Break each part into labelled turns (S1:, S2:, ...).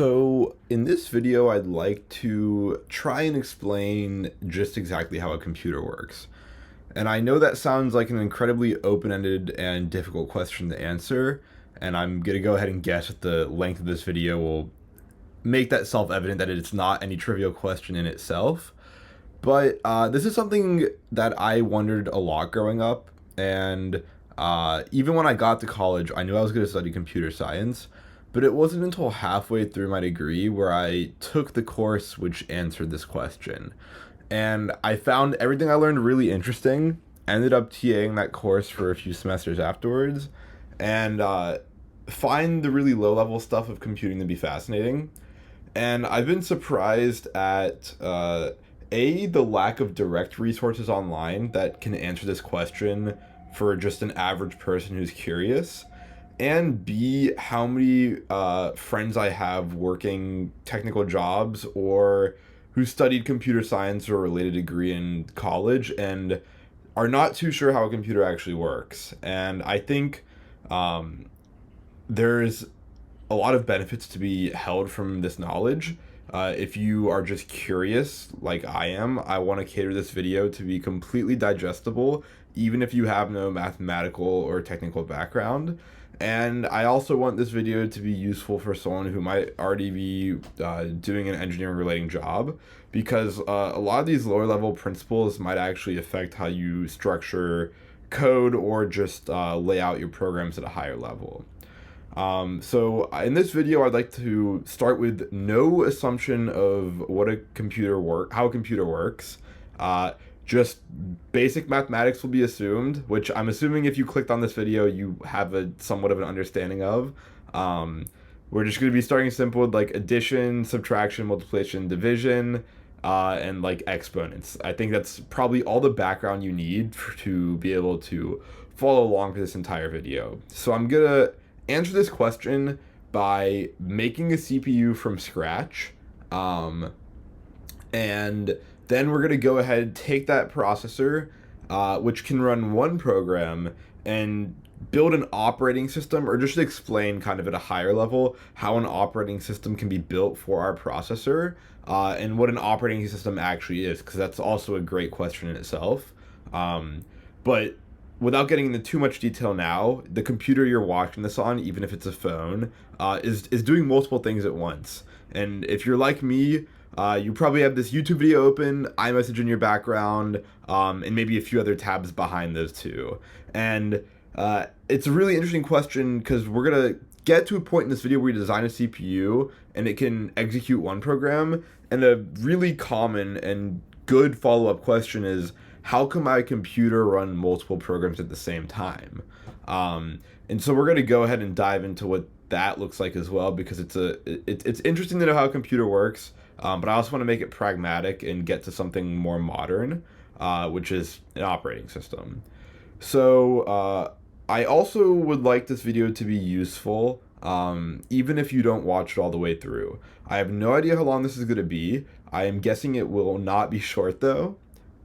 S1: So in this video, I'd like to try and explain just exactly how a computer works. And I know that sounds like an incredibly open-ended and difficult question to answer, and I'm going to go ahead and guess that the length of this video will make that self-evident that it's not any trivial question in itself. But this is something that I wondered a lot growing up, and even when I got to college, I knew I was going to study computer science. But it wasn't until halfway through my degree where I took the course which answered this question. And I found everything I learned really interesting, ended up TAing that course for a few semesters afterwards, and find the really low-level stuff of computing to be fascinating. And I've been surprised at, the lack of direct resources online that can answer this question for just an average person who's curious, and B, how many friends I have working technical jobs or who studied computer science or a related degree in college and are not too sure how a computer actually works. And I think there's a lot of benefits to be held from this knowledge. If you are just curious, like I am, I want to cater this video to be completely digestible, even if you have no mathematical or technical background. And I also want this video to be useful for someone who might already be doing an engineering relating job, because a lot of these lower level principles might actually affect how you structure code or just lay out your programs at a higher level. So in this video, I'd like to start with no assumption of how a computer works. Just basic mathematics will be assumed, which I'm assuming if you clicked on this video, you have somewhat of an understanding of. We're just going to be starting simple with like addition, subtraction, multiplication, division, and like exponents. I think that's probably all the background you need to be able to follow along for this entire video. So I'm going to answer this question by making a CPU from scratch, and then we're going to go ahead and take that processor, which can run one program, and build an operating system, or just explain kind of at a higher level how an operating system can be built for our processor, and what an operating system actually is, because that's also a great question in itself. But without getting into too much detail now, the computer you're watching this on, even if it's a phone, is doing multiple things at once. And if you're like me, you probably have this YouTube video open, iMessage in your background, and maybe a few other tabs behind those two. And it's a really interesting question because we're going to get to a point in this video where we design a CPU and it can execute one program. And a really common and good follow-up question is, how can my computer run multiple programs at the same time? And so we're going to go ahead and dive into what that looks like as well, because it's interesting to know how a computer works. But I also want to make it pragmatic and get to something more modern, which is an operating system. So I also would like this video to be useful, even if you don't watch it all the way through. I have no idea how long this is going to be. I am guessing it will not be short, though.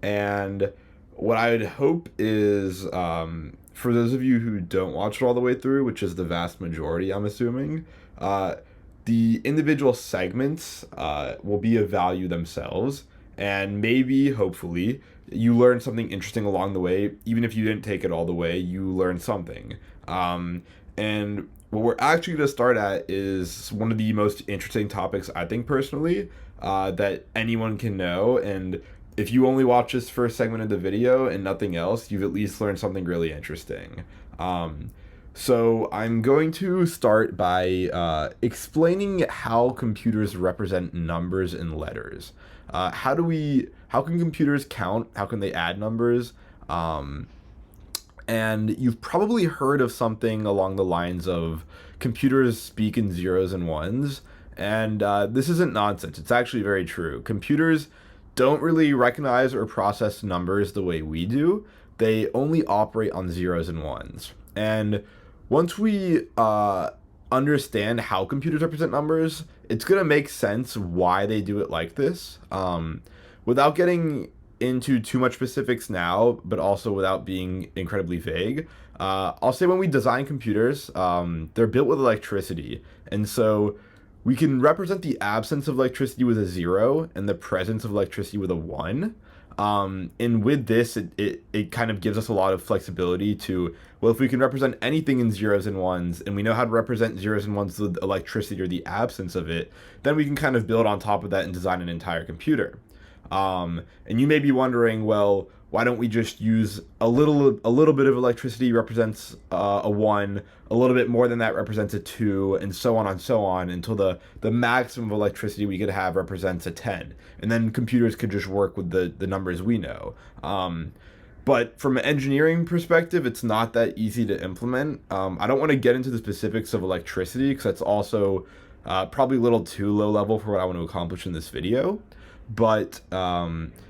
S1: And what I would hope is, for those of you who don't watch it all the way through, which is the vast majority, I'm assuming, the individual segments will be of value themselves, and maybe, hopefully, you learn something interesting along the way. Even if you didn't take it all the way, you learn something. And what we're actually going to start at is one of the most interesting topics, I think personally, that anyone can know. And if you only watch this first segment of the video and nothing else, you've at least learned something really interesting. So I'm going to start by explaining how computers represent numbers and letters. How can computers count? How can they add numbers? And you've probably heard of something along the lines of computers speak in zeros and ones. And this isn't nonsense. It's actually very true. Computers don't really recognize or process numbers the way we do. They only operate on zeros and ones. And once we understand how computers represent numbers, it's going to make sense why they do it like this. Without getting into too much specifics now, but also without being incredibly vague, I'll say when we design computers, they're built with electricity. And so we can represent the absence of electricity with a 0 and the presence of electricity with a 1. And with this, it kind of gives us a lot of flexibility to, well, if we can represent anything in zeros and ones, and we know how to represent zeros and ones with electricity or the absence of it, then we can kind of build on top of that and design an entire computer. And you may be wondering, well, why don't we just use a little bit of electricity represents a 1, a little bit more than that represents a 2, and so on until the maximum of electricity we could have represents a 10. And then computers could just work with the numbers we know. But from an engineering perspective, it's not that easy to implement. I don't want to get into the specifics of electricity because that's also probably a little too low level for what I want to accomplish in this video. But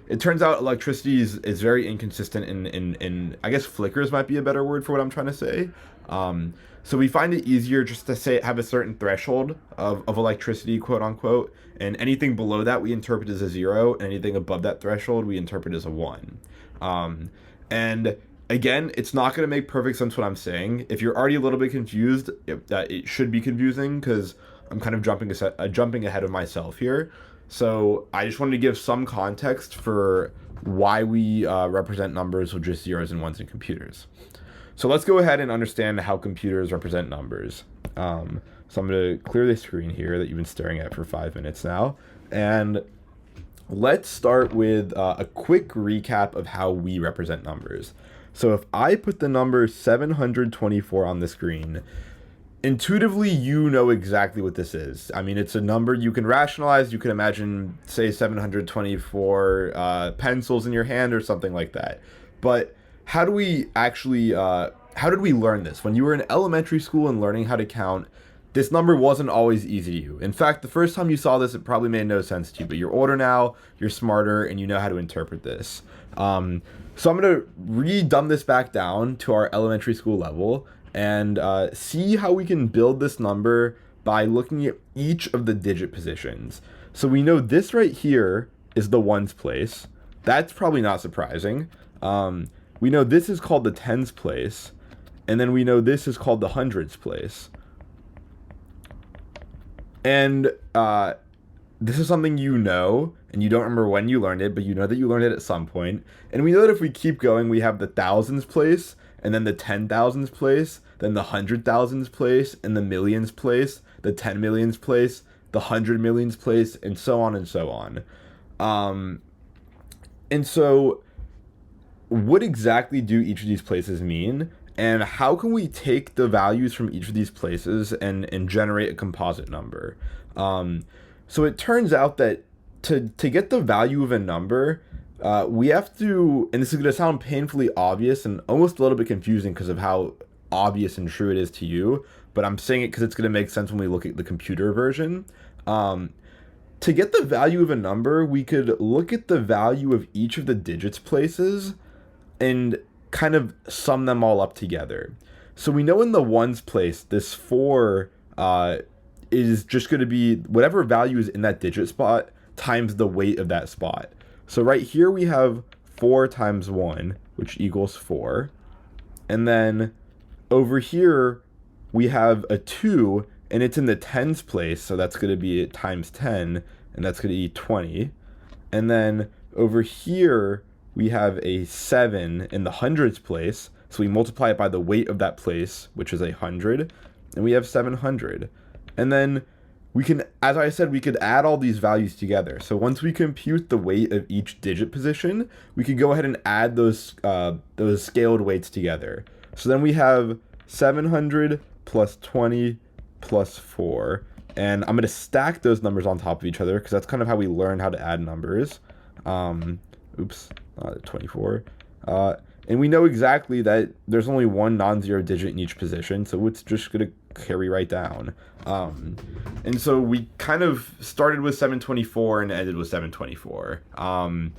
S1: it turns out electricity is very inconsistent in I guess flickers might be a better word for what I'm trying to say. So we find it easier just to say have a certain threshold of electricity, quote unquote, and anything below that we interpret as a 0, and anything above that threshold we interpret as a 1. And again, it's not going to make perfect sense what I'm saying. If you're already a little bit confused, it should be confusing because I'm kind of jumping ahead of myself here. So I just wanted to give some context for why we represent numbers with just zeros and ones in computers. So let's go ahead and understand how computers represent numbers. So I'm going to clear the screen here that you've been staring at for 5 minutes now. And let's start with a quick recap of how we represent numbers. So if I put the number 724 on the screen, intuitively, you know exactly what this is. I mean, it's a number you can rationalize. You can imagine, say, 724 pencils in your hand or something like that. But how do we actually, how did we learn this? When you were in elementary school and learning how to count, this number wasn't always easy to you. In fact, the first time you saw this, it probably made no sense to you. But you're older now, you're smarter, and you know how to interpret this. So I'm going to re-dumb this back down to our elementary school level and see how we can build this number by looking at each of the digit positions. So we know this right here is the ones place. That's probably not surprising. We know this is called the tens place, and then we know this is called the hundreds place. And this is something you know, and you don't remember when you learned it, but you know that you learned it at some point. And we know that if we keep going, we have the thousands place, and then the 10,000s place, then the 100,000s place, and the millions place, the 10 millions place, the 100 millions place, and so on and so on. And so what exactly do each of these places mean? And how can we take the values from each of these places and generate a composite number? So it turns out that to get the value of a number, we have to, and this is going to sound painfully obvious and almost a little bit confusing because of how obvious and true it is to you, but I'm saying it because it's going to make sense when we look at the computer version. To get the value of a number, we could look at the value of each of the digits places and kind of sum them all up together. So we know in the ones place, this 4 is just going to be whatever value is in that digit spot times the weight of that spot. So right here we have 4 times 1, which equals 4. And then over here we have a 2, and it's in the tens place, so that's going to be times 10, and that's going to be 20. And then over here we have a 7 in the hundreds place, so we multiply it by the weight of that place, which is 100, and we have 700. And then we can, as I said, we could add all these values together. So once we compute the weight of each digit position, we could go ahead and add those scaled weights together. So then we have 700 plus 20 plus 4. And I'm going to stack those numbers on top of each other because that's kind of how we learn how to add numbers. 24. And we know exactly that there's only one non-zero digit in each position, so it's just going to carry right down. And so we kind of started with 724 and ended with 724. And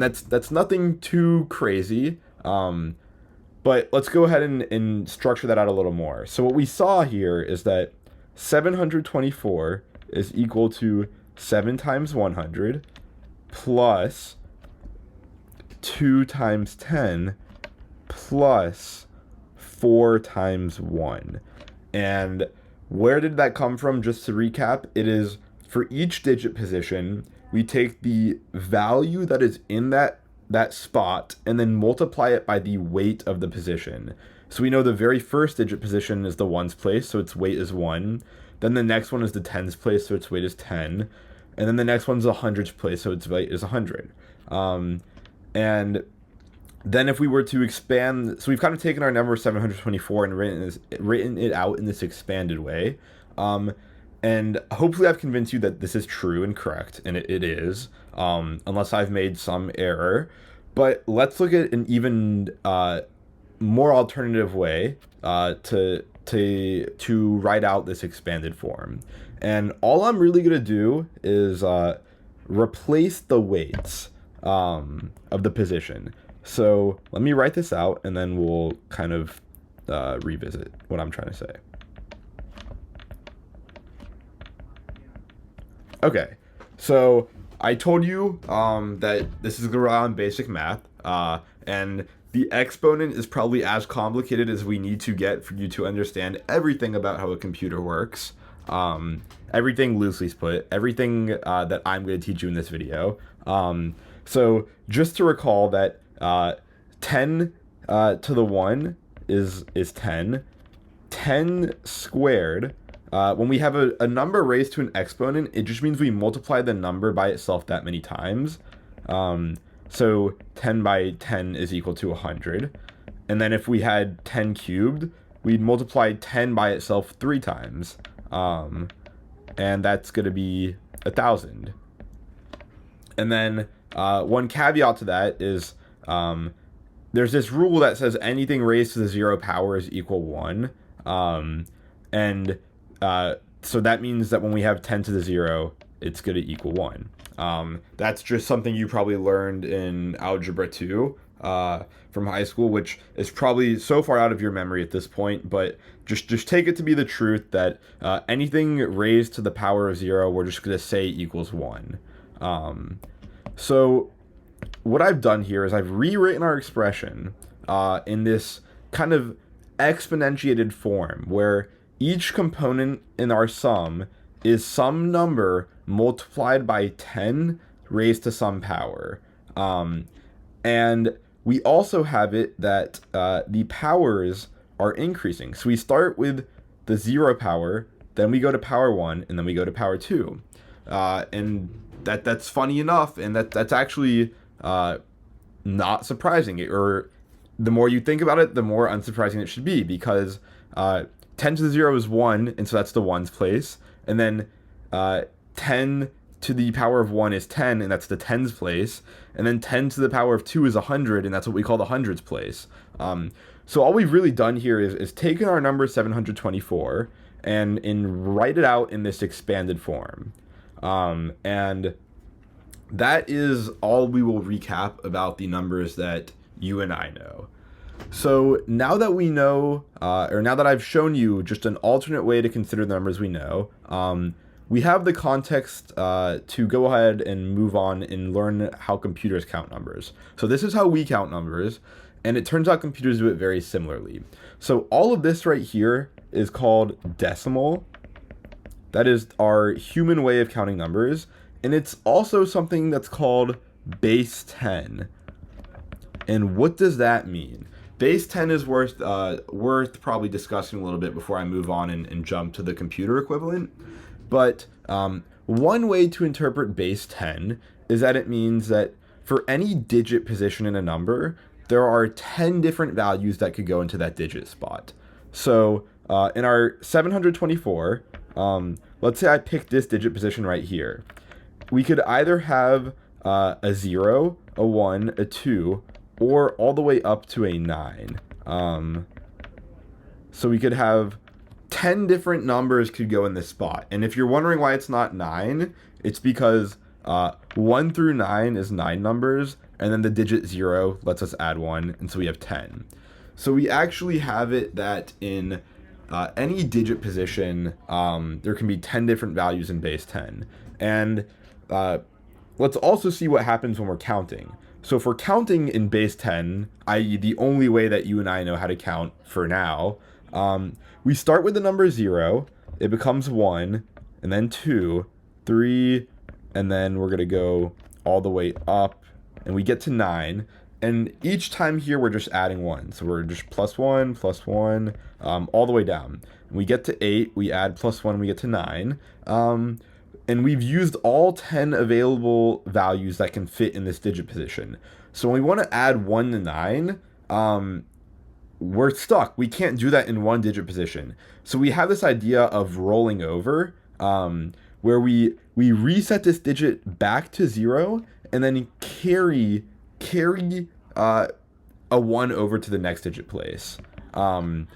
S1: that's nothing too crazy. But let's go ahead and structure that out a little more. So what we saw here is that 724 is equal to 7 times 100 plus 2 times 10 plus 4 times 1. And Where did that come from? Just to recap, it is for each digit position, we take the value that is in that spot and then multiply it by the weight of the position. So we know the very first digit position is the ones place, so its weight is 1. Then the next one is the tens place, so its weight is 10. And then the next one's the hundreds place, so its weight is 100. And then if we were to expand, so we've kind of taken our number 724 and written it out in this expanded way. And hopefully I've convinced you that this is true and correct, and it is, unless I've made some error. But let's look at an even more alternative way to write out this expanded form. And all I'm really going to do is replace the weights of the position. So let me write this out, and then we'll kind of revisit what I'm trying to say. Okay, so I told you that this is going to rely on basic math, and the exponent is probably as complicated as we need to get for you to understand everything about how a computer works. Everything loosely split, everything that I'm going to teach you in this video. So just to recall that 10 to the 1 is 10. 10 squared, when we have a number raised to an exponent, it just means we multiply the number by itself that many times. So 10 by 10 is equal to 100. And then if we had 10 cubed, we'd multiply 10 by itself 3 times. And that's going to be 1,000. And then one caveat to that is there's this rule that says anything raised to the 0 power is equal 1. So that means that when we have 10 to the 0, it's going to equal 1. That's just something you probably learned in Algebra 2 from high school, which is probably so far out of your memory at this point, but just take it to be the truth that anything raised to the power of 0, we're just going to say equals 1. So what I've done here is I've rewritten our expression in this kind of exponentiated form where each component in our sum is some number multiplied by 10 raised to some power. And we also have it that the powers are increasing. So we start with the 0 power, then we go to power 1, and then we go to power 2. And that's funny enough, and that's actually not surprising. Or the more you think about it, the more unsurprising it should be, because 10 to the 0 is 1, and so that's the ones place. And then 10 to the power of 1 is 10, and that's the tens place. And then 10 to the power of 2 is 100, and that's what we call the hundreds place. So all we've really done here is taken our number 724 and write it out in this expanded form. And that is all we will recap about the numbers that you and I know. So now that we know, or now that I've shown you just an alternate way to consider the numbers we know, we have the context to go ahead and move on and learn how computers count numbers. So this is how we count numbers, and it turns out computers do it very similarly. So all of this right here is called decimal. That is our human way of counting numbers, and it's also something that's called base 10. And what does that mean? Base 10 is worth probably discussing a little bit before I move on and jump to the computer equivalent. But one way to interpret base 10 is that it means that for any digit position in a number, there are 10 different values that could go into that digit spot. So in our 724, let's say I pick this digit position right here. We could either have a 0, a 1, a 2, or all the way up to a 9. So we could have 10 different numbers could go in this spot. And if you're wondering why it's not 9, it's because 1 through 9 is 9 numbers, and then the digit 0 lets us add 1, and so we have 10. So we actually have it that in any digit position, there can be 10 different values in base 10. And let's also see what happens when we're counting. So if we're counting in base 10, i.e. the only way that you and I know how to count for now, we start with the number 0, it becomes 1, and then 2, 3, and then we're going to go all the way up, and we get to 9. And each time here, we're just adding 1. So we're just plus 1, all the way down. And we get to 8, we add plus 1, we get to 9. And we've used all 10 available values that can fit in this digit position. So when we want to add 1 to 9, we're stuck. We can't do that in one digit position. So we have this idea of rolling over, where we reset this digit back to 0 and then carry a 1 over to the next digit place. And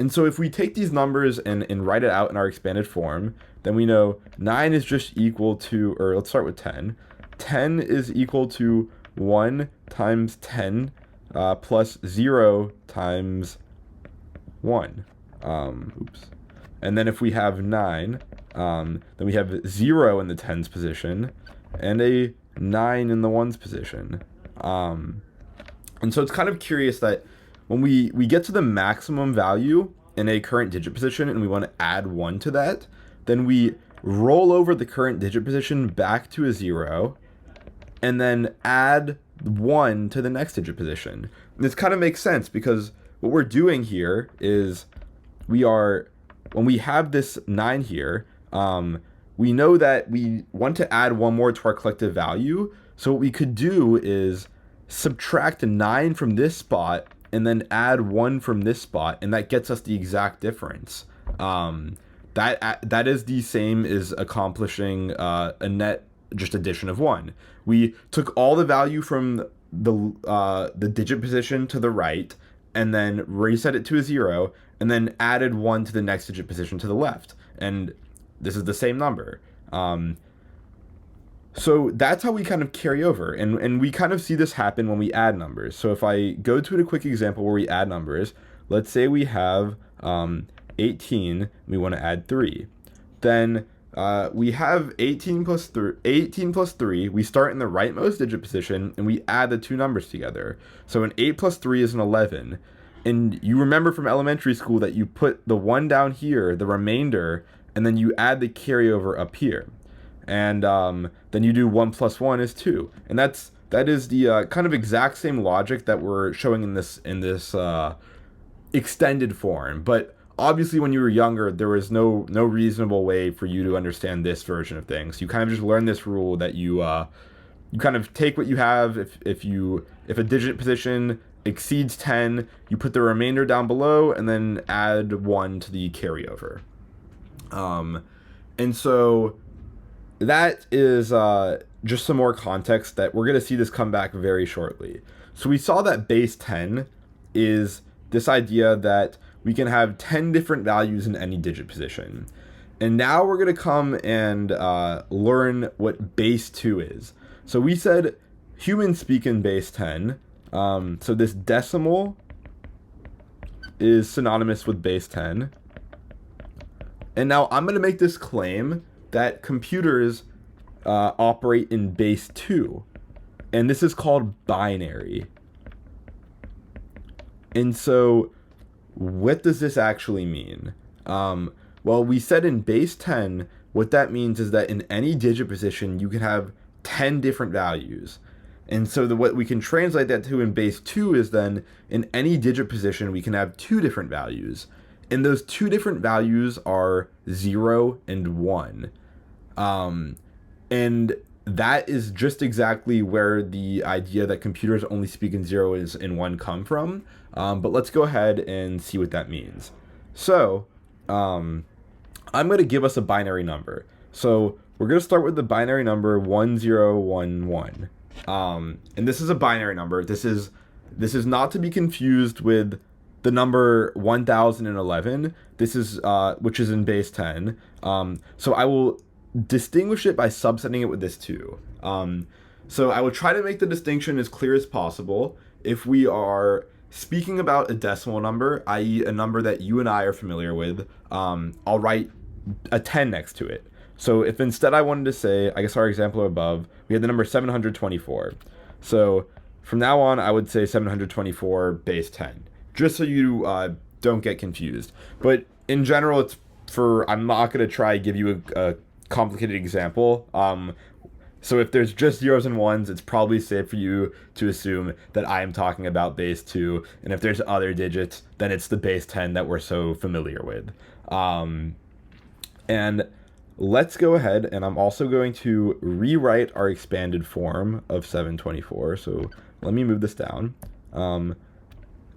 S1: so if we take these numbers and write it out in our expanded form, then we know 9 is just equal to, or let's start with 10. 10 is equal to 1 times 10 plus 0 times 1. And then if we have 9, then we have 0 in the 10's position and a 9 in the 1's position. And so it's kind of curious that when we get to the maximum value in a current digit position and we want to add 1 to that, then we roll over the current digit position back to a 0 and then add 1 to the next digit position. And this kind of makes sense because what we're doing here is when we have this 9 here, we know that we want to add 1 more to our collective value. So what we could do is subtract 9 from this spot and then add 1 from this spot, and that gets us the exact difference. That is the same as accomplishing a net just addition of 1. We took all the value from the digit position to the right and then reset it to a 0 and then added 1 to the next digit position to the left. And this is the same number. So that's how we kind of carry over. And we kind of see this happen when we add numbers. So if I go to a quick example where we add numbers, let's say we have 18, we want to add 3. Then we have 18 plus 3. We start in the rightmost digit position, and we add the two numbers together. So an 8 plus 3 is an 11. And you remember from elementary school that you put the 1 down here, the remainder, and then you add the carryover up here. And then you do 1 plus 1 is 2. And that is the kind of exact same logic that we're showing in this extended form. But obviously, when you were younger, there was no reasonable way for you to understand this version of things. You kind of just learn this rule that you kind of take what you have. If a digit position exceeds 10, you put the remainder down below and then add 1 to the carryover. And so that is just some more context that we're going to see this come back very shortly. So we saw that base 10 is this idea that we can have 10 different values in any digit position. And now we're going to come and learn what base 2 is. So we said humans speak in base 10. So this decimal is synonymous with base 10. And now I'm going to make this claim that computers operate in base 2. And this is called binary. And so what does this actually mean? Well, we said in base 10, what that means is that in any digit position, you can have 10 different values. And so what we can translate that to in base 2 is then in any digit position, we can have 2 different values. And those 2 different values are 0 and 1. And that is just exactly where the idea that computers only speak in 0 and 1 come from. But let's go ahead and see what that means. So I'm going to give us a binary number. So we're going to start with the binary number 1011. And this is a binary number. This is not to be confused with the number 1011. This is which is in base 10. So I will distinguish it by subsetting it with this 2. So I will try to make the distinction as clear as possible. If we are speaking about a decimal number, i.e. a number that you and I are familiar with, I'll write a 10 next to it. So if instead I wanted to say, I guess our example above, we had the number 724. So from now on, I would say 724 base 10, just so you don't get confused. But in general, it's I'm not going to try to give you a complicated example. So if there's just zeros and ones, it's probably safe for you to assume that I am talking about base 2. And if there's other digits, then it's the base 10 that we're so familiar with. And let's go ahead, and I'm also going to rewrite our expanded form of 724. So let me move this down.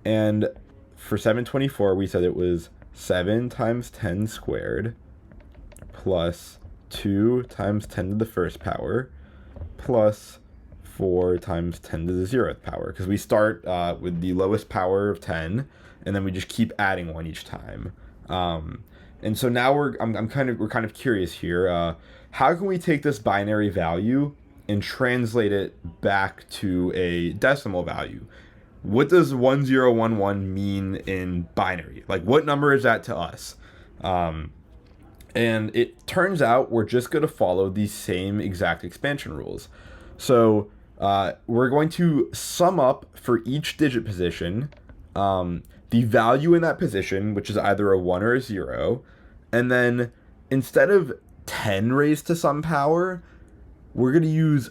S1: And for 724, we said it was 7 times 10 squared plus 2 times 10 to the first power plus 4 times 10 to the 0th power, because we start with the lowest power of 10, and then we just keep adding 1 each time. And so now we're kind of curious here. How can we take this binary value and translate it back to a decimal value? What does 1011 mean in binary? Like, what number is that to us? And it turns out we're just going to follow the same exact expansion rules. So we're going to sum up for each digit position the value in that position, which is either a 1 or a 0. And then instead of 10 raised to some power, we're going to use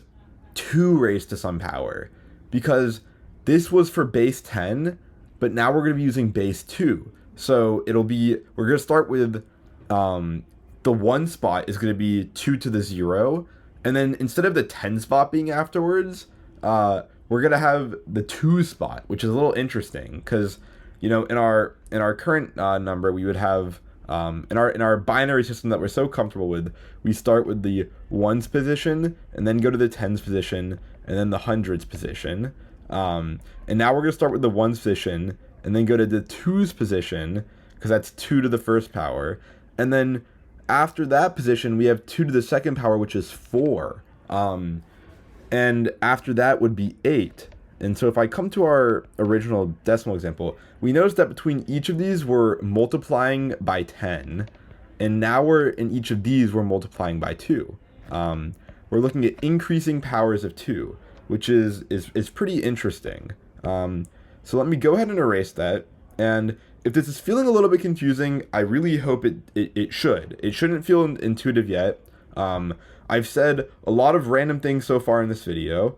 S1: 2 raised to some power, because this was for base 10, but now we're going to be using base 2. So we're going to start with the 1 spot is going to be 2 to the 0. And then instead of the 10 spot being afterwards, we're going to have the 2 spot, which is a little interesting because, in our current number, we would have, in our binary system that we're so comfortable with, we start with the 1's position and then go to the 10's position and then the 100's position. And now we're going to start with the 1's position and then go to the 2's position, because that's 2 to the first power. And then after that position, we have 2 to the second power, which is 4. And after that would be 8. And so if I come to our original decimal example, we notice that between each of these, we're multiplying by 10. And now in each of these, we're multiplying by 2. We're looking at increasing powers of 2, which is pretty interesting. So let me go ahead and erase that. And if this is feeling a little bit confusing, I really hope it should. It shouldn't feel intuitive yet. I've said a lot of random things so far in this video.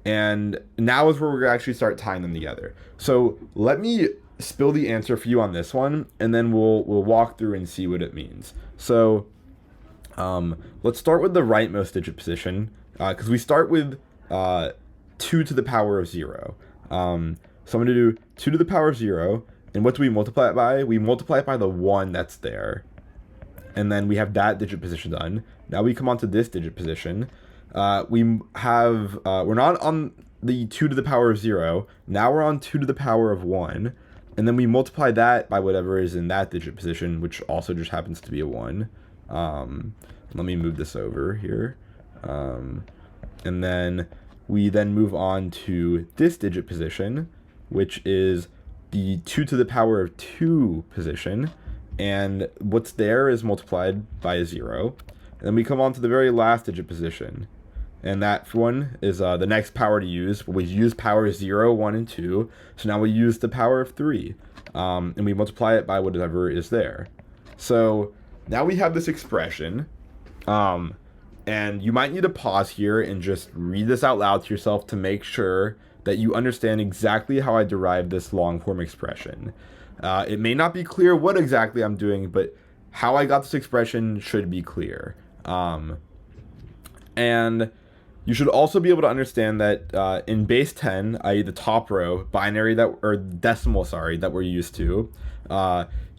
S1: And now is where we're going to actually start tying them together. So let me spill the answer for you on this one, and then we'll walk through and see what it means. So let's start with the rightmost digit position, because we start with 2 to the power of 0. So I'm going to do 2 to the power of 0. And what do we multiply it by? We multiply it by the 1 that's there. And then we have that digit position done. Now we come on to this digit position. We're not on the 2 to the power of 0. Now we're on 2 to the power of 1. And then we multiply that by whatever is in that digit position, which also just happens to be a 1. Let me move this over here. And then we move on to this digit position, which is the 2 to the power of 2 position. And what's there is multiplied by a 0. And then we come on to the very last digit position. And that one is the next power to use. We use power 0, 1, and 2. So now we use the power of 3. And we multiply it by whatever is there. So now we have this expression. And you might need to pause here and just read this out loud to yourself to make sure that you understand exactly how I derived this long form expression. It may not be clear what exactly I'm doing, but how I got this expression should be clear. And you should also be able to understand that in base 10, i.e. the top row, decimal, that we're used to,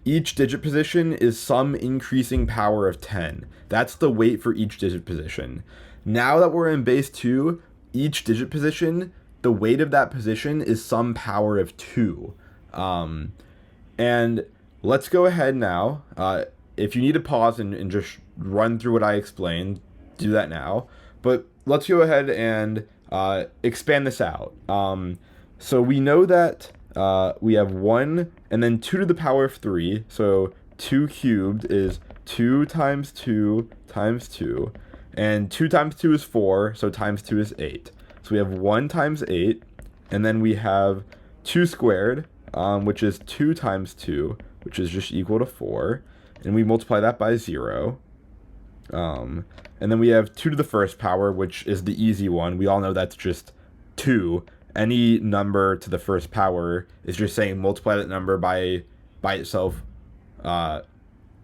S1: each digit position is some increasing power of 10. That's the weight for each digit position. Now that we're in base 2, each digit position, the weight of that position is some power of 2. And let's go ahead now. If you need to pause and just run through what I explained, do that now. But let's go ahead and expand this out. So we know that we have 1 and then 2 to the power of 3. So 2 cubed is 2 times 2 times 2. And 2 times 2 is 4, so times 2 is 8. So we have 1 times 8, and then we have 2 squared, which is 2 times 2, which is just equal to 4. and we multiply that by 0. And then we have 2 to the first power, which is the easy one. We all know that's just 2. Any number to the first power is just saying multiply that number by itself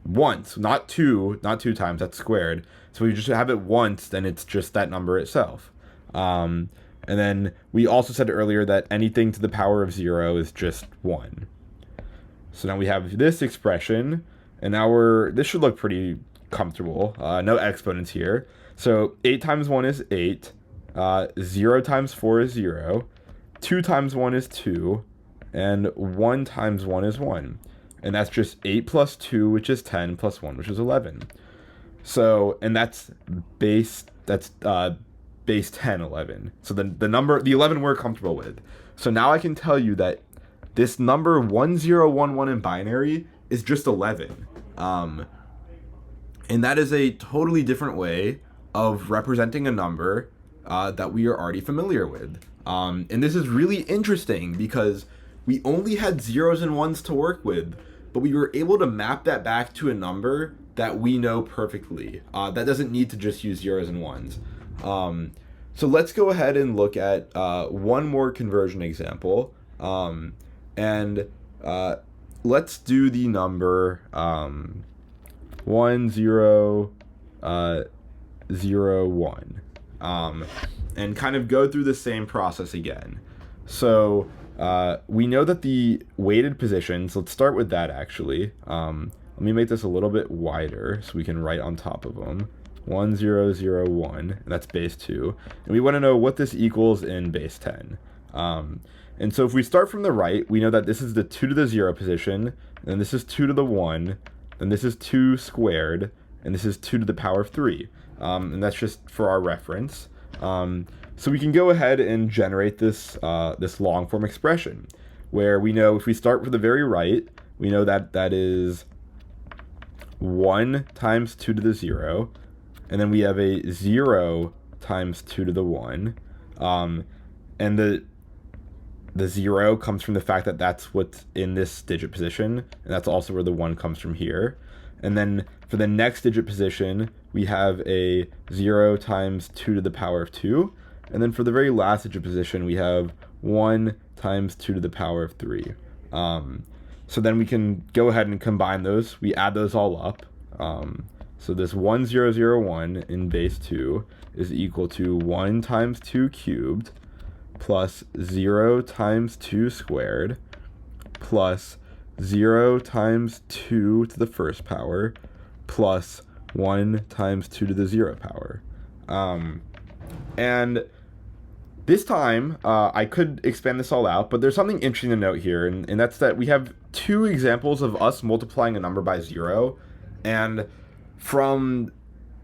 S1: once, not two times, that's squared. So we just have it once, then it's just that number itself. And then we also said earlier that anything to the power of 0 is just 1. So now we have this expression, and now this should look pretty comfortable. No exponents here. So 8 times 1 is 8. 0 times 4 is 0. 2 times 1 is 2. And 1 times 1 is 1. And that's just 8 plus 2, which is 10, plus 1, which is 11. So, and that's base 10, 11. So the 11 we're comfortable with. So now I can tell you that this number 1011 in binary is just 11. And that is a totally different way of representing a number that we are already familiar with. And this is really interesting because we only had zeros and ones to work with, but we were able to map that back to a number that we know perfectly. That doesn't need to just use zeros and ones. So let's go ahead and look at one more conversion example. And let's do the number 1001, and kind of go through the same process again. So we know that the weighted positions, let's start with that actually. Let me make this a little bit wider so we can write on top of them. 1001, and that's base 2. And we want to know what this equals in base 10. And so if we start from the right, we know that this is the 2 to the 0 position, and this is 2 to the 1, and this is 2 squared, and this is 2 to the power of 3. And that's just for our reference. So we can go ahead and generate this long form expression, where we know if we start from the very right, we know that that is 1 times 2 to the 0, and then we have a 0 times 2 to the 1, and the 0 comes from the fact that that's what's in this digit position, and that's also where the 1 comes from here. And then for the next digit position, we have a 0 times 2 to the power of 2, and then for the very last digit position, we have 1 times 2 to the power of 3. So then we can go ahead and combine those. We add those all up. So this 1001 in base 2 is equal to 1 times 2 cubed plus 0 times 2 squared plus 0 times 2 to the first power plus 1 times 2 to the 0 power. And this time, I could expand this all out, but there's something interesting to note here, and that's that we have 2 examples of us multiplying a number by 0, and from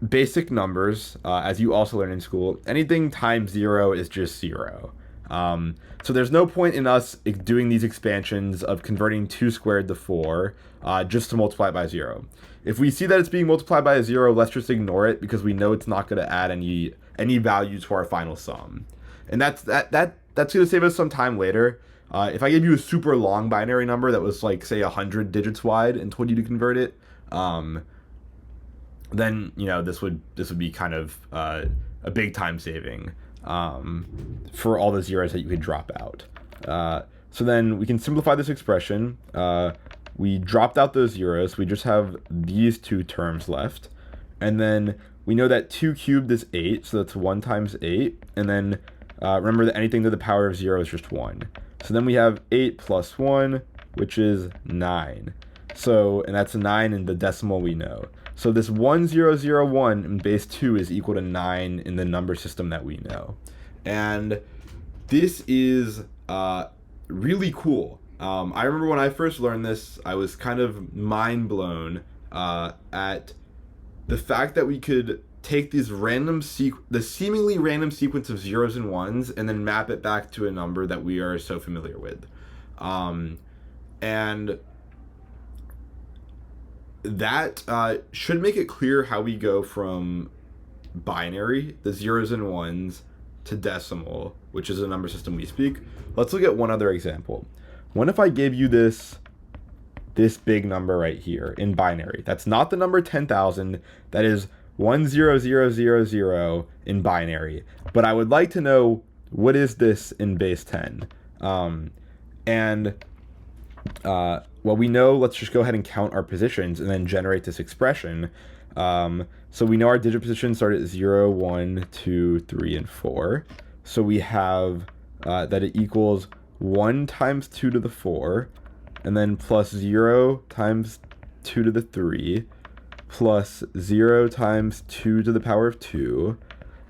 S1: basic numbers, as you also learn in school, anything times 0 is just 0. So there's no point in us doing these expansions of converting 2 squared to 4 just to multiply it by 0. If we see that it's being multiplied by a 0, let's just ignore it because we know it's not going to add any value to our final sum. And that's going to save us some time later. If I gave you a super long binary number that was like, say, 100 digits wide and told you to convert it, then this would be kind of a big time saving for all the zeros that you could drop out. So then we can simplify this expression. We dropped out those zeros. We just have these 2 terms left. And then we know that 2 cubed is 8, so that's 1 times 8. And then remember that anything to the power of 0 is just 1. So then we have 8 plus 1, which is 9. So, and that's 9 in the decimal we know. So this 1001 in base 2 is equal to 9 in the number system that we know. And this is really cool. I remember when I first learned this, I was kind of mind blown at the fact that we could take these the seemingly random sequence of zeros and ones and then map it back to a number that we are so familiar with. And that should make it clear how we go from binary, the zeros and ones, to decimal, which is a number system we speak. Let's look at one other example. What if I gave you this this big number right here in binary. That's not the number 10,000. That is 10000 in binary. But I would like to know, what is this in base 10? Well, we know, let's just go ahead and count our positions and then generate this expression. So we know our digit positions start at 0, 1, 2, 3, and 4. So we have that it equals 1 times 2 to the 4, and then plus 0 times 2 to the 3, plus 0 times 2 to the power of 2,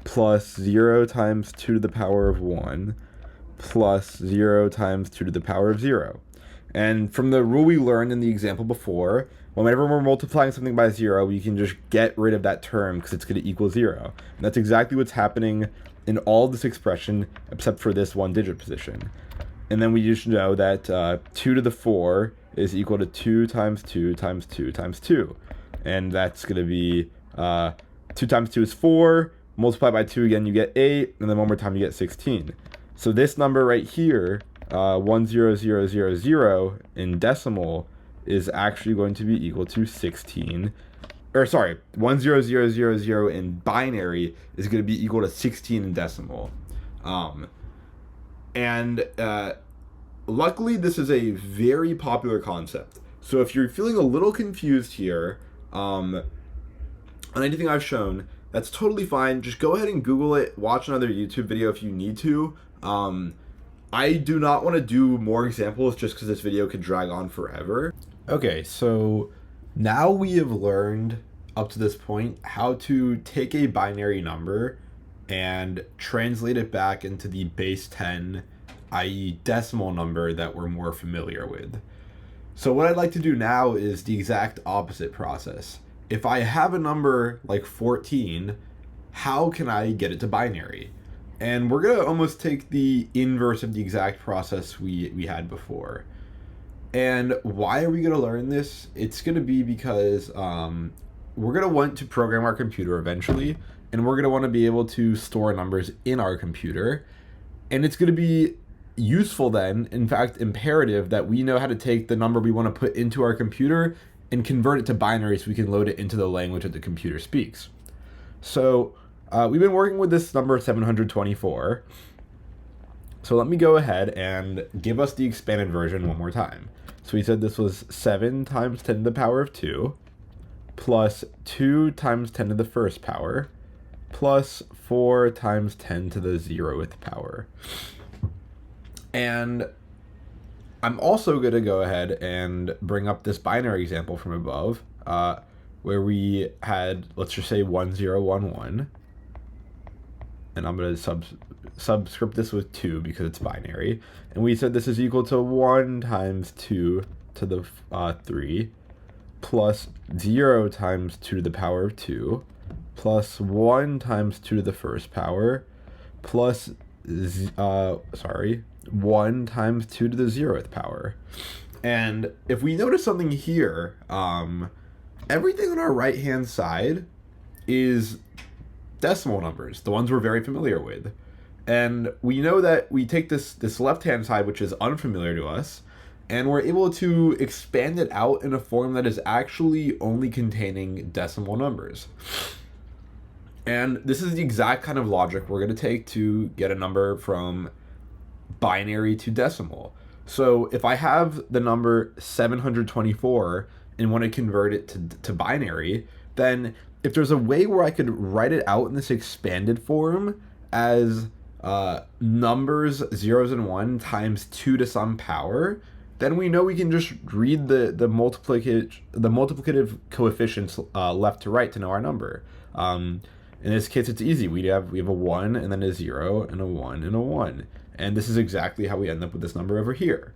S1: plus 0 times 2 to the power of 1, plus 0 times 2 to the power of 0. And from the rule we learned in the example before, whenever we're multiplying something by 0, we can just get rid of that term because it's going to equal 0. And that's exactly what's happening in all of this expression except for this one digit position. And then we just know that 2 to the 4 is equal to 2 times 2 times 2 times 2. And that's going to be 2 times 2 is 4. Multiply by 2 again, you get 8. And then one more time, you get 16. So this number right here, 10000 in decimal, is actually going to be equal to 16. Or sorry, 10000 in binary is going to be equal to 16 in decimal. Luckily, this is a very popular concept. So if you're feeling a little confused here on anything I've shown, that's totally fine. Just go ahead and Google it. Watch another YouTube video if you need to. I do not want to do more examples just because this video could drag on forever. Okay, so now we have learned up to this point how to take a binary number and translate it back into the base 10, i.e. decimal number that we're more familiar with. So what I'd like to do now is the exact opposite process. If I have a number like 14, how can I get it to binary? And we're going to almost take the inverse of the exact process we had before. And why are we going to learn this? It's going to be because we're going to want to program our computer eventually, and we're going to want to be able to store numbers in our computer. And it's going to be useful then, in fact, imperative, that we know how to take the number we want to put into our computer and convert it to binary so we can load it into the language that the computer speaks. So we've been working with this number 724. So let me go ahead and give us the expanded version one more time. So we said this was 7 times 10 to the power of 2, plus 2 times 10 to the first power, plus 4 times 10 to the 0th power. And I'm also going to go ahead and bring up this binary example from above, where we had, let's just say 1011. And I'm going to subscript this with 2 because it's binary. And we said this is equal to 1 times 2 to the 3, plus 0 times 2 to the power of 2, plus 1 times 2 to the first power, plus 1 times 2 to the 0th power. And if we notice something here, everything on our right hand side is decimal numbers, the ones we're very familiar with. And we know that we take this left hand side, which is unfamiliar to us, and we're able to expand it out in a form that is actually only containing decimal numbers. And this is the exact kind of logic we're going to take to get a number from binary to decimal. So if I have the number 724 and want to convert it to binary, then if there's a way where I could write it out in this expanded form as numbers 0s and 1 times 2 to some power, then we know we can just read the multiplicative coefficients left to right to know our number. In this case, it's easy. We have a 1 and then a 0 and a 1 and a 1. And this is exactly how we end up with this number over here.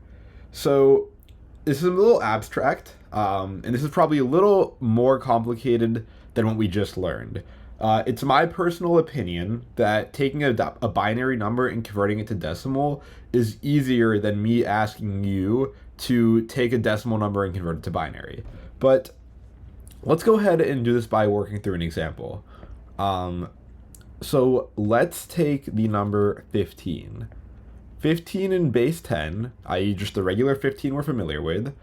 S1: So this is a little abstract, and this is probably a little more complicated than what we just learned. It's my personal opinion that taking a binary number and converting it to decimal is easier than me asking you to take a decimal number and convert it to binary. But let's go ahead and do this by working through an example. So let's take the number 15. 15 in base 10, i.e. just the regular 15 we're familiar with,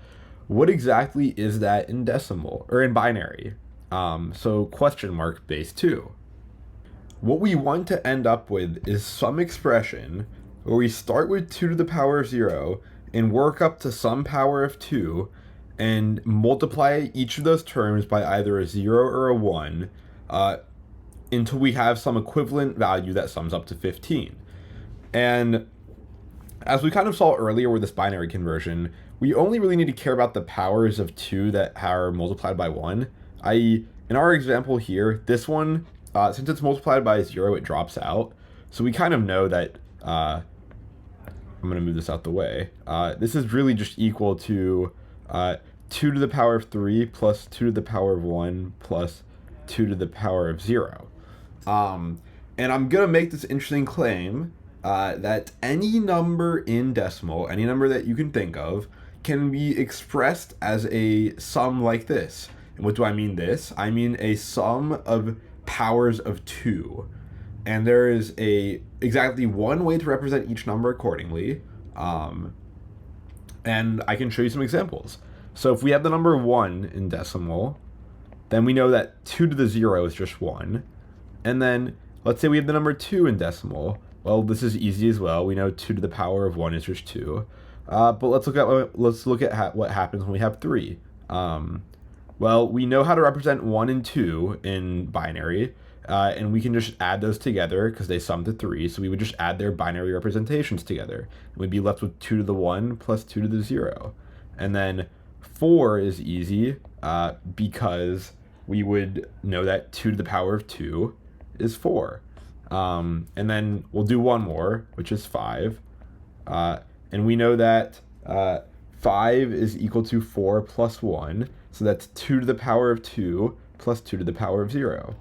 S1: what exactly is that in decimal or in binary? So question mark base 2. What we want to end up with is some expression where we start with 2 to the power of 0 and work up to some power of 2 and multiply each of those terms by either a 0 or a 1 until we have some equivalent value that sums up to 15. And as we kind of saw earlier with this binary conversion, we only really need to care about the powers of 2 that are multiplied by 1, i.e. in our example here, this one, since it's multiplied by 0, it drops out. So we kind of know that, I'm going to move this out the way, this is really just equal to 2 to the power of 3 plus 2 to the power of 1 plus 2 to the power of 0. And I'm going to make this interesting claim that any number in decimal, any number that you can think of, can be expressed as a sum like this. And what do I mean this? I mean a sum of powers of 2. And there is exactly one way to represent each number accordingly. And I can show you some examples. So if we have the number 1 in decimal, then we know that 2 to the 0 is just 1. And then let's say we have the number 2 in decimal. Well, this is easy as well. We know 2 to the power of 1 is just 2. But let's look at what happens when we have 3. Well, we know how to represent 1 and 2 in binary, and we can just add those together because they sum to 3. So we would just add their binary representations together. And we'd be left with 2 to the 1 plus 2 to the 0. And then 4 is easy because we would know that 2 to the power of 2 is 4. And then we'll do one more, which is 5. And we know that 5 is equal to 4 plus 1. So that's 2 to the power of 2 plus 2 to the power of 0.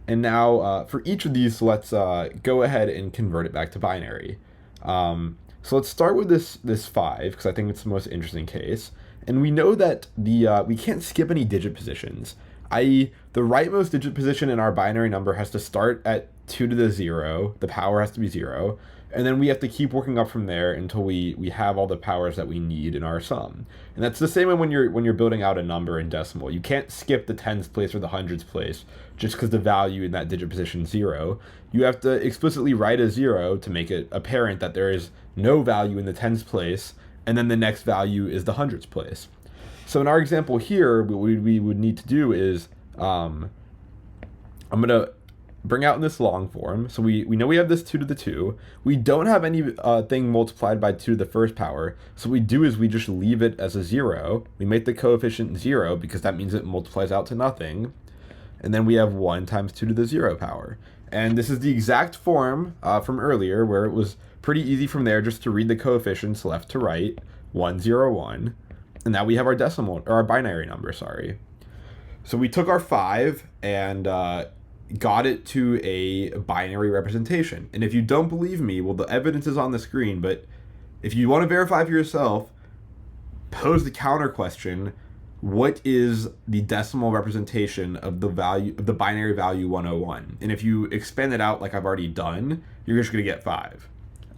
S1: And now for each of these, let's go ahead and convert it back to binary. So let's start with this 5, because I think it's the most interesting case. And we know that we can't skip any digit positions, i.e. the rightmost digit position in our binary number has to start at 2 to the 0, the power has to be 0, and then we have to keep working up from there until we have all the powers that we need in our sum. And that's the same way when you're building out a number in decimal. You can't skip the tens place or the hundreds place just because the value in that digit position is 0. You have to explicitly write a 0 to make it apparent that there is no value in the tens place, and then the next value is the hundreds place. So in our example here, what we would need to do is, I'm going to bring out in this long form. So we know we have this 2 to the 2. We don't have any thing multiplied by 2 to the first power. So what we do is we just leave it as a 0. We make the coefficient 0 because that means it multiplies out to nothing. And then we have 1 times 2 to the 0 power. And this is the exact form from earlier where it was pretty easy from there just to read the coefficients left to right, 1, 0, 1. And now we have our decimal, or our binary number, sorry. So we took our 5 and got it to a binary representation. And if you don't believe me, well, the evidence is on the screen, but if you want to verify for yourself, pose the counter question, what is the decimal representation of the value of the binary value 101? And if you expand it out like I've already done, you're just going to get 5.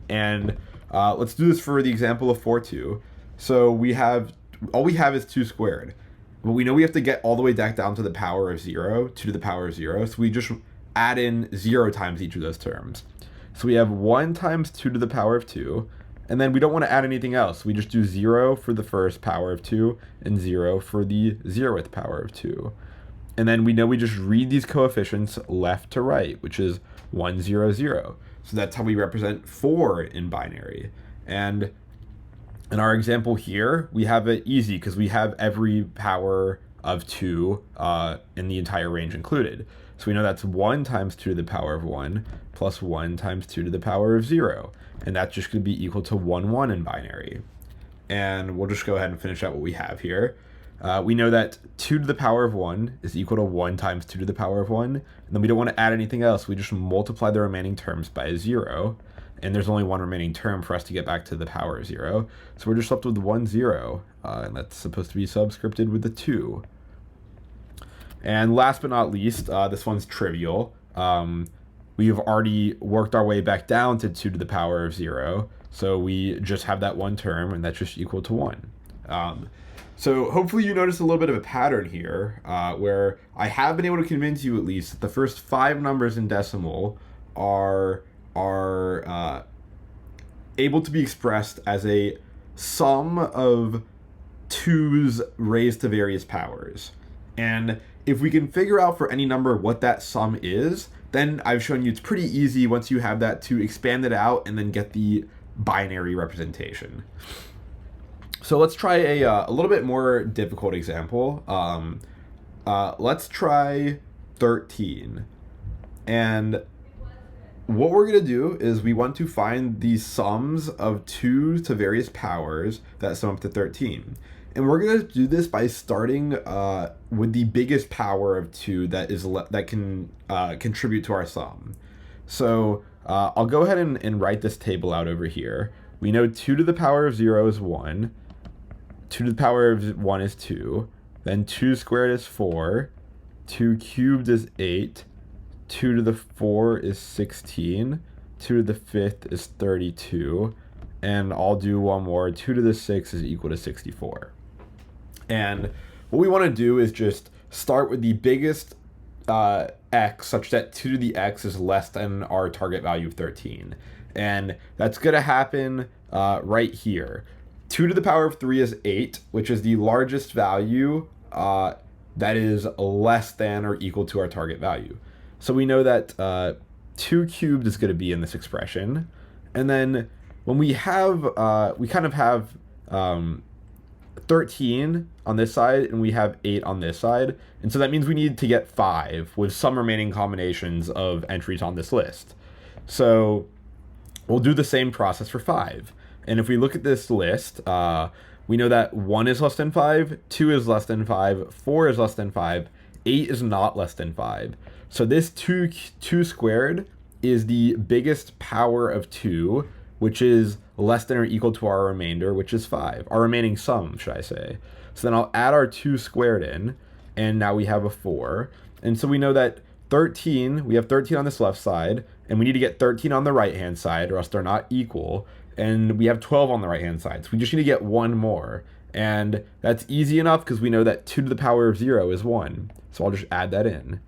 S1: And let's do this for the example of 4, 2. So all we have is 2 squared. But we know we have to get all the way back down to the power of 0, 2 to the power of 0. So we just add in 0 times each of those terms. So we have 1 times 2 to the power of 2. And then we don't want to add anything else. We just do 0 for the first power of 2 and 0 for the 0th power of 2. And then we know we just read these coefficients left to right, which is 1, 0, 0. So that's how we represent 4 in binary. And in our example here, we have it easy because we have every power of 2 in the entire range included. So we know that's 1 times 2 to the power of 1 plus 1 times 2 to the power of 0. And that's just going to be equal to 1, 1 in binary. And we'll just go ahead and finish out what we have here. We know that 2 to the power of 1 is equal to 1 times 2 to the power of 1. And then we don't want to add anything else. We just multiply the remaining terms by 0. And there's only one remaining term for us to get back to the power of 0. So we're just left with 1, 0. And that's supposed to be subscripted with the 2. And last but not least, this one's trivial. We have already worked our way back down to 2 to the power of 0. So we just have that one term, and that's just equal to 1. So hopefully you notice a little bit of a pattern here, where I have been able to convince you at least that the first 5 numbers in decimal are able to be expressed as a sum of 2's raised to various powers. And if we can figure out for any number what that sum is, then I've shown you it's pretty easy once you have that to expand it out and then get the binary representation. So let's try a little bit more difficult example. Let's try 13. And what we're going to do is we want to find the sums of 2 to various powers that sum up to 13. And we're going to do this by starting with the biggest power of 2 that can contribute to our sum. So I'll go ahead and write this table out over here. We know 2 to the power of 0 is 1. 2 to the power of 1 is 2. Then 2 squared is 4. 2 cubed is 8. 2 to the 4 is 16. 2 to the 5th is 32. And I'll do one more. 2 to the 6 is equal to 64. And what we want to do is just start with the biggest x, such that 2 to the x is less than our target value of 13. And that's going to happen right here. 2 to the power of 3 is 8, which is the largest value that is less than or equal to our target value. So we know that 2 cubed is going to be in this expression. And then when we have, we kind of have 13 on this side and we have 8 on this side. And so that means we need to get 5 with some remaining combinations of entries on this list. So we'll do the same process for 5. And if we look at this list, we know that 1 is less than 5, 2 is less than 5, 4 is less than 5, 8 is not less than 5. So this 2 squared is the biggest power of 2, which is less than or equal to our remainder, which is 5. Our remaining sum, should I say. So then I'll add our 2 squared in, and now we have a 4. And so we know that 13, we have 13 on this left side, and we need to get 13 on the right-hand side, or else they're not equal. And we have 12 on the right-hand side, so we just need to get 1 more. And that's easy enough because we know that 2 to the power of 0 is 1. So I'll just add that in.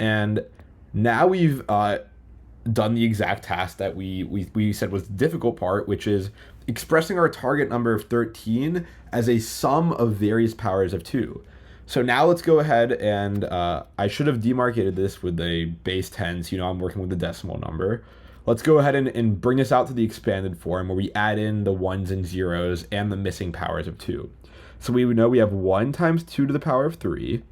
S1: And now we've done the exact task that we said was the difficult part, which is expressing our target number of 13 as a sum of various powers of 2. So now let's go ahead and I should have demarcated this with a base 10, so you know I'm working with the decimal number. Let's go ahead and bring this out to the expanded form where we add in the 1s and 0s and the missing powers of 2. So we know we have 1 times 2 to the power of 3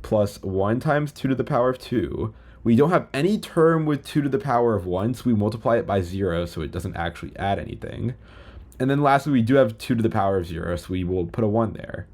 S1: plus 1 times 2 to the power of 2. We don't have any term with 2 to the power of 1, so we multiply it by 0 so it doesn't actually add anything. And then lastly, we do have 2 to the power of 0, so we will put a 1 there.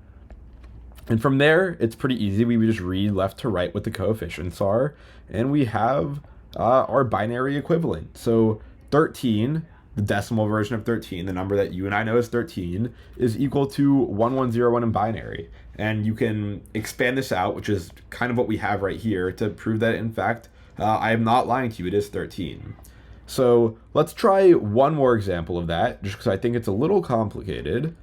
S1: And from there, it's pretty easy. We would just read left to right what the coefficients are, and we have our binary equivalent. So 13, the decimal version of 13, the number that you and I know is 13, is equal to 1101 in binary. And you can expand this out, which is kind of what we have right here, to prove that, in fact, I am not lying to you, it is 13. So let's try one more example of that, just because I think it's a little complicated.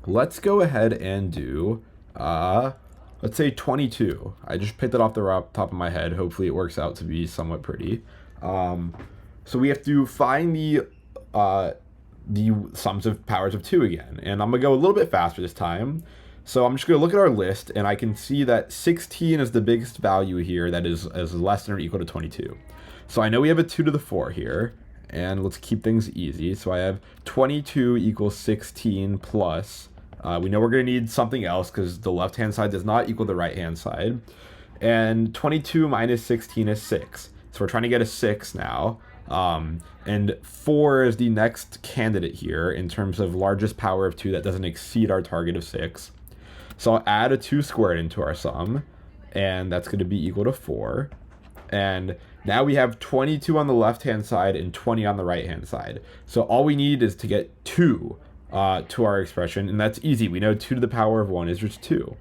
S1: Let's go ahead and do, let's say 22. I just picked it off the top of my head. Hopefully it works out to be somewhat pretty. So we have to find the sums of powers of 2 again. And I'm going to go a little bit faster this time. So I'm just going to look at our list, and I can see that 16 is the biggest value here that is less than or equal to 22. So I know we have a 2 to the 4 here, and let's keep things easy. So I have 22 equals 16 plus, we know we're going to need something else because the left-hand side does not equal the right-hand side. And 22 minus 16 is 6. So we're trying to get a 6 now. And 4 is the next candidate here in terms of largest power of 2 that doesn't exceed our target of 6. So I'll add a 2 squared into our sum, and that's going to be equal to 4. And now we have 22 on the left-hand side and 20 on the right-hand side. So all we need is to get 2 to our expression, and that's easy. We know 2 to the power of 1 is just 2.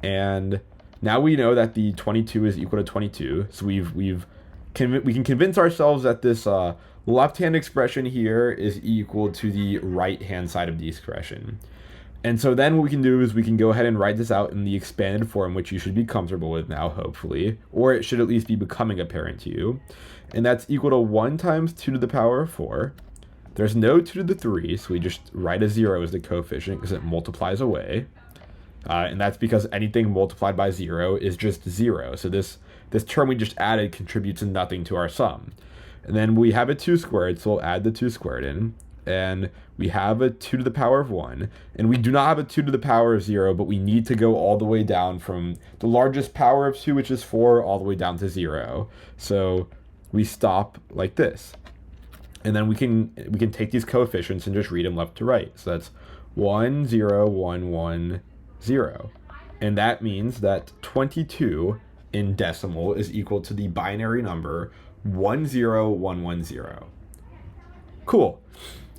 S1: And now we know that the 22 is equal to 22, so we've we can convince ourselves that this left-hand expression here is equal to the right-hand side of the expression. And so then what we can do is we can go ahead and write this out in the expanded form, which you should be comfortable with now, hopefully, or it should at least be becoming apparent to you. And that's equal to 1 times 2 to the power of 4. There's no 2 to the 3, so we just write a 0 as the coefficient because it multiplies away. And that's because anything multiplied by 0 is just 0. So this term we just added contributes nothing to our sum. And then we have a 2 squared, so we'll add the 2 squared in. And we have a 2 to the power of 1. And we do not have a 2 to the power of 0, but we need to go all the way down from the largest power of 2, which is 4, all the way down to 0. So we stop like this. And then we can take these coefficients and just read them left to right. So that's 1, 0, 1, 1, 0. And that means that 22 in decimal is equal to the binary number 10110. Cool.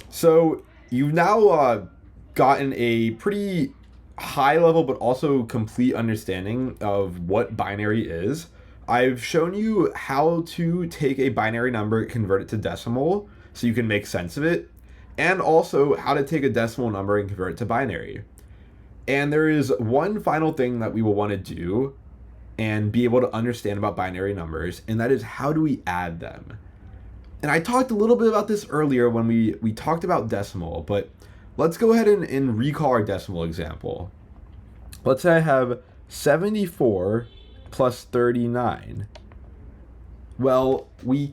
S1: So you've now gotten a pretty high level but also complete understanding of what binary is. I've shown you how to take a binary number and convert it to decimal so you can make sense of it, and also how to take a decimal number and convert it to binary. And there is one final thing that we will want to do and be able to understand about binary numbers, and that is how do we add them. And I talked a little bit about this earlier when we talked about decimal, but let's go ahead and recall our decimal example. Let's say I have 74 plus 39. Well, we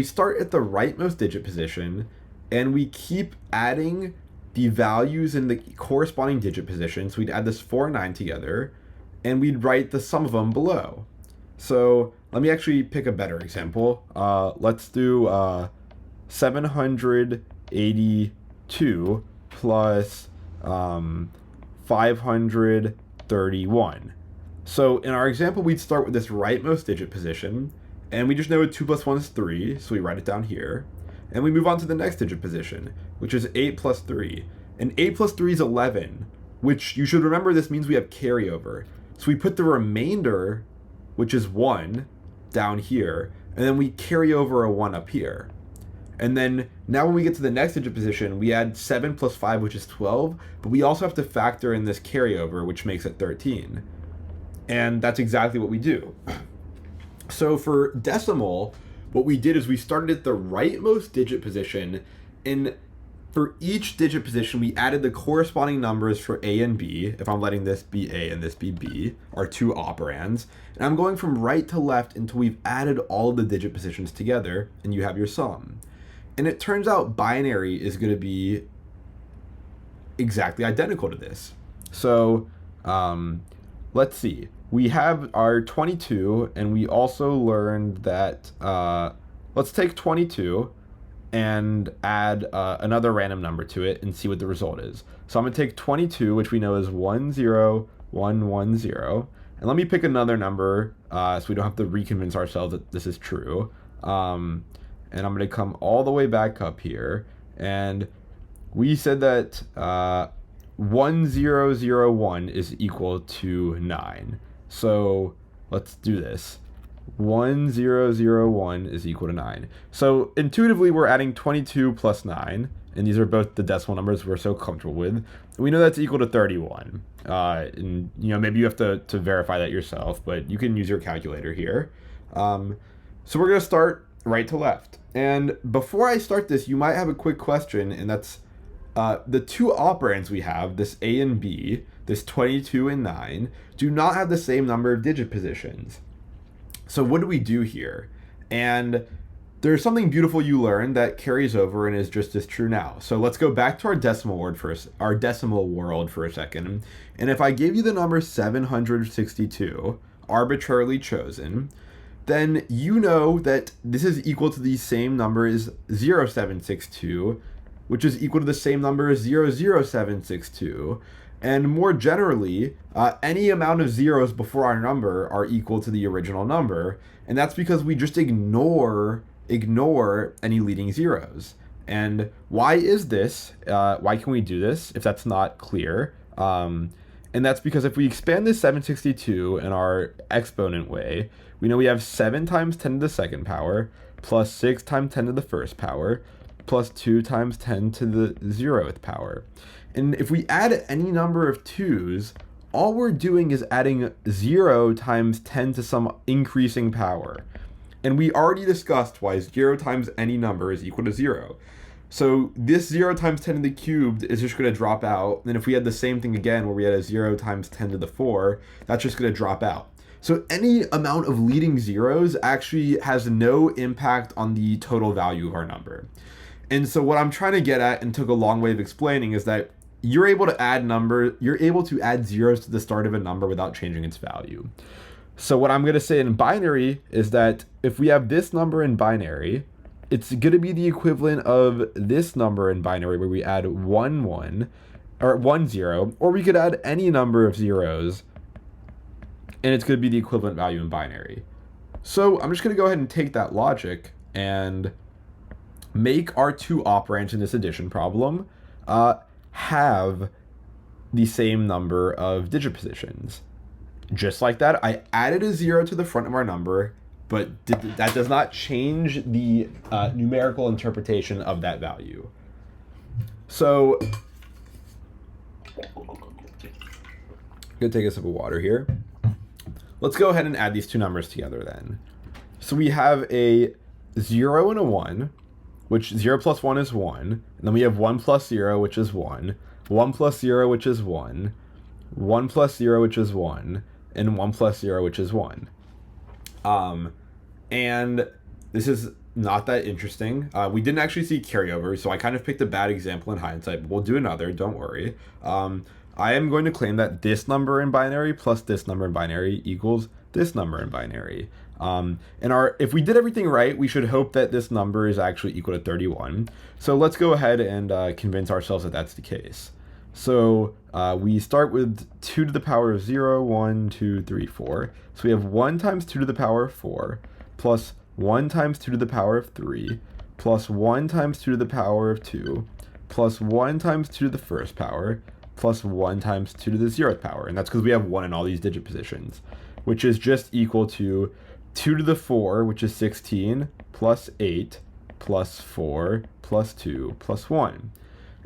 S1: start at the rightmost digit position, and we keep adding the values in the corresponding digit position. So we'd add this 4 and 9 together, and we'd write the sum of them below. So let me actually pick a better example. Let's do 782 plus 531. So in our example, we'd start with this rightmost digit position, and we just know 2 plus 1 is 3, so we write it down here. And we move on to the next digit position, which is 8 plus 3. And 8 plus 3 is 11, which you should remember this means we have carryover. So we put the remainder, which is 1, down here, and then we carry over a 1 up here. And then now when we get to the next digit position, we add 7 plus 5, which is 12, but we also have to factor in this carryover, which makes it 13. And that's exactly what we do. So for decimal, what we did is we started at the rightmost digit position, and for each digit position, we added the corresponding numbers for A and B. If I'm letting this be A and this be B, our two operands. And I'm going from right to left until we've added all of the digit positions together, and you have your sum. And it turns out binary is going to be exactly identical to this. So let's see. We have our 22, and we also learned that, let's take 22 and add another random number to it and see what the result is. So I'm going to take 22, which we know is 10110, and let me pick another number so we don't have to reconvince ourselves that this is true. And I'm going to come all the way back up here, and we said that 1001 is equal to 9. So let's do this. 1001 is equal to 9. So intuitively, we're adding 22 plus 9, and these are both the decimal numbers we're so comfortable with. We know that's equal to 31. And maybe you have to verify that yourself, but you can use your calculator here. So we're going to start right to left. And before I start this, you might have a quick question, and that's the two operands we have, this A and B, this 22 and 9, do not have the same number of digit positions. So what do we do here? And there's something beautiful you learn that carries over and is just as true now. So let's go back to our decimal world for a second. And if I give you the number 762, arbitrarily chosen, then you know that this is equal to the same number as 0762, which is equal to the same number as 00762. And more generally, any amount of zeros before our number are equal to the original number. And that's because we just ignore any leading zeros. And why is this? Why can we do this if that's not clear? And that's because if we expand this 762 in our exponent way, we know we have 7 times 10 to the second power, plus 6 times 10 to the first power, plus 2 times 10 to the 0th power. And if we add any number of 2's, all we're doing is adding 0 times 10 to some increasing power. And we already discussed why 0 times any number is equal to 0. So this 0 times 10 to the cubed is just going to drop out. And if we had the same thing again where we had a 0 times 10 to the 4, that's just going to drop out. So any amount of leading zeros actually has no impact on the total value of our number. And so what I'm trying to get at, and took a long way of explaining, is that you're able to add zeros to the start of a number without changing its value. So what I'm going to say in binary is that if we have this number in binary, it's going to be the equivalent of this number in binary where we add 1, 1, or 1, 0, or we could add any number of zeros, and it's going to be the equivalent value in binary. So I'm just going to go ahead and take that logic and make our two operands in this addition problem have the same number of digit positions. Just like that, I added a 0 to the front of our number, but that does not change the numerical interpretation of that value. So, I'm going to take a sip of water here. Let's go ahead and add these two numbers together then. So we have a 0 and a 1, which 0 plus 1 is 1. And then we have 1 plus 0, which is 1. 1 plus 0, which is 1. 1 plus 0, which is 1. And 1 plus 0, which is 1. And this is not that interesting. We didn't actually see carryover, so I kind of picked a bad example in hindsight, but we'll do another, don't worry. I am going to claim that this number in binary plus this number in binary equals this number in binary. And if we did everything right, we should hope that this number is actually equal to 31. So let's go ahead and convince ourselves that that's the case. So we start with 2 to the power of 0, 1, 2, 3, 4. So we have 1 times 2 to the power of 4, plus 1 times 2 to the power of 3, plus 1 times 2 to the power of 2, plus 1 times 2 to the first power, plus 1 times 2 to the 0th power. And that's because we have 1 in all these digit positions, which is just equal to 2 to the 4, which is 16, plus 8, plus 4, plus 2, plus 1.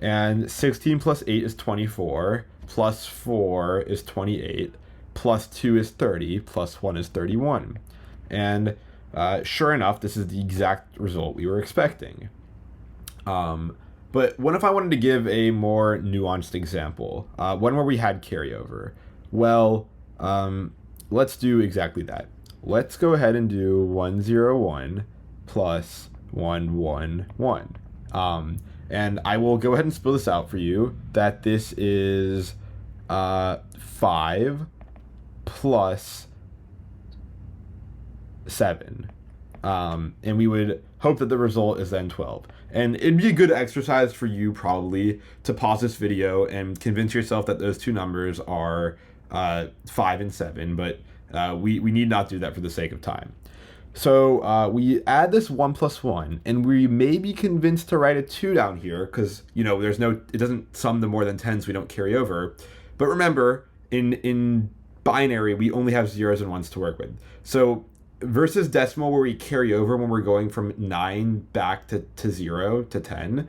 S1: And 16 plus 8 is 24, plus 4 is 28, plus 2 is 30, plus 1 is 31. And sure enough, this is the exact result we were expecting. But what if I wanted to give a more nuanced example? One where we had carryover. Well, let's do exactly that. Let's go ahead and do 1, 0, 1 plus 1, 1, 1. And I will go ahead and spill this out for you, that this is 5 plus 7. And we would hope that the result is then 12. And it'd be a good exercise for you probably to pause this video and convince yourself that those two numbers are 5 and 7, but we need not do that for the sake of time. So we add this 1 plus 1, and we may be convinced to write a 2 down here because, it doesn't sum to more than 10, so we don't carry over. But remember, in binary, we only have zeros and ones to work with. So versus decimal, where we carry over when we're going from 9 back to 0 to 10,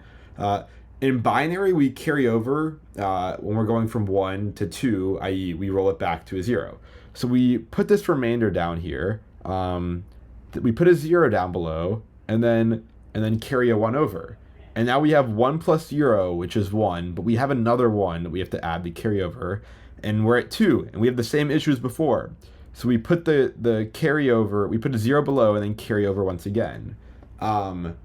S1: in binary, we carry over when we're going from 1 to 2, i.e. we roll it back to a 0. So we put this remainder down here. We put a 0 down below, and then carry a 1 over. And now we have 1 plus 0, which is 1, but we have another 1 that we have to add the carryover, and we're at 2, and we have the same issues before. So we put the carryover, we put a 0 below, and then carry over once again. And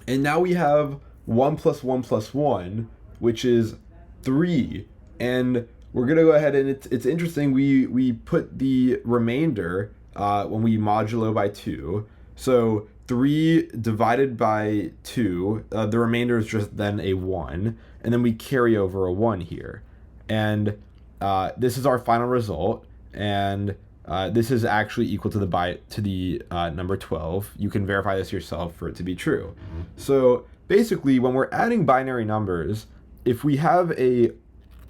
S1: now we have 1 plus 1 plus 1, which is 3. And we're going to go ahead and it's interesting, we put the remainder when we modulo by 2. So 3 divided by 2, the remainder is just then a 1, and then we carry over a 1 here. And this is our final result, and this is actually equal to the number 12. You can verify this yourself for it to be true. So basically, when we're adding binary numbers, if we have a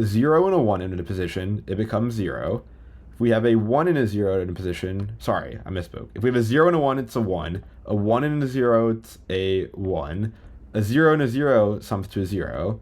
S1: 0 and a 1 in a position, it becomes 0. If we have a 1 and a 0 in a position, sorry, I misspoke. If we have a 0 and a 1, it's a 1. A 1 and a 0, it's a 1. A 0 and a 0 sums to a 0.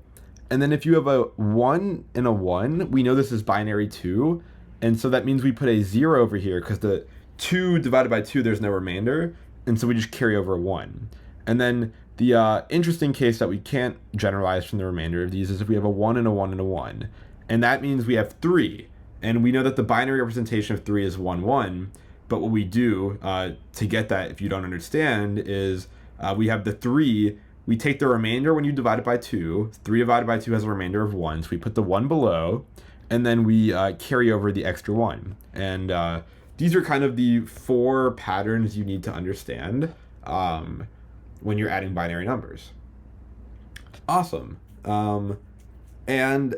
S1: And then if you have a 1 and a 1, we know this is binary 2. And so that means we put a 0 over here because the 2 divided by 2, there's no remainder. And so we just carry over a 1. And then the interesting case that we can't generalize from the remainder of these is if we have a 1 and a 1 and a 1. And that means we have 3. And we know that the binary representation of 3 is 1, 1. But what we do to get that, if you don't understand, is we have the 3. We take the remainder when you divide it by 2. 3 divided by 2 has a remainder of 1. So we put the 1 below. And then we carry over the extra 1. And these are kind of the 4 patterns you need to understand when you're adding binary numbers. Awesome. And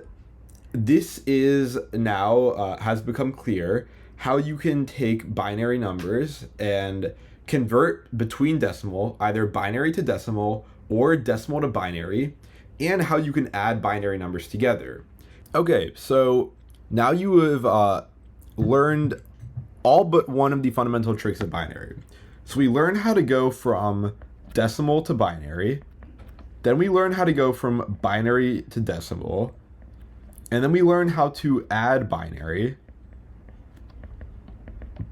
S1: this is now has become clear how you can take binary numbers and convert between decimal, either binary to decimal or decimal to binary, and how you can add binary numbers together. Okay, so now you have learned all but one of the fundamental tricks of binary. So we learned how to go from decimal to binary, then we learned how to go from binary to decimal, and then we learned how to add binary,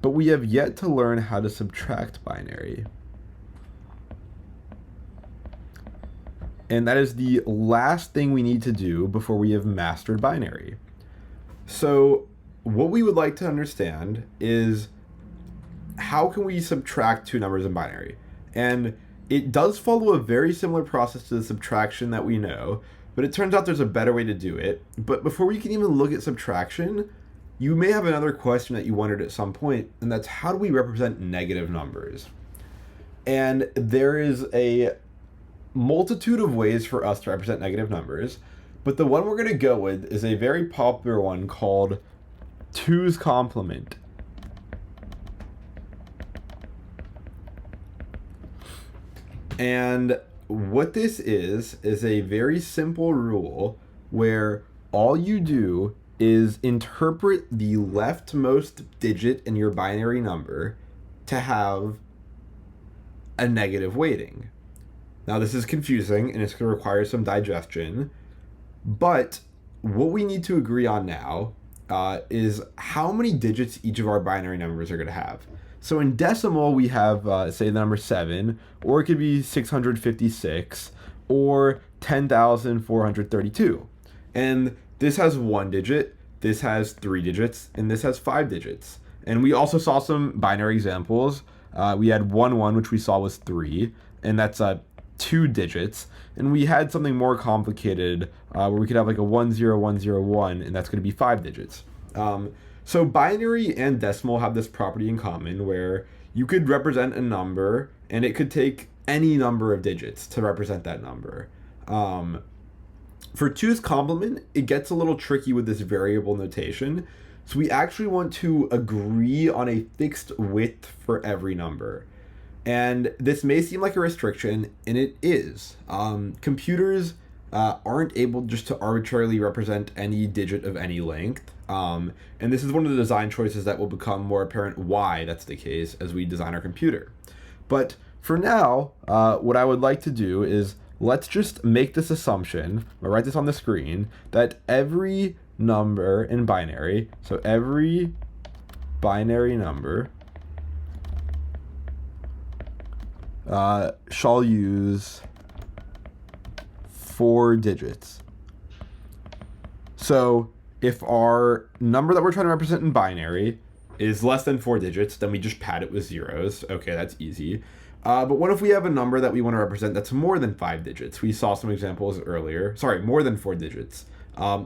S1: but we have yet to learn how to subtract binary. And that is the last thing we need to do before we have mastered binary. So what we would like to understand is how can we subtract two numbers in binary? And it does follow a very similar process to the subtraction that we know, but it turns out there's a better way to do it. But before we can even look at subtraction, you may have another question that you wondered at some point, and that's how do we represent negative numbers? And there is a multitude of ways for us to represent negative numbers, but the one we're going to go with is a very popular one called 2's complement. And what this is a very simple rule where all you do is interpret the leftmost digit in your binary number to have a negative weighting. Now this is confusing and it's going to require some digestion, but what we need to agree on now is how many digits each of our binary numbers are going to have. So in decimal, we have, say, the number 7, or it could be 656, or 10,432. And this has 1 digit, this has 3 digits, and this has 5 digits. And we also saw some binary examples. We had 1, 1, which we saw was 3, and that's 2 digits. And we had something more complicated where we could have like a 1, 0, 1, 0, 1, and that's going to be 5 digits. So binary and decimal have this property in common where you could represent a number and it could take any number of digits to represent that number. For 2's complement, it gets a little tricky with this variable notation. So we actually want to agree on a fixed width for every number. And this may seem like a restriction, and it is. Computers aren't able just to arbitrarily represent any digit of any length. And this is one of the design choices that will become more apparent why that's the case as we design our computer. But for now, what I would like to do is let's just make this assumption, I'll write this on the screen, that every number in binary, so every binary number shall use 4 digits. So if our number that we're trying to represent in binary is less than 4 digits, then we just pad it with zeros. Okay, that's easy. But what if we have a number that we want to represent that's more than 5 digits? We saw some examples earlier. Sorry, more than 4 digits.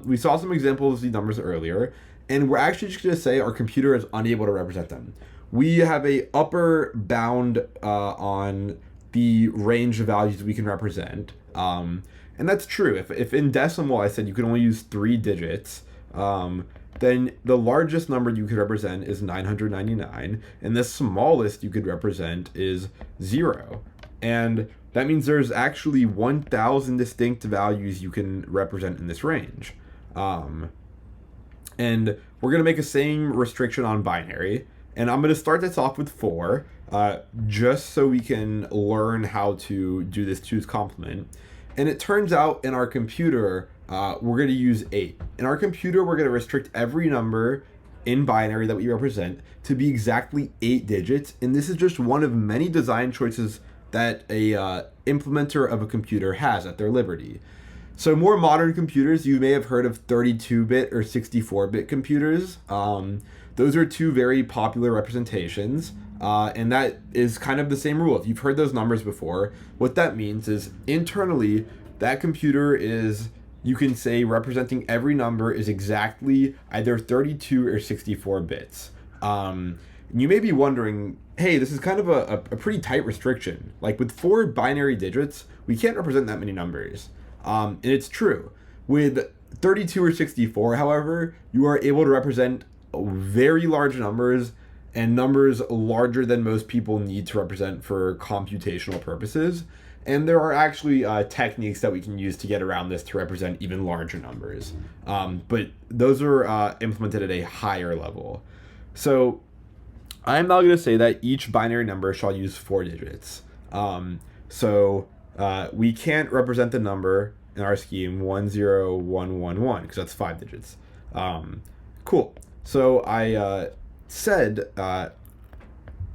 S1: We saw some examples of these numbers earlier, and we're actually just going to say our computer is unable to represent them. We have a upper bound on the range of values we can represent. And that's true. If in decimal I said you can only use 3 digits, then the largest number you could represent is 999, and the smallest you could represent is 0. And that means there's actually 1,000 distinct values you can represent in this range. And we're going to make a same restriction on binary. And I'm going to start this off with 4, just so we can learn how to do this 2's complement. And it turns out in our computer, we're going to use 8. In our computer, we're going to restrict every number in binary that we represent to be exactly 8 digits. And this is just one of many design choices that a implementer of a computer has at their liberty. So more modern computers, you may have heard of 32-bit or 64-bit computers. Those are 2 very popular representations, and that is kind of the same rule. If you've heard those numbers before, what that means is internally, that computer is, you can say, representing every number is exactly either 32 or 64 bits. You may be wondering, hey, this is kind of a pretty tight restriction. Like with 4 binary digits, we can't represent that many numbers. And it's true. With 32 or 64, however, you are able to represent very large numbers and numbers larger than most people need to represent for computational purposes. And there are actually techniques that we can use to get around this to represent even larger numbers. But those are implemented at a higher level. So I'm now going to say that each binary number shall use 4 digits. We can't represent the number in our scheme 10111 because that's 5 digits. Cool. So I said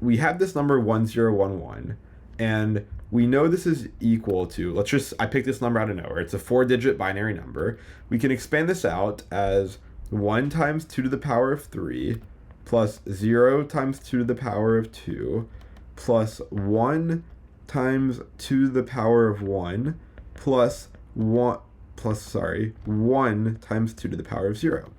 S1: we have this number 1011, and we know this is equal to, I picked this number out of nowhere. It's a 4-digit binary number. We can expand this out as 1 times 2 to the power of 3 plus 0 times 2 to the power of 2 plus 1 times 2 to the power of 1 plus 1 times 2 to the power of 0.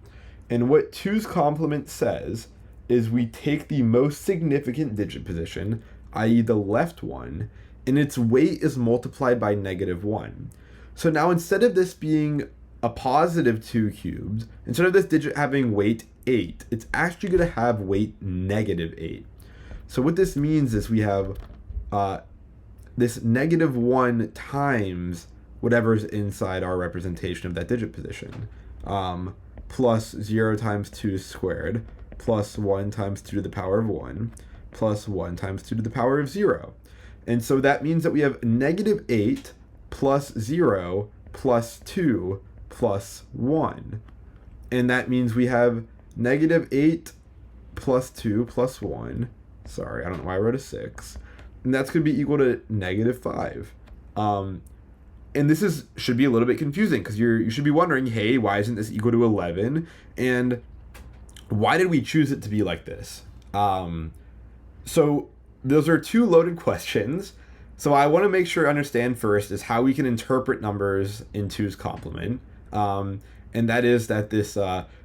S1: And what 2's complement says is we take the most significant digit position, i.e. the left one, and its weight is multiplied by -1. So now instead of this being a positive 2 cubed, instead of this digit having weight 8, it's actually going to have weight -8. So what this means is we have this -1 times whatever's inside our representation of that digit position, plus 0 times 2 squared, plus 1 times 2 to the power of 1, plus 1 times 2 to the power of 0. And so that means that we have -8 plus 0 plus 2 plus 1. And that means we have -8 plus 2 plus 1. Sorry, I don't know why I wrote a 6. And that's going to be equal to -5. And this should be a little bit confusing because you should be wondering, hey, why isn't this equal to 11? And why did we choose it to be like this? So those are 2 loaded questions. So I want to make sure I understand first is how we can interpret numbers in 2's complement. And that is that this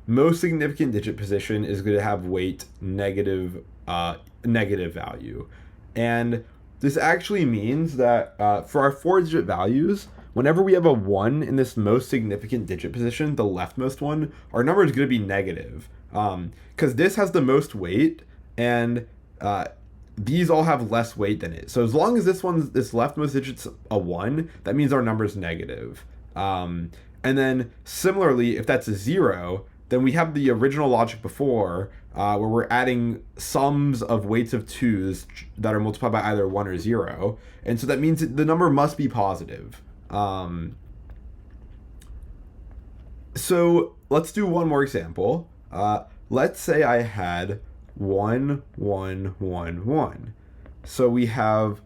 S1: most significant digit position is going to have weight negative value. And this actually means that for our 4-digit values, whenever we have a 1 in this most significant digit position, the leftmost one, our number is going to be negative. Because this has the most weight, and these all have less weight than it. So as long as this leftmost digit's a 1, that means our number is negative. And then similarly, if that's a 0, then we have the original logic before, where we're adding sums of weights of 2's that are multiplied by either 1 or 0. And so that means the number must be positive. So let's do one more example. Let's say I had 1, 1, 1, 1. So we have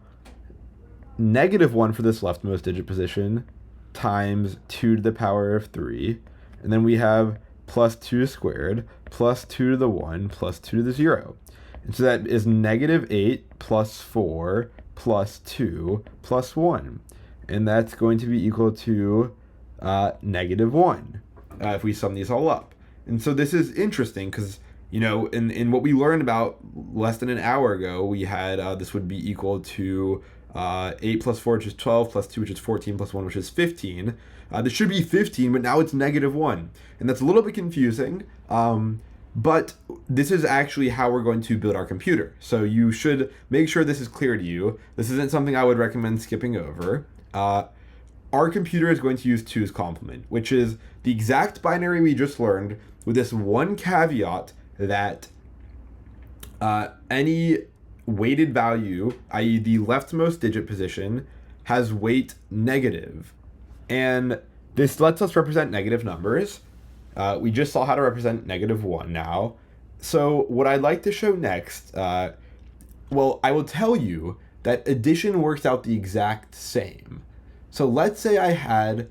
S1: -1 for this leftmost digit position times 2 to the power of 3. And then we have plus 2 squared plus 2 to the 1 plus 2 to the 0. And so that is -8 plus 4 plus 2 plus 1. And that's going to be equal to -1 if we sum these all up. And so this is interesting because, in what we learned about less than an hour ago, we had this would be equal to 8 plus 4, which is 12, plus 2, which is 14, plus 1, which is 15. This should be 15, but now it's -1. And that's a little bit confusing, but this is actually how we're going to build our computer. So you should make sure this is clear to you. This isn't something I would recommend skipping over. Our computer is going to use 2's complement, which is the exact binary we just learned with this one caveat that any weighted value, i.e. the leftmost digit position, has weight negative. And this lets us represent negative numbers. We just saw how to represent -1 now. So what I'd like to show next, well, I will tell you that addition works out the exact same. So let's say I had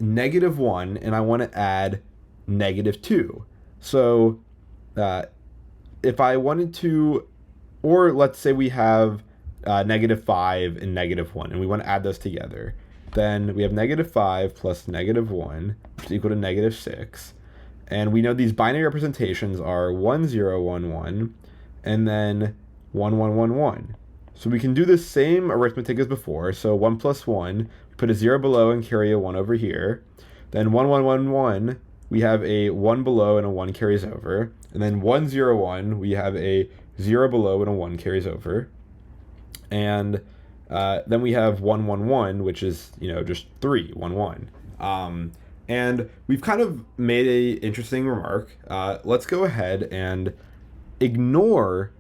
S1: -1 and I want to add -2. So if I wanted to, or let's say we have -5 and -1 and we want to add those together, then we have -5 plus -1, which is equal to -6. And we know these binary representations are 1, 0, 1, 1, and then 1, 1, 1, 1. So we can do the same arithmetic as before. So 1 plus 1, put a 0 below and carry a 1 over here. Then 1, 1, 1, 1, we have a 1 below and a 1 carries over. And then 1, 0, 1, we have a 0 below and a 1 carries over. And then we have 1, 1, 1, which is, just 3, 1, 1. And we've kind of made a interesting remark. Let's go ahead and ignore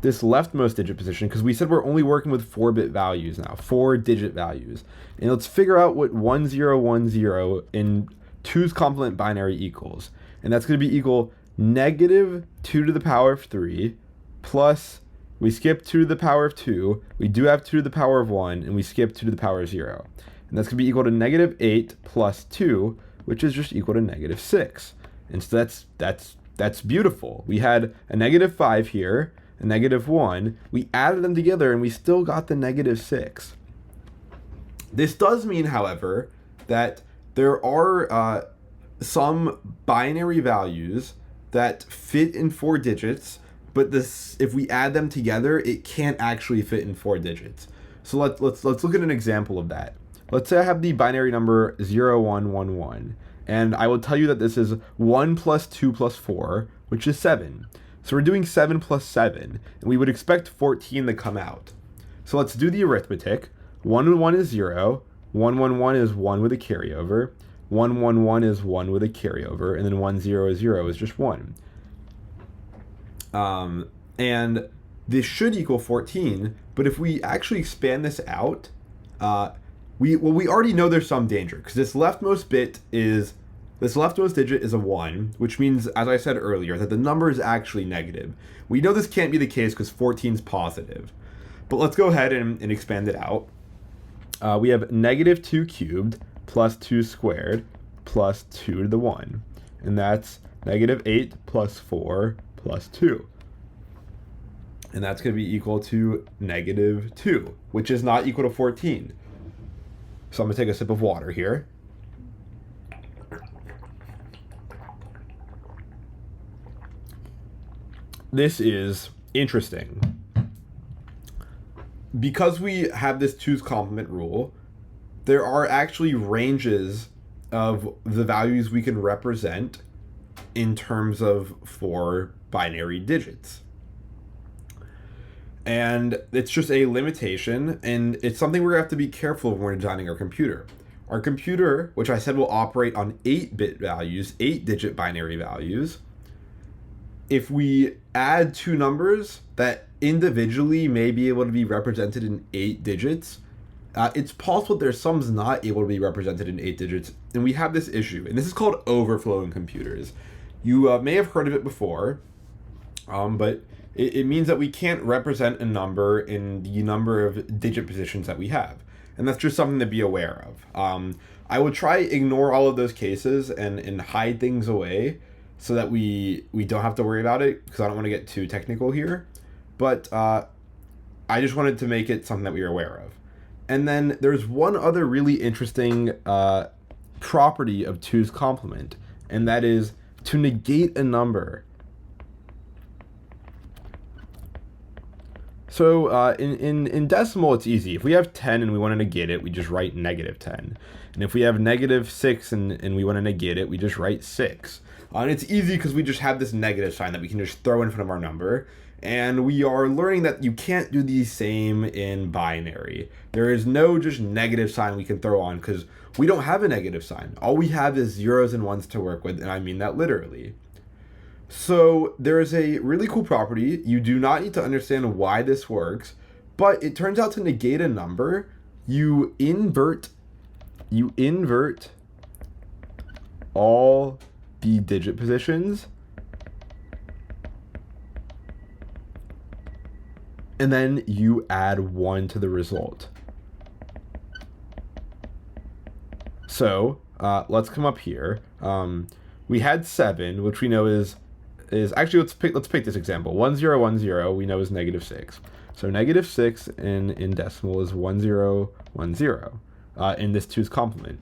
S1: this leftmost digit position, because we said we're only working with 4-bit values now, 4-digit values. And let's figure out what 1010 in 2's complement binary equals. And that's going to be equal -2 to the power of 3 plus, we skip 2 to the power of 2, we do have 2 to the power of 1, and we skip 2 to the power of 0. And that's going to be equal to -8 plus 2, which is just equal to -6. And so that's beautiful. We had a -5 here, a -1. We added them together, and we still got the -6. This does mean, however, that there are some binary values that fit in 4 digits, but if we add them together, it can't actually fit in 4 digits. So let's look at an example of that. Let's say I have the binary number 0, 1, 1, 1, and I will tell you that this is 1 plus 2 plus 4, which is 7. So we're doing 7 plus 7, and we would expect 14 to come out. So let's do the arithmetic. 1 and 1 is 0, 1, 1, 1 is 1 with a carryover, 1, 1, 1 is 1 with a carryover, and then 1, 0, 0 is just 1. And this should equal 14, but if we actually expand this out, we already know there's some danger, because this leftmost digit is a 1, which means, as I said earlier, that the number is actually negative. We know this can't be the case because 14 is positive. But let's go ahead and expand it out. We have -2 cubed plus 2 squared plus 2 to the 1. And that's -8 plus 4 plus 2. And that's going to be equal to -2, which is not equal to 14. So I'm going to take a sip of water here. This is interesting. Because we have this 2's complement rule, there are actually ranges of the values we can represent in terms of 4 binary digits. And it's just a limitation, and it's something we're going to have to be careful of when we're designing our computer. Our computer, which I said will operate on 8-bit values, 8-digit binary values, if we add 2 numbers that individually may be able to be represented in 8 digits, it's possible there's some's not able to be represented in 8 digits, and we have this issue, and this is called overflow in computers. You may have heard of it before, but it means that we can't represent a number in the number of digit positions that we have, and that's just something to be aware of. I would try ignore all of those cases and hide things away so that we don't have to worry about it, because I don't want to get too technical here. But I just wanted to make it something that we are aware of. And then there's one other really interesting property of 2's complement, and that is to negate a number. So in decimal, it's easy. If we have 10 and we want to negate it, we just write -10. And if we have -6 and we want to negate it, we just write 6. And it's easy because we just have this negative sign that we can just throw in front of our number. And we are learning that you can't do the same in binary. There is no just negative sign we can throw on because we don't have a negative sign. All we have is zeros and ones to work with, and I mean that literally. So there is a really cool property. You do not need to understand why this works, but it turns out to negate a number, you invert all the digit positions, and then you add 1 to the result. So let's come up here. We had 7, which we know is actually, let's pick this example. 1010 we know is -6. So -6 in decimal is 1010 in this 2's complement.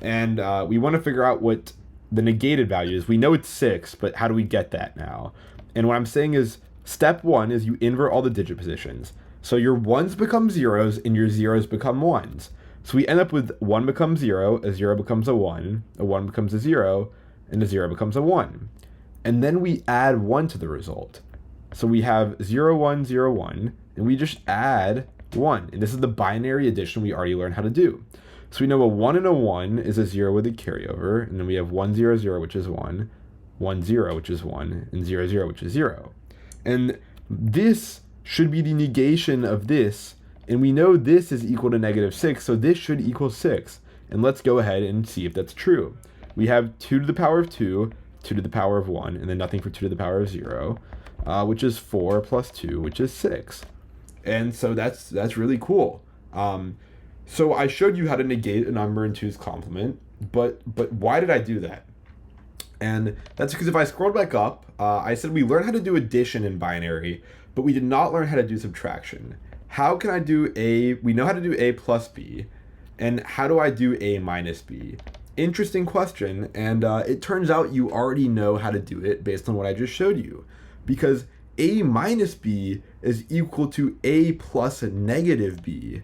S1: And we want to figure out what the negated value is. We know it's 6, but how do we get that now? And what I'm saying is step 1 is you invert all the digit positions. So your 1s become zeros and your zeros become 1s. So we end up with 1 becomes 0, a 0 becomes a 1 becomes a 0, and a 0 becomes a 1. And then we add 1 to the result. So we have 0, 1, 0, 1, and we just add 1. And this is the binary addition we already learned how to do. So we know a 1 and a 1 is a 0 with a carryover, and then we have 1, 0, 0, which is 1, 1, 0, which is 1, and 0, 0, which is 0. And this should be the negation of this, and we know this is equal to -6, so this should equal 6. And let's go ahead and see if that's true. We have 2 to the power of 2, 2 to the power of 1, and then nothing for 2 to the power of 0, which is 4 plus 2, which is 6. And so that's really cool. So I showed you how to negate a number in 2's complement, but why did I do that? And that's because if I scrolled back up, I said we learned how to do addition in binary, but we did not learn how to do subtraction. How can I do A? We know how to do A plus B, and how do I do A minus B? Interesting question, and it turns out you already know how to do it based on what I just showed you, because A minus B is equal to A plus -B.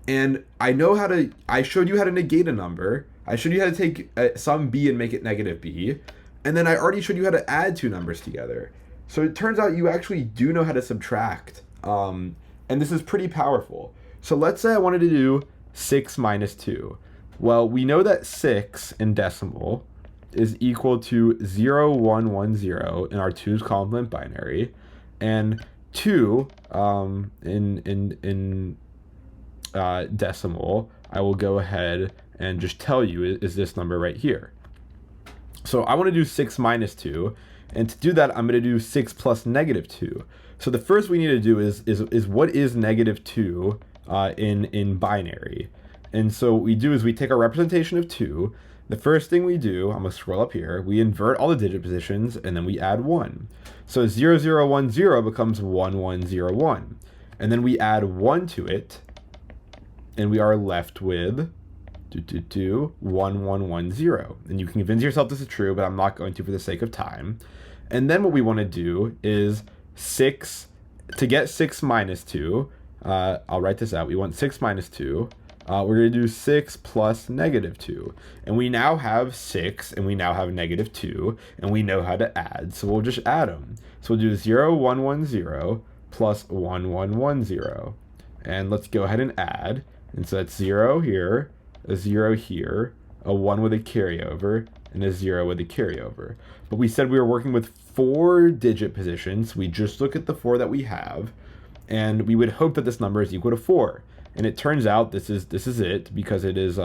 S1: And I showed you how to negate a number. I showed you how to take some B and make it -B. And then I already showed you how to add 2 numbers together. So it turns out you actually do know how to subtract. And this is pretty powerful. So let's say I wanted to do 6 minus 2. Well, we know that 6 in decimal is equal to 0, 1, 1, 0 in our 2's complement binary. And 2 in decimal, I will go ahead and just tell you is this number right here. So I want to do 6 minus 2, and to do that I'm going to do 6 plus -2. So the first we need to do is what is -2 in binary. And so what we do is we take our representation of 2. The first thing we do, I'm going to scroll up here, we invert all the digit positions and then we add 1. So 0, 0, 1, 0 becomes 1, 1, 0, 1. And then we add 1 to it, and we are left with 1, 1, 1, 0. And you can convince yourself this is true, but I'm not going to for the sake of time. And then what we want to do is 6, to get 6 minus 2, I'll write this out. We want 6 minus 2. We're going to do 6 plus -2. And we now have 6, and we now have -2, and we know how to add. So we'll just add them. So we'll do 0, 1, 1, 0 plus 1, 1, 1, 0. And let's go ahead and add. And so that's 0 here, a 0 here, a 1 with a carryover, and a 0 with a carryover. But we said we were working with 4 digit positions. We just look at the 4 that we have, and we would hope that this number is equal to 4. And it turns out this is it, because it is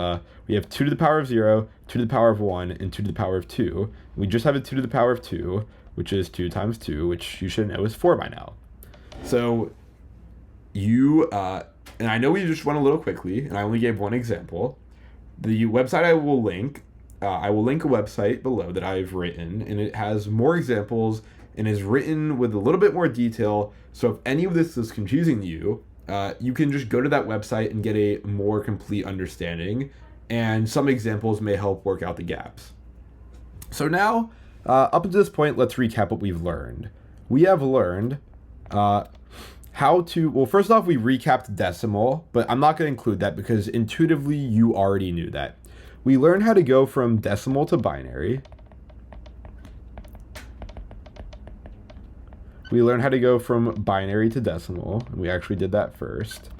S1: we have 2 to the power of 0, 2 to the power of 1, and 2 to the power of 2. We just have a 2 to the power of 2, which is 2 times 2, which you should know is 4 by now. So you and I know we just went a little quickly, and I only gave one example. The website I will link a website below that I've written, and it has more examples and is written with a little bit more detail. So if any of this is confusing to you, you can just go to that website and get a more complete understanding, and some examples may help work out the gaps. So now, up until this point, let's recap what we've learned. We have learned how to, well, first off, we recapped decimal, but I'm not going to include that because intuitively you already knew that. We learned how to go from decimal to binary. we learned how to go from binary to decimal, and we actually did that first.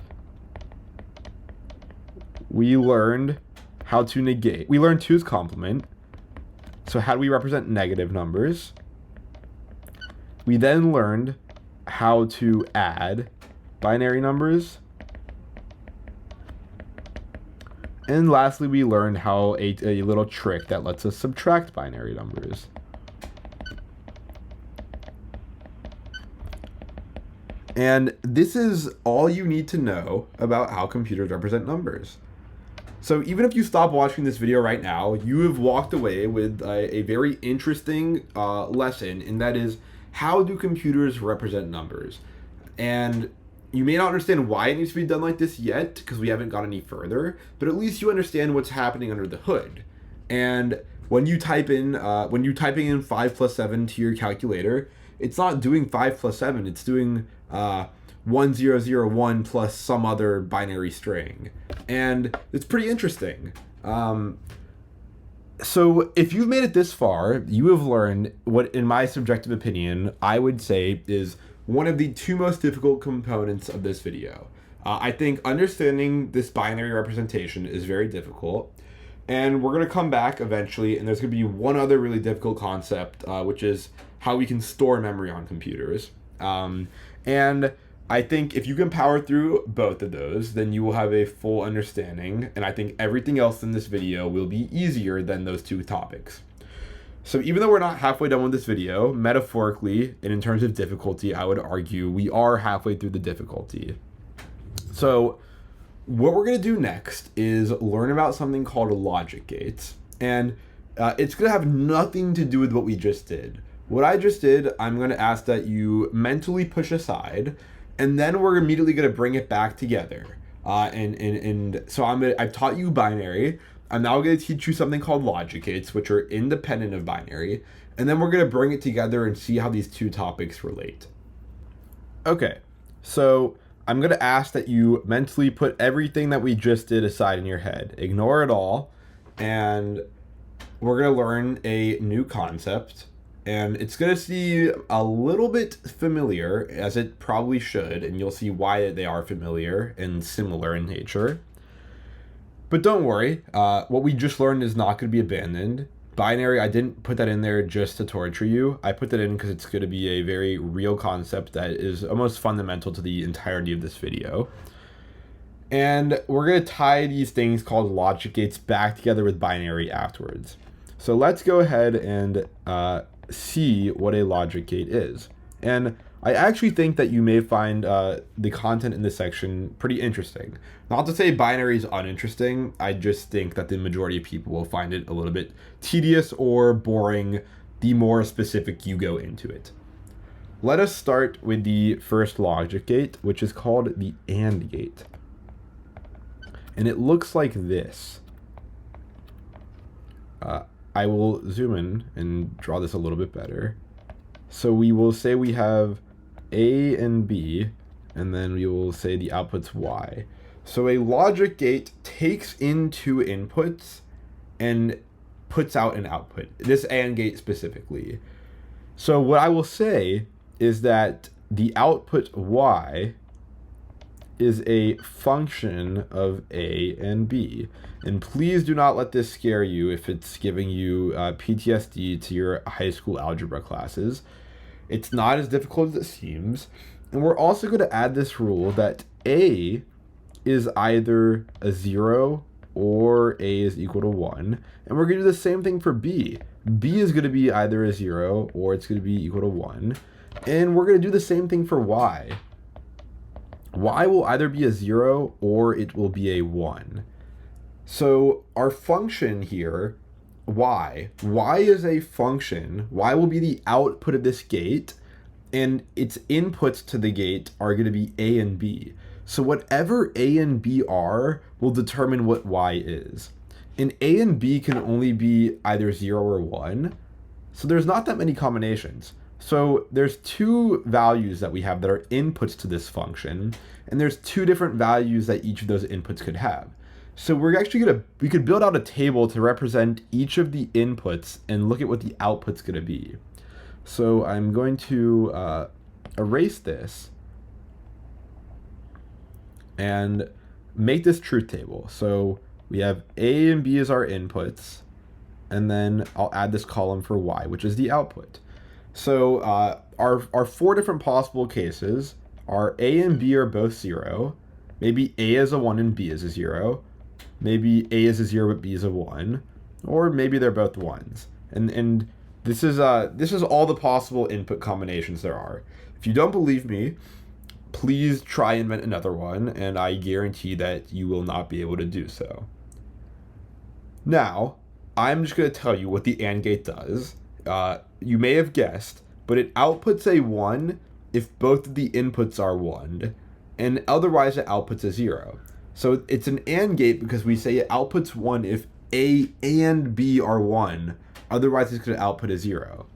S1: We learned how to negate. We learned 2's complement. So how do we represent negative numbers? We then learned how to add binary numbers. And lastly, we learned how a little trick that lets us subtract binary numbers. And this is all you need to know about how computers represent numbers. So even if you stop watching this video right now, you have walked away with a very interesting lesson, and that is, how do computers represent numbers? And you may not understand why it needs to be done like this yet, because we haven't got any further, but at least you understand what's happening under the hood. And when you type in, when you're typing in 5 plus 7 to your calculator, it's not doing 5 plus 7, it's doing 1001 plus some other binary string. And it's pretty interesting. So if you've made it this far, you have learned what, in my subjective opinion, I would say is one of the 2 most difficult components of this video. I think understanding this binary representation is very difficult, and we're going to come back eventually, and there's going to be one other really difficult concept, which is how we can store memory on computers. And I think if you can power through both of those, then you will have a full understanding, and I think everything else in this video will be easier than those 2 topics. So even though we're not halfway done with this video, metaphorically and in terms of difficulty, I would argue we are halfway through the difficulty. So what we're going to do next is learn about something called logic gates. And it's going to have nothing to do with what we just did. What I just did, I'm going to ask that you mentally push aside, and then we're immediately going to bring it back together. So I've taught you binary. I'm now going to teach you something called logic gates, which are independent of binary, and then we're going to bring it together and see how these 2 topics relate. Okay, so I'm going to ask that you mentally put everything that we just did aside in your head. Ignore it all, and we're going to learn a new concept, and it's going to seem a little bit familiar, as it probably should, and you'll see why they are familiar and similar in nature. But don't worry, what we just learned is not going to be abandoned. Binary, I didn't put that in there just to torture you. I put that in because it's going to be a very real concept that is almost fundamental to the entirety of this video. And we're going to tie these things called logic gates back together with binary afterwards. So let's go ahead and see what a logic gate is. And I actually think that you may find the content in this section pretty interesting. Not to say binary is uninteresting, I just think that the majority of people will find it a little bit tedious or boring the more specific you go into it. Let us start with the first logic gate, which is called the AND gate. And it looks like this. I will zoom in and draw this a little bit better. So we will say we have A and B, and then we will say the output's Y. So a logic gate takes in 2 inputs and puts out an output, this AND gate specifically. So what I will say is that the output Y is a function of A and B. And please do not let this scare you if it's giving you PTSD to your high school algebra classes. It's not as difficult as it seems. And we're also going to add this rule that A is either a 0 or A is equal to 1. And we're going to do the same thing for B. B is going to be either a 0 or it's going to be equal to 1. And we're going to do the same thing for Y. Y will either be a 0 or it will be a 1. So our function here, Y is a function. Y will be the output of this gate, and its inputs to the gate are going to be A and B. So whatever A and B are will determine what Y is. And A and B can only be either 0 or 1. So there's not that many combinations. So there's 2 values that we have that are inputs to this function, and there's 2 different values that each of those inputs could have. So we're actually we could build out a table to represent each of the inputs and look at what the output's going to be. So I'm going to erase this and make this truth table. So we have A and B as our inputs, and then I'll add this column for Y, which is the output. So our four different possible cases are A and B are both 0. Maybe A is a 1 and B is a 0. Maybe A is a 0 but B is a 1. Or maybe they're both 1s. And this is all the possible input combinations there are. If you don't believe me, please try and invent another one, and I guarantee that you will not be able to do so. Now, I'm just going to tell you what the AND gate does. You may have guessed, but it outputs a 1 if both of the inputs are 1, and otherwise it outputs a 0. So it's an AND gate because we say it outputs 1 if A and B are 1, otherwise it's going to output a 0.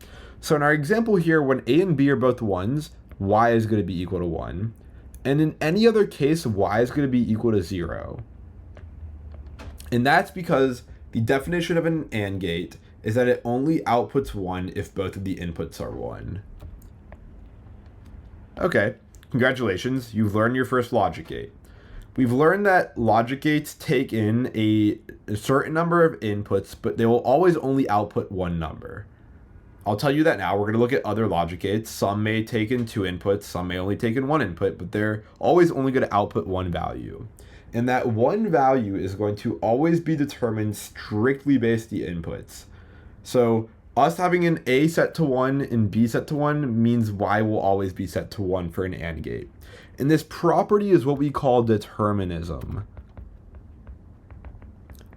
S1: So in our example here, when A and B are both 1s, Y is going to be equal to 1. And in any other case, Y is going to be equal to 0. And that's because the definition of an AND gate is that it only outputs 1 if both of the inputs are 1. Okay, congratulations, you've learned your first logic gate. We've learned that logic gates take in a certain number of inputs, but they will always only output one number. I'll tell you that now. We're going to look at other logic gates. Some may take in 2 inputs, some may only take in 1 input, but they're always only going to output one value. And that one value is going to always be determined strictly based on the inputs. So us having an A set to 1 and B set to 1 means Y will always be set to 1 for an AND gate. And this property is what we call determinism.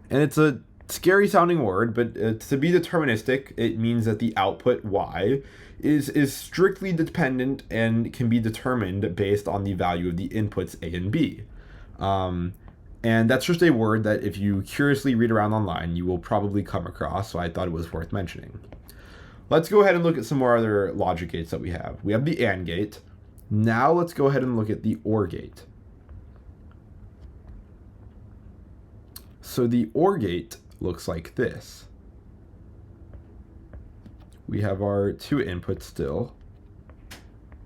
S1: And it's a scary sounding word, but to be deterministic, it means that the output Y is strictly dependent and can be determined based on the value of the inputs A and B. And that's just a word that if you curiously read around online, you will probably come across, so I thought it was worth mentioning. Let's go ahead and look at some more other logic gates that we have. We have the AND gate. Now let's go ahead and look at the OR gate. So the OR gate looks like this. We have our 2 inputs still.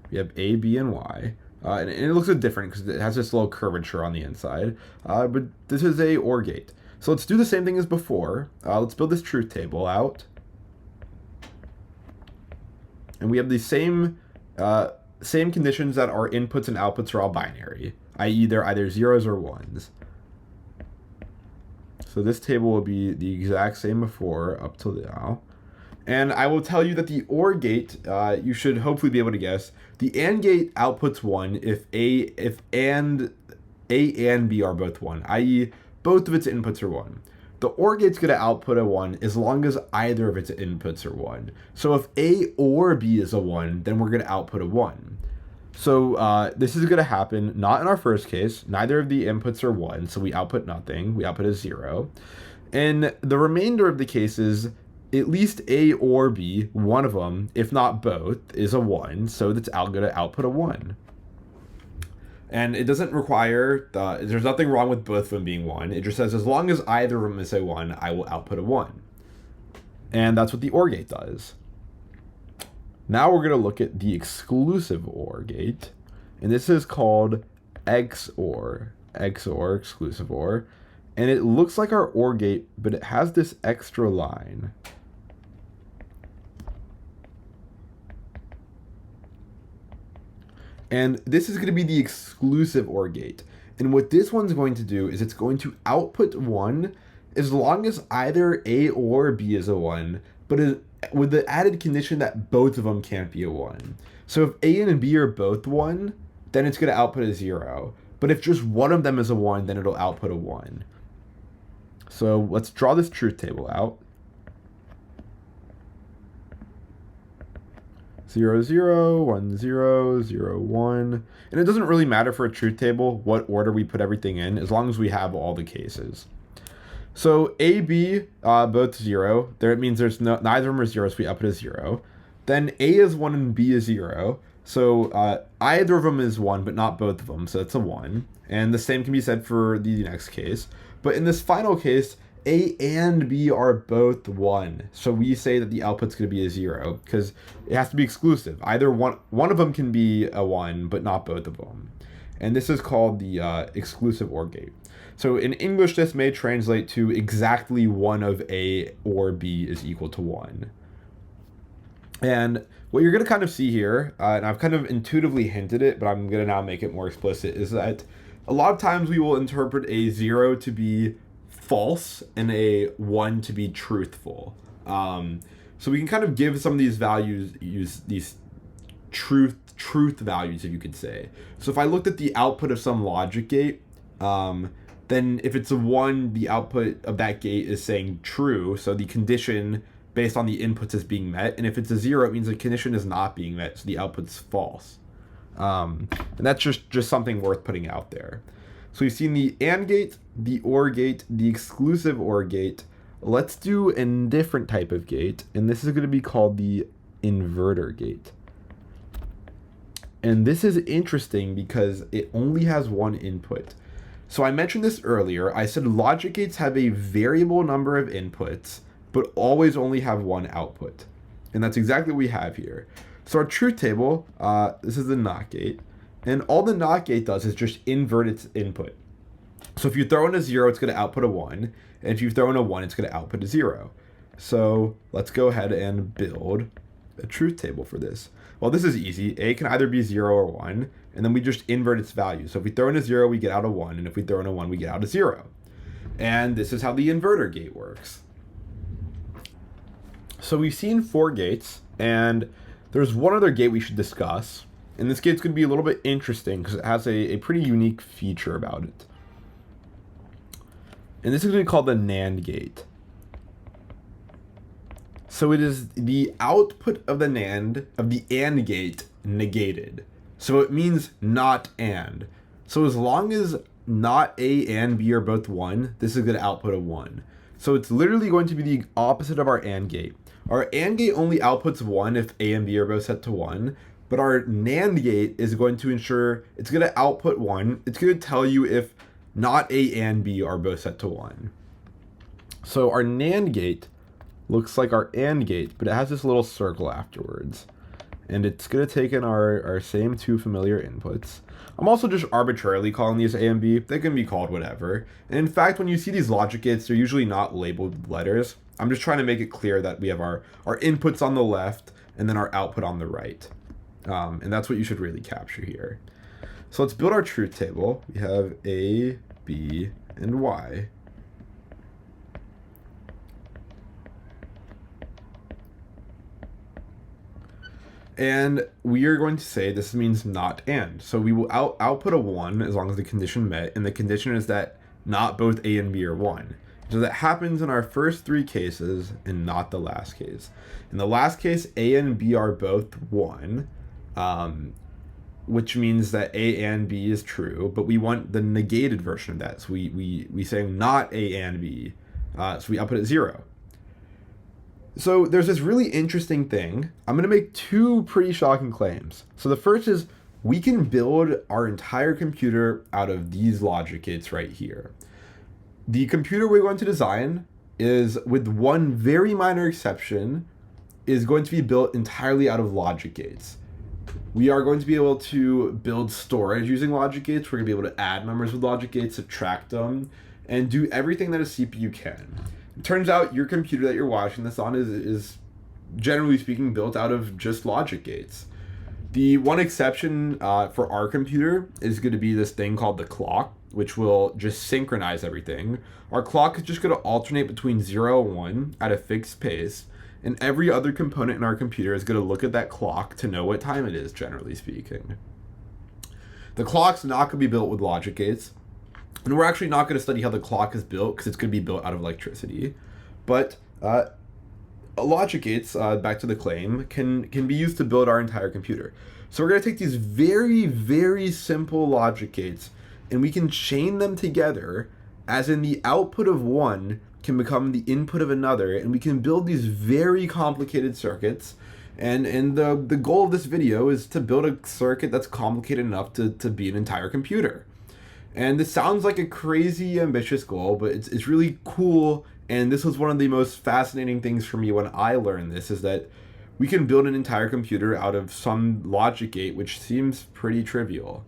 S1: We have A, B, and Y. And it looks a bit different because it has this little curvature on the inside. But this is a OR gate. So let's do the same thing as before. Let's build this truth table out. And we have the same conditions that our inputs and outputs are all binary, i.e. they're either 0s or 1s. So this table will be the exact same before up till now. And I will tell you that the OR gate, you should hopefully be able to guess, the AND gate outputs 1 if A and B are both 1, i.e. both of its inputs are 1. The OR gate's going to output a 1 as long as either of its inputs are 1. So if A or B is a 1, then we're going to output a 1. So this is going to happen not in our first case. Neither of the inputs are 1, so we output nothing. We output a 0. In the remainder of the cases, at least A or B, one of them, if not both, is a 1, so that's going to output a 1. And it doesn't require, there's nothing wrong with both of them being 1. It just says as long as either of them is a 1, I will output a 1. And that's what the OR gate does. Now we're going to look at the exclusive OR gate. And this is called XOR, exclusive OR. And it looks like our OR gate, but it has this extra line. And this is going to be the exclusive OR gate. And what this one's going to do is it's going to output 1 as long as either A or B is a 1, but with the added condition that both of them can't be a 1. So if A and B are both 1, then it's going to output a 0. But if just one of them is a 1, then it'll output a 1. So let's draw this truth table out. 0, 0, 1, 0, 0, 1. And it doesn't really matter for a truth table what order we put everything in, as long as we have all the cases. So A, B, both 0. There it means there's neither of them are 0, so we output a 0. Then A is 1 and B is 0. So either of them is 1, but not both of them, so it's a 1. And the same can be said for the next case. But in this final case, A and B are both 1. So we say that the output's going to be a 0 because it has to be exclusive. Either one of them can be a 1, but not both of them. And this is called the exclusive OR gate. So in English, this may translate to exactly one of A or B is equal to 1. And what you're going to kind of see here, and I've kind of intuitively hinted it, but I'm going to now make it more explicit, is that a lot of times we will interpret a 0 to be false and a 1 to be truthful. So we can kind of give some of these values, use these truth values, if you could say. So if I looked at the output of some logic gate, then if it's a 1, the output of that gate is saying true, so the condition based on the inputs is being met. And if it's a 0, it means the condition is not being met, so the output's false. And that's just something worth putting out there. So we've seen the AND gate, the OR gate, the exclusive OR gate. Let's do a different type of gate, and this is going to be called the inverter gate. And this is interesting because it only has one input. So I mentioned this earlier. I said logic gates have a variable number of inputs, but always only have one output. And that's exactly what we have here. So our truth table, this is the NOT gate. And all the NOT gate does is just invert its input. So if you throw in a 0, it's going to output a 1. And if you throw in a 1, it's going to output a 0. So let's go ahead and build a truth table for this. Well, this is easy. A can either be 0 or 1. And then we just invert its value. So if we throw in a 0, we get out a 1. And if we throw in a 1, we get out a 0. And this is how the inverter gate works. So we've seen 4 gates. And there's one other gate we should discuss. And this gate's going to be a little bit interesting because it has a pretty unique feature about it. And this is going to be called the NAND gate. So it is the output of the NAND, of the AND gate, negated. So it means not AND. So as long as not A and B are both 1, this is going to output a 1. So it's literally going to be the opposite of our AND gate. Our AND gate only outputs 1 if A and B are both set to 1. But our NAND gate is going to ensure it's going to output 1. It's going to tell you if not A and B are both set to 1. So our NAND gate looks like our AND gate, but it has this little circle afterwards. And it's going to take in our same 2 familiar inputs. I'm also just arbitrarily calling these A and B. They can be called whatever. And in fact, when you see these logic gates, they're usually not labeled with letters. I'm just trying to make it clear that we have our inputs on the left and then our output on the right. And that's what you should really capture here. So let's build our truth table. We have A, B, and Y. And we are going to say this means not AND. So we will output a 1 as long as the condition met. And the condition is that not both A and B are 1. So that happens in our first 3 cases and not the last case. In the last case, A and B are both 1. Which means that A and B is true, but we want the negated version of that. So we say not A and B, so we output at 0. So there's this really interesting thing. I'm going to make 2 pretty shocking claims. So the first is we can build our entire computer out of these logic gates right here. The computer we're going to design is, with one very minor exception, is going to be built entirely out of logic gates. We are going to be able to build storage using logic gates. We're going to be able to add numbers with logic gates, subtract them, and do everything that a CPU can. It turns out your computer that you're watching this on is generally speaking built out of just logic gates. The one exception for our computer is going to be this thing called the clock, which will just synchronize everything. Our clock is just going to alternate between 0 and 1 at a fixed pace. And every other component in our computer is going to look at that clock to know what time it is, generally speaking. The clock's not going to be built with logic gates. And we're actually not going to study how the clock is built because it's going to be built out of electricity. But logic gates, back to the claim, can be used to build our entire computer. So we're going to take these very, very simple logic gates and we can chain them together, as in the output of one can become the input of another, and we can build these very complicated circuits. And the goal of this video is to build a circuit that's complicated enough to be an entire computer. And this sounds like a crazy ambitious goal, but it's really cool And this was one of the most fascinating things for me when I learned this, is that we can build an entire computer out of some logic gate, which seems pretty trivial.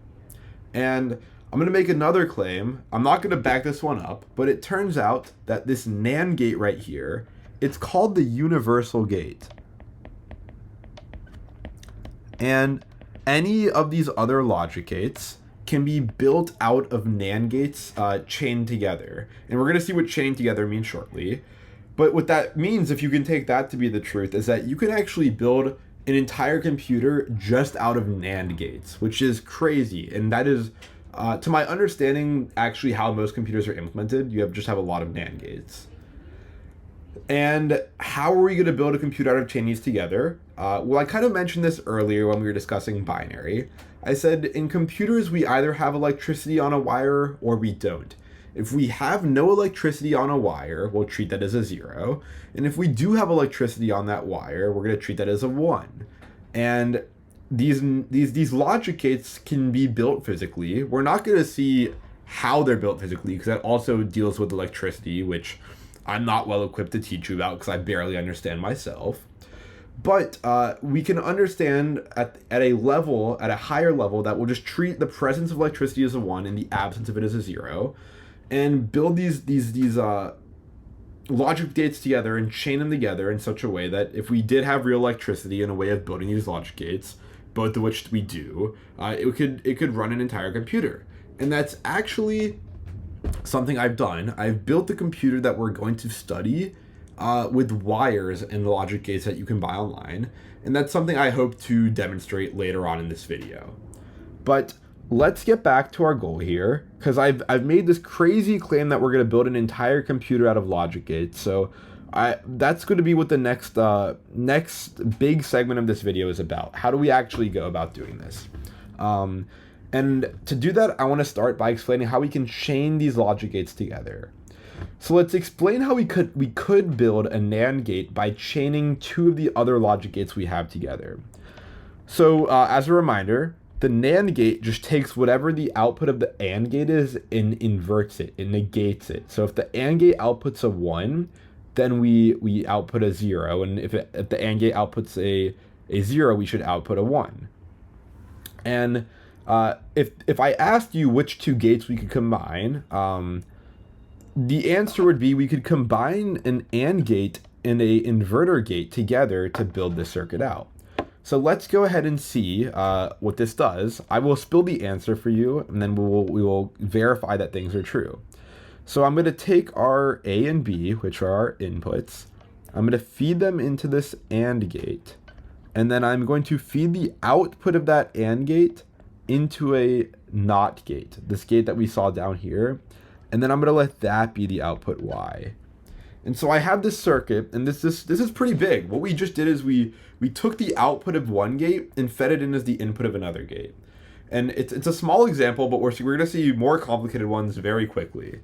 S1: And I'm going to make another claim. I'm not going to back this one up, but it turns out that this NAND gate right here, it's called the universal gate. And any of these other logic gates can be built out of NAND gates chained together. And we're going to see what chained together means shortly. But what that means, if you can take that to be the truth, is that you can actually build an entire computer just out of NAND gates, which is crazy. And that is, to my understanding, actually how most computers are implemented. You just have a lot of NAND gates. And how are we going to build a computer out of chaining these together? Well, I kind of mentioned this earlier when we were discussing binary. I said in computers, we either have electricity on a wire or we don't. If we have no electricity on a wire, we'll treat that as a 0. And if we do have electricity on that wire, we're going to treat that as a 1. And these logic gates can be built physically. We're not going to see how they're built physically, because that also deals with electricity, which I'm not well equipped to teach you about because I barely understand myself. But we can understand at a higher level, that we'll just treat the presence of electricity as a 1 and the absence of it as a 0, and build these logic gates together and chain them together in such a way that if we did have real electricity in a way of building these logic gates, both of which we do, it could run an entire computer. And that's actually something I've done. I've built the computer that we're going to study with wires and logic gates that you can buy online. And that's something I hope to demonstrate later on in this video. But let's get back to our goal here, because I've made this crazy claim that we're going to build an entire computer out of logic gates. So that's going to be what the next big segment of this video is about. How do we actually go about doing this? And to do that, I want to start by explaining how we can chain these logic gates together. So let's explain how we could build a NAND gate by chaining two of the other logic gates we have together. So as a reminder, the NAND gate just takes whatever the output of the AND gate is and inverts it, it negates it. So if the AND gate outputs a 1, then we output a 0, and if the AND gate outputs a 0, we should output a 1. And if I asked you which two gates we could combine, the answer would be we could combine an AND gate and a inverter gate together to build this circuit out. So let's go ahead and see what this does. I will spill the answer for you, and then we will verify that things are true. So I'm going to take our A and B, which are our inputs. I'm going to feed them into this AND gate, and then I'm going to feed the output of that AND gate into a NOT gate, this gate that we saw down here, and then I'm going to let that be the output Y. And so I have this circuit, and this is pretty big. What we just did is we took the output of one gate and fed it in as the input of another gate. And it's a small example, but we're going to see more complicated ones very quickly.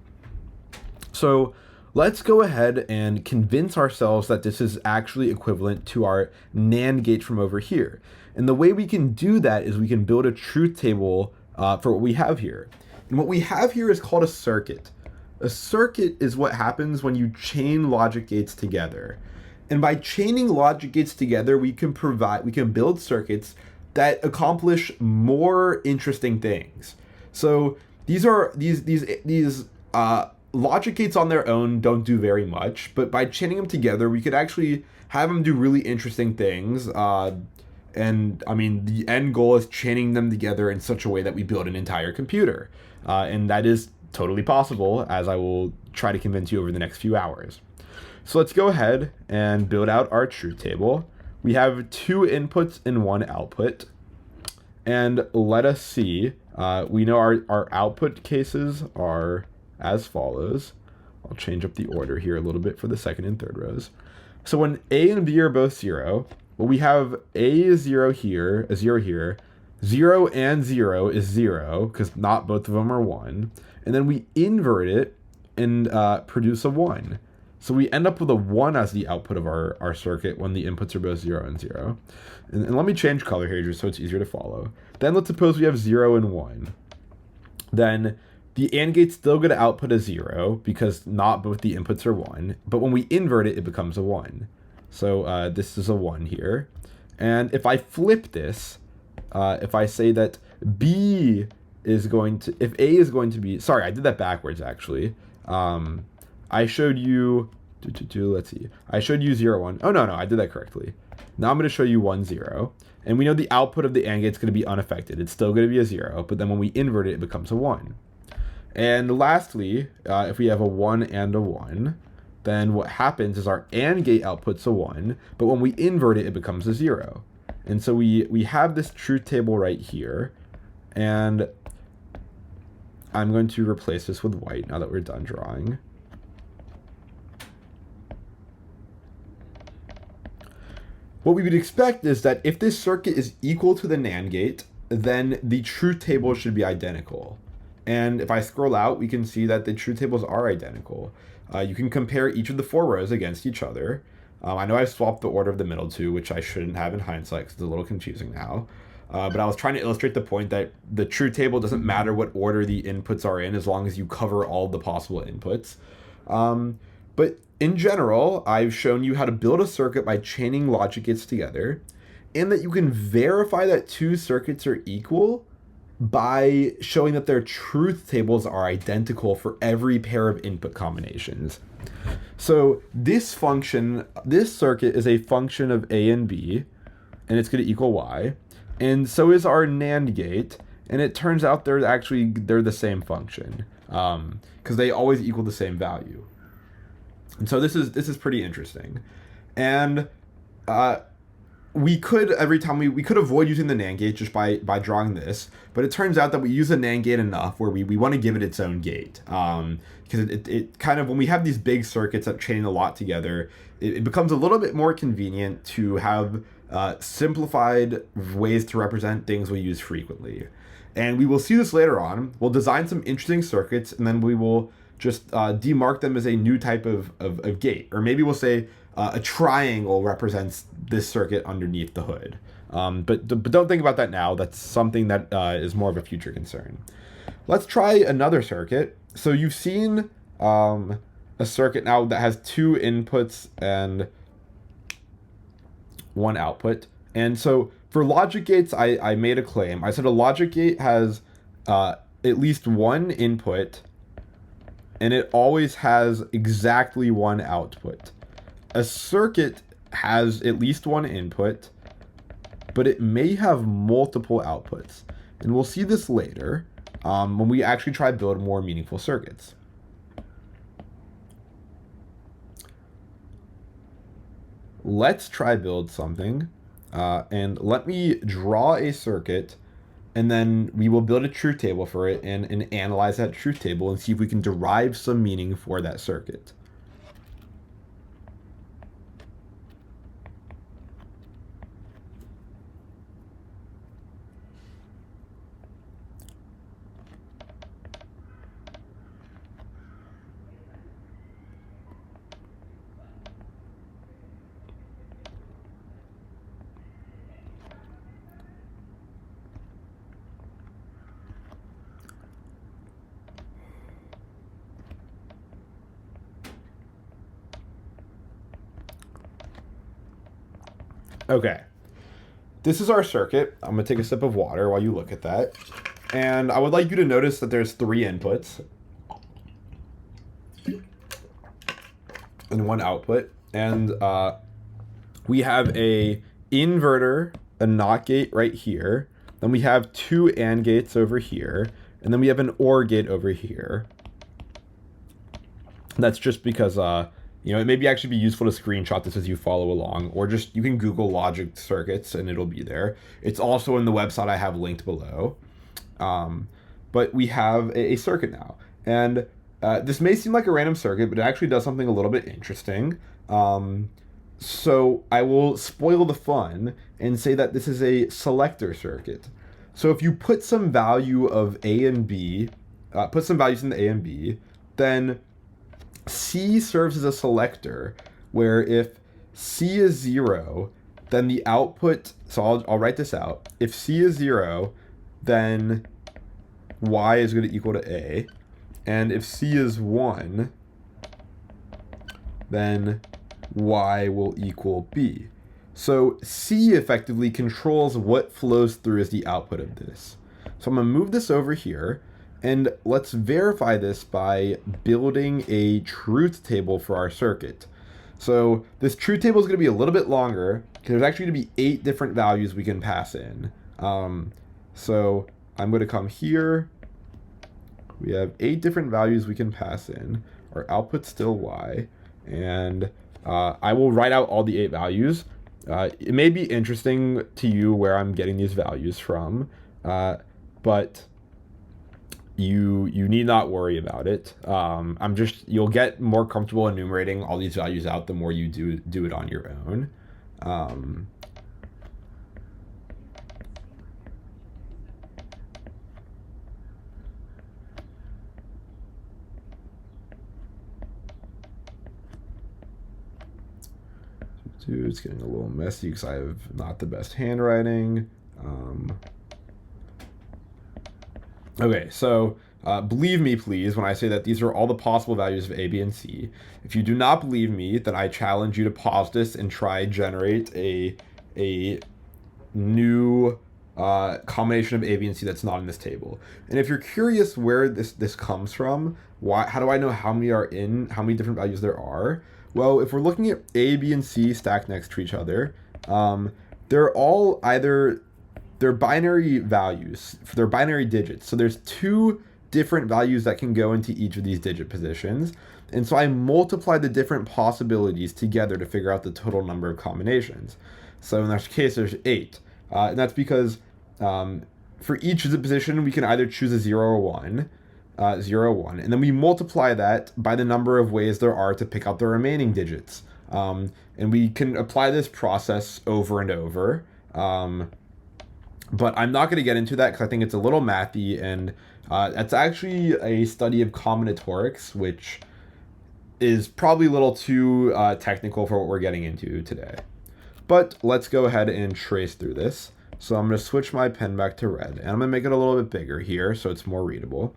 S1: So let's go ahead and convince ourselves that this is actually equivalent to our NAND gate from over here. And the way we can do that is we can build a truth table for what we have here. And what we have here is called a circuit. A circuit is what happens when you chain logic gates together. And by chaining logic gates together, we can build circuits that accomplish more interesting things. So these logic gates on their own don't do very much, but by chaining them together, we could actually have them do really interesting things. And I mean, the end goal is chaining them together in such a way that we build an entire computer. And that is totally possible, as I will try to convince you over the next few hours. So let's go ahead and build out our truth table. We have 2 inputs and 1 output. And let us see, we know our output cases are as follows. I'll change up the order here a little bit for the second and third rows. So when A and B are both 0, well, we have A is 0 here, a 0 here. 0 and 0 is 0, because not both of them are 1. And then we invert it and produce a 1. So we end up with a 1 as the output of our circuit when the inputs are both 0 and 0. And let me change color here just so it's easier to follow. Then let's suppose we have 0 and 1. Then the AND gate's still going to output a 0 because not both the inputs are 1. But when we invert it, it becomes a 1. So this is a 1 here. And if I flip this, if I say that B is going to, if A is going to be, sorry, I did that backwards actually. I showed you, let's see, I showed you 0, 1. Oh, no, I did that correctly. Now I'm going to show you 1, 0. And we know the output of the AND gate is going to be unaffected. It's still going to be a 0, but then when we invert it, it becomes a 1. And lastly, if we have a 1 and a 1, then what happens is our AND gate outputs a 1, but when we invert it, it becomes a 0. And so we have this truth table right here, and I'm going to replace this with white now that we're done drawing. What we would expect is that if this circuit is equal to the NAND gate, then the truth table should be identical. And if I scroll out, we can see that the truth tables are identical. You can compare each of the 4 rows against each other. I know I swapped the order of the middle 2, which I shouldn't have in hindsight because it's a little confusing now. But I was trying to illustrate the point that the truth table doesn't matter what order the inputs are in as long as you cover all the possible inputs. But in general, I've shown you how to build a circuit by chaining logic gates together, and that you can verify that 2 circuits are equal by showing that their truth tables are identical for every pair of input combinations. So this function, this circuit is a function of A and B, and it's going to equal Y. And so is our NAND gate, and it turns out they're the same function because they always equal the same value. And so this is pretty interesting. And we could, every time we could avoid using the NAND gate just by drawing this, but it turns out that we use the NAND gate enough where we want to give it its own gate. Because it kind of, when we have these big circuits that chain a lot together, it becomes a little bit more convenient to have simplified ways to represent things we use frequently. And we will see this later on. We'll design some interesting circuits, and then we will just demark them as a new type of gate. Or maybe we'll say a triangle represents this circuit underneath the hood. But don't think about that now. That's something that is more of a future concern. Let's try another circuit. So you've seen a circuit now that has 2 inputs and 1 output. And so for logic gates, I made a claim. I said a logic gate has at least 1 input, and it always has exactly 1 output. A circuit has at least 1 input, but it may have multiple outputs. And we'll see this later when we actually try to build more meaningful circuits. Let's try build something, and let me draw a circuit, and then we will build a truth table for it and analyze that truth table and see if we can derive some meaning for that circuit. Okay, this is our circuit. I'm going to take a sip of water while you look at that. And I would like you to notice that there's 3 inputs and 1 output. And we have a inverter, a NOT gate right here. Then we have 2 AND gates over here. And then we have an OR gate over here. That's just because it may actually be useful to screenshot this as you follow along, or just you can Google logic circuits and it'll be there. It's also in the website I have linked below. But we have a circuit now. And this may seem like a random circuit, but it actually does something a little bit interesting. So I will spoil the fun and say that this is a selector circuit. So if you put some value of A and B, put some values in the A and B, then C serves as a selector, where if C is 0, then the output, so I'll write this out. If C is 0, then Y is going to equal to A. And if C is 1, then Y will equal B. So C effectively controls what flows through as the output of this. So I'm going to move this over here, and let's verify this by building a truth table for our circuit. So this truth table is going to be a little bit longer because there's actually going to be 8 different values we can pass in. So I'm going to come here. We have 8 different values we can pass in. Our output's still Y, and I will write out all the 8 values. It may be interesting to you where I'm getting these values from, but you need not worry about it. You'll get more comfortable enumerating all these values out the more you do it on your own. It's getting a little messy because I have not the best handwriting. Okay, so believe me, please, when I say that these are all the possible values of A, B, and C. If you do not believe me, then I challenge you to pause this and try generate a new combination of A, B, and C that's not in this table. And if you're curious where this comes from, how do I know how many different values there are? Well, if we're looking at A, B, and C stacked next to each other, they're all they're binary values, they're binary digits. So there's 2 different values that can go into each of these digit positions. And so I multiply the different possibilities together to figure out the total number of combinations. So in this case, there's 8. And that's because for each position, we can either choose a 0 or 1. 0, 1, and then we multiply that by the number of ways there are to pick out the remaining digits. And we can apply this process over and over. But I'm not going to get into that because I think it's a little mathy, and that's actually a study of combinatorics, which is probably a little too technical for what we're getting into today. But let's go ahead and trace through this. So I'm going to switch my pen back to red, and I'm going to make it a little bit bigger here so it's more readable.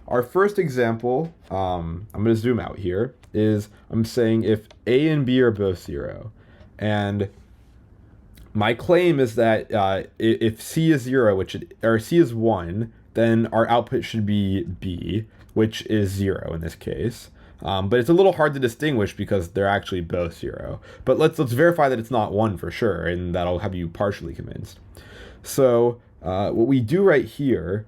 S1: Our first example, I'm going to zoom out here, is I'm saying if A and B are both 0. And my claim is that if C is 0, or C is 1, then our output should be B, which is 0 in this case. But it's a little hard to distinguish because they're actually both 0. But let's verify that it's not 1 for sure, and that'll have you partially convinced. So what we do right here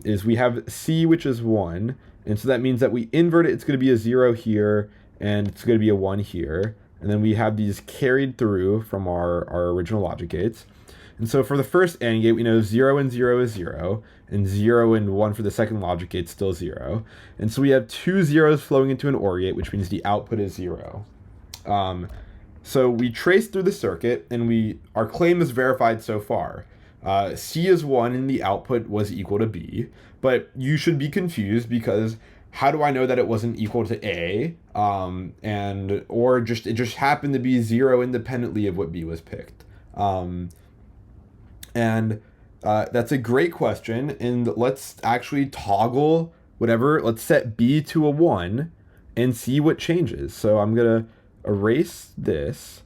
S1: is we have C, which is 1, and so that means that we invert it, it's going to be a 0 here, and it's going to be a 1 here, and then we have these carried through from our original logic gates. And so for the first AND gate, we know 0 and 0 is 0, and 0 and 1 for the second logic gate is still 0. And so we have 2 zeros flowing into an OR gate, which means the output is 0. So we trace through the circuit, and our claim is verified so far. C is 1 and the output was equal to B, but you should be confused because how do I know that it wasn't equal to A? Or it just happened to be 0 independently of what B was picked. That's a great question, and let's actually toggle whatever. Let's set B to a 1 and see what changes. So I'm gonna erase this.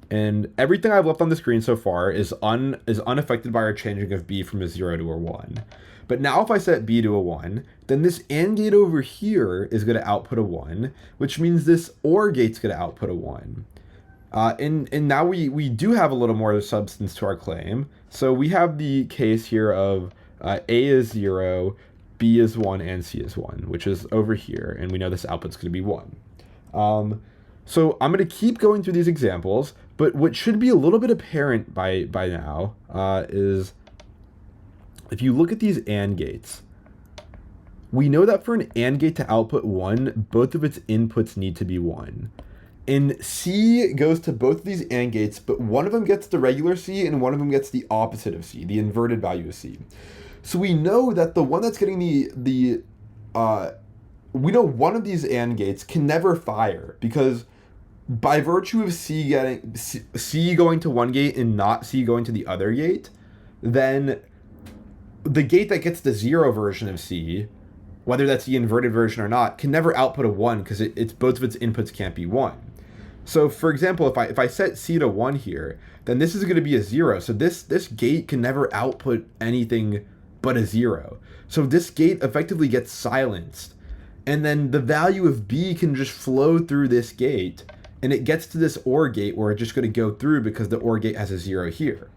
S1: And everything I've left on the screen so far is unaffected by our changing of B from a 0 to a 1. But now if I set B to a 1, then this AND gate over here is going to output a 1, which means this OR gate's going to output a 1. And now we do have a little more substance to our claim. So we have the case here of A is 0, B is 1, and C is 1, which is over here. And we know this output's going to be 1. So I'm going to keep going through these examples, but what should be a little bit apparent by now is if you look at these AND gates, we know that for an AND gate to output 1, both of its inputs need to be 1. And C goes to both of these AND gates, but one of them gets the regular C and one of them gets the opposite of C, the inverted value of C. So we know that the one that's getting we know one of these AND gates can never fire because by virtue of C going to one gate and not C going to the other gate, then the gate that gets the 0 version of C whether that's the inverted version or not, can never output a 1 because it's both of its inputs can't be 1. So for example, if I set C to 1 here, then this is going to be a 0. So this gate can never output anything but a 0. So this gate effectively gets silenced. And then the value of B can just flow through this gate, and it gets to this OR gate where it's just going to go through because the OR gate has a 0 here.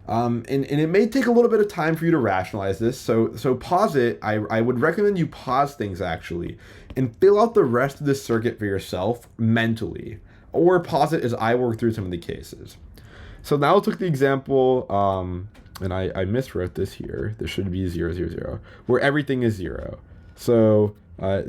S1: And it may take a little bit of time for you to rationalize this, so pause it. I would recommend you pause things actually, and fill out the rest of this circuit for yourself mentally, or pause it as I work through some of the cases. So now let's look at the example, and I miswrote this here. This should be 0, 0, 0, where everything is 0. So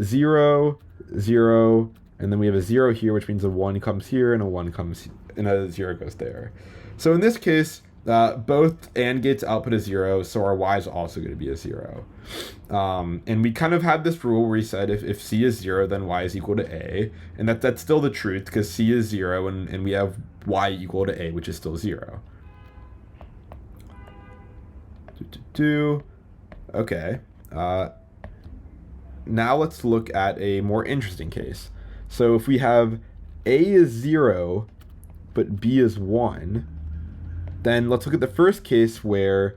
S1: 0, 0, and then we have a 0 here, which means a 1 comes here, and a 1 comes, and a 0 goes there. So in this case, both AND gates output a 0, so our Y is also going to be a 0. And we kind of had this rule where we said if C is 0, then Y is equal to A. And that's still the truth because C is 0, and we have Y equal to A, which is still 0. Okay. Now let's look at a more interesting case. So if we have A is 0, but B is 1, then let's look at the first case where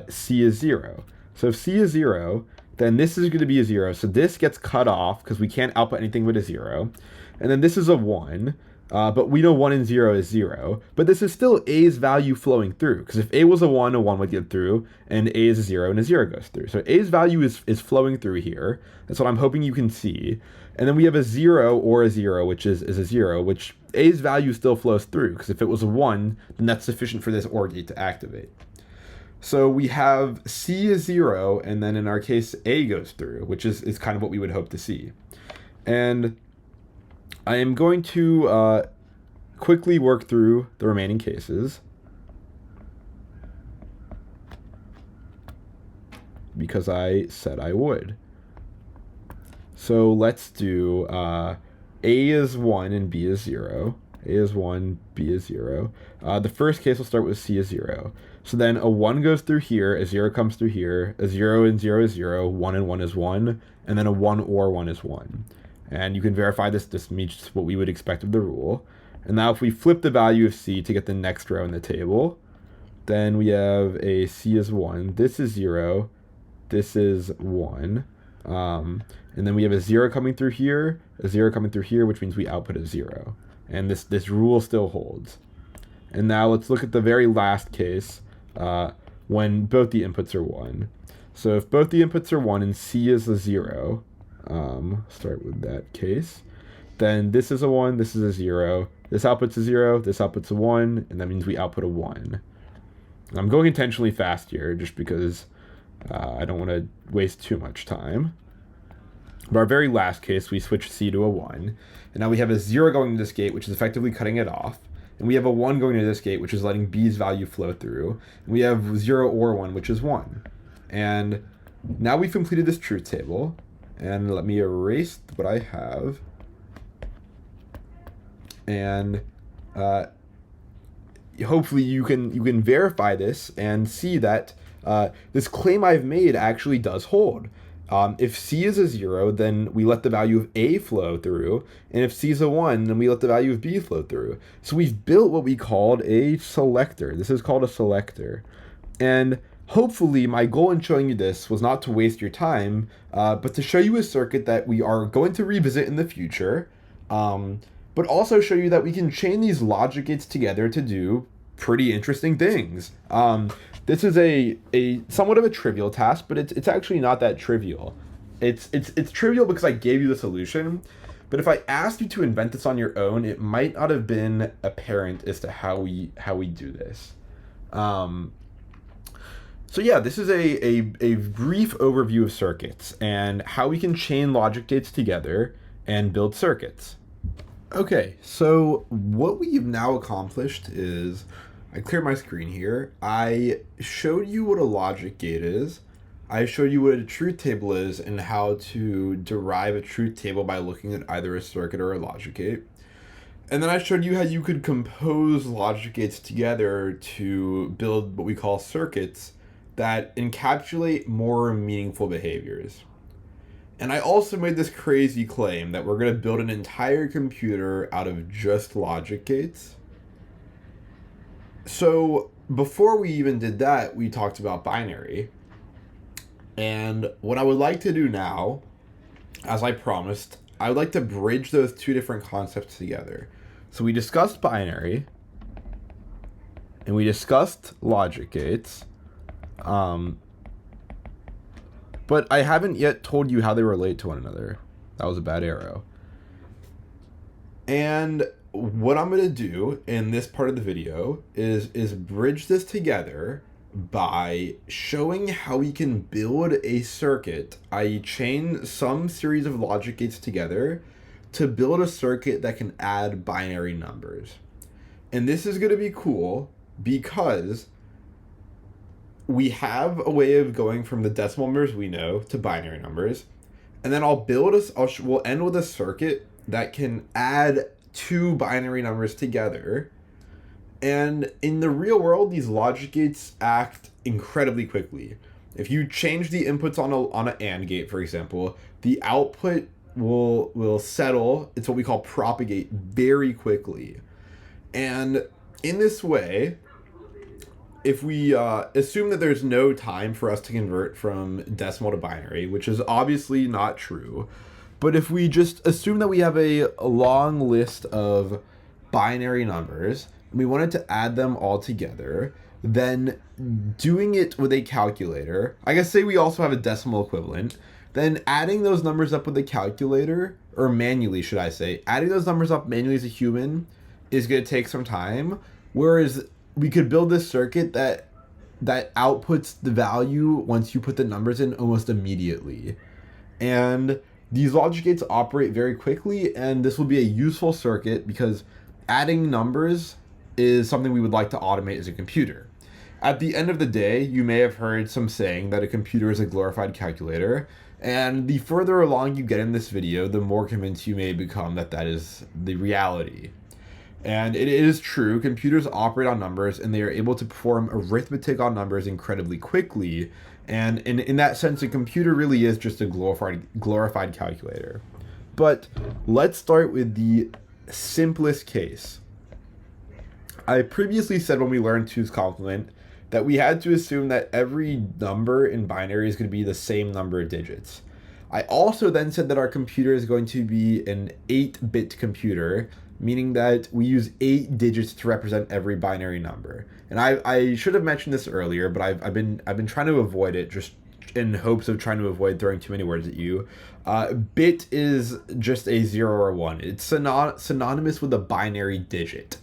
S1: C is 0. So if C is 0, then this is going to be a 0. So this gets cut off because we can't output anything but a 0. And then this is a 1, but we know 1 and 0 is 0. But this is still A's value flowing through, because if A was a 1 would get through, and A is a 0, and a 0 goes through. So A's value is flowing through here. That's what I'm hoping you can see. And then we have a 0 or a 0, which is a 0, which A's value still flows through, because if it was a 1, then that's sufficient for this OR gate to activate. So we have C is 0, and then in our case, A goes through, which is kind of what we would hope to see. And I am going to quickly work through the remaining cases, because I said I would. So let's do A is 1 and B is 0. A is 1, B is 0. The first case will start with C is 0. So then a 1 goes through here, a 0 comes through here, a 0 and 0 is 0, 1 and 1 is 1, and then a 1 or 1 is 1. And you can verify this meets what we would expect of the rule. And now if we flip the value of C to get the next row in the table, then we have a C is 1, this is 0, this is 1. And then we have a 0 coming through here, a 0 coming through here, which means we output a 0. And this rule still holds. And now let's look at the very last case when both the inputs are 1. So if both the inputs are 1 and C is a 0, start with that case, then this is a 1, this is a 0, this outputs a 0, this outputs a 1, and that means we output a 1. I'm going intentionally fast here just because I don't want to waste too much time. But our very last case, we switch C to a 1. And now we have a 0 going to this gate, which is effectively cutting it off. And we have a 1 going to this gate, which is letting B's value flow through. And we have 0 or 1, which is 1. And now we've completed this truth table. And let me erase what I have. And hopefully you can verify this and see that this claim I've made actually does hold. If C is a 0, then we let the value of A flow through, and if C is a 1, then we let the value of B flow through. So we've built what we called a selector. This is called a selector. And hopefully my goal in showing you this was not to waste your time, but to show you a circuit that we are going to revisit in the future, but also show you that we can chain these logic gates together to do pretty interesting things. This is a somewhat of a trivial task, but it's actually not that trivial. It's trivial because I gave you the solution, but if I asked you to invent this on your own, it might not have been apparent as to how we do this. So yeah, this is a brief overview of circuits and how we can chain logic gates together and build circuits. Okay, so what we've now accomplished is I cleared my screen here. I showed you what a logic gate is. I showed you what a truth table is and how to derive a truth table by looking at either a circuit or a logic gate. And then I showed you how you could compose logic gates together to build what we call circuits that encapsulate more meaningful behaviors. And I also made this crazy claim that we're going to build an entire computer out of just logic gates. So before we even did that, we talked about binary. And what I would like to do now, as I promised, I would like to bridge those two different concepts together. So we discussed binary, and we discussed logic gates. But I haven't yet told you how they relate to one another. That was a bad arrow. And what I'm going to do in this part of the video is bridge this together by showing how we can build a circuit, i.e. chain some series of logic gates together to build a circuit that can add binary numbers. And this is going to be cool because we have a way of going from the decimal numbers we know to binary numbers, and then we'll end with a circuit that can add two binary numbers together. And in the real world, these logic gates act incredibly quickly. If you change the inputs on an AND gate, for example, the output will settle. It's what we call propagate very quickly. And in this way, if we assume that there's no time for us to convert from decimal to binary, which is obviously not true, but if we just assume that we have a long list of binary numbers, and we wanted to add them all together, then doing it with a calculator, I guess say we also have a decimal equivalent, then adding those numbers up with a calculator, or manually should I say, adding those numbers up manually as a human is going to take some time, whereas we could build this circuit that outputs the value once you put the numbers in almost immediately. And these logic gates operate very quickly, and this will be a useful circuit because adding numbers is something we would like to automate as a computer. At the end of the day, you may have heard some saying that a computer is a glorified calculator, and the further along you get in this video, the more convinced you may become that that is the reality. And it is true, computers operate on numbers and they are able to perform arithmetic on numbers incredibly quickly. And in that sense, a computer really is just a glorified calculator. But let's start with the simplest case. I previously said when we learned 2's complement that we had to assume that every number in binary is going to be the same number of digits. I also then said that our computer is going to be an 8-bit computer, meaning that we use 8 digits to represent every binary number. And I should have mentioned this earlier, but I've been trying to avoid it just in hopes of trying to avoid throwing too many words at you. Bit is just a 0 or 1. It's synonymous with a binary digit,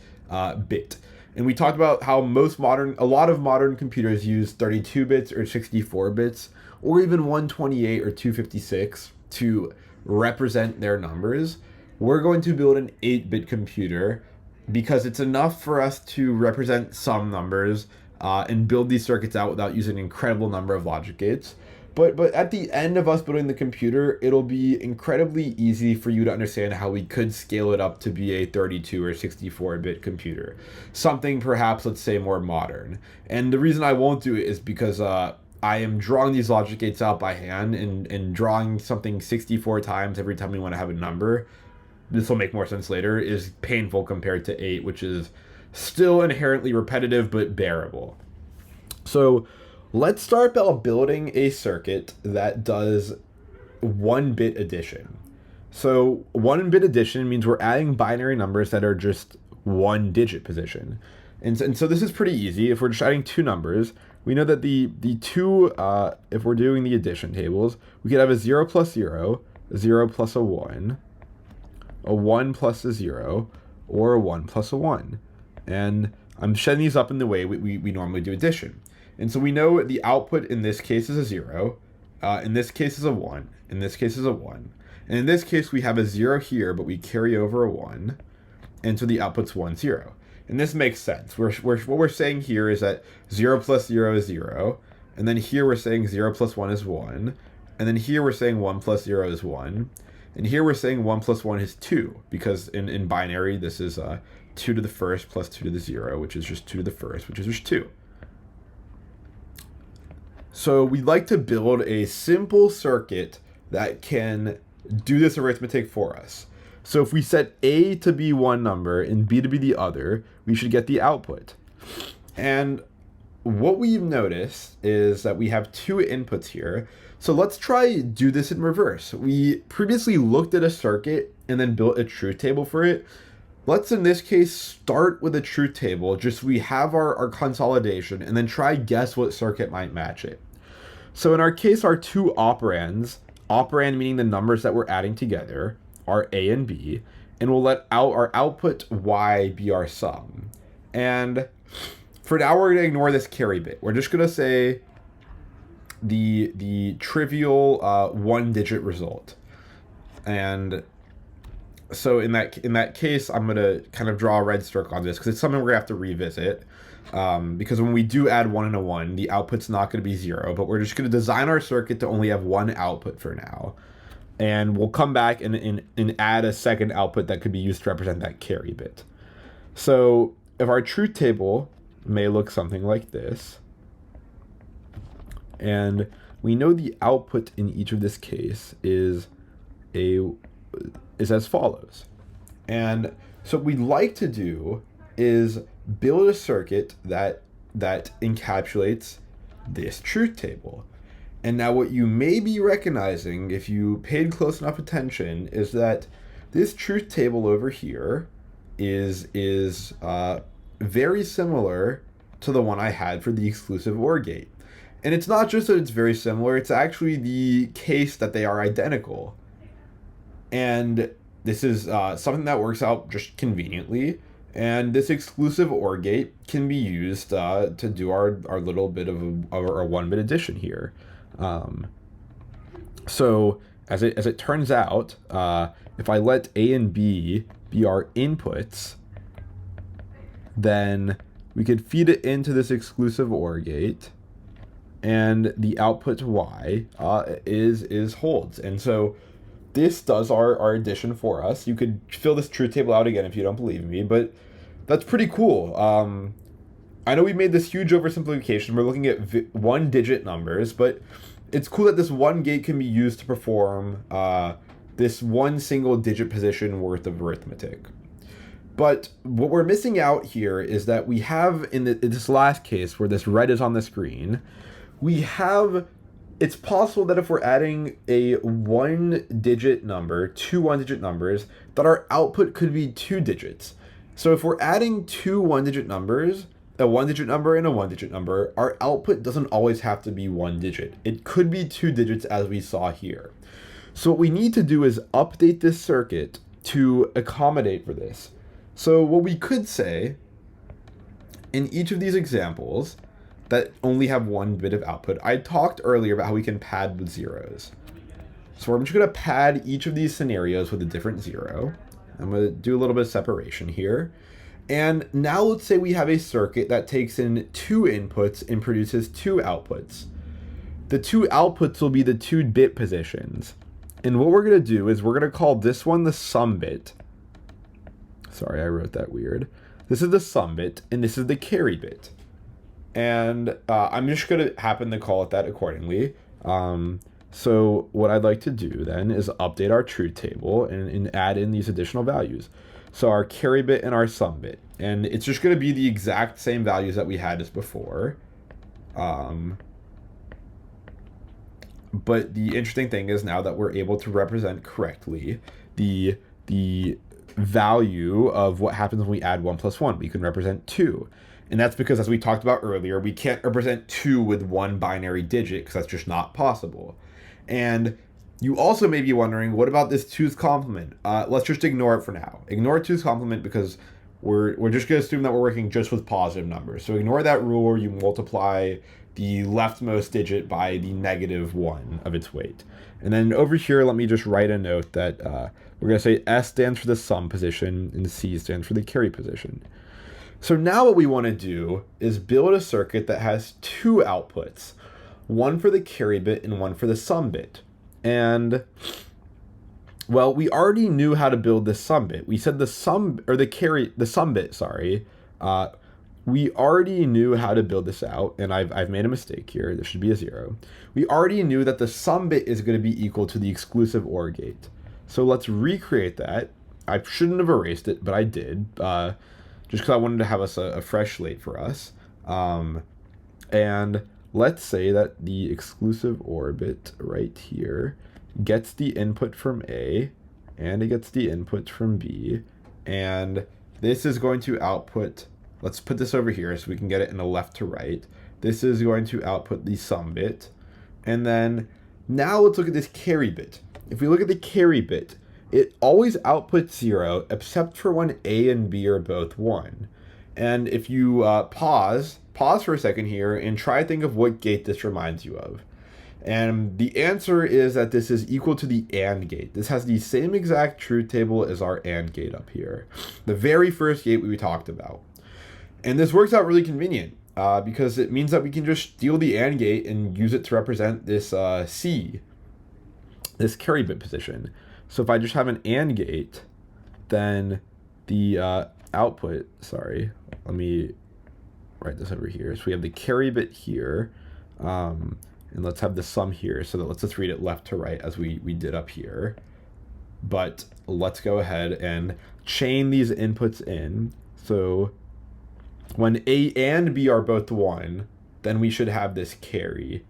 S1: bit. And we talked about how a lot of modern computers use 32 bits or 64 bits, or even 128 or 256 to represent their numbers. We're going to build an 8-bit computer because it's enough for us to represent some numbers and build these circuits out without using an incredible number of logic gates. But at the end of us building the computer, it'll be incredibly easy for you to understand how we could scale it up to be a 32 or 64-bit computer. Something perhaps, let's say, more modern. And the reason I won't do it is because I am drawing these logic gates out by hand, and drawing something 64 times every time we want to have a number, this will make more sense later, is painful compared to 8, which is still inherently repetitive but bearable. So let's start by building a circuit that does 1-bit addition. So 1-bit addition means we're adding binary numbers that are just 1-digit position. And so this is pretty easy. If we're just adding 2 numbers, we know that the two, if we're doing the addition tables, we could have a 0 plus 0, a 0 plus a 1 plus a 0, or a 1 plus a 1. And I'm setting these up in the way we normally do addition. And so we know the output in this case is a 0, in this case is a 1, in this case is a 1. And in this case we have a 0 here, but we carry over a 1, and so the output's 1, 0. And this makes sense. What we're saying here is that 0 plus 0 is 0, and then here we're saying 0 plus 1 is 1, and then here we're saying 1 plus 0 is 1, and here we're saying 1 plus 1 is 2, because in binary this is 2 to the first plus 2 to the 0, which is just 2 to the first, which is just 2. So we'd like to build a simple circuit that can do this arithmetic for us. So if we set A to be one number and B to be the other, we should get the output. And what we've noticed is that we have two inputs here. So let's try do this in reverse. We previously looked at a circuit and then built a truth table for it. Let's in this case start with a truth table, just we have our consolidation, and then try guess what circuit might match it. So in our case, our two operands, operand meaning the numbers that we're adding together, are A and B, and we'll let our output Y be our sum. And for now, we're going to ignore this carry bit. We're just going to say the trivial one-digit result. And so in that case, I'm going to kind of draw a red circle on this because it's something we're going to have to revisit. Because when we do add 1 and a 1, the output's not going to be 0, but we're just going to design our circuit to only have one output for now. And we'll come back and add a second output that could be used to represent that carry bit. So if our truth table may look something like this, and we know the output in each of this case is as follows. And so what we'd like to do is build a circuit that encapsulates this truth table. And now what you may be recognizing, if you paid close enough attention, is that this truth table over here is very similar to the one I had for the exclusive OR gate. And it's not just that it's very similar, it's actually the case that they are identical. And this is something that works out just conveniently. And this exclusive OR gate can be used to do our little bit of a one-bit addition here. So as it turns out, if I let A and B be our inputs, then we could feed it into this exclusive OR gate, and the output Y is holds. And so this does our addition for us. You could fill this truth table out again if you don't believe me, but that's pretty cool. I know we made this huge oversimplification. We're looking at one-digit numbers, but it's cool that this one gate can be used to perform this one single-digit position worth of arithmetic. But what we're missing out here is that we have, in this last case where this red is on the screen, it's possible that if we're adding a one-digit number, two one-digit numbers, that our output could be 2 digits. So if we're adding two one-digit numbers, a one-digit number and a one-digit number, our output doesn't always have to be 1 digit. It could be 2 digits as we saw here. So what we need to do is update this circuit to accommodate for this. So what we could say in each of these examples that only have 1 bit of output, I talked earlier about how we can pad with zeros. So I'm just going to pad each of these scenarios with a different 0. I'm going to do a little bit of separation here. And now let's say we have a circuit that takes in 2 inputs and produces 2 outputs. The 2 outputs will be the 2-bit positions. And what we're going to do is we're going to call this one the sum bit. Sorry, I wrote that weird. This is the sum bit, and this is the carry bit. And I'm just going to happen to call it that accordingly. So what I'd like to do then is update our truth table and add in these additional values. So our carry bit and our sum bit. And it's just going to be the exact same values that we had as before. But the interesting thing is now that we're able to represent correctly the value of what happens when we add 1 plus 1. We can represent 2. And that's because, as we talked about earlier, we can't represent 2 with one binary digit because that's just not possible. And you also may be wondering, what about this 2's complement? Let's just ignore it for now. Ignore 2's complement because we're just going to assume that we're working just with positive numbers. So ignore that rule where you multiply the leftmost digit by the -1 of its weight. And then over here, let me just write a note that we're going to say S stands for the sum position and C stands for the carry position. So now what we want to do is build a circuit that has 2 outputs, one for the carry bit and one for the sum bit. And, well, we already knew how to build the sum bit. We said the sum bit, we already knew how to build this out, and I've made a mistake here. There should be a 0. We already knew that the sum bit is going to be equal to the exclusive OR gate. So let's recreate that. I shouldn't have erased it, but I did, just because I wanted to have us a fresh slate for us. And let's say that the exclusive OR bit right here gets the input from A, and it gets the input from B, and this is going to output, let's put this over here so we can get it in a left to right. This is going to output the sum bit. And then now let's look at this carry bit. If we look at the carry bit, it always outputs 0 except for when A and B are both 1. And if you pause for a second here and try to think of what gate this reminds you of. And the answer is that this is equal to the AND gate. This has the same exact truth table as our AND gate up here, the very first gate we talked about. And this works out really convenient because it means that we can just steal the AND gate and use it to represent this C, this carry bit position. So if I just have an AND gate, then the output, sorry, let me write this over here. So we have the carry bit here, and let's have the sum here. So that let's just read it left to right as we did up here. But let's go ahead and chain these inputs in. So when A and B are both 1, then we should have this carry.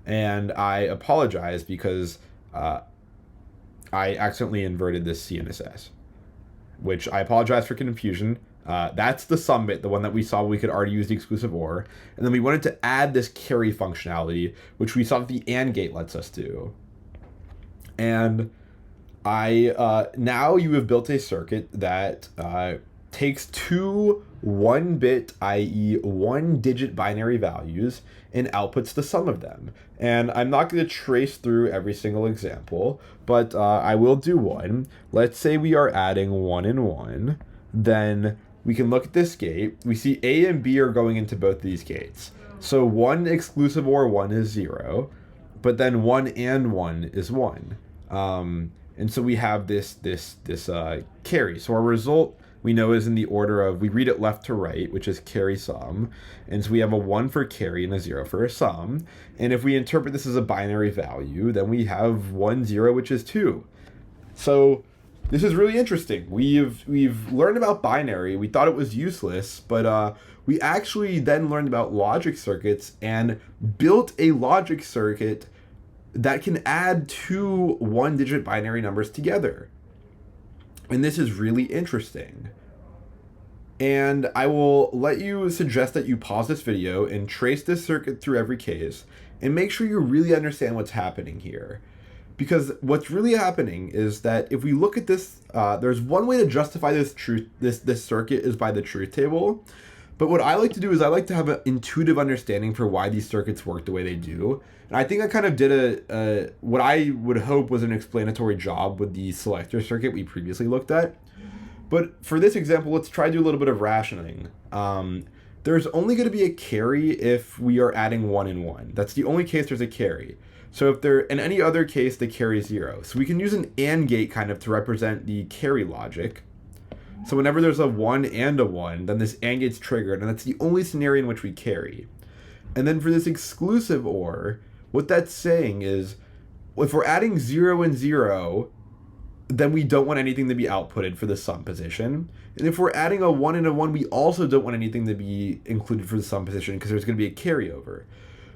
S1: And I apologize because I accidentally inverted this C and this S, which I apologize for confusion. That's the sum bit, the one that we saw we could already use the exclusive OR. And then we wanted to add this carry functionality, which we saw that the AND gate lets us do. And now you have built a circuit that takes two 1-bit, i.e. 1-digit binary values, and outputs the sum of them. And I'm not going to trace through every single example, but I will do one. Let's say we are adding 1 and 1. Then we can look at this gate. We see A and B are going into both these gates. So 1 exclusive OR 1 is 0, but then 1 and 1 is 1. And so we have this carry. So our result we know is in the order of, we read it left to right, which is carry sum. And so we have a 1 for carry and a 0 for a sum. And if we interpret this as a binary value, then we have 1, 0, which is 2. So this is really interesting. We've learned about binary. We thought it was useless, but we actually then learned about logic circuits and built a logic circuit that can add two 1-digit binary numbers together. And this is really interesting. And I will let you suggest that you pause this video and trace this circuit through every case and make sure you really understand what's happening here. Because what's really happening is that if we look at this, there's one way to justify this circuit is by the truth table. But what I like to do is I like to have an intuitive understanding for why these circuits work the way they do. And I think I kind of did what I would hope was an explanatory job with the selector circuit we previously looked at. But for this example, let's try to do a little bit of rationing. There's only going to be a carry if we are adding 1 and 1. That's the only case there's a carry. So if there, in any other case, the carry is 0. So we can use an AND gate kind of to represent the carry logic. So whenever there's a 1 and a 1, then this AND gate's triggered, and that's the only scenario in which we carry. And then for this exclusive OR, what that's saying is, if we're adding 0 and 0, then we don't want anything to be outputted for the sum position. And if we're adding a 1 and a 1, we also don't want anything to be included for the sum position because there's going to be a carryover.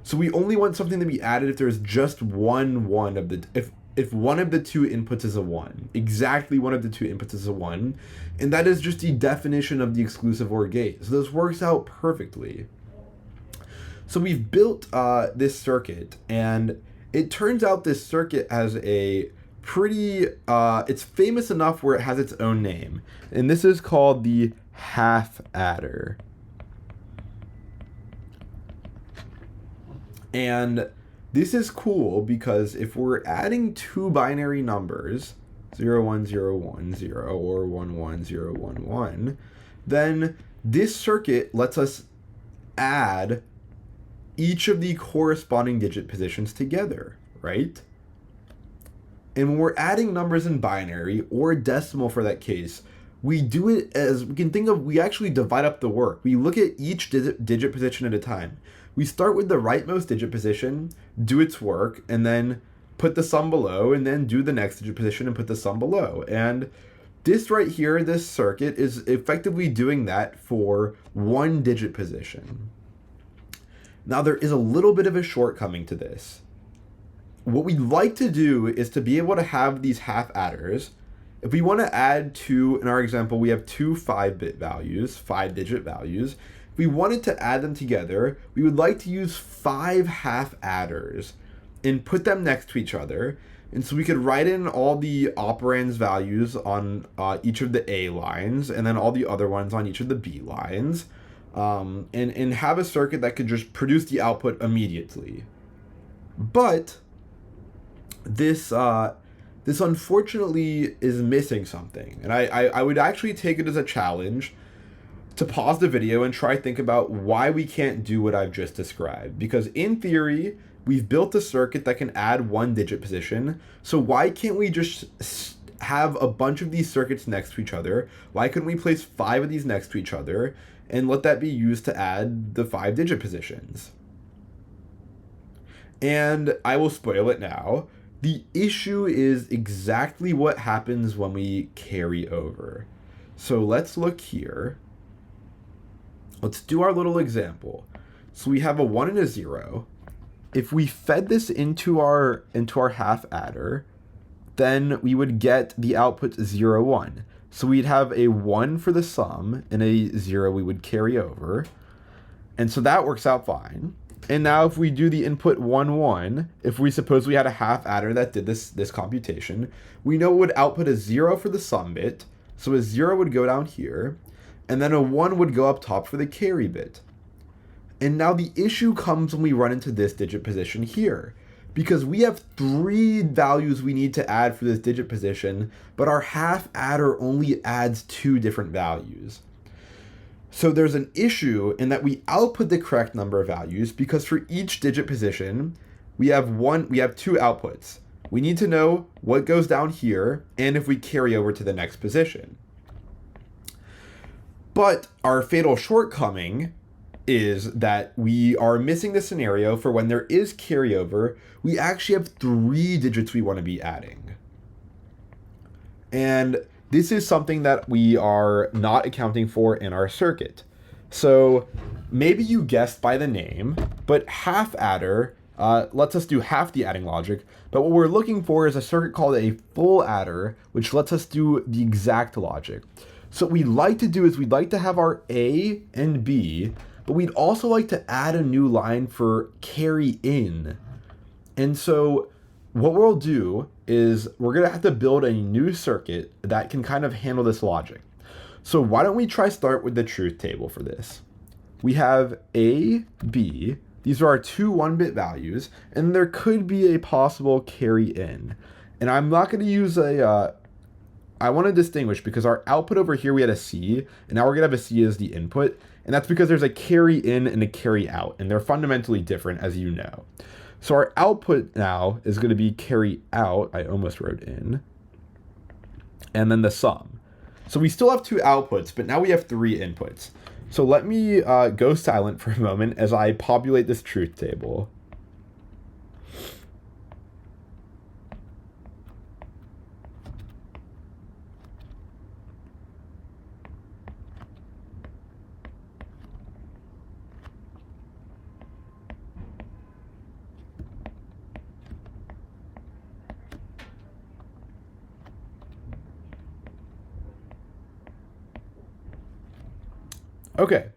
S1: So we only want something to be added if there's just one of the, if one of the two inputs is a 1. Exactly one of the two inputs is a 1. And that is just the definition of the exclusive OR gate. So this works out perfectly. So we've built this circuit, and it turns out this circuit has a pretty, it's famous enough where it has its own name. And this is called the half adder. And this is cool because if we're adding two binary numbers, 0, 1, 0, 1, 0, or 1, 1, 0, 1, 1, then this circuit lets us add each of the corresponding digit positions together, right? And when we're adding numbers in binary or decimal for that case, we do it as, we can think of, we actually divide up the work. We look at each digit position at a time. We start with the rightmost digit position, do its work, and then put the sum below, and then do the next digit position and put the sum below. And this right here, this circuit, is effectively doing that for one digit position. Now there is a little bit of a shortcoming to this. What we'd like to do is to be able to have these half adders. If we want to add two, in our example, we have two 5-bit values, 5-digit values. If we wanted to add them together, we would like to use 5 half adders and put them next to each other. And so we could write in all the operands values on each of the A lines, and then all the other ones on each of the B lines, and have a circuit that could just produce the output immediately. But this unfortunately is missing something. And I would actually take it as a challenge to pause the video and try to think about why we can't do what I've just described. Because in theory, we've built a circuit that can add one digit position. So why can't we just have a bunch of these circuits next to each other? Why couldn't we place 5 of these next to each other and let that be used to add the 5 digit positions? And I will spoil it now. The issue is exactly what happens when we carry over. So let's look here. Let's do our little example. So we have a 1 and a 0. If we fed this into our half adder, then we would get the output 0, 1. So we'd have a 1 for the sum and a 0 we would carry over. And so that works out fine. And now if we do the input 1, 1, if we suppose we had a half adder that did this computation, we know it would output a 0 for the sum bit. So a 0 would go down here, and then a 1 would go up top for the carry bit. And now the issue comes when we run into this digit position here, because we have 3 values we need to add for this digit position, but our half adder only adds 2 different values. So there's an issue in that we output the correct number of values, because for each digit position, we have 2 outputs. We need to know what goes down here and if we carry over to the next position. But our fatal shortcoming is that we are missing the scenario for when there is carryover, we actually have 3 digits we want to be adding. And this is something that we are not accounting for in our circuit. So maybe you guessed by the name, but half adder lets us do half the adding logic. But what we're looking for is a circuit called a full adder, which lets us do the exact logic. So what we'd like to do is we'd like to have our A and B, but we'd also like to add a new line for carry in. And so what we'll do is we're going to have to build a new circuit that can kind of handle this logic. So why don't we try start with the truth table for this? We have A, B. These are our 2 1-bit values, and there could be a possible carry in. And I'm not going to use I want to distinguish because our output over here we had a C, and now we're going to have a C as the input. And that's because there's a carry in and a carry out, and they're fundamentally different, as you know. So our output now is going to be carry out, I almost wrote in, and then the sum. So we still have 2 outputs, but now we have 3 inputs. So let me go silent for a moment as I populate this truth table. Okay,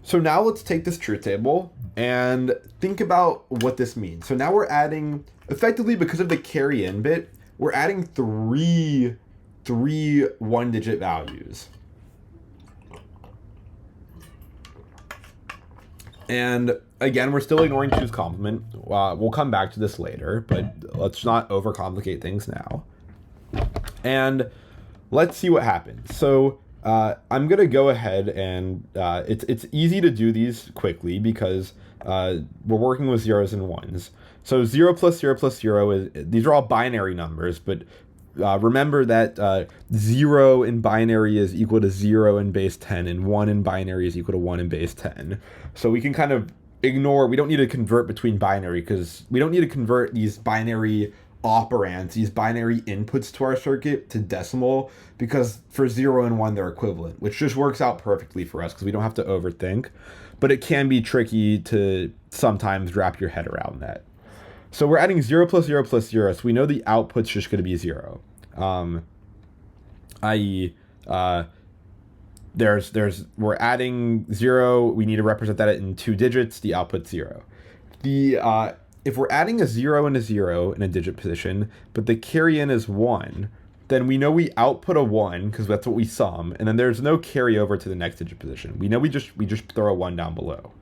S1: so now let's take this truth table and think about what this means. So now we're adding, effectively because of the carry in bit, we're adding 3 1-digit values. And again, we're still ignoring 2's complement. We'll come back to this later, but let's not overcomplicate things now. And let's see what happens. So I'm going to go ahead and it's easy to do these quickly because we're working with 0s and 1s. So 0 plus 0 plus 0 these are all binary numbers, but remember that 0 in binary is equal to 0 in base 10, and 1 in binary is equal to 1 in base 10. So we can kind of ignore, we don't need to convert between binary, because we don't need to convert these binary operands, these binary inputs to our circuit to decimal, because for 0 and 1 they're equivalent, which just works out perfectly for us because we don't have to overthink. But it can be tricky to sometimes wrap your head around that. So we're adding 0 plus 0 plus 0, so we know the output's just going to be 0. I.e., we're adding 0, we need to represent that in 2 digits, the output's 0. If we're adding a 0 and a 0 in a digit position, but the carry in is 1, then we know we output a 1 because that's what we sum, and then there's no carryover to the next digit position. We know we just throw a 1 down below.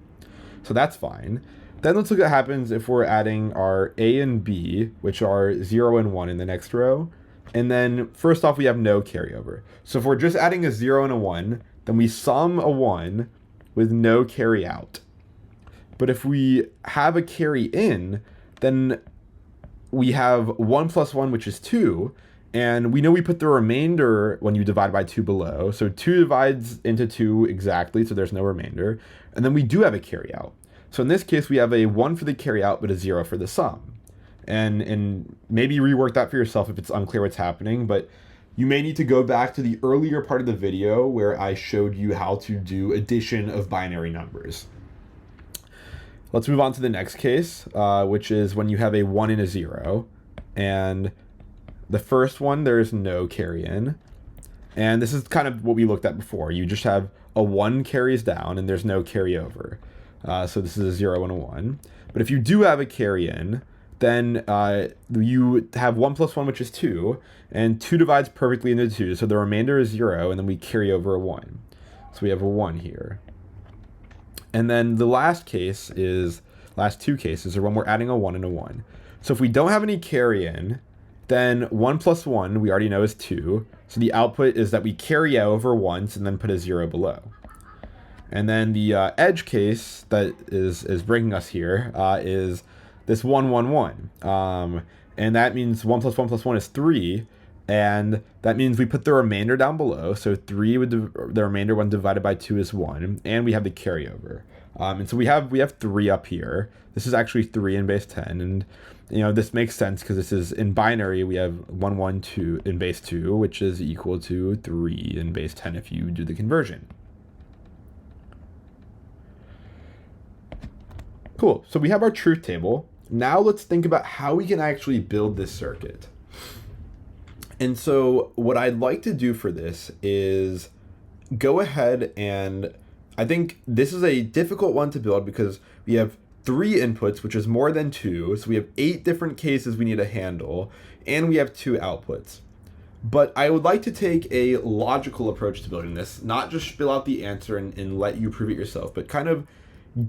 S1: So that's fine. Then let's look at what happens if we're adding our A and B, which are 0 and 1 in the next row. And then first off, we have no carryover. So if we're just adding a 0 and a 1, then we sum a 1 with no carry out. But if we have a carry in, then we have 1 plus 1, which is 2. And we know we put the remainder when you divide by 2 below. So 2 divides into 2 exactly, so there's no remainder. And then we do have a carry out. So in this case, we have a 1 for the carry out, but a 0 for the sum. And maybe rework that for yourself if it's unclear what's happening, but you may need to go back to the earlier part of the video where I showed you how to do addition of binary numbers. Let's move on to the next case, which is when you have a 1 and a 0. And the first one, there is no carry in. And this is kind of what we looked at before. You just have a 1 carries down and there's no carryover. So this is a 0 and a 1. But if you do have a carry in, then you have 1 plus 1, which is 2. And 2 divides perfectly into 2. So the remainder is 0, and then we carry over a 1. So we have a 1 here. And then the last two cases are when we're adding a 1 and a 1. So if we don't have any carry in, then 1 plus 1, we already know is 2. So the output is that we carry over once and then put a 0 below. And then the edge case that is bringing us here is this 1, 1, 1. And that means 1 plus 1 plus 1 is 3. And that means we put the remainder down below. So 3 with the remainder when divided by 2 is 1. And we have the carryover. And so we have 3 up here. This is actually 3 in base 10. And this makes sense because this is in binary. We have 1, 1, 2 in base 2, which is equal to 3 in base 10 if you do the conversion. Cool. So we have our truth table. Now let's think about how we can actually build this circuit. And so what I'd like to do for this is go ahead, and I think this is a difficult one to build because we have 3 inputs, which is more than 2. So we have 8 different cases we need to handle, and we have 2 outputs. But I would like to take a logical approach to building this, not just spill out the answer and let you prove it yourself, but kind of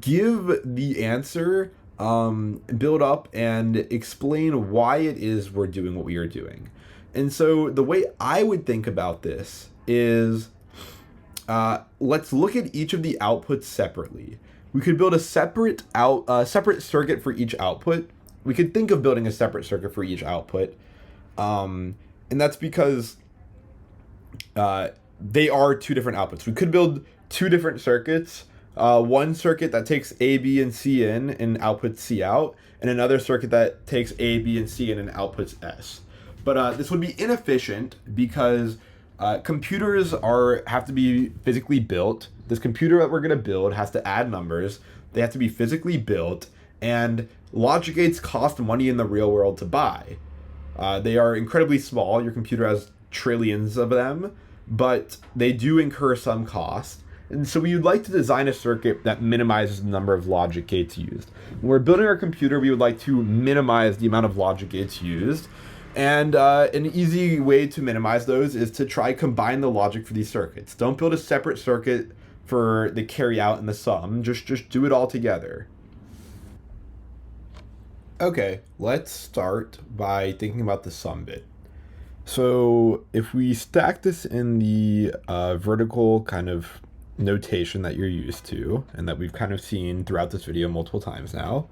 S1: give the answer, build up, and explain why it is we're doing what we are doing. And so the way I would think about this is, let's look at each of the outputs separately. We could build a separate circuit for each output. We could think of building a separate circuit for each output. And that's because they are 2 different outputs. We could build 2 different circuits. One circuit that takes A, B, and C in and outputs C out, and another circuit that takes A, B, and C in and outputs S. But this would be inefficient because computers have to be physically built. This computer that we're going to build has to add numbers. They have to be physically built, and logic gates cost money in the real world to buy. They are incredibly small. Your computer has trillions of them, but they do incur some cost. And so we would like to design a circuit that minimizes the number of logic gates used. When we're building our computer, we would like to minimize the amount of logic gates used. And an easy way to minimize those is to try combine the logic for these circuits. Don't build a separate circuit for the carry out and the sum. Just do it all together. Okay, let's start by thinking about the sum bit. So if we stack this in the vertical kind of notation that you're used to and that we've kind of seen throughout this video multiple times now,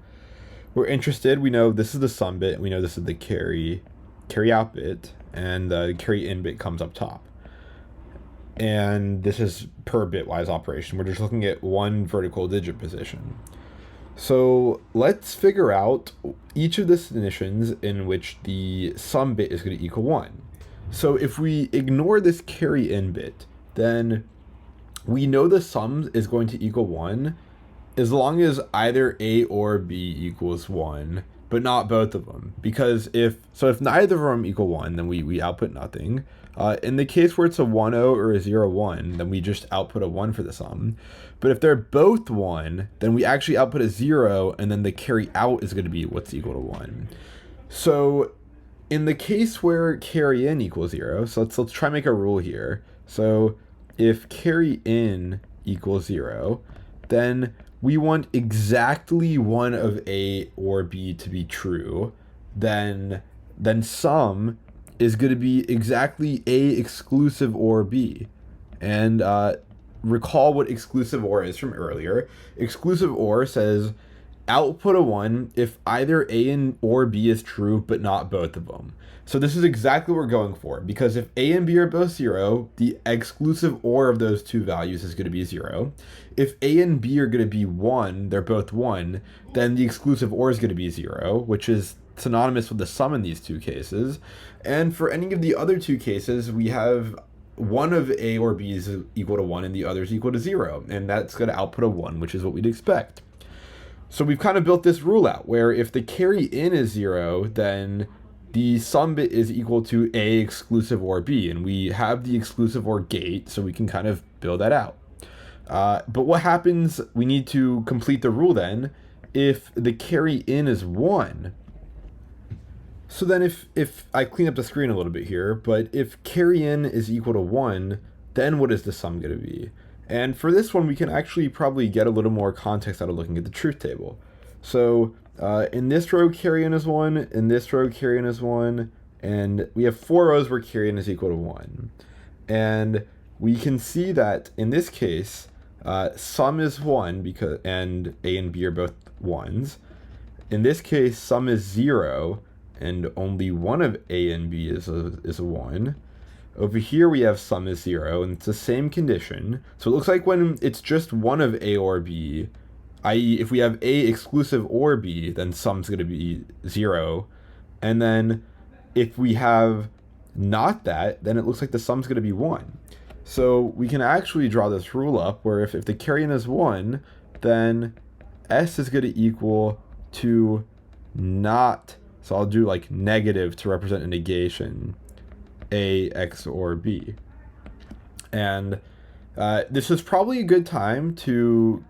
S1: we're interested, we know this is the sum bit, we know this is the carry out bit, and the carry in bit comes up top. And this is per bitwise operation. We're just looking at one vertical digit position. So let's figure out each of the conditions in which the sum bit is going to equal 1. So if we ignore this carry in bit, then we know the sum is going to equal 1 as long as either A or B equals 1, but not both of them. Because if neither of them equal 1, then we output nothing. In the case where it's a 1-0 or a 0-1, then we just output a 1 for the sum. But if they're both 1, then we actually output a 0, and then the carry out is going to be what's equal to 1. So in the case where carry in equals 0, so let's try and make a rule here. So if carry in equals 0, then we want exactly one of A or B to be true. Then sum is going to be exactly A exclusive OR B. And recall what exclusive OR is from earlier. Exclusive OR says output a 1 if either A and or B is true, but not both of them. So this is exactly what we're going for, because if A and B are both 0, the exclusive OR of those two values is going to be 0. If A and B are going to be 1, they're both 1, then the exclusive OR is going to be 0, which is synonymous with the sum in these two cases. And for any of the other two cases, we have one of A or B is equal to 1 and the other is equal to 0, and that's going to output a 1, which is what we'd expect. So we've kind of built this rule out where if the carry in is 0, then the sum bit is equal to A exclusive OR B, and we have the exclusive OR gate, so we can kind of build that out. But what happens, we need to complete the rule then, if the carry in is 1. So then if I clean up the screen a little bit here, but if carry in is equal to 1, then what is the sum going to be? And for this one, we can actually probably get a little more context out of looking at the truth table. So in this row, carry in is 1, in this row, carry in is 1, and we have 4 rows where carry in is equal to 1. And we can see that in this case, sum is 1 and A and B are both 1s. In this case, sum is 0, and only one of A and B is a 1. Over here we have sum is 0, and it's the same condition. So it looks like when it's just one of A or B, i.e. if we have A exclusive or B, then sum's going to be 0. And then if we have not that, then it looks like the sum's going to be 1. So we can actually draw this rule up where if the carry in is 1, then S is going to equal to not, so I'll do like negative to represent a negation, A, X, or B. And this is probably a good time to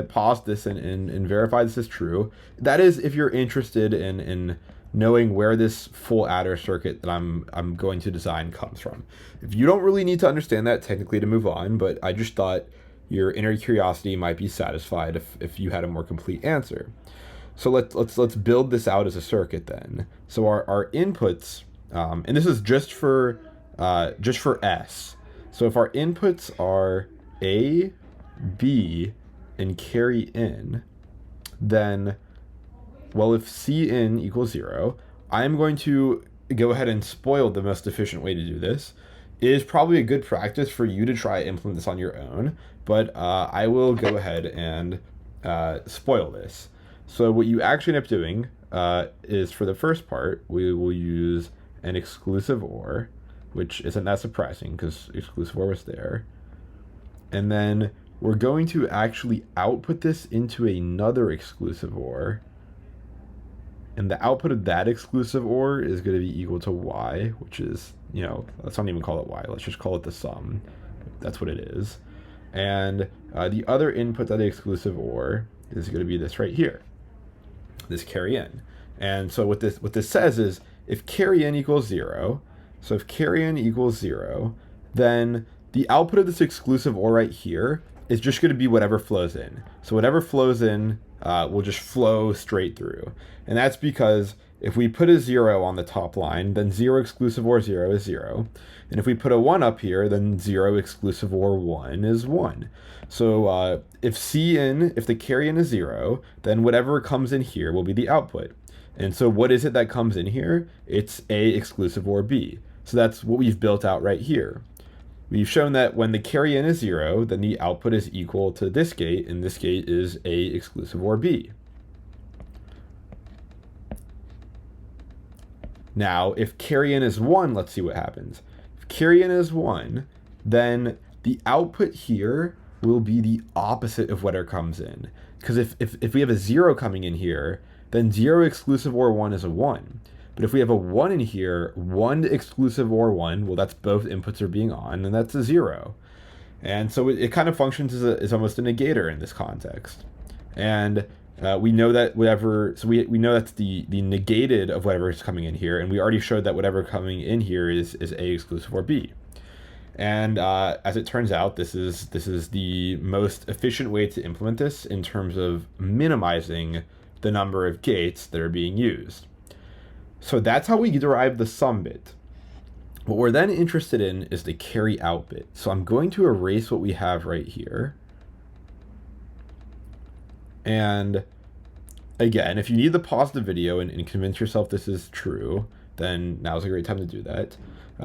S1: pause this and verify this is true. That is if you're interested in knowing where this full adder circuit that I'm going to design comes from. If you don't really need to understand that technically to move on, but I just thought your inner curiosity might be satisfied if you had a more complete answer. So let's build this out as a circuit then. So our inputs, and this is just for S. So if our inputs are A, B, and carry in, then, well, if C in equals 0, I'm going to go ahead and spoil the most efficient way to do this. It is probably a good practice for you to try implement this on your own, but I will go ahead and spoil this. So what you actually end up doing is for the first part, we will use an exclusive OR, which isn't that surprising because exclusive OR was there. And then we're going to actually output this into another exclusive OR. And the output of that exclusive OR is going to be equal to Y, which is, let's not even call it Y. Let's just call it the sum. That's what it is. And the other input of the exclusive OR is going to be this right here, this carry in. And so what this says is if carry in equals 0, so if carry in equals 0, then the output of this exclusive OR right here is just going to be whatever flows in. So whatever flows in will just flow straight through. And that's because if we put a 0 on the top line, then 0 exclusive OR 0 is 0. And if we put a 1 up here, then 0 exclusive OR 1 is 1. So if the carry in is 0, then whatever comes in here will be the output. And so what is it that comes in here? It's A exclusive OR B. So that's what we've built out right here. We've shown that when the carry in is 0, then the output is equal to this gate, and this gate is A exclusive OR B. Now, if carry in is 1, let's see what happens. If carry in is 1, then the output here will be the opposite of whatever comes in. Because if we have a 0 coming in here, then 0 exclusive OR 1 is a 1. But if we have a 1 in here, 1 exclusive OR 1, well, that's both inputs are being on, and that's a 0. And so it kind of functions as almost a negator in this context. And we know that whatever, so we know that's the negated of whatever is coming in here, and we already showed that whatever coming in here is A exclusive OR B. And as it turns out, this is the most efficient way to implement this in terms of minimizing the number of gates that are being used. So that's how we derive the sum bit. What we're then interested in is the carry out bit. So I'm going to erase what we have right here. And again, if you need to pause the video and convince yourself this is true, then now's a great time to do that.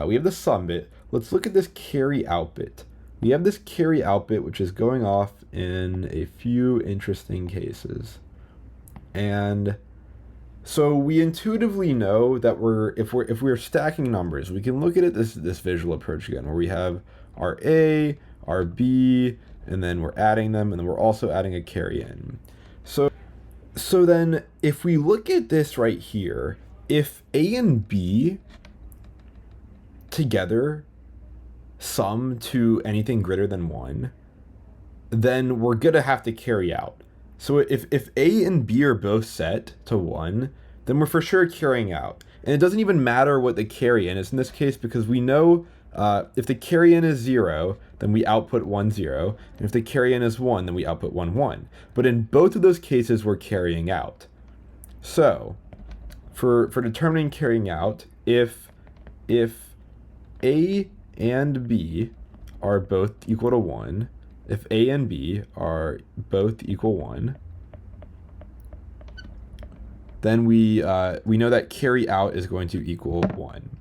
S1: We have the sum bit. Let's look at this carry out bit. We have this carry out bit, which is going off in a few interesting cases. And so we intuitively know that if we're stacking numbers, we can look at it this visual approach again, where we have our A, our B, and then we're adding them, and then we're also adding a carry in. So then if we look at this right here, if A and B together sum to anything greater than 1, then we're gonna have to carry out. So if A and B are both set to 1, then we're for sure carrying out. And it doesn't even matter what the carry in is in this case, because we know if the carry in is 0, then we output 1, 0. And if the carry in is 1, then we output 1, 1. But in both of those cases, we're carrying out. So for determining carrying out, if A and B are both equal to 1, if A and B are both equal 1, then we know that carry out is going to equal 1.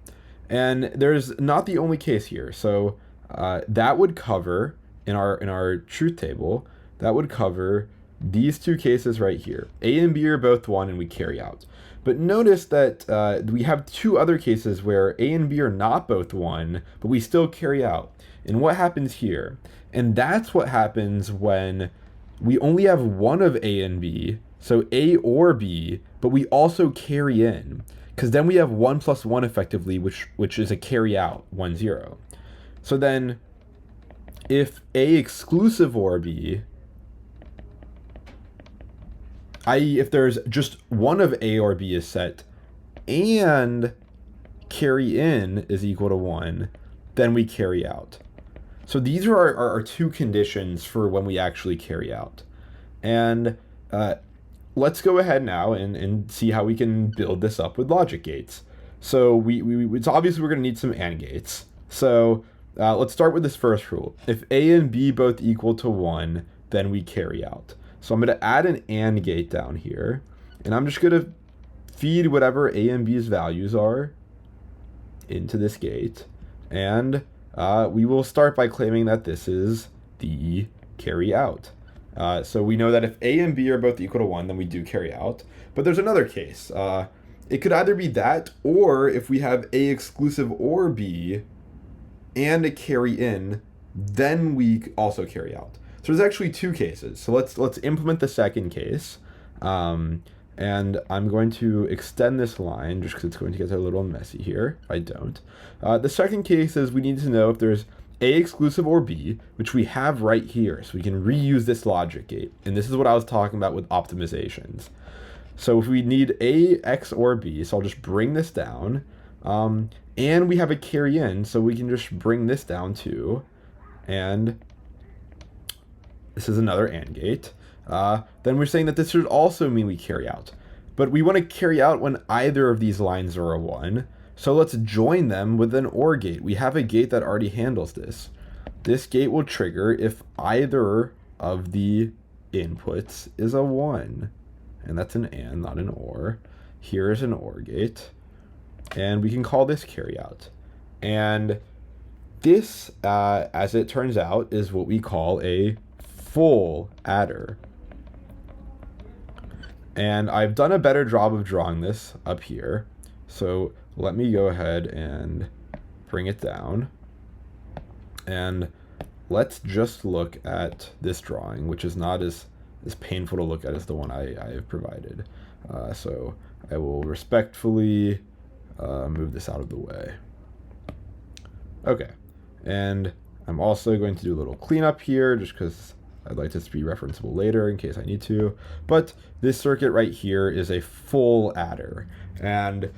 S1: And there's not the only case here. So that would cover, in our truth table, that would cover these two cases right here. A and B are both 1 and we carry out. But notice that we have two other cases where A and B are not both 1, but we still carry out. And what happens here? And that's what happens when we only have one of A and B, so A or B, but we also carry in, because then we have 1 plus 1 effectively, which is a carry out, 1, 0. So then if A exclusive OR B, i.e. if there's just one of A or B is set and carry in is equal to 1, then we carry out. So these are our two conditions for when we actually carry out. And let's go ahead now and see how we can build this up with logic gates. So it's obviously we're going to need some AND gates. So let's start with this first rule. If A and B both equal to 1, then we carry out. So I'm going to add an AND gate down here, and I'm just going to feed whatever A and B's values are into this gate. And we will start by claiming that this is the carry out. So we know that if A and B are both equal to 1, then we do carry out. But there's another case. It could either be that, or if we have A exclusive OR B and a carry in, then we also carry out. So there's actually two cases. So let's implement the second case. And I'm going to extend this line just because it's going to get a little messy here if I don't. The second case is we need to know if there's A exclusive or B, which we have right here. So we can reuse this logic gate. And this is what I was talking about with optimizations. So if we need A, X, or B, so I'll just bring this down. And we have a carry in, so we can just bring this down too. And this is another AND gate. Then we're saying that this should also mean we carry out. But we want to carry out when either of these lines are a 1. So let's join them with an OR gate. We have a gate that already handles this. This gate will trigger if either of the inputs is a 1. And that's an AND, not an OR. Here is an OR gate. And we can call this carry out. And this, as it turns out, is what we call a full adder. And I've done a better job of drawing this up here. So let me go ahead and bring it down. And let's just look at this drawing, which is not as painful to look at as the one I have provided. So I will respectfully move this out of the way. Okay, and I'm also going to do a little cleanup here just because I'd like this to be referenceable later in case I need to. But this circuit right here is a full adder. And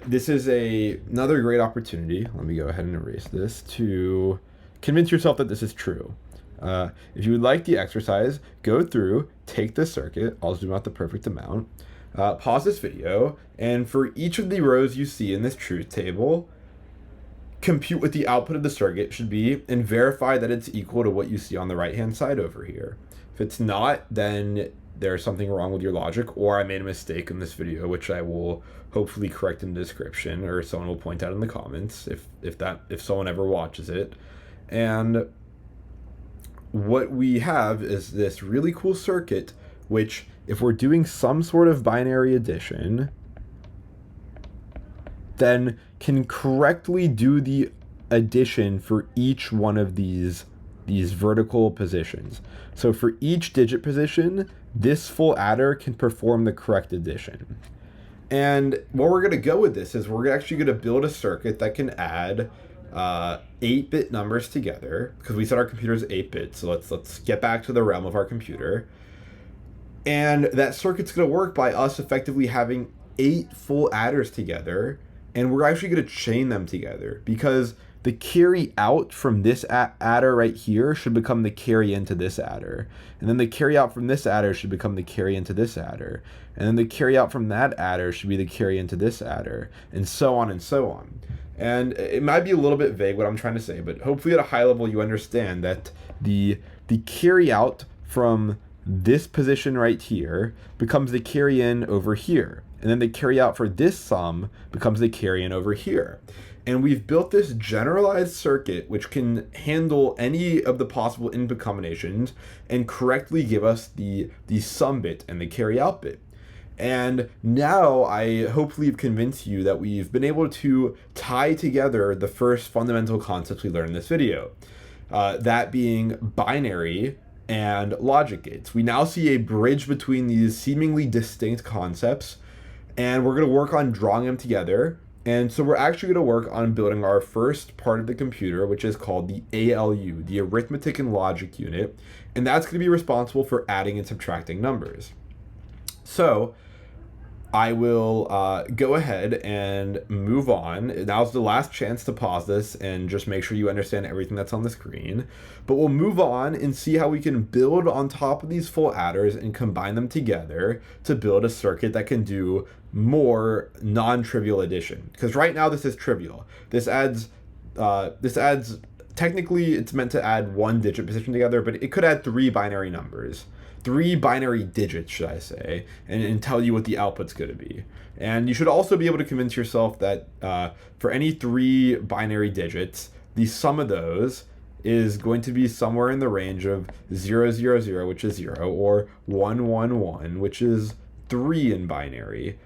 S1: this is another great opportunity. Let me go ahead and erase this to convince yourself that this is true. If you would like the exercise, go through, take this circuit. I'll zoom out the perfect amount. Pause this video, and for each of the rows you see in this truth table, compute what the output of the circuit should be and verify that it's equal to what you see on the right-hand side over here. If it's not, then there's something wrong with your logic, or I made a mistake in this video, which I will hopefully correct in the description, or someone will point out in the comments if someone ever watches it. And what we have is this really cool circuit, which if we're doing some sort of binary addition, then can correctly do the addition for each one of these vertical positions. So for each digit position, this full adder can perform the correct addition. And where we're going to go with this is we're actually going to build a circuit that can add 8-bit numbers together, because we said our computer is 8-bit. So let's get back to the realm of our computer. And that circuit's going to work by us effectively having 8 full adders together. And we're actually going to chain them together, because the carry out from this adder right here should become the carry into this adder. And then the carry out from this adder should become the carry into this adder. And then the carry out from that adder should be the carry into this adder, and so on and so on. And it might be a little bit vague what I'm trying to say, but hopefully at a high level you understand that the carry out from this position right here becomes the carry in over here. And then the carry out for this sum becomes the carry in over here. And we've built this generalized circuit which can handle any of the possible input combinations and correctly give us the sum bit and the carry out bit. And now I hopefully have convinced you that we've been able to tie together the first fundamental concepts we learned in this video, that being binary and logic gates. We now see a bridge between these seemingly distinct concepts, and we're going to work on drawing them together. And so we're actually going to work on building our first part of the computer, which is called the ALU, the arithmetic and logic unit. And that's going to be responsible for adding and subtracting numbers. So I will go ahead and move on. Now's the last chance to pause this and just make sure you understand everything that's on the screen. But we'll move on and see how we can build on top of these full adders and combine them together to build a circuit that can do more non-trivial addition. Because right now this is trivial. This adds technically it's meant to add 1 digit position together, but it could add 3 binary numbers. 3 binary digits, should I say, and tell you what the output's going to be. And you should also be able to convince yourself that for any 3 binary digits, the sum of those is going to be somewhere in the range of 0, 0, 0, which is 0, or 1, 1, 1, which is 3 in binary.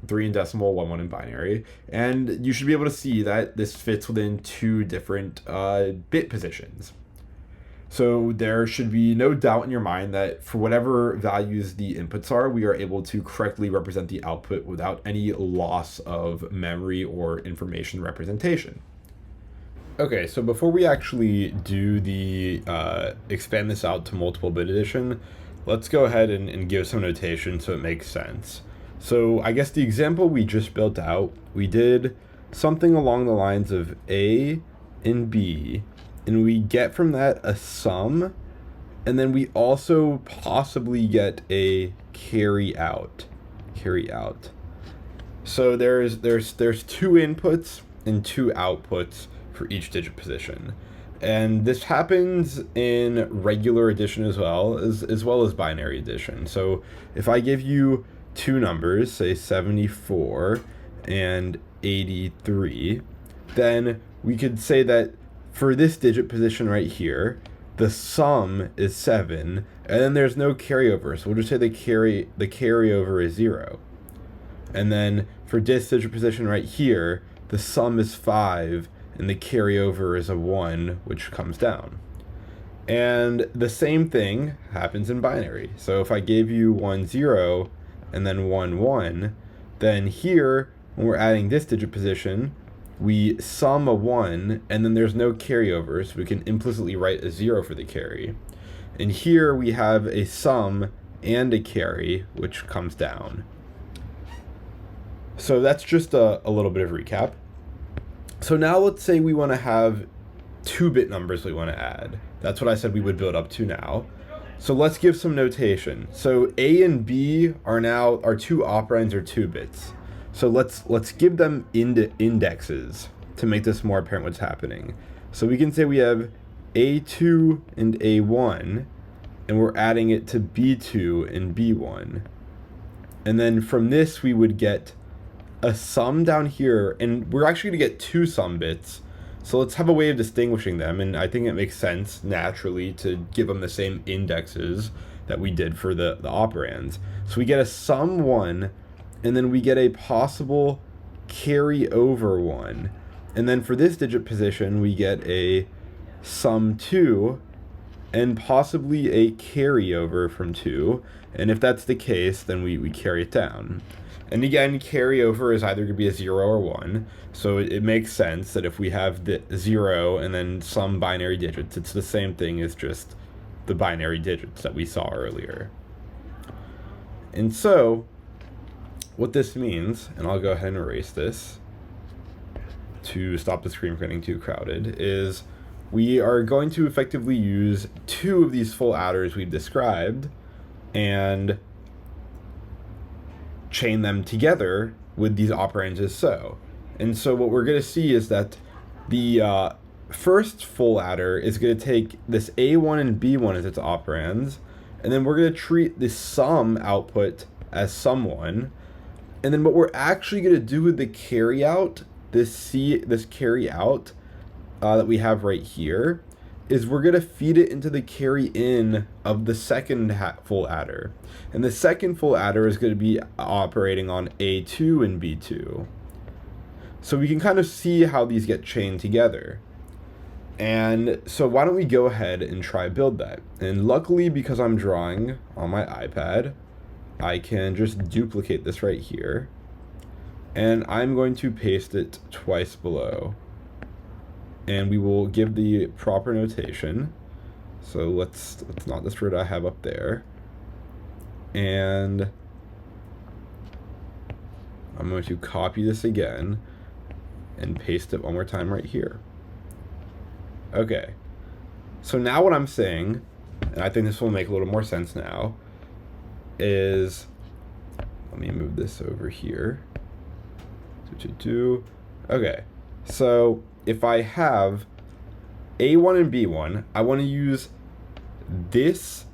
S1: 3 in decimal, 1, 1 in binary. And you should be able to see that this fits within 2 different bit positions. So there should be no doubt in your mind that for whatever values the inputs are, we are able to correctly represent the output without any loss of memory or information representation. Okay, so before we actually do the expand this out to multiple bit addition, let's go ahead and give some notation so it makes sense. So I guess the example we just built out, we did something along the lines of A and B, and we get from that a sum, and then we also possibly get a carry out. So there's 2 inputs and 2 outputs for each digit position. And this happens in regular addition as well as binary addition. So if I give you 2 numbers, say 74 and 83, then we could say that for this digit position right here, the sum is 7, and then there's no carryover, so we'll just say the carryover is 0. And then for this digit position right here, the sum is 5, and the carryover is a 1, which comes down. And the same thing happens in binary. So if I gave you 1, 0, and then 1, 1, then here, when we're adding this digit position, we sum a 1, and then there's no carryover, so we can implicitly write a 0 for the carry. And here we have a sum and a carry, which comes down. So that's just a little bit of recap. So now let's say we want to have 2-bit numbers we want to add. That's what I said we would build up to now. So let's give some notation. So A and B are now, our two operands are 2 bits. So let's give them indexes to make this more apparent what's happening. So we can say we have A2 and A1, and we're adding it to B2 and B1. And then from this we would get a sum down here, and we're actually going to get 2 sum bits. So let's have a way of distinguishing them, and I think it makes sense naturally to give them the same indexes that we did for the operands. So we get a sum 1, and then we get a possible carry over 1. And then for this digit position, we get a sum 2, and possibly a carryover from 2. And if that's the case, then we carry it down. And again, carryover is either going to be a 0 or 1. So it makes sense that if we have the 0 and then some binary digits, it's the same thing as just the binary digits that we saw earlier. And so what this means, and I'll go ahead and erase this to stop the screen from getting too crowded, is we are going to effectively use 2 of these full adders we've described and chain them together with these operands as so. And so what we're going to see is that the first full adder is going to take this A1 and B1 as its operands, and then we're going to treat the sum output as sum1. And then what we're actually going to do with the carry out, this carry out that we have right here, is we're going to feed it into the carry in of the second full adder. And the second full adder is going to be operating on A2 and B2. So we can kind of see how these get chained together. And so why don't we go ahead and try build that. And luckily, because I'm drawing on my iPad, I can just duplicate this right here. And I'm going to paste it twice below. And we will give the proper notation. So let's not this word I have up there. And I'm going to copy this again and paste it one more time right here. Okay. So now what I'm saying, and I think this will make a little more sense now, is, let me move this over here. Okay. So if I have A1 and B1, I want to use this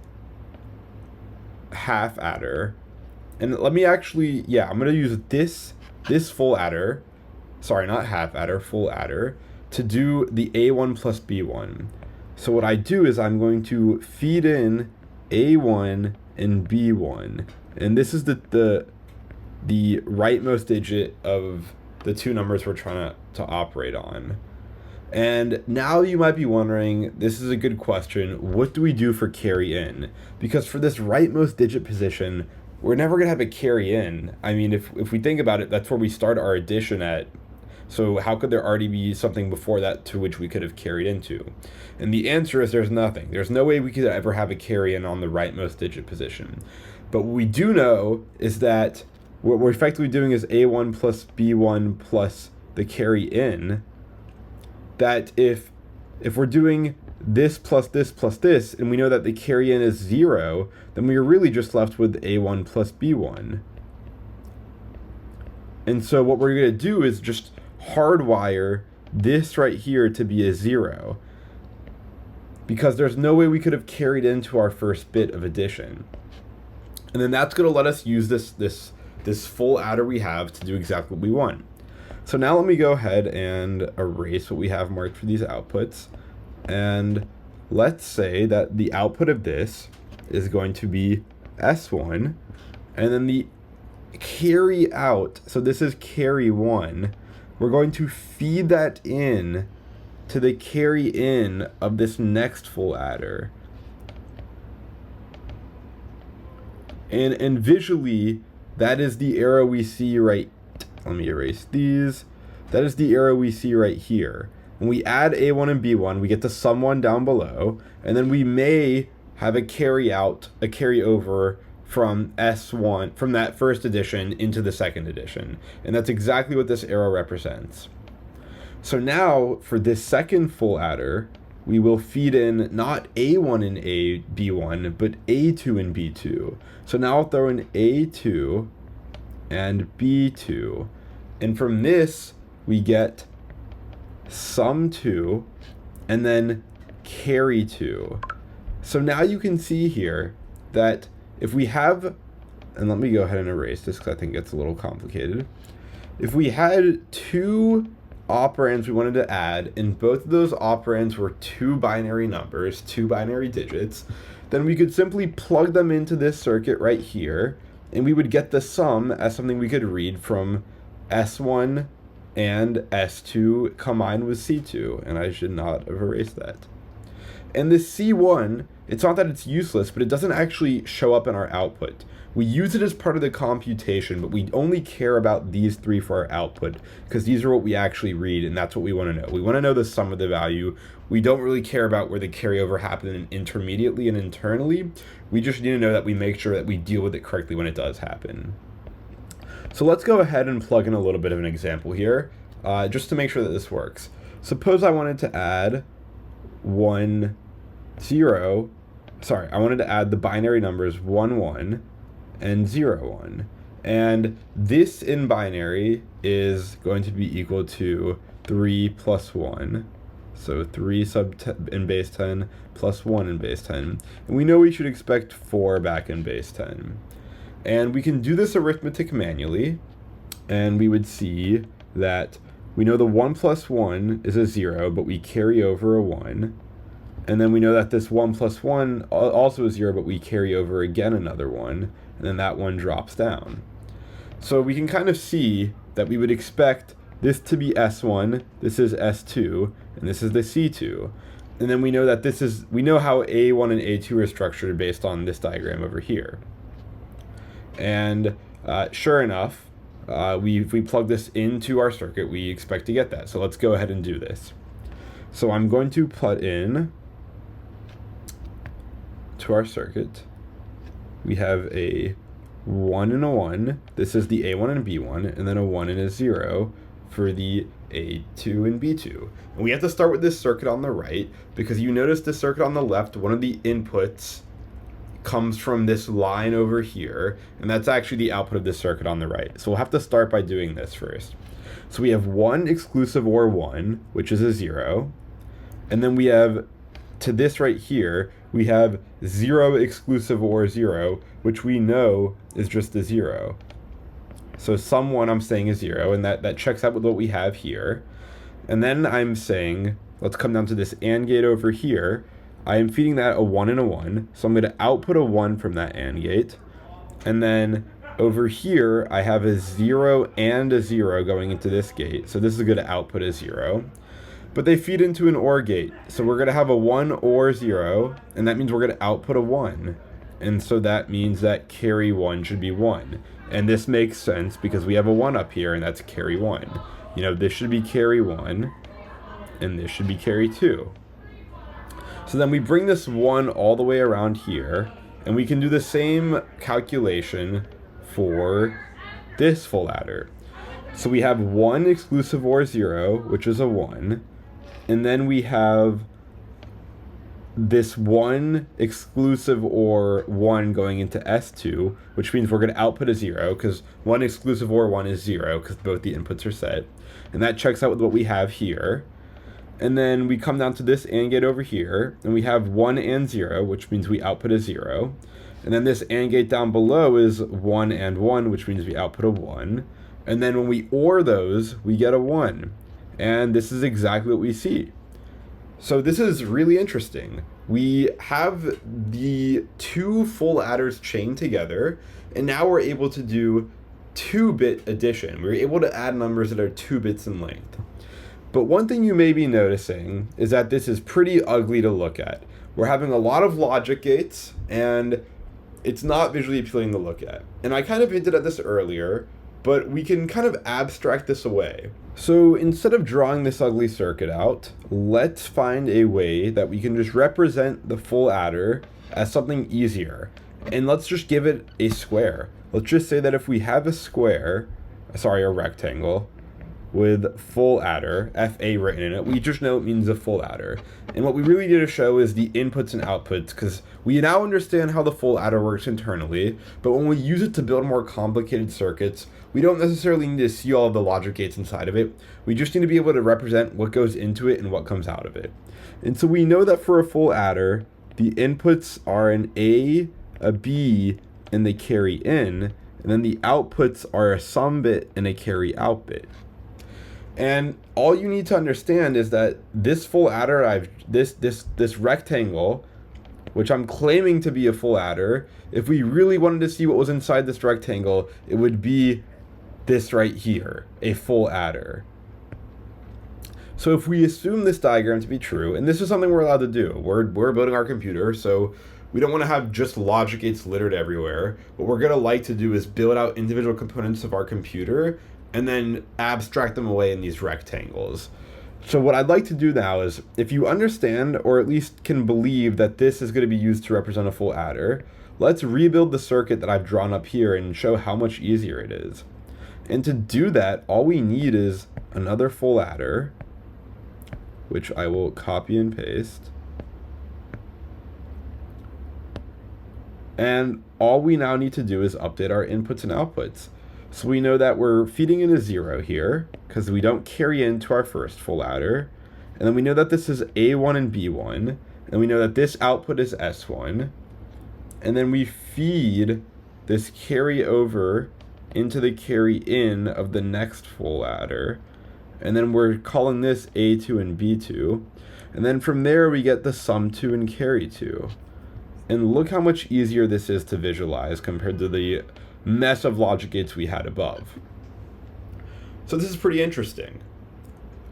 S1: half adder, and let me actually, I'm going to use this full adder, sorry, not half adder, full adder, to do the A1 plus B1. So what I do is I'm going to feed in A1 and B1, and this is the rightmost digit of the 2 numbers we're trying to operate on. And now you might be wondering, this is a good question, what do we do for carry in? Because for this rightmost digit position, we're never going to have a carry in. I mean, if we think about it, that's where we start our addition at. So how could there already be something before that to which we could have carried into? And the answer is there's nothing. There's no way we could ever have a carry in on the rightmost digit position. But what we do know is that what we're effectively doing is A1 plus B1 plus the carry in, that if we're doing this plus this plus this, and we know that the carry in is 0, then we are really just left with A1 plus B1. And so what we're going to do is just hardwire this right here to be a 0, because there's no way we could have carried into our first bit of addition. And then that's going to let us use this this full adder we have to do exactly what we want. So now let me go ahead and erase what we have marked for these outputs. And let's say that the output of this is going to be S1, and then the carry out, so this is carry 1, we're going to feed that in to the carry in of this next full adder. And visually, that is the arrow we see right, let me erase these. That is the arrow we see right here. When we add A1 and B1, we get the sum 1 down below, and then we may have a carry out, a carry over from S1, from that first addition into the second addition. And that's exactly what this arrow represents. So now, for this second full adder, we will feed in not A1 and B1, but A2 and B2. So now I'll throw in A2 and B2. And from this, we get sum 2 and then carry 2. So now you can see here that if we have, and let me go ahead and erase this because I think it's a little complicated. If we had two operands we wanted to add, and both of those operands were two binary numbers, two binary digits, then we could simply plug them into this circuit right here, and we would get the sum as something we could read from S1 and S2 combined with C2, and I should not have erased that. And this C1, it's not that it's useless, but it doesn't actually show up in our output. We use it as part of the computation, but we only care about these three for our output because these are what we actually read, and that's what we want to know. We want to know the sum of the value. We don't really care about where the carryover happened intermediately and internally. We just need to know that we make sure that we deal with it correctly when it does happen. So let's go ahead and plug in a little bit of an example here, just to make sure that this works. Suppose I wanted to add I wanted to add the binary numbers 1, 1 and 0, 1. And this in binary is going to be equal to 3 plus 1. So 3 in base 10 plus 1 in base 10. And we know we should expect 4 back in base 10. And we can do this arithmetic manually, and we would see that we know the 1 plus 1 is a 0, but we carry over a 1. And then we know that this 1 plus 1 also is 0, but we carry over again another 1, and then that 1 drops down. So we can kind of see that we would expect this to be S1, this is S2, and this is the C2. And then we know that we know how A1 and A2 are structured based on this diagram over here. And sure enough, if we plug this into our circuit, we expect to get that. So let's go ahead and do this. So I'm going to put in to our circuit, we have a 1 and a 1. This is the A1 and B1, and then a 1 and a 0 for the A2 and B2. And we have to start with this circuit on the right, because you notice the circuit on the left, one of the inputs comes from this line over here, and that's actually the output of this circuit on the right. So we'll have to start by doing this first. So we have 1 exclusive OR 1, which is a 0, and then we have, to this right here, we have 0 exclusive OR 0, which we know is just a 0. So sum 1 I'm saying is 0, and that checks out with what we have here. And then I'm saying, let's come down to this AND gate over here. I am feeding that a 1 and a 1, so I'm going to output a 1 from that AND gate. And then over here, I have a 0 and a 0 going into this gate, so this is going to output a 0. But they feed into an OR gate, so we're going to have a 1 OR 0, and that means we're going to output a 1. And so that means that carry 1 should be 1. And this makes sense because we have a 1 up here, and that's carry 1. You know, this should be carry 1, and this should be carry 2. So then we bring this 1 all the way around here, and we can do the same calculation for this full adder. So we have 1 exclusive OR 0, which is a 1, and then we have this 1 exclusive OR 1 going into S2, which means we're going to output a 0, because 1 exclusive OR 1 is 0, because both the inputs are set. And that checks out with what we have here. And then we come down to this AND gate over here, and we have 1 and 0, which means we output a 0. And then this AND gate down below is 1 and 1, which means we output a 1. And then when we OR those, we get a 1. And this is exactly what we see. So this is really interesting. We have the two full adders chained together, and now we're able to do 2-bit addition. We're able to add numbers that are 2 bits in length. But one thing you may be noticing is that this is pretty ugly to look at. We're having a lot of logic gates, and it's not visually appealing to look at. And I kind of hinted at this earlier, but we can kind of abstract this away. So instead of drawing this ugly circuit out, let's find a way that we can just represent the full adder as something easier. And let's just give it a square. Let's just say that if we have a rectangle with full adder, FA written in it, we just know it means a full adder. And what we really need to show is the inputs and outputs, because we now understand how the full adder works internally, but when we use it to build more complicated circuits, we don't necessarily need to see all of the logic gates inside of it. We just need to be able to represent what goes into it and what comes out of it. And so we know that for a full adder, the inputs are an A, a B, and they carry in, and then the outputs are a sum bit and a carry out bit. And all you need to understand is that this full adder, this rectangle, which I'm claiming to be a full adder, if we really wanted to see what was inside this rectangle, it would be this right here, a full adder. So if we assume this diagram to be true, and this is something we're allowed to do, we're building our computer, so we don't want to have just logic gates littered everywhere. What we're going to like to do is build out individual components of our computer and then abstract them away in these rectangles. So what I'd like to do now is, if you understand, or at least can believe that this is going to be used to represent a full adder, let's rebuild the circuit that I've drawn up here and show how much easier it is. And to do that, all we need is another full adder, which I will copy and paste. And all we now need to do is update our inputs and outputs. So we know that we're feeding in a 0 here, because we don't carry into our first full adder. And then we know that this is A1 and B1. And we know that this output is S1. And then we feed this carry over into the carry in of the next full adder. And then we're calling this A2 and B2. And then from there we get the sum 2 and carry 2. And look how much easier this is to visualize compared to the mess of logic gates we had above. So this is pretty interesting.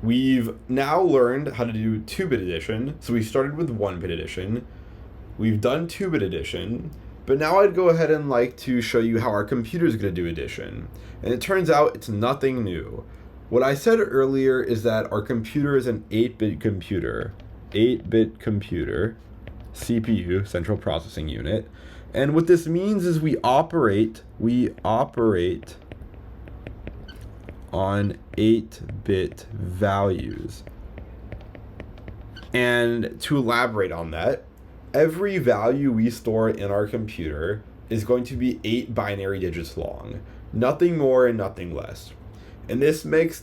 S1: We've now learned how to do 2-bit addition. So we started with 1-bit addition. We've done 2-bit addition. But now I'd go ahead and like to show you how our computer is going to do addition. And it turns out it's nothing new. What I said earlier is that our computer is an 8-bit computer. 8-bit computer. CPU, central processing unit. And what this means is we operate on 8-bit values. And to elaborate on that, every value we store in our computer is going to be 8 binary digits long. Nothing more and nothing less. And this makes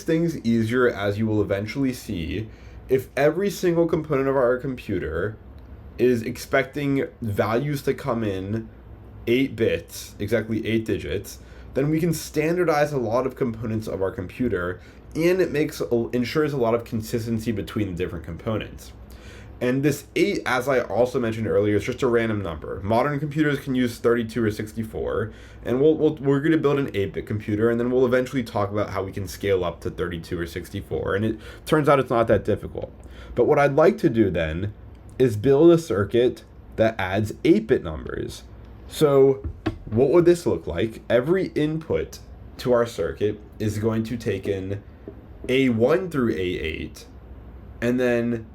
S1: things easier, as you will eventually see. If every single component of our computer is expecting values to come in 8 bits, exactly 8 digits, then we can standardize a lot of components of our computer, and it ensures a lot of consistency between the different components. And this 8, as I also mentioned earlier, is just a random number. Modern computers can use 32 or 64, and we're going to build an 8-bit computer, and then we'll eventually talk about how we can scale up to 32 or 64, and it turns out it's not that difficult. But what I'd like to do then is build a circuit that adds 8-bit numbers. So what would this look like? Every input to our circuit is going to take in A1 through A8, and then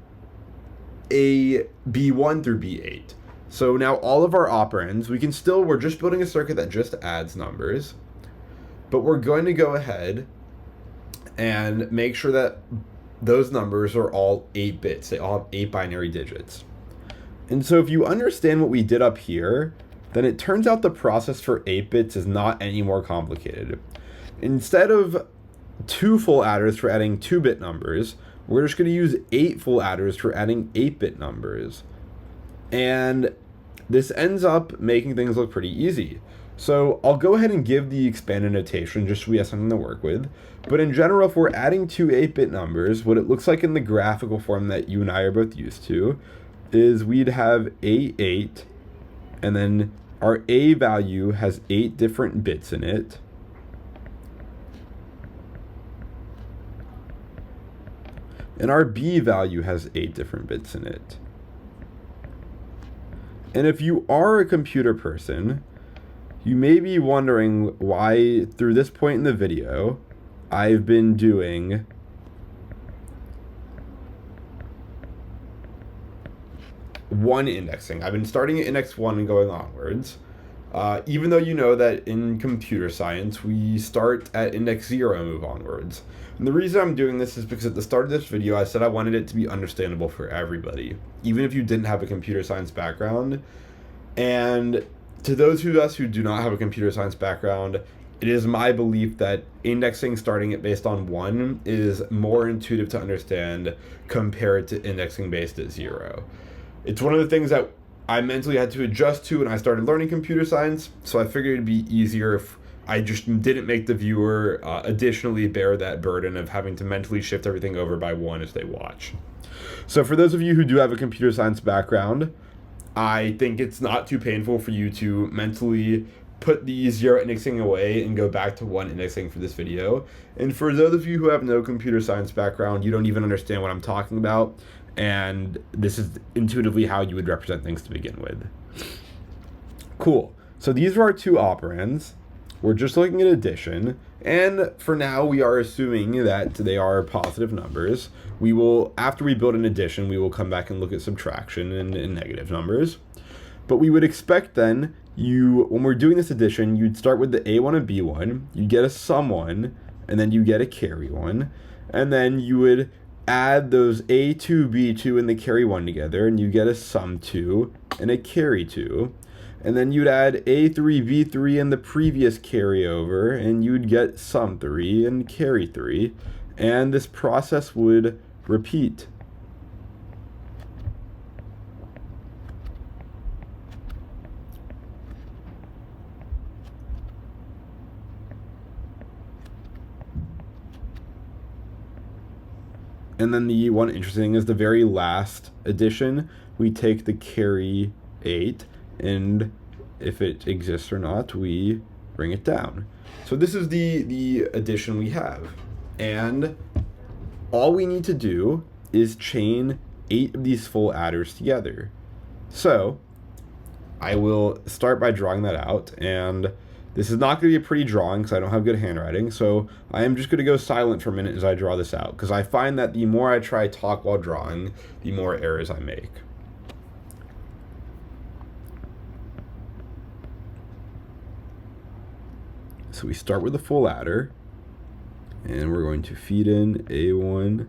S1: a B1 through B8. So now all of our operands, we're just building a circuit that just adds numbers, but we're going to go ahead and make sure that those numbers are all 8 bits. They all have 8 binary digits. And so if you understand what we did up here, then it turns out the process for 8 bits is not any more complicated. Instead of 2 full adders for adding 2-bit numbers, we're just going to use 8 full adders for adding 8-bit numbers. And this ends up making things look pretty easy. So I'll go ahead and give the expanded notation just so we have something to work with. But in general, if we're adding two 8-bit numbers, what it looks like in the graphical form that you and I are both used to is we'd have A8, and then our A value has 8 different bits in it. And our B value has 8 different bits in it. And if you are a computer person, you may be wondering why, through this point in the video, I've been doing one indexing. I've been starting at index 1 and going onwards. Even though you know that in computer science, we start at index 0 and move onwards. And the reason I'm doing this is because at the start of this video, I said I wanted it to be understandable for everybody, even if you didn't have a computer science background. And to those of us who do not have a computer science background, it is my belief that indexing starting it based on 1 is more intuitive to understand compared to indexing based at 0. It's one of the things that I mentally had to adjust to when I started learning computer science, so I figured it'd be easier if I just didn't make the viewer additionally bear that burden of having to mentally shift everything over by 1 as they watch. So for those of you who do have a computer science background, I think it's not too painful for you to mentally put the 0 indexing away and go back to 1 indexing for this video. And for those of you who have no computer science background, you don't even understand what I'm talking about, and this is intuitively how you would represent things to begin with. Cool. So these are our two operands. We're just looking at addition, and for now we are assuming that they are positive numbers. We will, after we build an addition, we will come back and look at subtraction and negative numbers. But we would expect then, when we're doing this addition, you'd start with the A1 and B1, you get a sum 1, and then you get a carry 1, and then you would add those A2, B2, and the carry 1 together, and you get a sum 2 and a carry 2. And then you'd add A3, B3, and the previous carryover, and you'd get sum 3 and carry 3. And this process would repeat. And then the one interesting thing is the very last addition, we take the carry 8, and if it exists or not, we bring it down. So this is the addition we have. And all we need to do is chain 8 of these full adders together. So I will start by drawing that out, and this is not going to be a pretty drawing because I don't have good handwriting, so I am just going to go silent for a minute as I draw this out, because I find that the more I try to talk while drawing, the more errors I make. So we start with the full adder, and we're going to feed in A1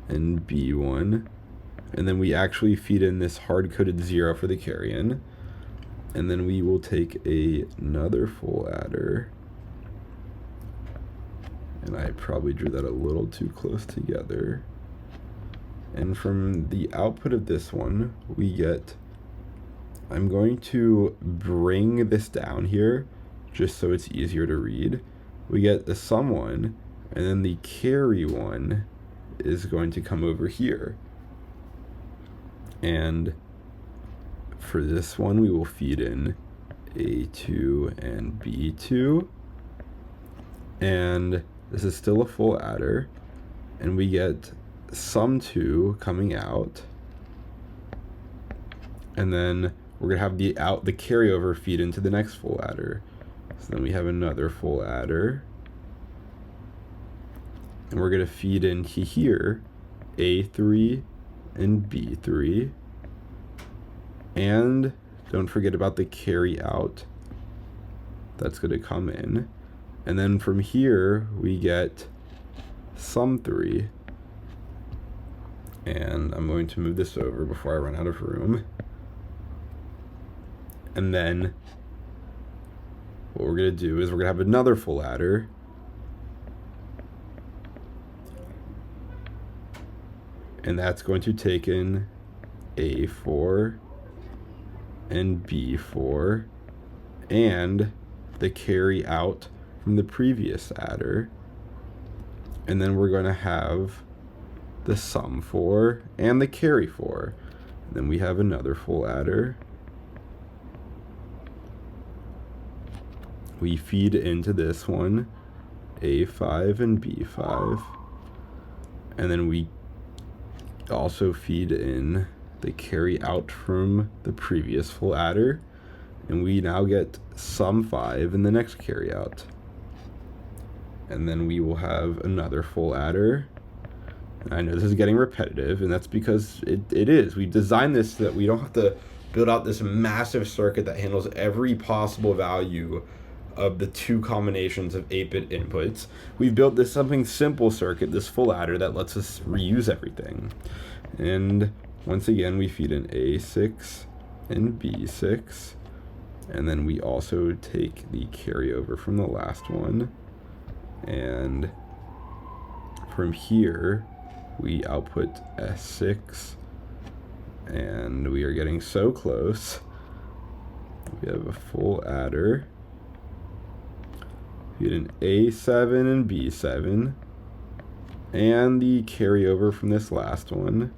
S1: and B1, and then we actually feed in this hard-coded 0 for the carry-in. And then we will take another full adder, and I probably drew that a little too close together. And from the output of this one, we get, I'm going to bring this down here just so it's easier to read. We get the sum 1, and then the carry 1 is going to come over here. And for this one, we will feed in A2 and B2. And this is still a full adder. And we get sum 2 coming out. And then we're going to have the carryover feed into the next full adder. So then we have another full adder. And we're going to feed in here A3 and B3. And don't forget about the carry out. That's going to come in. And then from here, we get sum 3. And I'm going to move this over before I run out of room. And then what we're going to do is we're going to have another full adder. And that's going to take in A4 and B4, and the carry out from the previous adder. And then we're going to have the sum 4 and the carry 4. And then we have another full adder. We feed into this one A5 and B5. And then we also feed in the carry out from the previous full adder. And we now get sum 5 in the next carry out. And then we will have another full adder. I know this is getting repetitive, and that's because it is. We designed this so that we don't have to build out this massive circuit that handles every possible value of the two combinations of 8-bit inputs. We've built this something simple circuit, this full adder, that lets us reuse everything. And once again, we feed in A6 and B6, and then we also take the carryover from the last one, and from here we output S6, and we are getting so close. We have a full adder, feed in A7 and B7, and the carryover from this last one,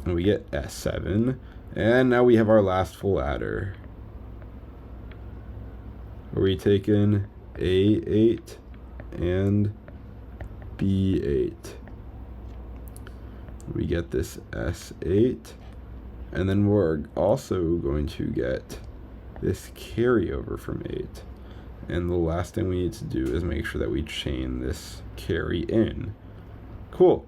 S1: and we get S7, and now we have our last full adder, where we take in A8 and B8. We get this S8, and then we're also going to get this carryover from 8. And the last thing we need to do is make sure that we chain this carry in. Cool.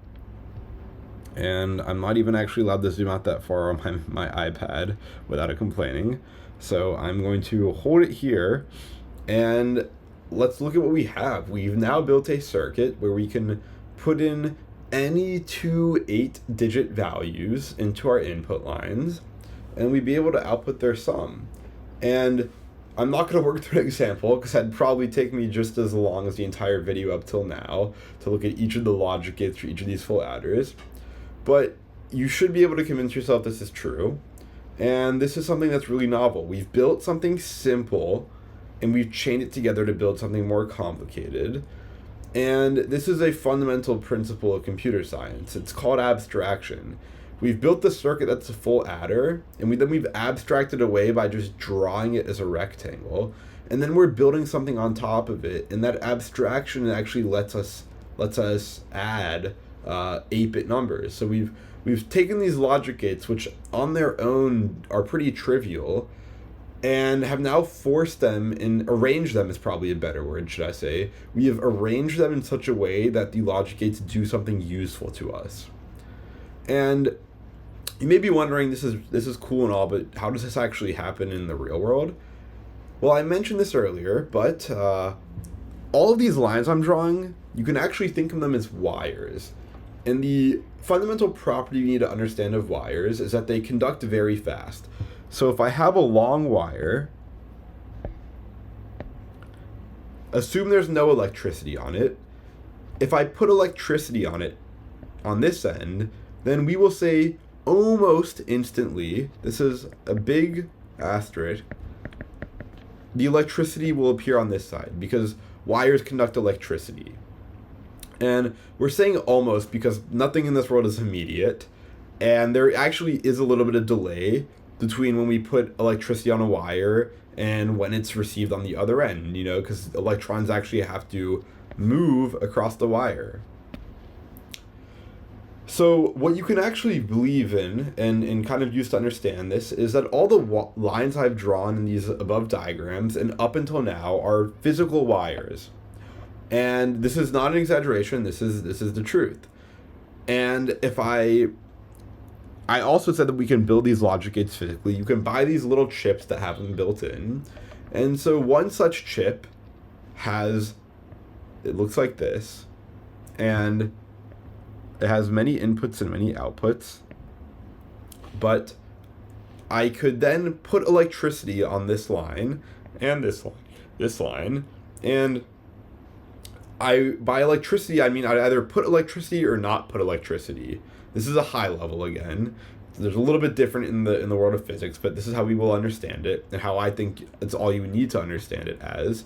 S1: And I'm not even actually allowed to zoom out that far on my iPad without it complaining. So I'm going to hold it here, and let's look at what we have. We've now built a circuit where we can put in any two 8-digit values into our input lines, and we'd be able to output their sum. And I'm not going to work through an example because that'd probably take me just as long as the entire video up till now to look at each of the logic gates for each of these full adders. But you should be able to convince yourself this is true. And this is something that's really novel. We've built something simple, and we've chained it together to build something more complicated. And this is a fundamental principle of computer science. It's called abstraction. We've built the circuit that's a full adder, and we've abstracted away by just drawing it as a rectangle. And then we're building something on top of it, and that abstraction actually lets us add 8-bit numbers. So we've taken these logic gates, which on their own are pretty trivial, and have now forced them and arranged them is probably a better word, should I say. We have arranged them in such a way that the logic gates do something useful to us. And you may be wondering, this is cool and all, but how does this actually happen in the real world? Well, I mentioned this earlier, but all of these lines I'm drawing, you can actually think of them as wires. And the fundamental property you need to understand of wires is that they conduct very fast. So if I have a long wire, assume there's no electricity on it. If I put electricity on it on this end, then we will say almost instantly, this is a big asterisk, the electricity will appear on this side because wires conduct electricity. And we're saying almost because nothing in this world is immediate, and there actually is a little bit of delay between when we put electricity on a wire and when it's received on the other end, because electrons actually have to move across the wire. So what you can actually believe in and kind of use to understand this is that all the lines I've drawn in these above diagrams and up until now are physical wires. And this is not an exaggeration, this is the truth. And if I also said that we can build these logic gates physically. You can buy these little chips that have them built in. And so one such chip it looks like this, and it has many inputs and many outputs. But I could then put electricity on this line and this line, and by electricity, I mean I'd either put electricity or not put electricity. This is a high level again. There's a little bit different in the world of physics, but this is how we will understand it, and how I think it's all you need to understand it as.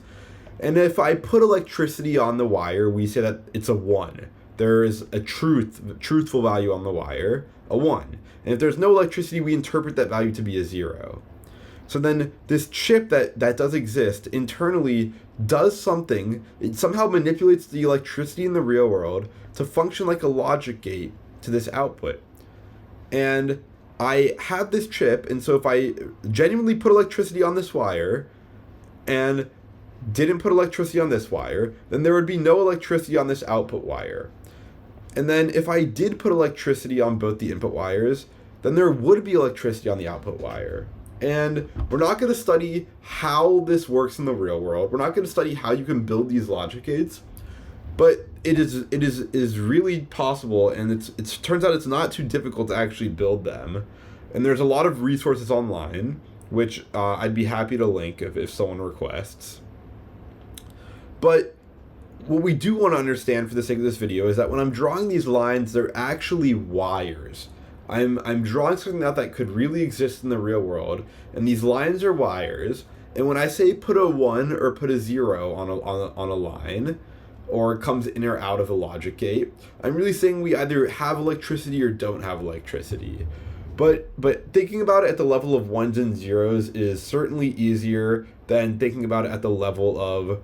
S1: And if I put electricity on the wire, we say that it's a 1. There is a truthful value on the wire, a 1. And if there's no electricity, we interpret that value to be a 0. So then this chip that does exist internally does something. It somehow manipulates the electricity in the real world to function like a logic gate to this output. And I have this chip, and so if I genuinely put electricity on this wire and didn't put electricity on this wire, then there would be no electricity on this output wire. And then if I did put electricity on both the input wires, then there would be electricity on the output wire. And we're not going to study how this works in the real world. We're not going to study how you can build these logic gates, but it is really possible, and it turns out it's not too difficult to actually build them. And there's a lot of resources online, which I'd be happy to link if someone requests. But what we do want to understand for the sake of this video is that when I'm drawing these lines, they're actually wires. I'm drawing something out that could really exist in the real world, and these lines are wires. And when I say put a 1 or put a 0 on a line, or it comes in or out of a logic gate, I'm really saying we either have electricity or don't have electricity. But thinking about it at the level of 1s and 0s is certainly easier than thinking about it at the level of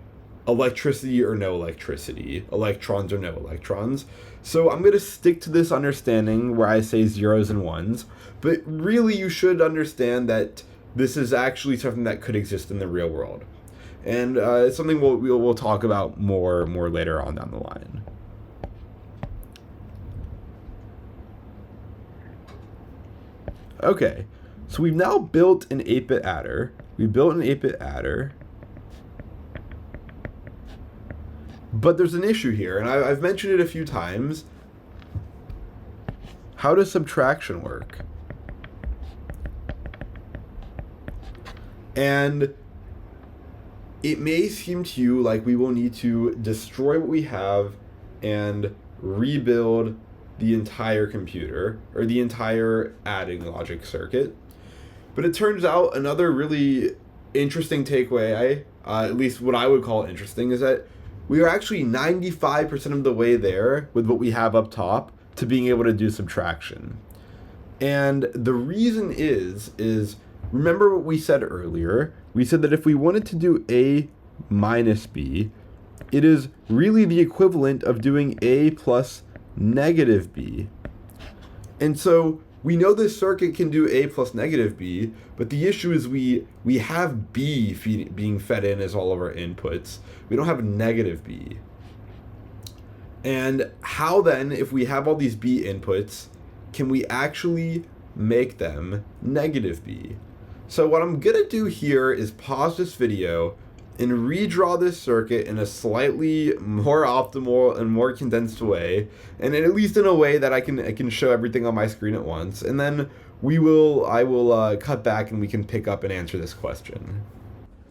S1: electricity or no electricity, electrons or no electrons. So I'm going to stick to this understanding where I say 0s and 1s, but really you should understand that this is actually something that could exist in the real world. And it's something we'll talk about more later on down the line. Okay, so we've now built an 8-bit adder. We built an 8-bit adder. But there's an issue here, and I've mentioned it a few times. How does subtraction work? And it may seem to you like we will need to destroy what we have and rebuild the entire computer, or the entire adding logic circuit. But it turns out another really interesting takeaway, at least what I would call interesting, is that we are actually 95% of the way there with what we have up top to being able to do subtraction. And the reason is remember what we said earlier? We said that if we wanted to do A minus B, it is really the equivalent of doing A plus negative B. And so we know this circuit can do A plus negative B, but the issue is we have B being fed in as all of our inputs. We don't have negative B. And how then, if we have all these B inputs, can we actually make them negative B? So what I'm going to do here is pause this video and redraw this circuit in a slightly more optimal and more condensed way, and at least in a way that I can show everything on my screen at once, and then I will cut back and we can pick up and answer this question.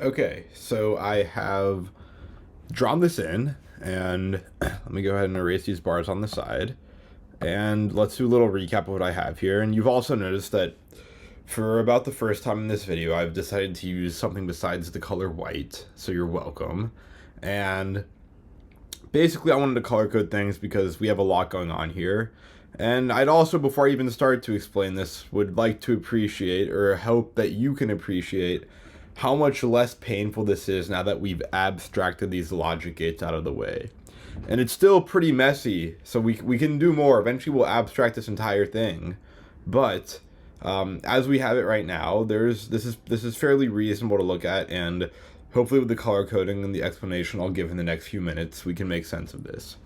S1: Okay, so I have drawn this in, and let me go ahead and erase these bars on the side, and let's do a little recap of what I have here. And you've also noticed that for about the first time in this video, I've decided to use something besides the color white, so you're welcome. And basically I wanted to color code things because we have a lot going on here. And I'd also, before I even start to explain this, would like to appreciate, or hope that you can appreciate, how much less painful this is now that we've abstracted these logic gates out of the way. And it's still pretty messy, so we can do more. Eventually we'll abstract this entire thing. But as we have it right now, this is fairly reasonable to look at, and hopefully with the color coding and the explanation I'll give in the next few minutes, we can make sense of this.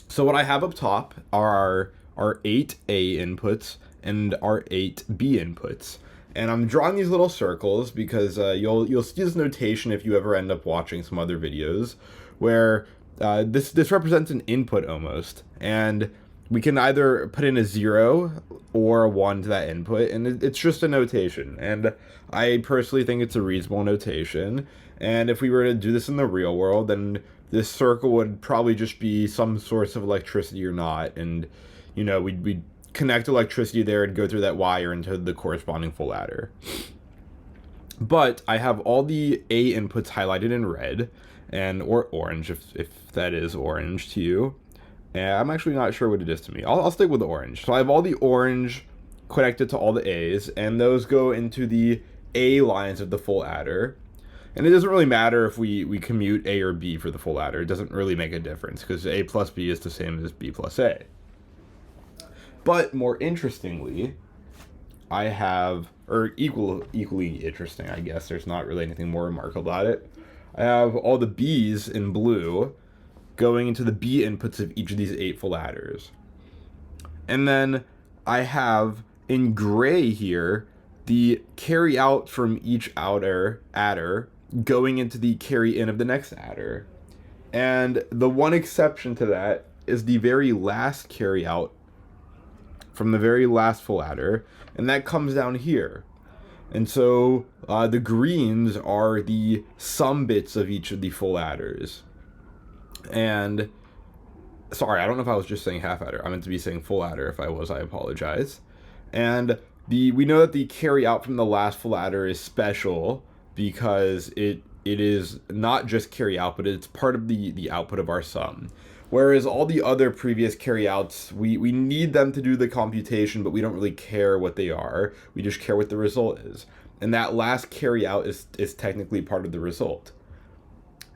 S1: So what I have up top are our 8 A inputs and our 8 B inputs. And I'm drawing these little circles because you'll see this notation if you ever end up watching some other videos, where this represents an input almost, and we can either put in a 0 or a 1 to that input, and it's just a notation. And I personally think it's a reasonable notation. And if we were to do this in the real world, then this circle would probably just be some source of electricity or not. And, you know, we'd connect electricity there and go through that wire into the corresponding full adder. But I have all the A inputs highlighted in red, and or orange if that is orange to you. And I'm actually not sure what it is to me. I'll stick with the orange. So I have all the orange connected to all the A's, and those go into the A lines of the full adder. And it doesn't really matter if we commute A or B for the full adder. It doesn't really make a difference because A plus B is the same as B plus A. But more interestingly, I have, or equally interesting, I guess. There's not really anything more remarkable about it. I have all the B's in blue going into the B inputs of each of these 8 full adders. And then I have in gray here the carry out from each adder going into the carry in of the next adder. And the one exception to that is the very last carry out from the very last full adder, and that comes down here. And so the greens are the sum bits of each of the full adders. And sorry, I don't know if I was just saying half adder. I meant to be saying full adder. If I was, I apologize. And we know that the carry out from the last full adder is special because it is not just carry out, but it's part of the output of our sum. Whereas all the other previous carry outs, we need them to do the computation, but we don't really care what they are. We just care what the result is. And that last carry out is technically part of the result.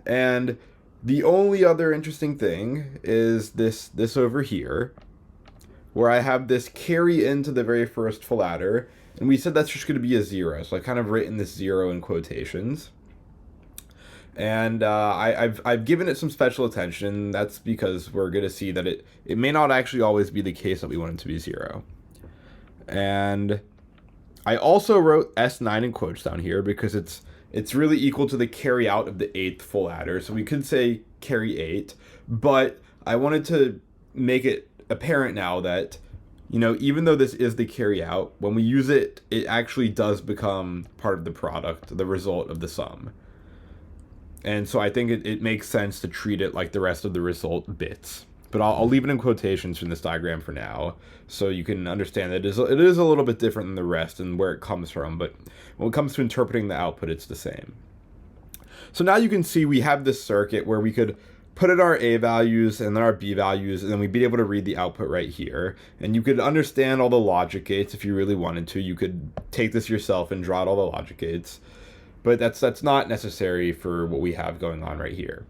S1: And the only other interesting thing is this over here, where I have this carry into the very first full adder, and we said that's just going to be a 0. So I kind of written this 0 in quotations. And I've given it some special attention. That's because we're going to see that it may not actually always be the case that we want it to be 0. And I also wrote S9 in quotes down here because it's really equal to the carry out of the 8th full adder. So we could say carry 8, but I wanted to make it apparent now that, you know, even though this is the carry out, when we use it, it actually does become part of the product, the result of the sum. And so I think it makes sense to treat it like the rest of the result bits. But I'll leave it in quotations from this diagram for now, so you can understand that it is a little bit different than the rest and where it comes from. But when it comes to interpreting the output, it's the same. So now you can see we have this circuit where we could put in our A values and then our B values, and then we'd be able to read the output right here. And you could understand all the logic gates if you really wanted to. You could take this yourself and draw out all the logic gates. But that's not necessary for what we have going on right here.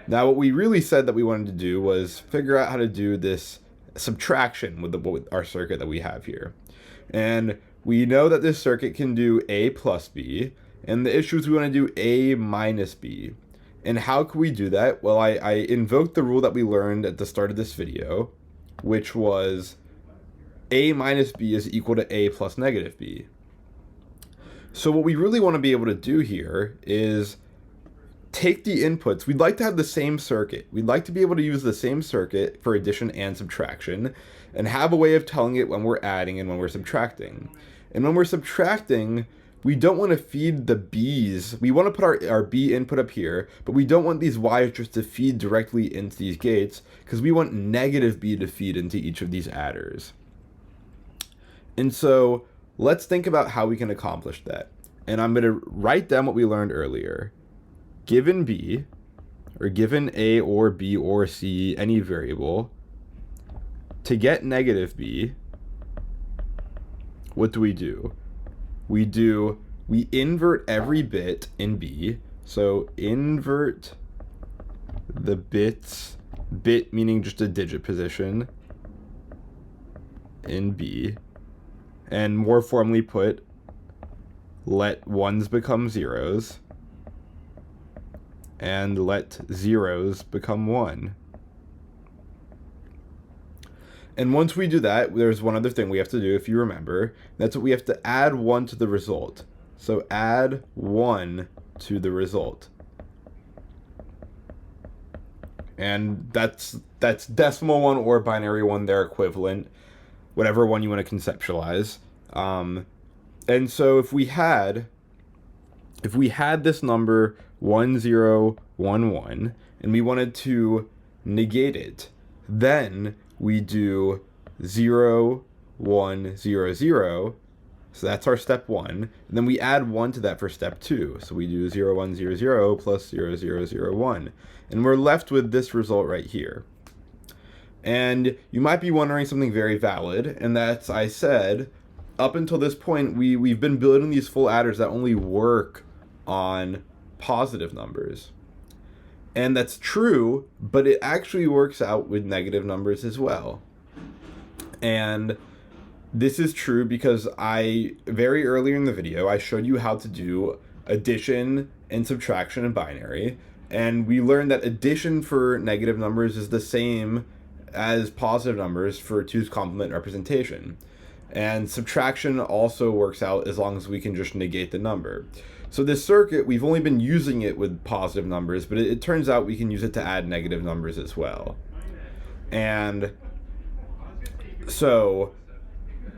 S1: Now, what we really said that we wanted to do was figure out how to do this subtraction with our circuit that we have here. And we know that this circuit can do A plus B, and the issue is we want to do A minus B. And how can we do that? Well, I invoked the rule that we learned at the start of this video, which was A minus B is equal to A plus negative B. So what we really want to be able to do here is take the inputs. We'd like to have the same circuit. We'd like to be able to use the same circuit for addition and subtraction and have a way of telling it when we're adding and when we're subtracting. And when we're subtracting, we don't want to feed the B's. We want to put our B input up here, but we don't want these Y's just to feed directly into these gates because we want negative B to feed into each of these adders. And so let's think about how we can accomplish that. And I'm going to write down what we learned earlier. Given B, or given A or B or C, any variable, to get negative B, what do? We invert every bit in B. So invert the bits, bit meaning just a digit position, in B. And more formally put, let 1s become 0s, and let 0s become 1. And once we do that, there's one other thing we have to do, if you remember. That's what we have to add 1 to the result. So add 1 to the result. And that's decimal 1 or binary 1, they're equivalent. Whatever one you want to conceptualize. And so if we had this number 1011 and we wanted to negate it, then we do 0, 1, 0, 0. So that's our step 1. And then we add 1 to that for step 2. So we do 0, 1, 0, 0 plus 0, 0, 0, 1. And we're left with this result right here. And you might be wondering something very valid, and that's, I said, up until this point, we've been building these full adders that only work on positive numbers. And that's true, but it actually works out with negative numbers as well. And this is true because very earlier in the video, I showed you how to do addition and subtraction in binary. And we learned that addition for negative numbers is the same as positive numbers for 2's complement representation. And subtraction also works out as long as we can just negate the number. So this circuit, we've only been using it with positive numbers, but it turns out we can use it to add negative numbers as well. And so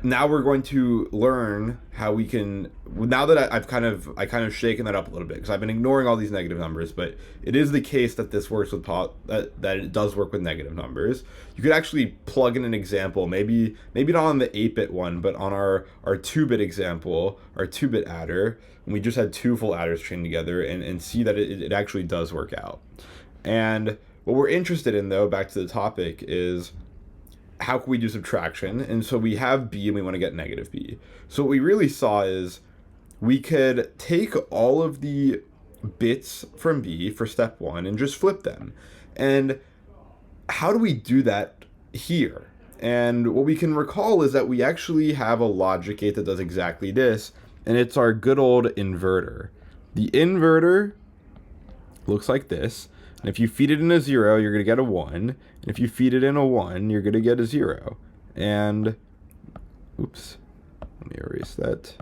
S1: now we're going to learn how we can, now that I kind of shaken that up a little bit, because I've been ignoring all these negative numbers, but it is the case that this works with that it does work with negative numbers. You could actually plug in an example, maybe not on the 8-bit one, but on our 2-bit example, our 2-bit adder, and we just had 2 full adders chained together, and see that it actually does work out. And what we're interested in, though, back to the topic, is how can we do subtraction? And so we have b and we want to get negative b. So what we really saw is we could take all of the bits from b for step 1 and just flip them. And how do we do that here? And what we can recall is that we actually have a logic gate that does exactly this, and it's our good old inverter. The inverter looks like this. And if you feed it in a 0, you're going to get a 1. And if you feed it in a 1, you're going to get a 0. And, oops, let me erase that.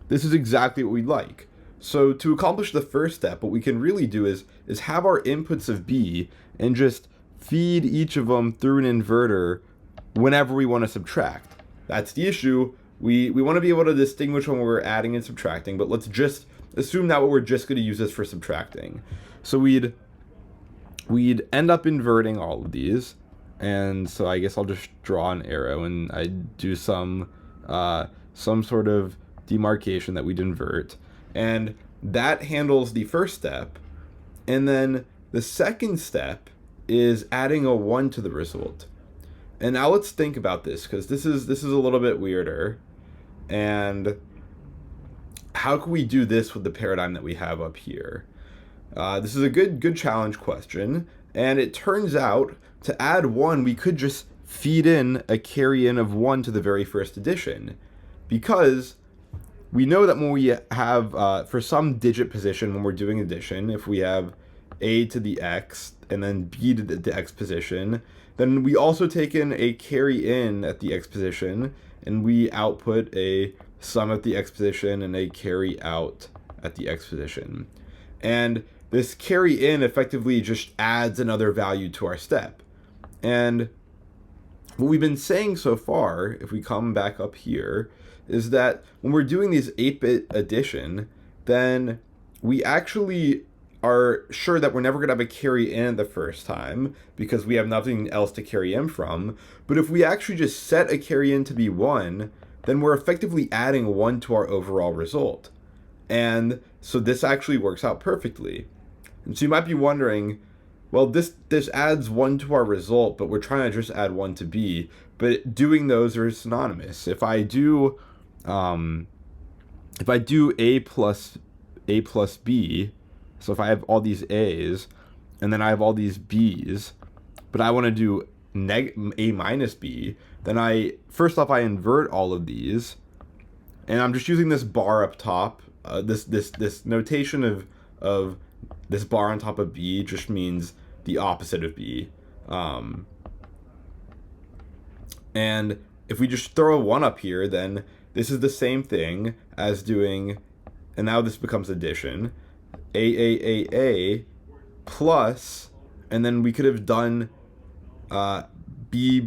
S1: This is exactly what we'd like. So to accomplish the first step, what we can really do is have our inputs of b and just feed each of them through an inverter whenever we want to subtract. That's the issue. We want to be able to distinguish when we're adding and subtracting, but let's just assume that we're just going to use this for subtracting. So we'd end up inverting all of these, and so I guess I'll just draw an arrow and I do some sort of demarcation that we'd invert, and that handles the first step. And then the second step is adding a 1 to the result. And now let's think about this, because this is a little bit weirder. And how can we do this with the paradigm that we have up here? This is a good challenge question, and it turns out to add 1, we could just feed in a carry in of 1 to the very first addition, because we know that when we have, for some digit position when we're doing addition, if we have a to the x and then b to the x position, then we also take in a carry in at the x position, and we output a sum at the x position and a carry out at the x position. And this carry in effectively just adds another value to our step. And what we've been saying so far, if we come back up here, is that when we're doing these 8-bit addition, then we actually are sure that we're never going to have a carry in the first time because we have nothing else to carry in from. But if we actually just set a carry in to be 1, then we're effectively adding 1 to our overall result. And so this actually works out perfectly. And so you might be wondering, well, this adds 1 to our result, but we're trying to just add 1 to b. But doing those are synonymous. If I do a plus b, so if I have all these a's and then I have all these b's, but I want to do a minus b, then first off I invert all of these, and I'm just using this bar up top. This notation of this bar on top of b just means the opposite of b. And if we just throw a 1 up here, then this is the same thing as doing, and now this becomes addition, a plus, and then we could have done b,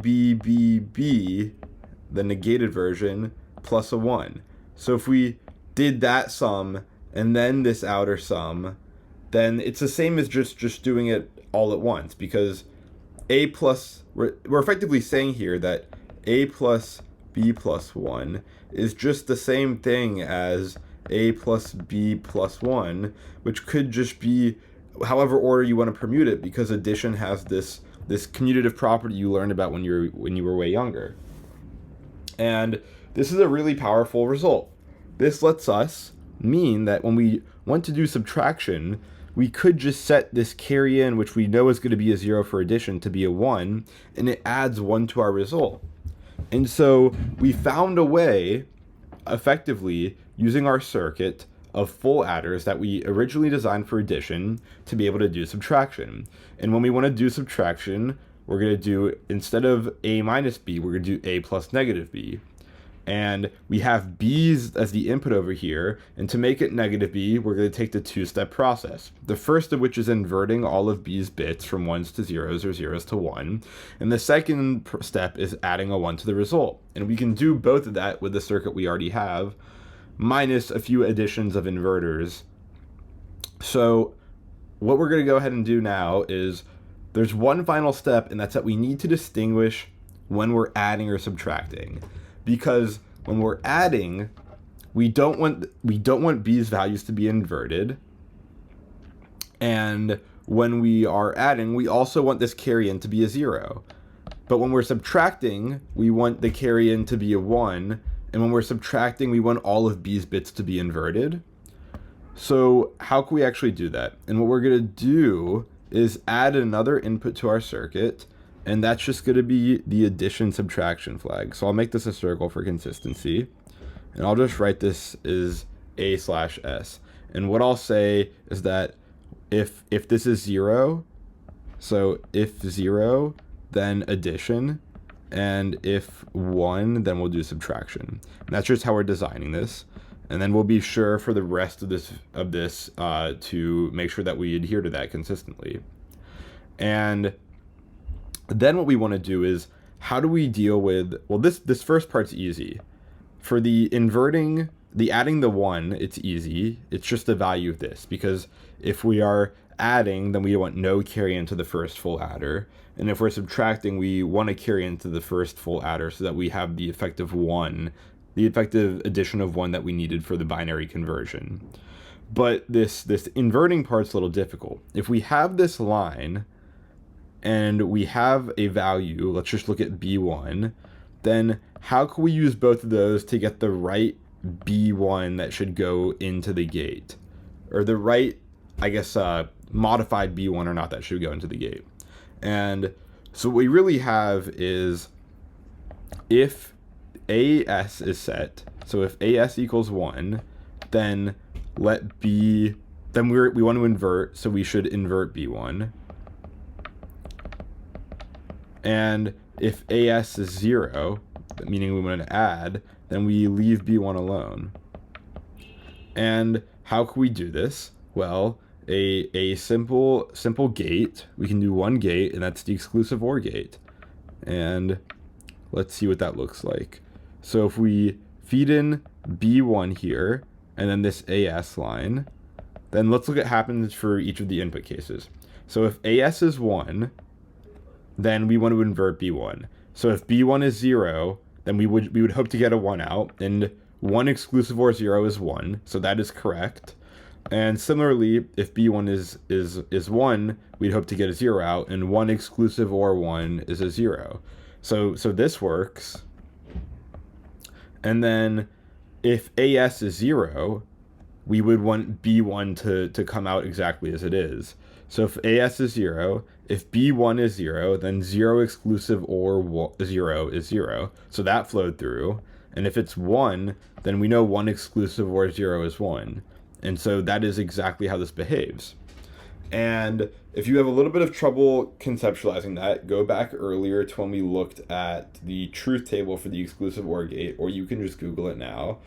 S1: the negated version, plus a 1. So if we did that sum and then this outer sum, then it's the same as just doing it all at once, because a plus, we're effectively saying here that a plus b plus 1 is just the same thing as a plus b plus 1, which could just be however order you want to permute it, because addition has this commutative property you learned about when you were way younger. And this is a really powerful result. This lets us mean that when we want to do subtraction, we could just set this carry in, which we know is going to be a 0 for addition, to be a 1, and it adds 1 to our result. And so we found a way, effectively, using our circuit of full adders that we originally designed for addition, to be able to do subtraction. And when we want to do subtraction, we're going to do, instead of a minus b, we're going to do a plus negative b. And we have b's as the input over here, and to make it negative b, we're going to take the two-step process. The first of which is inverting all of b's bits from 1s to 0s or 0s to 1, and the second step is adding a 1 to the result. And we can do both of that with the circuit we already have, minus a few additions of inverters. So what we're going to go ahead and do now is, there's one final step, and that's that we need to distinguish when we're adding or subtracting. Because when we're adding, we don't want b's values to be inverted, and when we are adding, we also want this carry in to be a 0. But when we're subtracting, we want the carry in to be a 1, and when we're subtracting, we want all of b's bits to be inverted. So how can we actually do that? And what we're going to do is add another input to our circuit, and that's just going to be the addition subtraction flag. So I'll make this a circle for consistency, and I'll just write this as a/s. And what I'll say is that if this is 0, so if 0, then addition, and if 1, then we'll do subtraction. And that's just how we're designing this. And then we'll be sure for the rest of this to make sure that we adhere to that consistently. And then what we want to do is, how do we deal with, well, this first part's easy. For the inverting, the adding the 1, it's easy. It's just the value of this, because if we are adding, then we want no carry into the first full adder. And if we're subtracting, we want to carry into the first full adder so that we have the effective 1, the effective addition of 1 that we needed for the binary conversion. But this inverting part's a little difficult. If we have this line, and we have a value, let's just look at b1, then how can we use both of those to get the right b1 that should go into the gate? Or the right, I guess, modified b1 or not that should go into the gate. And so what we really have is, if as is set, so if as equals 1, then let b, then we want to invert, so we should invert b1. And if as is 0, meaning we want to add, then we leave b1 alone. And how can we do this? Well, a simple gate, we can do one gate, and that's the exclusive OR gate. And let's see what that looks like. So if we feed in b1 here, and then this as line, then let's look at what happens for each of the input cases. So if as is 1, then we want to invert b1. So if b1 is 0, then we would hope to get a 1 out, and 1 exclusive OR 0 is 1, so that is correct. And similarly, if b1 is 1, we'd hope to get a 0 out, and 1 exclusive OR 1 is a 0. So this works. And then if as is 0, we would want b1 to come out exactly as it is. So if as is 0, if b1 is 0, then 0 exclusive OR 0 is 0. So that flowed through. And if it's 1, then we know 1 exclusive OR 0 is 1. And so that is exactly how this behaves. And if you have a little bit of trouble conceptualizing that, go back earlier to when we looked at the truth table for the exclusive OR gate, or you can just Google it now.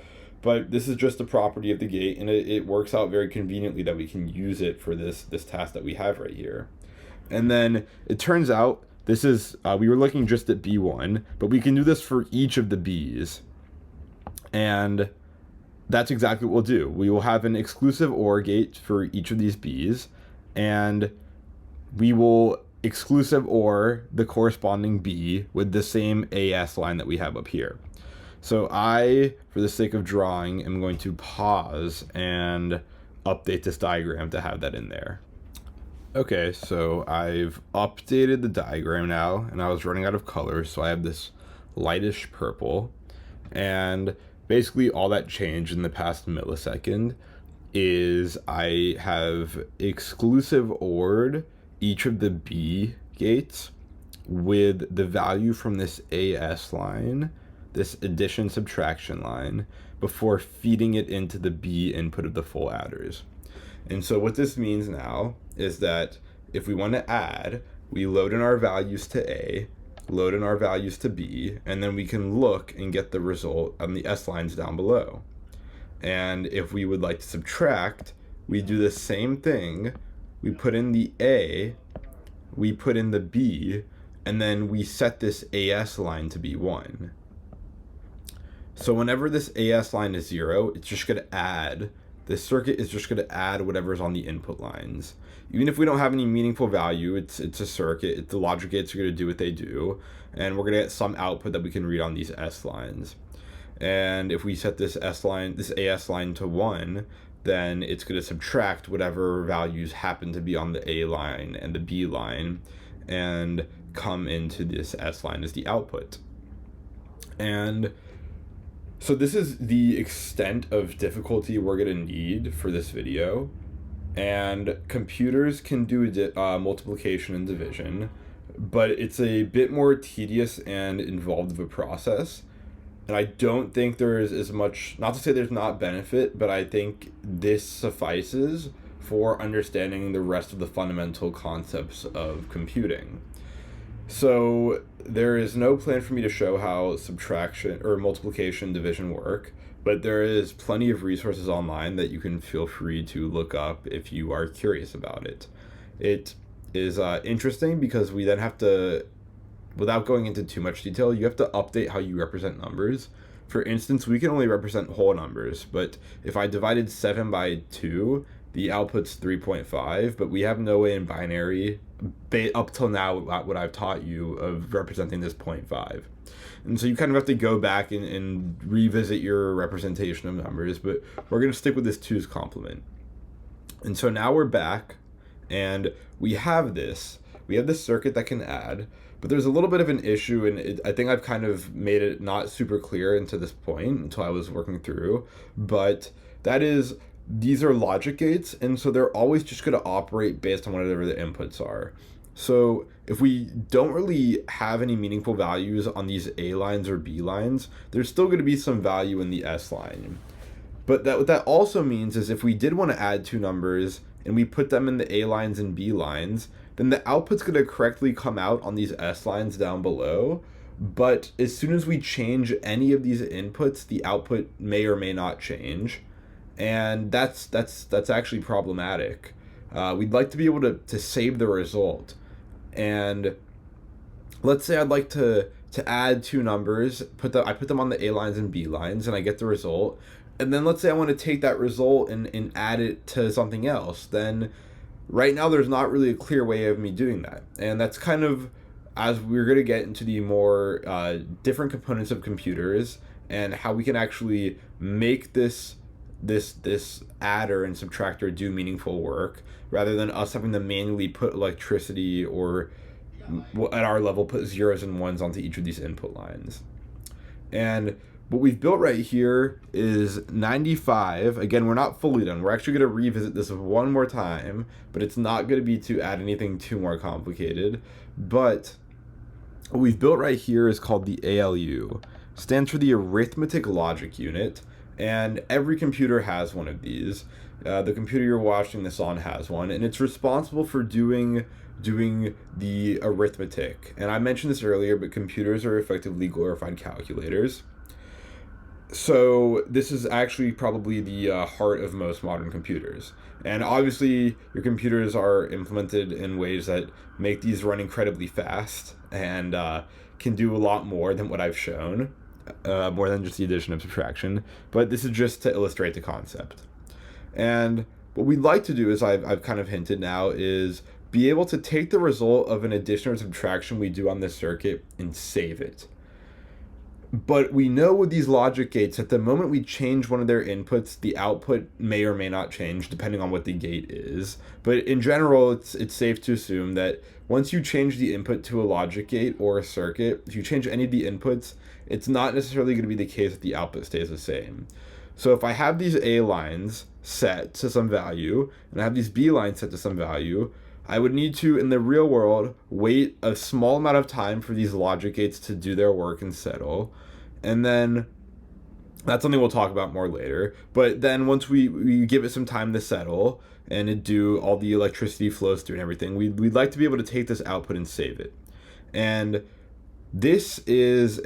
S1: But this is just a property of the gate, and it works out very conveniently that we can use it for this task that we have right here. And then it turns out this is, we were looking just at b1, but we can do this for each of the b's. And that's exactly what we'll do. We will have an exclusive OR gate for each of these b's, and we will exclusive OR the corresponding B with the same AS line that we have up here. So I, for the sake of drawing, am going to pause and update this diagram to have that in there. Okay, so I've updated the diagram now, and I was running out of colors, so I have this lightish purple, and basically all that changed in the past millisecond is I have exclusive OR'd each of the B gates with the value from this AS line, this addition subtraction line, before feeding it into the B input of the full adders. And so what this means now is that if we want to add, we load in our values to A, load in our values to B, and then we can look and get the result on the S lines down below. And if we would like to subtract, we do the same thing. We put in the A, we put in the B, and then we set this AS line to be 1. So whenever this AS line is 0, it's just going to add. This circuit is just going to add whatever's on the input lines. Even if we don't have any meaningful value, it's a circuit. The logic gates are going to do what they do, and we're going to get some output that we can read on these S lines. And if we set this AS line to 1, then it's going to subtract whatever values happen to be on the A line and the B line and come into this S line as the output. And so this is the extent of difficulty we're going to need for this video. And computers can do multiplication and division, but it's a bit more tedious and involved of a process. And I don't think there is as much, not to say there's not benefit, but I think this suffices for understanding the rest of the fundamental concepts of computing. So there is no plan for me to show how subtraction or multiplication and division work, but there is plenty of resources online that you can feel free to look up if you are curious about it. It is interesting because we then have to, without going into too much detail, you have to update how you represent numbers. For instance, we can only represent whole numbers, but if I divided 7 by 2, the output's 3.5, but we have no way in binary, up till now, what I've taught you of representing this 0.5. And so you kind of have to go back and revisit your representation of numbers, but we're going to stick with this 2's complement. And so now we're back, and we have this circuit that can add, but there's a little bit of an issue, and I think I've kind of made it not super clear until this point, until I was working through, but that is, these are logic gates, and so they're always just going to operate based on whatever the inputs are. So if we don't really have any meaningful values on these A lines or B lines, there's still going to be some value in the S line. But what that also means is if we did want to add two numbers and we put them in the A lines and B lines, then the output's going to correctly come out on these S lines down below. But as soon as we change any of these inputs, the output may or may not change. And that's actually problematic. We'd like to be able to save the result. And let's say I'd like to add two numbers, I put them on the A lines and B lines, and I get the result. And then let's say I want to take that result and add it to something else. Then right now there's not really a clear way of me doing that. And that's kind of, as we're going to get into the more different components of computers and how we can actually make this adder and subtractor do meaningful work rather than us having to manually put electricity or at our level put zeros and ones onto each of these input lines. And what we've built right here is 95. Again, we're not fully done. We're actually going to revisit this one more time, but it's not going to be to add anything too more complicated. But what we've built right here is called the ALU. Stands for the Arithmetic Logic Unit. And every computer has one of these. The computer you're watching this on has one, and it's responsible for doing the arithmetic. And I mentioned this earlier, but computers are effectively glorified calculators. So this is actually probably the heart of most modern computers. And obviously, your computers are implemented in ways that make these run incredibly fast and can do a lot more than what I've shown. More than just the addition of subtraction, but this is just to illustrate the concept. And what we'd like to do, is I've kind of hinted now, is be able to take the result of an addition or subtraction we do on this circuit and save it. But we know with these logic gates that the moment we change one of their inputs, the output may or may not change depending on what the gate is. But in general, it's safe to assume that once you change the input to a logic gate or a circuit, if you change any of the inputs, it's not necessarily going to be the case that the output stays the same. So if I have these A lines set to some value, and I have these B lines set to some value, I would need to, in the real world, wait a small amount of time for these logic gates to do their work and settle. And then that's something we'll talk about more later. But then once we give it some time to settle and it do all the electricity flows through and everything, we'd like to be able to take this output and save it. And this is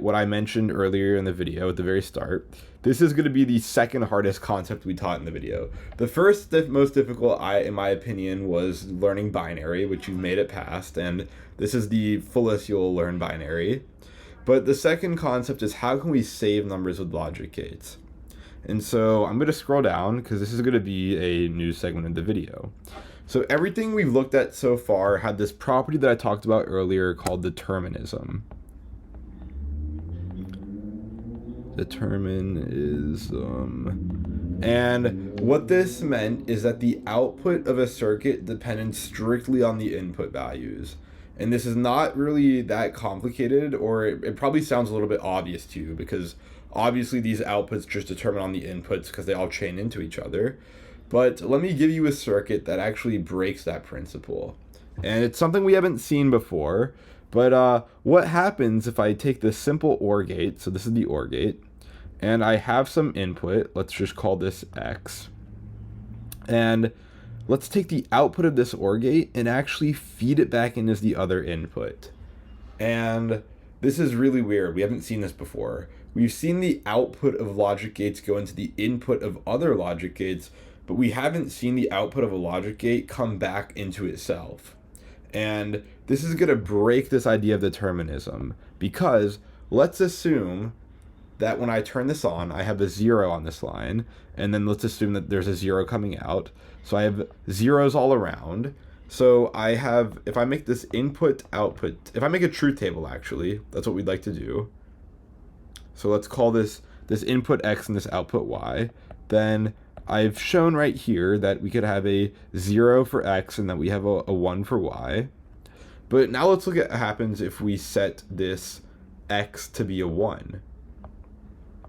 S1: what I mentioned earlier in the video at the very start. This is going to be the second hardest concept we taught in the video. The first most difficult, in my opinion, was learning binary, which you've made it past, and this is the fullest you'll learn binary. But the second concept is how can we save numbers with logic gates? And so I'm going to scroll down because this is going to be a new segment of the video. So everything we've looked at so far had this property that I talked about earlier called determinism. Determinism. And what this meant is that the output of a circuit depended strictly on the input values. And this is not really that complicated, or it probably sounds a little bit obvious to you because obviously these outputs just determine on the inputs because they all chain into each other. But let me give you a circuit that actually breaks that principle. And it's something we haven't seen before, but what happens if I take this simple OR gate, so this is the OR gate, and I have some input, let's just call this X, and let's take the output of this OR gate and actually feed it back in as the other input. And this is really weird. We haven't seen this before. We've seen the output of logic gates go into the input of other logic gates, but we haven't seen the output of a logic gate come back into itself. And this is going to break this idea of determinism, because let's assume that when I turn this on, I have a 0 on this line, and then let's assume that there's a 0 coming out. So I have zeros all around. So I have, if I make this input output, if I make a truth table actually, that's what we'd like to do. So let's call this input X and this output Y. Then I've shown right here that we could have a 0 for X and that we have a 1 for Y. But now let's look at what happens if we set this X to be a 1.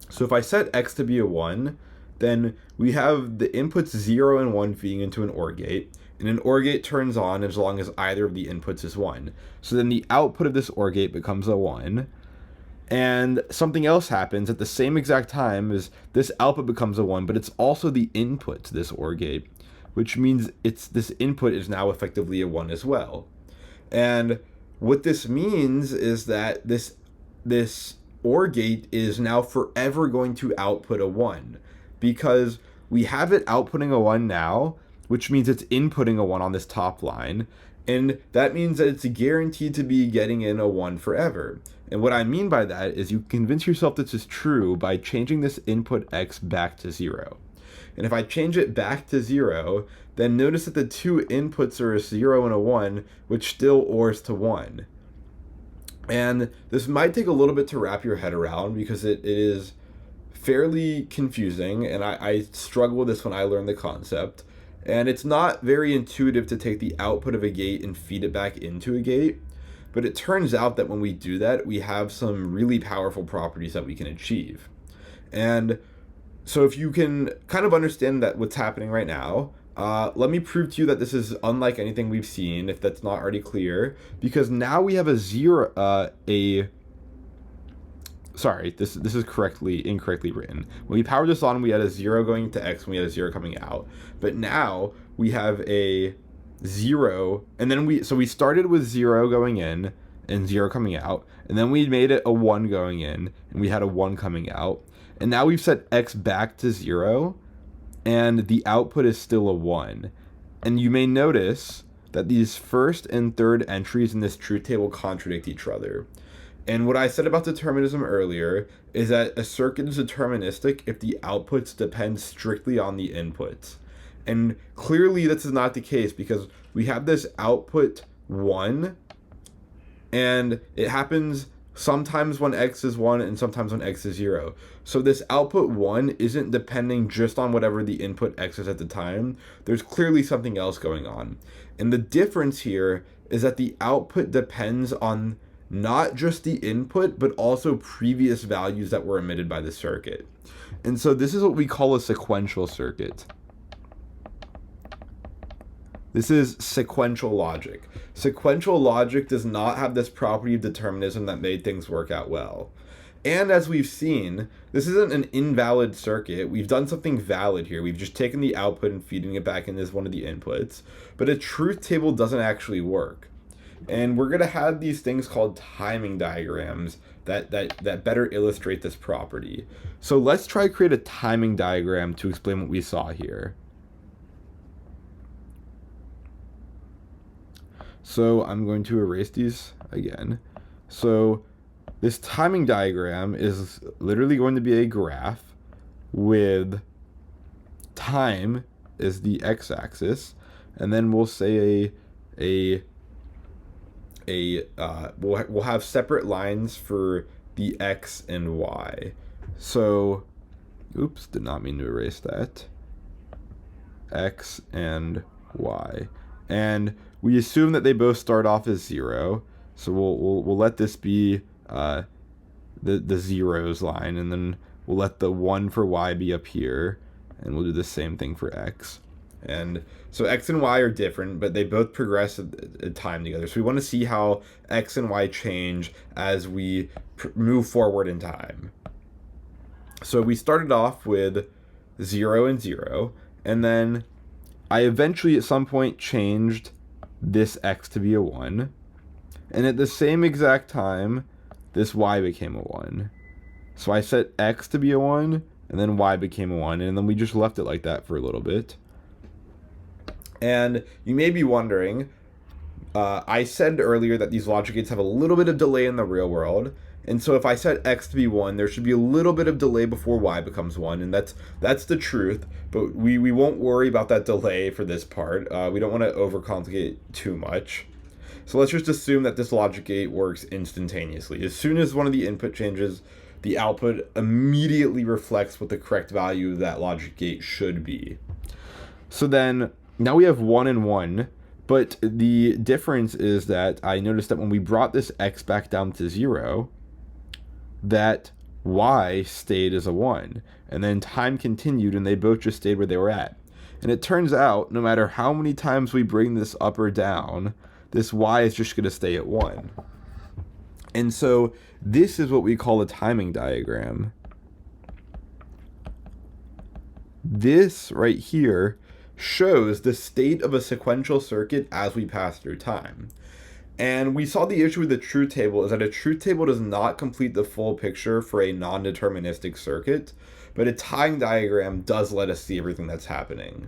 S1: So if I set X to be a 1, then we have the inputs 0 and 1 feeding into an OR gate, and an OR gate turns on as long as either of the inputs is 1. So then the output of this OR gate becomes a 1, and something else happens at the same exact time as this output becomes a 1, but it's also the input to this OR gate, which means this input is now effectively a 1 as well. And what this means is that this OR gate is now forever going to output a 1. Because we have it outputting a 1 now, which means it's inputting a 1 on this top line, and that means that it's guaranteed to be getting in a 1 forever. And what I mean by that is you convince yourself this is true by changing this input X back to 0. And if I change it back to 0, then notice that the two inputs are a 0 and a 1, which still ORs to 1. And this might take a little bit to wrap your head around because it is fairly confusing, and I struggle with this when I learned the concept, and it's not very intuitive to take the output of a gate and feed it back into a gate, but it turns out that when we do that, we have some really powerful properties that we can achieve. And so if you can kind of understand that what's happening right now, let me prove to you that this is unlike anything we've seen, if that's not already clear, because now we have a 0, sorry, this is incorrectly written. When we powered this on, we had a 0 going to X and we had a 0 coming out. But now we have a 0, and then we started with 0 going in and 0 coming out, and then we made it a 1 going in and we had a 1 coming out. And now we've set X back to 0 and the output is still a 1. And you may notice that these first and third entries in this truth table contradict each other. And what I said about determinism earlier is that a circuit is deterministic if the outputs depend strictly on the inputs. And clearly this is not the case because we have this output 1, and it happens sometimes when x is 1 and sometimes when x is 0. So this output 1 isn't depending just on whatever the input x is at the time. There's clearly something else going on. And the difference here is that the output depends on not just the input, but also previous values that were emitted by the circuit. And so this is what we call a sequential circuit. This is sequential logic. Sequential logic does not have this property of determinism that made things work out well. And as we've seen, this isn't an invalid circuit. We've done something valid here. We've just taken the output and feeding it back in as one of the inputs. But a truth table doesn't actually work. And we're going to have these things called timing diagrams that better illustrate this property. So let's try to create a timing diagram to explain what we saw here. So I'm going to erase these again. So this timing diagram is literally going to be a graph with time is the x-axis, and then we'll say we'll have separate lines for the x and y. So, oops, did not mean to erase that. X and y, and we assume that they both start off as 0. So we'll let this be the zeros line, and then we'll let the 1 for y be up here, and we'll do the same thing for x. And so x and y are different, but they both progress at time together. So we want to see how x and y change as we move forward in time. So we started off with 0 and 0, and then I eventually at some point changed this x to be a 1, and at the same exact time this y became a 1. So I set x to be a 1, and then y became a 1, and then we just left it like that for a little bit. And you may be wondering, I said earlier that these logic gates have a little bit of delay in the real world, and so if I set x to be 1, there should be a little bit of delay before y becomes 1, and that's the truth, but we won't worry about that delay for this part. We don't want to overcomplicate too much. So let's just assume that this logic gate works instantaneously. As soon as one of the input changes, the output immediately reflects what the correct value of that logic gate should be. So then, now we have 1 and 1, but the difference is that I noticed that when we brought this x back down to 0, that y stayed as a 1, and then time continued and they both just stayed where they were at. And it turns out no matter how many times we bring this up or down, this y is just going to stay at 1. And so this is what we call a timing diagram. This right here shows the state of a sequential circuit as we pass through time. And we saw the issue with the truth table is that a truth table does not complete the full picture for a non-deterministic circuit, but a timing diagram does let us see everything that's happening.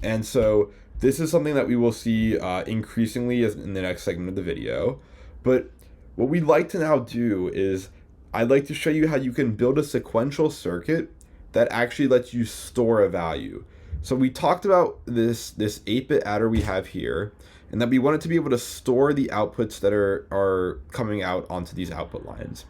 S1: And so this is something that we will see increasingly in the next segment of the video. But what we'd like to now do is I'd like to show you how you can build a sequential circuit that actually lets you store a value. So we talked about this 8-bit adder we have here, and that we want it to be able to store the outputs that are coming out onto these output lines.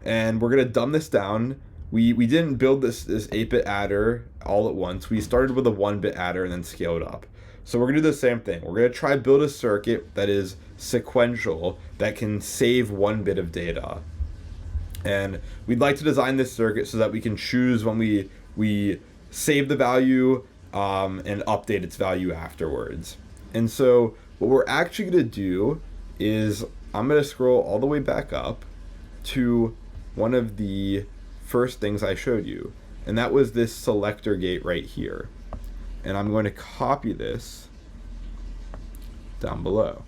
S1: And we're going to dumb this down. We didn't build this 8-bit adder all at once. We started with a 1-bit adder and then scaled up. So we're going to do the same thing. We're going to try to build a circuit that is sequential, that can save 1 bit of data. And we'd like to design this circuit so that we can choose when we save the value and update its value afterwards. And so what we're actually going to do is I'm going to scroll all the way back up to one of the first things I showed you, and that was this selector gate right here. And I'm going to copy this down below.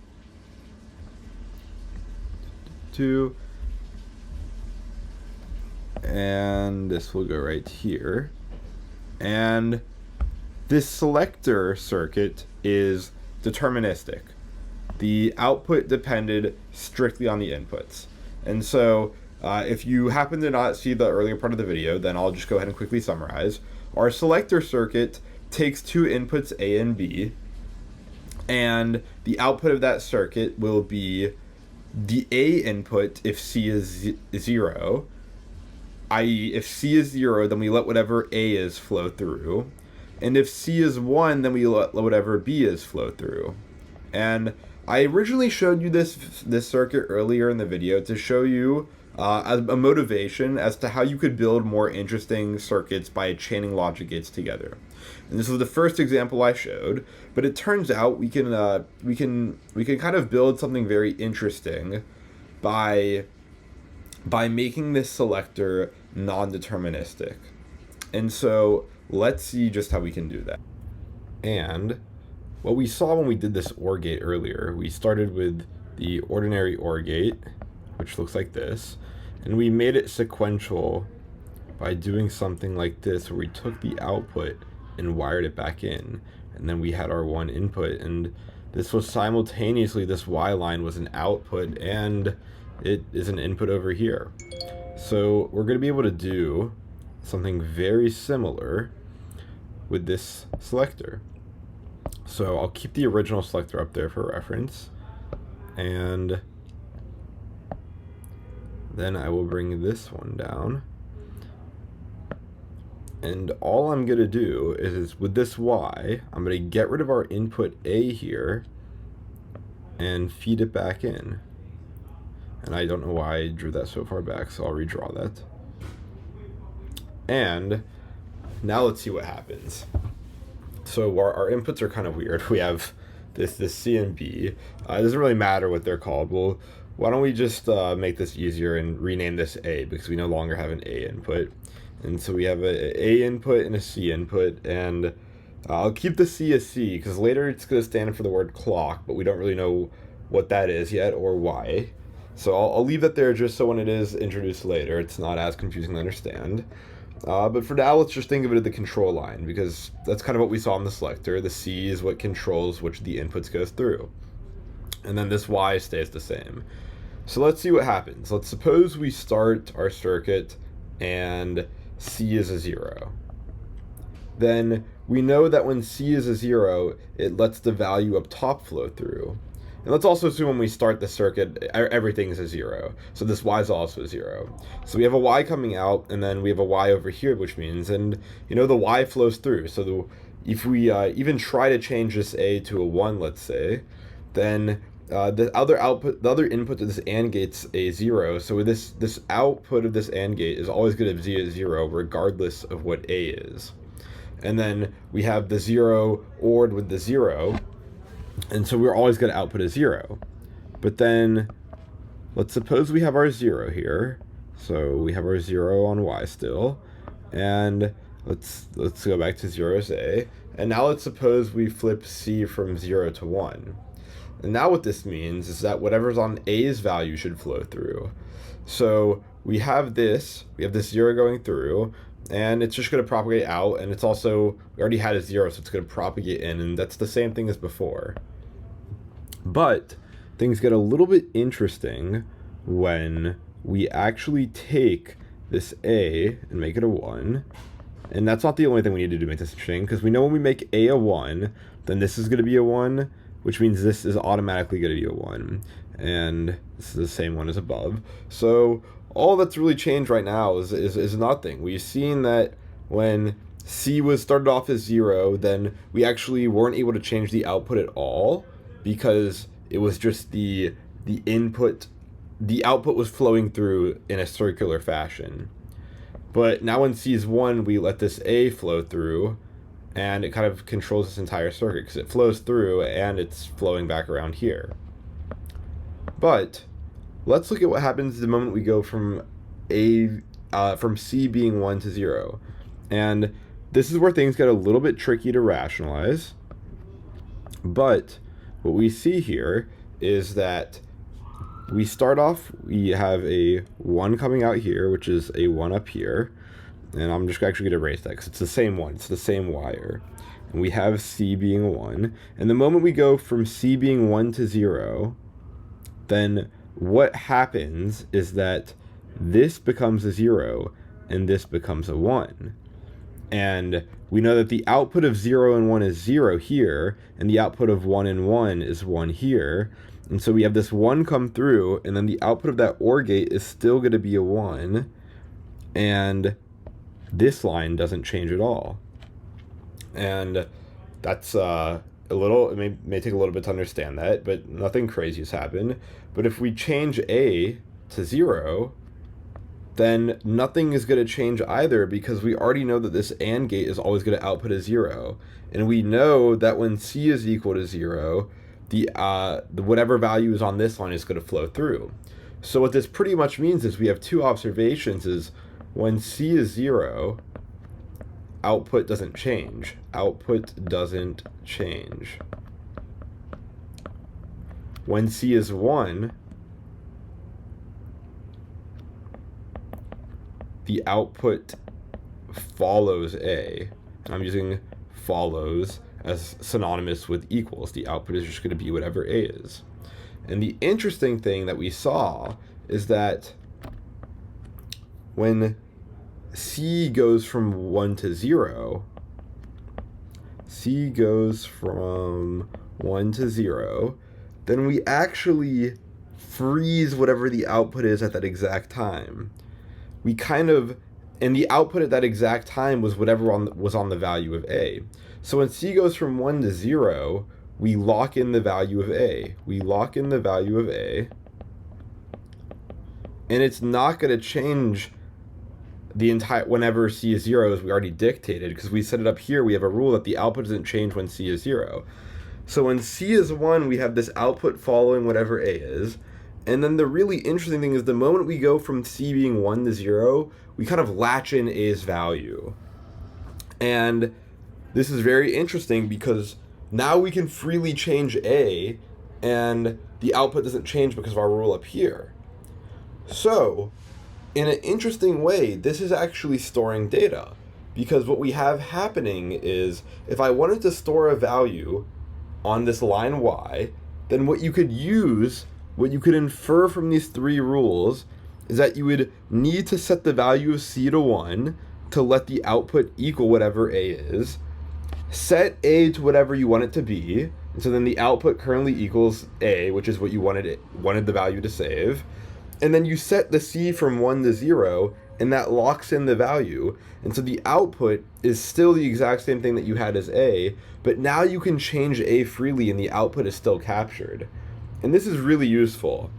S1: And this will go right here. And this selector circuit is deterministic. The output depended strictly on the inputs. And so if you happen to not see the earlier part of the video, then I'll just go ahead and quickly summarize. Our selector circuit takes two inputs A and B, and the output of that circuit will be the A input if C is 0, i.e. if C is 0, then we let whatever A is flow through, and if C is 1, then we let whatever B is flow through. And I originally showed you this circuit earlier in the video to show you as a motivation as to how you could build more interesting circuits by chaining logic gates together. And this was the first example I showed, but it turns out we can kind of build something very interesting by making this selector non-deterministic. And so let's see just how we can do that. And what we saw when we did this OR gate earlier, we started with the ordinary OR gate, which looks like this, and we made it sequential by doing something like this, where we took the output and wired it back in, and then we had our one input, and this was simultaneously, this Y line was an output and it is an input over here. So we're going to be able to do something very similar with this selector. So I'll keep the original selector up there for reference, and then I will bring this one down. And all I'm going to do is with this Y, I'm going to get rid of our input A here and feed it back in. And I don't know why I drew that so far back, so I'll redraw that. And now let's see what happens. So our inputs are kind of weird. We have this C and B. It doesn't really matter what they're called. Well, why don't we just make this easier and rename this A, because we no longer have an A input. And so we have a input and a C input, and I'll keep the C as C, because later it's going to stand for the word clock, but we don't really know what that is yet or why. So I'll leave that there just so when it is introduced later, it's not as confusing to understand. But for now, let's just think of it as the control line, because that's kind of what we saw in the selector. The C is what controls which the inputs goes through. And then this Y stays the same. So let's see what happens. Let's suppose we start our circuit and C is a 0. Then we know that when C is a 0, it lets the value up top flow through. And let's also assume when we start the circuit, everything's a 0. So this Y is also a 0. So we have a Y coming out, and then we have a Y over here, which means, and you know, the Y flows through. So if we even try to change this A to a 1, let's say, then the other input to this AND gate's a 0. So this output of this AND gate is always going to be a 0, regardless of what A is. And then we have the 0 ORed with the 0. And so we're always going to output a 0. But then let's suppose we have our 0 here. So we have our 0 on Y still. And let's go back to 0 as A. And now let's suppose we flip C from 0 to 1. And now what this means is that whatever's on A's value should flow through. So we have this 0 going through, and it's just going to propagate out, and it's also, we already had a 0, so it's going to propagate in, and that's the same thing as before. But things get a little bit interesting when we actually take this A and make it a 1. And that's not the only thing we need to do to make this interesting, because we know when we make A a 1, then this is going to be a 1, which means this is automatically going to be a 1. And this is the same one as above. So all that's really changed right now is nothing. We've seen that when C was started off as 0, then we actually weren't able to change the output at all, because it was just the input, the output was flowing through in a circular fashion. But now when C is 1, we let this A flow through, and it kind of controls this entire circuit, because it flows through and it's flowing back around here. But let's look at what happens the moment we go from C being 1 to 0. And this is where things get a little bit tricky to rationalize. But what we see here is that we start off, we have a 1 coming out here, which is a 1 up here. And I'm just actually going to erase that because it's the same one. It's the same wire. And we have C being 1. And the moment we go from C being 1 to 0, then what happens is that this becomes a 0 and this becomes a 1. And we know that the output of 0 and 1 is 0 here, and the output of 1 and 1 is 1 here. And so we have this 1 come through, and then the output of that OR gate is still going to be a 1. And this line doesn't change at all. And that's a little, it may take a little bit to understand that, but nothing crazy has happened. But if we change A to 0, then nothing is going to change either, because we already know that this AND gate is always going to output a 0. And we know that when C is equal to 0, the whatever value is on this line is going to flow through. So what this pretty much means is we have two observations: is when C is 0, output doesn't change. Output doesn't change. When C is 1, the output follows A. I'm using follows as synonymous with equals. The output is just going to be whatever A is. And the interesting thing that we saw is that when C goes from 1 to 0, C goes from 1 to 0, then we actually freeze whatever the output is at that exact time. We kind of, and the output at that exact time was whatever was on the value of A. So when C goes from 1 to 0, we lock in the value of A. We lock in the value of A, and it's not going to change the entire, whenever C is 0, as we already dictated, because we set it up here. We have a rule that the output doesn't change when C is 0. So when C is 1, we have this output following whatever A is. And then the really interesting thing is the moment we go from C being 1 to 0, we kind of latch in A's value. And this is very interesting because now we can freely change A, and the output doesn't change because of our rule up here. So, in an interesting way, this is actually storing data, because what we have happening is if I wanted to store a value on this line Y, then what you could use, what you could infer from these three rules is that you would need to set the value of C to 1 to let the output equal whatever A is, set A to whatever you want it to be, and so then the output currently equals A, which is what you wanted the value to save, and then you set the C from 1 to 0, and that locks in the value, and so the output is still the exact same thing that you had as A, but now you can change A freely and the output is still captured. And this is really useful.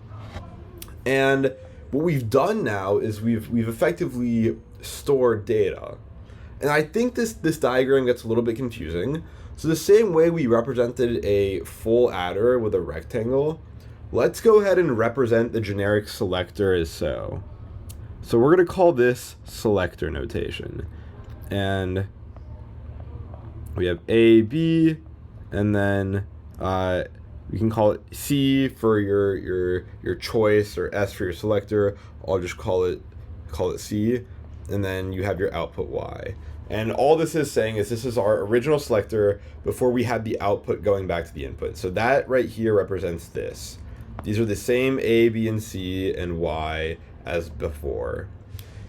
S1: And what we've done now is we've effectively stored data. And I think this diagram gets a little bit confusing. So the same way we represented a full adder with a rectangle, let's go ahead and represent the generic selector as so. So we're going to call this selector notation. And we have A, B, and then we can call it C for your choice, or S for your selector. I'll just call it C, and then you have your output Y. And all this is saying is this is our original selector before we had the output going back to the input. So that right here represents this. These are the same A, B, and C and Y as before.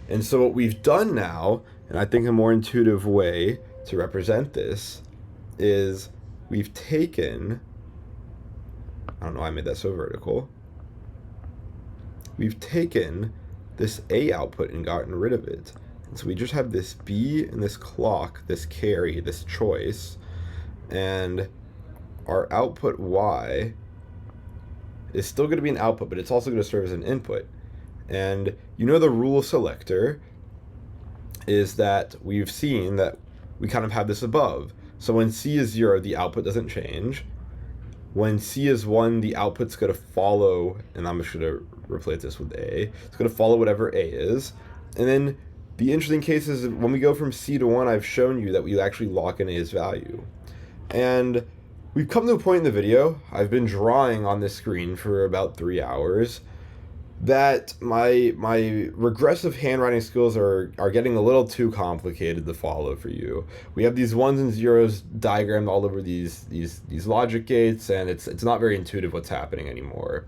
S1: And so what we've done now, and I think a more intuitive way to represent this, is we've taken, I don't know why I made that so vertical. We've taken this A output and gotten rid of it. And so we just have this B and this clock, this carry, this choice, and our output Y is still going to be an output, but it's also going to serve as an input. And you know the rule of selector is that we've seen that we kind of have this above. So when C is 0, the output doesn't change. When C is 1, the output's going to follow, and I'm just going to replace this with A. It's going to follow whatever A is. And then the interesting case is when we go from C to 1, I've shown you that we actually lock in A's value. And we've come to a point in the video, I've been drawing on this screen for about 3 hours, that my regressive handwriting skills are getting a little too complicated to follow for you. We have these ones and zeros diagrammed all over these logic gates, and it's not very intuitive what's happening anymore.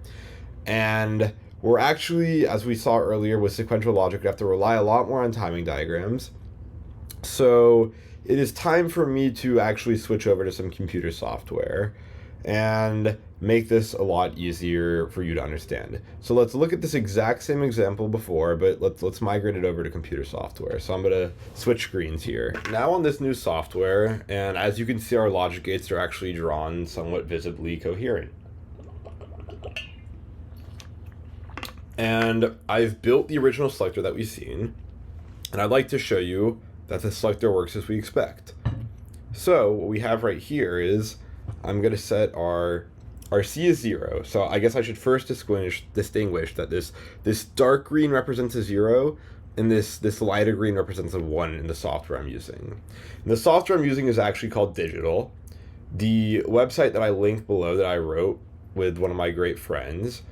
S1: And we're actually, as we saw earlier with sequential logic, we have to rely a lot more on timing diagrams. So it is time for me to actually switch over to some computer software and make this a lot easier for you to understand. So let's look at this exact same example before, but let's migrate it over to computer software. So I'm gonna switch screens here. Now on this new software, and as you can see, our logic gates are actually drawn somewhat visibly coherent. And I've built the original selector that we've seen, and I'd like to show you that the selector works as we expect. So what we have right here is I'm going to set our C is 0. So I guess I should first distinguish that this dark green represents a 0 and this lighter green represents a 1 in the software I'm using. And the software I'm using is actually called Digital. The website that I linked below that I wrote with one of my great friends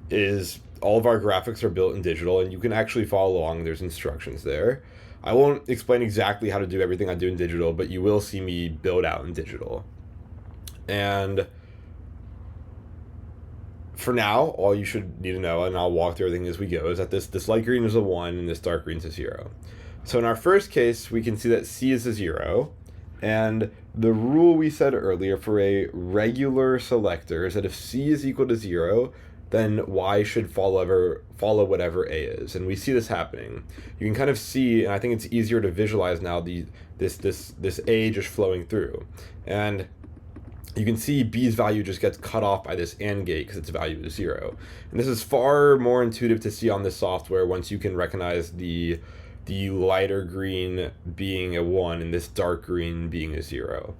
S1: is all of our graphics are built in Digital, and you can actually follow along. There's instructions there. I won't explain exactly how to do everything I do in Digital, but you will see me build out in Digital. And for now, all you should need to know, and I'll walk through everything as we go, is that this light green is a 1 and this dark green is a 0. So in our first case, we can see that C is a 0, and the rule we said earlier for a regular selector is that if C is equal to 0, then Y should follow whatever A is. And we see this happening. You can kind of see, and I think it's easier to visualize now, this A just flowing through. And you can see B's value just gets cut off by this AND gate because its value is 0. And this is far more intuitive to see on this software once you can recognize the lighter green being a 1 and this dark green being a 0.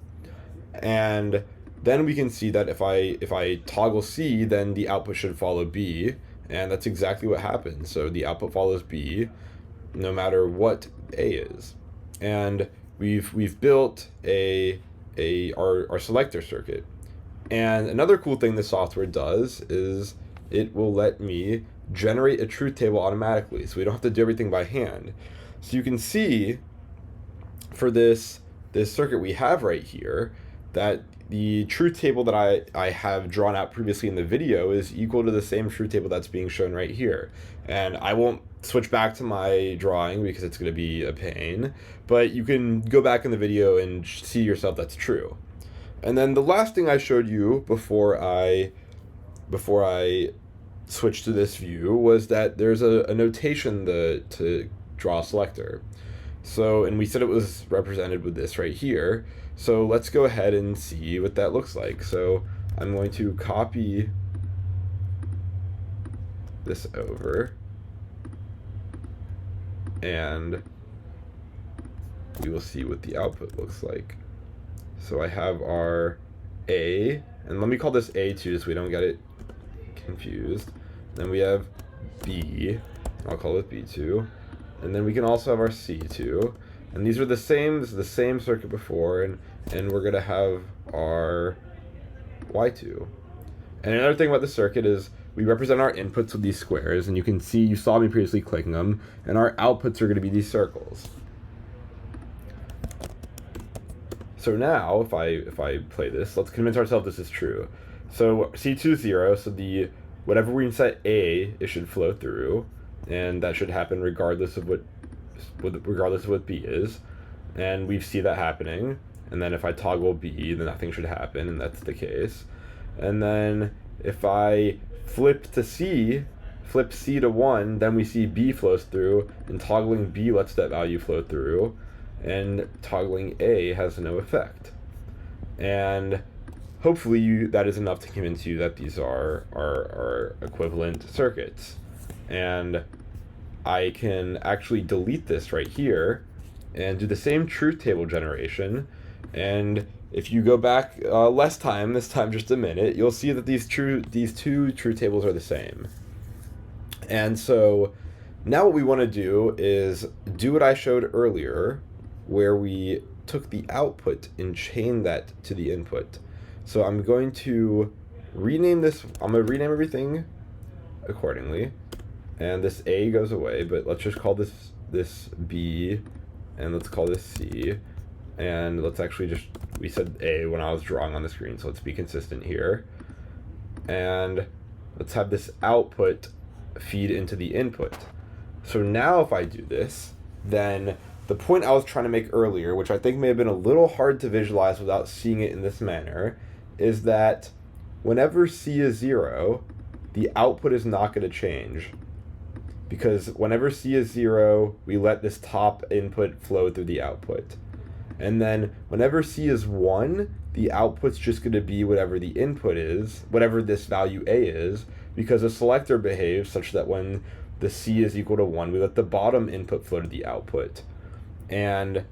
S1: And then we can see that if I toggle C, then the output should follow B, and that's exactly what happens. So the output follows B no matter what A is. And we've built our selector circuit. And another cool thing the software does is it will let me generate a truth table automatically, so we don't have to do everything by hand. So you can see for this circuit we have right here that the truth table that I have drawn out previously in the video is equal to the same truth table that's being shown right here. And I won't switch back to my drawing because it's going to be a pain, but you can go back in the video and see yourself that's true. And then the last thing I showed you before I switched to this view was that there's a notation to draw a selector. So, and we said it was represented with this right here. So let's go ahead and see what that looks like. So I'm going to copy this over, and we will see what the output looks like. So I have our A, and let me call this A2 so we don't get it confused. Then we have B, I'll call it B2. And then we can also have our C2. And these are the same, this is the same circuit before, and we're gonna have our Y2. And another thing about the circuit is we represent our inputs with these squares, and you can see, you saw me previously clicking them, and our outputs are gonna be these circles. So now, if I play this, let's convince ourselves this is true. So C2 is 0, so whatever we set A, it should flow through, and that should happen regardless of what B is, and we see that happening. And then if I toggle B, then nothing should happen, and that's the case. And then if I flip C to 1, then we see B flows through, and toggling B lets that value flow through, and toggling A has no effect. And hopefully that is enough to convince you that these are equivalent circuits. And I can actually delete this right here and do the same truth table generation. And if you go back less time, this time just a minute, you'll see that these two truth tables are the same. And so now what we want to do is do what I showed earlier, where we took the output and chained that to the input. So I'm going to rename this, I'm going to rename everything accordingly. And this A goes away, but let's just call this B, and let's call this C. And let's actually just, we said A when I was drawing on the screen, so let's be consistent here. And let's have this output feed into the input. So now if I do this, then the point I was trying to make earlier, which I think may have been a little hard to visualize without seeing it in this manner, is that whenever C is 0, the output is not going to change. Because whenever C is 0, we let this top input flow through the output. And then whenever C is 1, the output's just going to be whatever the input is, whatever this value A is, because a selector behaves such that when the C is equal to 1, we let the bottom input flow to the output. And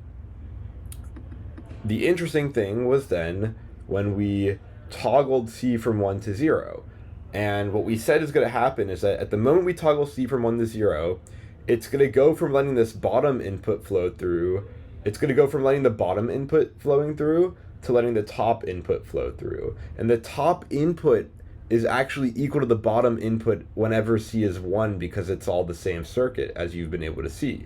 S1: the interesting thing was then when we toggled C from 1 to 0. And what we said is going to happen is that at the moment we toggle C from 1 to 0, it's going to go from letting this bottom input flow through, it's going to go from letting the bottom input flowing through to letting the top input flow through. And the top input is actually equal to the bottom input whenever C is 1 because it's all the same circuit, as you've been able to see.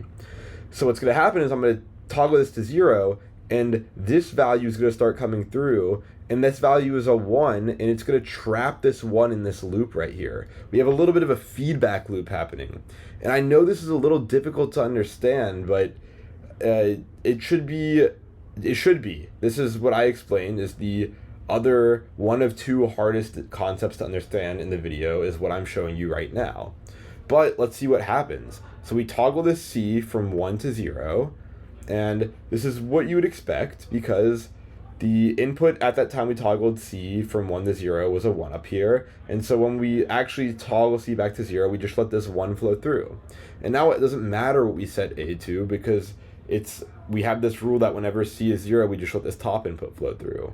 S1: So what's going to happen is I'm going to toggle this to 0, and this value is going to start coming through, and this value is a 1, and it's going to trap this 1 in this loop right here. We have a little bit of a feedback loop happening. And I know this is a little difficult to understand, but it should be. This is what I explained is the other one of two hardest concepts to understand in the video is what I'm showing you right now. But let's see what happens. So we toggle this C from 1 to 0, and this is what you would expect because the input at that time we toggled C from 1 to 0 was a 1 up here, and so when we actually toggle C back to 0, we just let this 1 flow through. And now it doesn't matter what we set A to because we have this rule that whenever C is 0, we just let this top input flow through.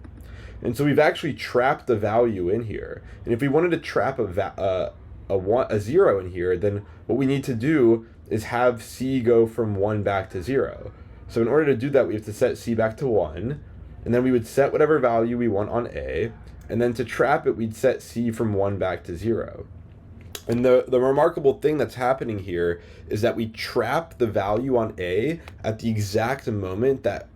S1: And so we've actually trapped the value in here. And if we wanted to trap a 0 in here, then what we need to do is have C go from 1 back to 0. So in order to do that, we have to set C back to 1, and then we would set whatever value we want on A, and then to trap it, we'd set C from 1 back to 0. And the remarkable thing that's happening here is that we trap the value on A at the exact moment that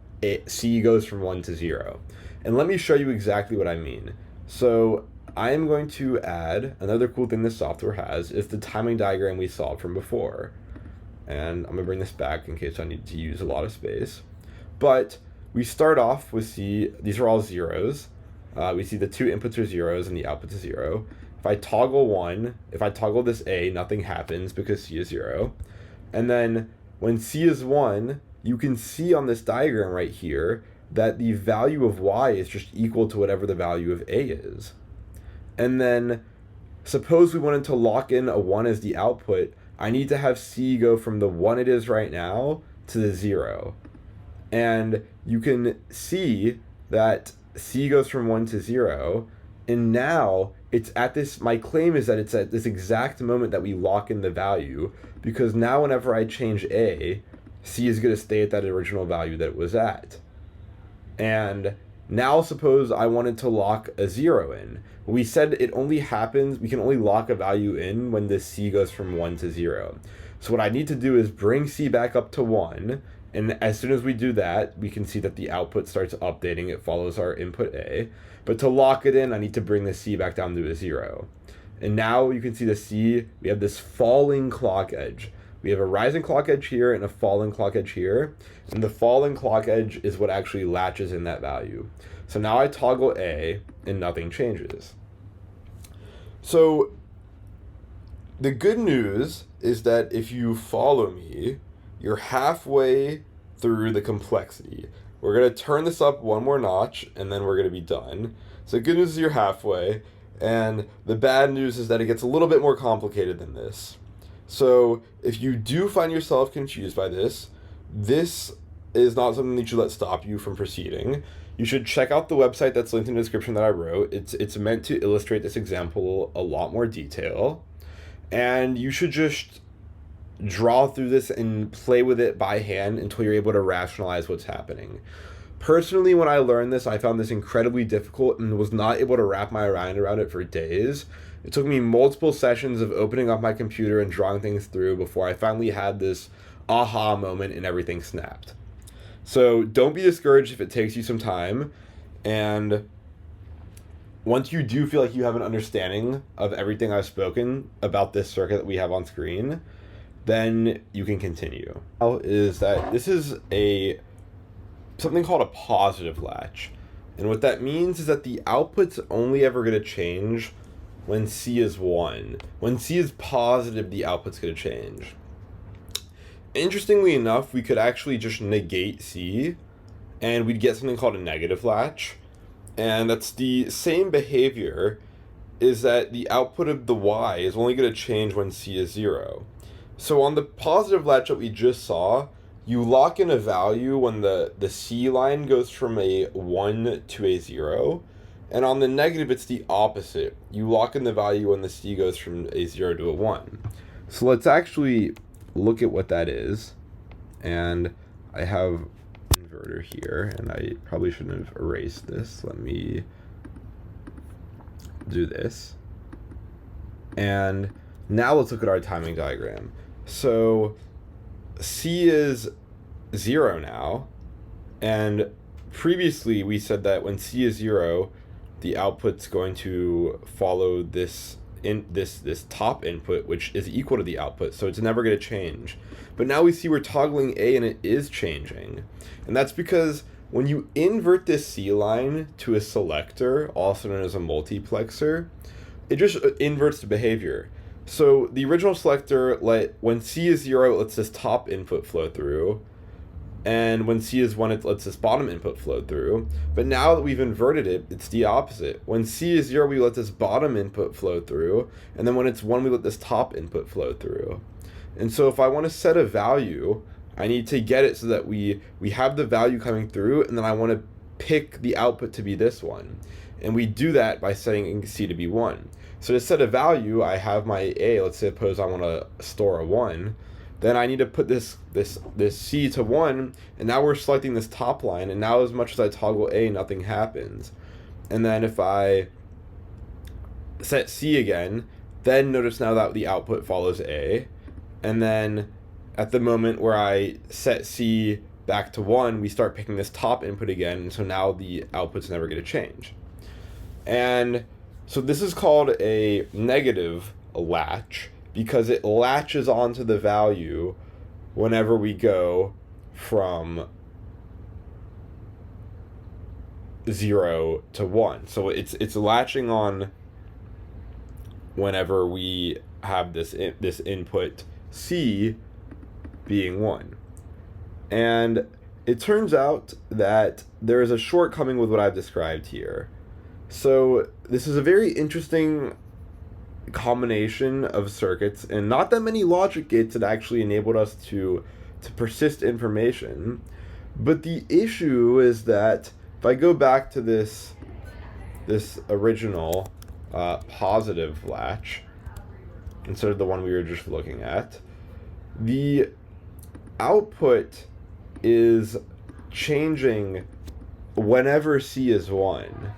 S1: C goes from 1 to 0. And let me show you exactly what I mean. So I am going to add, another cool thing this software has is the timing diagram we saw from before. And I'm going to bring this back in case I need to use a lot of space. But we start off with C, these are all zeros. We see the two inputs are zeros and the output is 0. If I toggle this A, nothing happens because C is 0. And then when C is 1, you can see on this diagram right here that the value of Y is just equal to whatever the value of A is. And then suppose we wanted to lock in a 1 as the output, I need to have C go from the 1 it is right now to the 0. And you can see that C goes from 1 to 0, and now it's at this, my claim is that it's at this exact moment that we lock in the value, because now whenever I change A, C is going to stay at that original value that it was at. And now suppose I wanted to lock a 0 in. We said it only happens, we can only lock a value in when this C goes from 1 to 0. So what I need to do is bring C back up to 1, and as soon as we do that, we can see that the output starts updating, it follows our input A. But to lock it in, I need to bring the C back down to a 0. And now you can see the C, we have this falling clock edge. We have a rising clock edge here and a falling clock edge here. And the falling clock edge is what actually latches in that value. So now I toggle A and nothing changes. So the good news is that if you follow me, you're halfway through the complexity. We're going to turn this up one more notch and then we're going to be done. So the good news is you're halfway, and the bad news is that it gets a little bit more complicated than this. So if you do find yourself confused by this, this is not something that you let stop you from proceeding. You should check out the website that's linked in the description that I wrote. It's meant to illustrate this example a lot more detail. And you should just draw through this and play with it by hand until you're able to rationalize what's happening. Personally, when I learned this, I found this incredibly difficult and was not able to wrap my mind around it for days. It took me multiple sessions of opening up my computer and drawing things through before I finally had this aha moment and everything snapped. So don't be discouraged if it takes you some time, and once you do feel like you have an understanding of everything I've spoken about this circuit that we have on screen, then you can continue. Now is that this is something called a positive latch. And what that means is that the output's only ever going to change when C is 1. When C is positive, the output's going to change. Interestingly enough, we could actually just negate C, and we'd get something called a negative latch. And that's the same behavior, is that the output of the Y is only going to change when C is 0. So on the positive latch that we just saw, you lock in a value when the C line goes from a 1 to a 0. And on the negative, it's the opposite. You lock in the value when the C goes from a 0 to a 1. So let's actually look at what that is. And I have an inverter here, and I probably shouldn't have erased this. Let me do this. And now let's look at our timing diagram. So C is 0 now, and previously we said that when C is 0, the output's going to follow this top input, which is equal to the output, so it's never going to change. But now we see we're toggling A and it is changing, and that's because when you invert this C line to a selector, also known as a multiplexer, it just inverts the behavior. So the original selector, when C is 0, it lets this top input flow through, and when C is 1, it lets this bottom input flow through. But now that we've inverted it, it's the opposite. When C is 0, we let this bottom input flow through, and then when it's 1, we let this top input flow through. And so if I want to set a value, I need to get it so that we have the value coming through, and then I want to pick the output to be this one. And we do that by setting C to be 1. So to set a value, I have my A. Let's suppose I want to store a 1. Then I need to put this C to 1, and now we're selecting this top line, and now as much as I toggle A, nothing happens. And then if I set C again, then notice now that the output follows A. And then at the moment where I set C back to 1, we start picking this top input again, and so now the output's never going to change. And so this is called a negative latch, because it latches onto the value whenever we go from 0 to 1. So it's latching on whenever we have this input C being 1. And it turns out that there is a shortcoming with what I've described here. So this is a very interesting combination of circuits, and not that many logic gates that actually enabled us to persist information. But the issue is that if I go back to this original positive latch instead of the one we were just looking at, the output is changing whenever C is 1.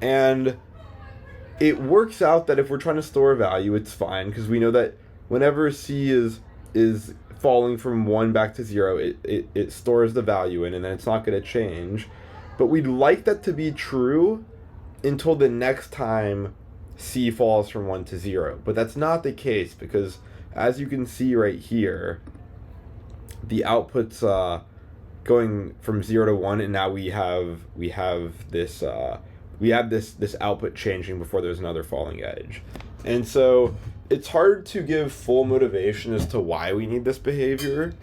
S1: And it works out that if we're trying to store a value, it's fine, because we know that whenever C is falling from 1 back to 0, it stores the value in, and then it's not going to change. But we'd like that to be true until the next time C falls from 1 to 0. But that's not the case, because as you can see right here, the output's going from 0 to 1, and now we have this this output changing before there's another falling edge. And so it's hard to give full motivation as to why we need this behavior,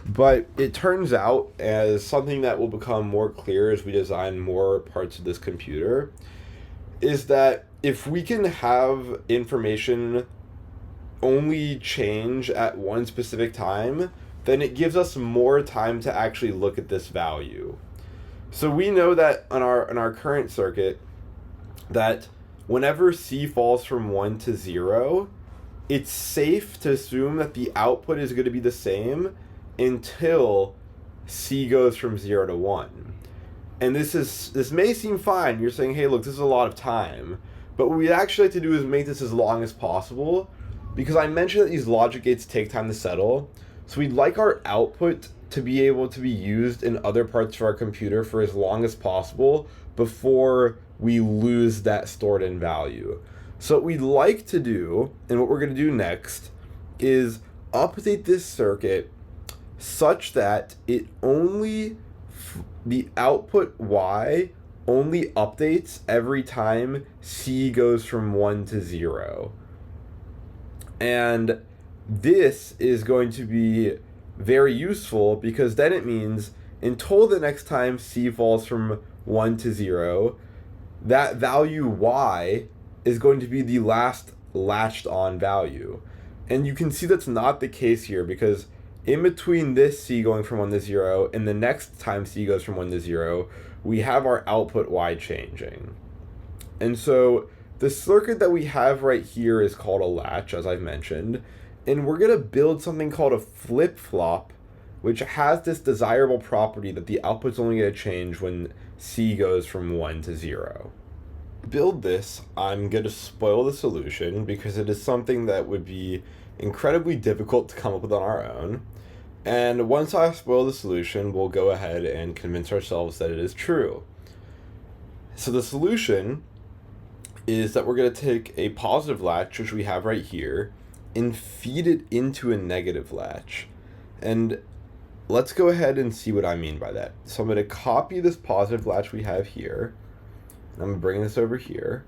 S1: but it turns out, as something that will become more clear as we design more parts of this computer, is that if we can have information only change at one specific time, then it gives us more time to actually look at this value. So we know that in our current circuit, that whenever C falls from 1 to 0, it's safe to assume that the output is going to be the same until C goes from 0 to 1. And this may seem fine. You're saying, hey, look, this is a lot of time. But what we actually like to do is make this as long as possible, because I mentioned that these logic gates take time to settle. So we'd like our output to be able to be used in other parts of our computer for as long as possible before we lose that stored in value. So what we'd like to do, and what we're going to do next, is update this circuit such that it only, the output Y only updates every time C goes from 1 to 0. And this is going to be very useful because then it means until the next time C falls from 1 to 0, that value Y is going to be the last latched on value. And you can see that's not the case here because in between this C going from 1 to 0 and the next time C goes from 1 to 0, we have our output Y changing. And so the circuit that we have right here is called a latch, as I've mentioned, and we're going to build something called a flip-flop, which has this desirable property that the output's only going to change when C goes from 1 to 0. To build this, I'm going to spoil the solution because it is something that would be incredibly difficult to come up with on our own. And once I spoil the solution, we'll go ahead and convince ourselves that it is true. So the solution is that we're going to take a positive latch, which we have right here, and feed it into a negative latch. And let's go ahead and see what I mean by that. So I'm going to copy this positive latch we have here. I'm going to bring this over here.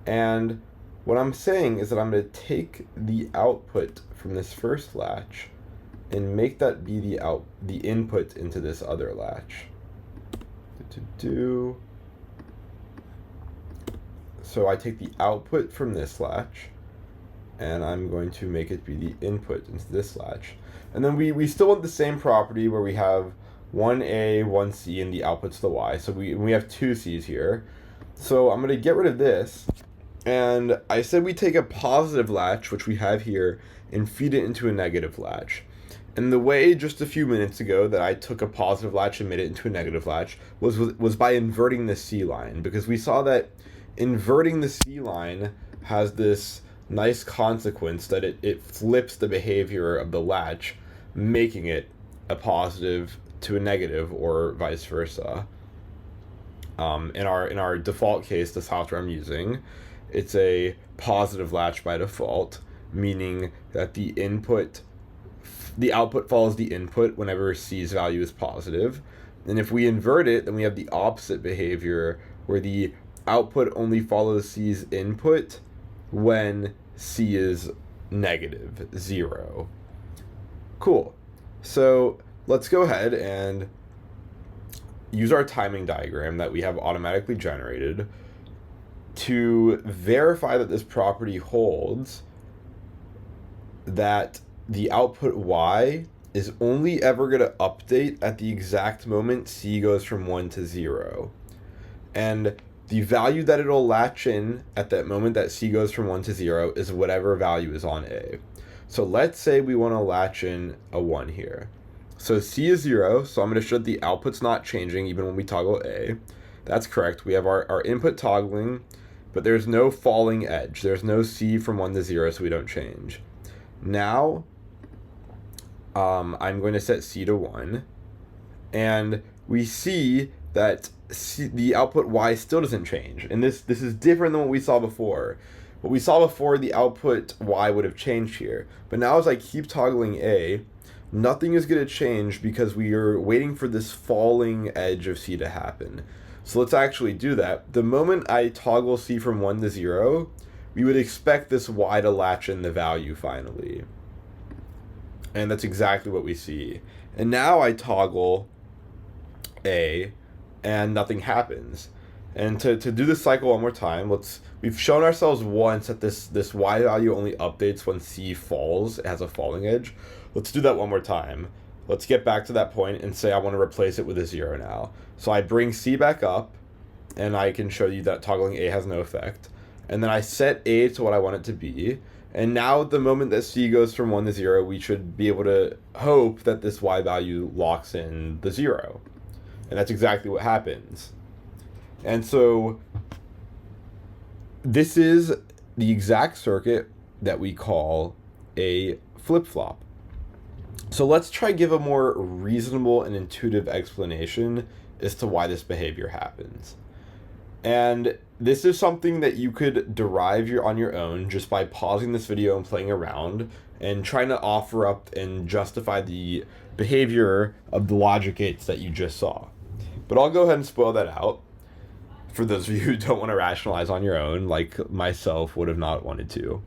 S1: And what I'm saying is that I'm going to take the output from this first latch and make that be the input into this other latch. So I take the output from this latch, and I'm going to make it be the input into this latch. And then we still want the same property where we have one A, one C, and the output's the Y. So we have two C's here. So I'm going to get rid of this. And I said we take a positive latch, which we have here, and feed it into a negative latch. And the way just a few minutes ago that I took a positive latch and made it into a negative latch was by inverting the C line, because we saw that inverting the C line has this nice consequence that it flips the behavior of the latch, making it a positive to a negative or vice versa. In our default case, the software I'm using, it's a positive latch by default, meaning that the output follows the input whenever C's value is positive. And if we invert it, then we have the opposite behavior where the output only follows C's input when C is negative, 0. Cool. So let's go ahead and use our timing diagram that we have automatically generated to verify that this property holds, that the output Y is only ever going to update at the exact moment C goes from 1 to 0. And the value that it'll latch in at that moment that C goes from 1 to 0 is whatever value is on A. So let's say we want to latch in a 1 here. So C is 0, so I'm going to show that the output's not changing even when we toggle A. That's correct. We have our input toggling, but there's no falling edge. There's no C from 1 to 0, so we don't change. Now, I'm going to set C to 1, and we see that the output Y still doesn't change. And this is different than what we saw before. What we saw before, the output Y would have changed here. But now as I keep toggling A, nothing is going to change because we are waiting for this falling edge of C to happen. So let's actually do that. The moment I toggle C from 1 to 0, we would expect this Y to latch in the value finally. And that's exactly what we see. And now I toggle A, and nothing happens. And to do this cycle one more time, we've shown ourselves once that this Y value only updates when C falls. It has a falling edge. Let's do that one more time. Let's get back to that point and say I want to replace it with a 0 now. So I bring C back up, and I can show you that toggling A has no effect. And then I set A to what I want it to be. And now at the moment that C goes from 1 to 0, we should be able to hope that this Y value locks in the 0. And that's exactly what happens. And so this is the exact circuit that we call a flip-flop. So let's try give a more reasonable and intuitive explanation as to why this behavior happens. And this is something that you could derive on your own just by pausing this video and playing around and trying to offer up and justify the behavior of the logic gates that you just saw. But I'll go ahead and spoil that out for those of you who don't want to rationalize on your own, like myself would have not wanted to.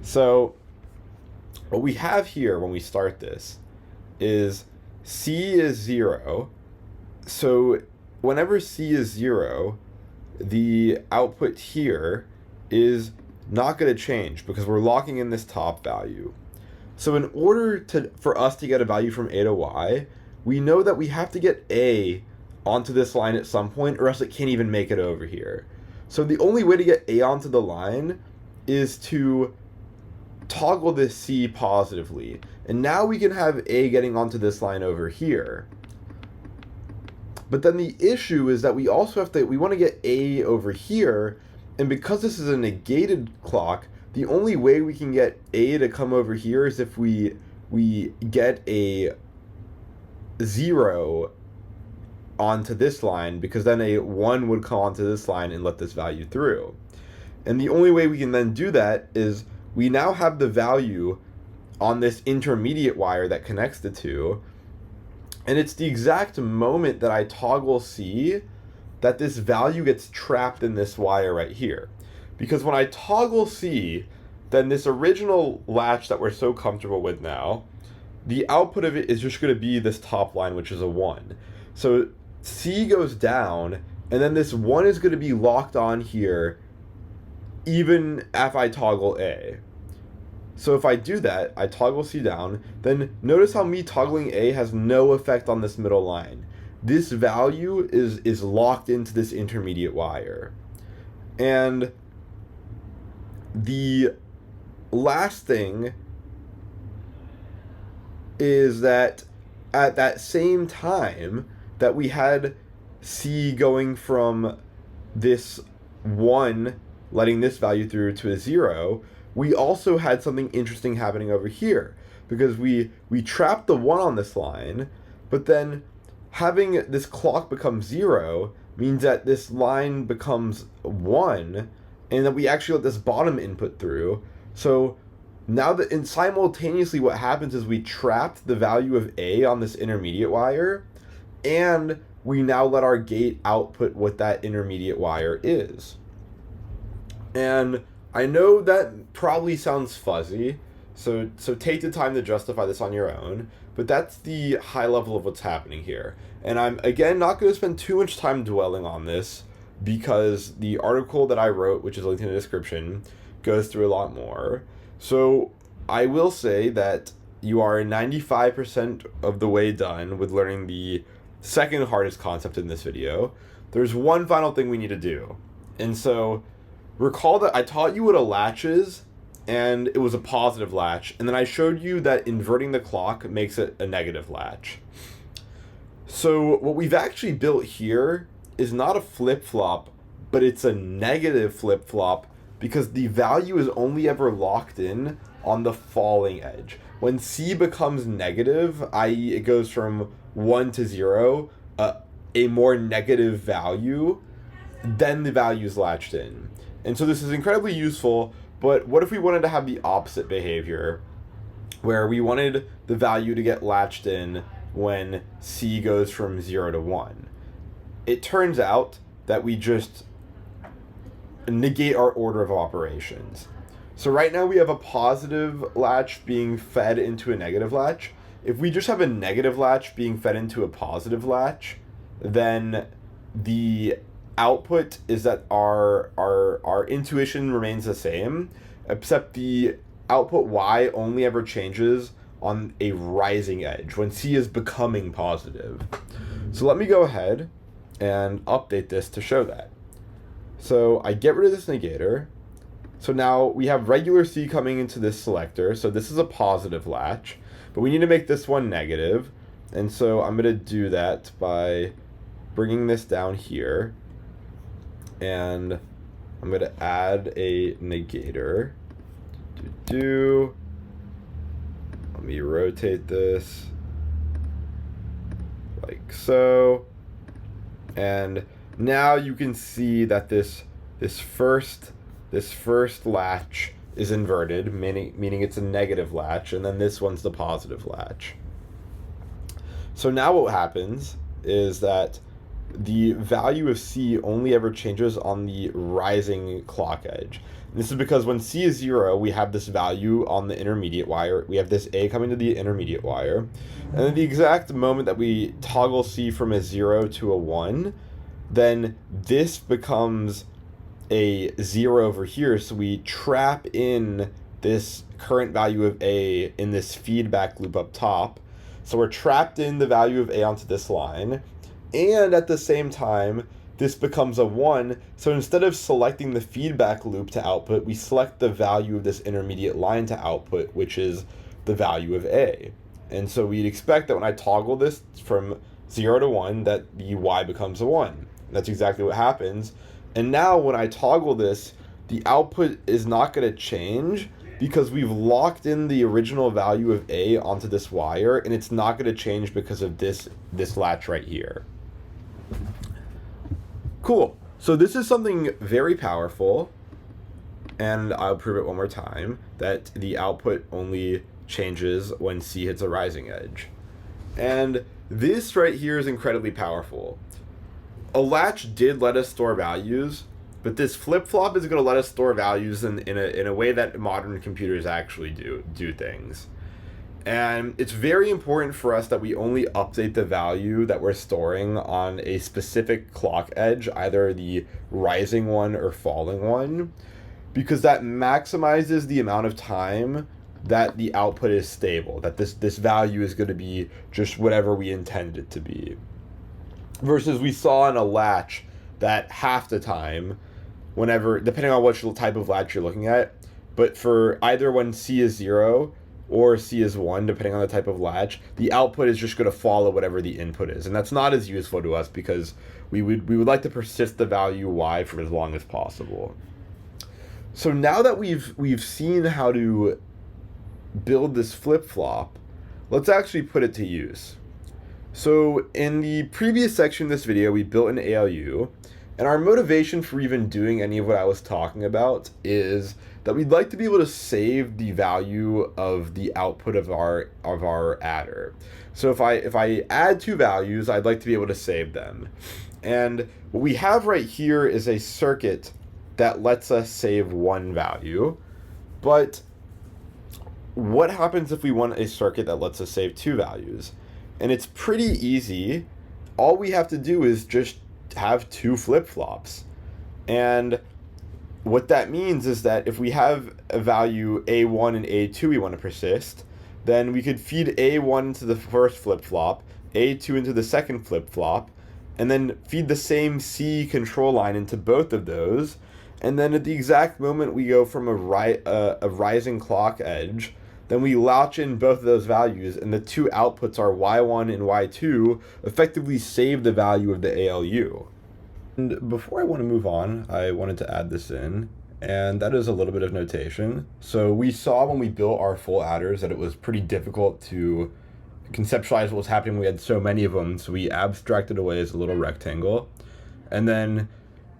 S1: So what we have here when we start this is C is 0. So whenever C is 0, the output here is not going to change because we're locking in this top value. So in order for us to get a value from A to Y, we know that we have to get A onto this line at some point, or else it can't even make it over here. So the only way to get A onto the line is to toggle this C positively. And now we can have A getting onto this line over here. But then the issue is that we also have to, we want to get A over here, and because this is a negated clock, the only way we can get A to come over here is if we get a 0 onto this line, because then a 1 would come onto this line and let this value through. And the only way we can then do that is we now have the value on this intermediate wire that connects the two, and it's the exact moment that I toggle C that this value gets trapped in this wire right here. Because when I toggle C, then this original latch that we're so comfortable with now, the output of it is just going to be this top line, which is a 1. So C goes down, and then this 1 is going to be locked on here even if I toggle A. So if I do that, I toggle C down, then notice how me toggling A has no effect on this middle line. This value is locked into this intermediate wire. And the last thing is that at that same time that we had C going from this 1, letting this value through, to a 0, we also had something interesting happening over here, because we trapped the 1 on this line, but then having this clock become 0 means that this line becomes 1, and that we actually let this bottom input through. So now that, and simultaneously what happens is we trapped the value of A on this intermediate wire, and we now let our gate output what that intermediate wire is. And I know that probably sounds fuzzy, so take the time to justify this on your own, but that's the high level of what's happening here. And I'm, again, not going to spend too much time dwelling on this, because the article that I wrote, which is linked in the description, goes through a lot more. So I will say that you are 95% of the way done with learning the second hardest concept in this video. There's one final thing we need to do. And so recall that I taught you what a latch is, and it was a positive latch, and then I showed you that inverting the clock makes it a negative latch. So what we've actually built here is not a flip-flop, but it's a negative flip-flop, because the value is only ever locked in on the falling edge. When C becomes negative, i.e. it goes from 1 to 0, a more negative value, then the value is latched in. And so this is incredibly useful, but what if we wanted to have the opposite behavior, where we wanted the value to get latched in when C goes from 0 to 1? It turns out that we just negate our order of operations. So right now we have a positive latch being fed into a negative latch. If we just have a negative latch being fed into a positive latch, then the output is that our intuition remains the same, except the output Y only ever changes on a rising edge, when C is becoming positive. So let me go ahead and update this to show that. So I get rid of this negator. So now we have regular C coming into this selector. So this is a positive latch, but we need to make this one negative. And so I'm going to do that by bringing this down here. And I'm going to add a negator. Let me rotate this like so. And now you can see that this first latch is inverted, meaning it's a negative latch, and then this one's the positive latch. So now what happens is that the value of C only ever changes on the rising clock edge. And this is because when C is 0, we have this value on the intermediate wire. We have this A coming to the intermediate wire. And then the exact moment that we toggle C from a 0 to a 1, then this becomes a 0 over here. So we trap in this current value of A in this feedback loop up top. So we're trapped in the value of A onto this line. And at the same time, this becomes a 1. So instead of selecting the feedback loop to output, we select the value of this intermediate line to output, which is the value of A. And so we'd expect that when I toggle this from 0 to 1, that the Y becomes a 1. That's exactly what happens. And now when I toggle this, the output is not going to change because we've locked in the original value of A onto this wire, and it's not going to change because of this latch right here. Cool. So this is something very powerful, and I'll prove it one more time, that the output only changes when C hits a rising edge. And this right here is incredibly powerful. A latch did let us store values, but this flip-flop is going to let us store values in a way that modern computers actually do things. And it's very important for us that we only update the value that we're storing on a specific clock edge, either the rising one or falling one, because that maximizes the amount of time that the output is stable, that this value is going to be just whatever we intended it to be. Versus we saw in a latch that half the time, whenever, depending on which type of latch you're looking at, but for either when C is 0 or C is 1, depending on the type of latch, the output is just going to follow whatever the input is. And that's not as useful to us because we would like to persist the value Y for as long as possible. So now that we've seen how to build this flip-flop, let's actually put it to use. So in the previous section of this video, we built an ALU, and our motivation for even doing any of what I was talking about is that we'd like to be able to save the value of the output of our adder. So if I add two values, I'd like to be able to save them. And what we have right here is a circuit that lets us save one value. But what happens if we want a circuit that lets us save two values? And it's pretty easy. All we have to do is just have two flip-flops. And what that means is that if we have a value A1 and A2 we want to persist, then we could feed A1 into the first flip-flop, A2 into the second flip-flop, and then feed the same C control line into both of those. And then at the exact moment we go from a rising clock edge, then we latch in both of those values, and the two outputs are Y1 and Y2 effectively save the value of the ALU. And before I want to move on, I wanted to add this in, and that is a little bit of notation. So we saw when we built our full adders that it was pretty difficult to conceptualize what was happening. We had so many of them, so we abstracted away as a little rectangle. And then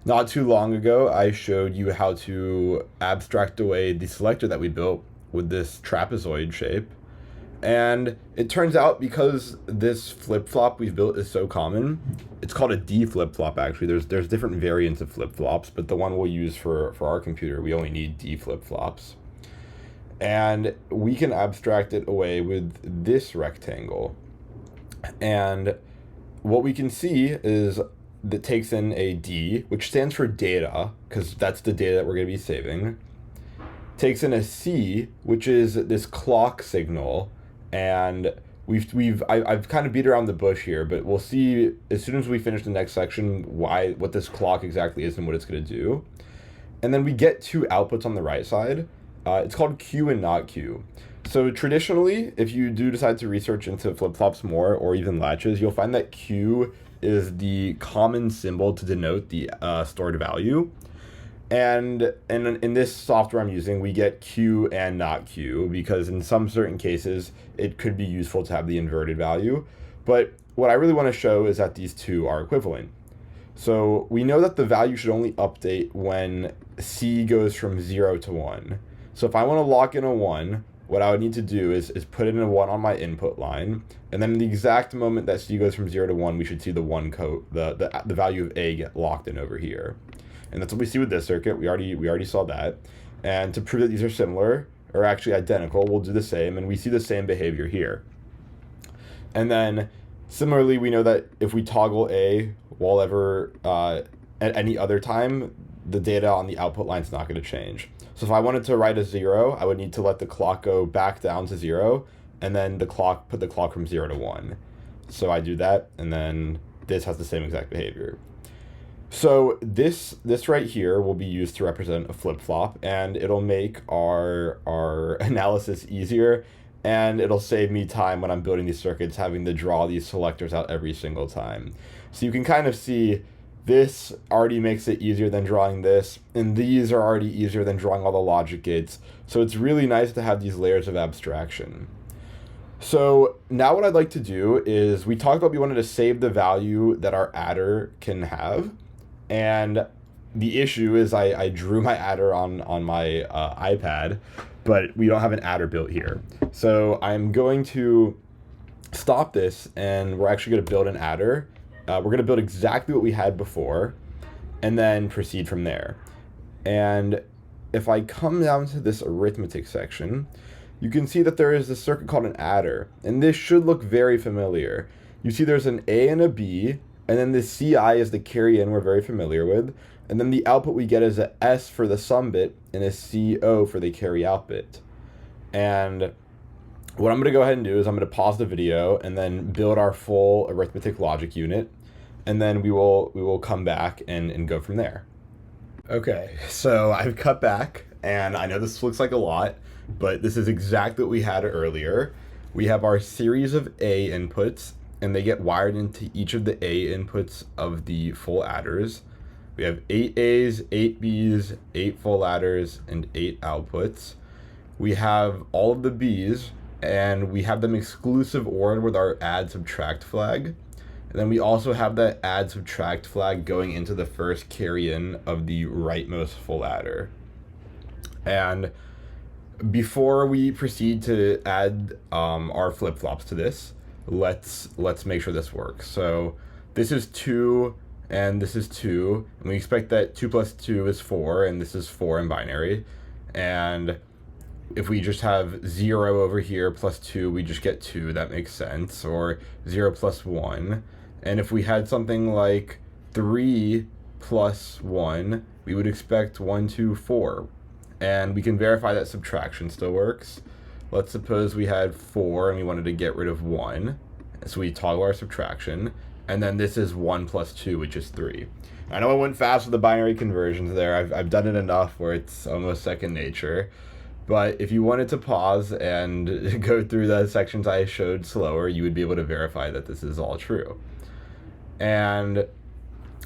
S1: not too long ago, I showed you how to abstract away the selector that we built with this trapezoid shape. And it turns out, because this flip-flop we've built is so common, it's called a D flip-flop actually. There's different variants of flip-flops, but the one we'll use for our computer, we only need D flip-flops. And we can abstract it away with this rectangle. And what we can see is that takes in a D, which stands for data, because that's the data that we're going to be saving. Takes in a C, which is this clock signal, and I've kind of beat around the bush here, but we'll see as soon as we finish the next section what this clock exactly is and what it's going to do. And then we get two outputs on the right side. It's called Q and not Q. So traditionally, if you do decide to research into flip-flops more, or even latches, you'll find that Q is the common symbol to denote the stored value. And in this software I'm using, we get Q and not Q, because in some certain cases, it could be useful to have the inverted value. But what I really want to show is that these two are equivalent. So we know that the value should only update when C goes from 0 to 1. So if I want to lock in a 1, what I would need to do is put in a 1 on my input line, and then the exact moment that C goes from 0 to 1, we should see the 1 code, the value of A get locked in over here. And that's what we see with this circuit. We already saw that. And to prove that these are similar, or actually identical, we'll do the same, and we see the same behavior here. And then similarly, we know that if we toggle A while ever at any other time, the data on the output line is not going to change. So if I wanted to write a 0, I would need to let the clock go back down to 0, and then put the clock from 0 to 1. So I do that, and then this has the same exact behavior. So this right here will be used to represent a flip-flop, and it'll make our analysis easier, and it'll save me time when I'm building these circuits, having to draw these selectors out every single time. So you can kind of see this already makes it easier than drawing this, and these are already easier than drawing all the logic gates. So it's really nice to have these layers of abstraction. So now what I'd like to do is, we talked about we wanted to save the value that our adder can have. And the issue is I drew my adder on my iPad, but we don't have an adder built here. So I'm going to stop this, and we're actually going to build an adder. We're going to build exactly what we had before, and then proceed from there. And if I come down to this arithmetic section, you can see that there is this circuit called an adder, and this should look very familiar. You see there's an A and a B, and then the CI is the carry in we're very familiar with, and then the output we get is a S for the sum bit and a CO for the carry out bit. And what I'm going to go ahead and do is I'm going to pause the video and then build our full arithmetic logic unit, and then we will come back and go from there. Okay, so I've cut back, and I know this looks like a lot, but this is exactly what we had earlier. We have our series of A inputs, and they get wired into each of the A inputs of the full adders. We have 8 A's, 8 B's, 8 full adders, and 8 outputs. We have all of the B's, and we have them exclusive ORed with our add subtract flag. And then we also have that add subtract flag going into the first carry in of the rightmost full adder. And before we proceed to add our flip-flops to this, let's make sure this works. So this is 2 and this is 2, and we expect that 2 plus 2 is 4, and this is 4 in binary. And if we just have 0 over here plus 2, we just get 2. That makes sense. Or 0 plus 1. And if we had something like 3 plus 1, we would expect 1, 2, 4. And we can verify that subtraction still works. Let's suppose we had 4 and we wanted to get rid of 1. So we toggle our subtraction. And then this is 1 plus 2, which is 3. I know I went fast with the binary conversions there. I've done it enough where it's almost second nature. But if you wanted to pause and go through the sections I showed slower, you would be able to verify that this is all true. And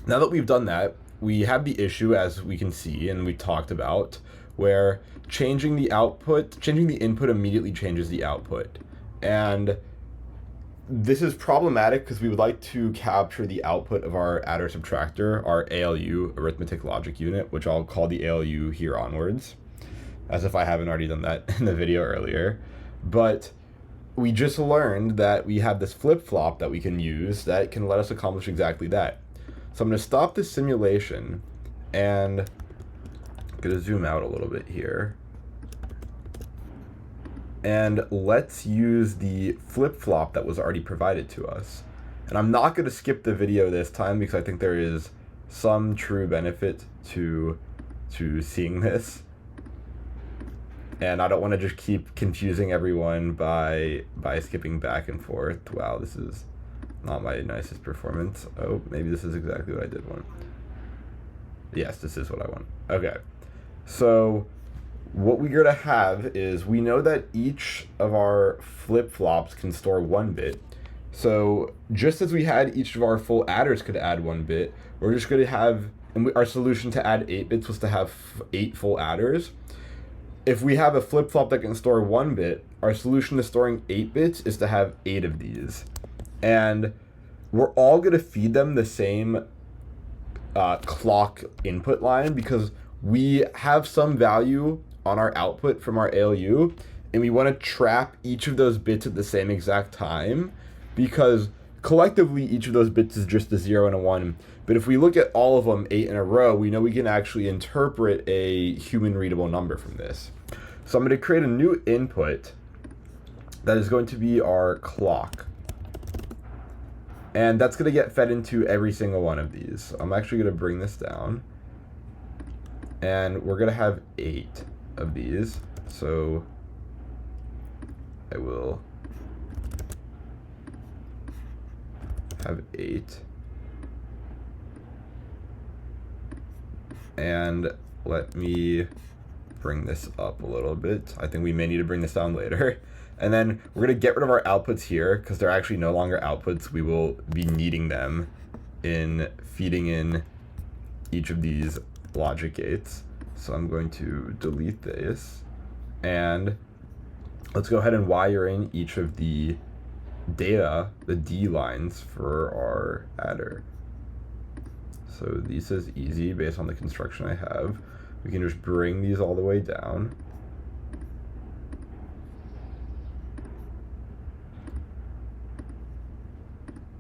S1: now that we've done that, we have the issue, as we can see and we talked about, where changing the input immediately changes the output. And this is problematic because we would like to capture the output of our adder subtractor, our ALU, arithmetic logic unit, which I'll call the ALU here onwards, as if I haven't already done that in the video earlier. But we just learned that we have this flip-flop that we can use that can let us accomplish exactly that. So I'm going to stop this simulation, and I'm going to zoom out a little bit here. And let's use the flip-flop that was already provided to us. And I'm not going to skip the video this time because I think there is some true benefit to seeing this. And I don't want to just keep confusing everyone by skipping back and forth. Wow, this is not my nicest performance. Oh, maybe this is exactly what I did want. Yes, this is what I want. Okay, so what we're going to have is, we know that each of our flip-flops can store 1 bit. So just as we had each of our full adders could add 1 bit, we're just going to have, and our solution to add 8 bits was to have 8 full adders. If we have a flip-flop that can store 1 bit, our solution to storing 8 bits is to have 8 of these. And we're all going to feed them the same clock input line, because we have some value on our output from our ALU, and we want to trap each of those bits at the same exact time, because collectively each of those bits is just a 0 and a 1. But if we look at all of them 8 in a row, we know we can actually interpret a human readable number from this. So I'm going to create a new input that is going to be our clock. And that's going to get fed into every single one of these. I'm actually going to bring this down. And we're going to have 8 of these. So I will have 8. And let me bring this up a little bit. I think we may need to bring this down later. And then we're going to get rid of our outputs here, because they're actually no longer outputs. We will be needing them in feeding in each of these logic gates. So I'm going to delete this. And let's go ahead and wire in each of the data, the D lines for our adder. So this is easy based on the construction I have. We can just bring these all the way down.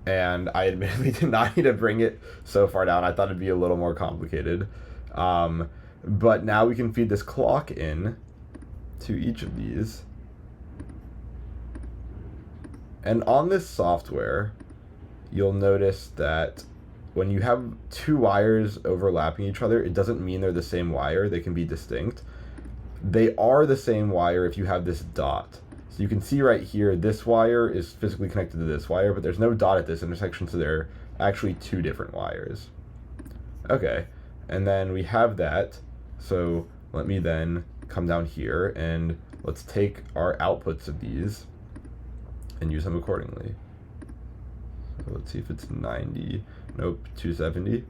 S1: And I admittedly did not need to bring it so far down. I thought it'd be a little more complicated. But now we can feed this clock in to each of these. And on this software, you'll notice that when you have 2 wires overlapping each other, it doesn't mean they're the same wire. They can be distinct. They are the same wire if you have this dot. So you can see right here, this wire is physically connected to this wire, but there's no dot at this intersection, so they're actually 2 different wires. Okay, and then we have that. So let me then come down here and let's take our outputs of these and use them accordingly. So let's see if it's 90. Nope, 270.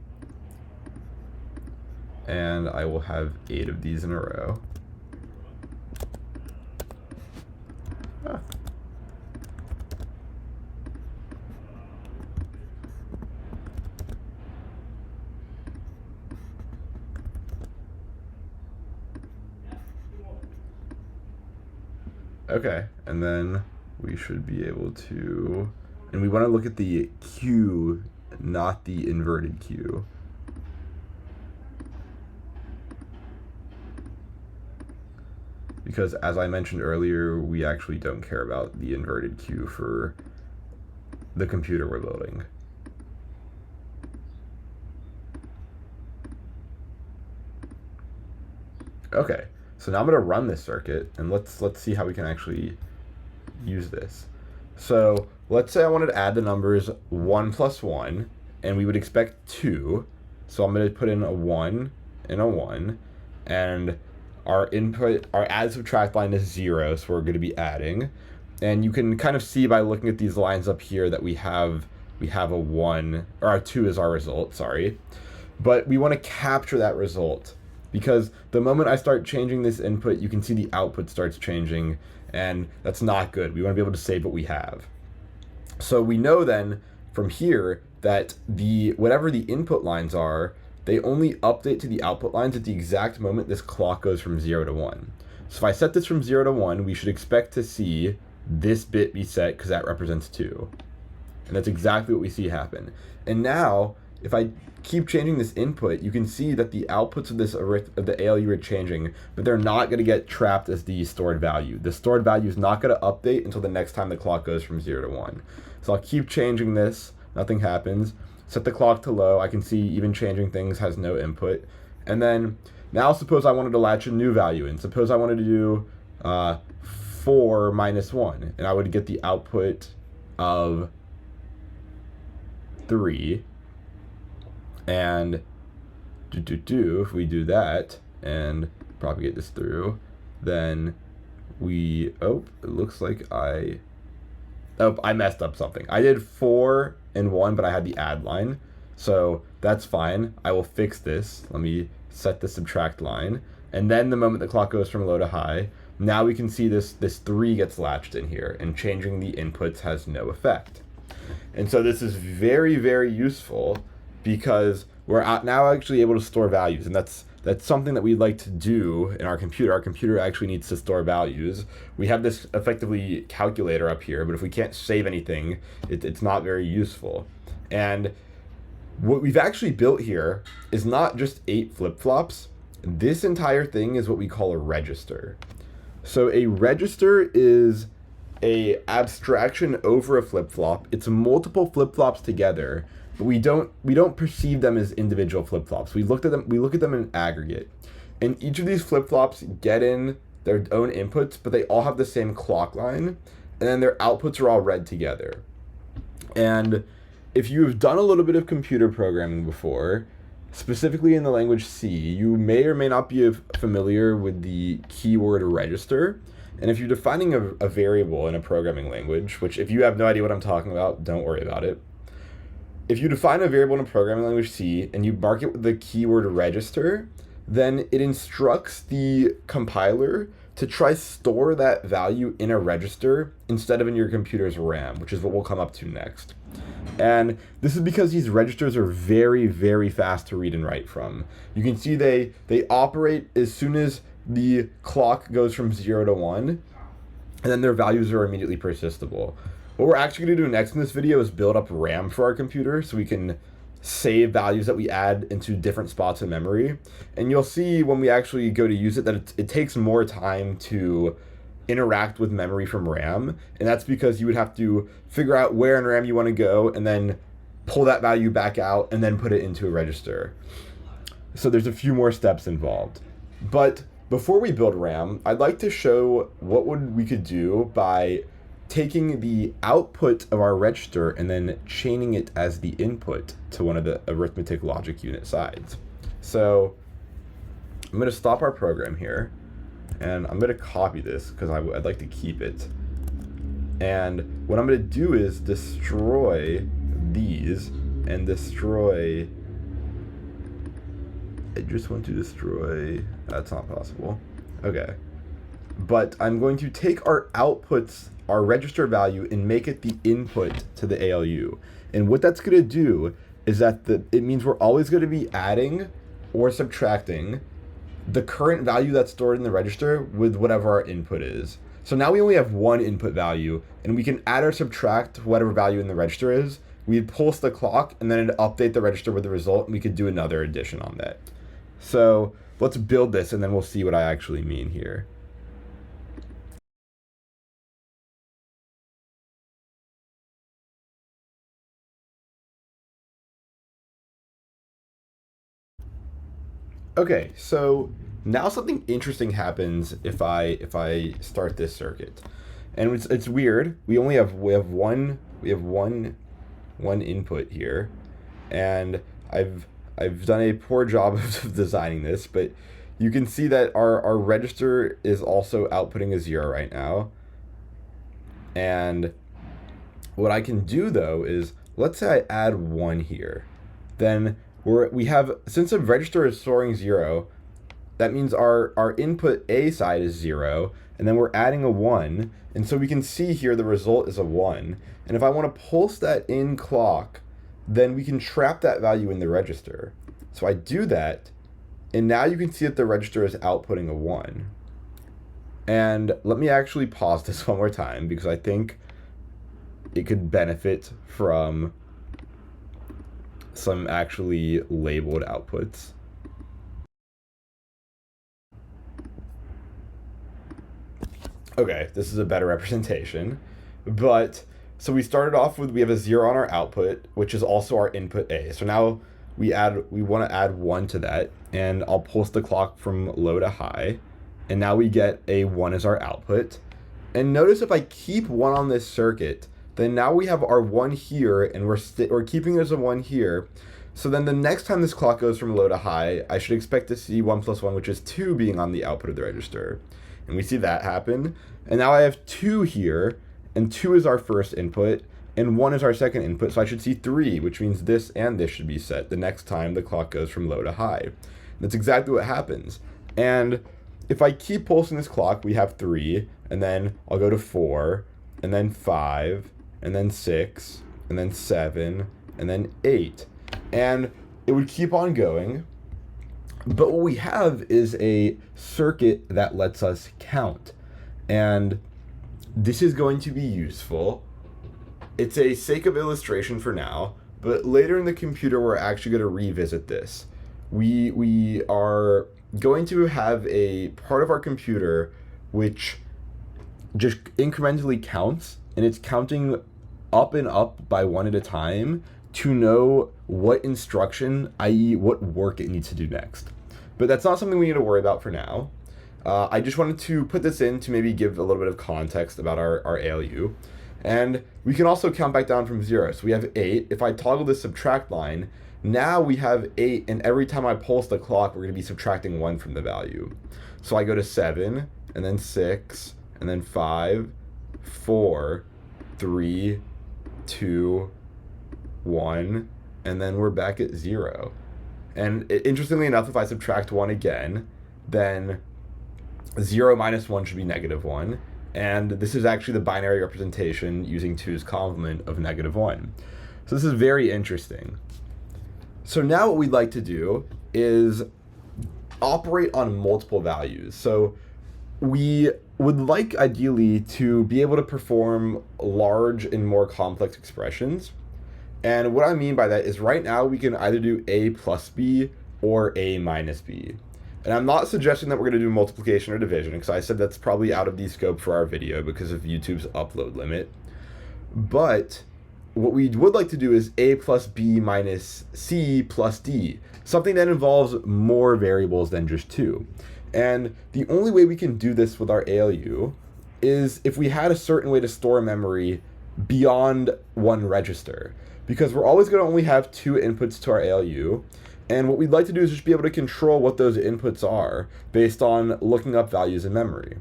S1: And I will have 8 of these in a row. Ah. Okay, and then we should be able to, and we want to look at the Q, not the inverted Q. Because as I mentioned earlier, we actually don't care about the inverted Q for the computer we're building. Okay, so now I'm going to run this circuit, and let's see how we can actually use this. So let's say I wanted to add the numbers 1 plus 1, and we would expect 2. So I'm going to put in a 1 and a 1, and our input, our add subtract line is 0, so we're going to be adding. And you can kind of see by looking at these lines up here that we have a 1, or a 2 is our result, sorry. But we want to capture that result, because the moment I start changing this input, you can see the output starts changing, and that's not good. We want to be able to save what we have. So we know then from here that whatever the input lines are, they only update to the output lines at the exact moment this clock goes from 0 to 1. So if I set this from 0 to 1, we should expect to see this bit be set, because that represents 2. And that's exactly what we see happen. And now, if I keep changing this input, you can see that the outputs of the ALU are changing, but they're not going to get trapped as the stored value. The stored value is not going to update until the next time the clock goes from 0 to 1. So I'll keep changing this, nothing happens. Set the clock to low. I can see even changing things has no input. And then now suppose I wanted to latch a new value in. Suppose I wanted to do 4 minus 1, and I would get the output of 3. And if we do that and propagate this through, then it looks like I messed up something. I did 4 and 1, but I had the add line. So that's fine. I will fix this. Let me set the subtract line. And then the moment the clock goes from low to high, now we can see this 3 gets latched in here, and changing the inputs has no effect. And so this is very, very useful, because we're now actually able to store values, and that's something that we'd like to do in our computer. Our computer actually needs to store values. We have this effectively calculator up here, but if we can't save anything, it's not very useful. And what we've actually built here is not just 8 flip-flops. This entire thing is what we call a register. So a register is a abstraction over a flip-flop. It's multiple flip-flops together, but we don't perceive them as individual flip-flops. We look at them in aggregate. And each of these flip-flops get in their own inputs, but they all have the same clock line, and then their outputs are all read together. And if you've done a little bit of computer programming before, specifically in the language C, you may or may not be familiar with the keyword register. And if you're defining a variable in a programming language, which if you have no idea what I'm talking about, don't worry about it. If you define a variable in a programming language C and you mark it with the keyword register, then it instructs the compiler to try store that value in a register instead of in your computer's RAM, which is what we'll come up to next. And this is because these registers are very, very fast to read and write from. You can see they operate as soon as the clock goes from 0 to 1, and then their values are immediately persistable. What we're actually going to do next in this video is build up RAM for our computer so we can save values that we add into different spots in memory. And you'll see when we actually go to use it that it takes more time to interact with memory from RAM, and that's because you would have to figure out where in RAM you want to go and then pull that value back out and then put it into a register. So there's a few more steps involved. But before we build RAM, I'd like to show what we could do by taking the output of our register and then chaining it as the input to one of the arithmetic logic unit sides. So I'm going to stop our program here, and I'm going to copy this because I'd like to keep it. And what I'm going to do is destroy these and destroy... I just want to destroy... That's not possible. Okay. But I'm going to take our outputs, our register value, and make it the input to the ALU. And what that's going to do is that it means we're always going to be adding or subtracting the current value that's stored in the register with whatever our input is. So now we only have one input value, and we can add or subtract whatever value in the register is. We'd pulse the clock, and then it'd update the register with the result, and we could do another addition on that. So let's build this, and then we'll see what I actually mean here. Okay, so now something interesting happens if I start this circuit, and it's weird. We have one input here, and I've done a poor job of designing this, but you can see that our register is also outputting a 0 right now. And what I can do though is, let's say I add 1 here, then we have, since the register is storing 0, that means our input A side is 0, and then we're adding a 1, and so we can see here the result is a 1. And if I want to pulse that in clock, then we can trap that value in the register. So I do that, and now you can see that the register is outputting a 1. And let me actually pause this one more time because I think it could benefit from some actually labeled outputs. Okay, this is a better representation. But so we started off with, we have a 0 on our output, which is also our input A. So now we want to add 1 to that, and I'll pulse the clock from low to high, and now we get a 1 as our output. And notice if I keep 1 on this circuit, then now we have our 1 here, and we're keeping there's a 1 here. So then the next time this clock goes from low to high, I should expect to see 1 plus 1, which is 2, being on the output of the register. And we see that happen. And now I have 2 here, and 2 is our first input, and 1 is our second input. So I should see 3, which means this and this should be set the next time the clock goes from low to high. And that's exactly what happens. And if I keep pulsing this clock, we have 3, and then I'll go to 4, and then 5, and then 6, and then 7, and then 8. And it would keep on going. But what we have is a circuit that lets us count. And this is going to be useful. It's a sake of illustration for now, but later in the computer, we're actually going to revisit this. We are going to have a part of our computer which just incrementally counts, and it's counting up and up by one at a time to know what instruction, i.e. what work it needs to do next. But that's not something we need to worry about for now. I just wanted to put this in to maybe give a little bit of context about our ALU. And we can also count back down from 0. So we have 8. If I toggle this subtract line, now we have 8, and every time I pulse the clock, we're going to be subtracting 1 from the value. So I go to 7, and then 6, and then 5, 4, 3, 2, 1, and then we're back at 0. And interestingly enough, if I subtract 1 again, then 0 minus 1 should be -1. And this is actually the binary representation using 2's complement of -1. So this is very interesting. So now what we'd like to do is operate on multiple values. So we would like ideally to be able to perform large and more complex expressions. And what I mean by that is right now we can either do a plus b or a minus b. And I'm not suggesting that we're going to do multiplication or division, because I said that's probably out of the scope for our video because of YouTube's upload limit. But what we would like to do is a plus b minus c plus d, something that involves more variables than just 2. And the only way we can do this with our ALU is if we had a certain way to store memory beyond one register, because we're always going to only have 2 inputs to our ALU. And what we'd like to do is just be able to control what those inputs are based on looking up values in memory.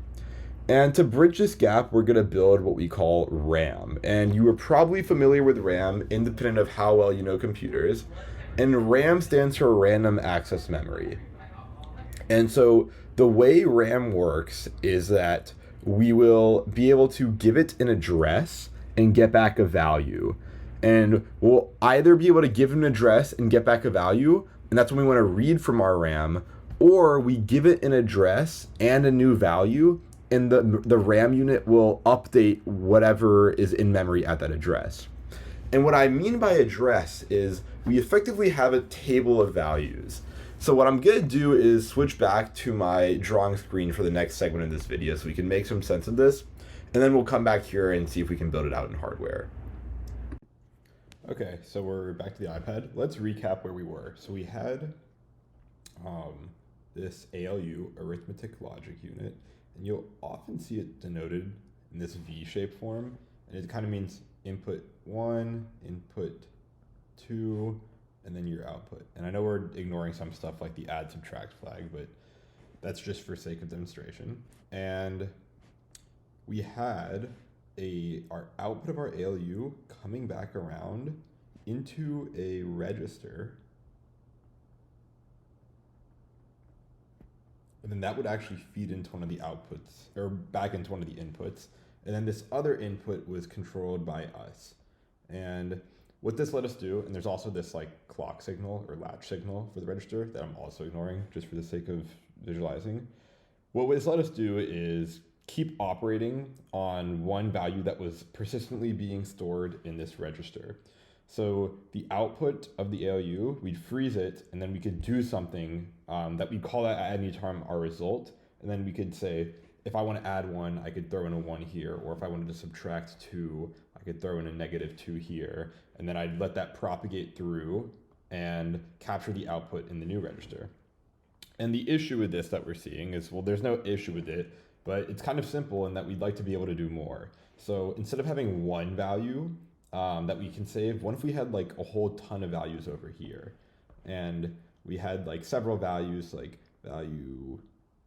S1: And to bridge this gap, we're going to build what we call RAM. And you are probably familiar with RAM, independent of how well you know computers. And RAM stands for Random Access Memory. And so the way RAM works is that we will be able to give it an address and get back a value. And we'll either be able to give an address and get back a value, and that's when we want to read from our RAM, or we give it an address and a new value, and the RAM unit will update whatever is in memory at that address. And what I mean by address is we effectively have a table of values. So what I'm going to do is switch back to my drawing screen for the next segment of this video so we can make some sense of this, and then we'll come back here and see if we can build it out in hardware. Okay, so we're back to the iPad. Let's recap where we were. So we had this ALU, arithmetic logic unit, and you'll often see it denoted in this V-shaped form, and it kind of means input 1, input 2, and then your output. And I know we're ignoring some stuff like the add subtract flag, but that's just for sake of demonstration. And we had our output of our ALU coming back around into a register, and then that would actually feed into one of the outputs, or back into one of the inputs, and then this other input was controlled by us. And what this let us do, and there's also this like clock signal or latch signal for the register that I'm also ignoring just for the sake of visualizing. What this let us do is keep operating on one value that was persistently being stored in this register. So the output of the ALU, we'd freeze it, and then we could do something that we call that at any time our result. And then we could say, if I want to add 1, I could throw in a 1 here, or if I wanted to subtract 2, I could throw in a -2 here, and then I'd let that propagate through and capture the output in the new register. And the issue with this that we're seeing is, well, there's no issue with it, but it's kind of simple in that we'd like to be able to do more. So instead of having one value that we can save, what if we had like a whole ton of values over here? And we had like several values, like value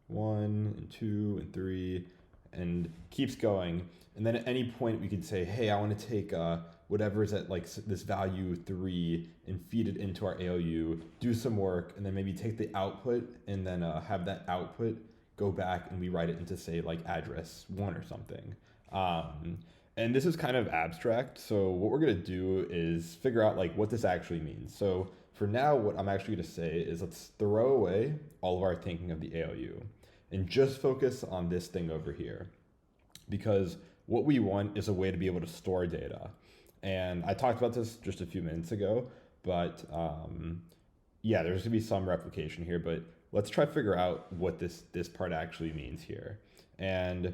S1: 1 and 2 and 3, and keeps going. And then at any point we could say, hey, I want to take whatever is at like this value 3 and feed it into our ALU, do some work, and then maybe take the output and then have that output go back and we write it into, say, like address 1 or something. And this is kind of abstract. So what we're going to do is figure out like what this actually means. So for now, what I'm actually going to say is let's throw away all of our thinking of the ALU and just focus on this thing over here. Because what we want is a way to be able to store data. And I talked about this just a few minutes ago, but yeah, there's gonna be some replication here, but let's try to figure out what this part actually means here. And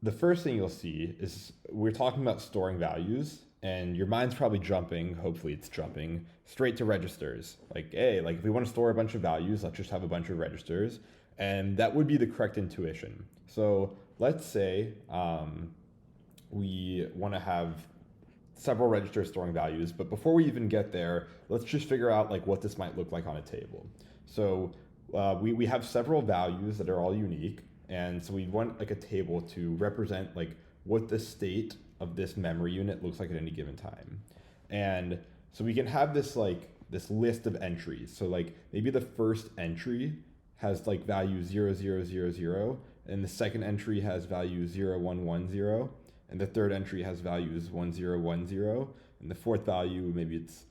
S1: the first thing you'll see is we're talking about storing values, and your mind's probably jumping, hopefully it's jumping, straight to registers. Like, hey, like if we want to store a bunch of values, let's just have a bunch of registers. And that would be the correct intuition. So let's say we want to have several registers storing values, but before we even get there, let's just figure out like what this might look like on a table. So we have several values that are all unique, and so we want like a table to represent like what the state of this memory unit looks like at any given time. And so we can have this like this list of entries. So like maybe the first entry has like value 0, 0, 0, 0, and the second entry has value 0, 1, 1, 0, and the third entry has values 1, 0, 1, 0, and the fourth value, maybe it's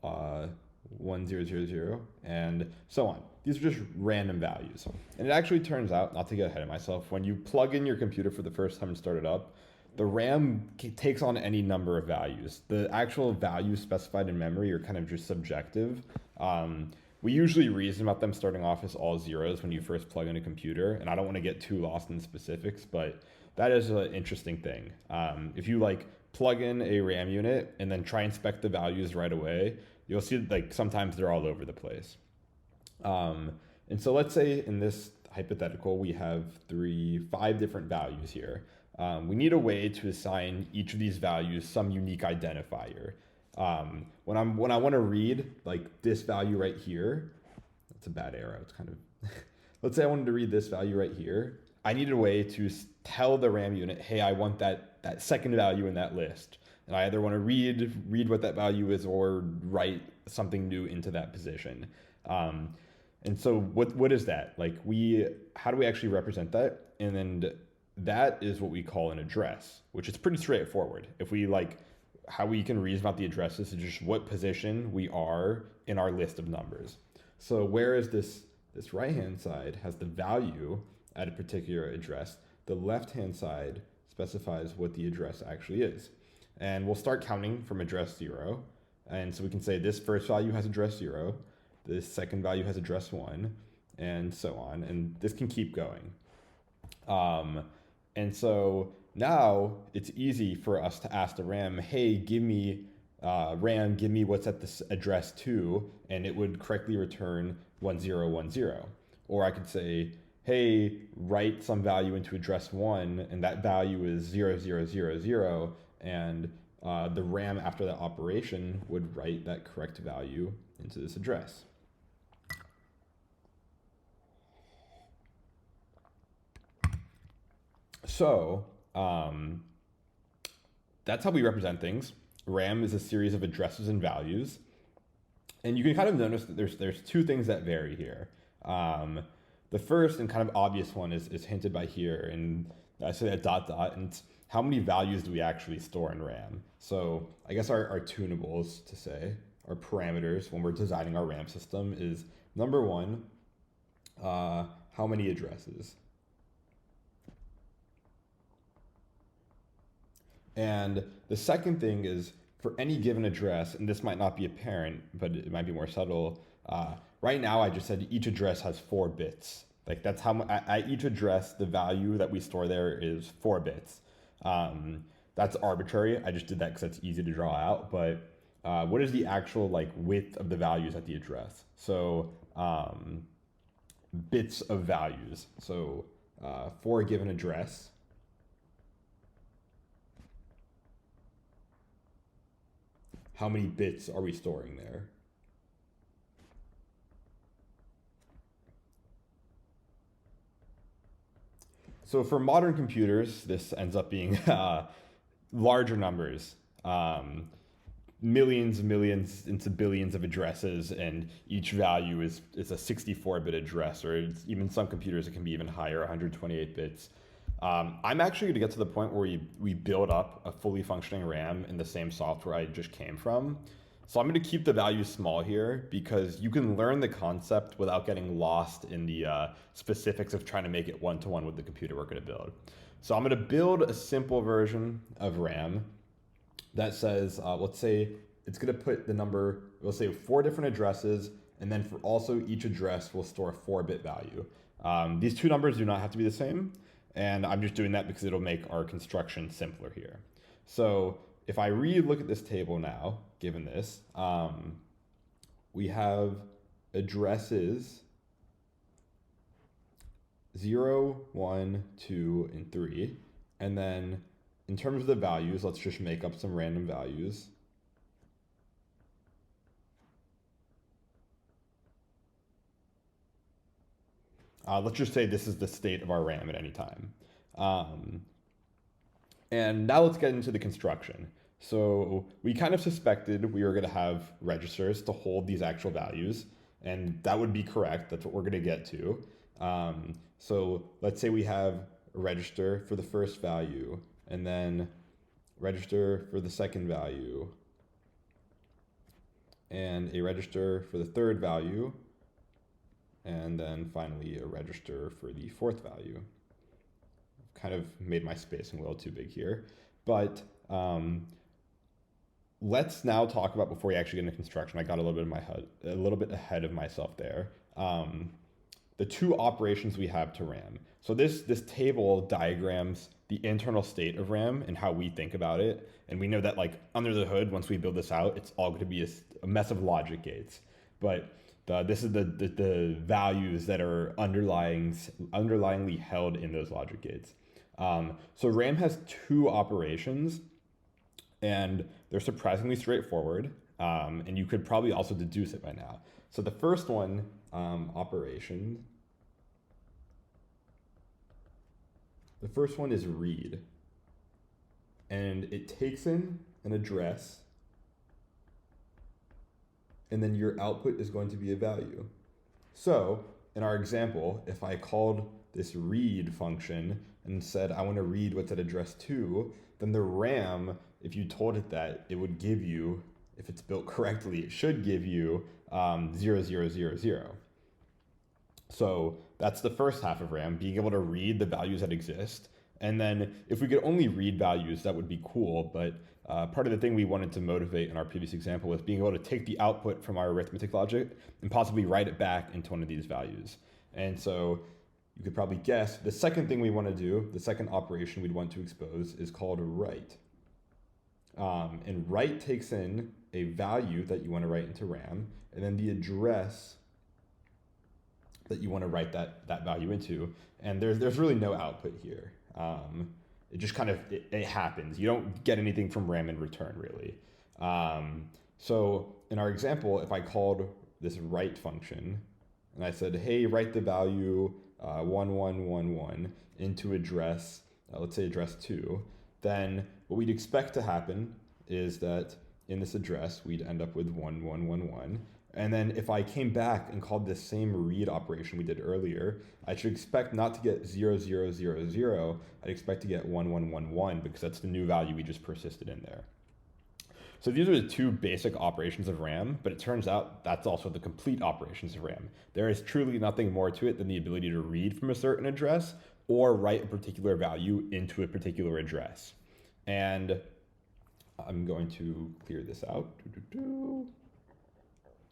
S1: 1, 0, 0, 0, and so on. These are just random values. And it actually turns out, not to get ahead of myself, when you plug in your computer for the first time and start it up, the RAM takes on any number of values. The actual values specified in memory are kind of just subjective. We usually reason about them starting off as all zeros when you first plug in a computer, and I don't want to get too lost in specifics, but that is an interesting thing. If you like plug in a RAM unit and then try and spec the values right away, you'll see like sometimes they're all over the place. And so let's say in this hypothetical, we have 5 different values here. We need a way to assign each of these values some unique identifier. When I want to read like this value right here, that's a bad arrow. It's kind of, let's say I wanted to read this value right here. I needed a way to tell the RAM unit, hey, I want that second value in that list. And I either want to read what that value is or write something new into that position. And so what is that? Like how do we actually represent that? And then that is what we call an address, which is pretty straightforward. If we like, how we can reason about the addresses is just what position we are in our list of numbers. So whereas this right-hand side has the value at a particular address, the left-hand side specifies what the address actually is. And we'll start counting from address 0. And so we can say this first value has address 0, this second value has address 1, and so on. And this can keep going. And so now it's easy for us to ask the RAM, hey, give me, RAM, give me what's at this address 2, and it would correctly return 1010. Or I could say, hey, write some value into address 1, and that value is 0000, and the RAM after that operation would write that correct value into this address. So that's how we represent things. RAM is a series of addresses and values. And you can kind of notice that there's 2 things that vary here. The first and kind of obvious one is hinted by here, and I say that ... and it's how many values do we actually store in RAM? So I guess our tunables, to say, our parameters when we're designing our RAM system is, number 1, how many addresses? And the second thing is, for any given address, and this might not be apparent, but it might be more subtle, right now I just said each address has 4 bits. Like that's how, at each address, the value that we store there is 4 bits. That's arbitrary. I just did that because that's easy to draw out. But what is the actual like width of the values at the address? So bits of values. So for a given address, how many bits are we storing there? So for modern computers, this ends up being larger numbers, millions and millions into billions of addresses, and each value is a 64-bit address, or even some computers it can be even higher, 128 bits. I'm actually going to get to the point where we build up a fully functioning RAM in the same software I just came from. So I'm going to keep the values small here because you can learn the concept without getting lost in the specifics of trying to make it one-to-one with the computer we're going to build. So I'm going to build a simple version of RAM that says, let's say it's going to put the number, let's say 4 different addresses, and then for also each address will store a 4-bit value. These two numbers do not have to be the same, and I'm just doing that because it'll make our construction simpler here. So if I look at this table now, given this, we have addresses 0, 1, 2, and 3. And then in terms of the values, let's just make up some random values. Let's just say this is the state of our RAM at any time. And now let's get into the construction. So we kind of suspected we were going to have registers to hold these actual values, and that would be correct. That's what we're going to get to. So let's say we have a register for the first value, and then register for the second value, and a register for the third value, and then finally a register for the fourth value. I've kind of made my spacing a little too big here, but let's now talk about, before we actually get into construction, I got a little bit ahead of myself there. The two operations we have to RAM. So this table diagrams the internal state of RAM and how we think about it. And we know that like under the hood, once we build this out, it's all going to be a mess of logic gates. But this is the values that are underlyingly held in those logic gates. So RAM has two operations, and they're surprisingly straightforward. And you could probably also deduce it by now. So the first one, operation, the first one is read. And it takes in an address, and then your output is going to be a value. So in our example, if I called this read function and said, I want to read what's at address 2, then the RAM, if you told it that, it would give you, if it's built correctly, it should give you 0, 0, 0, 0. So that's the first half of RAM, being able to read the values that exist. And then if we could only read values, that would be cool. But part of the thing we wanted to motivate in our previous example was being able to take the output from our arithmetic logic and possibly write it back into one of these values. And so you could probably guess the second thing we want to do, the second operation we'd want to expose, is called write. And write takes in a value that you want to write into RAM, and then the address that you want to write that value into. And there's really no output here. It just kind of, it happens. You don't get anything from RAM in return, really. So in our example, if I called this write function, and I said, hey, write the value 1111 into address, let's say address 2, then what we'd expect to happen is that in this address, we'd end up with 1111. And then if I came back and called this same read operation we did earlier, I should expect not to get 0, 0, 0, 0. I'd expect to get 1111 because that's the new value we just persisted in there. So these are the two basic operations of RAM, but it turns out that's also the complete operations of RAM. There is truly nothing more to it than the ability to read from a certain address or write a particular value into a particular address. And I'm going to clear this out.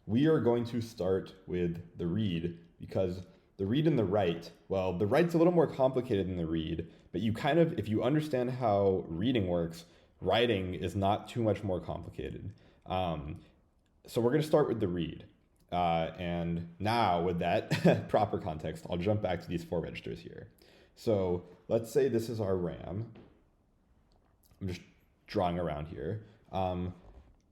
S1: We are going to start with the read because the read and the write, well, the write's a little more complicated than the read, but you kind of, if you understand how reading works, writing is not too much more complicated. So we're going to start with the read. And now with that proper context, I'll jump back to these 4 registers here. So let's say this is our RAM. I'm just drawing around here.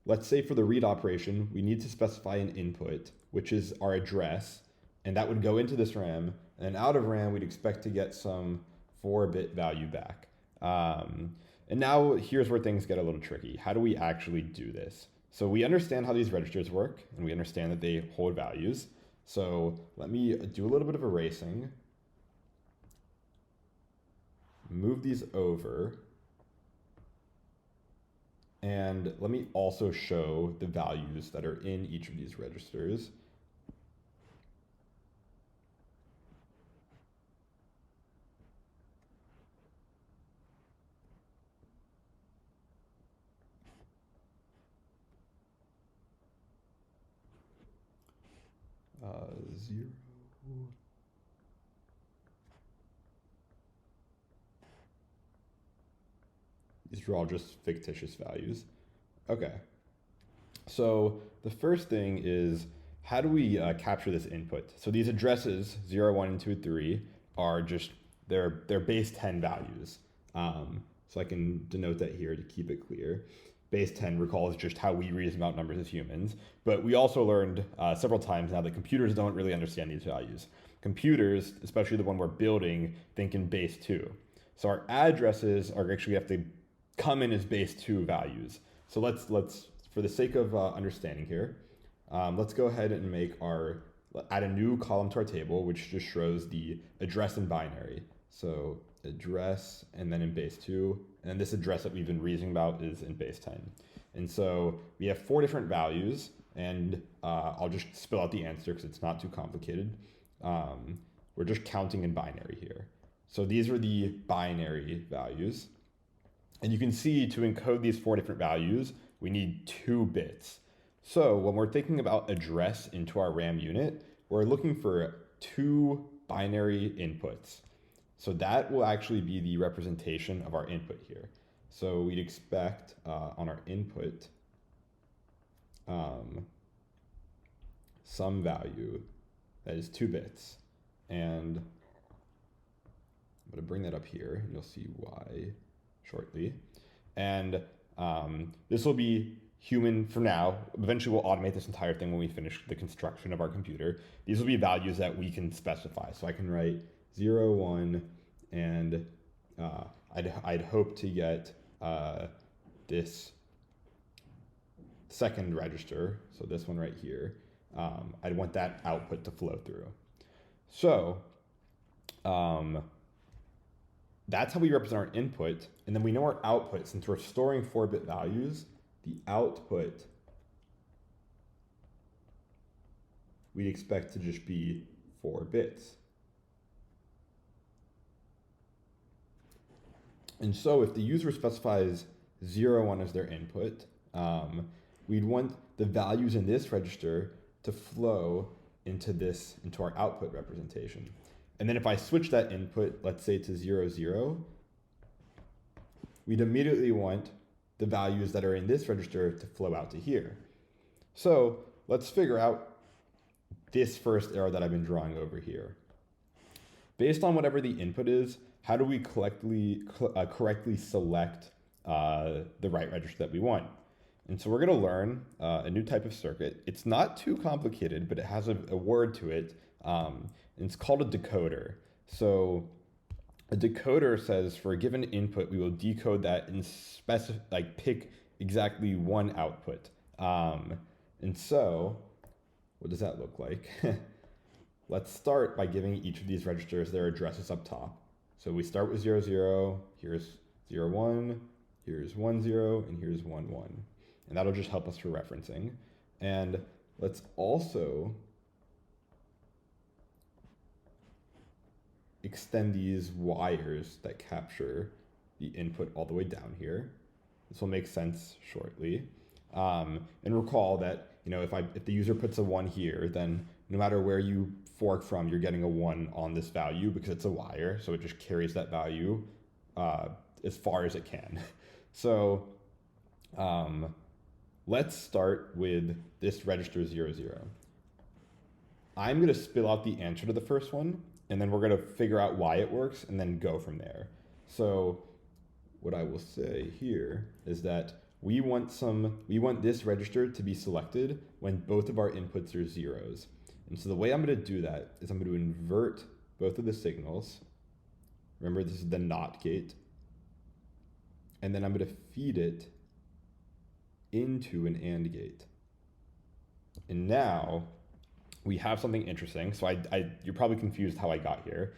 S1: Let's say for the read operation, we need to specify an input, which is our address, and that would go into this RAM, and out of RAM, we'd expect to get some 4-bit value back. And now here's where things get a little tricky. How do we actually do this? So we understand how these registers work, and we understand that they hold values. So let me do a little bit of erasing, move these over, And let me also show the values that are in each of these registers. Zero. These are all just fictitious values. Okay. So the first thing is, how do we capture this input? So these addresses, 0, 1, and 2, and 3, are just, they're base 10 values. So I can denote that here to keep it clear. Base 10, recall, is just how we reason about numbers as humans. But we also learned several times now that computers don't really understand these values. Computers, especially the one we're building, think in base 2. So our addresses are actually have to come in as base 2 values. So let's for the sake of understanding here, let's go ahead and add a new column to our table, which just shows the address in binary. So address, and then in base 2, and then this address that we've been reasoning about is in base 10. And so we have 4 different values, and I'll just spill out the answer because it's not too complicated. We're just counting in binary here. So these are the binary values. And you can see to encode these 4 different values, we need 2 bits. So when we're thinking about address into our RAM unit, we're looking for 2 binary inputs. So that will actually be the representation of our input here. So we'd expect on our input some value that is 2 bits. And I'm going to bring that up here, and you'll see why shortly. And this will be human for now. Eventually we'll automate this entire thing when we finish the construction of our computer. These will be values that we can specify. So I can write 0, 1, and I'd hope to get this second register, so this one right here. I'd want that output to flow through. So that's how we represent our input, and then we know our output. Since we're storing 4-bit values, the output we'd expect to just be 4 bits. And so if the user specifies 0, 1 as their input, we'd want the values in this register to flow into our output representation. And then if I switch that input, let's say to 0, 0, we'd immediately want the values that are in this register to flow out to here. So let's figure out this first arrow that I've been drawing over here. Based on whatever the input is, how do we correctly select the right register that we want? And so we're going to learn a new type of circuit. It's not too complicated, but it has a word to it. And it's called a decoder. So a decoder says for a given input, we will decode that and pick exactly one output. And so what does that look like? Let's start by giving each of these registers their addresses up top. So we start with 0, 0, here's 0, 1, here's 1, 0, and here's 1, 1. And that'll just help us for referencing. And let's also extend these wires that capture the input all the way down here. This will make sense shortly. And recall that if the user puts a 1 here, then no matter where you fork from, you're getting a 1 on this value because it's a wire, so it just carries that value as far as it can. So let's start with this register 0, 0. I'm going to spill out the answer to the first one, and then we're going to figure out why it works and then go from there. So what I will say here is that we want this register to be selected when both of our inputs are zeros. And so the way I'm going to do that is I'm going to invert both of the signals. Remember, this is the NOT gate. And then I'm going to feed it into an AND gate. And now we have something interesting. So you're probably confused how I got here.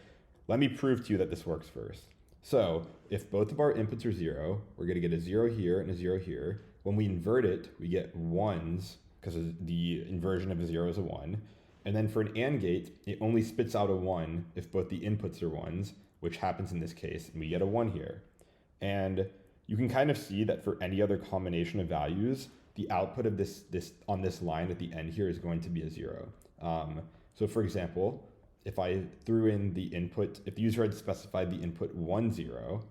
S1: Let me prove to you that this works first. So if both of our inputs are 0, we're going to get a 0 here and a 0 here. When we invert it, we get 1s, because the inversion of a 0 is a 1. And then for an AND gate, it only spits out a 1 if both the inputs are 1s, which happens in this case, and we get a 1 here. And you can kind of see that for any other combination of values, the output of this on this line at the end here is going to be a 0. So for example, if I threw in the input, if the user had specified the input 1, 0,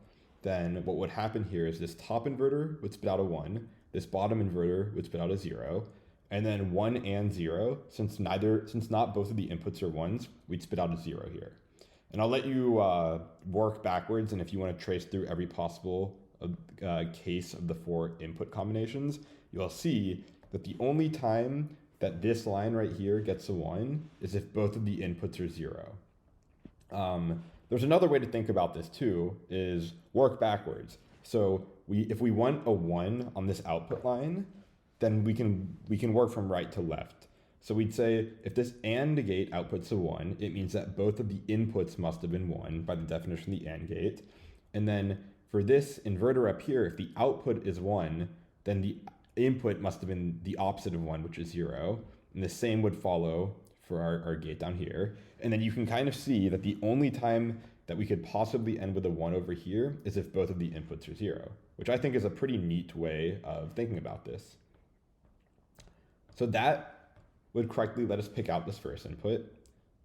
S1: then what would happen here is this top inverter would spit out a 1, this bottom inverter would spit out a 0, and then 1 and 0, since not both of the inputs are 1s, we'd spit out a 0 here. And I'll let you work backwards, and if you want to trace through every possible case of the 4 input combinations, you'll see that the only time that this line right here gets a 1 is if both of the inputs are 0. There's another way to think about this too, is work backwards. So if we want a 1 on this output line, then we can work from right to left. So we'd say if this AND gate outputs a 1, it means that both of the inputs must have been 1 by the definition of the AND gate. And then for this inverter up here, if the output is 1, then the input must have been the opposite of 1, which is 0. And the same would follow for our gate down here. And then you can kind of see that the only time that we could possibly end with a 1 over here is if both of the inputs are 0, which I think is a pretty neat way of thinking about this. So that would correctly let us pick out this first input.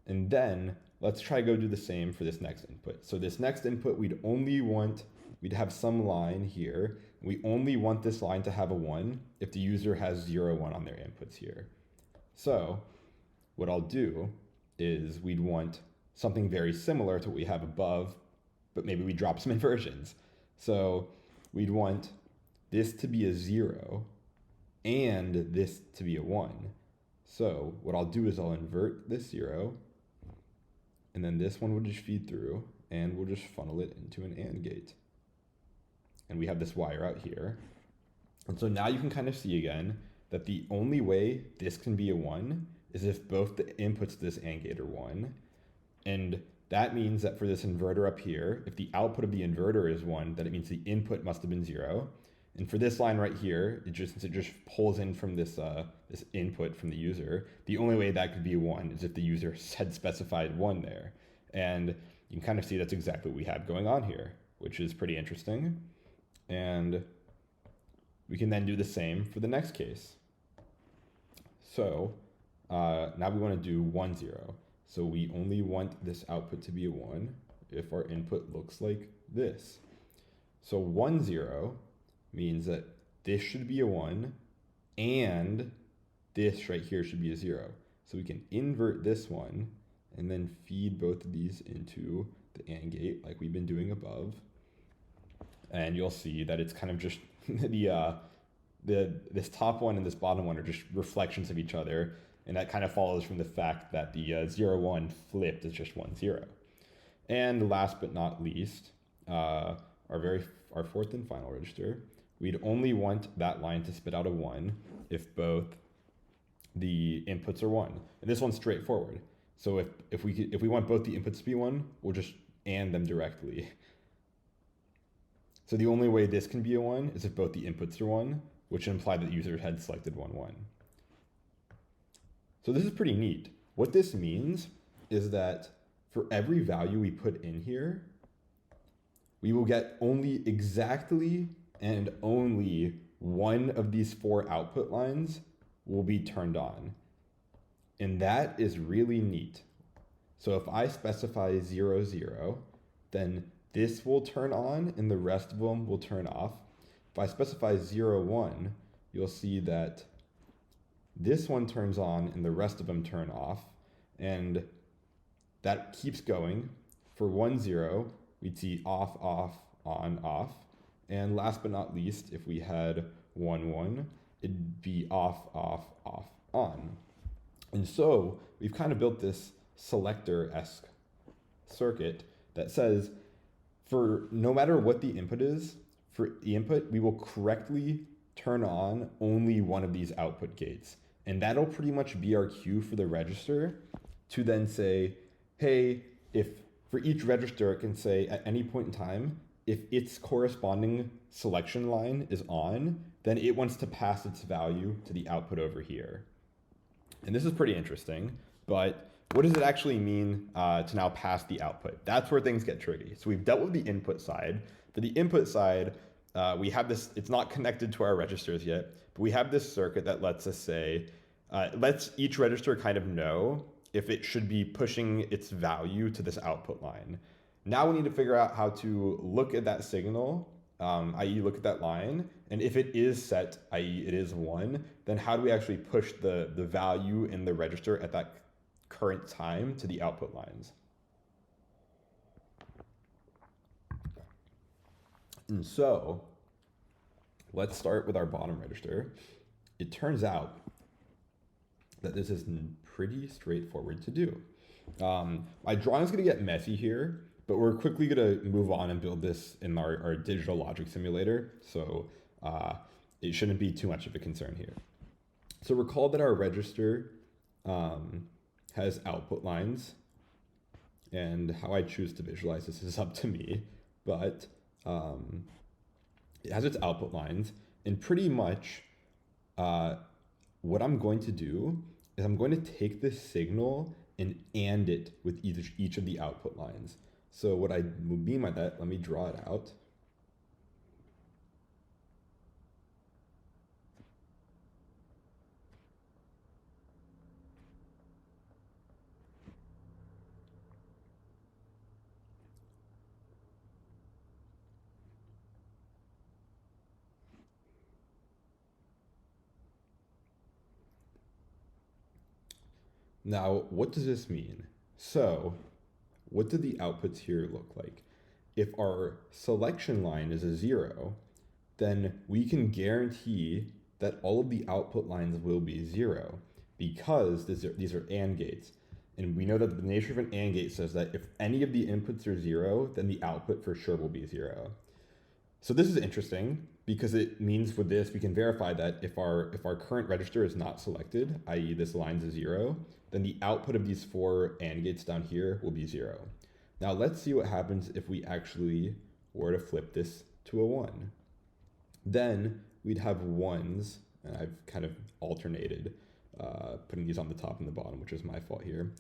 S1: And then let's try to go do the same for this next input. So this next input, we'd have some line here. We only want this line to have a 1 if the user has 0, 1 on their inputs here. So what I'll do is we'd want something very similar to what we have above, but maybe we drop some inversions. So we'd want this to be a 0 and this to be a 1. So what I'll do is I'll invert this 0, and then this one will just feed through, and we'll just funnel it into an AND gate. And we have this wire out here. And so now you can kind of see again that the only way this can be a 1 is if both the inputs to this AND gate are 1. And that means that for this inverter up here, if the output of the inverter is 1, then it means the input must have been 0. And for this line right here, since it just pulls in from this input from the user, the only way that could be a 1 is if the user had specified 1 there. And you can kind of see that's exactly what we have going on here, which is pretty interesting. And we can then do the same for the next case. So now we want to do 1, 0. So we only want this output to be a 1 if our input looks like this. So 1, 0 means that this should be a 1 and this right here should be a 0. So we can invert this one and then feed both of these into the AND gate like we've been doing above. And you'll see that it's kind of just this top one and this bottom one are just reflections of each other. And that kind of follows from the fact that the 0, 1 flipped is just 1, 0. And last but not least, our fourth and final register, we'd only want that line to spit out a 1 if both the inputs are 1. And this one's straightforward. So if we want both the inputs to be 1, we'll just AND them directly. So the only way this can be a 1 is if both the inputs are 1, which implied that the user had selected 1, 1. So this is pretty neat. What this means is that for every value we put in here, we will get only exactly and only one of these 4 output lines will be turned on. And that is really neat. So if I specify 0, 0, then this will turn on and the rest of them will turn off. If I specify 0, 1, you'll see that this one turns on and the rest of them turn off. And that keeps going. For 1, 0, we'd see off, off, on, off. And last but not least, if we had 1, 1, it'd be off, off, off, on. And so we've kind of built this selector-esque circuit that says for no matter what the input is, for the input, we will correctly turn on only one of these output gates. And that'll pretty much be our cue for the register to then say, hey, if for each register, it can say at any point in time, if its corresponding selection line is on, then it wants to pass its value to the output over here. And this is pretty interesting, but what does it actually mean to now pass the output? That's where things get tricky. So we've dealt with the input side. For the input side, we have this, it's not connected to our registers yet, but we have this circuit that lets us say, lets each register kind of know if it should be pushing its value to this output line. Now we need to figure out how to look at that signal, i.e. look at that line, and if it is set, i.e. it is 1, then how do we actually push the value in the register at that current time to the output lines? And so let's start with our bottom register. It turns out that this is pretty straightforward to do. My drawing is going to get messy here, but we're quickly going to move on and build this in our digital logic simulator. So it shouldn't be too much of a concern here. So recall that our register has output lines, and how I choose to visualize this is up to me, but it has its output lines, and pretty much what I'm going to do is I'm going to take this signal and AND it with each of the output lines. So what I mean by that, let me draw it out. Now, what does this mean? So, what do the outputs here look like? If our selection line is a 0, then we can guarantee that all of the output lines will be 0 because these are AND gates. And we know that the nature of an AND gate says that if any of the inputs are 0, then the output for sure will be 0. So this is interesting because it means with this, we can verify that if our current register is not selected, i.e. this line's a 0, then the output of these 4 AND gates down here will be 0. Now let's see what happens if we actually were to flip this to a 1. Then we'd have 1s, and I've kind of alternated putting these on the top and the bottom, which is my fault here.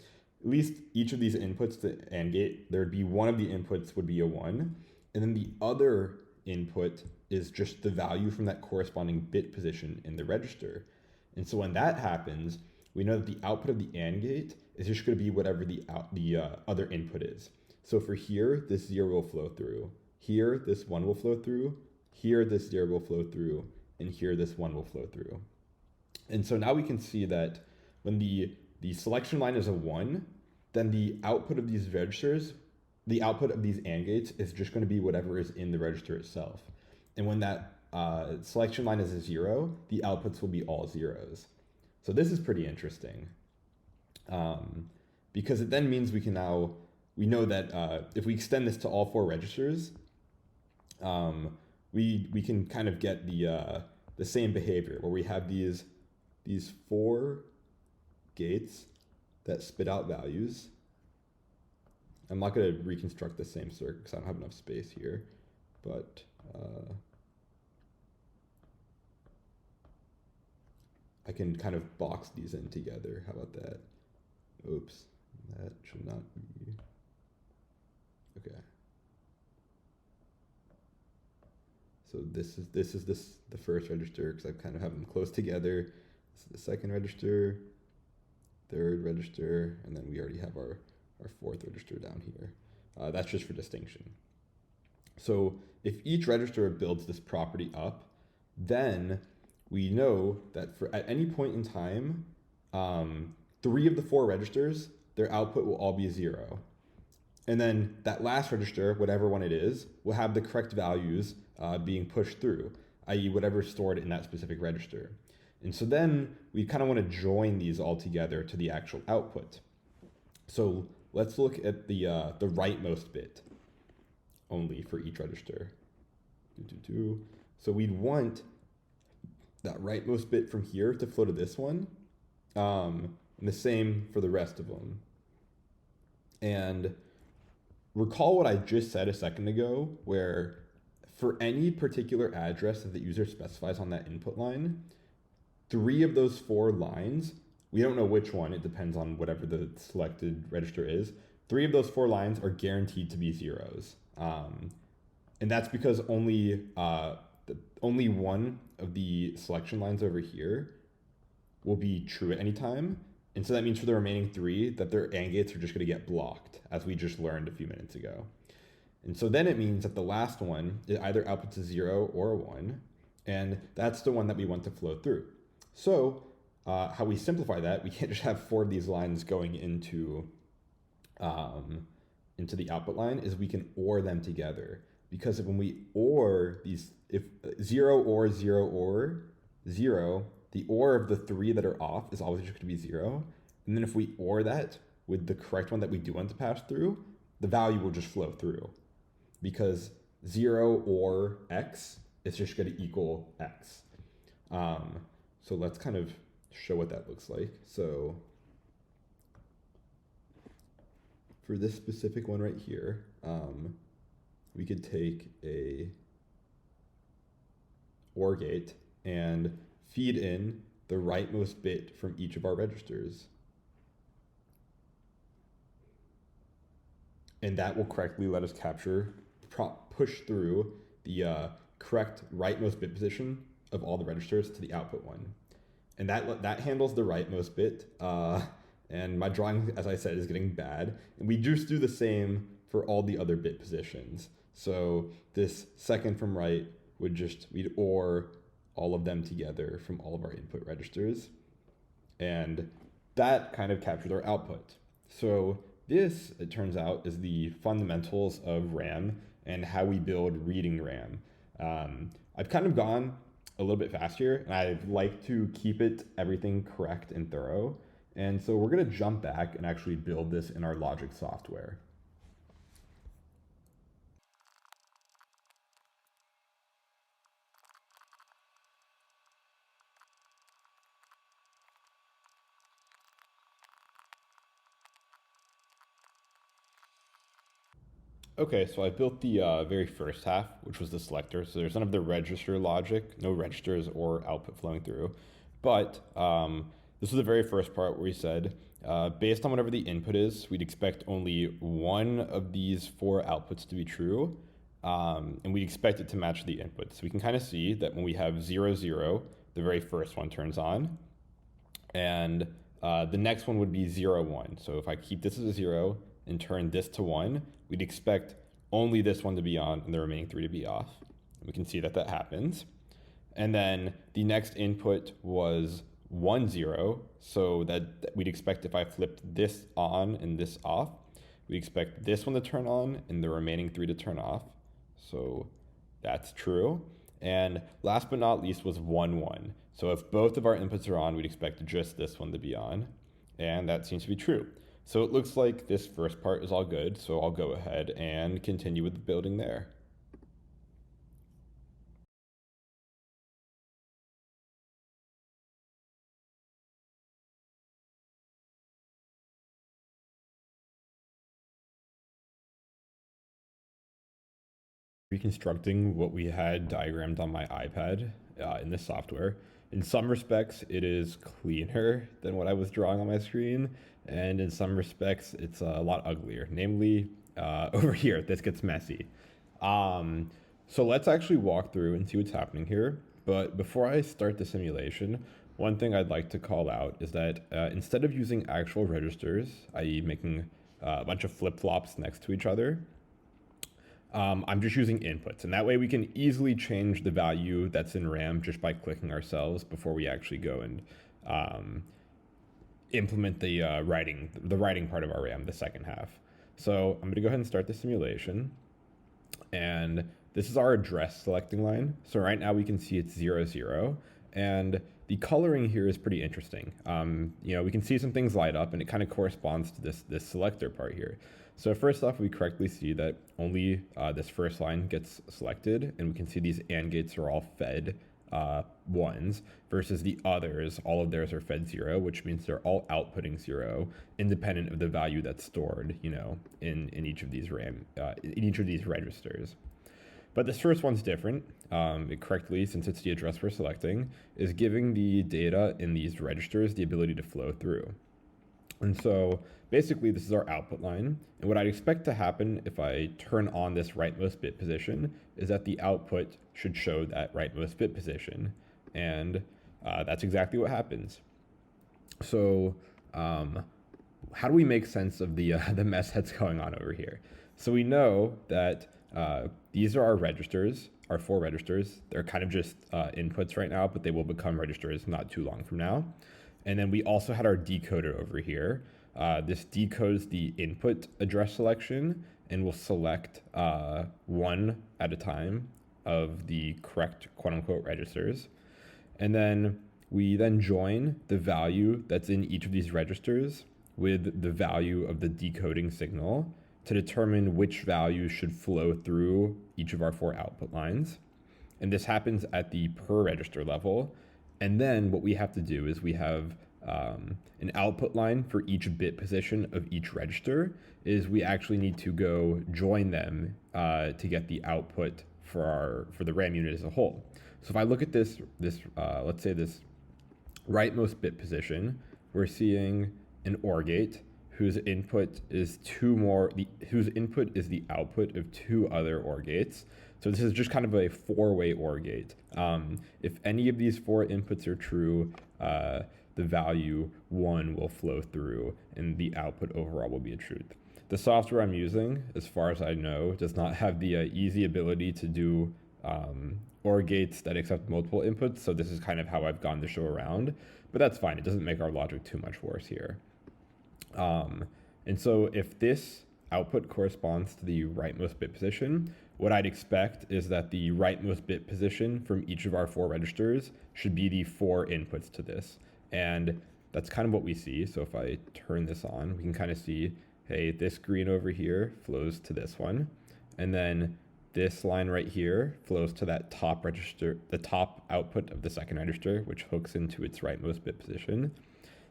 S1: At least each of these inputs to AND gate, there'd be one of the inputs would be a 1, and then the other input is just the value from that corresponding bit position in the register. And so when that happens, we know that the output of the AND gate is just going to be whatever the other input is. So for here, this 0 will flow through. Here, this 1 will flow through. Here, this 0 will flow through. And here, this 1 will flow through. And so now we can see that when the selection line is a 1, then the output of these registers, the output of these AND gates is just going to be whatever is in the register itself. And when that selection line is a 0, the outputs will be all 0s. So this is pretty interesting because it then means we know that if we extend this to all 4 registers, we can kind of get the same behavior where we have these 4 gates that spit out values. I'm not going to reconstruct the same circuit because I don't have enough space here, but I can kind of box these in together. How about that? Oops, that should not be. Okay. So this is the first register because I kind of have them close together. This is the second register, third register, and then we already have our fourth register down here. That's just for distinction. So if each register builds this property up, then we know that at any point in time, 3 of the 4 registers, their output will all be 0. And then that last register, whatever one it is, will have the correct values being pushed through, i.e. whatever's stored in that specific register. And so then we kind of want to join these all together to the actual output. So let's look at the rightmost bit only for each register. So we'd want that rightmost bit from here to flow to this one, and the same for the rest of them. And recall what I just said a second ago, where for any particular address that the user specifies on that input line, 3 of those 4 lines, we don't know which one, it depends on whatever the selected register is, 3 of those 4 lines are guaranteed to be zeros. And that's because only one of the selection lines over here will be true at any time. And so that means for the remaining 3 that their AND gates are just going to get blocked, as we just learned a few minutes ago. And so then it means that the last one, it either outputs a 0 or a 1, and that's the one that we want to flow through. So how we simplify that, we can't just have 4 of these lines going into the output line, is we can OR them together. Because when we OR these, if 0 or 0 or 0, the OR of the 3 that are off is always just going to be 0. And then if we OR that with the correct one that we do want to pass through, the value will just flow through. Because 0 or x is just going to equal x. So let's kind of show what that looks like. So for this specific one right here, we could take a OR gate and feed in the rightmost bit from each of our registers. And that will correctly let us push through the correct rightmost bit position of all the registers to the output one. And that handles the rightmost bit. And my drawing, as I said, is getting bad. And we just do the same for all the other bit positions. So this second from right we'd OR all of them together from all of our input registers. And that kind of captures our output. So this, it turns out, is the fundamentals of RAM and how we build reading RAM. I've kind of gone a little bit fast here, and I like to keep everything correct and thorough. And so we're going to jump back and actually build this in our logic software. Okay, so I built the very first half, which was the selector. So there's none of the register logic, no registers or output flowing through. But this was the very first part where we said, based on whatever the input is, we'd expect only one of these 4 outputs to be true. And we expect it to match the input. So we can kind of see that when we have 0, 0, the very first one turns on. And the next one would be 0, 1. So if I keep this as a 0 and turn this to 1, we'd expect only this one to be on and the remaining 3 to be off. And we can see that happens. And then the next input was 1, 0. So that we'd expect if I flipped this on and this off, we expect this one to turn on and the remaining 3 to turn off. So that's true. And last but not least was 1, 1. So if both of our inputs are on, we'd expect just this one to be on. And that seems to be true. So it looks like this first part is all good. So I'll go ahead and continue with the building there. Reconstructing what we had diagrammed on my iPad in this software. In some respects, it is cleaner than what I was drawing on my screen, and in some respects, it's a lot uglier. Namely, over here, this gets messy. So let's actually walk through and see what's happening here. But before I start the simulation, one thing I'd like to call out is that instead of using actual registers, i.e. making a bunch of flip-flops next to each other, I'm just using inputs, and that way we can easily change the value that's in RAM just by clicking ourselves before we actually go and implement the writing part of our RAM, the second half. So I'm going to go ahead and start the simulation, and this is our address selecting line. So right now we can see it's 0, 0, and the coloring here is pretty interesting. We can see some things light up, and it kind of corresponds to this selector part here. So first off, we correctly see that only this first line gets selected, and we can see these AND gates are all fed ones versus the others, all of theirs are fed 0, which means they're all outputting 0, independent of the value that's stored, you know, in each of these in each of these registers. But this first one's different. It correctly, since it's the address we're selecting, is giving the data in these registers the ability to flow through. And so basically this is our output line. And what I'd expect to happen if I turn on this rightmost bit position is that the output should show that rightmost bit position. And that's exactly what happens. So how do we make sense of the mess that's going on over here? So we know that these are our registers, our 4 registers. They're kind of just inputs right now, but they will become registers not too long from now. And then we also had our decoder over here. This decodes the input address selection and will select one at a time of the correct quote unquote registers. And then we then join the value that's in each of these registers with the value of the decoding signal to determine which values should flow through each of our 4 output lines. And this happens at the per register level. And then what we have to do is we have an output line for each bit position of each register is we actually need to go join them to get the output for the RAM unit as a whole. So if I look at this let's say this rightmost bit position, we're seeing an OR gate whose input is whose input is the output of 2 other OR gates. So this is just kind of a 4-way OR gate. If any of these 4 inputs are true, the value 1 will flow through and the output overall will be a truth. The software I'm using, as far as I know, does not have the easy ability to do OR gates that accept multiple inputs. So this is kind of how I've gone the show around, but that's fine. It doesn't make our logic too much worse here. And so if this output corresponds to the rightmost bit position, what I'd expect is that the rightmost bit position from each of our 4 registers should be the 4 inputs to this. And that's kind of what we see. So if I turn this on, we can kind of see, hey, this green over here flows to this one. And then this line right here flows to that top register, the top output of the second register, which hooks into its rightmost bit position.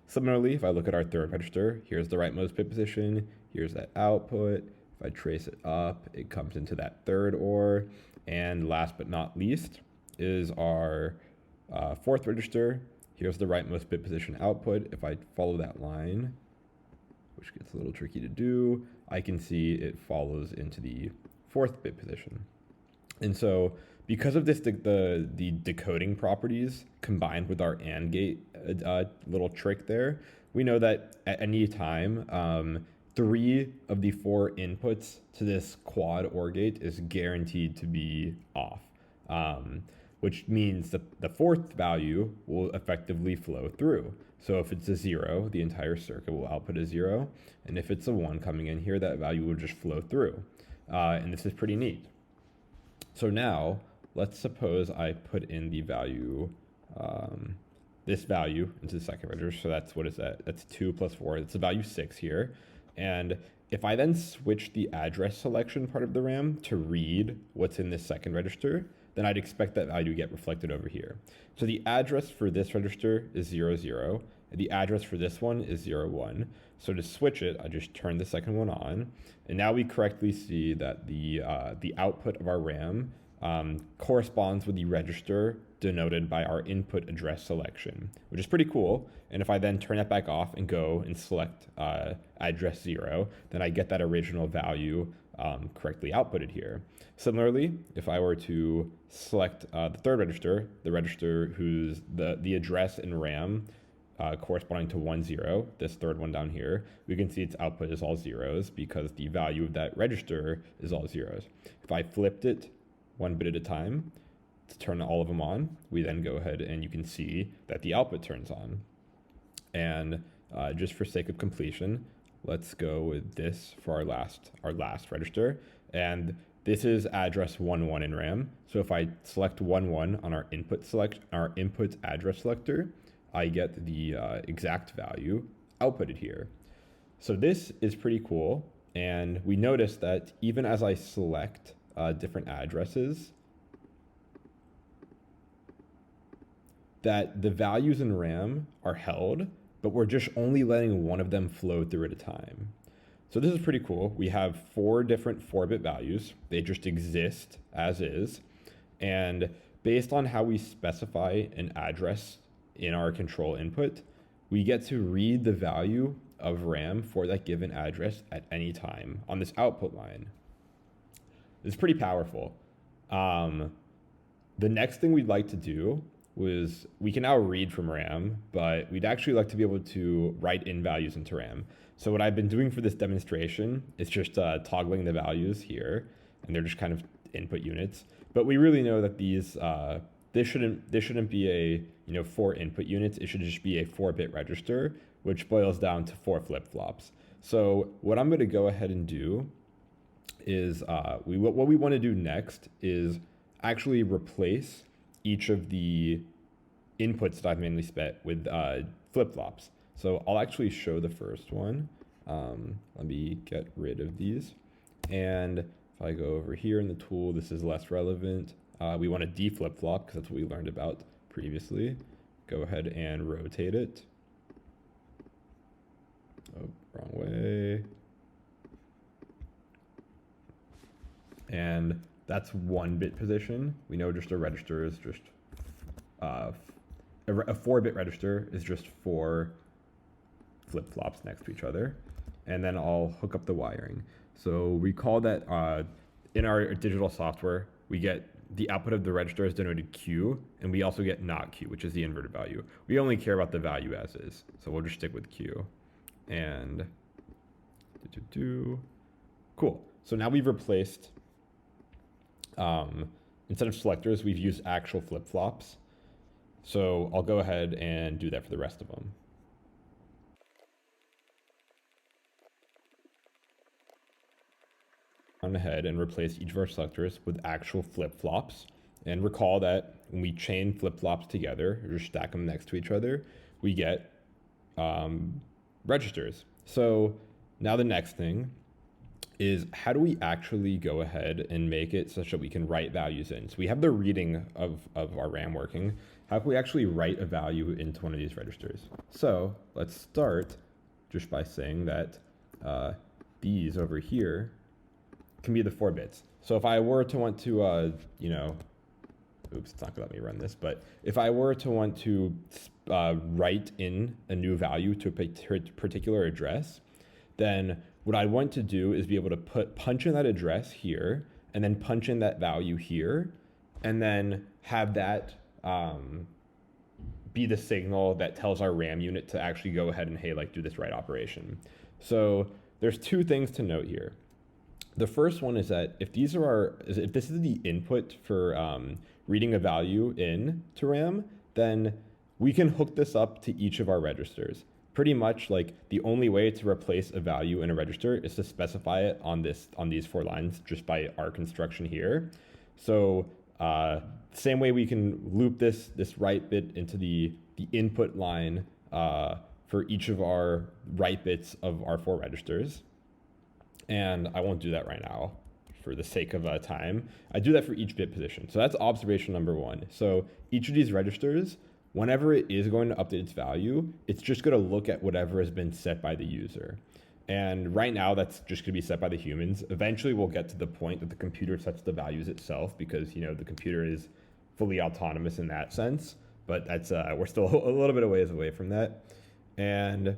S1: Similarly, if I look at our 3rd register, here's the rightmost bit position, here's that output. If I trace it up, it comes into that 3rd OR. And last but not least is our 4th register. Here's the rightmost bit position output. If I follow that line, which gets a little tricky to do, I can see it follows into the 4th bit position. And so because of this, the decoding properties combined with our AND gate little trick there, we know that at any time, 3 of the 4 inputs to this quad OR gate is guaranteed to be off, which means that the 4th value will effectively flow through. So if it's a 0, the entire circuit will output a 0. And if it's a 1 coming in here, that value will just flow through. And this is pretty neat. So now, let's suppose I put in the value, this value into the second register. So that's, what is that? That's 2 plus 4. That's the value 6 here. And if I then switch the address selection part of the RAM to read what's in this second register, then I'd expect that value to get reflected over here. So the address for this register is 0, 0. And the address for this one is 0, 1. So to switch it, I just turn the second one on. And now we correctly see that the output of our RAM corresponds with the register denoted by our input address selection, which is pretty cool. And if I then turn that back off and go and select address 0, then I get that original value correctly outputted here. Similarly, if I were to select the 3rd register, the register whose the address in RAM corresponding to 1, 0, this 3rd one down here, we can see its output is all 0s because the value of that register is all 0s. If I flipped it 1 bit at a time to turn all of them on, we then go ahead and you can see that the output turns on. And just for sake of completion, let's go with this for our last register. And this is address 1, 1 in RAM. So if I select 1, 1 on our input address selector, I get the exact value outputted here. So this is pretty cool. And we notice that even as I select different addresses, that the values in RAM are held, but we're just only letting one of them flow through at a time. So this is pretty cool. We have 4 different 4-bit values. They just exist as is. And based on how we specify an address in our control input, we get to read the value of RAM for that given address at any time on this output line. It's pretty powerful. The next thing we'd like to do was we can now read from RAM, but we'd actually like to be able to write in values into RAM. So what I've been doing for this demonstration is just toggling the values here, and they're just kind of input units. But we really know that these this shouldn't be a 4 input units. It should just be a 4-bit register, which boils down to 4 flip-flops. So what I'm going to go ahead and do is what we want to do next is actually replace each of the inputs that I've mainly spent with flip-flops. So I'll actually show the first one. Let me get rid of these. And if I go over here in the tool, this is less relevant. We want to de-flip-flop because that's what we learned about previously. Go ahead and rotate it. Oh, wrong way. And that's 1-bit position. We know just a register is just, a 4-bit register is just 4 flip-flops next to each other. And then I'll hook up the wiring. So recall that in our digital software, we get the output of the register is denoted Q, and we also get not Q, which is the inverted value. We only care about the value as is, so we'll just stick with Q. And cool. So now we've replaced, instead of selectors, we've used actual flip-flops. So I'll go ahead and do that for the rest of them. On ahead and replace each of our selectors with actual flip-flops. And recall that when we chain flip-flops together, or just stack them next to each other, we get registers. So now the next thing is how do we actually go ahead and make it such that we can write values in? So we have the reading of our RAM working. How can we actually write a value into one of these registers? So let's start just by saying that these over here can be the 4 bits. So if I were to want to, oops, it's not gonna let me run this, but if I were to want to write in a new value to a particular address, then what I want to do is be able to punch in that address here, and then punch in that value here, and then have that be the signal that tells our RAM unit to actually go ahead and, hey, like do this write operation. So there's 2 things to note here. The first one is that if these are if this is the input for reading a value in to RAM, then we can hook this up to each of our registers. Pretty much like the only way to replace a value in a register is to specify it on these 4 lines just by our construction here. So same way we can loop this write bit into the input line for each of our write bits of our 4 registers. And I won't do that right now for the sake of time. I do that for each bit position. So that's observation number 1. So each of these registers, whenever it is going to update its value, it's just going to look at whatever has been set by the user. And right now, that's just going to be set by the humans. Eventually, we'll get to the point that the computer sets the values itself because, the computer is fully autonomous in that sense. But that's we're still a little bit of ways away from that. And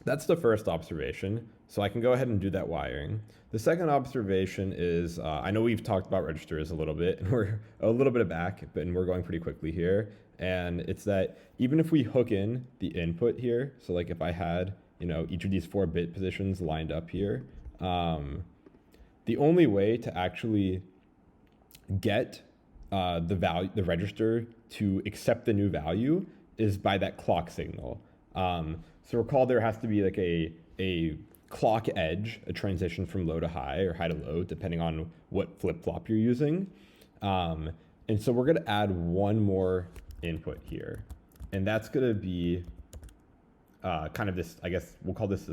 S1: that's the first observation. So I can go ahead and do that wiring. The second observation is, I know we've talked about registers a little bit, and we're a little bit back, but we're going pretty quickly here. And it's that even if we hook in the input here, so like if I had, each of these 4-bit positions lined up here, the only way to actually get the register to accept the new value is by that clock signal. So recall there has to be like a clock edge, a transition from low to high or high to low, depending on what flip-flop you're using. And so we're gonna add one more input here. And that's gonna be kind of this, I guess we'll call this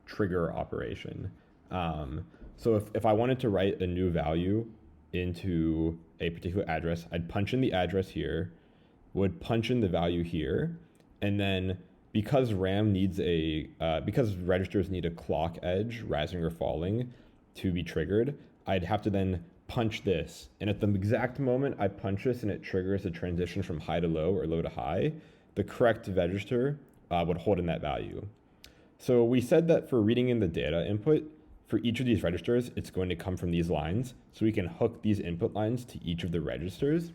S1: trigger operation. So if I wanted to write a new value into a particular address, I'd punch in the address here, would punch in the value here, and then because because registers need a clock edge, rising or falling, to be triggered, I'd have to then punch this. And at the exact moment I punch this and it triggers a transition from high to low or low to high, the correct register would hold in that value. So we said that for reading in the data input, for each of these registers, it's going to come from these lines. So we can hook these input lines to each of the registers,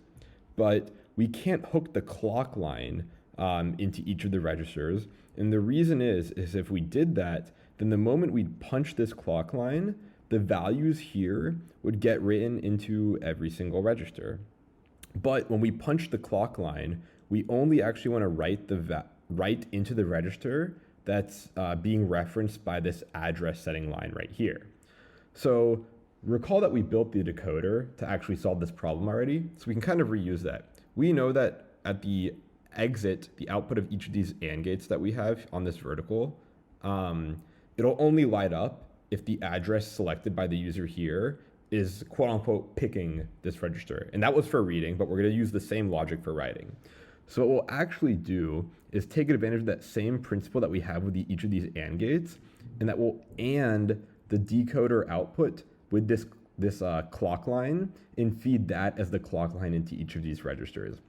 S1: but we can't hook the clock line into each of the registers. And the reason is if we did that, then the moment we punch this clock line, the values here would get written into every single register. But when we punch the clock line, we only actually want to write into the register that's being referenced by this address setting line right here. So recall that we built the decoder to actually solve this problem already, so we can kind of reuse that. We know that at the exit, the output of each of these AND gates that we have on this vertical, it'll only light up if the address selected by the user here is quote unquote picking this register. And that was for reading, but we're going to use the same logic for writing. So what we'll actually do is take advantage of that same principle that we have with each of these AND gates, and that will AND the decoder output with this clock line and feed that as the clock line into each of these registers.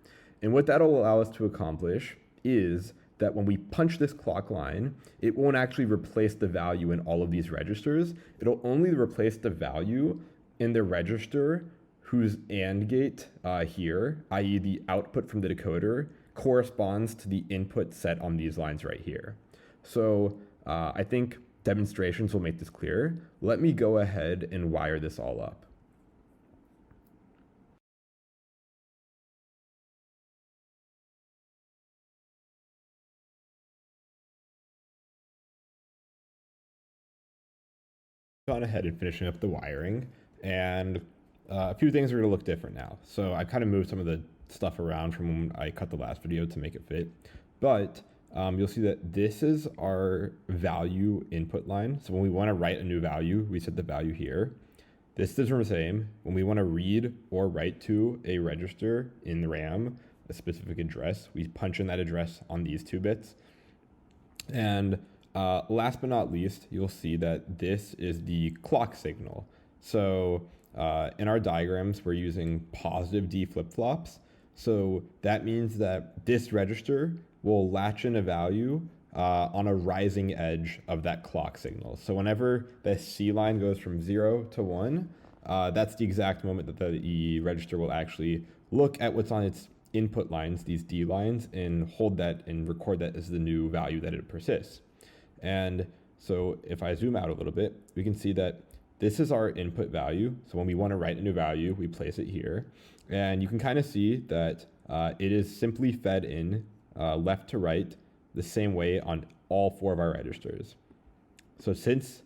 S1: And what that'll allow us to accomplish is that when we punch this clock line, it won't actually replace the value in all of these registers. It'll only replace the value in the register whose AND gate here, i.e. the output from the decoder, corresponds to the input set on these lines right here. So I think demonstrations will make this clear. Let me go ahead and wire this all up. Gone ahead and finishing up the wiring, and a few things are going to look different now. So I kind of moved some of the stuff around from when I cut the last video to make it fit, but you'll see that this is our value input line. So when we want to write a new value, we set the value here. This is the same. When we want to read or write to a register in the RAM, a specific address, we punch in that address on these 2 bits. And last but not least, you'll see that this is the clock signal. So in our diagrams, we're using positive D flip-flops. So that means that this register will latch in a value on a rising edge of that clock signal. So whenever the C line goes from 0 to 1, that's the exact moment that the register will actually look at what's on its input lines, these D lines, and hold that and record that as the new value that it persists. And so if I zoom out a little bit, we can see that this is our input value. So when we want to write a new value, we place it here. And you can kind of see that it is simply fed in left to right the same way on all 4 of our registers. So since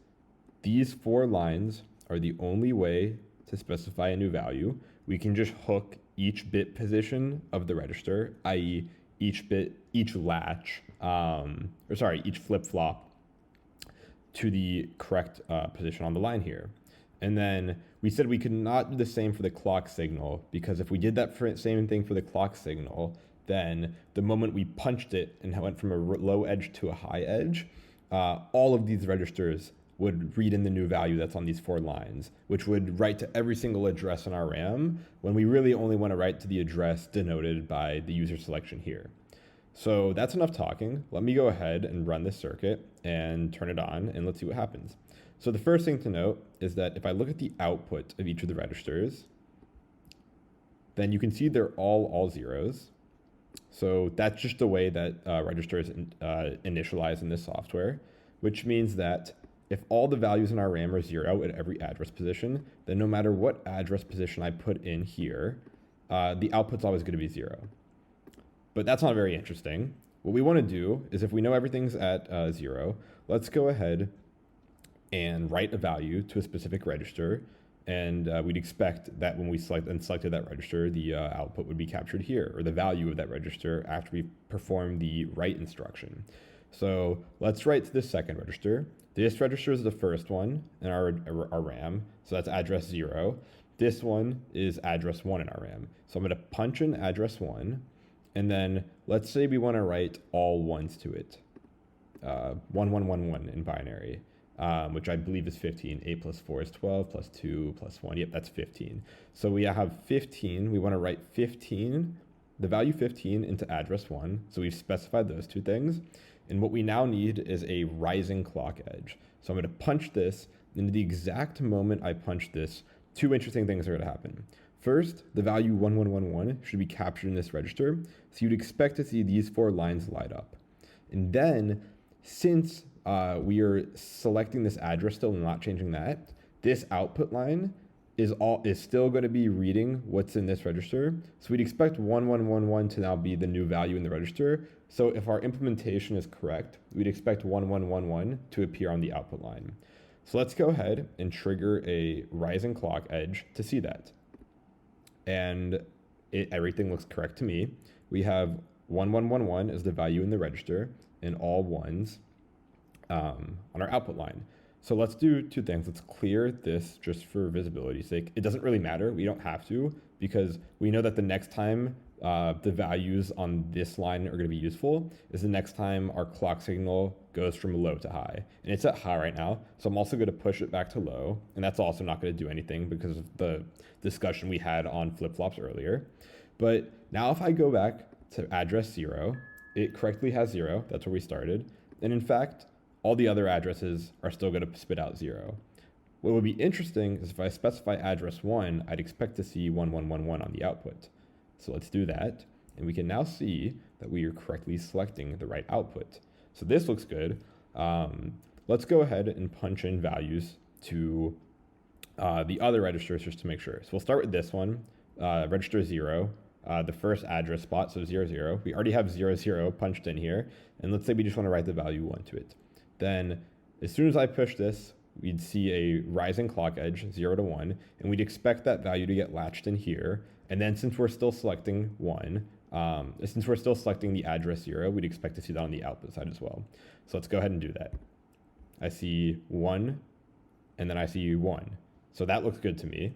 S1: these 4 lines are the only way to specify a new value, we can just hook each bit position of the register, i.e. each latch, each flip-flop to the correct position on the line here. And then we said we could not do the same for the clock signal, because if we did that same thing for the clock signal, then the moment we punched it and went from a low edge to a high edge, all of these registers would read in the new value that's on these 4 lines, which would write to every single address in our RAM when we really only want to write to the address denoted by the user selection here. So that's enough talking. Let me go ahead and run this circuit and turn it on, and let's see what happens. So the first thing to note is that if I look at the output of each of the registers, then you can see they're all zeros. So that's just the way that registers initialize in this software, which means that if all the values in our RAM are 0 at every address position, then no matter what address position I put in here, the output's always going to be 0. But that's not very interesting. What we want to do is, if we know everything's at 0, let's go ahead and write a value to a specific register. And we'd expect that when we selected that register, the output would be captured here, or the value of that register after we perform the write instruction. So let's write to the second register. This register is the first one in our RAM, so that's address 0. This one is address 1 in our RAM. So I'm going to punch in address 1, And then let's say we want to write all ones to it. 1, 1, 1, 1 in binary, which I believe is 15. 8 plus 4 is 12, plus 2 plus 1. Yep, that's 15. So we have 15. We want to write 15, the value 15 into address 1. So we've specified those two things. And what we now need is a rising clock edge. So I'm going to punch this. And the exact moment I punch this, two interesting things are going to happen. First, the value 1111 should be captured in this register. So you'd expect to see these 4 lines light up. And then, since we are selecting this address still and not changing that, this output line is still going to be reading what's in this register. So we'd expect 1111 to now be the new value in the register. So if our implementation is correct, we'd expect 1111 to appear on the output line. So let's go ahead and trigger a rising clock edge to see that. And everything looks correct to me. We have 1111 as the value in the register and all ones on our output line. So let's do two things. Let's clear this just for visibility's sake. It doesn't really matter. We don't have to, because we know that the next time the values on this line are going to be useful is the next time our clock signal goes from low to high. And it's at high right now. So I'm also going to push it back to low. And that's also not going to do anything because of the discussion we had on flip-flops earlier. But now if I go back to address 0, it correctly has 0. That's where we started. And in fact, all the other addresses are still going to spit out 0. What would be interesting is if I specify address 1, I'd expect to see 1111 on the output. So let's do that. And we can now see that we are correctly selecting the right output. So this looks good. Let's go ahead and punch in values to the other registers just to make sure. So we'll start with this one, register 0. The first address spot, so 0, 0. We already have 0, 0 punched in here. And let's say we just want to write the value 1 to it. Then as soon as I push this, we'd see a rising clock edge, 0 to 1, and we'd expect that value to get latched in here. And then since we're still selecting 1, since we're still selecting the address 0, we'd expect to see that on the output side as well. So let's go ahead and do that. I see 1, and then I see 1. So that looks good to me.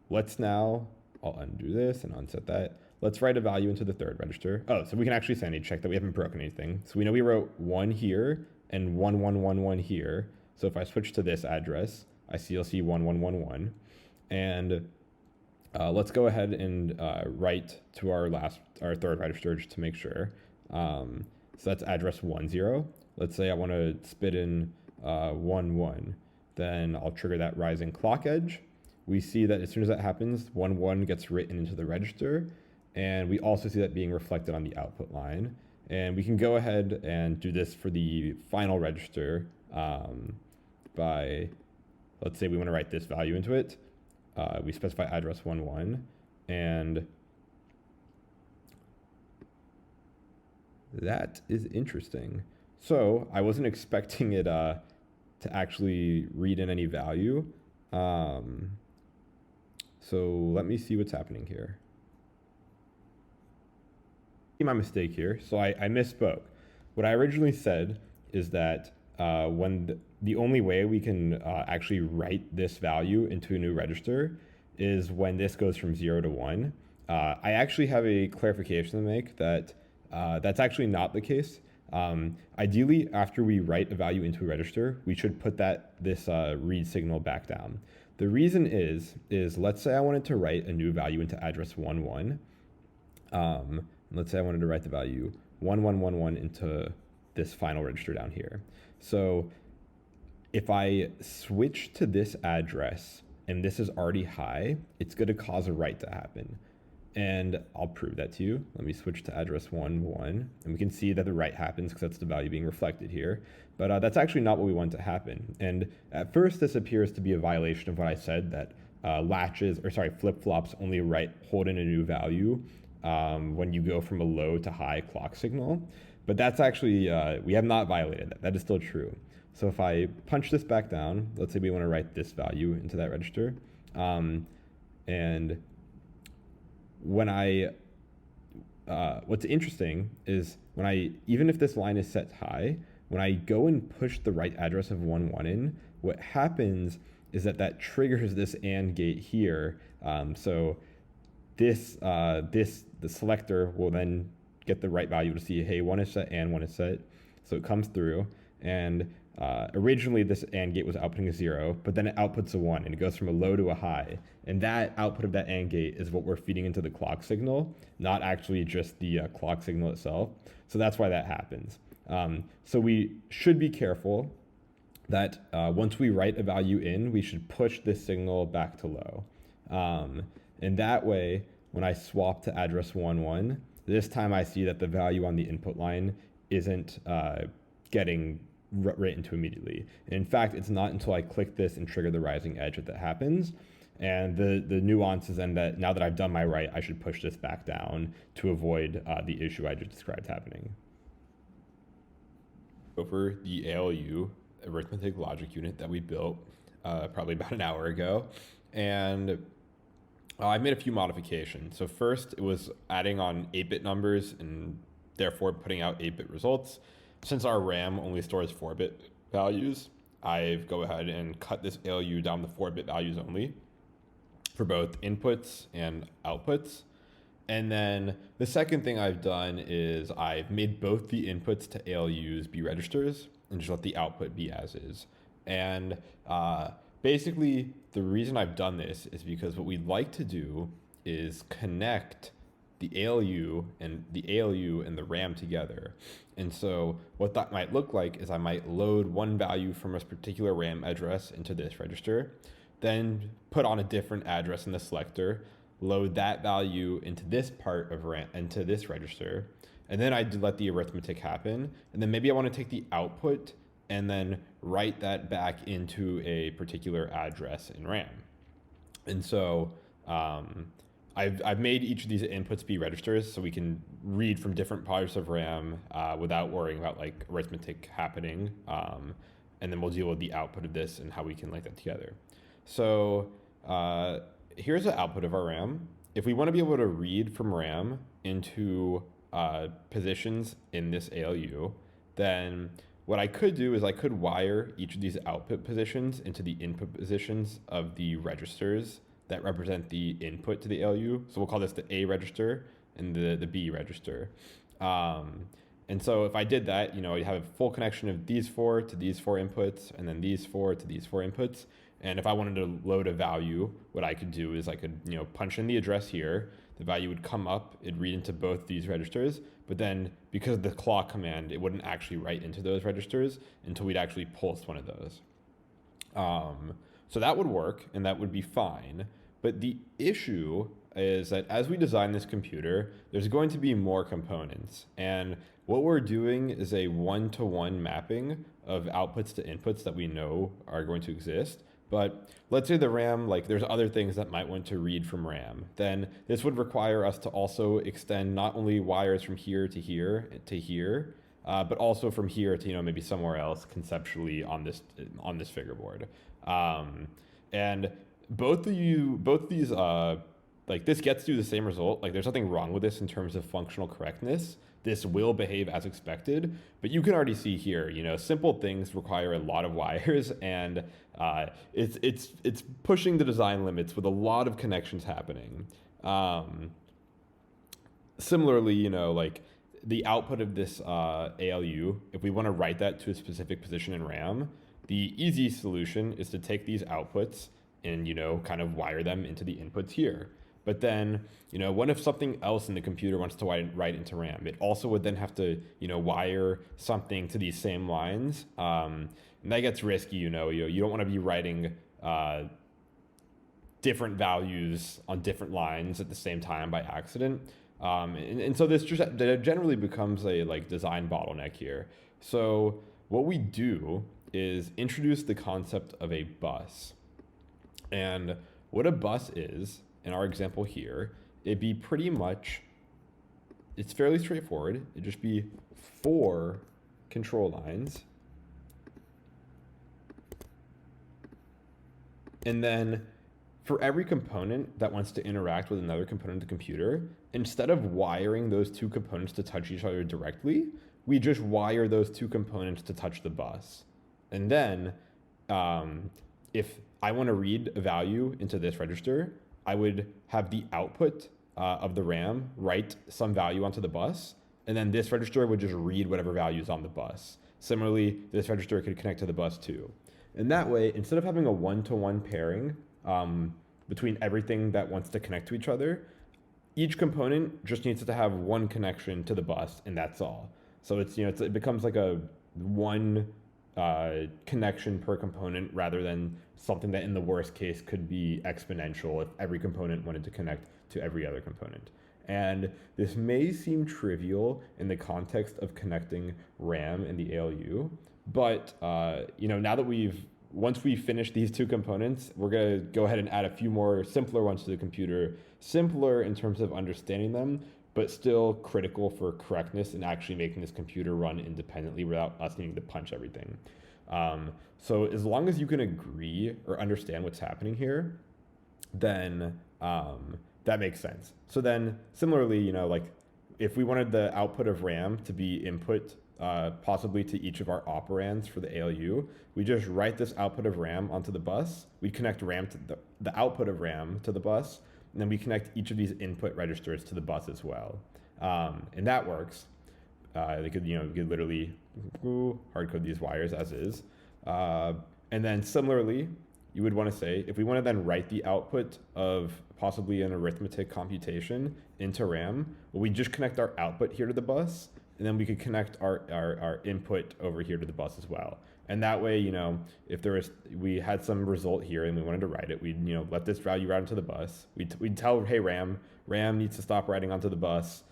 S1: Let's now, I'll undo this and unset that. Let's write a value into the third register. Oh, so we can actually sanity check that we haven't broken anything. So we know we wrote 1 here and 1111 here. So if I switch to this address, I'll see 1111. And let's go ahead and write to our third register just to make sure. So that's address 10. Let's say I want to spit in 11. Then I'll trigger that rising clock edge. We see that as soon as that happens, 11 gets written into the register. And we also see that being reflected on the output line. And we can go ahead and do this for the final register by, let's say we want to write this value into it. We specify address 11, and that is interesting. So I wasn't expecting it to actually read in any value. So let me see what's happening here. My mistake here. So I misspoke. What I originally said is that when the only way we can actually write this value into a new register is when this goes from 0 to 1. I actually have a clarification to make that that's actually not the case. Ideally, after we write a value into a register, we should put this read signal back down. The reason is let's say I wanted to write a new value into address 11. Let's say I wanted to write the value 1111 into this final register down here. So if I switch to this address and this is already high, it's going to cause a write to happen. And I'll prove that to you. Let me switch to address 11, and we can see that the write happens because that's the value being reflected here. But that's actually not what we want to happen. And at first, this appears to be a violation of what I said, that flip-flops only hold in a new value when you go from a low to high clock signal. But that's actually, we have not violated that. That is still true. So if I punch this back down, let's say we want to write this value into that register. And when what's interesting is even if this line is set high, when I go and push the right address of 11 in, what happens is that triggers this AND gate here. So
S2: the selector will then get the right value to see, hey, 1 is set and 1 is set. So it comes through, and originally this AND gate was outputting a 0, but then it outputs a 1, and it goes from a low to a high. And that output of that AND gate is what we're feeding into the clock signal, not actually just the clock signal itself. So that's why that happens. So we should be careful that once we write a value in, we should push this signal back to low. And that way, when I swap to address 1, 1, this time I see that the value on the input line isn't getting written to immediately. And in fact, it's not until I click this and trigger the rising edge that happens. And the nuance is then that now that I've done my write, I should push this back down to avoid the issue I just described happening. Over the ALU, arithmetic logic unit that we built probably about an hour ago. And I made a few modifications. So first, it was adding on 8-bit numbers and therefore putting out 8-bit results. Since our RAM only stores 4-bit values, I go ahead and cut this ALU down to 4-bit values only for both inputs and outputs. And then the second thing I've done is I've made both the inputs to ALUs be registers and just let the output be as is. And basically, the reason I've done this is because what we'd like to do is connect the ALU and the RAM together. And so what that might look like is I might load one value from a particular RAM address into this register, then put on a different address in the selector, load that value into this part of RAM, into this register, and then I let the arithmetic happen. And then maybe I want to take the output and then write that back into a particular address in RAM. And so I've made each of these inputs be registers so we can read from different parts of RAM without worrying about like arithmetic happening. And then we'll deal with the output of this and how we can link that together. So here's the output of our RAM. If we want to be able to read from RAM into positions in this ALU, then what I could do is I could wire each of these output positions into the input positions of the registers that represent the input to the ALU. So we'll call this the A register and the B register. And so if I did that, you know, I'd have a full connection of these 4 to these 4 inputs, and then these 4 to these 4 inputs. And if I wanted to load a value, what I could do is I could, you know, punch in the address here. The value would come up, it'd read into both these registers, but then because of the clock command, it wouldn't actually write into those registers until we'd actually pulse one of those. So that would work, and that would be fine. But the issue is that as we design this computer, there's going to be more components. And what we're doing is a one-to-one mapping of outputs to inputs that we know are going to exist. But let's say the RAM, like there's other things that might want to read from RAM. Then this would require us to also extend not only wires from here to here to here, but also from here to, you know, maybe somewhere else conceptually on this figure board. And both of these, like this gets to the same result. Like there's nothing wrong with this in terms of functional correctness. This will behave as expected, but you can already see here, you know, simple things require a lot of wires, and it's pushing the design limits with a lot of connections happening. Similarly, you know, like the output of this ALU, if we want to write that to a specific position in RAM, the easy solution is to take these outputs and, you know, kind of wire them into the inputs here. But then, you know, what if something else in the computer wants to write into RAM? It also would then have to, you know, wire something to these same lines. And that gets risky, you know. You don't want to be writing different values on different lines at the same time by accident. And so this just generally becomes a like design bottleneck here. So what we do is introduce the concept of a bus. And what a bus is, in our example here, it'd be pretty much, it's fairly straightforward. It'd just be 4 control lines. And then for every component that wants to interact with another component of the computer, instead of wiring those 2 components to touch each other directly, we just wire those 2 components to touch the bus. And then if I want to read a value into this register, I would have the output of the RAM write some value onto the bus, and then this register would just read whatever value is on the bus. Similarly, this register could connect to the bus too. And that way, instead of having a one-to-one pairing between everything that wants to connect to each other, each component just needs to have one connection to the bus, and that's all. So it becomes like a one connection per component rather than something that in the worst case could be exponential if every component wanted to connect to every other component. And this may seem trivial in the context of connecting RAM and the ALU, but now that once we finish these two components, we're gonna go ahead and add a few more simpler ones to the computer, simpler in terms of understanding them, but still critical for correctness and actually making this computer run independently without us needing to punch everything. So as long as you can agree or understand what's happening here, then that makes sense. So then similarly, like if we wanted the output of RAM to be input possibly to each of our operands for the ALU, we just write this output of RAM onto the bus. We connect RAM to the output of RAM to the bus, and then we connect each of these input registers to the bus as well. And that works. You could literally hard code these wires as is. And then similarly, you would want to say, if we want to then write the output of possibly an arithmetic computation into RAM, well, we just connect our output here to the bus, and then we could connect our input over here to the bus as well. And that way, if we had some result here and we wanted to write it, we'd let this value route into the bus. We'd tell, hey, RAM needs to stop writing onto the bus.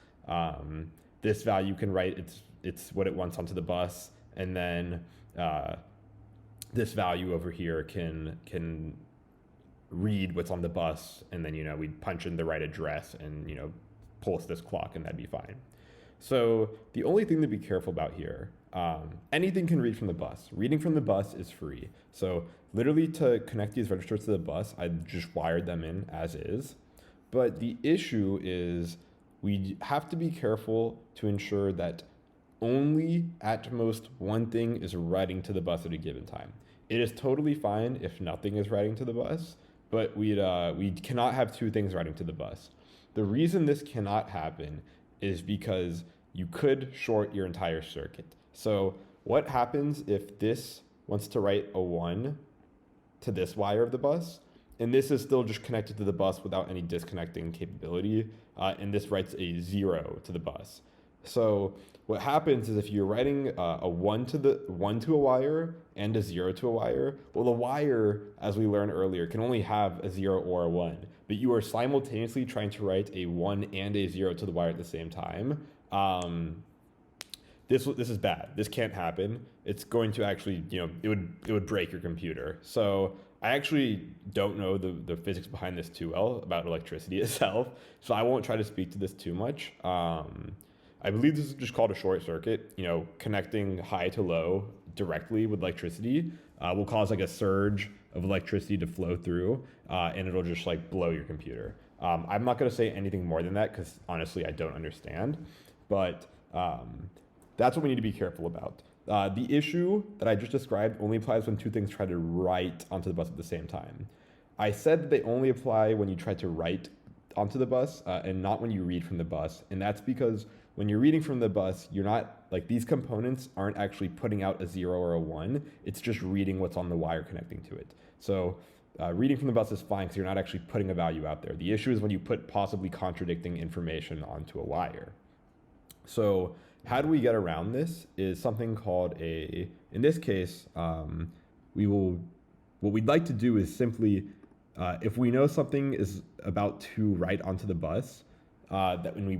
S2: This value can write it's what it wants onto the bus, and then this value over here can read what's on the bus, and then we'd punch in the right address and pulse this clock, and that'd be fine. So the only thing to be careful about here, anything can read from the bus. Reading from the bus is free. So literally to connect these registers to the bus, I just wired them in as is. But the issue is we have to be careful to ensure that only at most one thing is writing to the bus at a given time. It is totally fine if nothing is writing to the bus, but we cannot have two things writing to the bus. The reason this cannot happen is because you could short your entire circuit. So what happens if this wants to write a 1 to this wire of the bus, and this is still just connected to the bus without any disconnecting capability, and this writes a 0 to the bus. So what happens is if you're writing a 1 to a wire and a 0 to a wire, well, the wire, as we learned earlier, can only have a 0 or a 1, but you are simultaneously trying to write a 1 and a 0 to the wire at the same time. This is bad. This can't happen. It's going to actually, it would break your computer. So I actually don't know the physics behind this too well about electricity itself, so I won't try to speak to this too much. I believe this is just called a short circuit. Connecting high to low directly with electricity will cause like a surge of electricity to flow through, and it'll just like blow your computer. I'm not going to say anything more than that because honestly I don't understand, but that's what we need to be careful about. The issue that I just described only applies when two things try to write onto the bus at the same time. I said that they only apply when you try to write onto the bus and not when you read from the bus, and that's because when you're reading from the bus, you're not, like, these components aren't actually putting out a 0 or a 1. It's just reading what's on the wire connecting to it. So reading from the bus is fine because you're not actually putting a value out there. The issue is when you put possibly contradicting information onto a wire. So how do we get around this is something called in this case, what we'd like to do is simply, if we know something is about to write onto the bus, that when we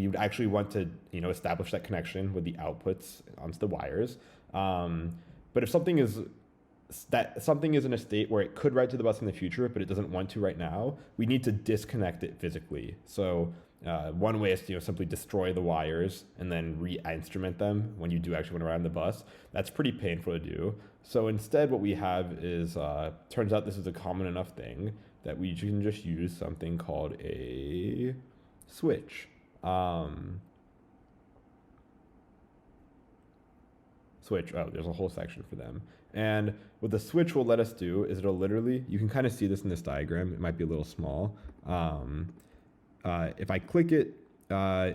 S2: would actually want to establish that connection with the outputs onto the wires. But if something is in a state where it could write to the bus in the future, but it doesn't want to right now, we need to disconnect it physically. So one way is to simply destroy the wires and then re-instrument them when you do actually want to ride on the bus. That's pretty painful to do. So instead what we have is, turns out this is a common enough thing that we can just use something called a switch. Switch, oh, there's a whole section for them. And what the switch will let us do is it'll literally, you can kind of see this in this diagram, it might be a little small. if I click it,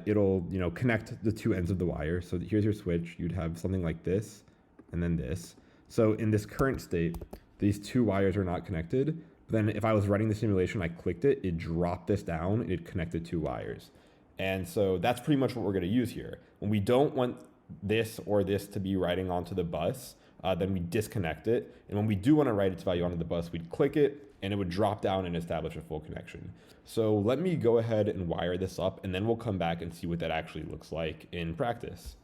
S2: it'll connect the two ends of the wire. So here's your switch. You'd have something like this, and then this. So in this current state, these two wires are not connected. But then if I was running the simulation, I clicked it, it dropped this down, and it connected two wires. And so that's pretty much what we're going to use here. When we don't want this or this to be writing onto the bus, then we disconnect it. And when we do want to write its value onto the bus, we'd click it, and it would drop down and establish a full connection. So let me go ahead and wire this up, and then we'll come back and see what that actually looks like in practice.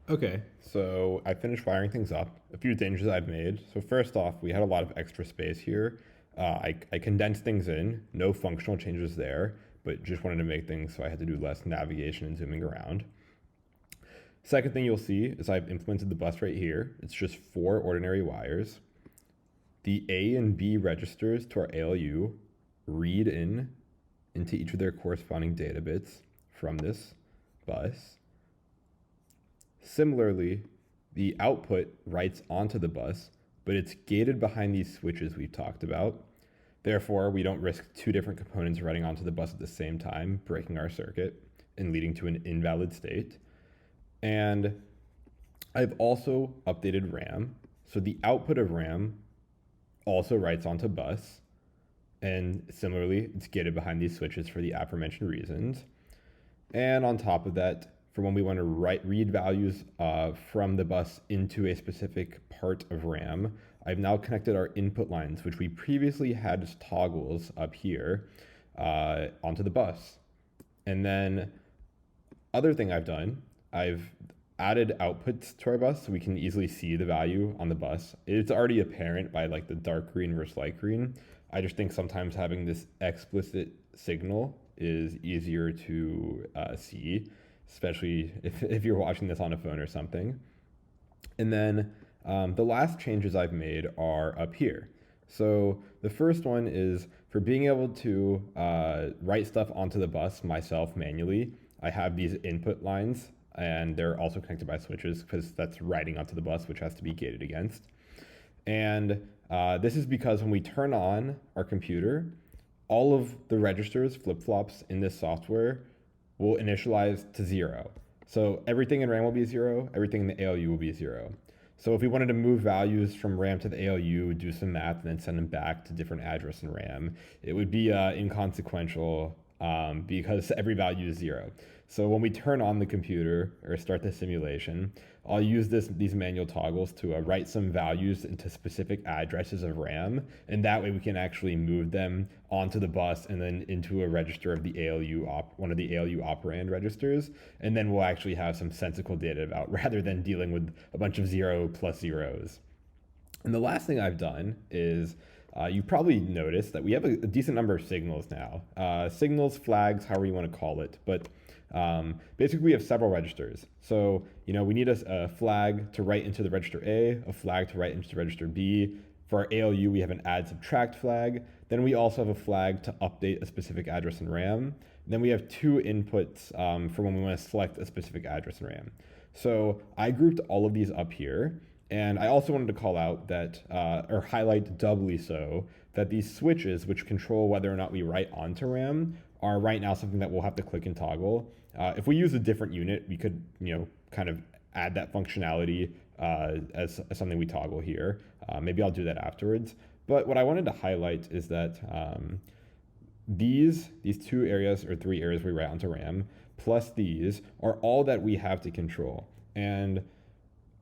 S2: Okay, so I finished wiring things up. A few changes I've made. So first off, we had a lot of extra space here. I condensed things in, no functional changes there, but just wanted to make things so I had to do less navigation and zooming around. Second thing you'll see is I've implemented the bus right here. It's just 4 ordinary wires. The A and B registers to our ALU read into each of their corresponding data bits from this bus. Similarly, the output writes onto the bus, but it's gated behind these switches we've talked about. Therefore, we don't risk 2 different components writing onto the bus at the same time, breaking our circuit and leading to an invalid state. And I've also updated RAM. So the output of RAM also writes onto bus. And similarly, it's gated behind these switches for the aforementioned reasons. And on top of that, for when we want to read values from the bus into a specific part of RAM, I've now connected our input lines, which we previously had as toggles up here, onto the bus. And then other thing I've done, I've added outputs to our bus so we can easily see the value on the bus. It's already apparent by like the dark green versus light green. I just think sometimes having this explicit signal is easier to see, especially if you're watching this on a phone or something. And then the last changes I've made are up here. So the first one is for being able to write stuff onto the bus myself manually. I have these input lines, and they're also connected by switches because that's writing onto the bus, which has to be gated against. And this is because when we turn on our computer, all of the registers, flip-flops in this software will initialize to 0. So everything in RAM will be 0, everything in the ALU will be 0. So if we wanted to move values from RAM to the ALU, do some math, and then send them back to different address in RAM, it would be inconsequential because every value is 0. So when we turn on the computer or start the simulation, I'll use these manual toggles to write some values into specific addresses of RAM, and that way we can actually move them onto the bus and then into a register of the ALU, one of the ALU operand registers, and then we'll actually have some sensical data about rather than dealing with a bunch of 0 plus zeros. And the last thing I've done is you probably noticed that we have a decent number of signals now. Signals, flags, however you want to call it, but basically we have several registers. So, we need a flag to write into the register A flag to write into the register B. For our ALU, we have an add subtract flag. Then we also have a flag to update a specific address in RAM. Then we have 2 inputs for when we want to select a specific address in RAM. So I grouped all of these up here. And I also wanted to call out that, or highlight doubly so, that these switches, which control whether or not we write onto RAM, are right now something that we'll have to click and toggle. If we use a different unit, we could, kind of add that functionality as something we toggle here. Maybe I'll do that afterwards. But what I wanted to highlight is that these 2 areas or 3 areas we write onto RAM, plus these, are all that we have to control. And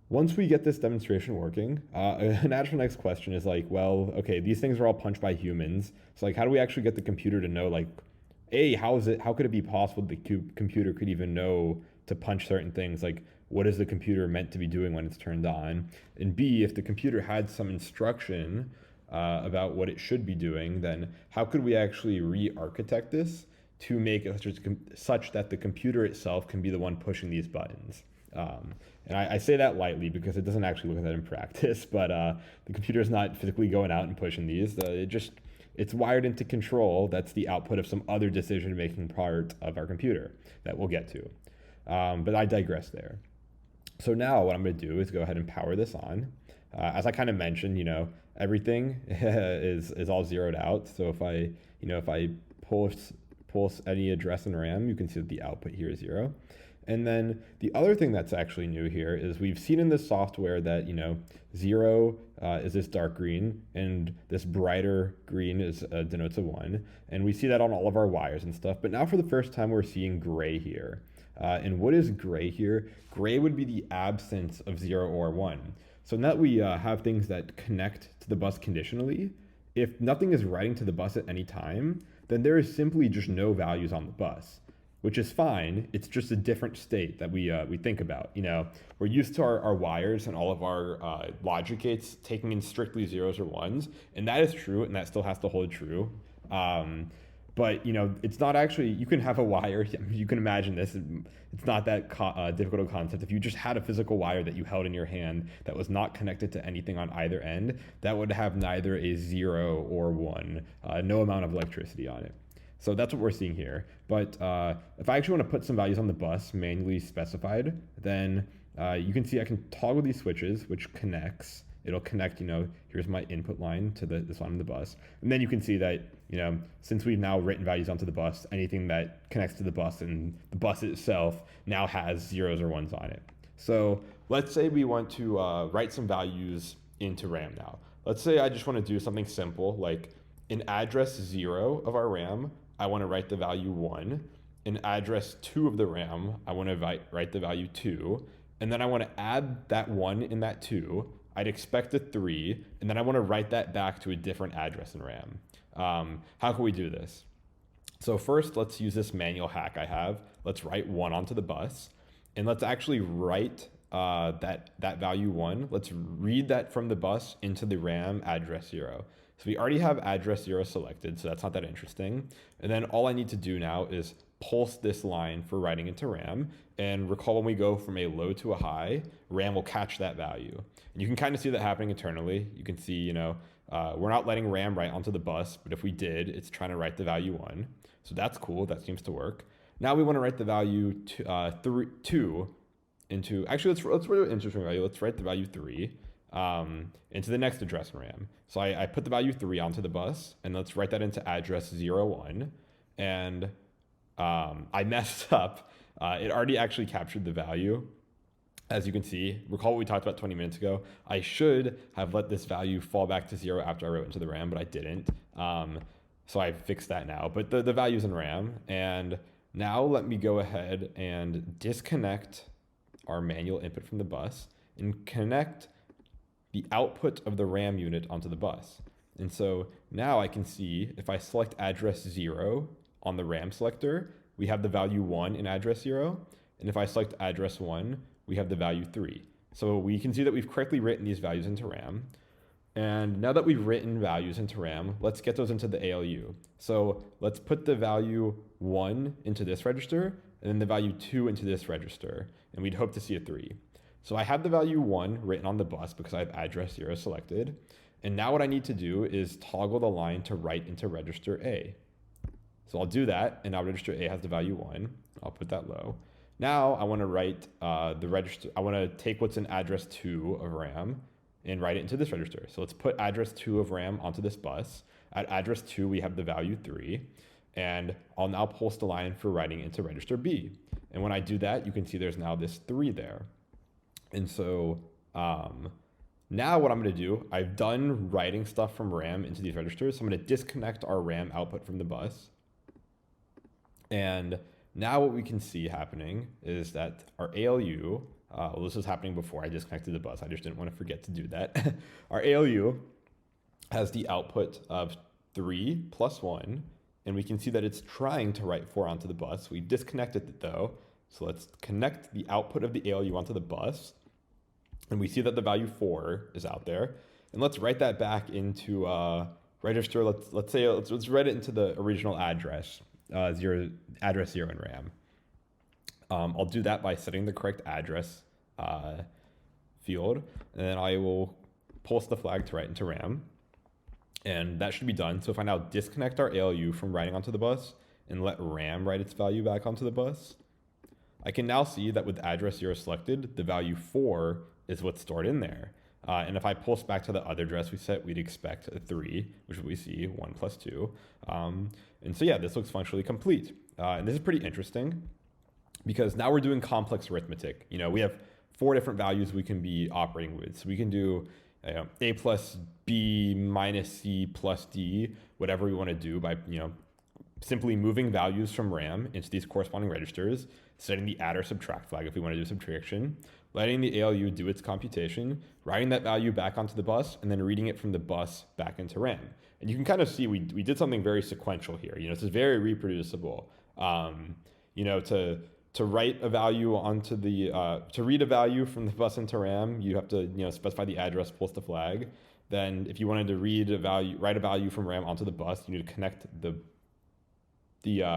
S2: once we get this demonstration working, a natural next question is like, well, okay, these things are all punched by humans. So like, how do we actually get the computer to know, like, A, how could it be possible the computer could even know to punch certain things? Like, what is the computer meant to be doing when it's turned on? And B, if the computer had some instruction about what it should be doing, then how could we actually re-architect this to make it such that the computer itself can be the one pushing these buttons? And I say that lightly because it doesn't actually look like that in practice, but the computer is not physically going out and pushing these. It just It's wired into control. That's the output of some other decision-making part of our computer that we'll get to. But I digress there. So now what I'm going to do is go ahead and power this on. As I kind of mentioned, everything is all zeroed out. So if I pulse any address in RAM, you can see that the output here is 0. And then the other thing that's actually new here is we've seen in this software that, 0 is this dark green and this brighter green is denotes a 1. And we see that on all of our wires and stuff. But now for the first time, we're seeing gray here. And what is gray here? Gray would be the absence of 0 or 1. So now that we have things that connect to the bus conditionally, if nothing is writing to the bus at any time, then there is simply just no values on the bus, which is fine. It's just a different state that we think about. We're used to our wires and all of our logic gates taking in strictly 0s or 1s, and that is true, and that still has to hold true. But it's not actually, you can have a wire, you can imagine this, it's not that difficult a concept. If you just had a physical wire that you held in your hand that was not connected to anything on either end, that would have neither a 0 or 1, no amount of electricity on it. So that's what we're seeing here. But if I actually want to put some values on the bus manually specified, then you can see I can toggle these switches, which connects. It'll connect, here's my input line to this line on the bus. And then you can see that, since we've now written values onto the bus, anything that connects to the bus and the bus itself now has 0s or 1s on it. So let's say we want to write some values into RAM now. Let's say I just want to do something simple, like in address 0 of our RAM, I want to write the value 1. In address 2 of the RAM, I want to write the value 2. And then I want to add that 1 in that 2. I'd expect a 3, and then I want to write that back to a different address in RAM. How can we do this? So first, let's use this manual hack I have. Let's write 1 onto the bus, and let's actually write that value 1. Let's read that from the bus into the RAM address 0. So we already have address 0 selected, so that's not that interesting. And then all I need to do now is pulse this line for writing into RAM. And recall when we go from a low to a high, RAM will catch that value. And you can kind of see that happening internally. You can see, we're not letting RAM write onto the bus, but if we did, it's trying to write the value 1. So that's cool. That seems to work. Now we want to write the value 2 into, actually, let's write an interesting value. Let's write the value 3 into the next address in RAM. So I put the value 3 onto the bus, and let's write that into address 0, 1. And I messed up. It already actually captured the value. As you can see, recall what we talked about 20 minutes ago. I should have let this value fall back to 0 after I wrote into the RAM, but I didn't. So I fixed that now. But the value's in RAM. And now let me go ahead and disconnect our manual input from the bus and connect the output of the RAM unit onto the bus. And so now I can see if I select address 0 on the RAM selector, we have the value 1 in address 0. And if I select address 1, we have the value 3. So we can see that we've correctly written these values into RAM. And now that we've written values into RAM, let's get those into the ALU. So let's put the value 1 into this register, and then the value 2 into this register. And we'd hope to see a 3. So I have the value 1 written on the bus because I have address 0 selected. And now what I need to do is toggle the line to write into register A. So I'll do that, and now register A has the value 1. I'll put that low. Now I want to write the register. I want to take what's in address 2 of RAM and write it into this register. So let's put address 2 of RAM onto this bus. At address 2, we have the value 3. And I'll now pulse the line for writing into register B. And when I do that, you can see there's now this 3 there. And so now what I'm going to do, I've done writing stuff from RAM into these registers. So I'm going to disconnect our RAM output from the bus. And now what we can see happening is that our ALU, well, this was happening before I disconnected the bus. I just didn't want to forget to do that. Our ALU has the output of 3 plus 1. And we can see that it's trying to write 4 onto the bus. We disconnected it though. So let's connect the output of the ALU onto the bus. And we see that the value 4 is out there. And let's write that back into register. Let's write it into the original address. Address 0 in RAM. I'll do that by setting the correct address field, and then I will pulse the flag to write into RAM. And that should be done. So if I now disconnect our ALU from writing onto the bus and let RAM write its value back onto the bus, I can now see that with address 0 selected, the value 4 is what's stored in there. And if I pulse back to the other address we set, we'd expect a 3, which we see 1 plus 2. And so yeah, this looks functionally complete. And this is pretty interesting because now we're doing complex arithmetic. You know, we have 4 different values we can be operating with. So we can do a plus b minus c plus d, whatever we want to do by, simply moving values from RAM into these corresponding registers, setting the add or subtract flag if we want to do subtraction, letting the ALU do its computation, writing that value back onto the bus, and then reading it from the bus back into RAM. And you can kind of see we did something very sequential here. This is very reproducible. To write a value onto the, to read a value from the bus into RAM, you have to specify the address plus the flag. Then if you wanted to write a value from RAM onto the bus, you need to connect the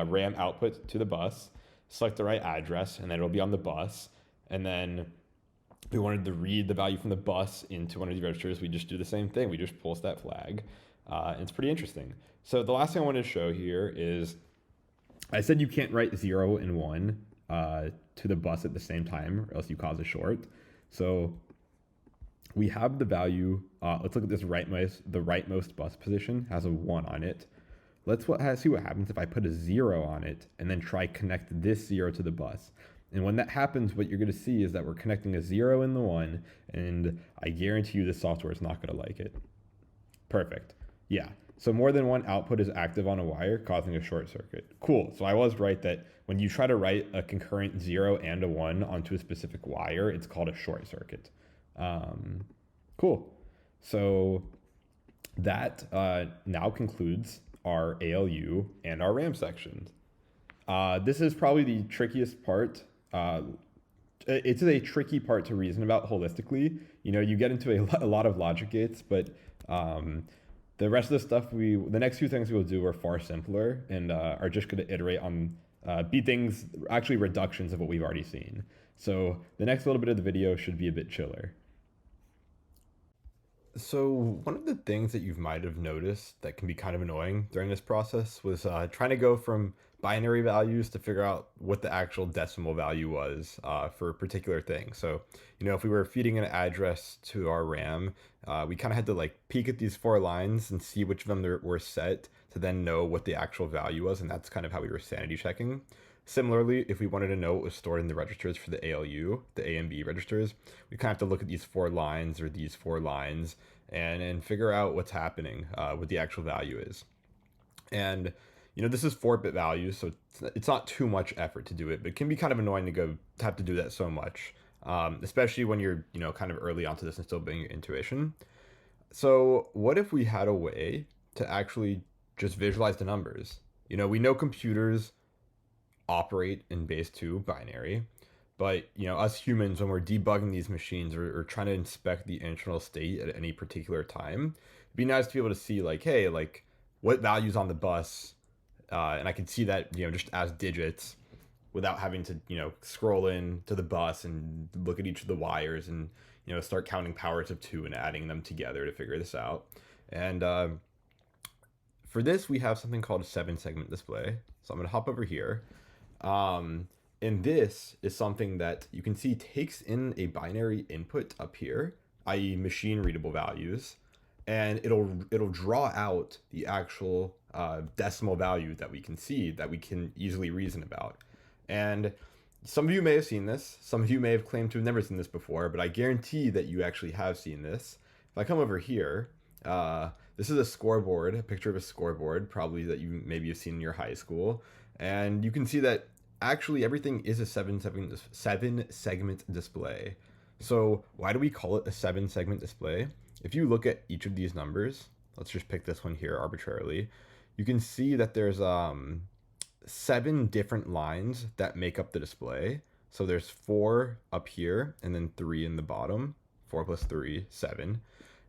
S2: RAM output to the bus, select the right address, and then it'll be on the bus. And then if we wanted to read the value from the bus into one of these registers, we just do the same thing. We just pulse that flag. And it's pretty interesting. So the last thing I wanted to show here is I said you can't write 0 and 1 to the bus at the same time, or else you cause a short. So we have the value. Let's look at this rightmost. The rightmost bus position has a 1 on it. Let's see what happens if I put a 0 on it and then try connect this 0 to the bus. And when that happens, what you're going to see is that we're connecting a 0 in the 1, and I guarantee you the software is not going to like it. Perfect. Yeah. So more than one output is active on a wire, causing a short circuit. Cool. So I was right that when you try to write a concurrent 0 and a 1 onto a specific wire, it's called a short circuit. Cool. So that now concludes our ALU and our RAM sections. This is probably the trickiest part. It's a tricky part to reason about holistically. You get into a lot of logic gates, but the rest of the stuff the next few things we will do are far simpler and are just going to iterate on be things, actually reductions of what we've already seen. So the next little bit of the video should be a bit chiller. So one of the things that you might have noticed that can be kind of annoying during this process was trying to go from binary values to figure out what the actual decimal value was for a particular thing. So, if we were feeding an address to our RAM, we kind of had to peek at these 4 lines and see which of them were set to then know what the actual value was. And that's kind of how we were sanity checking. Similarly, if we wanted to know what was stored in the registers for the ALU, the A and B registers, we kind of have to look at these 4 lines or these 4 lines and figure out what's happening, what the actual value is. And, this is 4-bit values, so it's not too much effort to do it, but it can be kind of annoying to have to do that so much, especially when you're, kind of early onto this and still building your intuition. So what if we had a way to actually just visualize the numbers? We know computers operate in base 2 binary, but us humans, when we're debugging these machines or trying to inspect the internal state at any particular time, it'd be nice to be able to see hey, what value's on the bus, and I can see that just as digits without having to scroll in to the bus and look at each of the wires and start counting powers of 2 and adding them together to figure this out. And for this we have something called a 7-segment display. So I'm going to hop over here. And this is something that you can see takes in a binary input up here, i.e. machine readable values, and it'll draw out the actual decimal value that we can see, that we can easily reason about. And some of you may have seen this, some of you may have claimed to have never seen this before, but I guarantee that you actually have seen this. If I come over here, this is a scoreboard, a picture of a scoreboard, probably that you maybe have seen in your high school, and you can see that actually everything is a 7-segment display. So why do we call it a 7-segment display? If you look at each of these numbers, let's just pick this one here arbitrarily, you can see that there's 7 different lines that make up the display. So there's 4 up here and then 3 in the bottom. 4 plus 3, 7.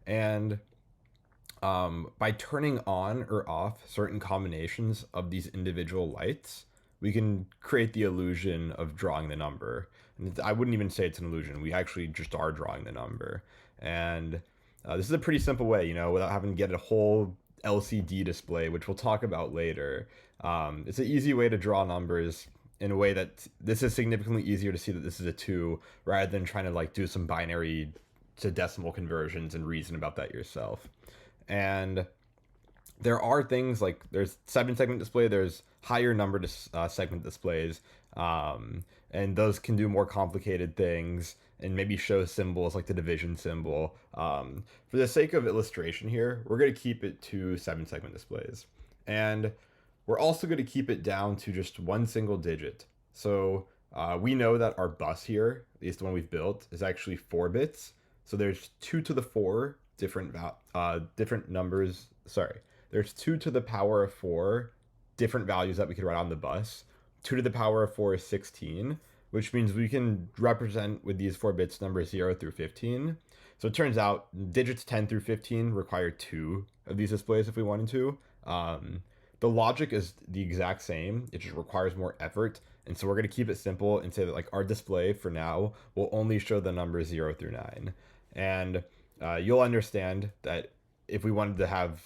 S2: And by turning on or off certain combinations of these individual lights, we can create the illusion of drawing the number. And I wouldn't even say it's an illusion. We actually just are drawing the number. And this is a pretty simple way, without having to get a whole
S1: LCD display, which we'll talk about later. It's an easy way to draw numbers in a way that this is significantly easier to see that this is a 2 rather than trying to like do some binary to decimal conversions and reason about that yourself. And there are things like there's 7-segment display, there's higher number segment displays, and those can do more complicated things and maybe show symbols like the division symbol. For the sake of illustration here, we're going to keep it to 7-segment displays. And we're also going to keep it down to just one single digit. So we know that our bus here, at least the one we've built, is actually 4 bits. So there's 2 to the 4 different numbers. Sorry, there's 2 to the power of 4 different values that we could write on the bus. 2 to the power of 4 is 16, which means we can represent with these 4 bits numbers 0 through 15. So it turns out digits 10 through 15 require 2 of these displays if we wanted to. The logic is the exact same. It just requires more effort. And so we're going to keep it simple and say that like our display for now will only show the numbers 0 through 9. And you'll understand that if we wanted to have,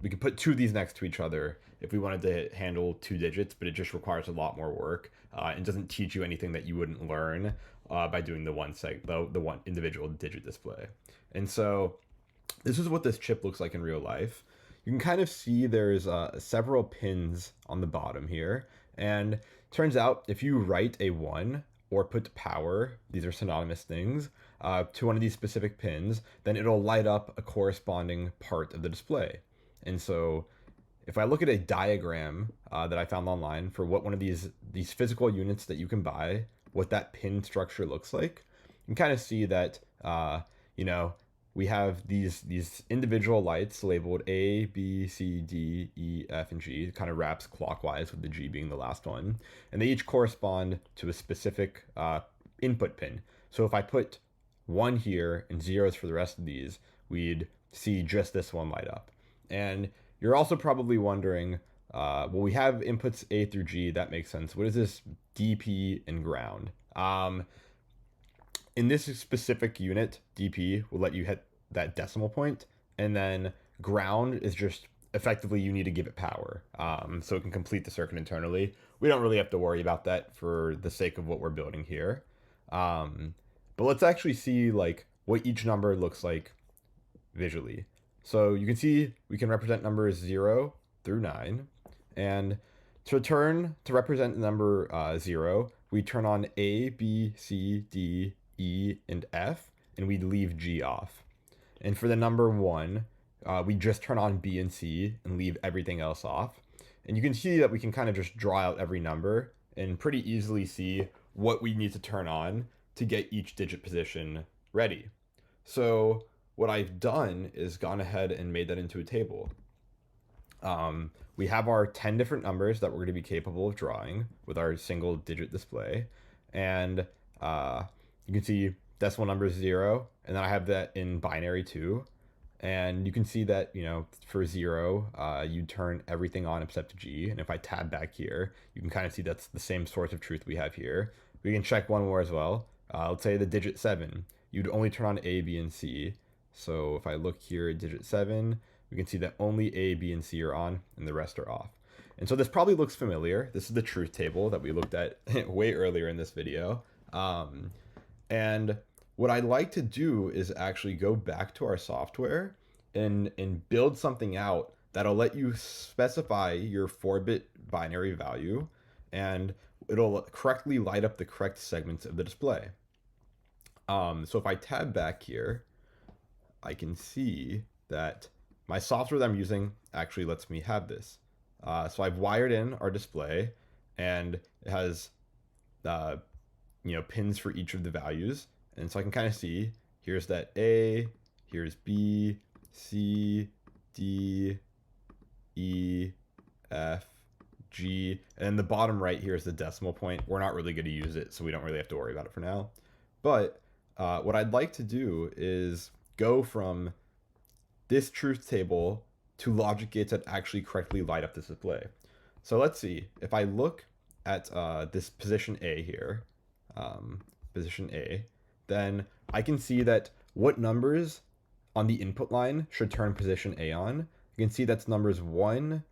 S1: we could put 2 of these next to each other if we wanted to handle 2 digits, but it just requires a lot more work and doesn't teach you anything that you wouldn't learn by doing the one individual digit display. And so this is what this chip looks like in real life. You can kind of see there's several pins on the bottom here. And turns out if you write a 1 or put power, these are synonymous things, to one of these specific pins, then it'll light up a corresponding part of the display. And so if I look at a diagram that I found online for what one of these physical units that you can buy, what that pin structure looks like, you can kind of see that, we have these individual lights labeled A, B, C, D, E, F, and G. It kind of wraps clockwise with the G being the last one. And they each correspond to a specific input pin. So if I put 1 here and zeros for the rest of these, we'd see just this one light up. And you're also probably wondering, well, we have inputs A through G. That makes sense. What is this DP and ground? In this specific unit, DP will let you hit that decimal point, and then ground is just effectively you need to give it power so it can complete the circuit internally. We don't really have to worry about that for the sake of what we're building here. But let's actually see like what each number looks like visually. So you can see we can represent numbers 0 through 9, and to represent the number 0, we turn on A, B, C, D, E, and F, and we leave G off. And for the number 1, we just turn on B and C and leave everything else off. And you can see that we can kind of just draw out every number and pretty easily see what we need to turn on to get each digit position ready. So what I've done is gone ahead and made that into a table. We have our 10 different numbers that we're going to be capable of drawing with our single digit display. And you can see decimal number 0, and then I have that in binary too. And you can see that, for 0, you turn everything on except G. And if I tab back here, you can kind of see that's the same source of truth we have here. We can check one more as well. Let's say the digit 7. You'd only turn on A, B, and C. So if I look here at digit 7, we can see that only A, B, and C are on, and the rest are off. And so this probably looks familiar. This is the truth table that we looked at way earlier in this video. And what I'd like to do is actually go back to our software and build something out that'll let you specify your 4-bit binary value, and it'll correctly light up the correct segments of the display. So if I tab back here, I can see that my software that I'm using actually lets me have this. So I've wired in our display, and it has pins for each of the values. And so I can kind of see, here's that A, here's B, C, D, E, F, G, and then the bottom right here is the decimal point. We're not really going to use it, so we don't really have to worry about it for now. But what I'd like to do is go from this truth table to logic gates that actually correctly light up this display. So let's see, if I look at this position A here, position A, then I can see that what numbers on the input line should turn position A on,
S2: you can see that's numbers 1,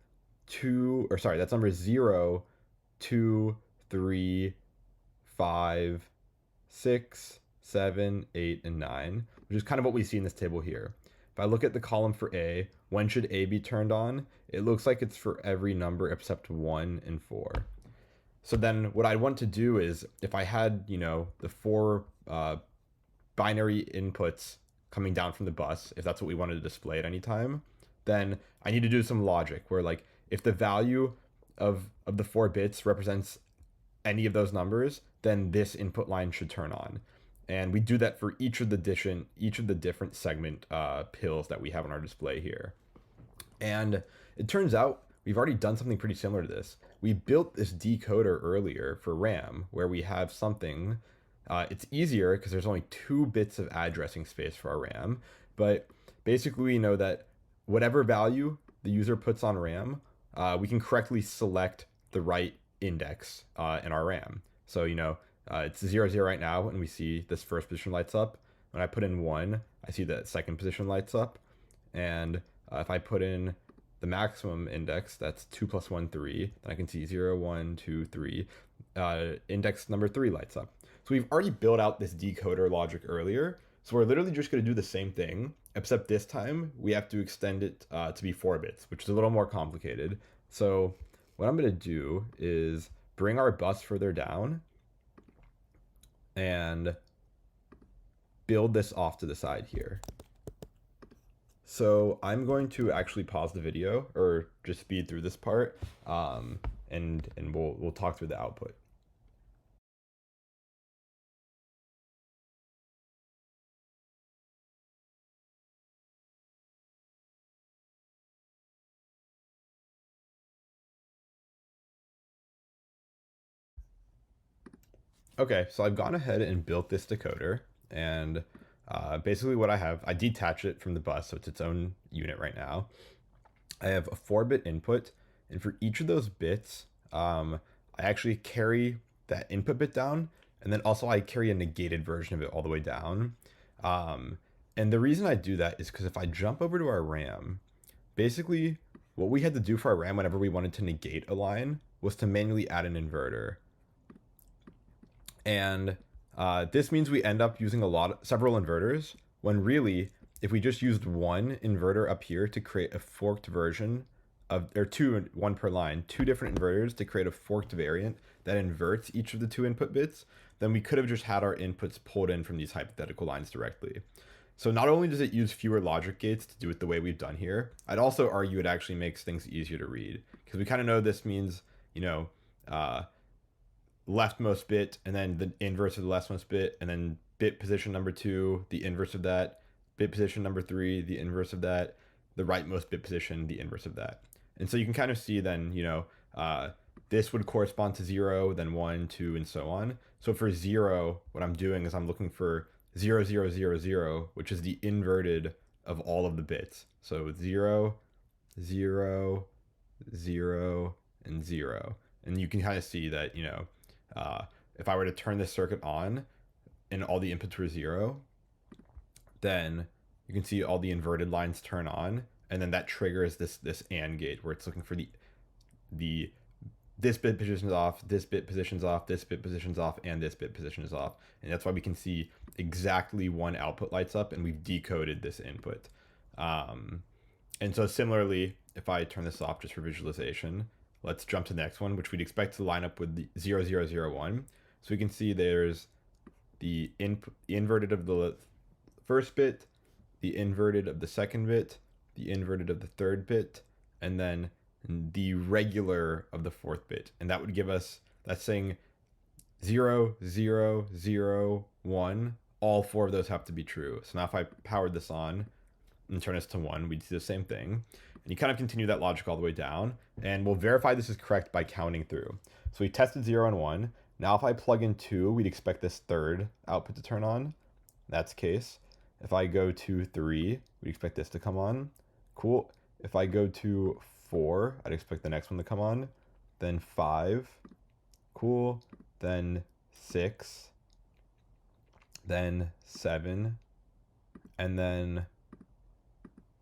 S2: 2, or sorry, that's numbers 0, 2, 3, 5, 6, 7, 8, and 9, which is kind of what we see in this table here. If I look at the column for A, when should A be turned on? It looks like it's for every number except 1 and 4. So then what I'd want to do is, if I had, the 4 binary inputs coming down from the bus, if that's what we wanted to display at any time, then I need to do some logic where, like, if the value of the 4 bits represents any of those numbers, then this input line should turn on. And we do that for each of the different segment pills that we have on our display here. And it turns out we've already done something pretty similar to this. We built this decoder earlier for RAM where we have something. It's easier because there's only 2 bits of addressing space for our RAM. But basically we know that whatever value the user puts on RAM, we can correctly select the right index in our RAM. So, it's 0, 0 right now, and we see this first position lights up. When I put in 1, I see that second position lights up. And if I put in the maximum index, that's 2 plus 1, 3, then I can see 0, 1, 2, 3. Index number 3 lights up. So we've already built out this decoder logic earlier. So we're literally just going to do the same thing, except this time we have to extend it to be 4 bits, which is a little more complicated. So what I'm going to do is bring our bus further down and build this off to the side here. So I'm going to actually pause the video or just speed through this part, and we'll talk through the output. Okay, so I've gone ahead and built this decoder, and basically what I detach it from the bus, so it's its own unit right now. I have a 4-bit input, and for each of those bits, I actually carry that input bit down, and then also I carry a negated version of it all the way down. And the reason I do that is because if I jump over to our RAM, basically what we had to do for our RAM whenever we wanted to negate a line was to manually add an inverter. And this means we end up using several inverters, when really, if we just used one inverter up here to create a forked version of, or one per line, 2 different inverters to create a forked variant that inverts each of the 2 input bits, then we could have just had our inputs pulled in from these hypothetical lines directly. So not only does it use fewer logic gates to do it the way we've done here, I'd also argue it actually makes things easier to read, because we kind of know this means, leftmost bit, and then the inverse of the leftmost bit, and then bit position number 2, the inverse of that, bit position number 3, the inverse of that, the rightmost bit position, the inverse of that. And so you can kind of see then, this would correspond to 0, then 1, 2, and so on. So for 0, what I'm doing is I'm looking for 0, 0, 0, 0, which is the inverted of all of the bits. So 0, 0, 0, and 0. And you can kind of see that, if I were to turn this circuit on and all the inputs were 0, then you can see all the inverted lines turn on, and then that triggers this AND gate where it's looking for this bit positions off, this bit positions off, this bit positions off, and this bit position is off. And that's why we can see exactly one output lights up, and we've decoded this input. And so similarly, if I turn this off just for visualization, let's jump to the next one, which we'd expect to line up with the 0, 0, 0, 1. So we can see there's the inverted of the first bit, the inverted of the second bit, the inverted of the third bit, and then the regular of the 4th bit. And that would give us, that's saying 0, 0, 0, 1. All 4 of those have to be true. So now if I powered this on and turn this to 1, we'd see the same thing. And you kind of continue that logic all the way down, and we'll verify this is correct by counting through. So we tested 0 and 1. Now if I plug in 2, we'd expect this third output to turn on. That's the case. If I go to 3, we'd expect this to come on. Cool. If I go to 4, I'd expect the next one to come on. Then 5. Cool. Then 6. Then 7. And then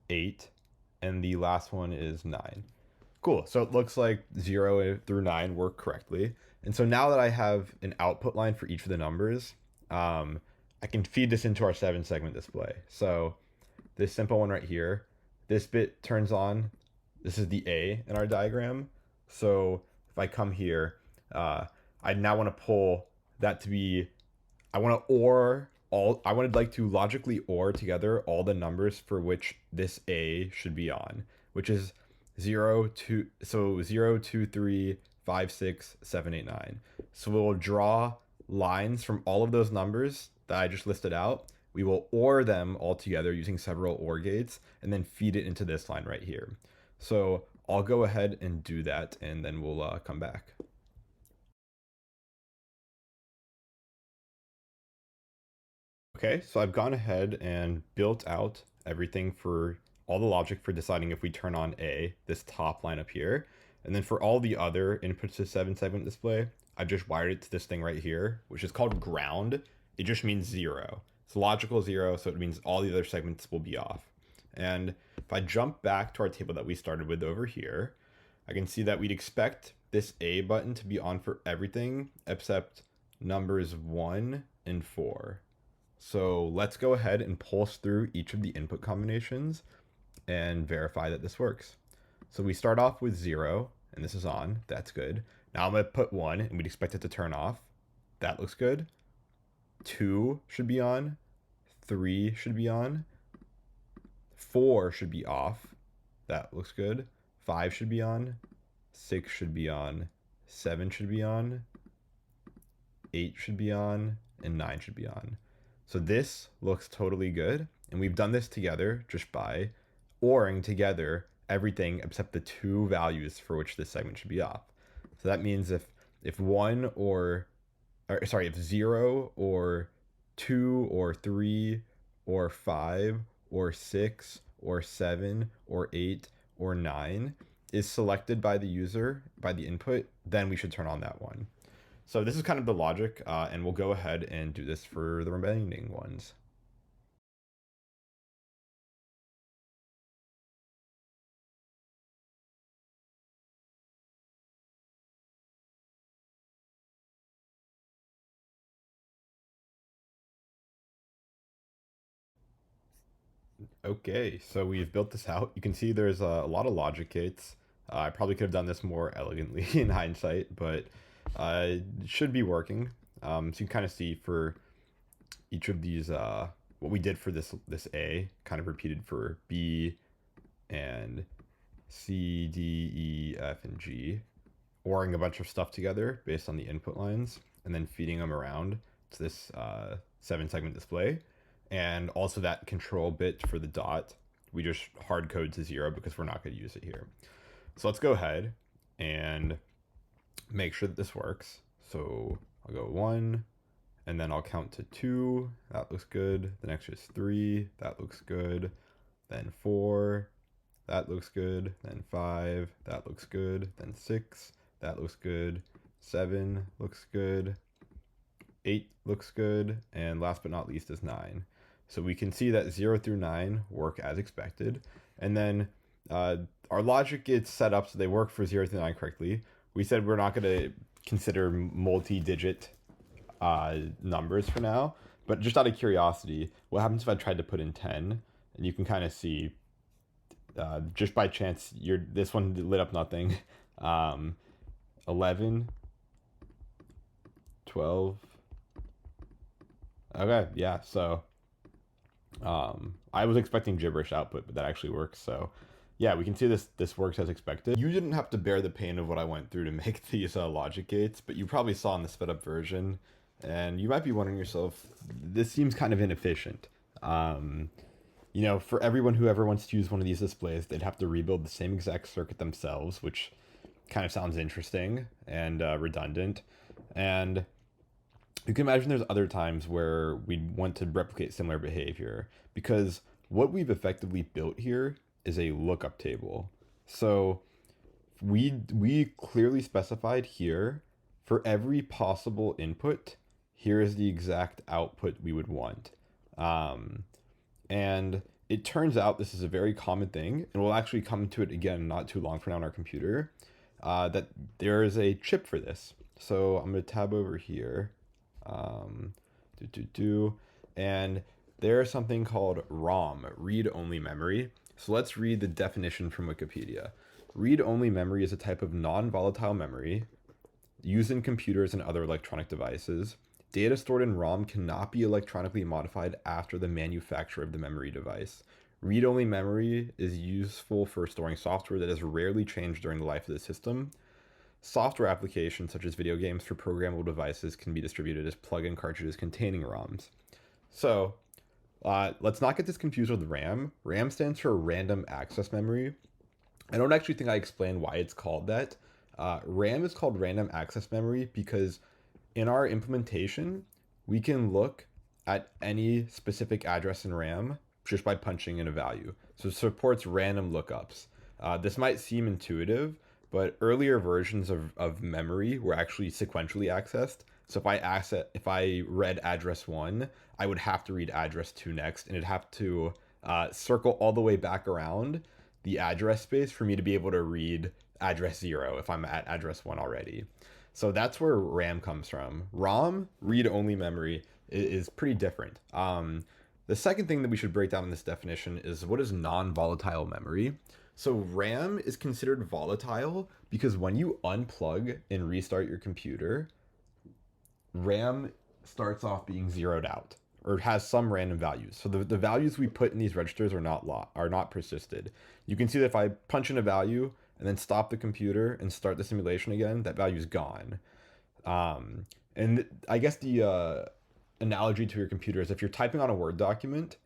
S2: 8. and the last one is 9. Cool. So it looks like 0 through 9 work correctly. And so now that I have an output line for each of the numbers, I can feed this into our 7-segment display. So this simple one right here, this bit turns on. This is the A in our diagram. So if I come here, I now want to pull that to be, I want to like to logically OR together all the numbers for which this A should be on, which is 0, 2, so 0, 2, 3, 5, 6, 7, 8, 9. So we'll draw lines from all of those numbers that I just listed out. We will OR them all together using several OR gates and then feed it into this line right here. So I'll go ahead and do that, and then we'll come back. Okay, so I've gone ahead and built out everything for all the logic for deciding if we turn on A, this top line up here. And then for all the other inputs to 7-segment display, I've just wired it to this thing right here, which is called ground. It just means 0. It's logical 0, so it means all the other segments will be off. And if I jump back to our table that we started with over here, I can see that we'd expect this A button to be on for everything except numbers 1 and 4. So let's go ahead and pulse through each of the input combinations and verify that this works. So we start off with 0, and this is on. That's good. Now I'm going to put 1, and we'd expect it to turn off. That looks good. 2 should be on. 3 should be on. 4 should be off. That looks good. 5 should be on. 6 should be on. 7 should be on. 8 should be on. And 9 should be on. So this looks totally good. And we've done this together just by ORing together everything except the 2 values for which this segment should be off. So that means if 1 if 0 or 2 or 3 or 5 or 6 or 7 or 8 or 9 is selected by the user, by the input, then we should turn on that one. So this is kind of the logic, and we'll go ahead and do this for the remaining ones. Okay, so we've built this out. You can see there's a lot of logic gates. I probably could have done this more elegantly in hindsight, but it should be working. So you can kind of see for each of these, what we did for this A, kind of repeated for B and C, D, E, F, and G, ORing a bunch of stuff together based on the input lines, and then feeding them around to this 7-segment display. And also that control bit for the dot, we just hard code to 0 because we're not going to use it here. So let's go ahead and make sure that this works. So I'll go 1, and then I'll count to 2. That looks good. The next is 3. That looks good. Then 4. That looks good. Then 5. That looks good. Then 6. That looks good. 7 looks good. 8 looks good. And last but not least is 9. So we can see that 0 through 9 work as expected. And then our logic gets set up so they work for 0 through 9 correctly. We said we're not going to consider multi-digit numbers for now. But just out of curiosity, what happens if I tried to put in 10? And you can kind of see, just by chance, this one lit up nothing. 11, 12. Okay, yeah, so I was expecting gibberish output, but that actually works. So yeah, we can see this works as expected. You didn't have to bear the pain of what I went through to make these logic gates, but you probably saw in the sped up version, and you might be wondering yourself, this seems kind of inefficient. You know, for everyone who ever wants to use one of these displays, they'd have to rebuild the same exact circuit themselves, which kind of sounds interesting and redundant. And you can imagine there's other times where we'd want to replicate similar behavior, because what we've effectively built here is a lookup table. So we clearly specified here, for every possible input, here is the exact output we would want. And it turns out this is a very common thing, and we'll actually come to it again not too long from now on our computer, that there is a chip for this. So I'm going to tab over here, um, and there's something called ROM, read-only memory. So let's read the definition from Wikipedia. Read-only memory is a type of non-volatile memory used in computers and other electronic devices. Data stored in ROM cannot be electronically modified after the manufacture of the memory device. Read-only memory is useful for storing software that is rarely changed during the life of the system. Software applications such as video games for programmable devices can be distributed as plug-in cartridges containing ROMs. So let's not get this confused with RAM. RAM stands for random access memory. I don't actually think I explained why it's called that. RAM is called random access memory because in our implementation, we can look at any specific address in RAM just by punching in a value. So it supports random lookups. This might seem intuitive, but earlier versions of memory were actually sequentially accessed. So if I read address 1, I would have to read address 2 next, and it'd have to circle all the way back around the address space for me to be able to read address 0 if I'm at address 1 already. So that's where RAM comes from. ROM, read-only memory, is pretty different. The second thing that we should break down in this definition is what is non-volatile memory. So RAM is considered volatile because when you unplug and restart your computer, RAM starts off being zeroed out or has some random values. So the values we put in these registers are not persisted. You can see that if I punch in a value and then stop the computer and start the simulation again, that value is gone. And I guess the analogy to your computer is if you're typing on a Word document,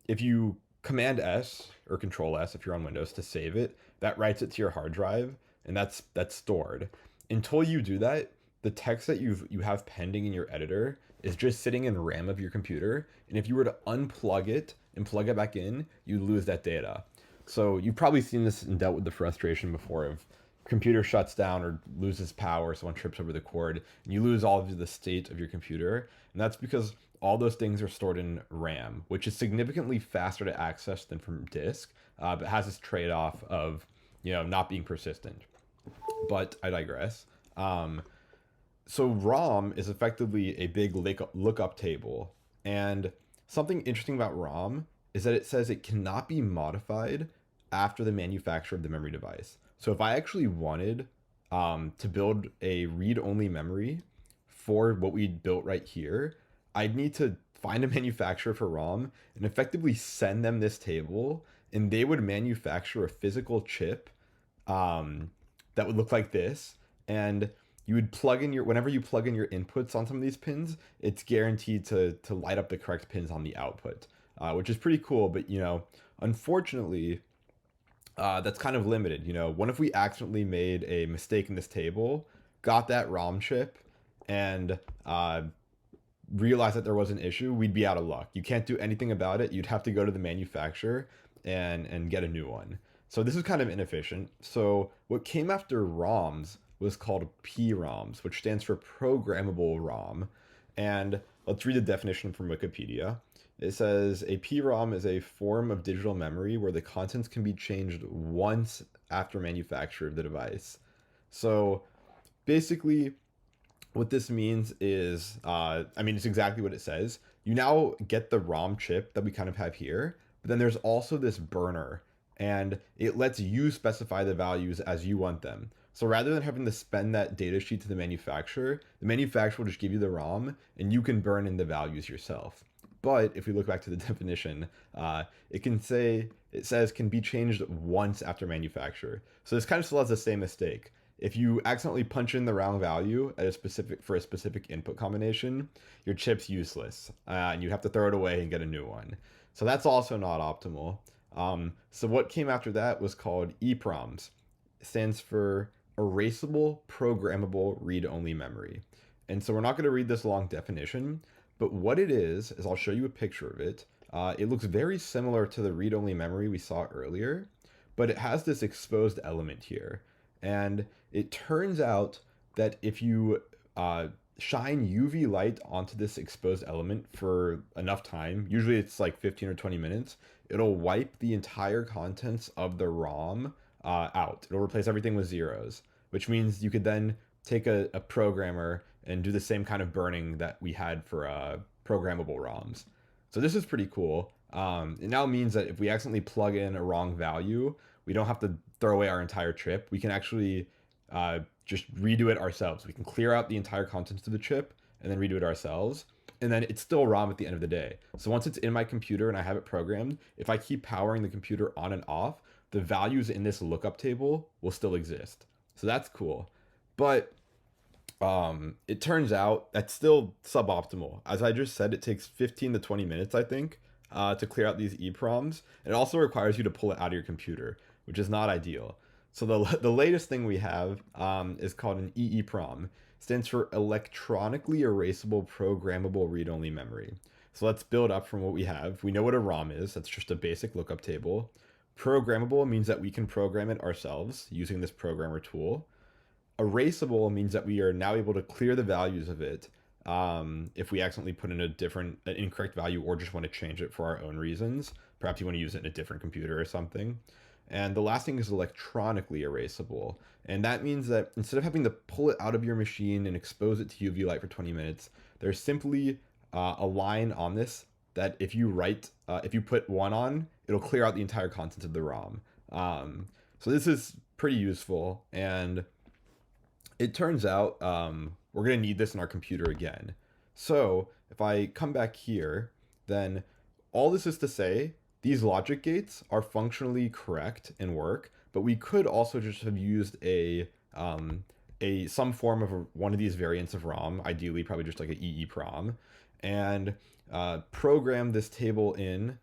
S2: if you Command S or Control S if you're on Windows to save it, that writes it to your hard drive, and that's stored. Until you do that, the text that you have pending in your editor is just sitting in RAM of your computer, and if you were to unplug it and plug it back in, you lose that data. So you've probably seen this and dealt with the frustration before of computer shuts down or loses power, someone trips over the cord, and you lose all of the state of your computer. And that's because all those things are stored in RAM, which is significantly faster to access than from disk, but has this trade-off of not being persistent. But I digress. So ROM is effectively a big lookup table, and something interesting about ROM is that it says it cannot be modified after the manufacture of the memory device. So if I actually wanted to build a read-only memory for what we built right here, I'd need to find a manufacturer for ROM and effectively send them this table, and they would manufacture a physical chip that would look like this, and you would plug in whenever you plug in your inputs on some of these pins, it's guaranteed to light up the correct pins on the output, which is pretty cool. But unfortunately, that's kind of limited. What if we accidentally made a mistake in this table, got that ROM chip, and realized that there was an issue? We'd be out of luck. You can't do anything about it. You'd have to go to the manufacturer and get a new one. So this is kind of inefficient. So what came after ROMs was called PROMs, which stands for programmable ROM. And let's read the definition from Wikipedia. It says a PROM is a form of digital memory where the contents can be changed once after manufacture of the device. So basically what this means is, it's exactly what it says. You now get the ROM chip that we kind of have here, but then there's also this burner, and it lets you specify the values as you want them. So rather than having to spend that data sheet to the manufacturer will just give you the ROM, and you can burn in the values yourself. But if we look back to the definition, it says can be changed once after manufacture. So this kind of still has the same mistake. If you accidentally punch in the wrong value for a specific input combination, your chip's useless, and you have to throw it away and get a new one. So that's also not optimal. So what came after that was called EPROMs. It stands for erasable programmable read-only memory. And so we're not going to read this long definition, but what it is I'll show you a picture of it. It looks very similar to the read-only memory we saw earlier, but it has this exposed element here. And it turns out that if you shine UV light onto this exposed element for enough time, usually it's like 15 or 20 minutes, it'll wipe the entire contents of the ROM out. It'll replace everything with zeros, which means you could then take a programmer and do the same kind of burning that we had for programmable ROMs. So this is pretty cool. It now means that if we accidentally plug in a wrong value, we don't have to throw away our entire chip. We can actually just redo it ourselves. We can clear out the entire contents of the chip and then redo it ourselves. And then it's still ROM at the end of the day. So once it's in my computer and I have it programmed, if I keep powering the computer on and off, the values in this lookup table will still exist. So that's cool. But it turns out that's still suboptimal. As I just said, it takes 15 to 20 minutes, I think, to clear out these EEPROMs. It also requires you to pull it out of your computer, which is not ideal. So the latest thing we have is called an EEPROM. Stands for electronically erasable programmable read-only memory. So let's build up from what we have. We know what a ROM is. That's just a basic lookup table. Programmable means that we can program it ourselves using this programmer tool. Erasable means that we are now able to clear the values of it if we accidentally put in an incorrect value or just want to change it for our own reasons. Perhaps you want to use it in a different computer or something. And the last thing is electronically erasable. And that means that instead of having to pull it out of your machine and expose it to UV light for 20 minutes, there's simply a line on this that if you put 1 on, it'll clear out the entire contents of the ROM. So this is pretty useful. And it turns out we're going to need this in our computer again. So if I come back here, then all this is to say, these logic gates are functionally correct and work, but we could also just have used some form of one of these variants of ROM, ideally probably just like an EEPROM, and program this table in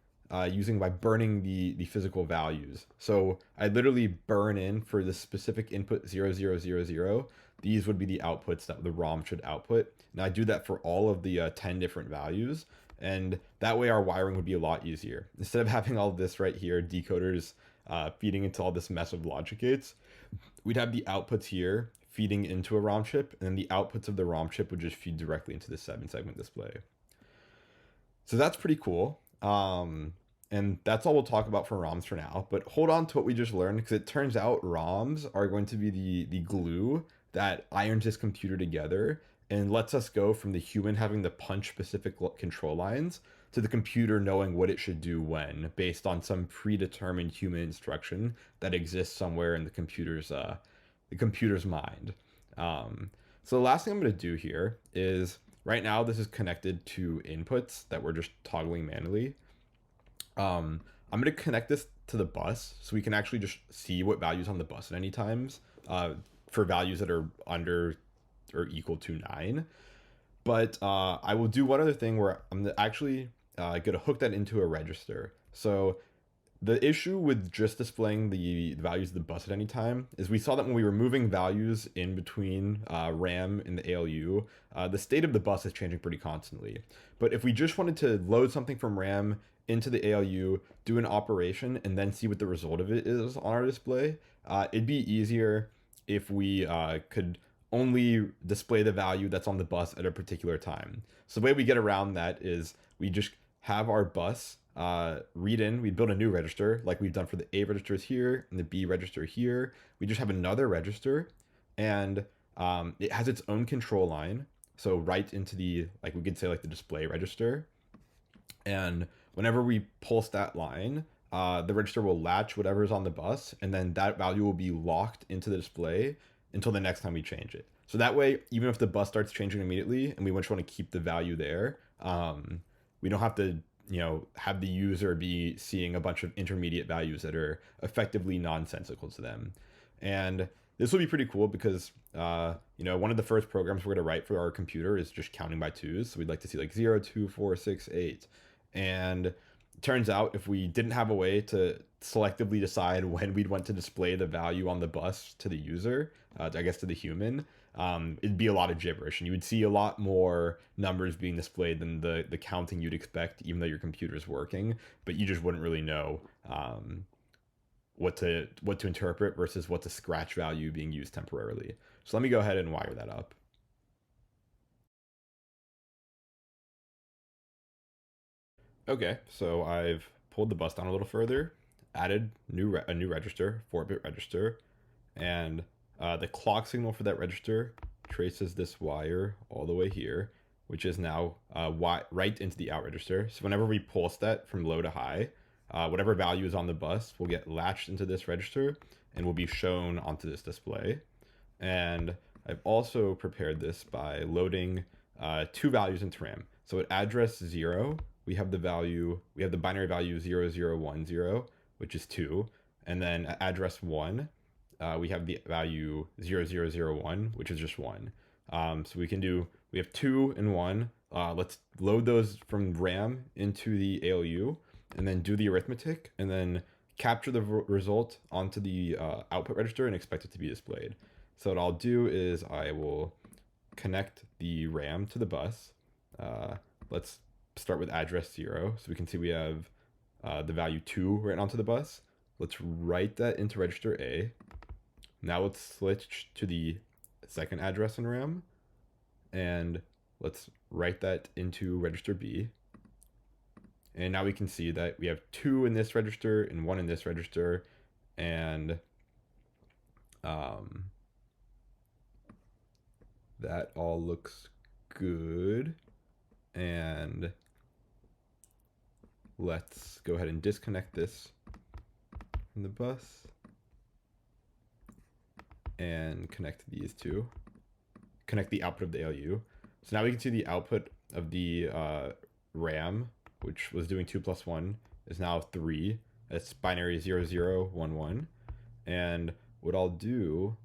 S2: using by burning the physical values. So I literally burn in for the specific input 0000. These would be the outputs that the ROM should output. And I do that for all of the 10 different values. And that way our wiring would be a lot easier. Instead of having all of this right here, decoders feeding into all this mess of logic gates, we'd have the outputs here feeding into a ROM chip, and then the outputs of the ROM chip would just feed directly into the 7-segment display. So that's pretty cool. And that's all we'll talk about for ROMs for now. But hold on to what we just learned, because it turns out ROMs are going to be the glue that irons this computer together and lets us go from the human having to punch specific control lines to the computer knowing what it should do when, based on some predetermined human instruction that exists somewhere in the computer's mind. So the last thing I'm going to do here is, right now this is connected to inputs that we're just toggling manually. I'm going to connect this to the bus so we can actually just see what values on the bus at any times for values that are under or equal to 9. But I will do one other thing where I'm actually going to hook that into a register. So the issue with just displaying the values of the bus at any time is we saw that when we were moving values in between RAM and the ALU, the state of the bus is changing pretty constantly. But if we just wanted to load something from RAM into the ALU, do an operation, and then see what the result of it is on our display, it'd be easier if we could only display the value that's on the bus at a particular time. So the way we get around that is we just have our bus read in, we build a new register like we've done for the A registers here and the B register here. We just have another register, and it has its own control line. So right into the, like we could say like the display register. And whenever we pulse that line, the register will latch whatever's on the bus, and then that value will be locked into the display until the next time we change it. So that way, even if the bus starts changing immediately and we just want to keep the value there, we don't have to, have the user be seeing a bunch of intermediate values that are effectively nonsensical to them. And this will be pretty cool because, one of the first programs we're going to write for our computer is just counting by twos. So we'd like to see like 0, 2, 4, 6, 8. And it turns out if we didn't have a way to selectively decide when we'd want to display the value on the bus to the user, I guess to the human, it'd be a lot of gibberish, and you would see a lot more numbers being displayed than the counting you'd expect, even though your computer's working, but you just wouldn't really know what to interpret versus what's a scratch value being used temporarily. So let me go ahead and wire that up. Okay, so I've pulled the bus down a little further, added a new register, 4-bit register, and the clock signal for that register traces this wire all the way here, which is now right into the out register. So whenever we pulse that from low to high, whatever value is on the bus will get latched into this register and will be shown onto this display. And I've also prepared this by loading two values into RAM. So at address 0, we have the binary value 0010, which is 2. And then at address 1, we have the value 0001, which is just 1. So we have 2 and 1. Let's load those from RAM into the ALU and then do the arithmetic and then capture the result onto the output register and expect it to be displayed. So what I'll do is I will connect the RAM to the bus. Let's start with address 0. So we can see we have the value 2 written onto the bus. Let's write that into register A. Now let's switch to the second address in RAM. And let's write that into register B. And now we can see that we have 2 in this register and 1 in this register. And that all looks good. And let's go ahead and disconnect this from the bus and connect these two. Connect the output of the ALU. So now we can see the output of the RAM, which was doing 2 plus 1, is now 3. It's binary 0011. And what I'll do,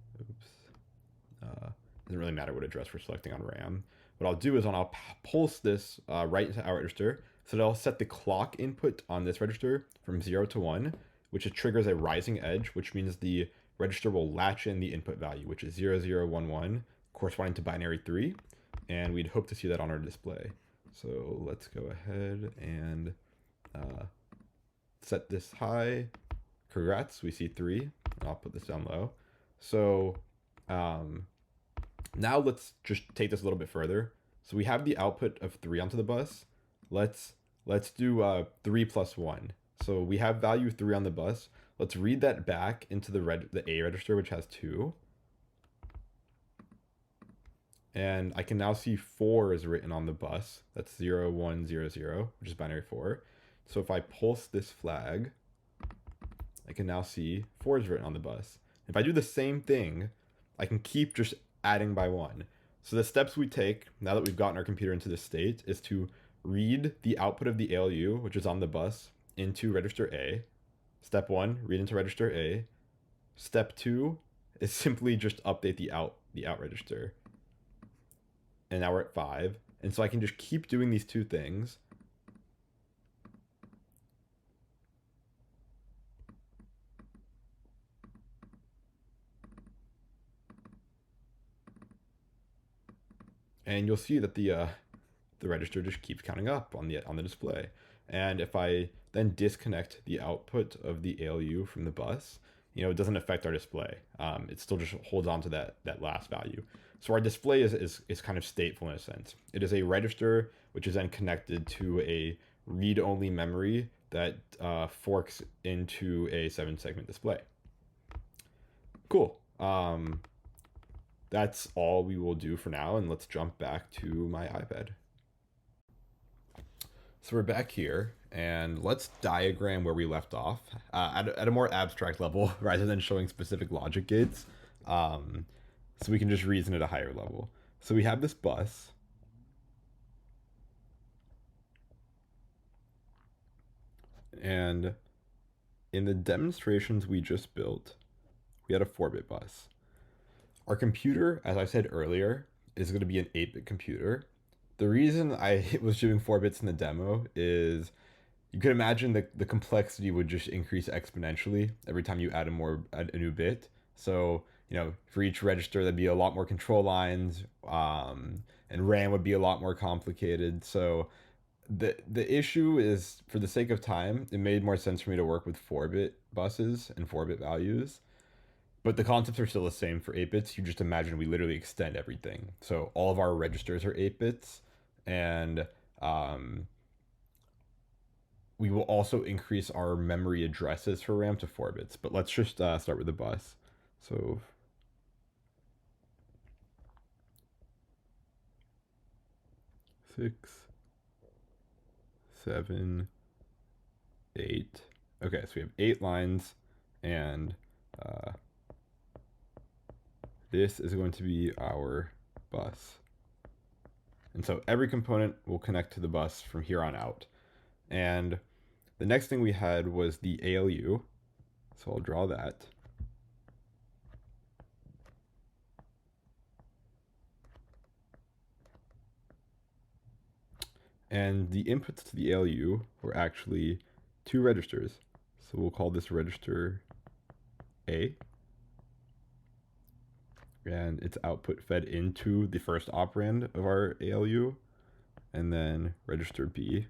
S2: doesn't really matter what address we're selecting on RAM. What I'll do is I'll pulse this right into our register, so that I'll set the clock input on this register from 0 to 1, which triggers a rising edge, which means the register will latch in the input value, which is 0011, corresponding to binary 3, and we'd hope to see that on our display. So let's go ahead and set this high. Congrats, we see 3. And I'll put this down low. So now let's just take this a little bit further. So we have the output of 3 onto the bus. Let's do 3 plus 1. So we have value 3 on the bus. Let's read that back into the A register, which has 2. And I can now see 4 is written on the bus. That's 0100, which is binary 4. So if I pulse this flag, I can now see 4 is written on the bus. If I do the same thing, I can keep just adding by 1. So the steps we take, now that we've gotten our computer into this state, is to read the output of the ALU, which is on the bus, into register A. Step 1, read into register A. Step 2 is simply just update the out register. And now we're at 5. And so I can just keep doing these two things. And you'll see that the register just keeps counting up on the display. And if I then disconnect the output of the ALU from the bus, it doesn't affect our display. It still just holds on to that last value. So our display is kind of stateful in a sense. It is a register which is then connected to a read-only memory that forks into a 7-segment display. Cool. That's all we will do for now, and let's jump back to my iPad. So we're back here, and let's diagram where we left off at a more abstract level rather than showing specific logic gates, so we can just reason at a higher level. So we have this bus. And in the demonstrations we just built, we had a 4-bit bus. Our computer, as I said earlier, is going to be an 8-bit computer. The reason I was doing 4 bits in the demo is you could imagine the complexity would just increase exponentially every time you add a new bit. So, for each register, there'd be a lot more control lines, and RAM would be a lot more complicated. So the issue is, for the sake of time, it made more sense for me to work with 4-bit buses and 4-bit values. But the concepts are still the same for 8 bits. You just imagine we literally extend everything. So all of our registers are 8 bits, and we will also increase our memory addresses for RAM to 4 bits. But let's just start with the bus. So 6, 7, 8. Okay, so we have 8 lines, and this is going to be our bus. And so every component will connect to the bus from here on out. And the next thing we had was the ALU. So I'll draw that. And the inputs to the ALU were actually 2 registers. So we'll call this register A. And its output fed into the first operand of our ALU. And then register B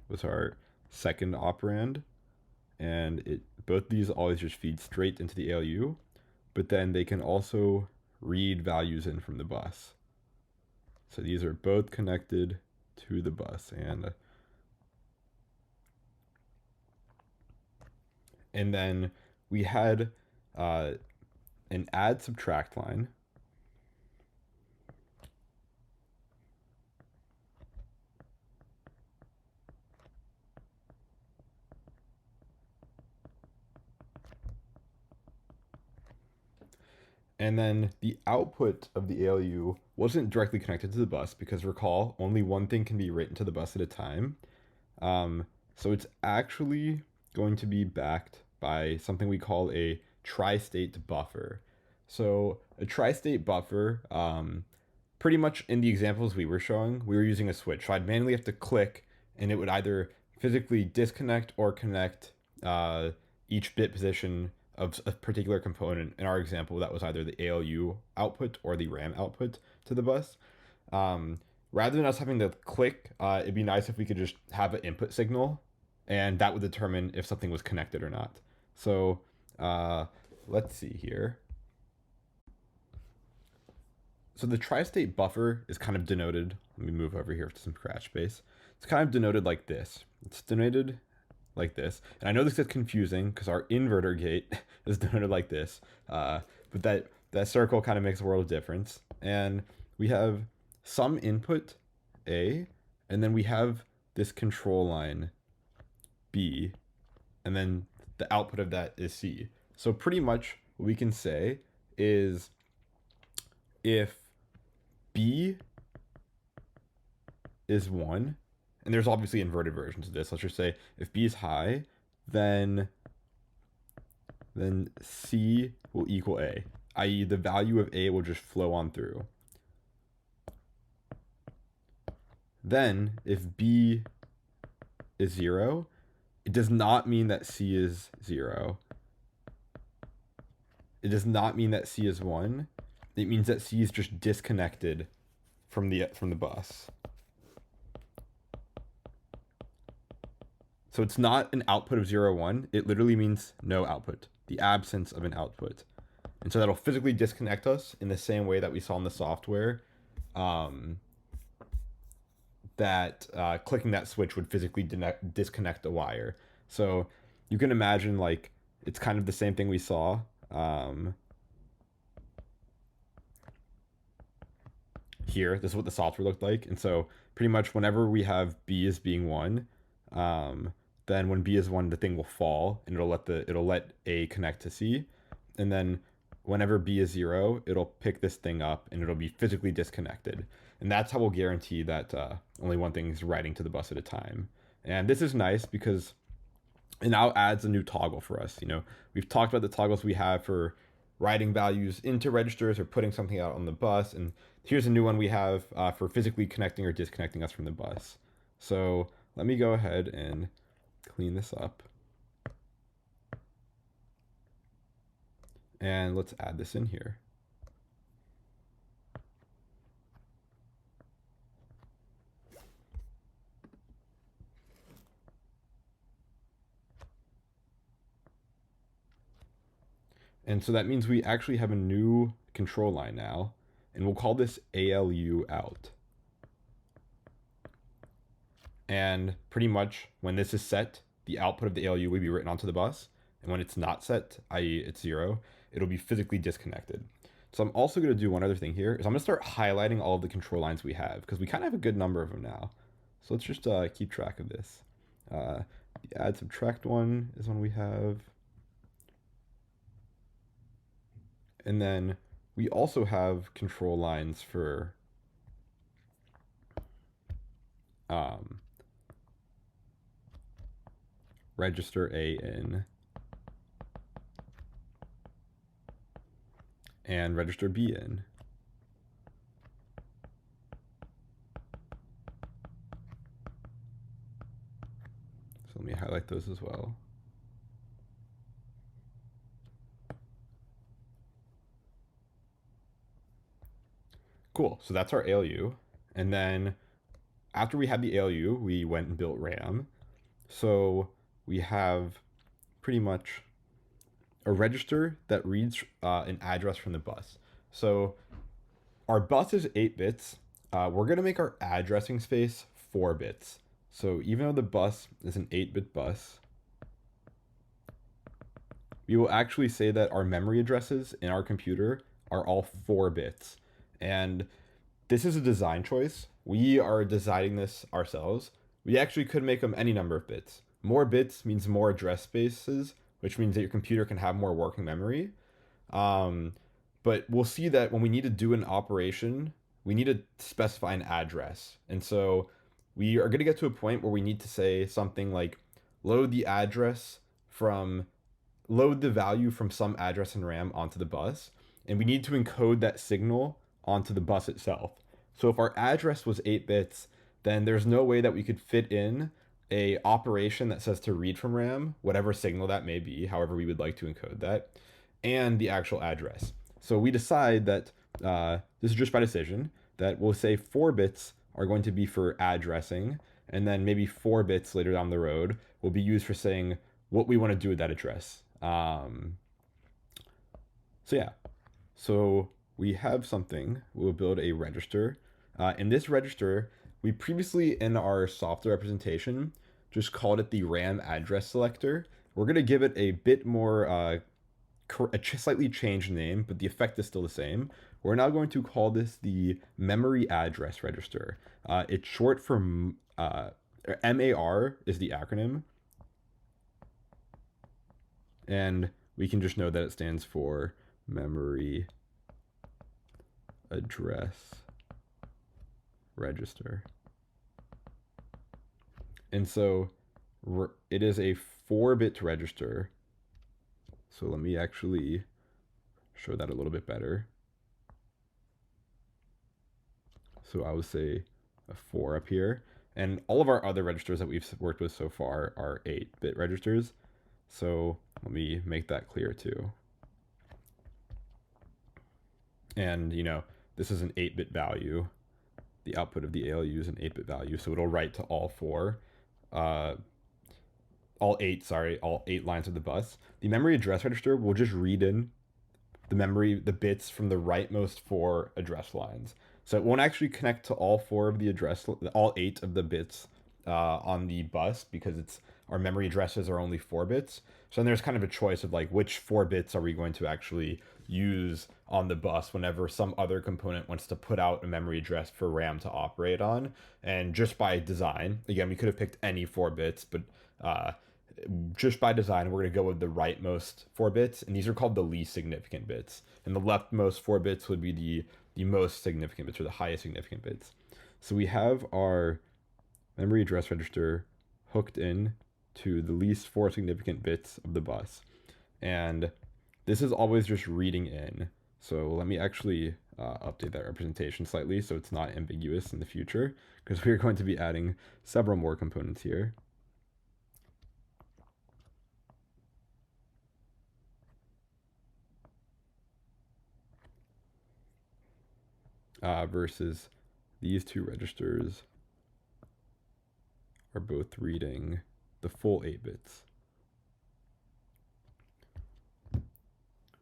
S2: was our second operand. And both these always just feed straight into the ALU, but then they can also read values in from the bus. So these are both connected to the bus, and then we had an add subtract line. And then the output of the ALU wasn't directly connected to the bus because recall, only one thing can be written to the bus at a time. So it's actually going to be backed by something we call a tri-state buffer. So a tri-state buffer, pretty much in the examples we were showing, we were using a switch. So I'd manually have to click and it would either physically disconnect or connect each bit position of a particular component. In our example, that was either the ALU output or the RAM output to the bus. Rather than us having to click, it'd be nice if we could just have an input signal, and that would determine if something was connected or not. So let's see here. So the tri-state buffer is kind of denoted, let me move over here to some scratch space. It's kind of denoted like this. It's denoted like this. And I know this gets confusing because our inverter gate is denoted like this. But that circle kind of makes a world of difference. And we have some input A, and then we have this control line B, and then the output of that is C. So pretty much what we can say is if B is 1, and there's obviously inverted versions of this. Let's just say if B is high, then C will equal A, i.e. the value of A will just flow on through. Then if B is 0, it does not mean that C is 0. It does not mean that C is 1. It means that C is just disconnected from the bus. So it's not an output of 0, 1. It literally means no output, the absence of an output. And so that'll physically disconnect us in the same way that we saw in the software, that clicking that switch would physically disconnect the wire. So you can imagine like it's kind of the same thing we saw. Here, this is what the software looked like. And so pretty much whenever we have B as being 1, then when B is 1, the thing will fall and it'll let A connect to C. And then whenever B is 0, it'll pick this thing up and it'll be physically disconnected. And that's how we'll guarantee that only one thing is writing to the bus at a time. And this is nice because it now adds a new toggle for us. You know, we've talked about the toggles we have for writing values into registers or putting something out on the bus. And here's a new one we have for physically connecting or disconnecting us from the bus. So let me go ahead and clean this up. And let's add this in here. And so that means we actually have a new control line now, and we'll call this ALU out. And pretty much when this is set, the output of the ALU will be written onto the bus. And when it's not set, i.e. it's 0, it'll be physically disconnected. So I'm also going to do one other thing here, is I'm going to start highlighting all of the control lines we have, because we kind of have a good number of them now. So let's just keep track of this. The add subtract one is one we have. And then we also have control lines for register A in and register B in. So let me highlight those as well. Cool, so that's our ALU. And then after we had the ALU, we went and built RAM. So we have pretty much a register that reads an address from the bus. So our bus is 8 bits. We're going to make our addressing space 4 bits. So even though the bus is an 8-bit bus, we will actually say that our memory addresses in our computer are all 4 bits. And this is a design choice. We are designing this ourselves. We actually could make them any number of bits. More bits means more address spaces, which means that your computer can have more working memory. But we'll see that when we need to do an operation, we need to specify an address. And so we are going to get to a point where we need to say something like load the value from some address in RAM onto the bus. And we need to encode that signal onto the bus itself. So if our address was 8 bits, then there's no way that we could fit in a operation that says to read from RAM, whatever signal that may be, however we would like to encode that, and the actual address. So we decide that, this is just by decision, that we'll say 4 bits are going to be for addressing, and then maybe 4 bits later down the road will be used for saying what we want to do with that address. So yeah, so we have something. We'll build a register. In this register, we previously in our software representation just called it the RAM address selector. We're going to give it a bit more, a slightly changed name, but the effect is still the same. We're now going to call this the memory address register. It's short for MAR is the acronym. And we can just know that it stands for memory address register. And so it is a 4-bit register. So let me actually show that a little bit better. So I would say a 4 up here. And all of our other registers that we've worked with so far are 8-bit registers. So let me make that clear too. And, you know, this is an 8-bit value. The output of the ALU is an 8-bit value, so it'll write to all 8 lines of the bus. The memory address register will just read in the bits from the rightmost 4 address lines. So it won't actually connect to all 8 of the bits on the bus, because our memory addresses are only 4 bits. So then there's kind of a choice of like which 4 bits are we going to actually use on the bus whenever some other component wants to put out a memory address for RAM to operate on. And just by design, again, we could have picked any 4 bits, but just by design, we're going to go with the rightmost 4 bits, and these are called the least significant bits. And the leftmost 4 bits would be the most significant bits, or the highest significant bits. So we have our memory address register hooked in to the least 4 significant bits of the bus. And this is always just reading in. So let me actually update that representation slightly so it's not ambiguous in the future, because we're going to be adding several more components here. Versus these 2 registers are both reading the full 8 bits.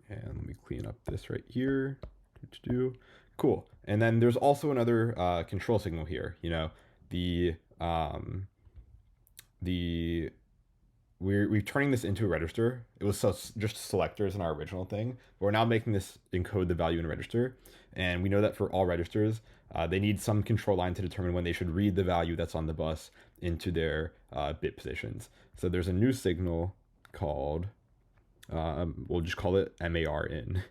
S2: And let me clean up this right here. Cool. And then there's also another control signal here. You know, the we're turning this into a register. It was just selectors in our original thing, but we're now making this encode the value in a register. And we know that for all registers, they need some control line to determine when they should read the value that's on the bus into their bit positions. So there's a new signal called, we'll just call it MAR in.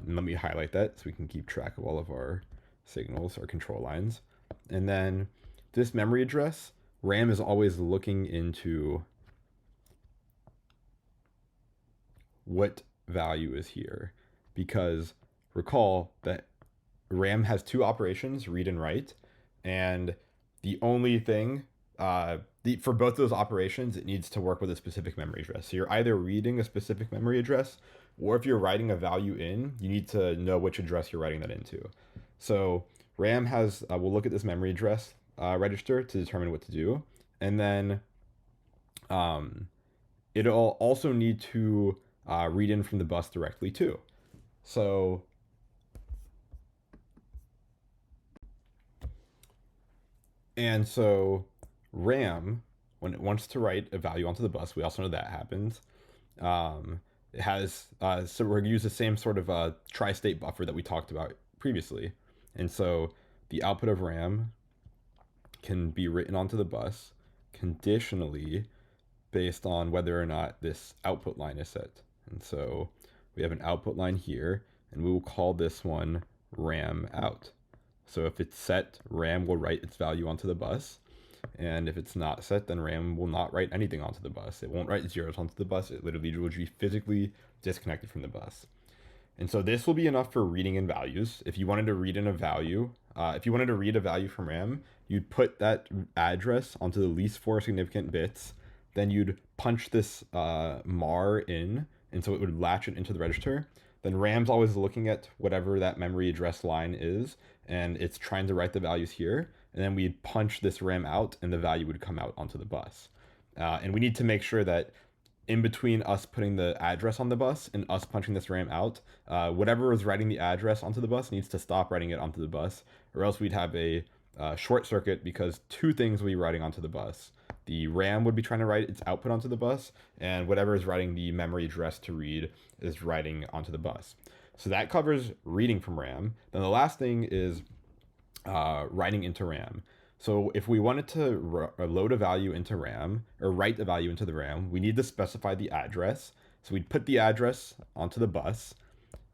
S2: And let me highlight that so we can keep track of all of our signals, our control lines. And then this memory address, RAM is always looking into what value is here, because recall that RAM has two operations, read and write, and the only thing for both those operations, it needs to work with a specific memory address. So you're either reading a specific memory address, or if you're writing a value in, you need to know which address you're writing that into. So RAM has, we'll look at this memory address register to determine what to do. And then it'll also need to read in from the bus directly too. So RAM, when it wants to write a value onto the bus, we also know that happens. It has, so we're going to use the same sort of tri-state buffer that we talked about previously. And so the output of RAM can be written onto the bus conditionally based on whether or not this output line is set. And so we have an output line here, and we will call this one RAM out. So if it's set, RAM will write its value onto the bus. And if it's not set, then RAM will not write anything onto the bus. It won't write zeros onto the bus. It literally will be physically disconnected from the bus. And so this will be enough for reading in values. If you wanted to read in a value, if you wanted to read a value from RAM, you'd put that address onto the least 4 significant bits. Then you'd punch this MAR in, and so it would latch it into the register. Then RAM's always looking at whatever that memory address line is, and it's trying to write the values here. And then we'd punch this RAM out, and the value would come out onto the bus. And we need to make sure that in between us putting the address on the bus and us punching this RAM out, whatever is writing the address onto the bus needs to stop writing it onto the bus, or else we'd have a short circuit, because two things will be writing onto the bus. The RAM would be trying to write its output onto the bus, and whatever is writing the memory address to read is writing onto the bus. So that covers reading from RAM. Then the last thing is writing into RAM. So if we wanted to load a value into RAM, or write a value into the RAM, we need to specify the address. So we'd put the address onto the bus,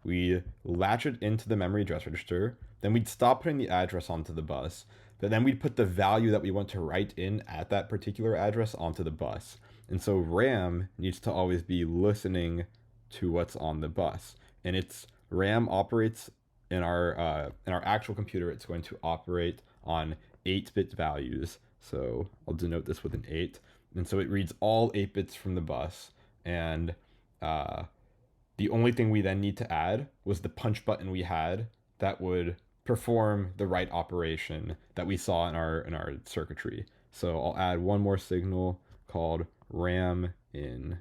S2: we latch it into the memory address register, then we'd stop putting the address onto the bus, but then we'd put the value that we want to write in at that particular address onto the bus. And so RAM needs to always be listening to what's on the bus. And RAM operates in our actual computer, it's going to operate on 8-bit values. So I'll denote this with an 8. And so it reads all 8 bits from the bus. And the only thing we then need to add was the punch button we had that would perform the write operation that we saw in our circuitry. So I'll add one more signal called RAM in.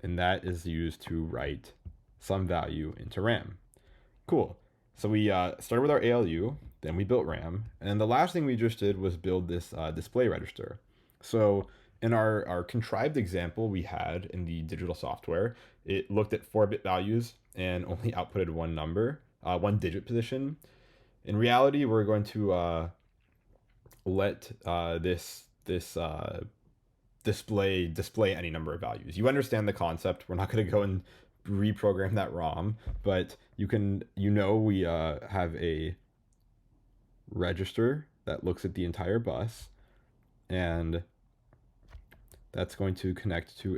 S2: And that is used to write some value into RAM. Cool. So we started with our ALU, then we built RAM, and then the last thing we just did was build this display register. So in our contrived example we had in the digital software, it looked at 4-bit values and only outputted one number, one digit position. In reality, we're going to let this display any number of values. You understand the concept. We're not going to go and reprogram that ROM, but we have a register that looks at the entire bus, and that's going to connect to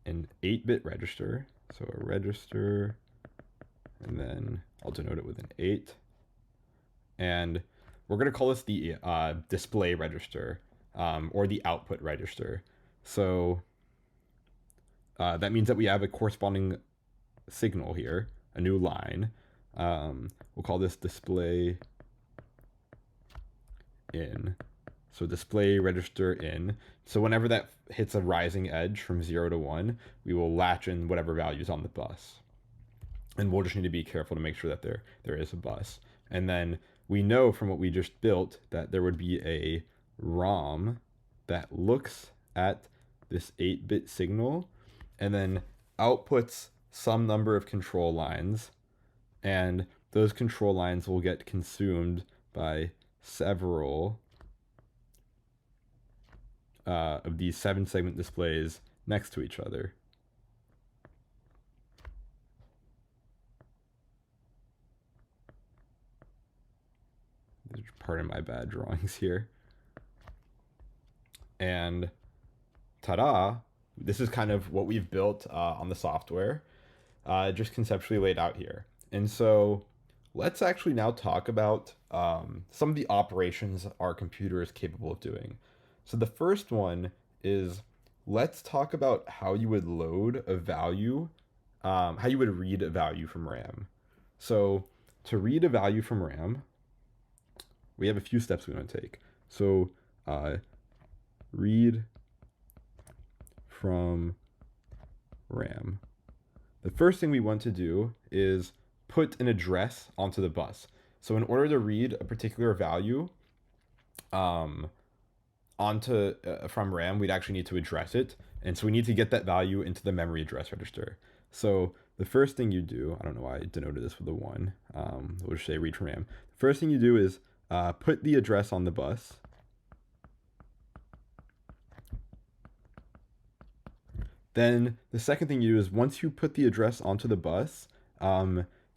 S2: an 8-bit register. So a register, and then I'll denote it with an 8. And we're going to call this the display register, or the output register. So that means that we have a corresponding signal here, a new line. We'll call this display in. So display register in. So whenever that hits a rising edge from 0 to 1, we will latch in whatever value is on the bus. And we'll just need to be careful to make sure that there is a bus. And then we know from what we just built that there would be a ROM that looks at this 8-bit signal and then outputs some number of control lines. And those control lines will get consumed by several of these 7-segment displays next to each other. Pardon my bad drawings here. And ta-da, this is kind of what we've built on the software, just conceptually laid out here. And so let's actually now talk about some of the operations our computer is capable of doing. So the first one is, let's talk about how you would load a value, how you would read a value from RAM. So to read a value from RAM, we have a few steps we want to take. So read from RAM. The first thing we want to do is put an address onto the bus. So in order to read a particular value from RAM, we'd actually need to address it. And so we need to get that value into the memory address register. So the first thing you do, I don't know why I denoted this with a 1. We'll just say read from RAM. The first thing you do is put the address on the bus. Then the second thing you do is, once you put the address onto the bus,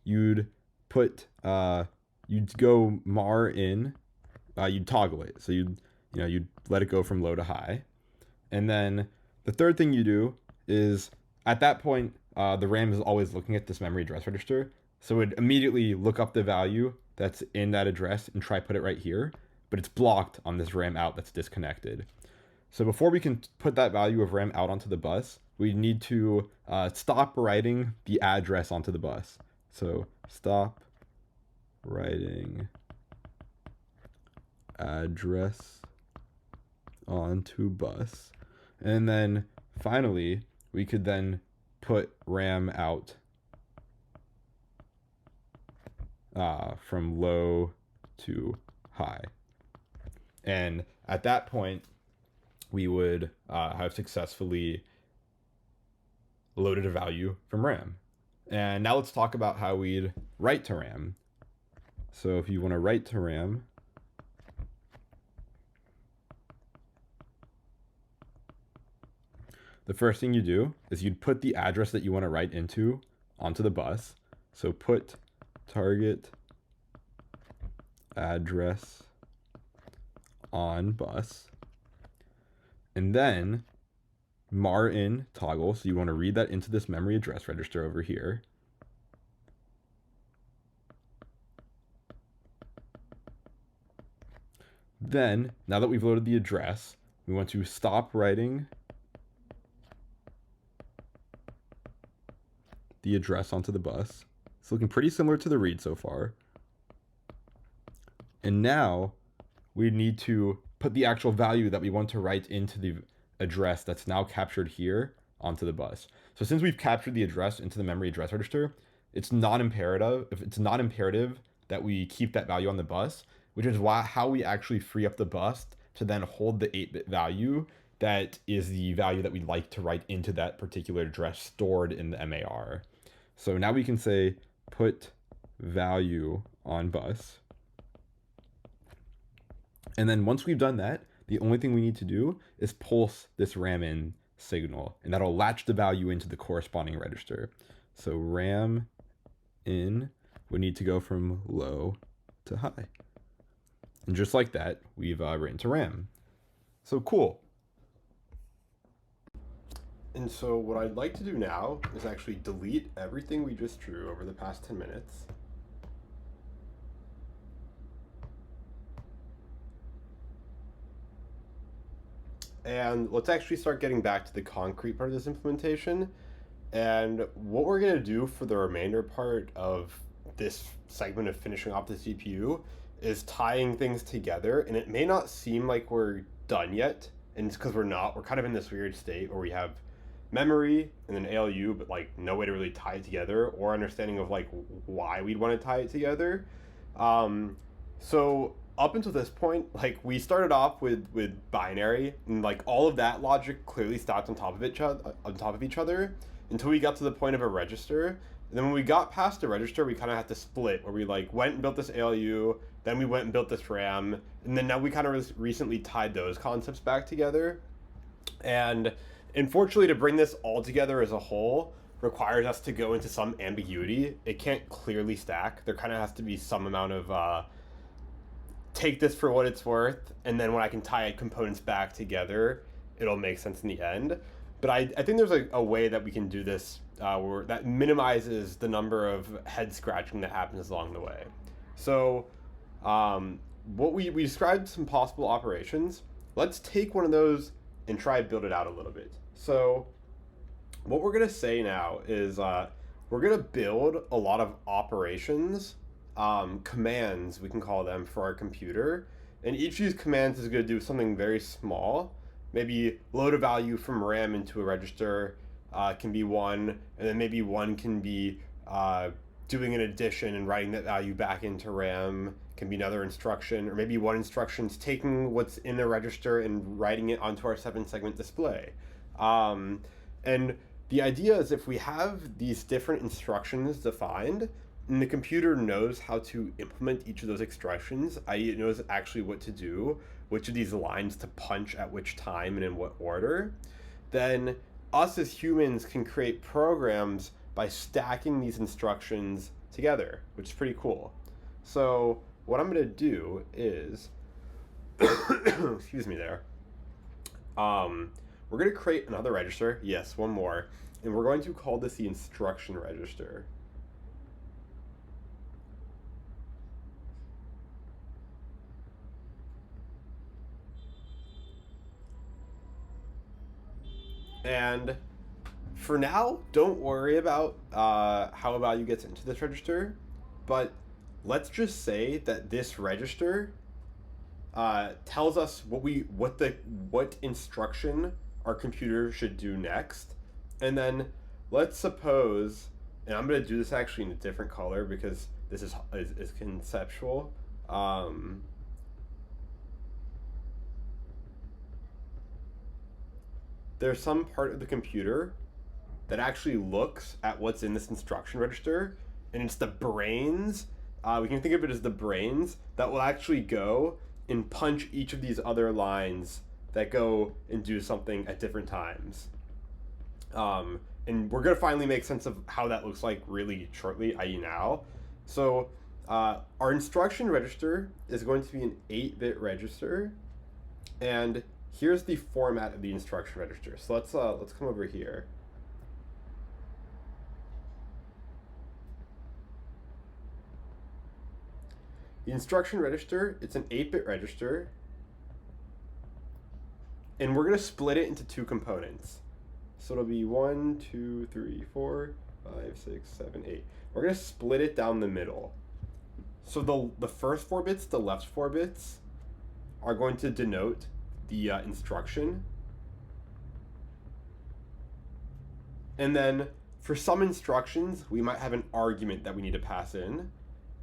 S2: you'd go mar in, you'd toggle it. So you'd let it go from low to high. And then the third thing you do is, at that point, the RAM is always looking at this memory address register. So it would immediately look up the value that's in that address and try put it right here, but it's blocked on this RAM out that's disconnected. So before we can put that value of RAM out onto the bus, we need to stop writing the address onto the bus. So stop writing address onto bus. And then finally, we could then put RAM out from low to high. And at that point, we would have successfully loaded a value from RAM. And now let's talk about how we'd write to RAM. So if you want to write to RAM, the first thing you do is you'd put the address that you want to write into onto the bus. So put target address on bus. And then mar in toggle. So you want to read that into this memory address register over here. Then, now that we've loaded the address, we want to stop writing the address onto the bus. It's looking pretty similar to the read so far. And now we need to put the actual value that we want to write into the address that's now captured here onto the bus. So since we've captured the address into the memory address register, it's not imperative that we keep that value on the bus, which is how we actually free up the bus to then hold the 8-bit value that is the value that we'd like to write into that particular address stored in the MAR. So now we can say put value on bus. And then once we've done that, the only thing we need to do is pulse this RAM in signal, and that'll latch the value into the corresponding register. So RAM in would need to go from low to high. And just like that, we've written to RAM. So cool. And so what I'd like to do now is actually delete everything we just drew over the past 10 minutes. And let's actually start getting back to the concrete part of this implementation. And what we're going to do for the remainder part of this segment of finishing off the CPU
S3: is tying things together, and it may not seem like we're done yet, and it's because we're not. We're kind of in this weird state where we have memory and then ALU, but like no way to really tie it together or understanding of like why we'd want to tie it together. So up until this point, like we started off with binary, and like all of that logic clearly stacked on top of each other until we got to the point of a register. And then when we got past the register, we kind of had to split, where we like went and built this ALU, then we went and built this RAM, and then now we kind of recently tied those concepts back together. And unfortunately, to bring this all together as a whole requires us to go into some ambiguity. It can't clearly stack. There kind of has to be some amount of take this for what it's worth, and then when I can tie components back together, it'll make sense in the end. But I think there's a way that we can do this that minimizes the number of head scratching that happens along the way. So what we described some possible operations. Let's take one of those and try to build it out a little bit. So what we're going to say now is we're going to build a lot of operations, commands, we can call them, for our computer. And each of these commands is going to do something very small. Maybe load a value from RAM into a register can be one, and then maybe one can be doing an addition and writing that value back into RAM, can be another instruction, or maybe one instruction's taking what's in the register and writing it onto our 7-segment display. And the idea is if we have these different instructions defined, and the computer knows how to implement each of those instructions, i.e. it knows actually what to do, which of these lines to punch at which time and in what order, then us as humans can create programs by stacking these instructions together, which is pretty cool. So what I'm going to do is, excuse me there, we're going to create another register, yes, one more, and we're going to call this the instruction register. And for now, don't worry about how a value gets into this register, but let's just say that this register tells us what instruction our computer should do next. And then let's suppose, and I'm going to do this actually in a different color because this is conceptual. There's some part of the computer that actually looks at what's in this instruction register, and it's the brains. We can think of it as the brains that will actually go and punch each of these other lines that go and do something at different times. And we're going to finally make sense of how that looks like really shortly, i.e. now. So our instruction register is going to be an 8-bit register, and here's the format of the instruction register. So let's come over here. The instruction register, it's an 8-bit register, and we're going to split it into two components. So it'll be 1, 2, 3, 4, 5, 6, 7, 8. We're going to split it down the middle. So the first 4 bits, the left 4 bits, are going to denote the instruction. And then for some instructions, we might have an argument that we need to pass in.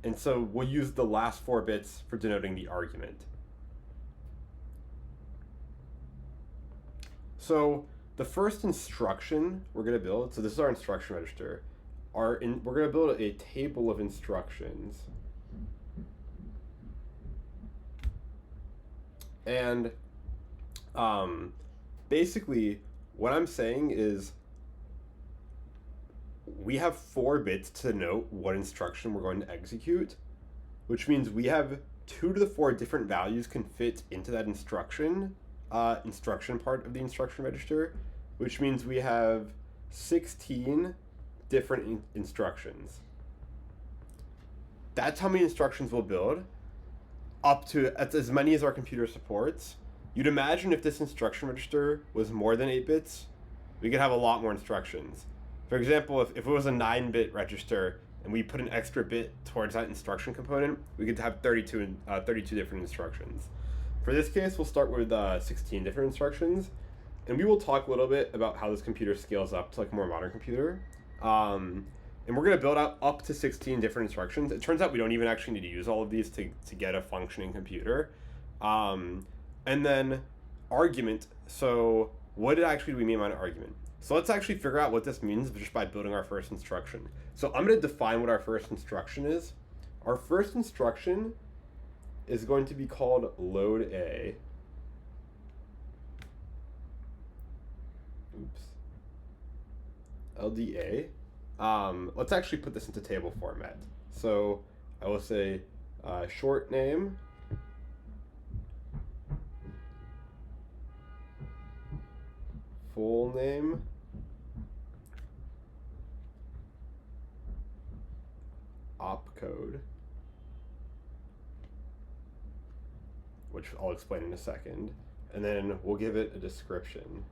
S3: And so we'll use the last 4 bits for denoting the argument. So the first instruction we're going to build, so this is our instruction register, we're going to build a table of instructions. And basically, what I'm saying is we have 4 bits to denote what instruction we're going to execute, which means we have 2 to the 4 different values can fit into that instruction part of the instruction register, which means we have 16 different instructions. That's how many instructions we'll build, up to as many as our computer supports. You'd imagine if this instruction register was more than 8 bits, we could have a lot more instructions. For example, if it was a 9-bit register and we put an extra bit towards that instruction component, we could have 32 different instructions. For this case, we'll start with 16 different instructions, and we will talk a little bit about how this computer scales up to like a more modern computer. And we're going to build out up to 16 different instructions. It turns out we don't even actually need to use all of these to get a functioning computer. And then argument. So what actually do we mean by an argument? So let's actually figure out what this means just by building our first instruction. So I'm going to define what our first instruction is. Our first instruction is going to be called load A. Oops. LDA. Let's actually put this into table format. So I will say short name, full name, opcode, which I'll explain in a second, and then we'll give it a description.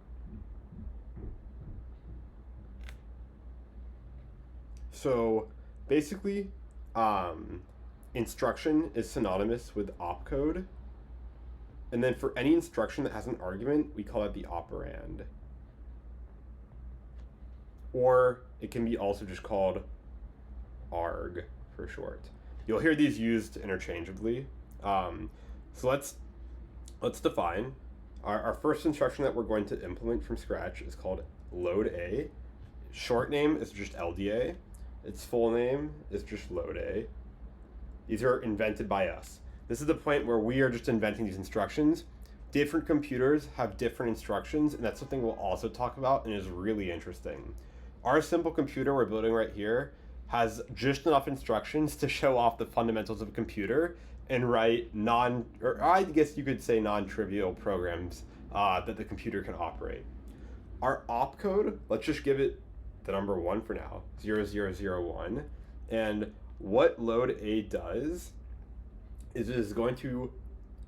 S3: So basically, instruction is synonymous with opcode. And then for any instruction that has an argument, we call it the operand. Or it can be also just called arg for short. You'll hear these used interchangeably. So let's define. Our first instruction that we're going to implement from scratch is called load A. Short name is just LDA. Its full name is just load A. These are invented by us. This is the point where we are just inventing these instructions. Different computers have different instructions, and that's something we'll also talk about and is really interesting. Our simple computer we're building right here has just enough instructions to show off the fundamentals of a computer and write I guess you could say non-trivial programs that the computer can operate. Our opcode, let's just give it the number 1 for now, 0001. And what load A does is it is going to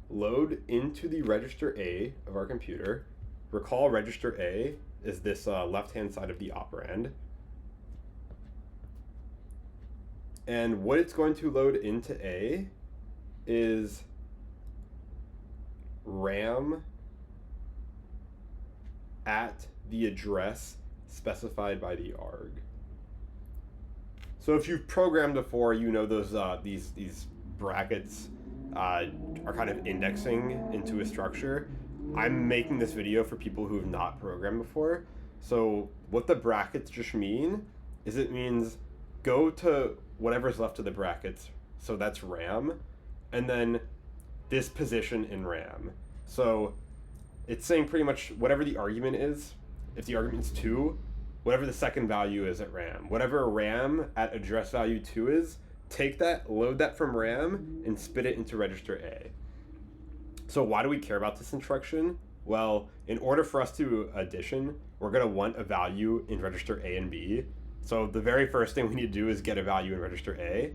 S3: load into the register A of our computer. Recall register A is this left-hand side of the operand. And what it's going to load into A is RAM at the address specified by the arg. So if you've programmed before, you know those these brackets are kind of indexing into a structure. I'm making this video for people who have not programmed before. So what the brackets just mean is it means go to whatever's left of the brackets. So that's RAM, and then this position in RAM. So it's saying pretty much whatever the argument is. If the argument's 2, whatever the second value is at RAM. Whatever RAM at address value 2 is, take that, load that from RAM, and spit it into register A. So why do we care about this instruction? Well, in order for us to do addition, we're going to want a value in register A and B. So the very first thing we need to do is get a value in register A.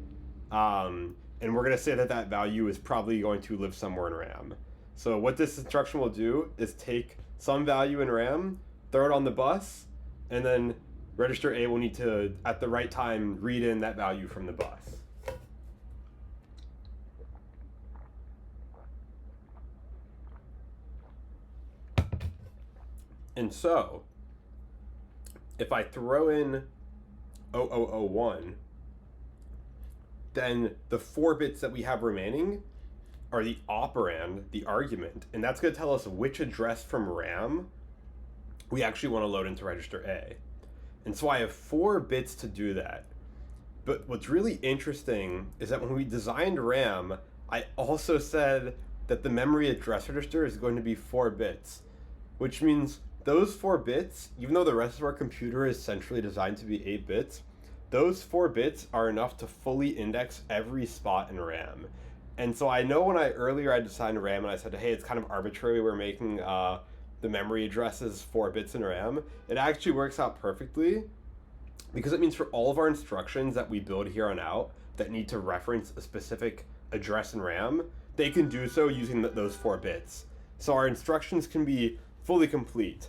S3: And we're going to say that that value is probably going to live somewhere in RAM. So what this instruction will do is take some value in RAM, throw it on the bus, and then register A will need to, at the right time, read in that value from the bus. And so, if I throw in 0001, then the 4 bits that we have remaining are the operand, the argument, and that's going to tell us which address from RAM we actually want to load into register A. And so I have 4 bits to do that. But what's really interesting is that when we designed RAM, I also said that the memory address register is going to be 4 bits, which means those 4 bits, even though the rest of our computer is centrally designed to be 8 bits, those 4 bits are enough to fully index every spot in RAM. And so I know when earlier I designed RAM and I said, hey, it's kind of arbitrary, we're making the memory addresses 4 bits in RAM, it actually works out perfectly because it means for all of our instructions that we build here on out that need to reference a specific address in RAM, they can do so using those 4 bits. So our instructions can be fully complete,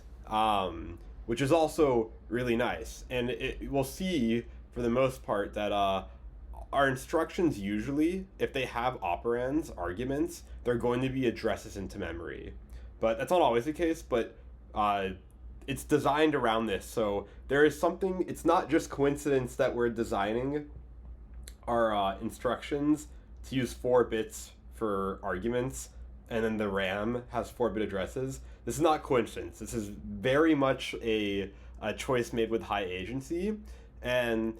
S3: which is also really nice. And we'll see for the most part that our instructions usually, if they have operands, arguments, they're going to be addresses into memory. But that's not always the case, but it's designed around this. So there is something, it's not just coincidence that we're designing our instructions to use 4 bits for arguments, and then the RAM has 4-bit addresses. This is not coincidence. This is very much a choice made with high agency. And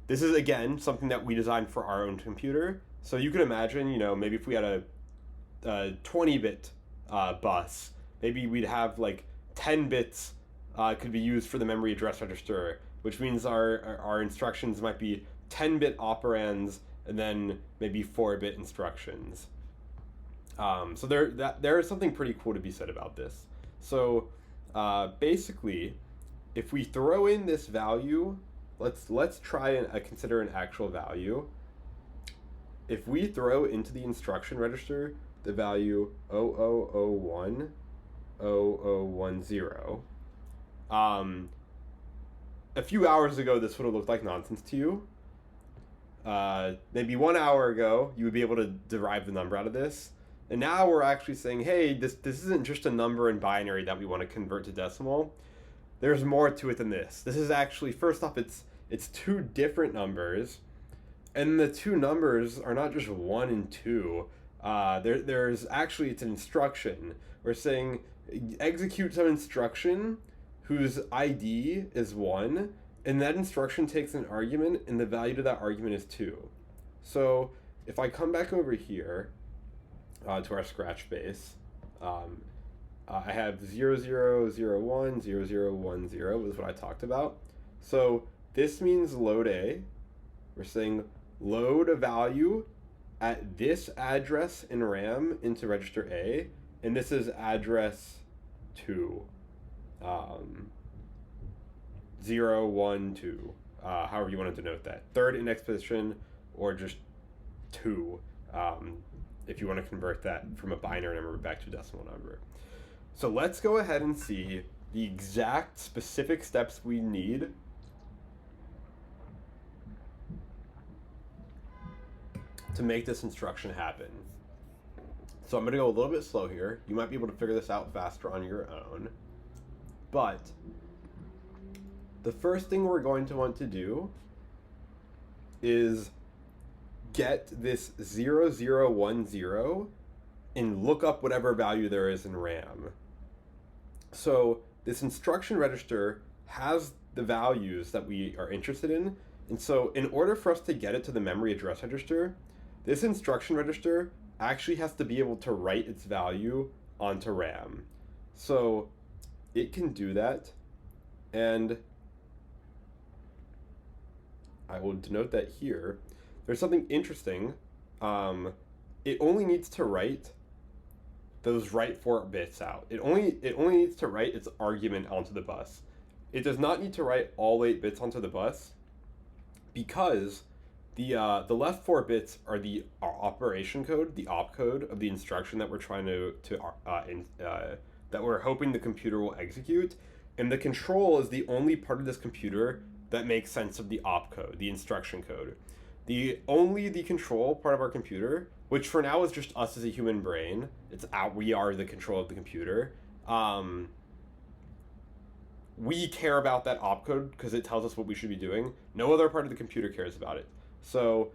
S3: this is, again, something that we designed for our own computer. So you can imagine, maybe if we had a 20-bit bus, maybe we'd have like 10 bits could be used for the memory address register, which means our instructions might be 10-bit operands and then maybe 4-bit instructions. So there is something pretty cool to be said about this. So basically, if we throw in this value, let's try and consider an actual value. If we throw into the instruction register the value 0001 0010, a few hours ago this would have looked like nonsense to you. Maybe 1 hour ago you would be able to derive the number out of this. And now we're actually saying, hey, this isn't just a number in binary that we want to convert to decimal. There's more to it than this. This is actually, first off, it's 2 different numbers, and the 2 numbers are not just 1 and 2. There's actually, it's an instruction. We're saying execute some instruction whose ID is 1, and that instruction takes an argument, and the value to that argument is 2. So if I come back over here to our scratch base, I have 0001 0010 is what I talked about. So this means load A. We're saying load a value at this address in RAM into register A, and this is address 2, 0, 1, 2, however you want to denote that. Third index position, or just 2, if you want to convert that from a binary number back to a decimal number. So let's go ahead and see the exact specific steps we need to make this instruction happen. So I'm going to go a little bit slow here. You might be able to figure this out faster on your own. But the first thing we're going to want to do is get this 0010 and look up whatever value there is in RAM. So this instruction register has the values that we are interested in. And so in order for us to get it to the memory address register, this instruction register actually has to be able to write its value onto RAM. So it can do that, and I will denote that here. There's something interesting. It only needs to write those right 4 bits out. It only needs to write its argument onto the bus. It does not need to write all 8 bits onto the bus, because the left 4 bits are the operation code, the op code of the instruction that we're trying that we're hoping the computer will execute, and the control is the only part of this computer that makes sense of the op code, the instruction code. The control part of our computer, which for now is just us as a human brain, we are the control of the computer. We care about that opcode because it tells us what we should be doing. No other part of the computer cares about it. So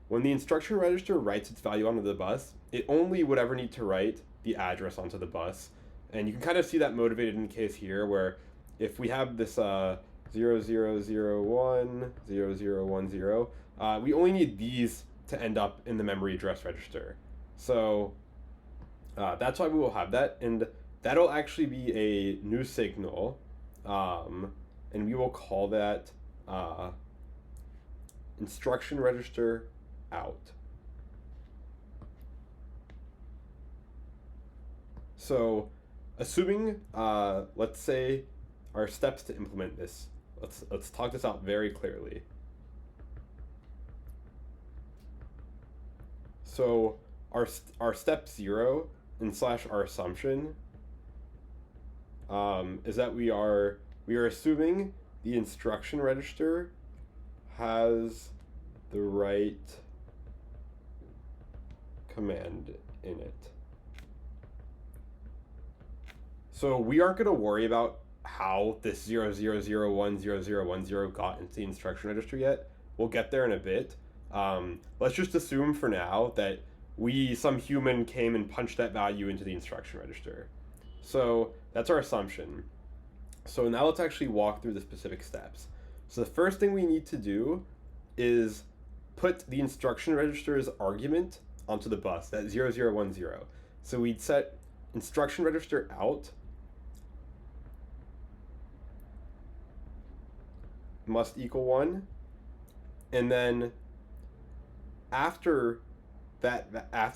S3: when the instruction register writes its value onto the bus, it only would ever need to write the address onto the bus. And you can kind of see that motivated in the case here, where if we have this 0001 0010, we only need these to end up in the memory address register. So that's why we will have that, and that'll actually be a new signal, and we will call that instruction register out. So assuming, let's say, our steps to implement this, let's talk this out very clearly. So our step 0 and / our assumption is that we are assuming the instruction register has the right command in it. So we aren't going to worry about how this 00010010 got into the instruction register yet. We'll get there in a bit. Let's just assume for now that some human came and punched that value into the instruction register. So that's our assumption. So now let's actually walk through the specific steps. So the first thing we need to do is put the instruction register's argument onto the bus, that 0010. So we'd set instruction register out must equal 1, and then after that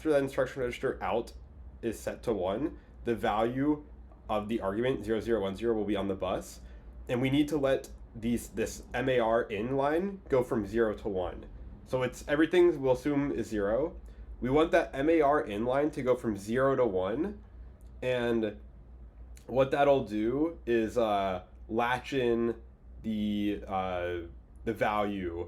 S3: instruction register out is set to 1, the value of the argument 0010 will be on the bus, and we need to let this MAR in line go from 0 to 1. So it's everything we'll assume is 0. We want that MAR in line to go from 0 to 1, and what that'll do is latch in the value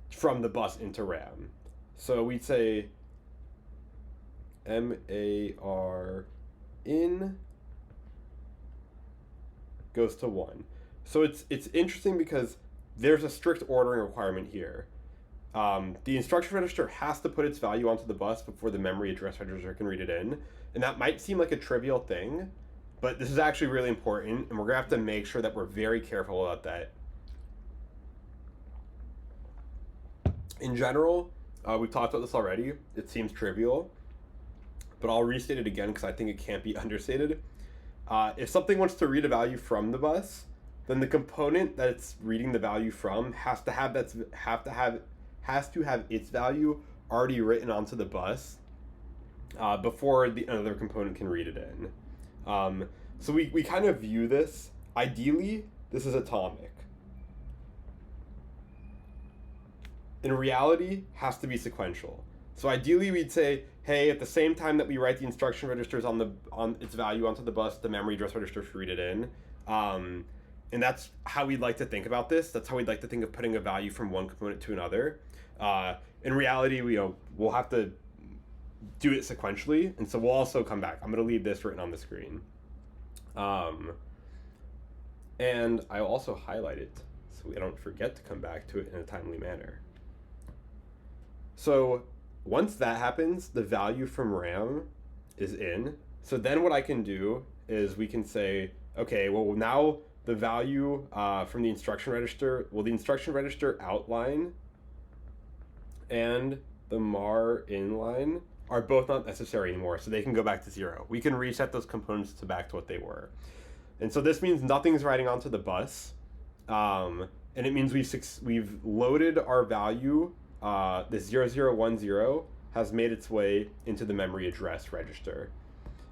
S3: from the bus into RAM. So we'd say MAR in goes to 1. So it's interesting because there's a strict ordering requirement here. The instruction register has to put its value onto the bus before the memory address register can read it in. And that might seem like a trivial thing, but this is actually really important, and we're going to have to make sure that we're very careful about that. In general, we've talked about this already. It seems trivial, but I'll restate it again because I think it can't be understated. If something wants to read a value from the bus, then the component that it's reading the value from has to have its value already written onto the bus before another component can read it in. So we kind of view this, ideally, this is atomic. In reality, has to be sequential. So ideally, we'd say, hey, at the same time that we write the instruction registers on its value onto the bus, the memory address register should read it in. And that's how we'd like to think about this. That's how we'd like to think of putting a value from one component to another. In reality, we'll have to do it sequentially, and so we'll also come back. I'm going to leave this written on the screen. And I'll also highlight it so we don't forget to come back to it in a timely manner. So once that happens, the value from RAM is in. So then what I can do is we can say, okay, well now the value from the instruction register, the instruction register outline and the MAR inline are both not necessary anymore, so they can go back to 0. We can reset those components back to what they were. And so this means nothing's writing onto the bus, and it means we've loaded our value. This 0010 has made its way into the memory address register.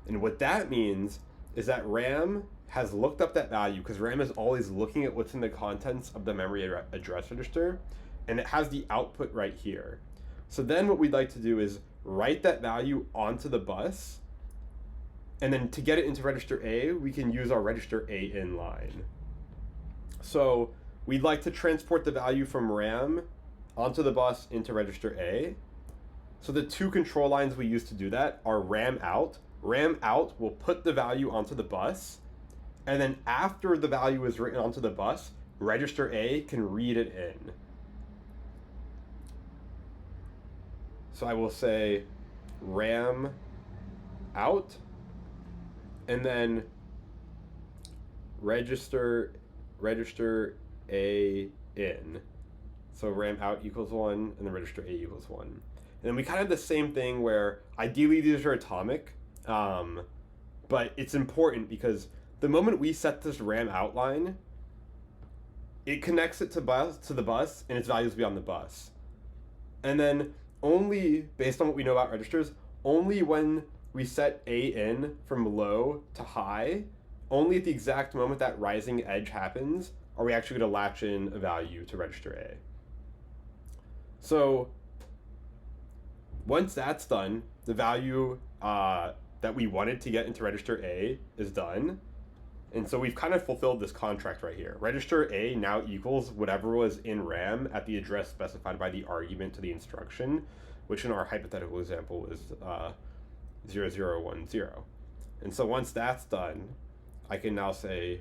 S3: And what that means is that RAM has looked up that value, because RAM is always looking at what's in the contents of the memory address register, and it has the output right here. So then what we'd like to do is write that value onto the bus, and then to get it into register A, we can use our register A in line. So we'd like to transport the value from RAM onto the bus into register A. So the two control lines we use to do that are RAM out. RAM out will put the value onto the bus, and then after the value is written onto the bus, register A can read it in. So I will say RAM out, and then register A in. So RAM out equals 1, and then register A equals 1. And then we kind of have the same thing where ideally these are atomic, but it's important because the moment we set this RAM outline, it connects it to the bus, and its values will be on the bus. And then only, based on what we know about registers, only when we set A in from low to high, only at the exact moment that rising edge happens, are we actually going to latch in a value to register A. So once that's done, the value that we wanted to get into register A is done. And so we've kind of fulfilled this contract right here. Register A now equals whatever was in RAM at the address specified by the argument to the instruction, which in our hypothetical example is 0010. And so once that's done, I can now say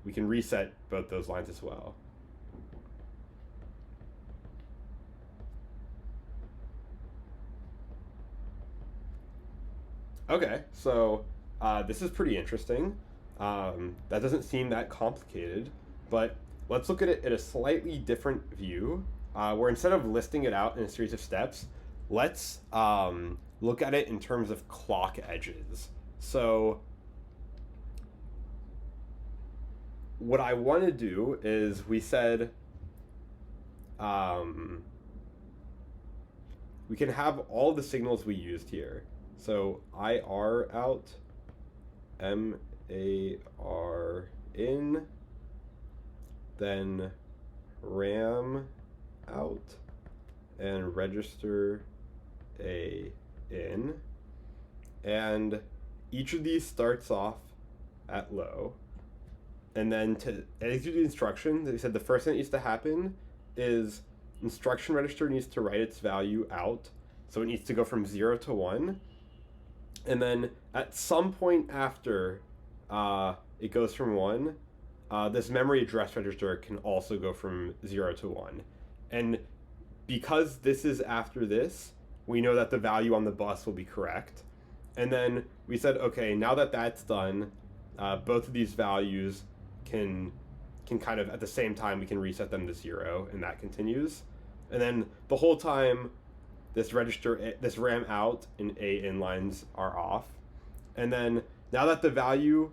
S3: we can reset both those lines as well. Okay, so this is pretty interesting. That doesn't seem that complicated, but let's look at it in a slightly different view, where instead of listing it out in a series of steps, let's look at it in terms of clock edges. So what I want to do is we said we can have all the signals we used here. So IR out, MAR in, then RAM out, and register A in. And each of these starts off at low. And then to execute the instruction, they said the first thing that needs to happen is instruction register needs to write its value out. So it needs to go from 0 to 1. And then at some point after it goes from 1, this memory address register can also go from 0 to 1. And because this is after this, we know that the value on the bus will be correct. And then we said, okay, now that that's done, both of these values can kind of, at the same time, we can reset them to 0, and that continues. And then the whole time, this RAM out and A in lines are off. And then now that the value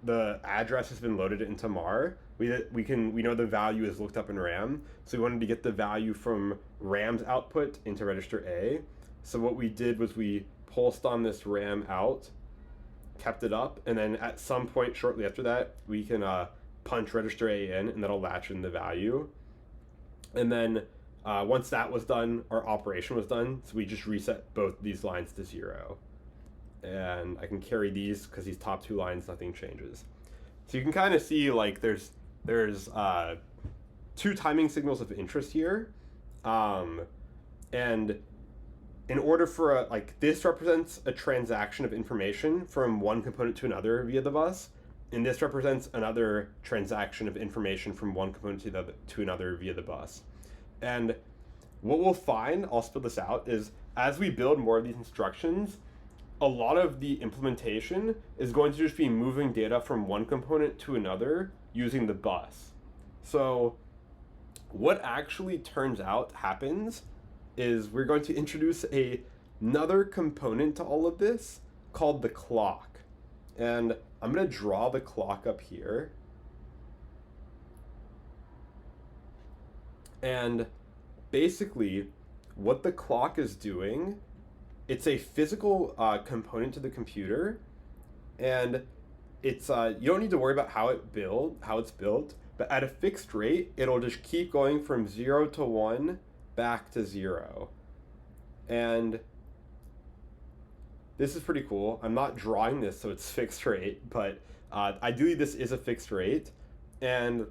S3: the address has been loaded into MAR, we know the value is looked up in RAM. So we wanted to get the value from RAM's output into register A. So what we did was we pulsed on this RAM out, kept it up, and then at some point shortly after that, we can punch register A in, and that'll latch in the value. And then once that was done, our operation was done, so we just reset both these lines to 0. And I can carry these because these top two lines, nothing changes. So you can kind of see like there's two timing signals of interest here. And in order for this represents a transaction of information from one component to another via the bus, and this represents another transaction of information from one component to another via the bus. And what we'll find, I'll spell this out, is as we build more of these instructions, a lot of the implementation is going to just be moving data from one component to another using the bus. So what actually turns out happens is we're going to introduce another component to all of this called the clock. And I'm going to draw the clock up here. And basically, what the clock is doing, it's a physical component to the computer, and it's you don't need to worry about how it's built, but at a fixed rate, it'll just keep going from 0 to 1 back to 0. And this is pretty cool. I'm not drawing this so it's fixed rate, but ideally this is a fixed rate. And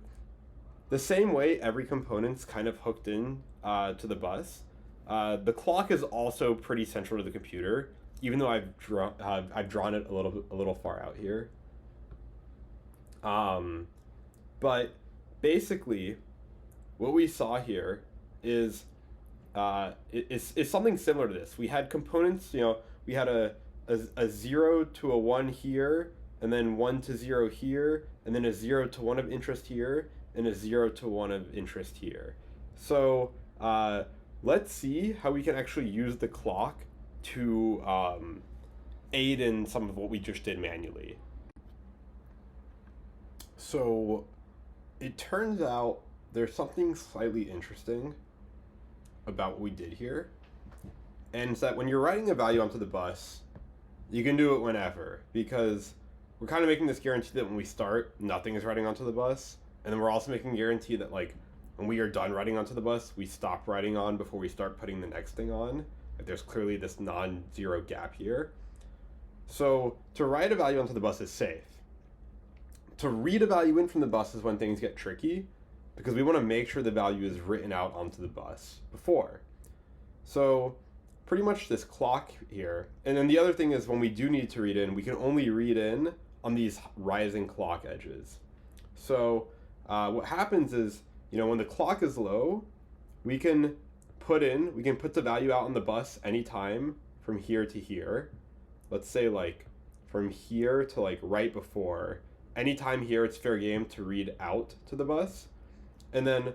S3: the same way every component's kind of hooked in to the bus, the clock is also pretty central to the computer, even though I've drawn it a little far out here. But basically, what we saw here is it's something similar to this. We had components, we had a 0 to a 1 here, and then 1 to 0 here, and then a 0 to 1 of interest here, and a 0 to 1 of interest here. So let's see how we can actually use the clock to aid in some of what we just did manually. So it turns out there's something slightly interesting about what we did here. And it's that when you're writing a value onto the bus, you can do it whenever, because we're kind of making this guarantee that when we start, nothing is writing onto the bus. And then we're also making a guarantee that when we are done writing onto the bus, we stop writing on before we start putting the next thing on. There's clearly this non-zero gap here. So to write a value onto the bus is safe, to read a value in from the bus is when things get tricky, because we want to make sure the value is written out onto the bus before. So pretty much this clock here. And then the other thing is when we do need to read in, we can only read in on these rising clock edges. So what happens is, when the clock is low, we can put the value out on the bus anytime from here to here. Let's say like from here to like right before. Anytime here, it's fair game to read out to the bus. And then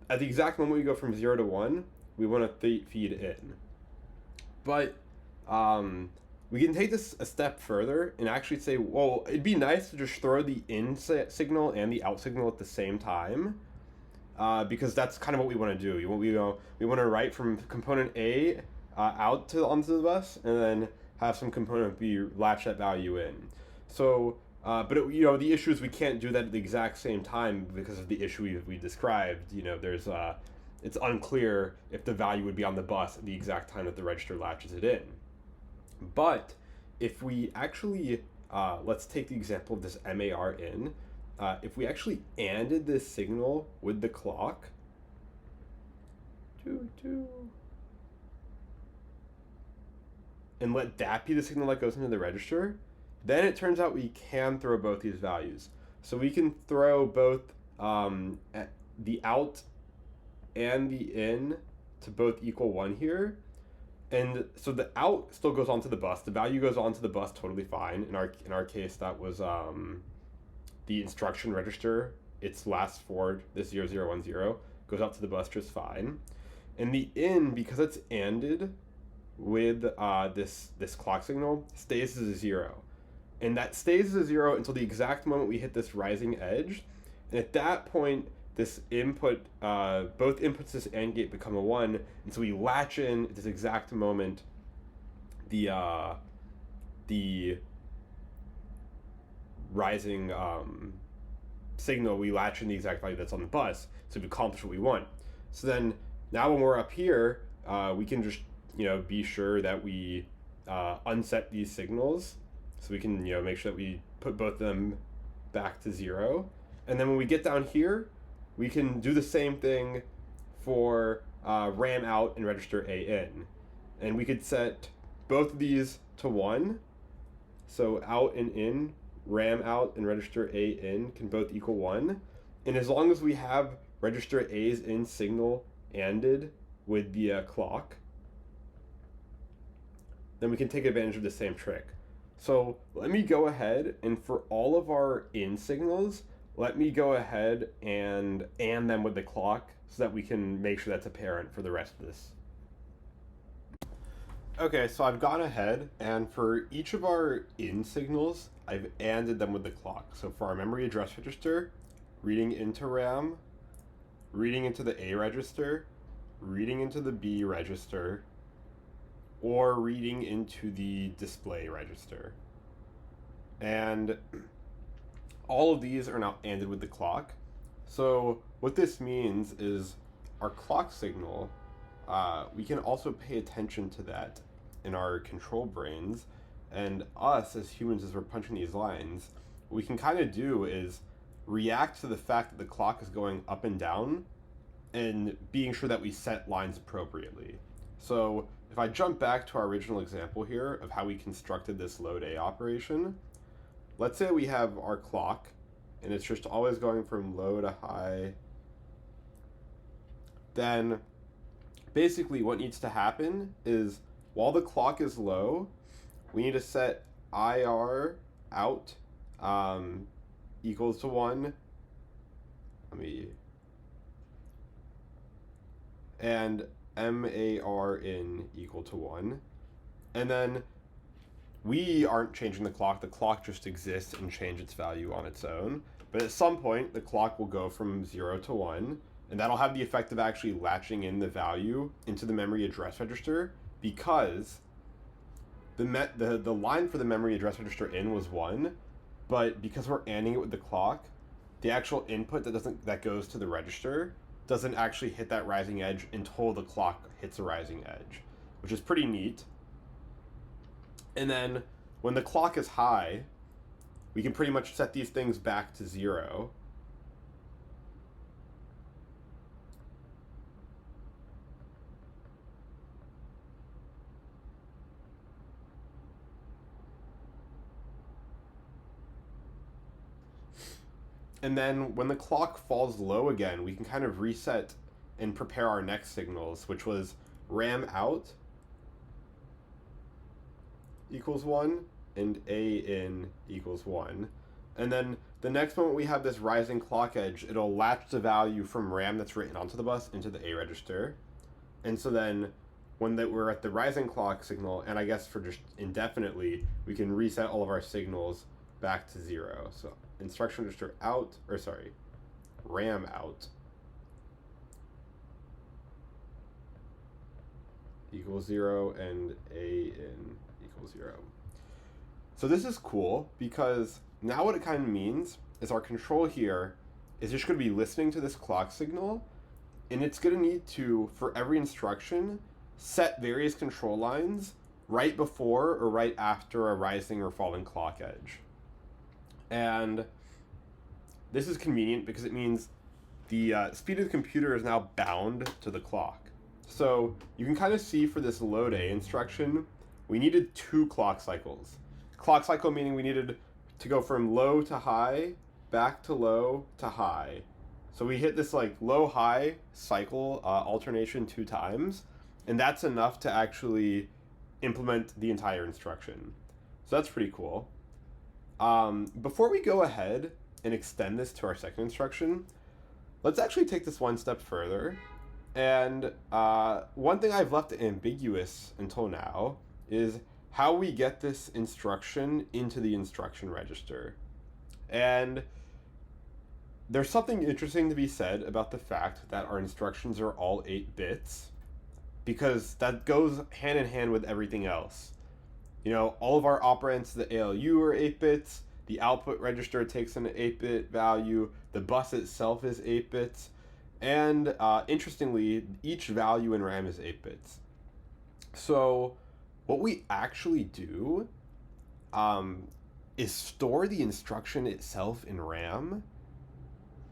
S3: at the exact moment we go from 0 to 1, we want to feed in. But we can take this a step further and actually say, well, it'd be nice to just throw the in signal and the out signal at the same time, because that's kind of what we want to do. We want to write from component A out onto the bus, and then have some component B latch that value in. So, but the issue is we can't do that at the exact same time because of the issue we described. It's unclear if the value would be on the bus at the exact time that the register latches it in. But if we actually, let's take the example of this MAR in. If we actually ANDed this signal with the clock, and let that be the signal that goes into the register, then it turns out we can throw both these values. So we can throw both the out and the in to both equal 1 here. And so the out still goes onto the bus. The value goes onto the bus totally fine. In our case, that was the instruction register. Its last 4, this 0010, goes out to the bus just fine. And the in, because it's ANDed with this clock signal, stays as a 0. And that stays as a 0 until the exact moment we hit this rising edge. And at that point, this input, both inputs, this AND gate become a 1, and so we latch in at this exact moment the rising signal. We latch in the exact value that's on the bus, so we accomplish what we want. So then now when we're up here, we can just be sure that we unset these signals, so we can make sure that we put both of them back to 0. And then when we get down here, we can do the same thing for RAM out and register A in. And we could set both of these to 1. So out and in, RAM out and register A in can both equal 1. And as long as we have register A's in signal ANDed with the clock, then we can take advantage of the same trick. So let me go ahead and for all of our in signals, let me go ahead and AND them with the clock so that we can make sure that's apparent for the rest of this. Okay, so I've gone ahead and for each of our in signals, I've ANDed them with the clock. So for our memory address register, reading into RAM, reading into the A register, reading into the B register, or reading into the display register. And all of these are now ANDed with the clock. So what this means is our clock signal, we can also pay attention to that in our control brains. And us as humans, as we're punching these lines, what we can kind of do is react to the fact that the clock is going up and down and being sure that we set lines appropriately. So if I jump back to our original example here of how we constructed this load A operation, let's say we have our clock and it's just always going from low to high. Then basically what needs to happen is while the clock is low, we need to set IR out equals to 1. And MAR in equal to 1. And then we aren't changing the clock just exists and change its value on its own. But at some point, the clock will go from 0 to 1, and that'll have the effect of actually latching in the value into the memory address register, because the line for the memory address register in was 1, but because we're ANDing it with the clock, the actual input that goes to the register doesn't actually hit that rising edge until the clock hits a rising edge, which is pretty neat. And then when the clock is high, we can pretty much set these things back to 0. And then when the clock falls low again, we can kind of reset and prepare our next signals, which was RAM out equals 1 and A in equals 1. And then the next moment we have this rising clock edge, it'll latch the value from RAM that's written onto the bus into the A register. And so then when we're at the rising clock signal, and I guess for just indefinitely, we can reset all of our signals back to 0. So instruction register out, or sorry, RAM out equals 0 and A in equals 0. So this is cool because now what it kind of means is our control here is just going to be listening to this clock signal, and it's going to need to, for every instruction, set various control lines right before or right after a rising or falling clock edge. And this is convenient because it means the speed of the computer is now bound to the clock. So you can kind of see for this load A instruction, we needed 2 clock cycles. Clock cycle meaning we needed to go from low to high, back to low to high. So we hit this like low-high cycle alternation 2 times, and that's enough to actually implement the entire instruction. So that's pretty cool. Before we go ahead and extend this to our second instruction, let's actually take this one step further. And one thing I've left ambiguous until now is how we get this instruction into the instruction register. And there's something interesting to be said about the fact that our instructions are all 8 bits, because that goes hand in hand with everything else. You know, all of our operands to the ALU are 8 bits, the output register takes an 8-bit value, the bus itself is 8 bits, and interestingly, each value in RAM is 8 bits. So what we actually do is store the instruction itself in RAM,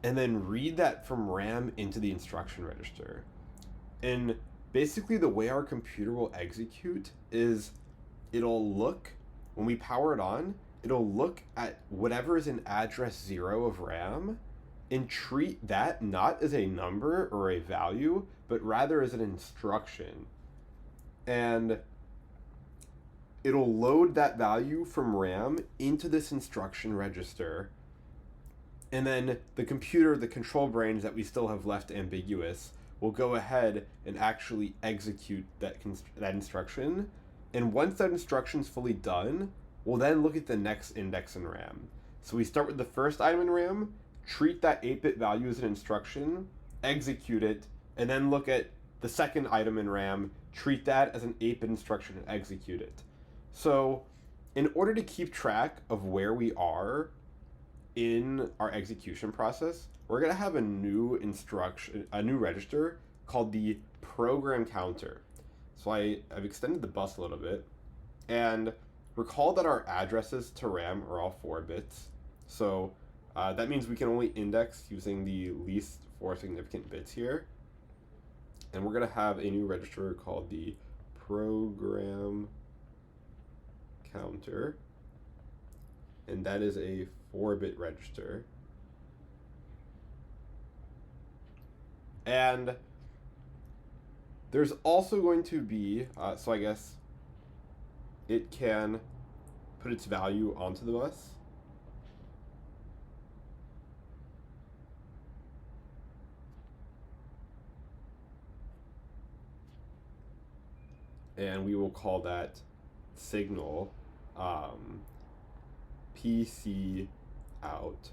S3: and then read that from RAM into the instruction register. And basically the way our computer will execute is it'll look, when we power it on, it'll look at whatever is in address 0 of RAM and treat that not as a number or a value, but rather as an instruction. And it'll load that value from RAM into this instruction register. And then the computer, the control brains that we still have left ambiguous, will go ahead and actually execute that instruction. And once that instruction's fully done, we'll then look at the next index in RAM. So we start with the first item in RAM, treat that 8-bit value as an instruction, execute it, and then look at the second item in RAM, treat that as an 8-bit instruction, and execute it. So in order to keep track of where we are in our execution process, we're going to have a new register called the program counter. So I've extended the bus a little bit, and recall that our addresses to RAM are all 4 bits. So that means we can only index using the least 4 significant bits here. And we're going to have a new register called the program counter, and that is a 4-bit register. And there's also going to be, so I guess it can put its value onto the bus. And we will call that signal PC out.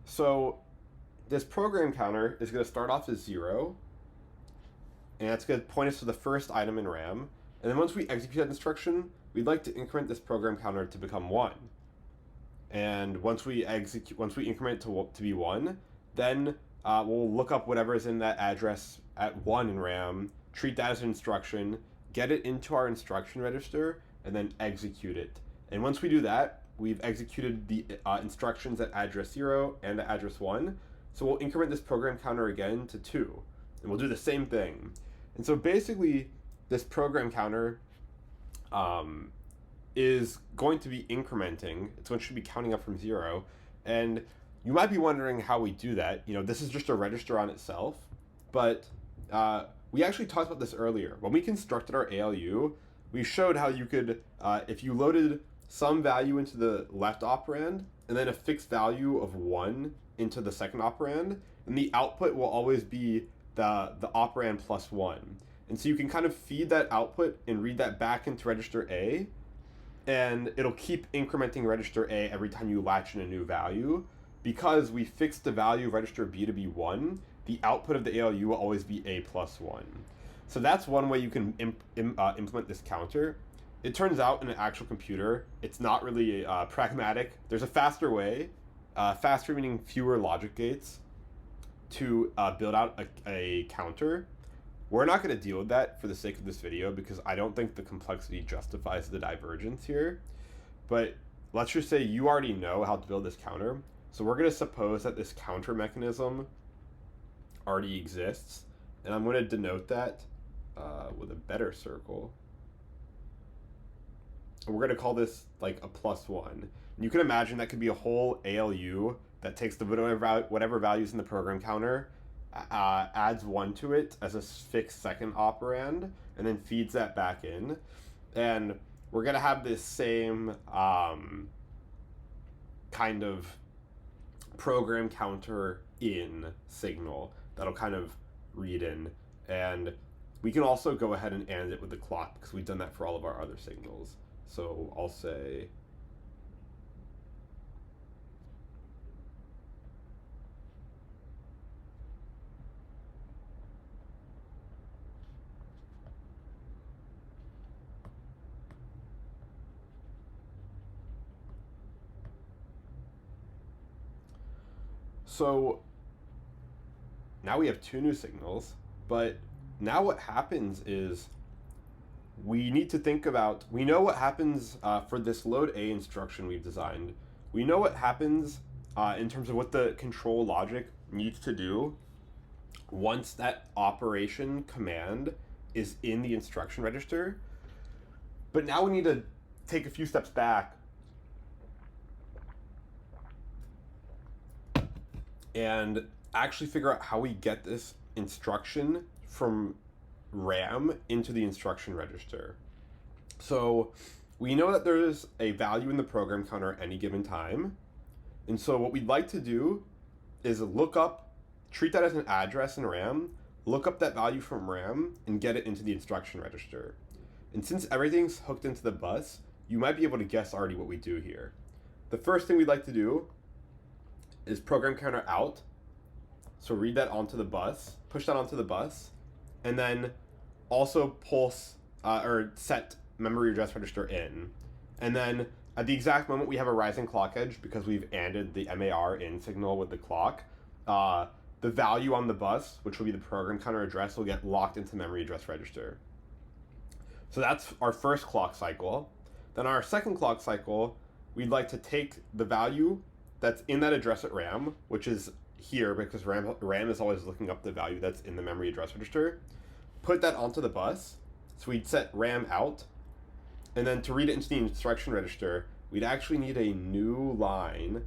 S3: So this program counter is going to start off as 0, and it's going to point us to the first item in RAM. And then once we execute that instruction, we'd like to increment this program counter to become 1. And once we increment it to be 1, then we'll look up whatever is in that address at 1 in RAM, treat that as an instruction, get it into our instruction register, and then execute it. And once we do that, we've executed the instructions at address 0 and at address 1. So we'll increment this program counter again to 2. And we'll do the same thing. And so basically, this program counter is going to be incrementing. It's going to be counting up from 0. And you might be wondering how we do that. You know, this is just a register on itself. But we actually talked about this earlier. When we constructed our ALU, we showed how you could, if you loaded some value into the left operand, and then a fixed value of 1 into the second operand, and the output will always be the operand plus 1. And so you can kind of feed that output and read that back into register A, and it'll keep incrementing register A every time you latch in a new value. Because we fixed the value of register B to be 1, the output of the ALU will always be A plus 1. So that's one way you can implement this counter. It turns out in an actual computer, it's not really pragmatic. There's a faster way, faster meaning fewer logic gates, to build out a counter. We're not going to deal with that for the sake of this video because I don't think the complexity justifies the divergence here. But let's just say you already know how to build this counter. So we're going to suppose that this counter mechanism already exists. And I'm going to denote that with a better circle. And we're going to call this like a plus 1. And you can imagine that could be a whole ALU that takes the whatever values in the program counter, adds 1 to it as a fixed second operand, and then feeds that back in. And we're going to have this same kind of program counter in signal that'll kind of read in. And we can also go ahead and AND it with the clock because we've done that for all of our other signals. So I'll say so now we have 2 new signals, but now what happens is we need to think about, we know what happens for this load A instruction we've designed. We know what happens in terms of what the control logic needs to do once that operation command is in the instruction register. But now we need to take a few steps back and actually figure out how we get this instruction from RAM into the instruction register. So we know that there's a value in the program counter at any given time. And so what we'd like to do is treat that as an address in RAM, look up that value from RAM, and get it into the instruction register. And since everything's hooked into the bus, you might be able to guess already what we do here. The first thing we'd like to do is program counter out. So read that onto the bus, push that onto the bus, and then also pulse or set memory address register in. And then at the exact moment we have a rising clock edge because we've ANDed the MAR in signal with the clock, the value on the bus, which will be the program counter address, will get locked into memory address register. So that's our first clock cycle. Then our second clock cycle, we'd like to take the value that's in that address at RAM, which is here because RAM is always looking up the value that's in the memory address register, put that onto the bus. So we'd set RAM out, and then to read it into the instruction register, we'd actually need a new line,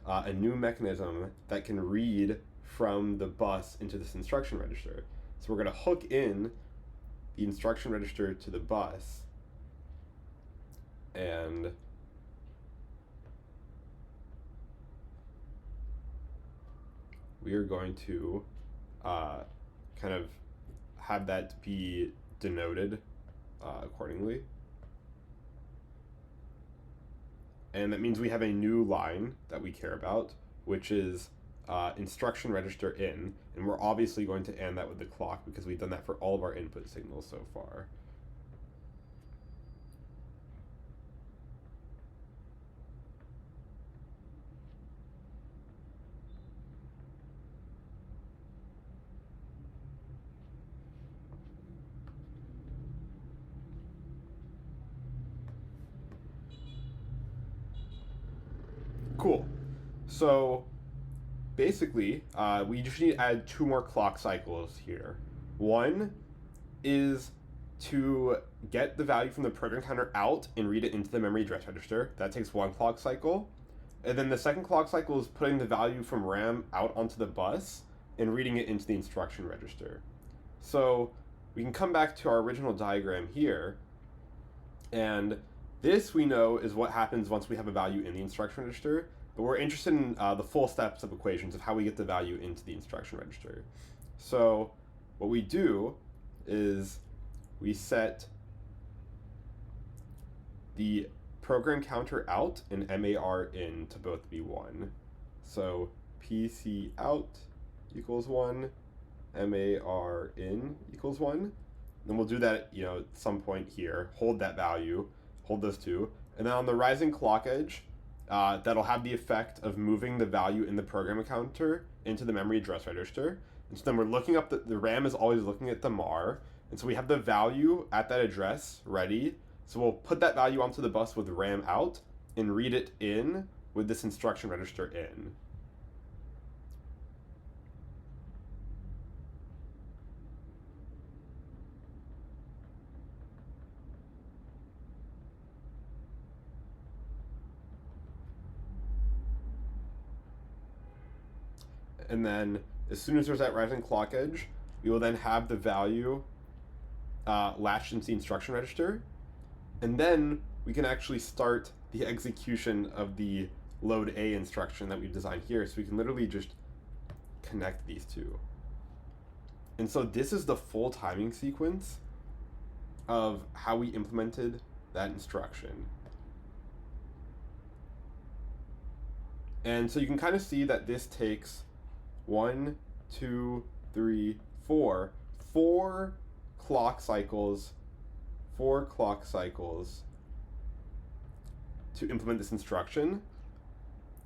S3: a new mechanism that can read from the bus into this instruction register. So we're going to hook in the instruction register to the bus, and we are going to kind of have that be denoted accordingly. And that means we have a new line that we care about, which is instruction register in, and we're obviously going to AND that with the clock because we've done that for all of our input signals so far. So basically, we just need to add 2 more clock cycles here. One is to get the value from the program counter out and read it into the memory address register. That takes 1 clock cycle. And then the second clock cycle is putting the value from RAM out onto the bus and reading it into the instruction register. So we can come back to our original diagram here, and this we know is what happens once we have a value in the instruction register, but we're interested in the full steps of equations of how we get the value into the instruction register. So what we do is we set the program counter out and MAR in to both be 1. So PC out equals 1, MAR in equals 1. Then we'll do that, at some point here, hold that value, hold those 2. And then on the rising clock edge, that'll have the effect of moving the value in the program counter into the memory address register. And so then we're looking up, the RAM is always looking at the MAR. And so we have the value at that address ready. So we'll put that value onto the bus with RAM out and read it in with this instruction register in. And then as soon as there's that rising clock edge, we will then have the value latched into the instruction register. And then we can actually start the execution of the load A instruction that we've designed here. So we can literally just connect these two. And so this is the full timing sequence of how we implemented that instruction. And so you can kind of see that this takes 1, 2, 3, 4 clock cycles, 4 clock cycles to implement this instruction.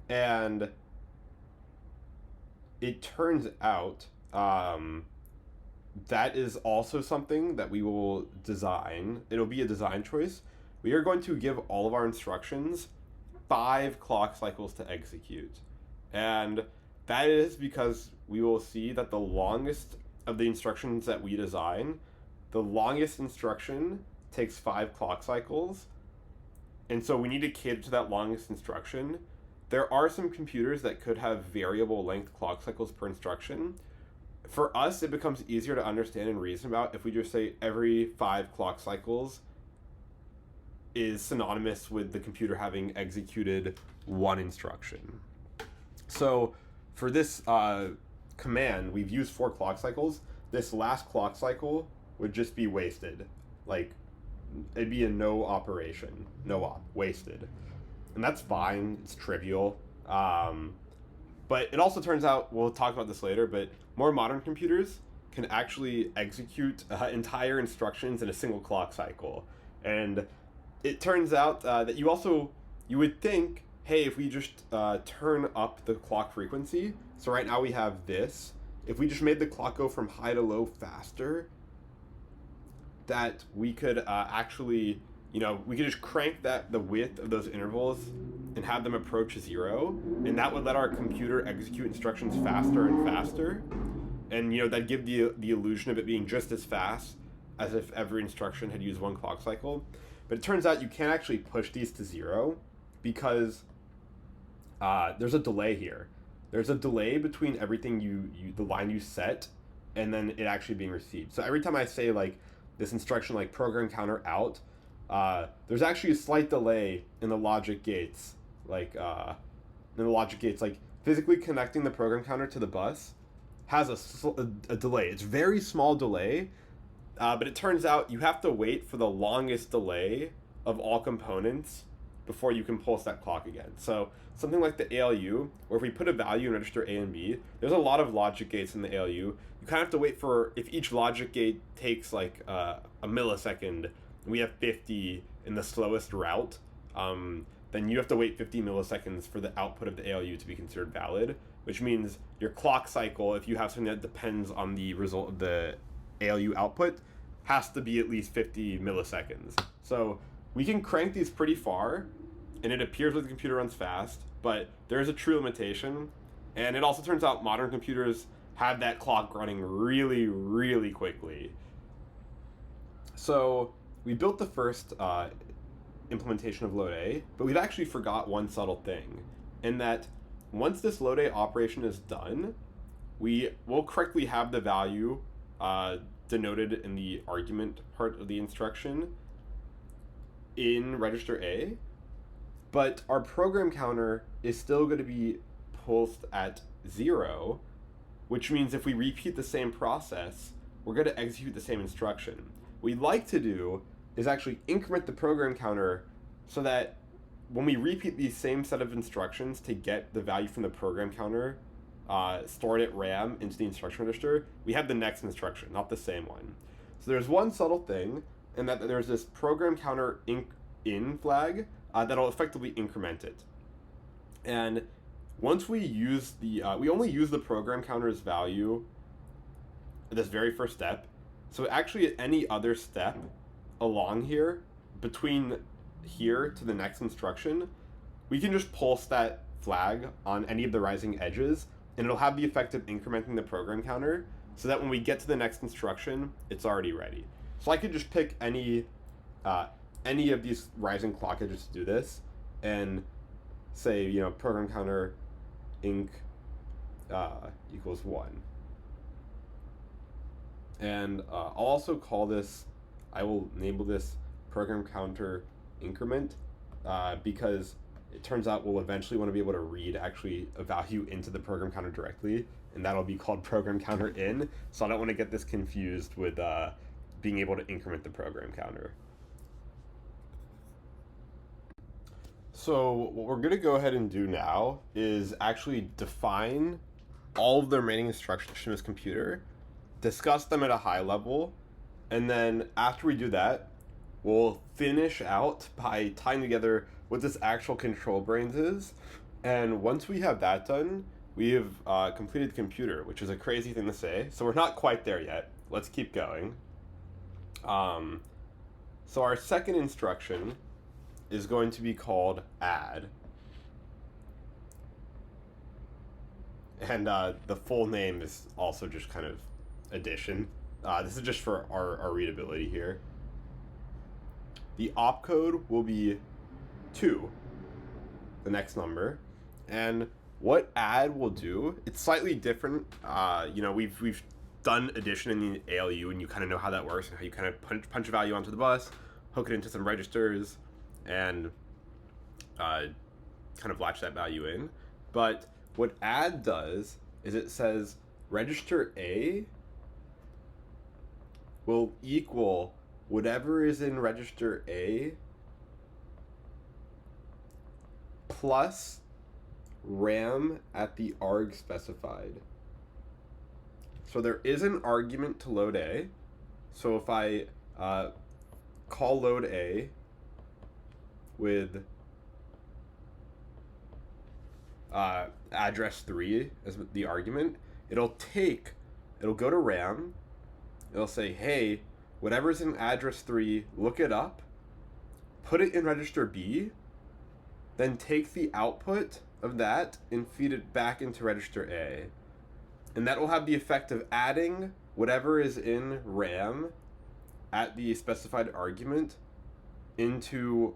S3: And it turns out that is also something that we will design. It'll be a design choice. We are going to give all of our instructions 5 clock cycles to execute. And that is because we will see that the longest of the instructions that we design, the longest instruction takes 5 clock cycles. And so we need to cater to that longest instruction. There are some computers that could have variable length clock cycles per instruction. For us, it becomes easier to understand and reason about if we just say every 5 clock cycles is synonymous with the computer having executed 1 instruction. So for this command, we've used 4 clock cycles. This last clock cycle would just be wasted. Like, it'd be a no operation, no op, wasted. And that's fine, it's trivial. But it also turns out, we'll talk about this later, but more modern computers can actually execute entire instructions in a single clock cycle. And it turns out that you would think, hey, if we just turn up the clock frequency, so right now we have this, if we just made the clock go from high to low faster, that we could actually, we could just crank the width of those intervals and have them approach 0, and that would let our computer execute instructions faster and faster, and that'd give the illusion of it being just as fast as if every instruction had used 1 clock cycle. But it turns out you can't actually push these to 0 because there's a delay here. There's a delay between everything the line you set and then it actually being received. So every time I say like this instruction like program counter out, there's actually a slight delay in the logic gates. Like physically connecting the program counter to the bus has a delay. It's a very small delay, but it turns out you have to wait for the longest delay of all components before you can pulse that clock again. So something like the ALU, or if we put a value in register A and B, there's a lot of logic gates in the ALU. You kind of have to wait for, if each logic gate takes like a millisecond, and we have 50 in the slowest route, then you have to wait 50 milliseconds for the output of the ALU to be considered valid, which means your clock cycle, if you have something that depends on the result of the ALU output, has to be at least 50 milliseconds. So we can crank these pretty far, and it appears that the computer runs fast, but there is a true limitation. And it also turns out modern computers have that clock running really, really quickly. So we built the first implementation of load A, but we've actually forgot one subtle thing, in that once this load A operation is done, we will correctly have the value denoted in the argument part of the instruction in register A, but our program counter is still going to be pulsed at 0, which means if we repeat the same process, we're going to execute the same instruction. What we'd like to do is actually increment the program counter so that when we repeat these same set of instructions to get the value from the program counter stored at RAM into the instruction register, we have the next instruction, not the same one. So there's one subtle thing, in that there's this program counter in flag that'll effectively increment it. And once we use the, we only use the program counter's value at this very first step. So actually at any other step along here, between here to the next instruction, we can just pulse that flag on any of the rising edges, and it'll have the effect of incrementing the program counter so that when we get to the next instruction, it's already ready. So I could just pick any of these rising clock edges to do this, and say, you know, program counter inc equals 1. And I'll also call this, I will enable this program counter increment because it turns out we'll eventually want to be able to read actually a value into the program counter directly, and that'll be called program counter in. So I don't want to get this confused with being able to increment the program counter. So what we're going to go ahead and do now is actually define all of the remaining instructions in this computer, discuss them at a high level, and then after we do that, we'll finish out by tying together what this actual control brains is. And once we have that done, we have completed the computer, which is a crazy thing to say. So we're not quite there yet. Let's keep going. So our second instruction is going to be called add. And the full name is also just kind of addition. This is just for our readability here. The opcode will be 2, the next number. And what add will do, it's slightly different. You know, we've done addition in the ALU, and you kind of know how that works and how you kind of punch a value onto the bus, hook it into some registers, and kind of latch that value in. But what add does is it says register A will equal whatever is in register A plus RAM at the arg specified. So there is an argument to load A. So if I call load A with address 3 as the argument, it'll go to RAM, it'll say, hey, whatever's in address 3, look it up, put it in register B, then take the output of that and feed it back into register A. And that will have the effect of adding whatever is in RAM at the specified argument into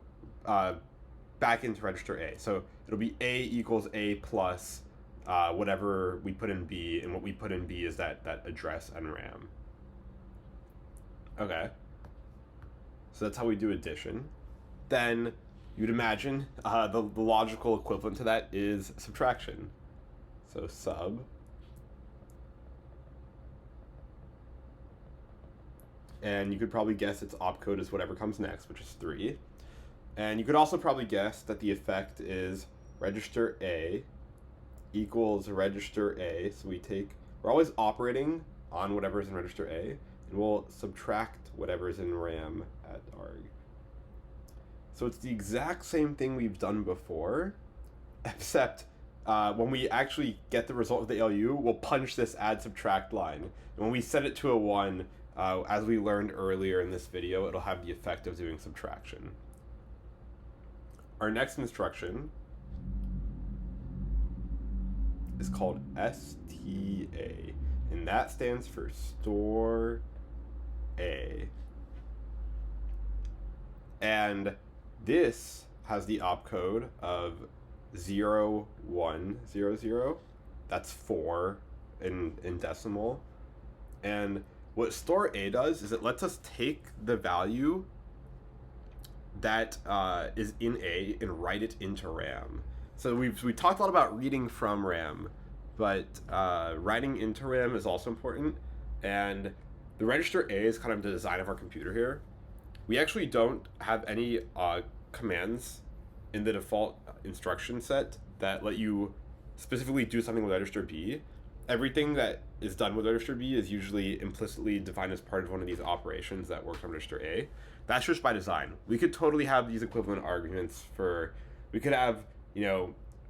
S3: back into register A. So it'll be A equals A plus whatever we put in B, and what we put in B is that address and RAM. Okay. So that's how we do addition. Then you'd imagine the logical equivalent to that is subtraction. So sub. And you could probably guess its opcode is whatever comes next, which is 3. And you could also probably guess that the effect is register A equals register A. So we're always operating on whatever is in register A, and we'll subtract whatever is in RAM at arg. So it's the exact same thing we've done before, except when we actually get the result of the ALU, we'll punch this add subtract line. And when we set it to a 1, as we learned earlier in this video, it'll have the effect of doing subtraction. Our next instruction is called STA, and that stands for store A. And this has the opcode of 0100. That's 4 in decimal. And what store A does is it lets us take the value that is in A and write it into RAM. So we talked a lot about reading from RAM, but writing into RAM is also important. And the register A is kind of the design of our computer here. We actually don't have any commands in the default instruction set that let you specifically do something with register B. Everything that is done with register B is usually implicitly defined as part of one of these operations that works on register A. That's just by design. We could totally have these equivalent arguments we could have,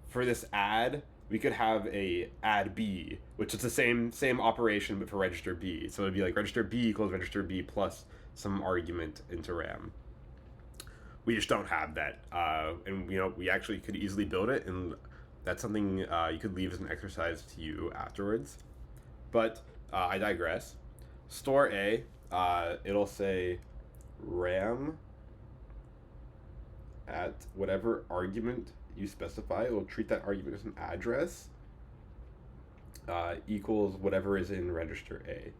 S3: for this add, we could have a add B, which is the same operation but for register B. So it'd be like register B equals register B plus some argument into RAM. We just don't have that, and we actually could easily build it, and that's something you could leave as an exercise to you afterwards. But I digress. Store A, it'll say RAM at whatever argument you specify. It will treat that argument as an address equals whatever is in register A.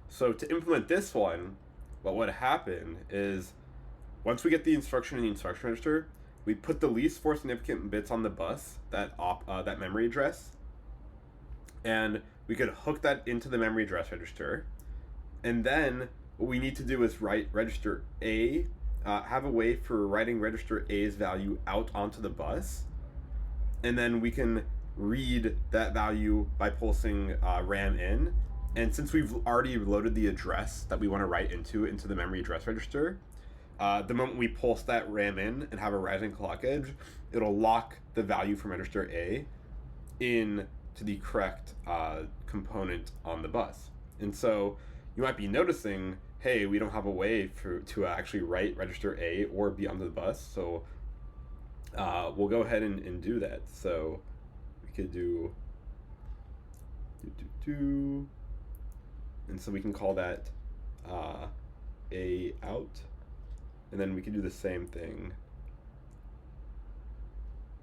S3: So to implement this one, what would happen is once we get the instruction in the instruction register, we put the least 4 significant bits on the bus, that memory address, and we could hook that into the memory address register. And then what we need to do is write register A, have a way for writing register A's value out onto the bus, and then we can read that value by pulsing RAM in. And since we've already loaded the address that we want to write into the memory address register, the moment we pulse that RAM in and have a rising clock edge, it'll lock the value from register A in to the correct component on the bus. And so you might be noticing, hey, we don't have a way to actually write register A or B onto the bus, so we'll go ahead and do that. So we could do and so we can call that A out, and then we can do the same thing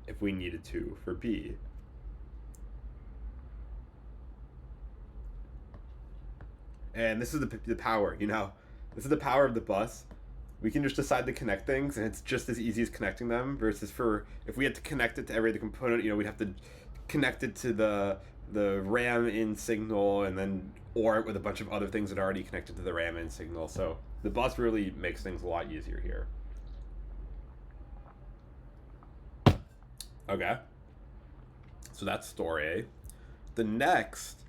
S3: if we needed to for B. And this is the power, this is the power of the bus. We can just decide to connect things, and it's just as easy as connecting them, versus if we had to connect it to every other component, we'd have to connect it to the RAM in signal, and then or it with a bunch of other things that are already connected to the RAM in signal. So the bus really makes things a lot easier here. Okay, so that's store A. The next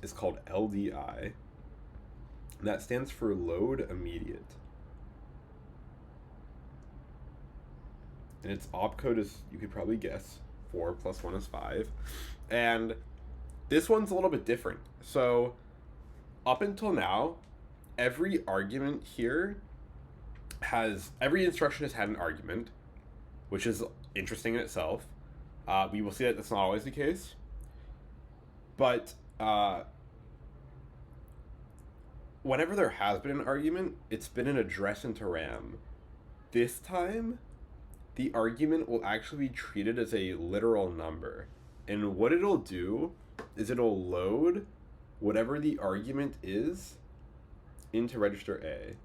S3: is called LDI. And that stands for load immediate. And its opcode is, you could probably guess, 4 plus 1 is 5. And this one's a little bit different. So up until now, every argument here every instruction has had an argument, which is interesting in itself. We will see that that's not always the case. But whenever there has been an argument, it's been an address into RAM. This time, the argument will actually be treated as a literal number. And what it'll do is it'll load whatever the argument is into register A.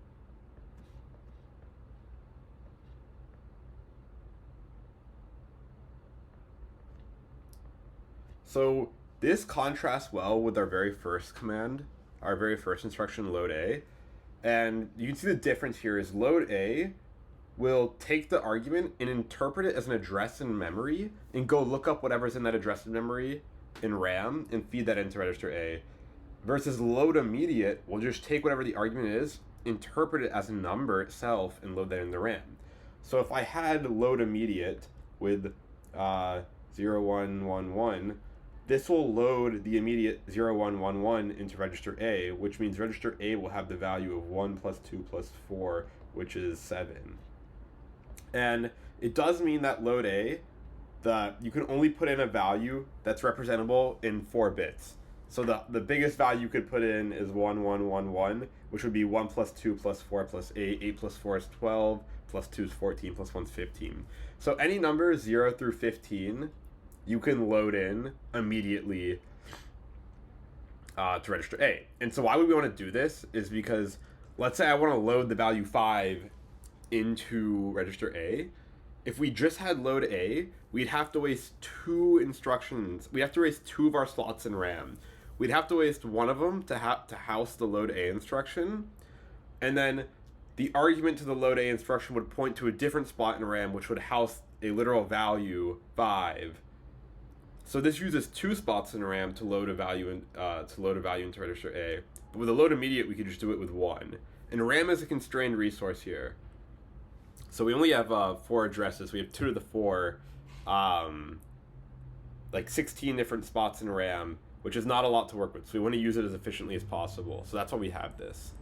S3: So this contrasts well with our very first command, our very first instruction, load A. And you can see the difference here is load A will take the argument and interpret it as an address in memory and go look up whatever's in that address in memory in RAM and feed that into register A. Versus load immediate will just take whatever the argument is, interpret it as a number itself, and load that into RAM. So if I had load immediate with 0111, this will load the immediate 0111 into register A, which means register A will have the value of 1 plus 2 plus 4, which is 7. And it does mean that load A you can only put in a value that's representable in 4 bits. So the biggest value you could put in is 1, 1, 1, 1, which would be 1 plus 2 plus 4 plus 8, 8 plus 4 is 12, plus 2 is 14, plus 1 is 15. So any number 0 through 15, you can load in immediately to register A. And so why would we want to do this is because, let's say I want to load the value 5 into register A. If we just had load A, we'd have to waste 2 instructions. We'd have to waste 2 of our slots in RAM. We'd have to waste one of them to house the load A instruction, and then the argument to the load A instruction would point to a different spot in RAM, which would house a literal value 5. So this uses 2 spots in RAM to load a value into register A. But with a load immediate, we could just do it with 1. And RAM is a constrained resource here. So we only have 4 addresses. We have 2 to the 4, like 16 different spots in RAM, which is not a lot to work with. So we want to use it as efficiently as possible. So that's why we have this.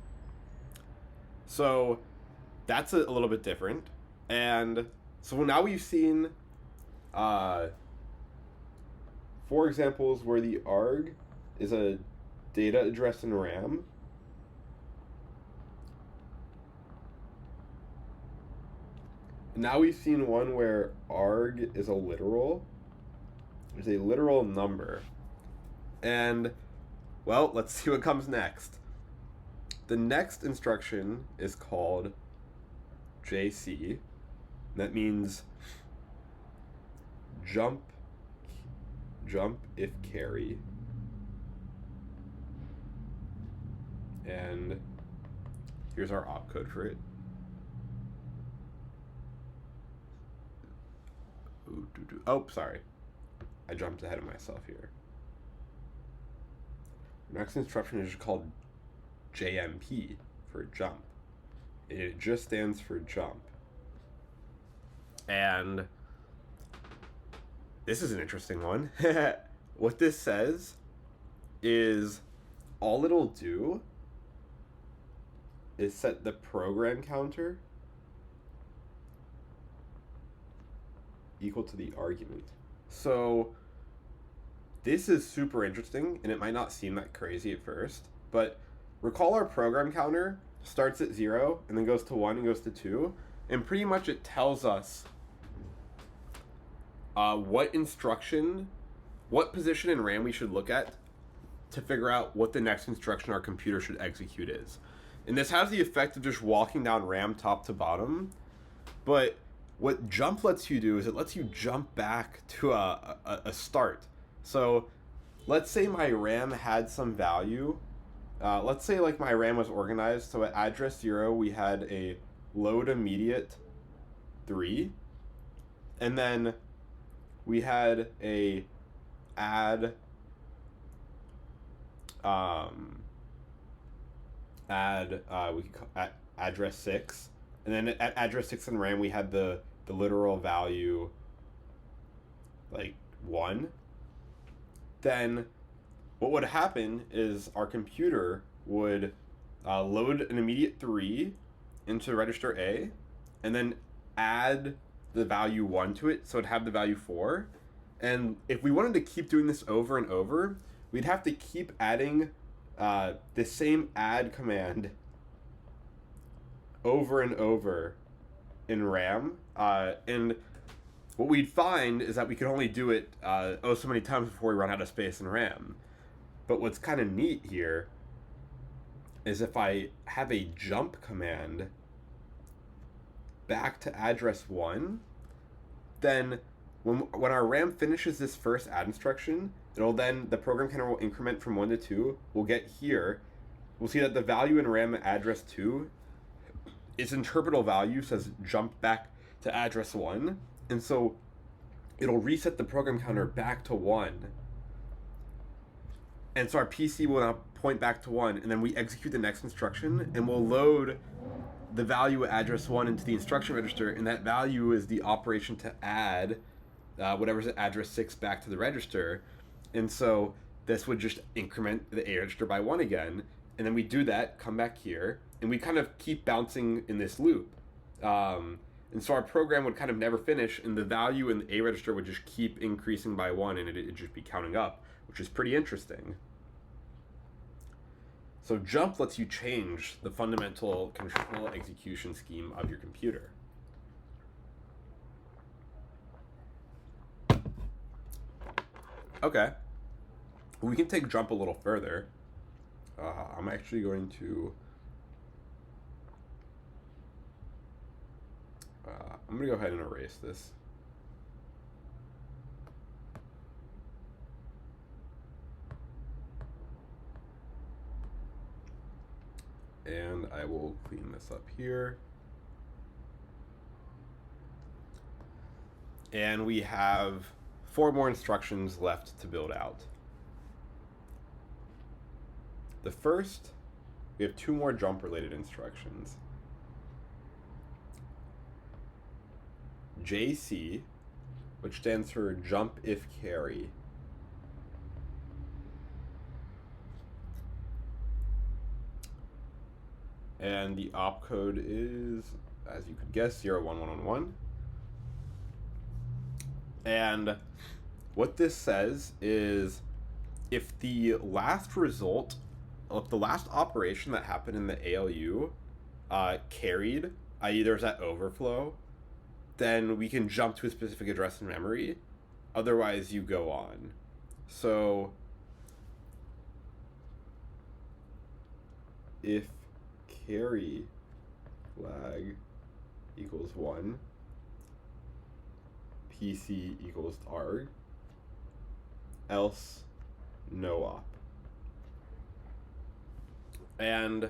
S3: So that's a little bit different. And so now we've seen 4 examples where the arg is a data address in RAM. Now we've seen one where arg is a literal number. And, well, let's see what comes next. The next instruction is called JC. That means jump if carry. And here's our opcode for it. Oh, sorry. I jumped ahead of myself here. The next instruction is called JMP for jump. It just stands for jump. And this is an interesting one. What this says is all it'll do is set the program counter equal to the argument. So this is super interesting, and it might not seem that crazy at first, but recall our program counter starts at 0 and then goes to 1 and goes to 2, and pretty much it tells us what position in RAM we should look at to figure out what the next instruction our computer should execute is. And this has the effect of just walking down RAM top to bottom, but what jump lets you do is it lets you jump back to a start. So let's say my RAM had some value. Let's say like my RAM was organized. So at address 0, we had a load immediate 3. And then we had a add address 6. And then at address 6 in RAM, we had the literal value like 1. Then what would happen is our computer would load an immediate 3 into register A, and then add the value 1 to it, so it'd have the value 4. And if we wanted to keep doing this over and over, we'd have to keep adding the same add command over and over in RAM. And what we'd find is that we could only do it so many times before we run out of space in RAM. But what's kind of neat here is if I have a jump command back to address 1, then when our RAM finishes this first add instruction, the program counter will increment from 1 to 2. We'll get here. We'll see that the value in RAM at address 2, its interpretable value says jump back to address 1. And so it'll reset the program counter back to 1. And so our PC will now point back to 1, and then we execute the next instruction, and we'll load the value at address 1 into the instruction register, and that value is the operation to add whatever's at address 6 back to the register. And so this would just increment the A register by 1 again, and then we do that, come back here, and we kind of keep bouncing in this loop. And so our program would kind of never finish, and the value in the A register would just keep increasing by 1, and it'd just be counting up, which is pretty interesting. So jump lets you change the fundamental control execution scheme of your computer. Okay, we can take jump a little further. I'm actually going to I'm going to go ahead and erase this. And I will clean this up here. And we have 4 more instructions left to build out. The first, we have 2 more jump-related instructions. JC, which stands for jump if carry. And the opcode is, as you could guess, 01111. And what this says is if the last result, if the last operation that happened in the ALU carried, i.e. there's that overflow, then we can jump to a specific address in memory. Otherwise, you go on. So if carry flag equals 1, PC equals arg, else no op. And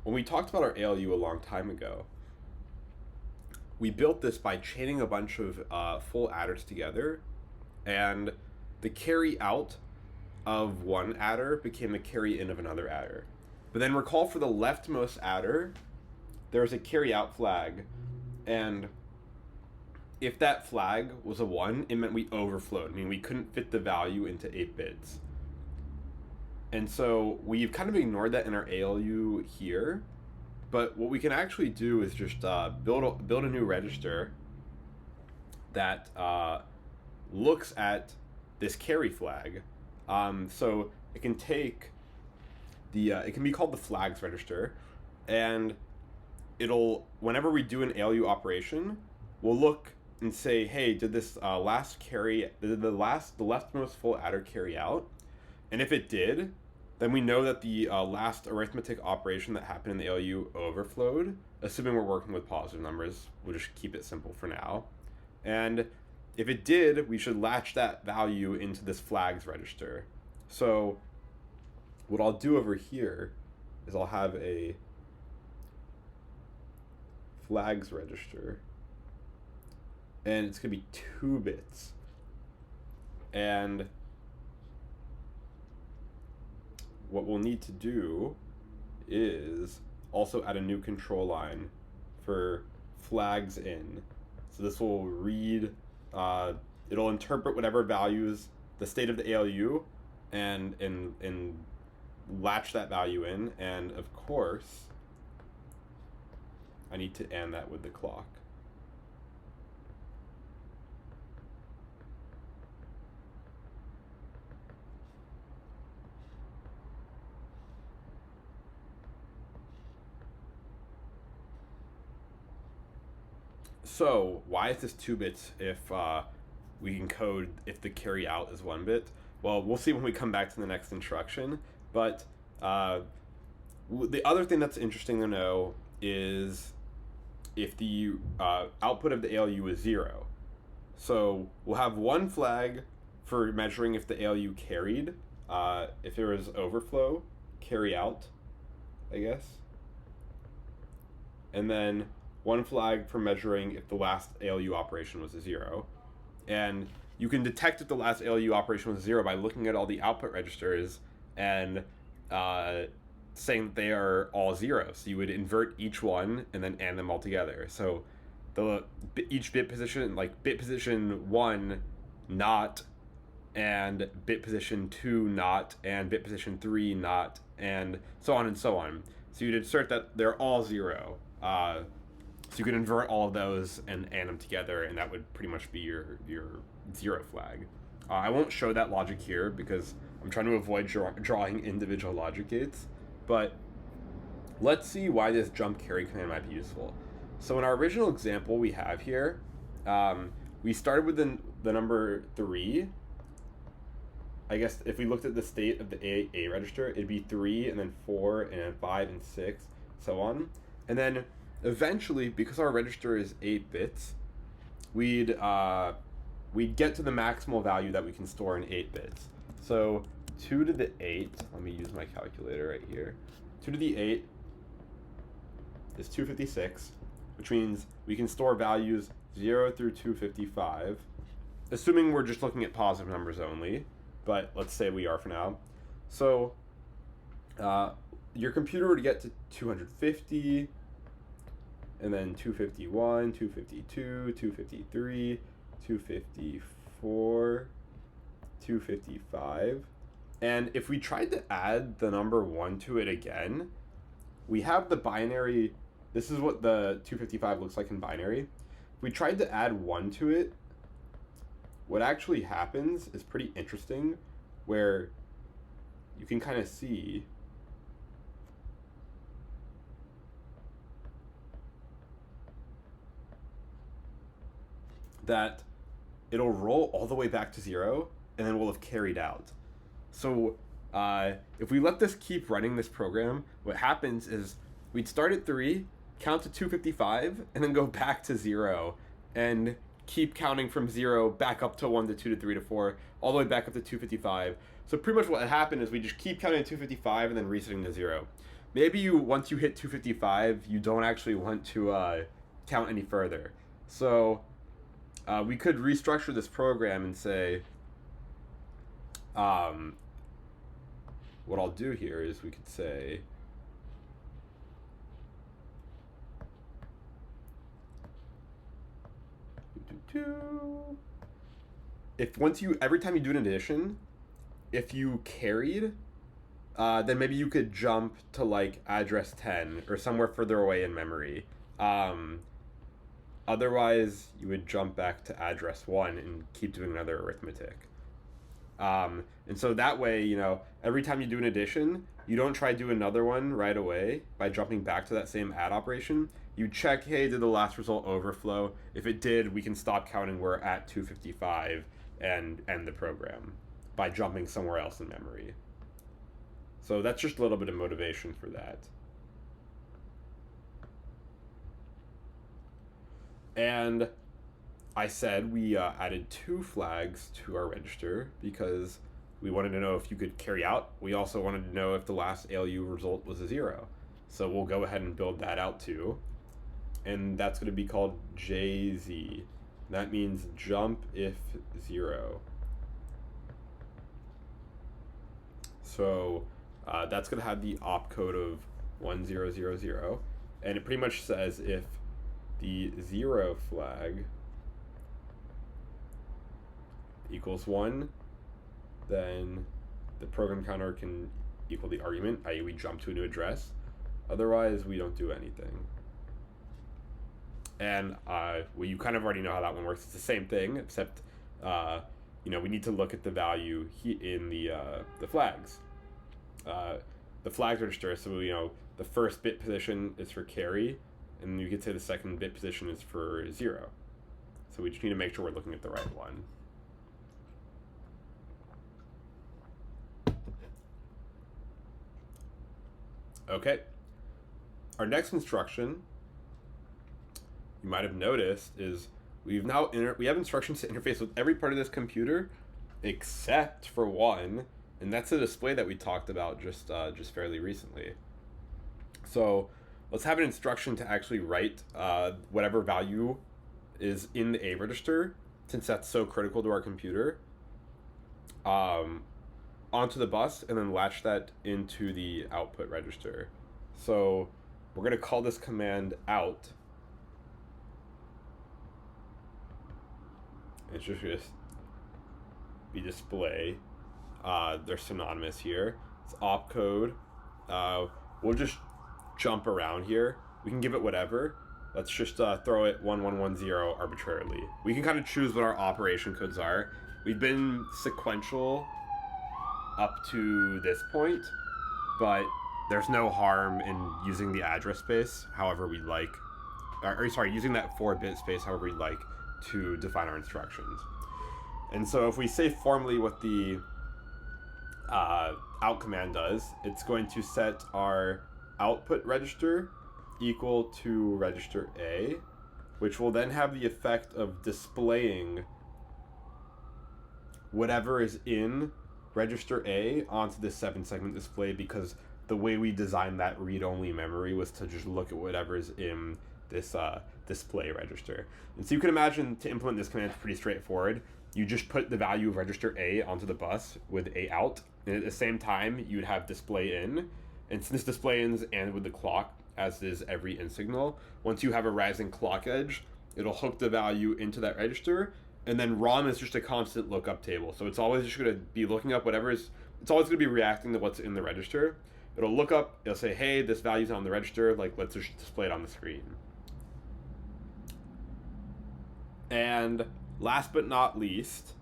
S3: when we talked about our ALU a long time ago, we built this by chaining a bunch of full adders together, and the carry out of one adder became the carry in of another adder. But then recall for the leftmost adder, there's a carry out flag, and if that flag was a 1, it meant we overflowed, meaning we couldn't fit the value into 8 bits. And so we've kind of ignored that in our ALU here, but what we can actually do is just build a new register that looks at this carry flag. So it can take it can be called the flags register, and it'll, whenever we do an ALU operation, we'll look and say, hey, did this last carry, did the leftmost full adder carry out? And if it did, then we know that the last arithmetic operation that happened in the ALU overflowed, assuming we're working with positive numbers. We'll just keep it simple for now. And if it did, we should latch that value into this flags register. So what I'll do over here is I'll have a flags register, and it's going to be 2 bits. And what we'll need to do is also add a new control line for flags in. So this will read, it'll interpret whatever values the state of the ALU and latch that value in. And of course, I need to AND that with the clock. So why is this 2 bits if we can code if the carry out is 1 bit? Well, we'll see when we come back to the next instruction. But the other thing that's interesting to know is if the output of the ALU is 0. So we'll have 1 flag for measuring if the ALU carried, if there was overflow, carry out, I guess. And then 1 flag for measuring if the last ALU operation was a 0. And you can detect if the last ALU operation was 0 by looking at all the output registers and saying that they are all 0. So you would invert each one and then AND them all together. So each bit position, like bit position 1 not, and bit position 2 not, and bit position 3 not, and so on and so on. So you'd insert that they're all 0. So you can invert all of those and them together, and that would pretty much be your 0 flag. I won't show that logic here because I'm trying to avoid drawing individual logic gates, but let's see why this jump carry command might be useful. So in our original example we have here, we started with the number 3. I guess if we looked at the state of the A register, it'd be 3, and then 4, and then 5, and 6, so on. And then eventually, because our register is 8 bits, we'd get to the maximal value that we can store in 8 bits. So 2 to the 8, let me use my calculator right here. 2 to the 8 is 256, which means we can store values 0 through 255, assuming we're just looking at positive numbers only, but let's say we are for now. So your computer would get to 250, and then 251, 252, 253, 254, 255. And if we tried to add the number 1 to it again, we have the binary. This is what the 255 looks like in binary. If we tried to add 1 to it, what actually happens is pretty interesting, where you can kind of see that it'll roll all the way back to 0, and then we'll have carried out. So if we let this keep running this program, what happens is we'd start at 3, count to 255, and then go back to 0, and keep counting from 0 back up to 1 to 2 to 3 to 4, all the way back up to 255. So pretty much what happened is we just keep counting to 255 and then resetting to 0. Maybe once you hit 255, you don't actually want to count any further. So we could restructure this program and say, what I'll do here is we could say, if every time you do an addition, if you carried, then maybe you could jump to like address 10 or somewhere further away in memory. Otherwise, you would jump back to address 1 and keep doing another arithmetic. And so that way, every time you do an addition, you don't try to do another one right away by jumping back to that same add operation. You check, hey, did the last result overflow? If it did, we can stop counting. We're at 255 and end the program by jumping somewhere else in memory. So that's just a little bit of motivation for that. And I said we added 2 flags to our register because we wanted to know if you could carry out. We also wanted to know if the last ALU result was a 0. So we'll go ahead and build that out too. And that's going to be called JZ. That means jump if 0. So that's going to have the opcode of 1000. And it pretty much says if the 0 flag equals 1, then the program counter can equal the argument, i.e. we jump to a new address. Otherwise, we don't do anything. And well, you kind of already know how that one works. It's the same thing, except we need to look at the value in the flags. The flags register, so the first bit position is for carry, and you could say the second bit position is for 0. So we just need to make sure we're looking at the right one. Okay. Our next instruction, you might have noticed, is we have instructions to interface with every part of this computer except for one, and that's the display that we talked about just fairly recently. So let's have an instruction to actually write whatever value is in the A register, since that's so critical to our computer, onto the bus, and then latch that into the output register. So we're going to call this command out. It's just going to be display. They're synonymous here. It's opcode. We'll just jump around here. we can give it whatever. Let's just throw it 1110 arbitrarily. We can kind of choose what our operation codes are. We've been sequential up to this point, but there's no harm in using the address space however we like, or sorry, using that 4-bit space however we like to define our instructions. And so if we say formally what the out command does, it's going to set our output register equal to register A, which will then have the effect of displaying whatever is in register A onto the 7-segment display, because the way we designed that read-only memory was to just look at whatever is in this display register. And so you can imagine to implement this command, it's pretty straightforward. You just put the value of register A onto the bus with A out, and at the same time you'd have display in. And since display ins and with the clock, as is every in signal, once you have a rising clock edge, it'll hook the value into that register, and then ROM is just a constant lookup table. So it's always just going to be looking up whatever is, it's always going to be reacting to what's in the register. It'll look up, it'll say, hey, this value's on the register, like let's just display it on the screen. And last but not least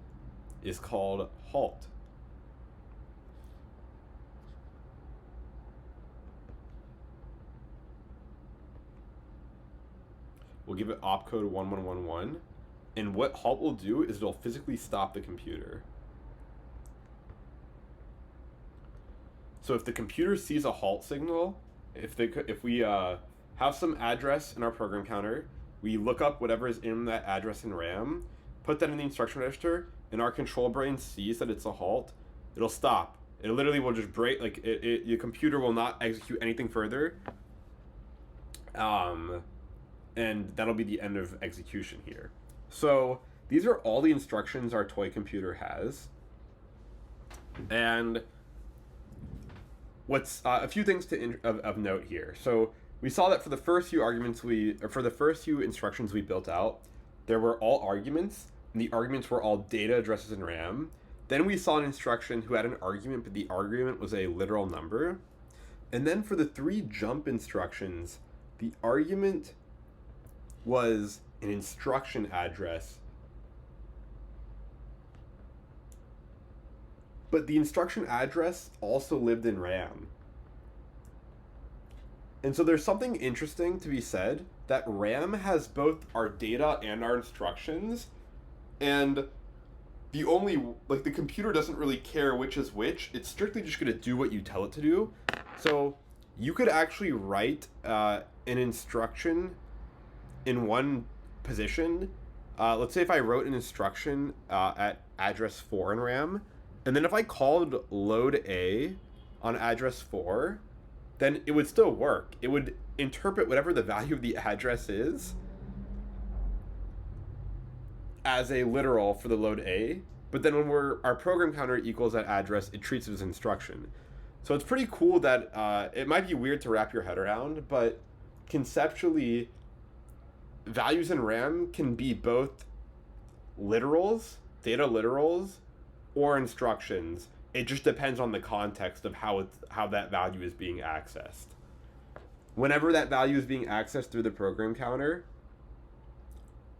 S3: is called halt. We'll give it opcode 1111, and what halt will do is it'll physically stop the computer. So if the computer sees a halt signal, if we have some address in our program counter, we look up whatever is in that address in RAM, put that in the instruction register, and our control brain sees that it's a halt, it'll stop. It literally will just break, like your computer will not execute anything further. And that'll be the end of execution here. So these are all the instructions our toy computer has. And what's a few things of note here. So we saw that for the first few instructions we built out, there were all arguments, and the arguments were all data addresses in RAM. Then we saw an instruction who had an argument, but the argument was a literal number. And then for the 3 jump instructions, the argument was an instruction address, but the instruction address also lived in RAM. And so there's something interesting to be said that RAM has both our data and our instructions, and the computer doesn't really care which is which. It's strictly just going to do what you tell it to do. So you could actually write an instruction in one position. Let's say if I wrote an instruction at address 4 in RAM, and then if I called load A on address 4, then it would still work. It would interpret whatever the value of the address is as a literal for the load A, but then when our program counter equals that address, it treats it as instruction. So it's pretty cool that it might be weird to wrap your head around, but conceptually, values in RAM can be both literals, data literals, or instructions. It just depends on the context of how that value is being accessed. Whenever that value is being accessed through the program counter,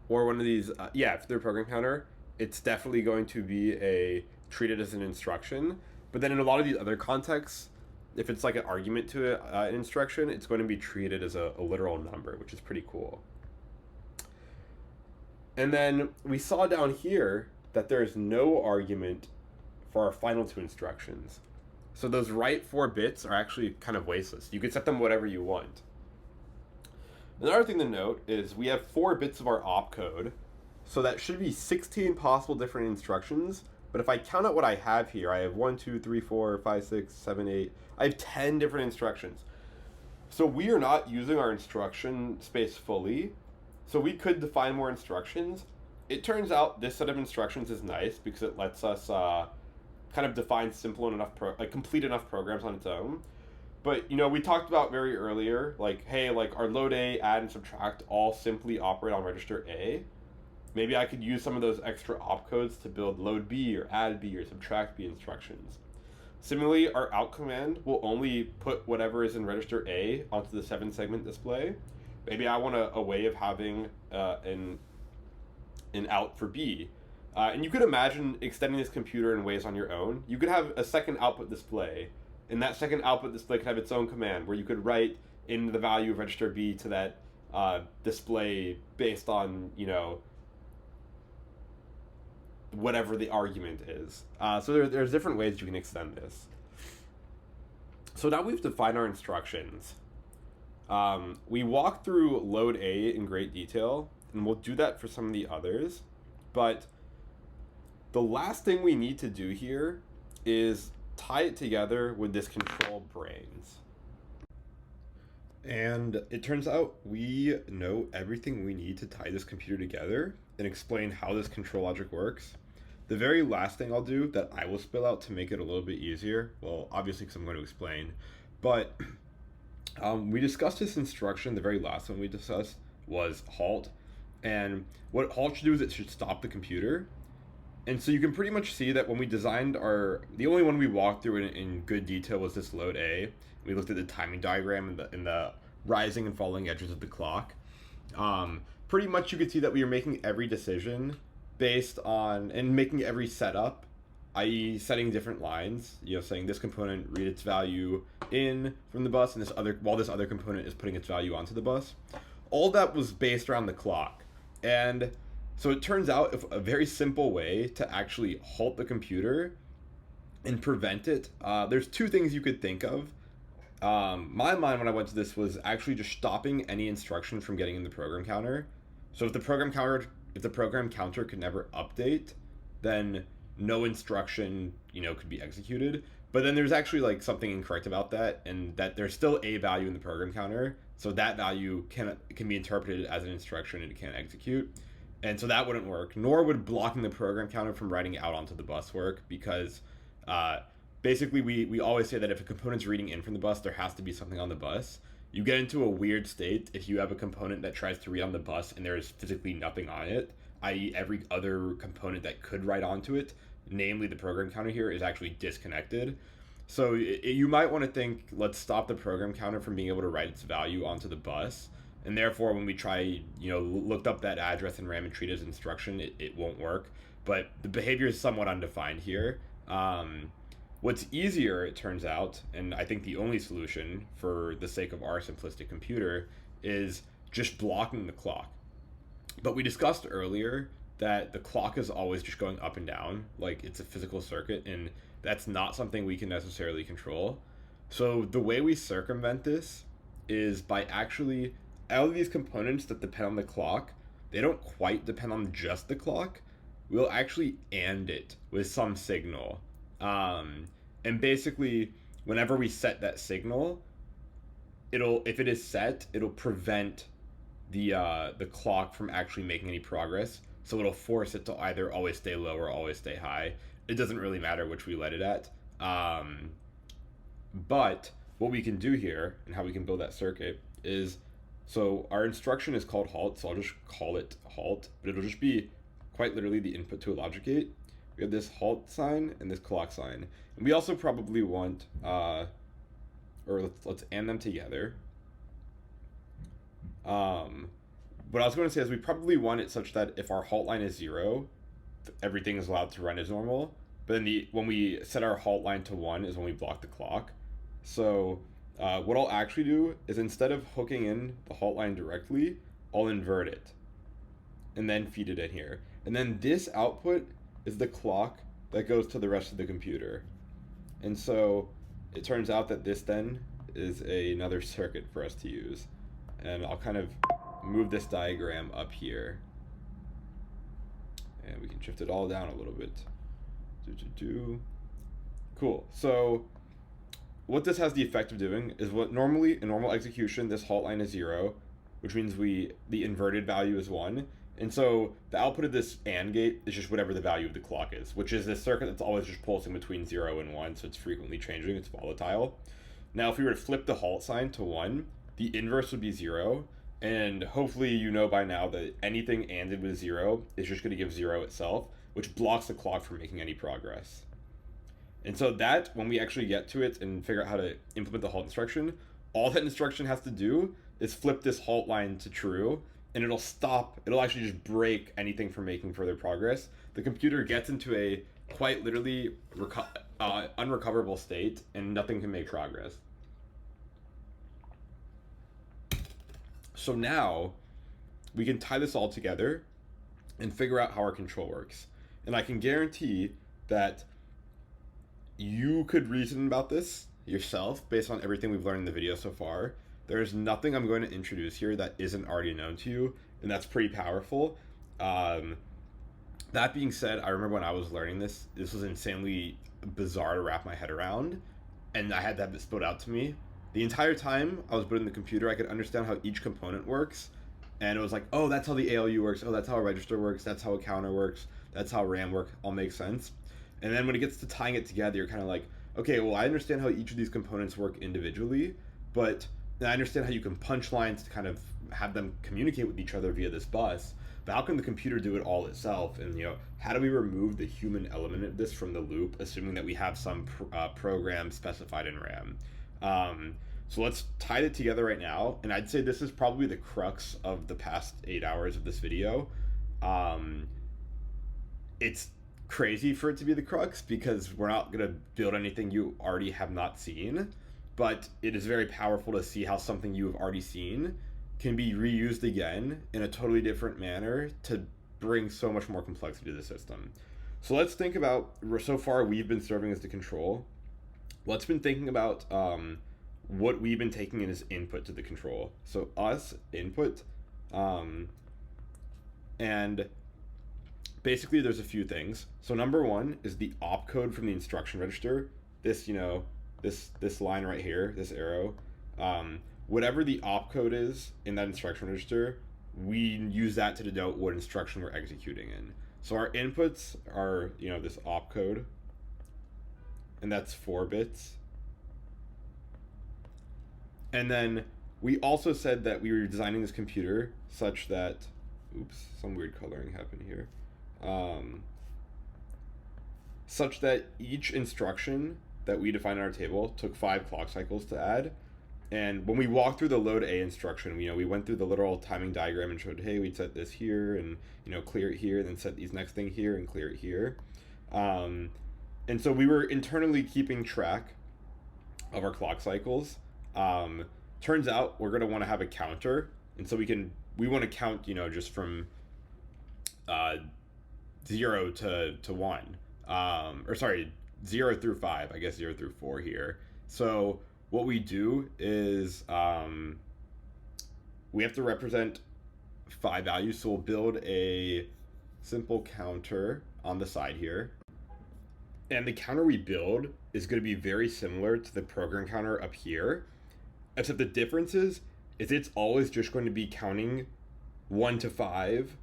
S3: or one of these, through the program counter, it's definitely going to be treated as an instruction. But then in a lot of these other contexts, if it's like an argument to an instruction, it's going to be treated as a literal number, which is pretty cool. And then we saw down here that there's no argument for our final 2 instructions. So those right 4 bits are actually kind of wasteless. You can set them whatever you want. Another thing to note is we have 4 bits of our opcode, so that should be 16 possible different instructions. But if I count out what I have here, I have 1, 2, 3, 4, 5, 6, 7, 8. I have 10 different instructions. So we are not using our instruction space fully. So we could define more instructions. It turns out this set of instructions is nice because it lets us kind of define simple enough, complete enough programs on its own. But, we talked about very earlier, like, hey, like our load A, add, and subtract all simply operate on register A. Maybe I could use some of those extra opcodes to build load B or add B or subtract B instructions. Similarly, our out command will only put whatever is in register A onto the 7-segment display. Maybe I want a way of having an out for B. And you could imagine extending this computer in ways on your own. You could have a second output display, and that second output display could have its own command where you could write in the value of register B to that display based on, whatever the argument is. So there's different ways you can extend this. So now we've defined our instructions. We walk through load A in great detail, and we'll do that for some of the others. But the last thing we need to do here is tie it together with this control brains. And it turns out we know everything we need to tie this computer together and explain how this control logic works. The very last thing I'll do that I will spill out to make it a little bit easier, well, obviously because I'm going to explain, but we discussed this instruction. The very last one we discussed was halt. And what halt should do is it should stop the computer. And so you can pretty much see that when we designed the only one we walked through in good detail was this load A. We looked at the timing diagram and the rising and falling edges of the clock. Pretty much you could see that we were making every decision based on, and making every setup, i.e. setting different lines, saying this component read its value in from the bus, and while this other component is putting its value onto the bus. All that was based around the clock. And so it turns out a very simple way to actually halt the computer and prevent it. There's two things you could think of. My mind when I went to this was actually just stopping any instruction from getting in the program counter. So if the program counter could never update, then no instruction, could be executed. But then there's actually something incorrect about that, and that there's still a value in the program counter. So that value can be interpreted as an instruction and it can't execute. And so that wouldn't work, nor would blocking the program counter from writing out onto the bus work, because basically we always say that if a component's reading in from the bus, there has to be something on the bus. You get into a weird state if you have a component that tries to read on the bus and there is physically nothing on it, i.e. every other component that could write onto it, namely the program counter here, is actually disconnected. So you might want to think, let's stop the program counter from being able to write its value onto the bus. And therefore, when we try, looked up that address and ram and treat as instruction, it won't work. But the behavior is somewhat undefined here. What's easier, it turns out, and I think the only solution for the sake of our simplistic computer, is just blocking the clock. But we discussed earlier that the clock is always just going up and down, like it's a physical circuit, and that's not something we can necessarily control. So the way we circumvent this is by actually, all of these components that depend on the clock, they don't quite depend on just the clock. We'll actually AND it with some signal. And basically, whenever we set that signal, if it is set, it'll prevent the clock from actually making any progress. So it'll force it to either always stay low or always stay high. It doesn't really matter which we let it at. But what we can do here and how we can build that circuit is, so our instruction is called halt, so I'll just call it halt, but it'll just be quite literally the input to a logic gate. We have this halt sign and this clock sign. And we also probably want, let's AND them together. What I was going to say is we probably want it such that if our halt line is 0, everything is allowed to run as normal. But then when we set our halt line to 1 is when we block the clock. So what I'll actually do is, instead of hooking in the halt line directly, I'll invert it and then feed it in here. And then this output is the clock that goes to the rest of the computer. And so it turns out that this then is another circuit for us to use. And I'll kind of move this diagram up here. And we can shift it all down a little bit. Cool. So what this has the effect of doing is, what normally in normal execution, this halt line is 0, which means the inverted value is 1. And so the output of this AND gate is just whatever the value of the clock is, which is this circuit that's always just pulsing between 0 and 1, so it's frequently changing, it's volatile. Now if we were to flip the halt sign to 1, the inverse would be 0, and hopefully you know by now that anything ANDed with 0 is just going to give 0 itself, which blocks the clock from making any progress.
S2: And so that, when we actually get to it and figure out how to implement the halt instruction, all that instruction has to do is flip this halt line to true, and it'll stop, it'll actually just break anything from making further progress. The computer gets into a quite literally unrecoverable state, and nothing can make progress. So now we can tie this all together and figure out how our control works. And I can guarantee that you could reason about this yourself based on everything we've learned in the video so far. There's nothing I'm going to introduce here that isn't already known to you, and that's pretty powerful. That being said, I remember when I was learning this was insanely bizarre to wrap my head around, and I had to have it spelled out to me. The entire time I was building the computer, I could understand how each component works, and it was like, oh, that's how the ALU works, oh, that's how a register works, that's how a counter works, that's how RAM works, all makes sense. And then when it gets to tying it together, you're kind of like, okay, well, I understand how each of these components work individually, but I understand how you can punch lines to kind of have them communicate with each other via this bus, but how can the computer do it all itself? And, you know, how do we remove the human element of this from the loop, assuming that we have some program specified in RAM? So let's tie it together right now, and I'd say this is probably the crux of the past 8 hours of this video. It's crazy for it to be the crux because we're not going to build anything you already have not seen, but it is very powerful to see how something you have already seen can be reused again in a totally different manner to bring so much more complexity to the system. So let's think about, so far we've been serving as the control. Let's been thinking about what we've been taking in as input to the control. So us, input, and basically there's a few things. So number one is the opcode from the instruction register. This, you know, this line right here, this arrow, whatever the opcode is in that instruction register, we use that to denote what instruction we're executing in. So our inputs are, you know, this opcode, and that's 4 bits. And then we also said that we were designing this computer such that, oops, some weird coloring happened here. Such that each instruction that we defined on our table took 5 clock cycles to add. And when we walked through the load A instruction, you know, we went through the literal timing diagram and showed, hey, we'd set this here and, you know, clear it here, and then set these next thing here and clear it here. And so we were internally keeping track of our clock cycles. Turns out we're going to want to have a counter. And so we want to count, you know, just from 0 to 1. Or sorry, 0 through 5, I guess 0 through 4 here. So what we do is we have to represent 5 values. So we'll build a simple counter on the side here. And the counter we build is going to be very similar to the program counter up here, except the difference is it's always just going to be counting 1 to 5,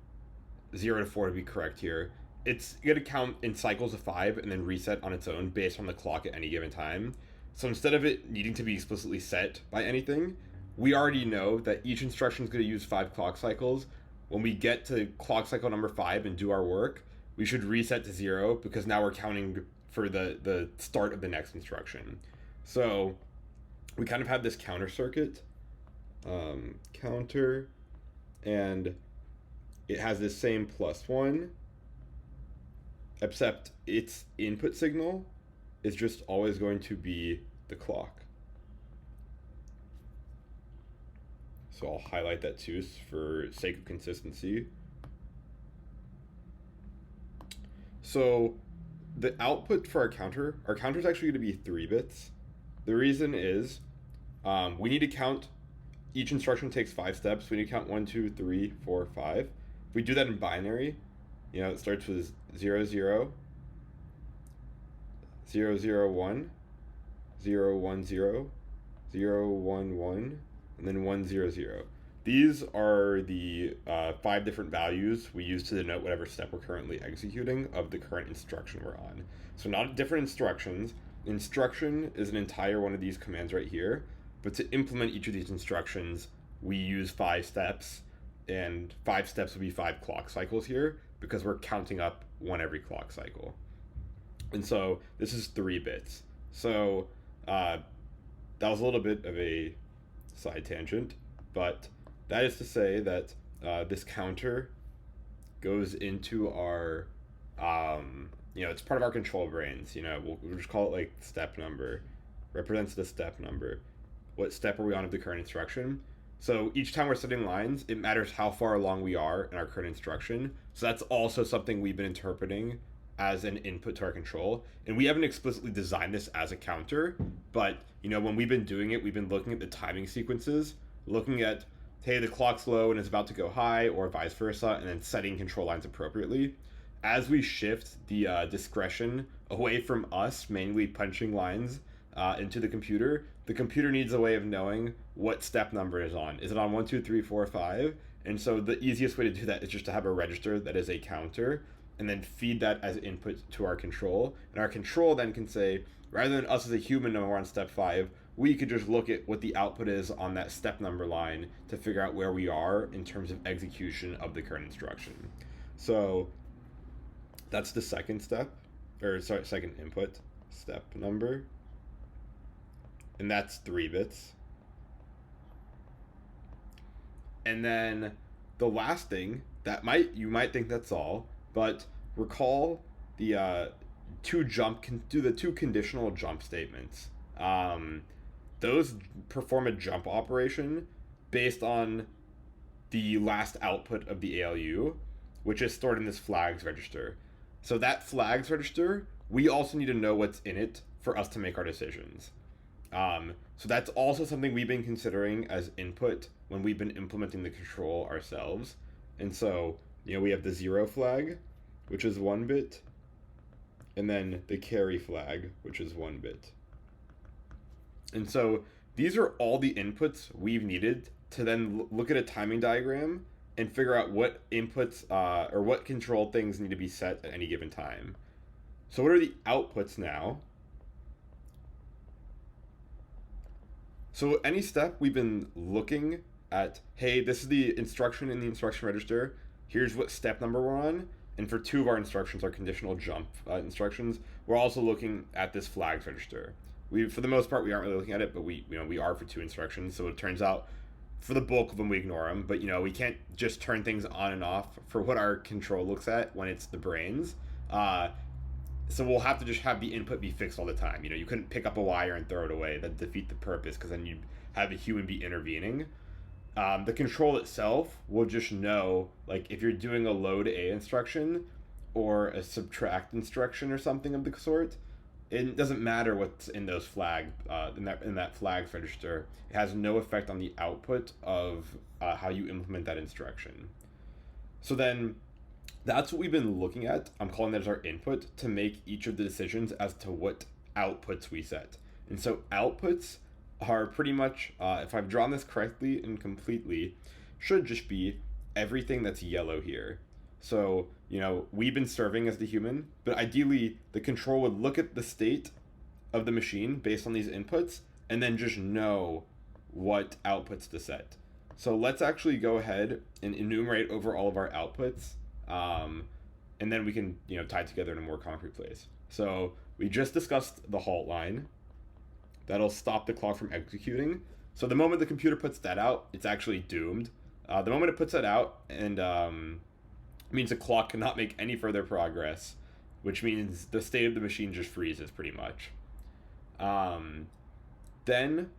S2: 0 to 4 to be correct here. It's going to count in cycles of 5 and then reset on its own based on the clock at any given time. So instead of it needing to be explicitly set by anything, we already know that each instruction is going to use 5 clock cycles. When we get to clock cycle number 5 and do our work, we should reset to 0 because now we're counting for the start of the next instruction. So we kind of have this counter circuit, counter, and it has this same +1, except its input signal is just always going to be the clock. So I'll highlight that too for sake of consistency. So the output for our counter is actually going to be 3 bits. The reason is we need to count, each instruction takes 5 steps. We need to count 1, 2, 3, 4, 5. If we do that in binary, you know, it starts with 0, 0, 0, 0, 1, 0, 1, 0, 0, 1, 1, and then 1, 0, 0. These are the 5 different values we use to denote whatever step we're currently executing of the current instruction we're on. So not different instructions. Instruction is an entire one of these commands right here, but to implement each of these instructions, we use 5 steps, and 5 steps would be 5 clock cycles here because we're counting up 1 every clock cycle. And so this is 3 bits. So that was a little bit of a side tangent, but that is to say that this counter goes into our, it's part of our control brains. We'll just call it like step number, represents the step number. What step are we on of the current instruction? So each time we're setting lines, it matters how far along we are in our current instruction. So that's also something we've been interpreting as an input to our control. And we haven't explicitly designed this as a counter, but when we've been doing it, we've been looking at the timing sequences, looking at, hey, the clock's low and it's about to go high, or vice versa, and then setting control lines appropriately. As we shift the discretion away from us manually punching lines into the computer needs a way of knowing what step number is on. Is it on 1, 2, 3, 4, 5? And so the easiest way to do that is just to have a register that is a counter, and then feed that as input to our control. And our control then can say, rather than us as a human knowing we're on step 5, we could just look at what the output is on that step number line to figure out where we are in terms of execution of the current instruction. So that's the second second input, step number. And that's 3 bits. And then the last thing that you might think that's all, but recall the two conditional jump statements. Those perform a jump operation based on the last output of the ALU, which is stored in this flags register. So that flags register, we also need to know what's in it for us to make our decisions. So that's also something we've been considering as input when we've been implementing the control ourselves. And so, we have the 0 flag, which is 1 bit, and then the carry flag, which is 1 bit. And so these are all the inputs we've needed to then look at a timing diagram and figure out what inputs or what control things need to be set at any given time. So what are the outputs now? So any step we've been looking at, hey, this is the instruction in the instruction register. Here's what step number we're on. And for 2 of our instructions, our conditional jump instructions, we're also looking at this flags register. For the most part, we aren't really looking at it, but we are for 2 instructions. So it turns out, for the bulk of them, we ignore them. But we can't just turn things on and off for what our control looks at when it's the brains. So we'll have to just have the input be fixed all the time. You couldn't pick up a wire and throw it away. That'd defeat the purpose, because then you'd have a human be intervening. The control itself will just know, like, if you're doing a load A instruction or a subtract instruction or something of the sort, it doesn't matter what's in those in that flags register. It has no effect on the output of how you implement that instruction. So then that's what we've been looking at. I'm calling that as our input to make each of the decisions as to what outputs we set. And so outputs are pretty much, if I've drawn this correctly and completely, should just be everything that's yellow here. So, we've been serving as the human, but ideally the control would look at the state of the machine based on these inputs and then just know what outputs to set. So let's actually go ahead and enumerate over all of our outputs. And then we can, tie it together in a more concrete place. So we just discussed the halt line. That'll stop the clock from executing. So the moment the computer puts that out, it's actually doomed. The moment it puts that out, and means the clock cannot make any further progress, which means the state of the machine just freezes pretty much. Then,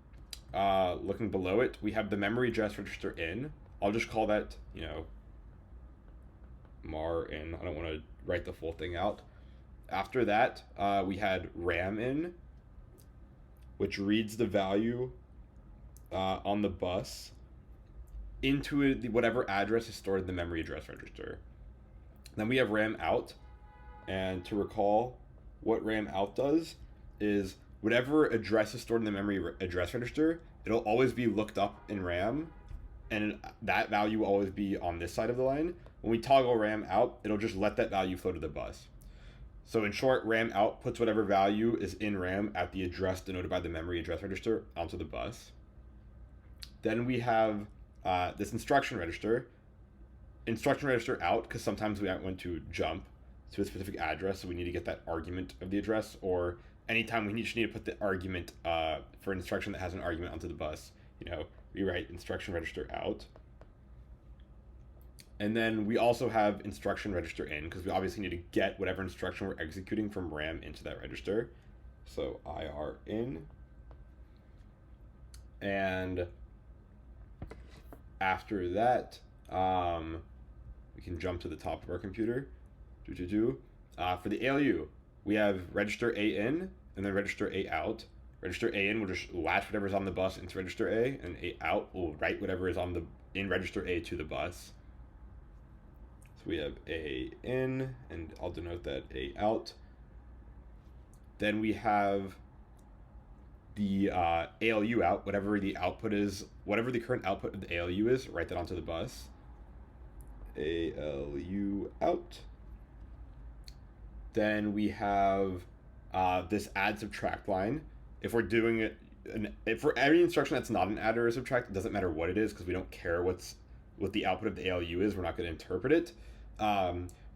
S2: looking below it, we have the memory address register in. I'll just call that, mar in. I don't want to write the full thing out. After that, we had RAM in, which reads the value on the bus into whatever address is stored in the memory address register. Then we have RAM out, and to recall what RAM out does is whatever address is stored in the memory address register, it'll always be looked up in RAM, and that value will always be on this side of the line. When we toggle RAM out, it'll just let that value flow to the bus. So in short, RAM out puts whatever value is in RAM at the address denoted by the memory address register onto the bus. Then we have this instruction register out, because sometimes we want to jump. to a specific address, so we need to get that argument of the address, or anytime we just need to put the argument for an instruction that has an argument onto the bus, we write instruction register out. And then we also have instruction register in, because we obviously need to get whatever instruction we're executing from RAM into that register. So IR in. And after that, we can jump to the top of our computer. For the ALU, we have register A in and then register A out. Register A in will just latch whatever's on the bus into register A, and A out will write whatever is in register A to the bus. So we have A in, and I'll denote that A out. Then we have the ALU out, whatever the output is, whatever the current output of the ALU is, write that onto the bus. ALU out. Then we have this add subtract line. If we're doing it, if for every instruction that's not an add or a subtract, it doesn't matter what it is, because we don't care what the output of the ALU is. We're not going to interpret it.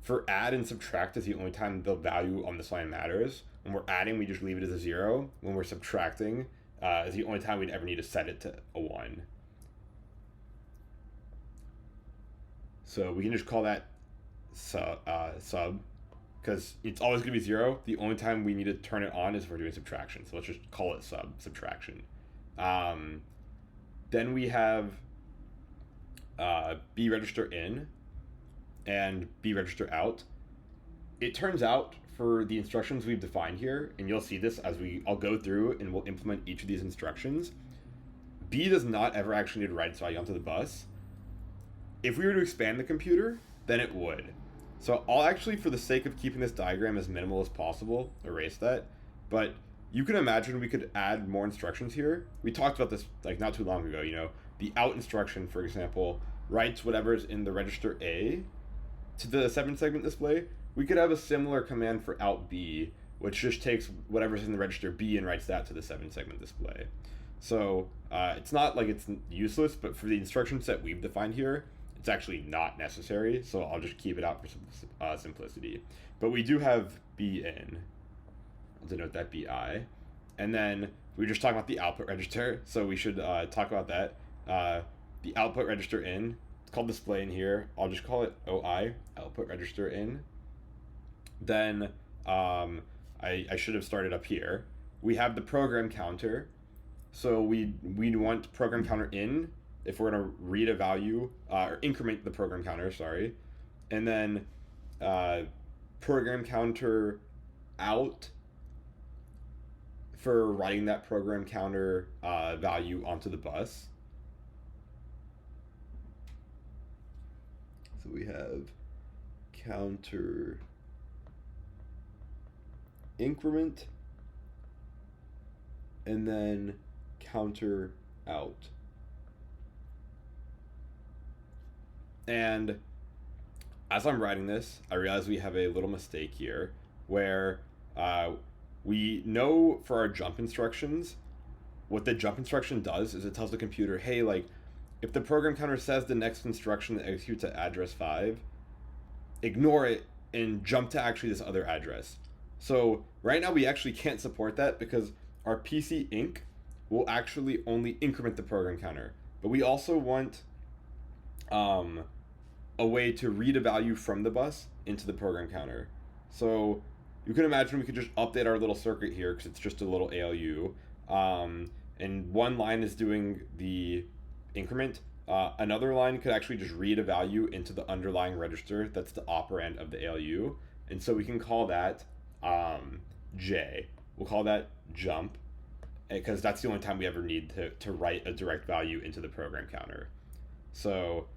S2: For add and subtract is the only time the value on this line matters. When we're adding, we just leave it as a 0. When we're subtracting, is the only time we'd ever need to set it to a 1. So we can just call that sub, because it's always going to be 0. The only time we need to turn it on is if we're doing subtraction. So let's just call it subtraction. Then we have B register in and B register out. It turns out for the instructions we've defined here, and you'll see this as I'll go through and we'll implement each of these instructions, B does not ever actually need to write its value onto the bus. If we were to expand the computer, then it would. So I'll actually, for the sake of keeping this diagram as minimal as possible, erase that. But you can imagine we could add more instructions here. We talked about this not too long ago. The out instruction, for example, writes whatever's in the register A to the 7-segment display. We could have a similar command for out B, which just takes whatever's in the register B and writes that to the 7-segment display. So it's not like it's useless, but for the instruction set we've defined here, it's actually not necessary, so I'll just keep it out for simplicity. But we do have B in. I'll denote that BI. And then we were just talking about the output register, so we should talk about that. The output register in, it's called display in here. I'll just call it OI, output register in. Then I should have started up here. We have the program counter. So we want program counter in if we're going to read a value, or increment the program counter, sorry. And then program counter out for writing that program counter value onto the bus. So we have counter increment and then counter out. And as I'm writing this, I realize we have a little mistake here where we know for our jump instructions, what the jump instruction does is it tells the computer, hey, if the program counter says the next instruction that executes at address 5, ignore it and jump to actually this other address. So right now we actually can't support that because our PC Inc will actually only increment the program counter. But we also want a way to read a value from the bus into the program counter. So you can imagine we could just update our little circuit here because it's just a little ALU. And one line is doing the increment. Another line could actually just read a value into the underlying register that's the operand of the ALU. And so we can call that J. We'll call that jump because that's the only time we ever need to write a direct value into the program counter. So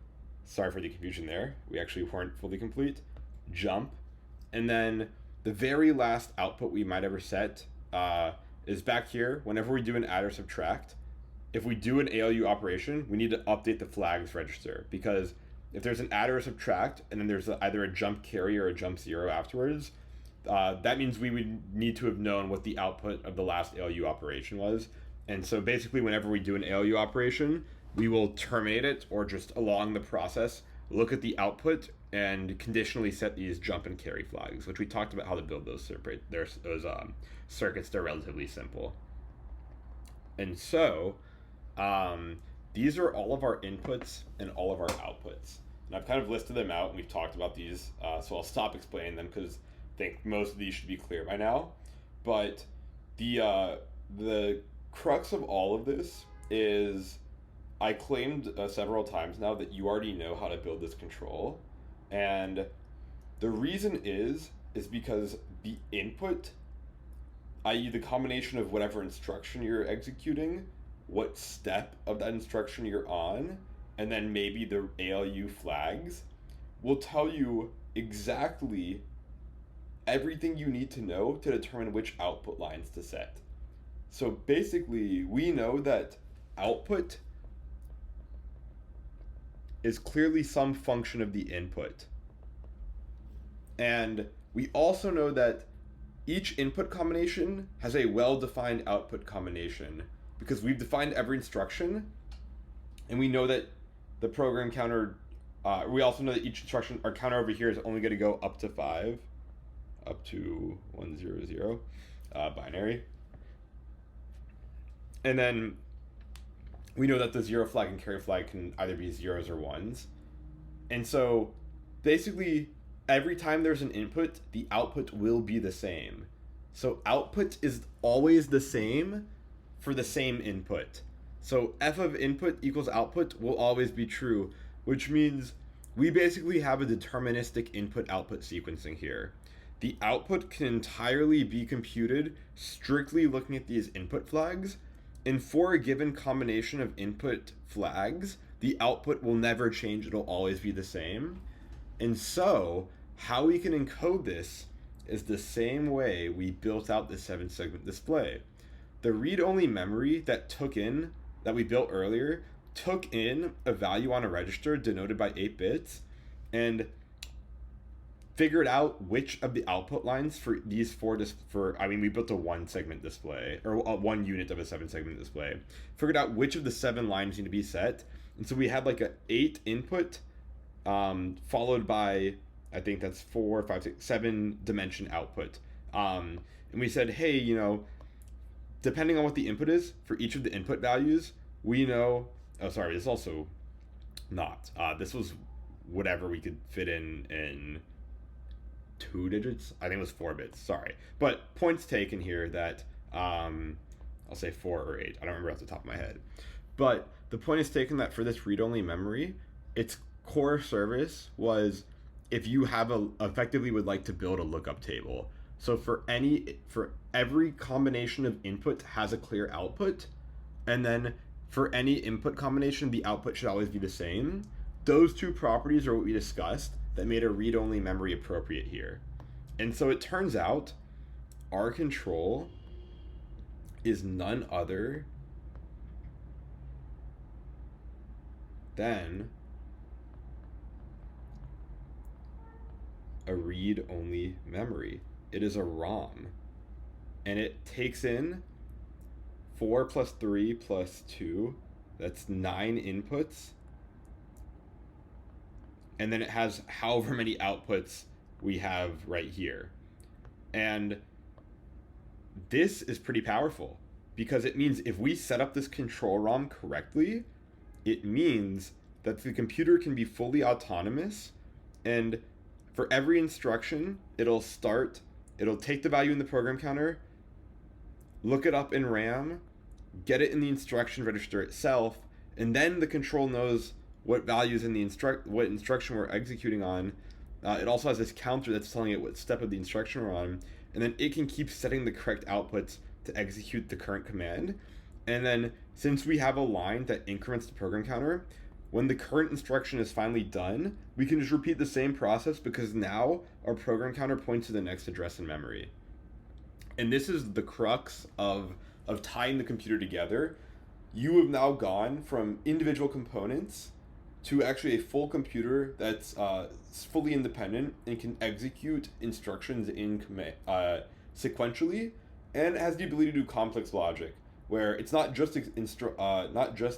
S2: sorry for the confusion there. We actually weren't fully complete. Jump. And then the very last output we might ever set is back here. Whenever we do an add or subtract, if we do an ALU operation, we need to update the flags register, because if there's an add or a subtract and then there's either a jump carry or a jump 0 afterwards, that means we would need to have known what the output of the last ALU operation was. And so basically whenever we do an ALU operation, we will terminate it or just along the process look at the output and conditionally set these jump and carry flags, which we talked about how to build those circuits. They're relatively simple. And so these are all of our inputs and all of our outputs. And I've kind of listed them out, and we've talked about these, so I'll stop explaining them because I think most of these should be clear by now. But the crux of all of this is I claimed several times now that you already know how to build this control. And the reason is because the input, i.e. the combination of whatever instruction you're executing, what step of that instruction you're on, and then maybe the ALU flags, will tell you exactly everything you need to know to determine which output lines to set. So basically, we know that output is clearly some function of the input. And we also know that each input combination has a well-defined output combination because we've defined every instruction, and we know that the program counter, we also know that each instruction, our counter over here is only going to go up to 5, up to 100, binary. And then we know that the 0 flag and carry flag can either be 0s or 1s. And so basically every time there's an input, the output will be the same. So output is always the same for the same input. So f of input equals output will always be true, which means we basically have a deterministic input-output sequencing here. The output can entirely be computed strictly looking at these input flags, and for a given combination of input flags, the output will never change, it'll always be the same. And so, how we can encode this is the same way we built out the 7-segment display. The read-only memory that we built earlier took in a value on a register denoted by 8 bits and figured out which of the output lines for these we built a 1-segment display, or 1 unit of a 7-segment display, figured out which of the 7 lines need to be set. And so we had like a 8 input followed by, I think that's 4, 5, 6, 7 dimension output. And we said, hey, depending on what the input is for each of the input values, we know, this is also not, this was whatever we could fit in 2 digits. I think it was 4 bits, sorry. But points taken here that, I'll say 4 or 8, I don't remember off the top of my head. But the point is taken that for this read-only memory, its core service was if you effectively would like to build a lookup table. So for every combination of input has a clear output, and then for any input combination, the output should always be the same. Those 2 properties are what we discussed that made a read-only memory appropriate here. And so it turns out our control is none other than a read-only memory. It is a ROM, and it takes in 4 plus 3 plus 2, that's 9 inputs, and then it has however many outputs we have right here. And this is pretty powerful because it means if we set up this control ROM correctly, it means that the computer can be fully autonomous, and for every instruction, it'll take the value in the program counter, look it up in RAM, get it in the instruction register itself, and then the control knows what values in what instruction we're executing on. It also has this counter that's telling it what step of the instruction we're on, and then it can keep setting the correct outputs to execute the current command. And then since we have a line that increments the program counter, when the current instruction is finally done, we can just repeat the same process because now our program counter points to the next address in memory. And this is the crux of tying the computer together. You have now gone from individual components to actually a full computer that's fully independent and can execute instructions in sequentially, and has the ability to do complex logic, where it's not just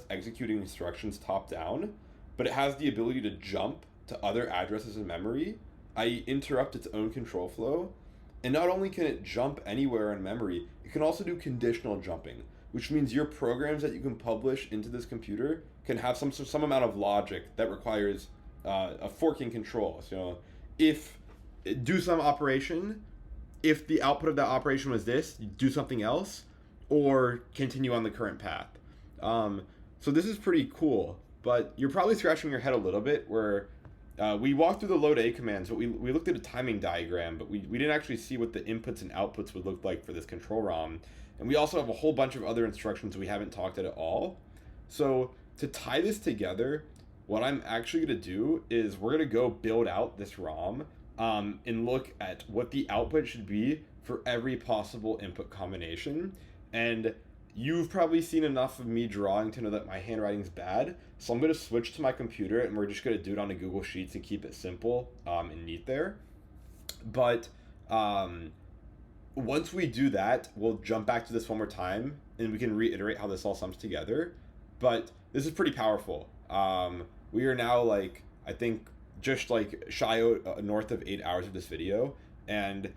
S2: executing instructions top down, but it has the ability to jump to other addresses in memory, I interrupt its own control flow. And not only can it jump anywhere in memory, it can also do conditional jumping, which means your programs that you can publish into this computer can have some amount of logic that requires a forking control. So, if do some operation, if the output of that operation was this, do something else, or continue on the current path. So this is pretty cool, but you're probably scratching your head a little bit where we walked through the load A commands, but we looked at a timing diagram, but we didn't actually see what the inputs and outputs would look like for this control ROM. And we also have a whole bunch of other instructions we haven't talked at all. So to tie this together, what I'm actually going to do is we're going to go build out this ROM and look at what the output should be for every possible input combination. And you've probably seen enough of me drawing to know that my handwriting's bad. So I'm going to switch to my computer and we're just going to do it on a Google Sheets and keep it simple and neat there. But once we do that, we'll jump back to this one more time and we can reiterate how this all sums together. But this is pretty powerful. We are now like, I think, just like shy north of 8 hours of this video. And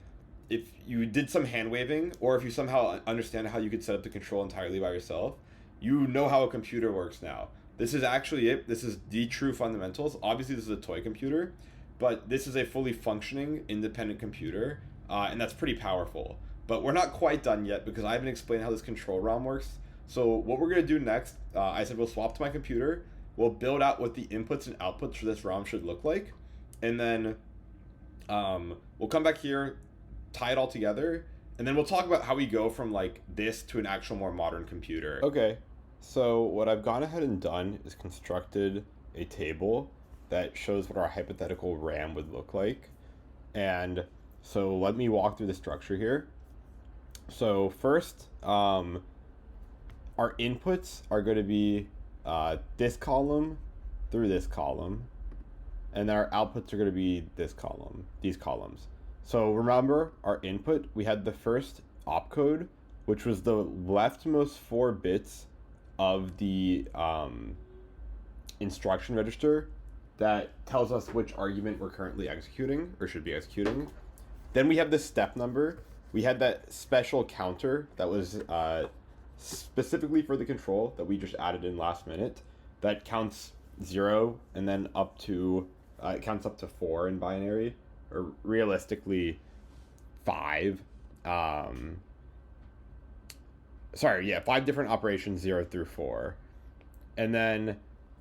S2: if you did some hand waving, or if you somehow understand how you could set up the control entirely by yourself, you know how a computer works now. This is actually it. This is the true fundamentals. Obviously, this is a toy computer, but this is a fully functioning, independent computer, and that's pretty powerful. But we're not quite done yet because I haven't explained how this control ROM works. So what we're going to do next, I said we'll swap to my computer. We'll build out what the inputs and outputs for this ROM should look like, and then we'll come back here, tie it all together, and then we'll talk about how we go from like this to an actual more modern computer. Okay, so what I've gone ahead and done is constructed a table that shows what our hypothetical RAM would look like. And so let me walk through the structure here. So first, our inputs are going to be this column through this column, and then our outputs are going to be this column, these columns. So remember our input, we had the first opcode, which was the leftmost 4 bits of the instruction register that tells us which argument we're currently executing or should be executing. Then we have the step number. We had that special counter that was specifically for the control that we just added in last minute that counts 0 and then up to it counts up to 4 in binary, or realistically 5. 5 different operations, 0 through 4. And then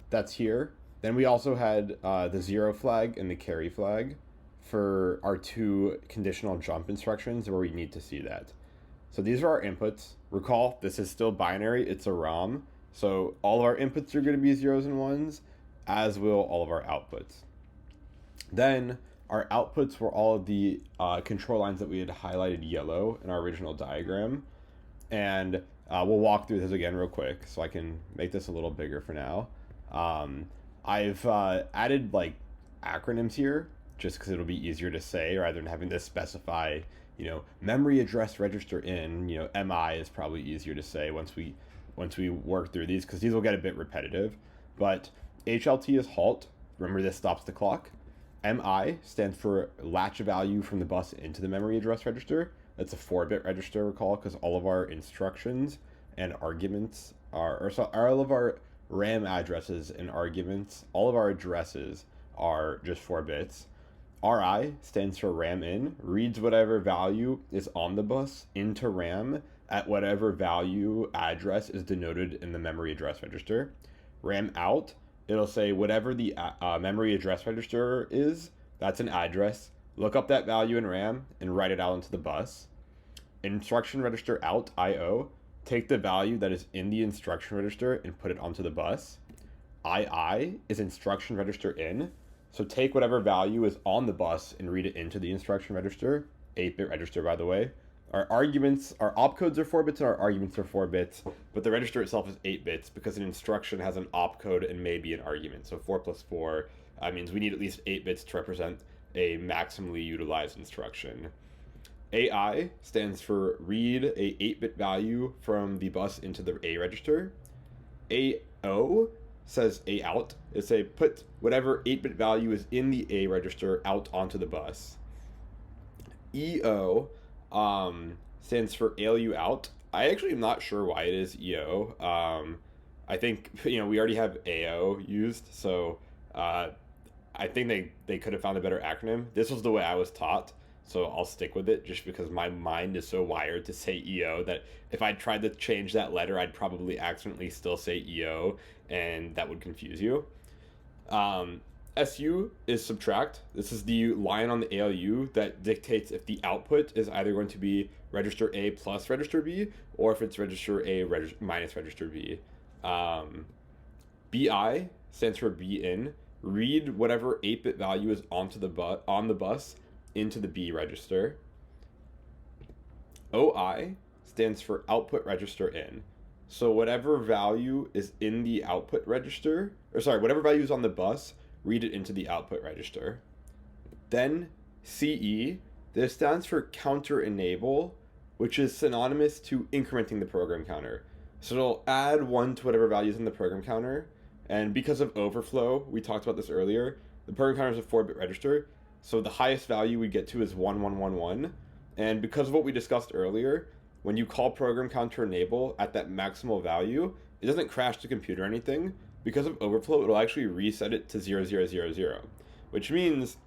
S2: that's here. Then we also had the 0 flag and the carry flag for our 2 conditional jump instructions where we need to see that. So these are our inputs. Recall, this is still binary, it's a ROM. So all of our inputs are going to be 0s and 1s, as will all of our outputs. Then our outputs were all of the control lines that we had highlighted yellow in our original diagram. And we'll walk through this again real quick so I can make this a little bigger for now. I've added like acronyms here just because it'll be easier to say rather than having to specify, memory address register in, MI is probably easier to say once we work through these, because these will get a bit repetitive. But HLT is halt. Remember, this stops the clock. MI stands for latch value from the bus into the memory address register. That's a 4-bit register, recall, because all of our instructions and arguments all of our RAM addresses and arguments, all of our addresses are just 4 bits. RI stands for RAM in, reads whatever value is on the bus into RAM at whatever value address is denoted in the memory address register. RAM out, it'll say whatever the memory address register is, that's an address. Look up that value in RAM and write it out into the bus. Instruction register out, IO, take the value that is in the instruction register and put it onto the bus. II is instruction register in, so take whatever value is on the bus and read it into the instruction register. 8-bit register, by the way. Our arguments, our opcodes are 4 bits and our arguments are 4 bits, but the register itself is 8 bits because an instruction has an opcode and maybe an argument. So 4 plus 4 means we need at least 8 bits to represent a maximally utilized instruction. AI stands for read a 8-bit value from the bus into the A register. AO
S3: says A out. It's say put whatever 8-bit value is in the A register out onto the bus. EO stands for ALU out. I actually am not sure why it is EO. I think, we already have AO used, so I think they could have found a better acronym. This was the way I was taught, so I'll stick with it just because my mind is so wired to say EO that if I tried to change that letter, I'd probably accidentally still say EO, and that would confuse you. SU is subtract. This is the line on the ALU that dictates if the output is either going to be register A plus register B, or if it's register A minus register B. BI stands for B in. Read whatever 8-bit value is on the bus into the B register. OI stands for output register in. So whatever value is in the output register, whatever value is on the bus, read it into the output register. Then CE, this stands for counter enable, which is synonymous to incrementing the program counter. So it'll add 1 to whatever value is in the program counter. And because of overflow, we talked about this earlier, the program counter is a 4-bit register. So the highest value we get to is 1111. And because of what we discussed earlier, when you call program counter enable at that maximal value, it doesn't crash the computer or anything. Because of overflow, it'll actually reset it to 0000, which means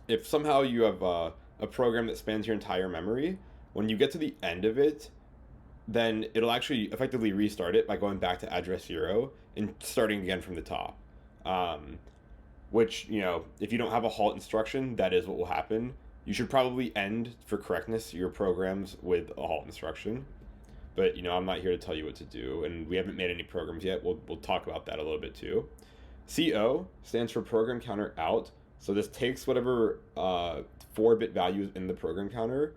S3: if somehow you have a program that spans your entire memory, when you get to the end of it, then it'll actually effectively restart it by going back to address 0 and starting again from the top. Which, if you don't have a halt instruction, that is what will happen. You should probably end, for correctness, your programs with a halt instruction. But, I'm not here to tell you what to do, and we haven't made any programs yet. We'll talk about that a little bit too. CO stands for program counter out. So this takes whatever 4-bit value is in the program counter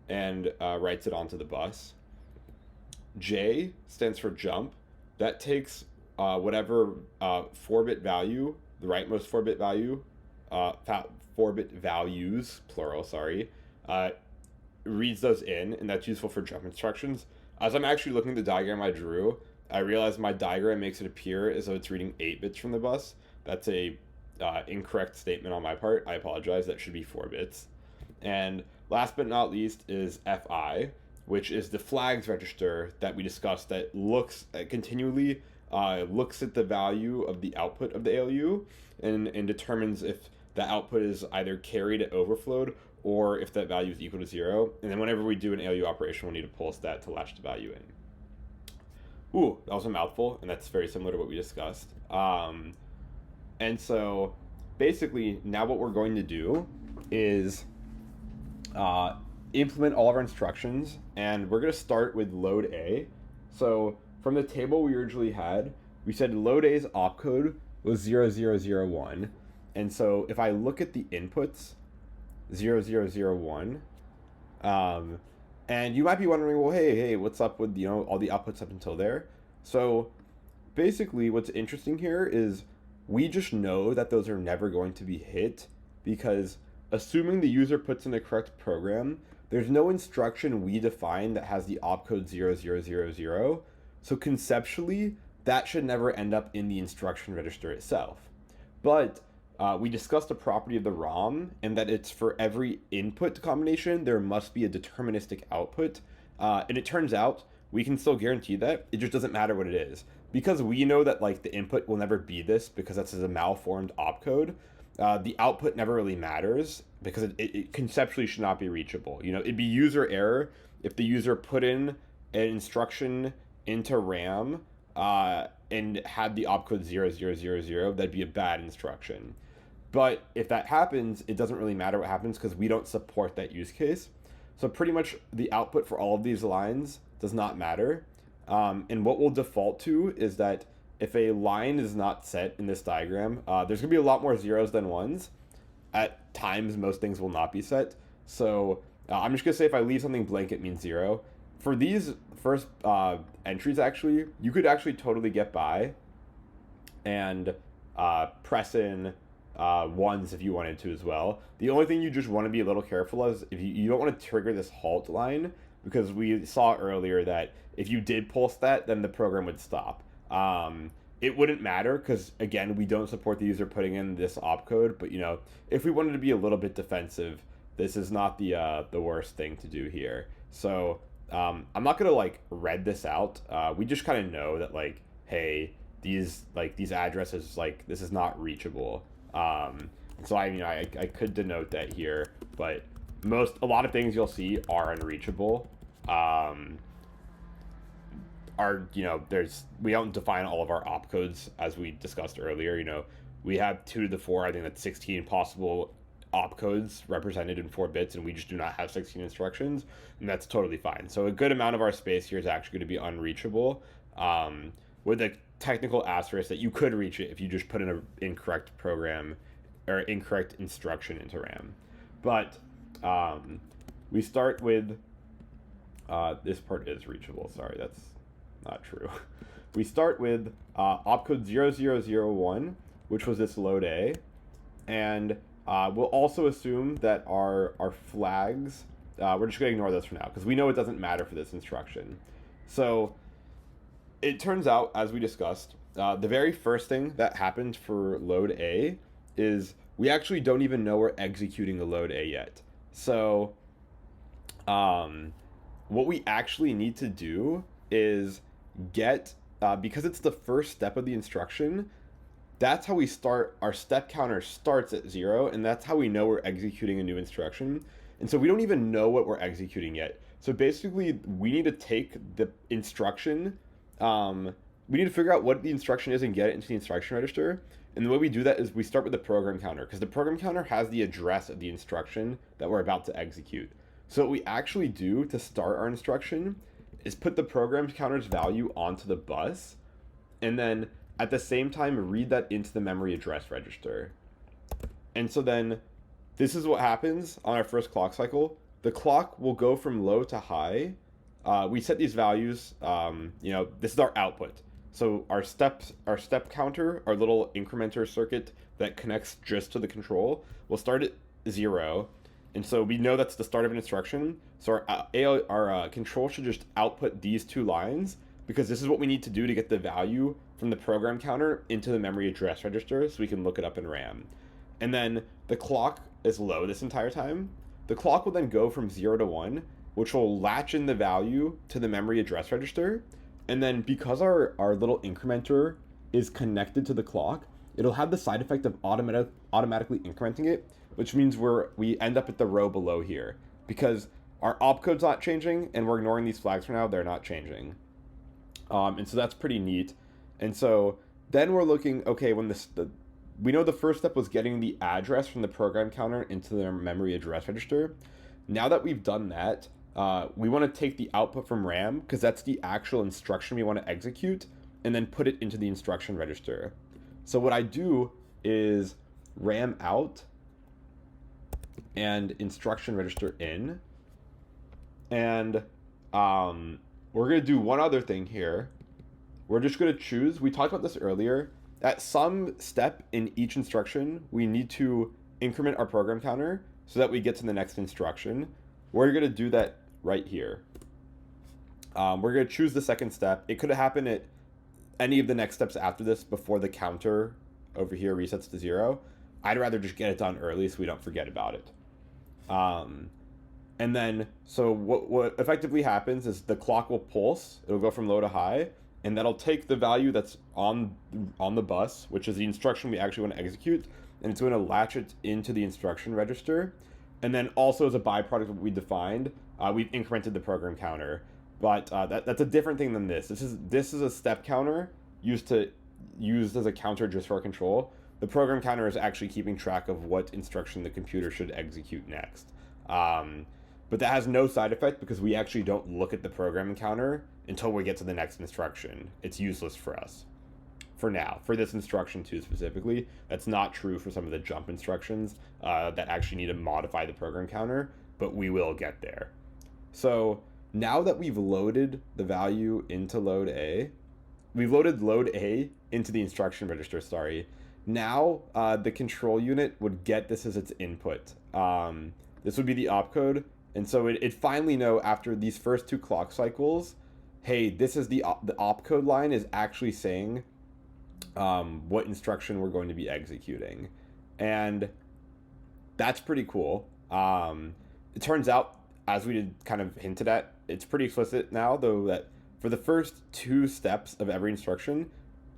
S3: and writes it onto the bus. J stands for jump. That takes whatever 4-bit value, the rightmost 4-bit value, 4-bit values, plural, reads those in, and that's useful for jump instructions. As I'm actually looking at the diagram I drew, I realize my diagram makes it appear as though it's reading 8 bits from the bus. That's a incorrect statement on my part. I apologize. That should be 4 bits. And last but not least is FI, which is the flags register that we discussed that continually looks at the value of the output of the ALU and determines if the output is either carried at overflowed or if that value is equal to 0. And then whenever we do an ALU operation, we'll need to pulse that to latch the value in. Ooh, that was a mouthful, and that's very similar to what we discussed. And so basically now what we're going to do is implement all of our instructions, and we're going to start with load A. So from the table we originally had, we said load A's opcode was 0001. And so if I look at the inputs, 0001, and you might be wondering, well, hey, what's up with, all the outputs up until there? So basically what's interesting here is we just know that those are never going to be hit because assuming the user puts in the correct program, there's no instruction we define that has the opcode 0000. So conceptually, that should never end up in the instruction register itself. But we discussed the property of the ROM and that it's for every input combination, there must be a deterministic output. And it turns out we can still guarantee that. It just doesn't matter what it is. Because we know that the input will never be this because that's a malformed opcode, the output never really matters because it conceptually should not be reachable. It'd be user error if the user put in an instruction into RAM and had the opcode 0000, that'd be a bad instruction. But if that happens, it doesn't really matter what happens because we don't support that use case. So pretty much the output for all of these lines does not matter. And what we'll default to is that if a line is not set in this diagram, there's going to be a lot more zeros than ones. At times, most things will not be set. So I'm just going to say if I leave something blank, it means 0. For these first entries, actually, you could actually totally get by and press in ones if you wanted to as well. The only thing you just want to be a little careful of is if you don't want to trigger this halt line, because we saw earlier that if you did pulse that, then the program would stop. it wouldn't matter because, again, we don't support the user putting in this opcode. But, if we wanted to be a little bit defensive, this is not the worst thing to do here. So I'm not going to, like, read this out. We just kind of know that, like, hey, these addresses, like, this is not reachable. So I could denote that here, but a lot of things you'll see are unreachable. We don't define all of our opcodes as we discussed earlier. We have 2 to the 4. I think that's 16 possible opcodes represented in 4 bits, and we just do not have 16 instructions, and that's totally fine. So a good amount of our space here is actually going to be unreachable, with a technical asterisk that you could reach it if you just put in an incorrect program or incorrect instruction into RAM. But we start with this part is reachable. Sorry, that's not true. We start with opcode 0001, which was this load A, and we'll also assume that our flags, we're just going to ignore those for now because we know it doesn't matter for this instruction. So it turns out, as we discussed, the very first thing that happened for load A is we actually don't even know we're executing the load A yet. So what we actually need to do is get, because it's the first step of the instruction, that's how we start. Our step counter starts at 0, and that's how we know we're executing a new instruction. And so we don't even know what we're executing yet. So basically, we need to take the instruction, we need to figure out what the instruction is and get it into the instruction register. And the way we do that is we start with the program counter, because the program counter has the address of the instruction that we're about to execute. So what we actually do to start our instruction is put the program counter's value onto the bus, and then at the same time read that into the memory address register. And so then this is what happens on our first clock cycle. The clock will go from low to high. We set these values, this is our output. So our step counter, our little incrementer circuit that connects just to the control, will start at 0. And so we know that's the start of an instruction. So our control should just output these 2 lines, because this is what we need to do to get the value from the program counter into the memory address register so we can look it up in RAM. And then the clock is low this entire time. The clock will then go from 0 to 1, which will latch in the value to the memory address register. And then because our little incrementer is connected to the clock, it'll have the side effect of automatically incrementing it, which means we end up at the row below here. Because our opcode's not changing, and we're ignoring these flags for now, they're not changing. And so that's pretty neat. And so then we're looking, okay, when we know the first step was getting the address from the program counter into the memory address register. Now that we've done that, we want to take the output from RAM, because that's the actual instruction we want to execute, and then put it into the instruction register. So what I do is RAM out and instruction register in. And we're going to do one other thing here. We're just going to choose, we talked about this earlier, at some step in each instruction, we need to increment our program counter so that we get to the next instruction. We're going to do that right here. We're going to choose the second step. It could happen at any of the next steps after this before the counter over here resets to 0. I'd rather just get it done early so we don't forget about it. And then, so what effectively happens is the clock will pulse. It'll go from low to high, and that'll take the value that's on the bus, which is the instruction we actually want to execute, and it's going to latch it into the instruction register. And then also as a byproduct of what we defined, we've incremented the program counter. But that's a different thing than this. This is a step counter used as a counter just for our control. The program counter is actually keeping track of what instruction the computer should execute next. But that has no side effect because we actually don't look at the program counter until we get to the next instruction. It's useless for us. For now, for this instruction 2 specifically. That's not true for some of the jump instructions that actually need to modify the program counter, but we will get there. So now that we've loaded the value into load A, we've loaded load A into the instruction register, sorry. Now the control unit would get this as its input. This would be the opcode, and so it finally know after these first 2 clock cycles, hey, this is the opcode line is actually saying
S2: what instruction we're going to be executing. And that's pretty cool. It turns out, as we did kind of hinted at, it's pretty explicit now, though, that for the first 2 steps of every instruction,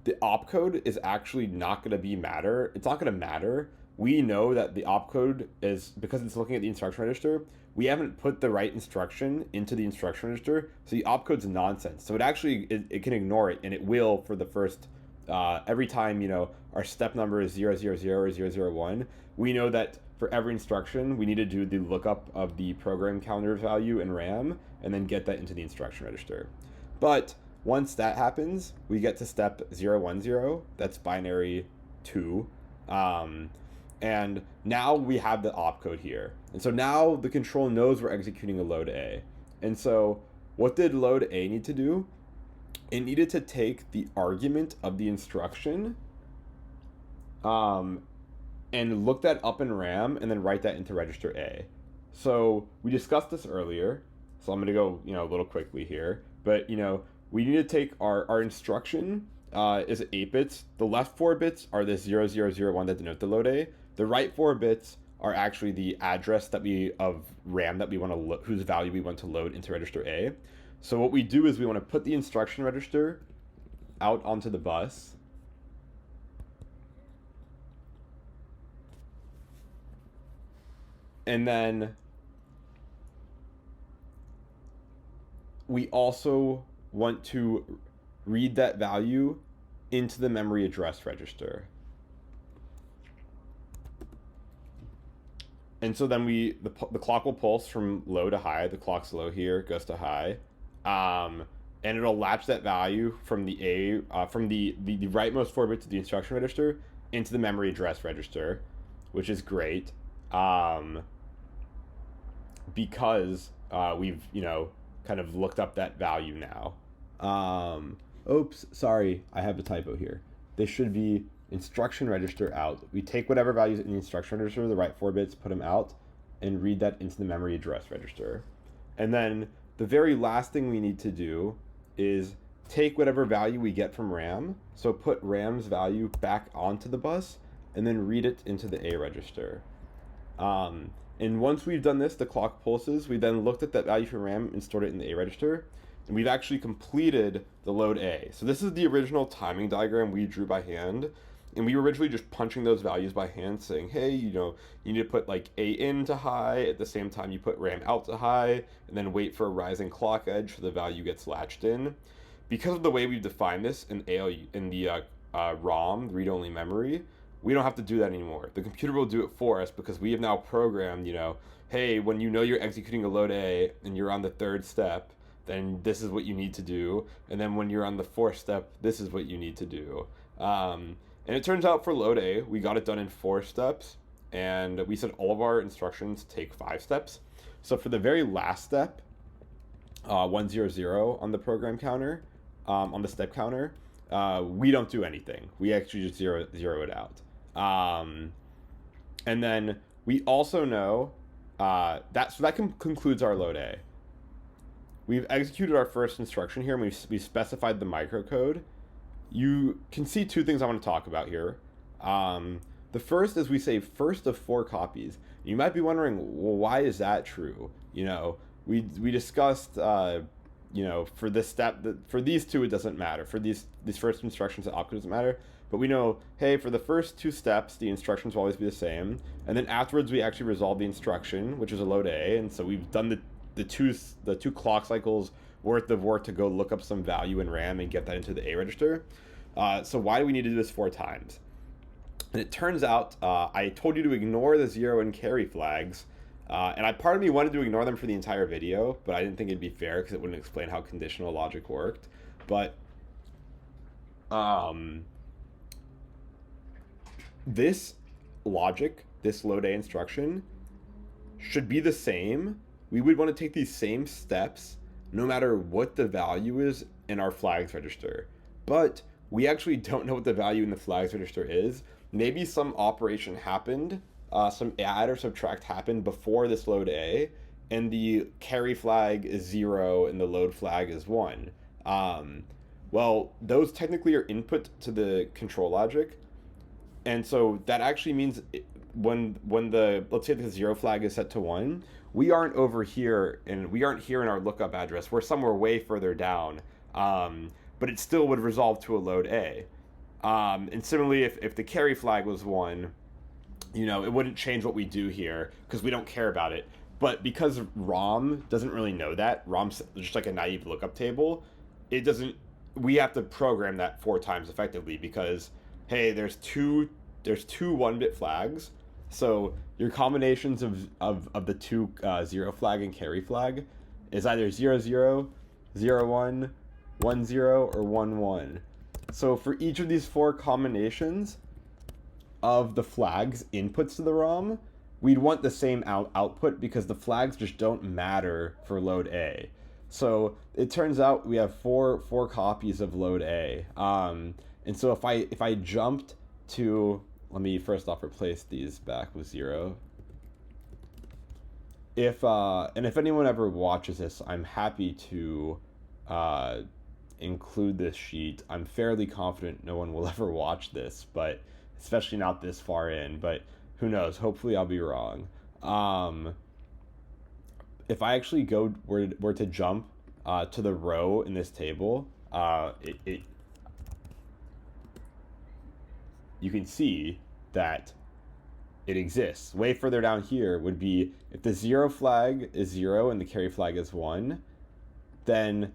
S2: the opcode is actually not going to be matter. It's not going to matter. We know that the opcode is, because it's looking at the instruction register, we haven't put the right instruction into the instruction register, so the opcode's nonsense. So it actually, it can ignore it, and it will for the first, every time, you know, our step number is 000 or 001, we know that for every instruction, we need to do the lookup of the program counter value in RAM, and then get that into the instruction register. But once that happens, we get to step 010, that's binary 2. And now we have the opcode here. And so now the control knows we're executing a load A. And so what did load A need to do? It needed to take the argument of the instruction and look that up in RAM and then write that into register A. So we discussed this earlier, so I'm going to go, you know, a little quickly here. But, you know, we need to take our instruction is 8 bits. The left 4 bits are this 0001 that denote the load A. The right 4 bits are actually the address that of RAM that we want to whose value we want to load into register A. So what we do is we want to put the instruction register out onto the bus. And then we also want to read that value into the memory address register. And so then the clock will pulse from low to high. The clock's low here, goes to high. And it'll latch that value from the rightmost 4 bits of the instruction register into the memory address register, which is great. Because we've, you know, kind of looked up that value now. Oops, sorry, I have a typo here. This should be instruction register out. We take whatever values in the instruction register, the right 4 bits, put them out, and read that into the memory address register. And then the very last thing we need to do is take whatever value we get from RAM, so put RAM's value back onto the bus, and then read it into the A register. And once we've done this, the clock pulses. We then looked at that value from RAM and stored it in the A register. And we've actually completed the load A. So this is the original timing diagram we drew by hand. And we were originally just punching those values by hand, saying, hey, you know, you need to put like A in to high, at the same time you put RAM out to high, and then wait for a rising clock edge so the value gets latched in. Because of the way we've defined this in the ROM, read-only memory, we don't have to do that anymore. The computer will do it for us because we have now programmed, you know, hey, when you know you're executing a load A and you're on the 3rd step, then this is what you need to do. And then when you're on the 4th step, this is what you need to do. And it turns out for load A, we got it done in 4 steps. And we said all of our instructions take 5 steps. So for the very last step, 100 on the program counter, on the step counter, we don't do anything. We actually just zero it out. And then we also know that concludes our load A. We've executed our first instruction here, and we've specified the microcode. You can see 2 things I want to talk about here. The first is we say first of 4 copies. You might be wondering, well, why is that true? You know, we discussed, you know, for this step, for these 2, it doesn't matter. For these first instructions, the opcode doesn't matter. But we know, hey, for the first 2 steps, the instructions will always be the same. And then afterwards, we actually resolve the instruction, which is a load A. And so we've done the two clock cycles worth of work to go look up some value in RAM and get that into the A register. So why do we need to do this 4 times? And it turns out I told you to ignore the 0 and carry flags. And part of me wanted to ignore them for the entire video, but I didn't think it'd be fair because it wouldn't explain how conditional logic worked. But this logic, this load A instruction, should be the same. We would want to take these same steps no matter what the value is in our flags register. But we actually don't know what the value in the flags register is. Maybe some operation happened, some add or subtract happened before this load A, and the carry flag is 0 and the load flag is 1.
S3: Well, those technically are input to the control logic, and so that actually means when the, let's say the 0 flag is set to 1, we aren't over here, and we aren't here in our lookup address. We're somewhere way further down, but it still would resolve to a load A. And similarly, if the carry flag was 1, it wouldn't change what we do here because we don't care about it. But because ROM doesn't really know that, ROM's just like a naive lookup table, it doesn't, we have to program that 4 times effectively because, hey, there's two 1-bit flags. So your combinations of the two 0 flag and carry flag is either 0 0, 0 1, 1 0, or 1 1. So for each of these 4 combinations of the flags inputs to the ROM, we'd want the same output because the flags just don't matter for load A. So it turns out we have four copies of load A. And so if I jumped to, let me first off replace these back with 0. If anyone ever watches this, I'm happy to include this sheet. I'm fairly confident no one will ever watch this, but especially not this far in, but who knows? Hopefully I'll be wrong. If I actually were to jump to the row in this table, you can see that it exists. Way further down here would be if the 0 flag is 0 and the carry flag is 1, then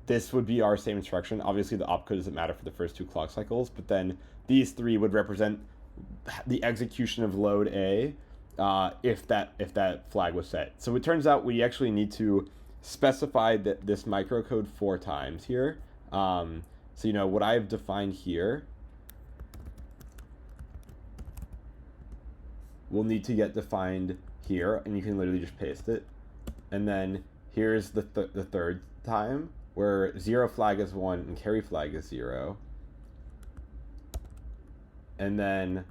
S3: this would be our same instruction. Obviously the opcode doesn't matter for the first 2 clock cycles, but then these 3 would represent the execution of load A if that flag was set. So it turns out we actually need to specify this microcode 4 times here. So what I've defined here will need to get defined here, and you can literally just paste it. And then here's the third time where 0 flag is 1 and carry flag is 0. And then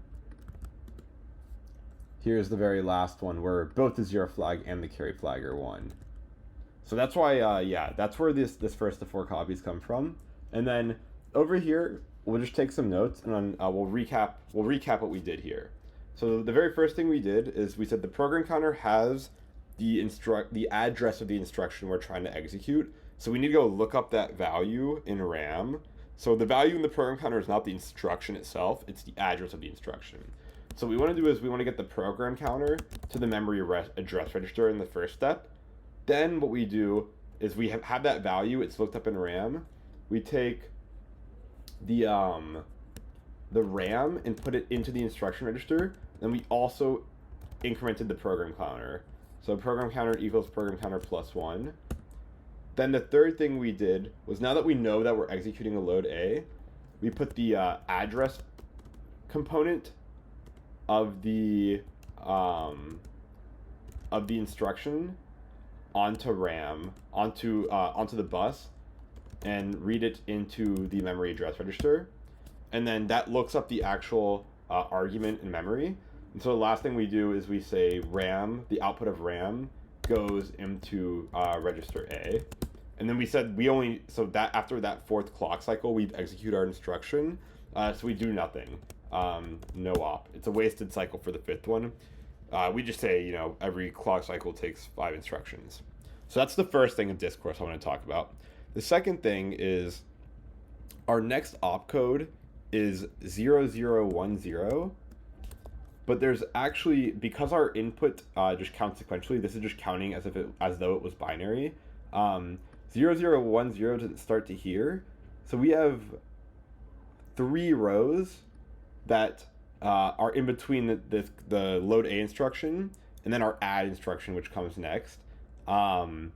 S3: here's the very last one where both the 0 flag and the carry flag are 1. So that's why, that's where this first of 4 copies come from. And then over here, we'll just take some notes and then we'll recap what we did here. So the very first thing we did is we said the program counter has the address of the instruction we're trying to execute. So we need to go look up that value in RAM. So the value in the program counter is not the instruction itself, it's the address of the instruction. So what we want to do is we want to get the program counter to the memory address register in the first step. Then what we do is we have that value, it's looked up in RAM. We take the RAM and put it into the instruction register. Then we also incremented the program counter. So program counter equals program counter plus 1. Then the third thing we did was, now that we know that we're executing a load A, we put the address component of the instruction onto RAM, onto the bus, and read it into the memory address register. And then that looks up the actual argument in memory. And so the last thing we do is we say RAM, the output of RAM goes into register A. And then we said that after that 4th clock cycle, we execute our instruction. So we do nothing, no op. It's a wasted cycle for the 5th one. We just say, every clock cycle takes 5 instructions. So that's the first thing in discourse I want to talk about. The second thing is our next opcode is 0010. But there's actually, because our input just counts sequentially, this is just counting as though it was binary. 0010 doesn't start to here. So we have 3 rows that are in between the load A instruction and then our add instruction, which comes next. And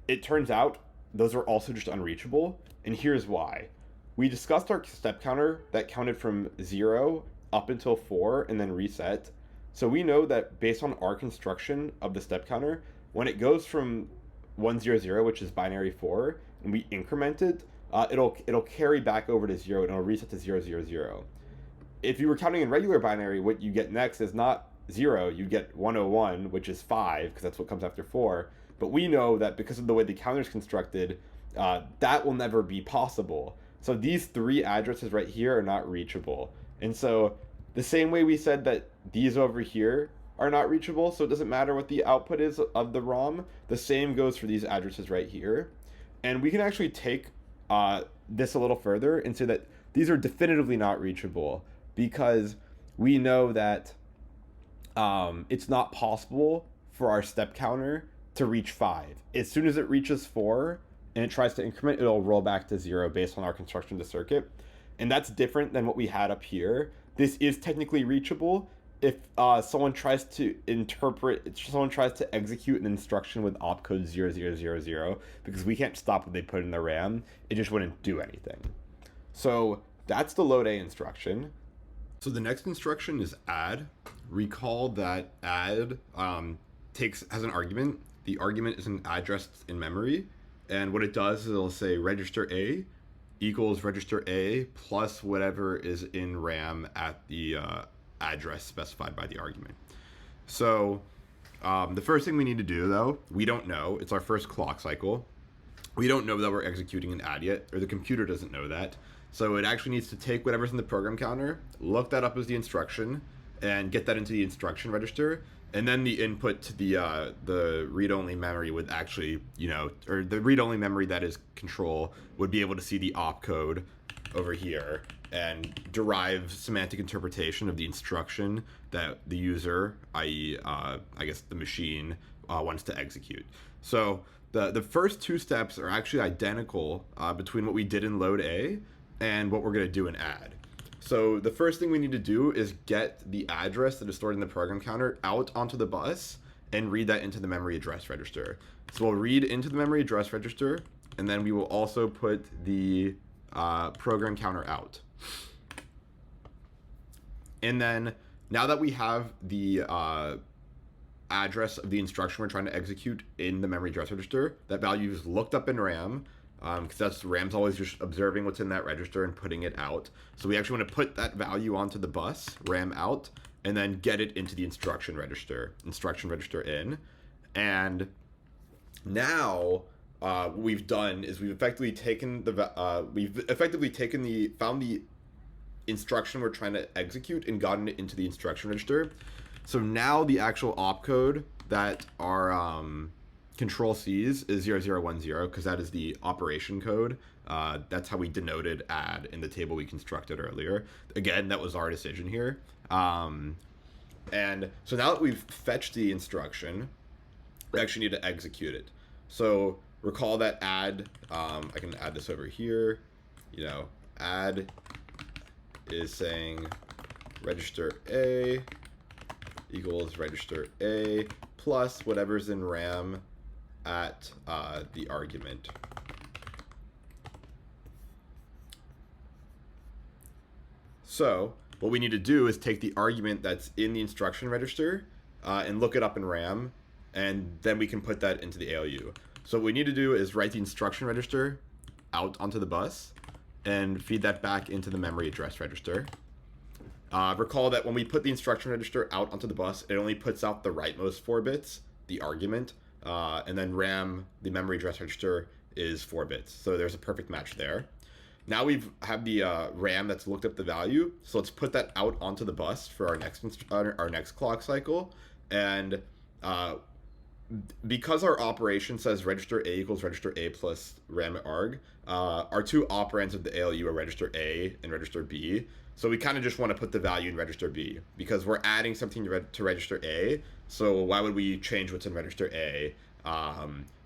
S3: it turns out those are also just unreachable. And here's why. We discussed our step counter that counted from 0 up until 4 and then reset. So we know that based on our construction of the step counter, when it goes from 100, which is binary 4, and we increment it, it'll carry back over to 0 and it'll reset to 000. If you were counting in regular binary, what you get next is not 0, you get 101, which is 5, because that's what comes after 4. But we know that because of the way the counter is constructed, that will never be possible. So these three addresses right here are not reachable. And so the same way we said that these over here are not reachable, so it doesn't matter what the output is of the ROM, the same goes for these addresses right here. And we can actually take this a little further and say that these are definitively not reachable, because we know that it's not possible for our step counter to reach 5. As soon as it reaches 4 and it tries to increment, it'll roll back to 0 based on our construction of the circuit. And that's different than what we had up here. This is technically reachable if someone tries to execute an instruction with opcode 0000, because we can't stop what they put in the RAM. It just wouldn't do anything. So that's the load A instruction.
S1: So the next instruction is add. Recall that add has an argument. The argument is an address in memory, and what it does is it'll say register A equals register A plus whatever is in RAM at the address specified by the argument. So the first thing we need to do, though, we don't know. It's our first clock cycle. We don't know that we're executing an add yet, or the computer doesn't know that. So it actually needs to take whatever's in the program counter, look that up as the instruction, and get that into the instruction register. And then the input to the read-only memory would actually, or the read-only memory that is control would be able to see the opcode over here and derive semantic interpretation of the instruction that the user, i.e., I guess the machine, wants to execute. So the first two steps are actually identical between what we did in load A and what we're going to do in add. So the first thing we need to do is get the address that is stored in the program counter out onto the bus and read that into the memory address register. So we'll read into the memory address register, and then we will also put the program counter out. And then now that we have the address of the instruction we're trying to execute in the memory address register, that value is looked up in RAM, because RAM's always just observing what's in that register and putting it out. So we actually want to put that value onto the bus, RAM out, and then get it into the instruction register in. And now what we've done is we've effectively taken found the instruction we're trying to execute and gotten it into the instruction register. So now the actual opcode that our control sees is 0010, because that is the operation code. That's how we denoted add in the table we constructed earlier. Again, that was our decision here. And so now that we've fetched the instruction, we actually need to execute it. So recall that add, I can add this over here, add is saying register A equals register A plus whatever's in RAM at the argument. So what we need to do is take the argument that's in the instruction register and look it up in RAM, and then we can put that into the ALU. So what we need to do is write the instruction register out onto the bus and feed that back into the memory address register. Recall that when we put the instruction register out onto the bus, it only puts out the rightmost 4 bits, the argument, and then RAM, the memory address register, is 4 bits. So there's a perfect match there. Now have the RAM that's looked up the value, so let's put that out onto the bus for our next clock cycle. And because our operation says register A equals register A plus RAM at arg, our two operands of the ALU are register A and register B. So we kind of just want to put the value in register B because we're adding something to register A. So why would we change what's in register A?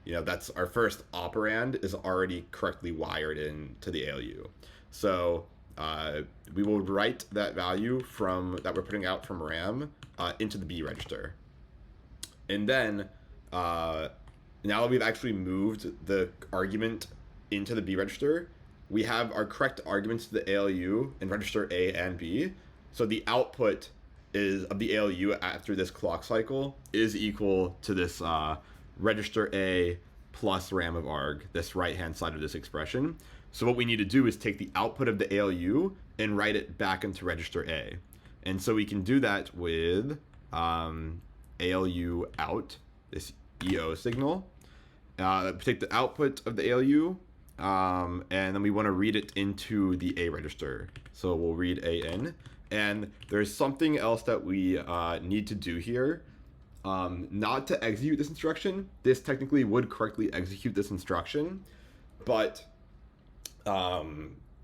S1: That's our first operand is already correctly wired into the ALU. So we will write that value that we're putting out from RAM into the B register. And then now that we've actually moved the argument into the B register, we have our correct arguments to the ALU in register A and B. So the output of the ALU after this clock cycle is equal to this register A plus RAM of arg, this right-hand side of this expression. So what we need to do is take the output of the ALU and write it back into register A. And so we can do that with ALU out, this EO signal. Take the output of the ALU and then we want to read it into the A register. So we'll read A in. And there's something else that we need to do here. Not to execute this instruction. This technically would correctly execute this instruction, but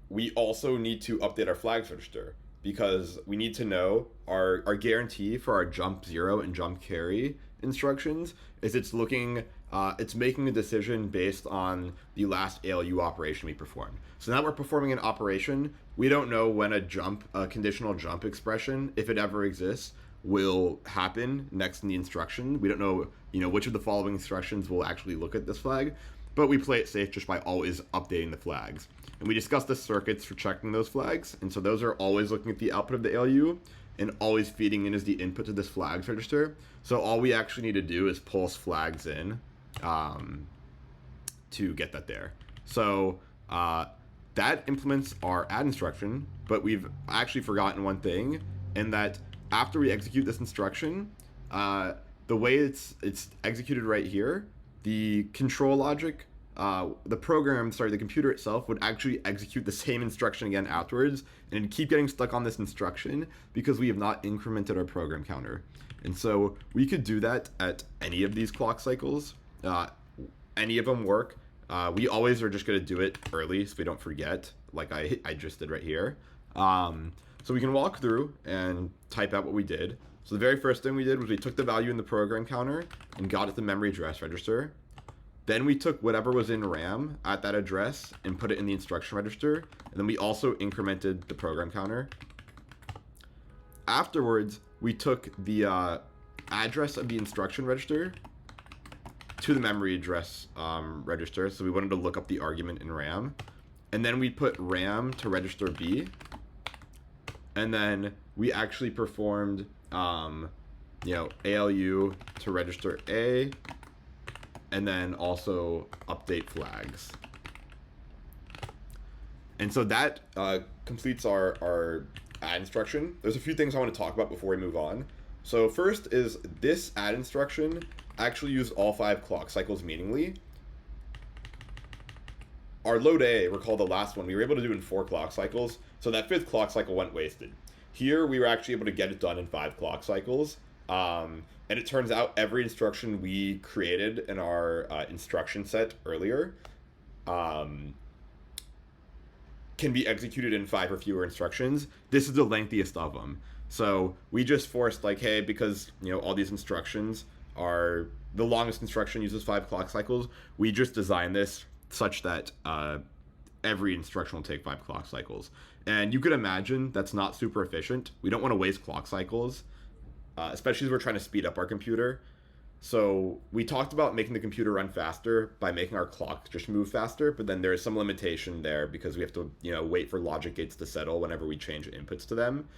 S1: we also need to update our flags register, because we need to know our guarantee for our jump 0 and jump carry instructions is it's making a decision based on the last ALU operation we performed. So now we're performing an operation. We don't know when a conditional jump expression, if it ever exists, will happen next in the instruction. We don't know, which of the following instructions will actually look at this flag, but we play it safe just by always updating the flags. And we discussed the circuits for checking those flags, and so those are always looking at the output of the ALU and always feeding in as the input to this flags register. So all we actually need to do is pulse flags in to get that there. So that implements our add instruction, but we've actually forgotten one thing, in that after we execute this instruction, the way it's executed right here, the control logic, the computer itself would actually execute the same instruction again afterwards and keep getting stuck on this instruction because we have not incremented our program counter. And so we could do that at any of these clock cycles. Any of them work. We always are just going to do it early so we don't forget, like I just did right here. So we can walk through and type out what we did. So the very first thing we did was we took the value in the program counter and got it to memory address register. Then we took whatever was in RAM at that address and put it in the instruction register. And then we also incremented the program counter. Afterwards, we took the address of the instruction register to the memory address register. So we wanted to look up the argument in RAM. And then we put RAM to register B. And then we actually performed, ALU to register A, and then also update flags. And so that completes our add instruction. There's a few things I want to talk about before we move on. So first is this add instruction actually used all 5 clock cycles meaningfully. Our load A, recall the last one, we were able to do in 4 clock cycles, so that 5th clock cycle went wasted. Here, we were actually able to get it done in 5 clock cycles, and it turns out every instruction we created in our instruction set earlier can be executed in 5 or fewer instructions. This is the lengthiest of them. So we just forced, like, hey, because all these instructions are, the longest instruction uses 5 clock cycles, we just designed this such that every instruction will take 5 clock cycles. And you could imagine that's not super efficient. We don't want to waste clock cycles, especially as we're trying to speed up our computer. So we talked about making the computer run faster by making our clock just move faster, but then there's some limitation there because we have to wait for logic gates to settle whenever we change inputs to them.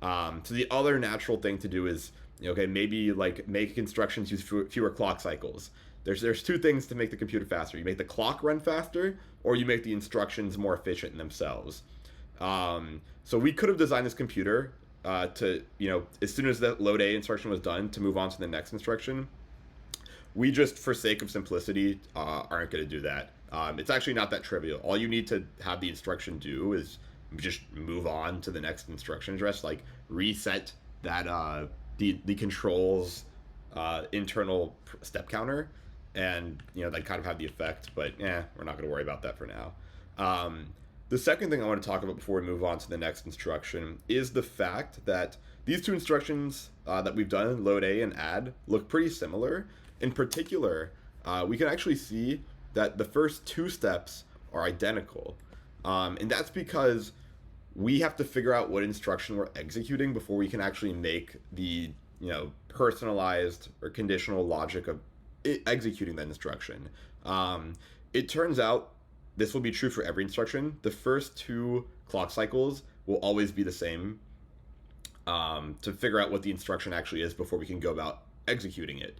S1: So the other natural thing to do is, maybe like make instructions use fewer clock cycles. There's 2 things to make the computer faster. You make the clock run faster, or you make the instructions more efficient in themselves. So we could have designed this computer to, as soon as that load A instruction was done, to move on to the next instruction. We just, for sake of simplicity, aren't going to do that. It's actually not that trivial. All you need to have the instruction do is just move on to the next instruction address, like reset that the controls internal step counter, and that kind of have the effect, but we're not going to worry about that for now. The second thing I want to talk about before we move on to the next instruction is the fact that these 2 instructions that we've done, load A and add, look pretty similar. In particular, we can actually see that the first 2 steps are identical. And that's because we have to figure out what instruction we're executing before we can actually make the personalized or conditional logic of executing that instruction. It turns out this will be true for every instruction. The first 2 clock cycles will always be the same to figure out what the instruction actually is before we can go about executing it.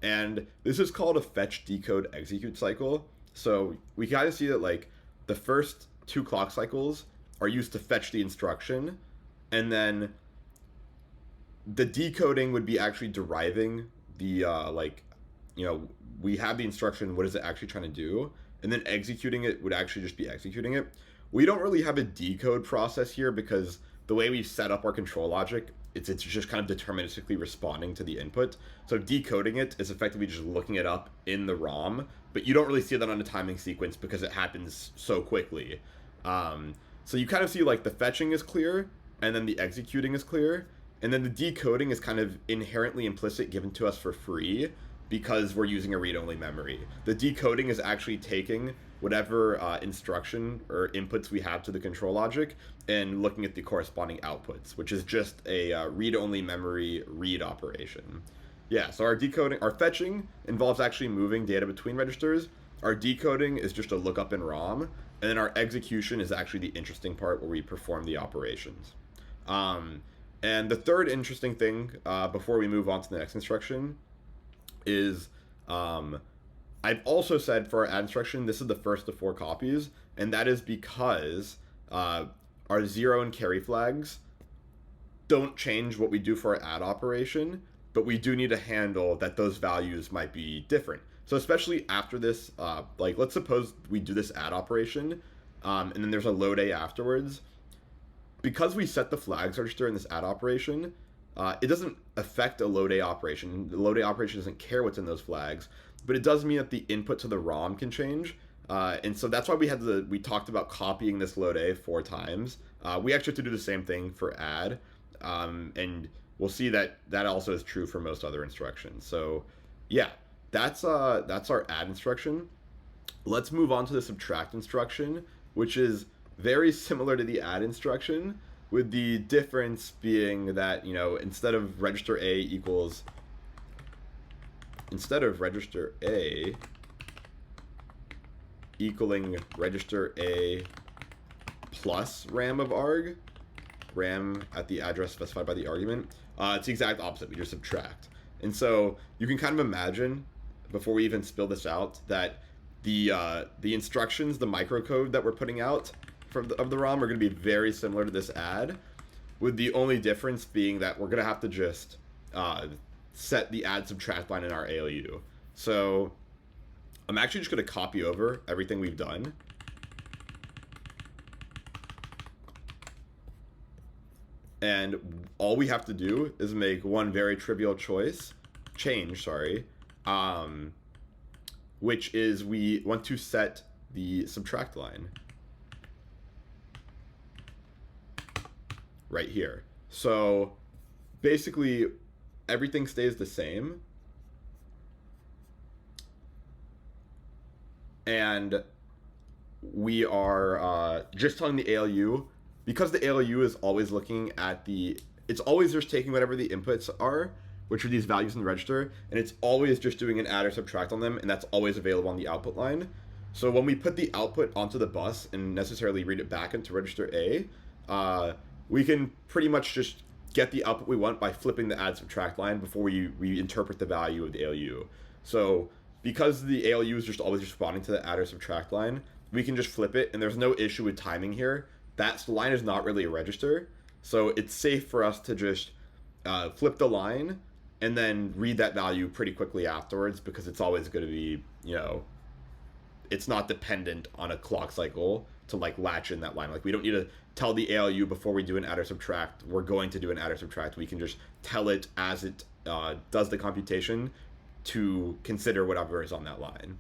S1: And this is called a fetch, decode, execute cycle. So we kind of see that like the first 2 clock cycles are used to fetch the instruction, and then the decoding would be actually deriving the we have the instruction, what is it actually trying to do, and then executing it would actually just be executing it. We don't really have a decode process here because the way we've set up our control logic, it's just kind of deterministically responding to the input. So decoding it is effectively just looking it up in the ROM, but you don't really see that on a timing sequence because it happens so quickly. So you kind of see like the fetching is clear, and then the executing is clear, and then the decoding is kind of inherently implicit, given to us for free, because we're using a read-only memory. The decoding is actually taking whatever instruction or inputs we have to the control logic and looking at the corresponding outputs, which is just a read-only memory read operation. Yeah, so our fetching involves actually moving data between registers. Our decoding is just a lookup in ROM, and then our execution is actually the interesting part where we perform the operations. And the third interesting thing before we move on to the next instruction is I've also said for our add instruction, this is the first of 4 copies, and that is because our 0 and carry flags don't change what we do for our add operation, but we do need to handle that those values might be different. So especially after this, like let's suppose we do this add operation, and then there's a load A afterwards. Because we set the flags register in this add operation, it doesn't affect a load A operation. The load A operation doesn't care what's in those flags, but it does mean that the input to the ROM can change. And so that's why we talked about copying this load A 4 times. We actually have to do the same thing for add, and we'll see that that also is true for most other instructions. So yeah, that's our add instruction. Let's move on to the subtract instruction, which is very similar to the add instruction, with the difference being that, instead of register A equaling register A plus RAM of arg, RAM at the address specified by the argument, it's the exact opposite. We just subtract. And so you can kind of imagine, before we even spill this out, that the instructions, the microcode that we're putting out of the ROM are going to be very similar to this add, with the only difference being that we're going to have to just set the add subtract line in our ALU. So I'm actually just going to copy over everything we've done. And all we have to do is make one very trivial change, which is we want to set the subtract line right here. So basically everything stays the same, and we are just telling the ALU, because the ALU is always looking at it's always just taking whatever the inputs are, which are these values in the register, and it's always just doing an add or subtract on them, and that's always available on the output line. So when we put the output onto the bus and necessarily read it back into register A, we can pretty much just get the output we want by flipping the add subtract line before we interpret the value of the ALU. So because the ALU is just always responding to the add or subtract line, we can just flip it, and there's no issue with timing here. That line is not really a register, so it's safe for us to just flip the line and then read that value pretty quickly afterwards, because it's always going to be, it's not dependent on a clock cycle to like latch in that line. Like we don't need to tell the ALU before we do an add or subtract we're going to do an add or subtract. We can just tell it as it does the computation to consider whatever is on that line.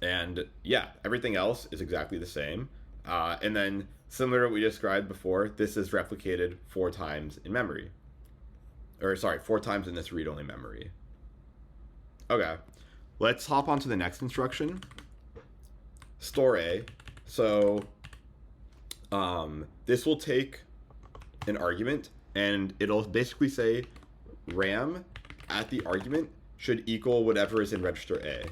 S1: And yeah, everything else is exactly the same. And then similar to what we described before, this is replicated 4 times in memory. 4 times in this read-only memory. Okay, let's hop on to the next instruction. Store A. So this will take an argument, and it'll basically say RAM at the argument should equal whatever is in register A.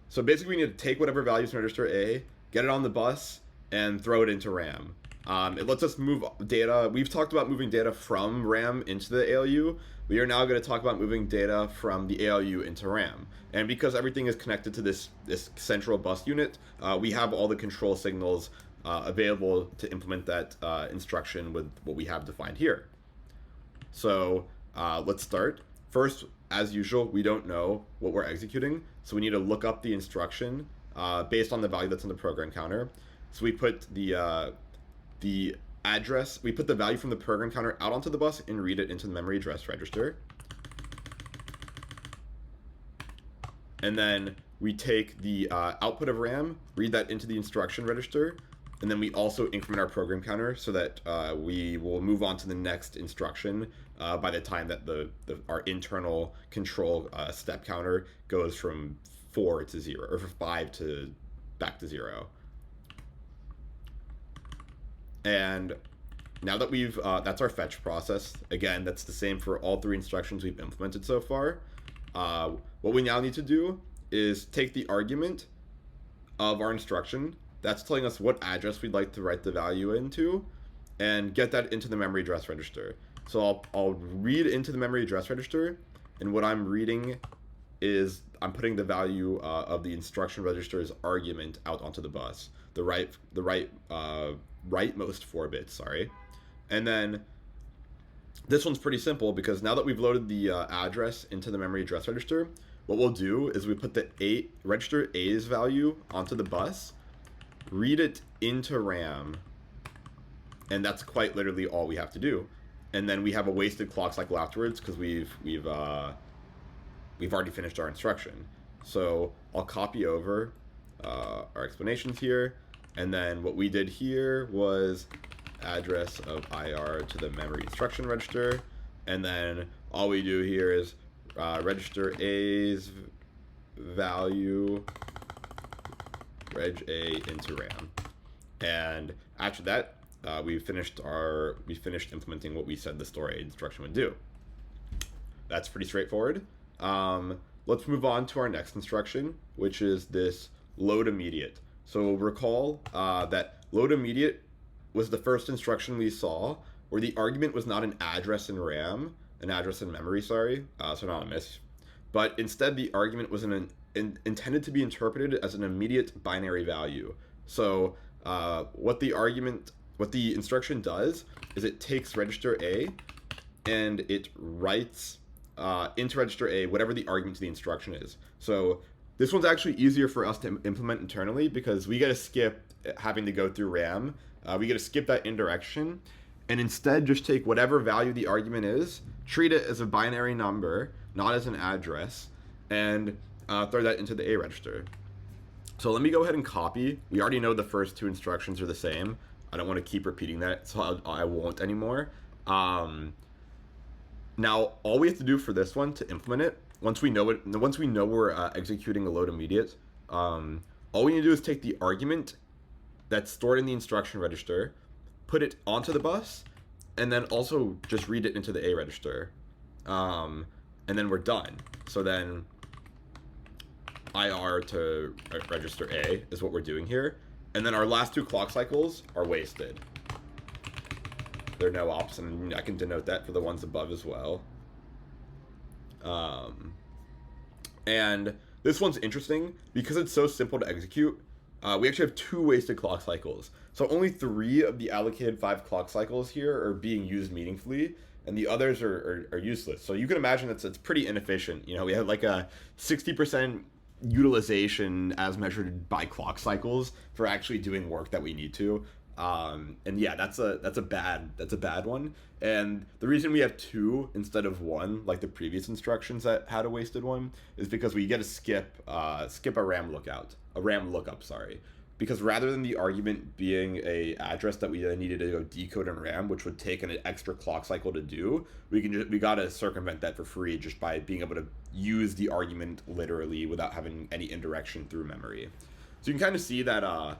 S1: So basically we need to take whatever values in register A, get it on the bus, and throw it into RAM. It lets us move data. We've talked about moving data from RAM into the ALU. We are now going to talk about moving data from the ALU into RAM. And because everything is connected to this central bus unit, we have all the control signals available to implement that instruction with what we have defined here. So let's start. First, as usual, we don't know what we're executing. So we need to look up the instruction based on the value that's on the program counter. So we put the address, we put the value from the program counter out onto the bus and read it into the memory address register. And then we take the output of RAM, read that into the instruction register, and then we also increment our program counter so that we will move on to the next instruction by the time that our internal control step counter goes from 4 to 0, or from 5 to back to 0. And now that we've, that's our fetch process. Again, that's the same for all 3 instructions we've implemented so far. What we now need to do is take the argument of our instruction, that's telling us what address we'd like to write the value into, and get that into the memory address register. So I'll read into the memory address register, and what I'm reading is I'm putting the value of the instruction register's argument out onto the bus, the rightmost 4 bits, sorry. And then this one's pretty simple because now that we've loaded the address into the memory address register, what we'll do is we put the register A's value onto the bus, read it into RAM, and that's quite literally all we have to do. And then we have a wasted clock cycle afterwards because we've already finished our instruction. So I'll copy over our explanations here, and then what we did here was address of IR to the memory instruction register, and then all we do here is register A's value, reg A into RAM, and after that we finished implementing what we said the store A instruction would do. That's pretty straightforward. Let's move on to our next instruction, which is this load immediate. So recall that load immediate was the first instruction we saw where the argument was not an address in RAM, an address in memory, sorry, so not a miss, but instead the argument was intended to be interpreted as an immediate binary value. So what the instruction does is it takes register A and it writes into register A whatever the argument to the instruction is. So this one's actually easier for us to implement internally because we get to skip having to go through RAM. We get to skip that indirection and instead just take whatever value the argument is, treat it as a binary number, not as an address, and throw that into the A register. So let me go ahead and copy. We already know the first 2 instructions are the same. I don't want to keep repeating that, so I won't anymore. Now, all we have to do for this one to implement it, once we know we're executing a load immediate, all we need to do is take the argument that's stored in the instruction register, put it onto the bus, and then also just read it into the A register. And then we're done. So then IR to register A is what we're doing here. And then our last 2 clock cycles are wasted. They're no ops, and I can denote that for the ones above as well. And this one's interesting because it's so simple to execute. We actually have 2 wasted clock cycles. So only 3 of the allocated 5 clock cycles here are being used meaningfully, and the others are useless. So you can imagine it's pretty inefficient. You know, we have like a 60% utilization as measured by clock cycles for actually doing work that we need to. And yeah, that's a bad one. And the reason we have 2 instead of 1, like the previous instructions that had a wasted one, is because we get to skip a RAM lookup, sorry. Because rather than the argument being a address that we then needed to go decode in RAM, which would take an extra clock cycle to do, we gotta circumvent that for free just by being able to use the argument literally without having any indirection through memory. So you can kind of see that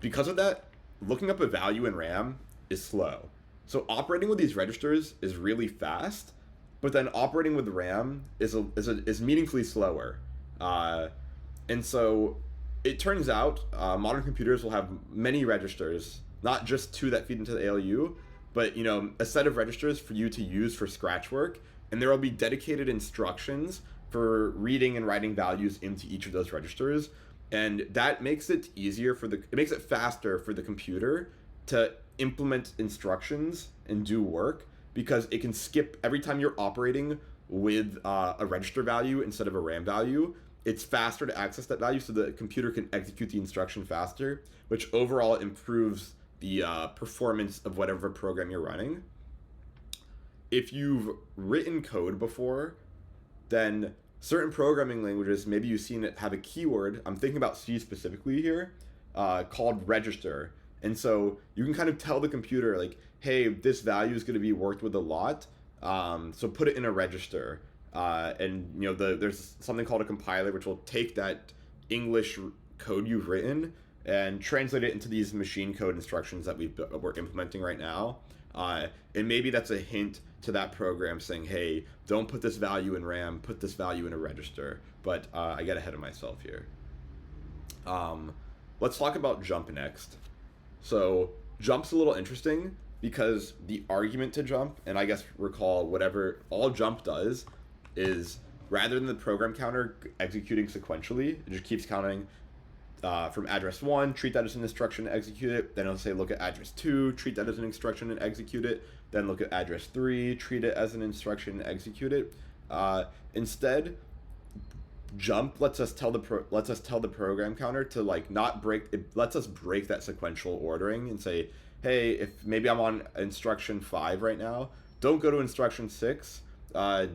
S1: because of that, looking up a value in RAM is slow. So operating with these registers is really fast, but then operating with RAM is meaningfully slower. And so it turns out modern computers will have many registers, not just 2 that feed into the ALU, but a set of registers for you to use for scratch work, and there will be dedicated instructions for reading and writing values into each of those registers. And that makes it easier it makes it faster for the computer to implement instructions and do work, because it can skip every time you're operating with a register value instead of a RAM value. it's faster to access that value, so the computer can execute the instruction faster, which overall improves the performance of whatever program you're running. If you've written code before, then certain programming languages, maybe you've seen it have a keyword, I'm thinking about C specifically here, called register. And so you can kind of tell the computer, like, hey, this value is going to be worked with a lot, so put it in a register. And there's something called a compiler, which will take that English code you've written and translate it into these machine code instructions that we're implementing right now. And maybe that's a hint to that program saying, hey, don't put this value in RAM, put this value in a register. But I get ahead of myself here. Let's talk about jump next. So jump's a little interesting because the argument to jump, and I guess recall whatever all jump does is, rather than the program counter executing sequentially, it just keeps counting from address 1, treat that as an instruction, execute it. Then it'll say look at address 2, treat that as an instruction and execute it. Then look at address 3, treat it as an instruction and execute it. Instead, jump lets us tell the program counter to like not break. It lets us break that sequential ordering and say, hey, if maybe I'm on instruction 5 right now, don't go to instruction 6.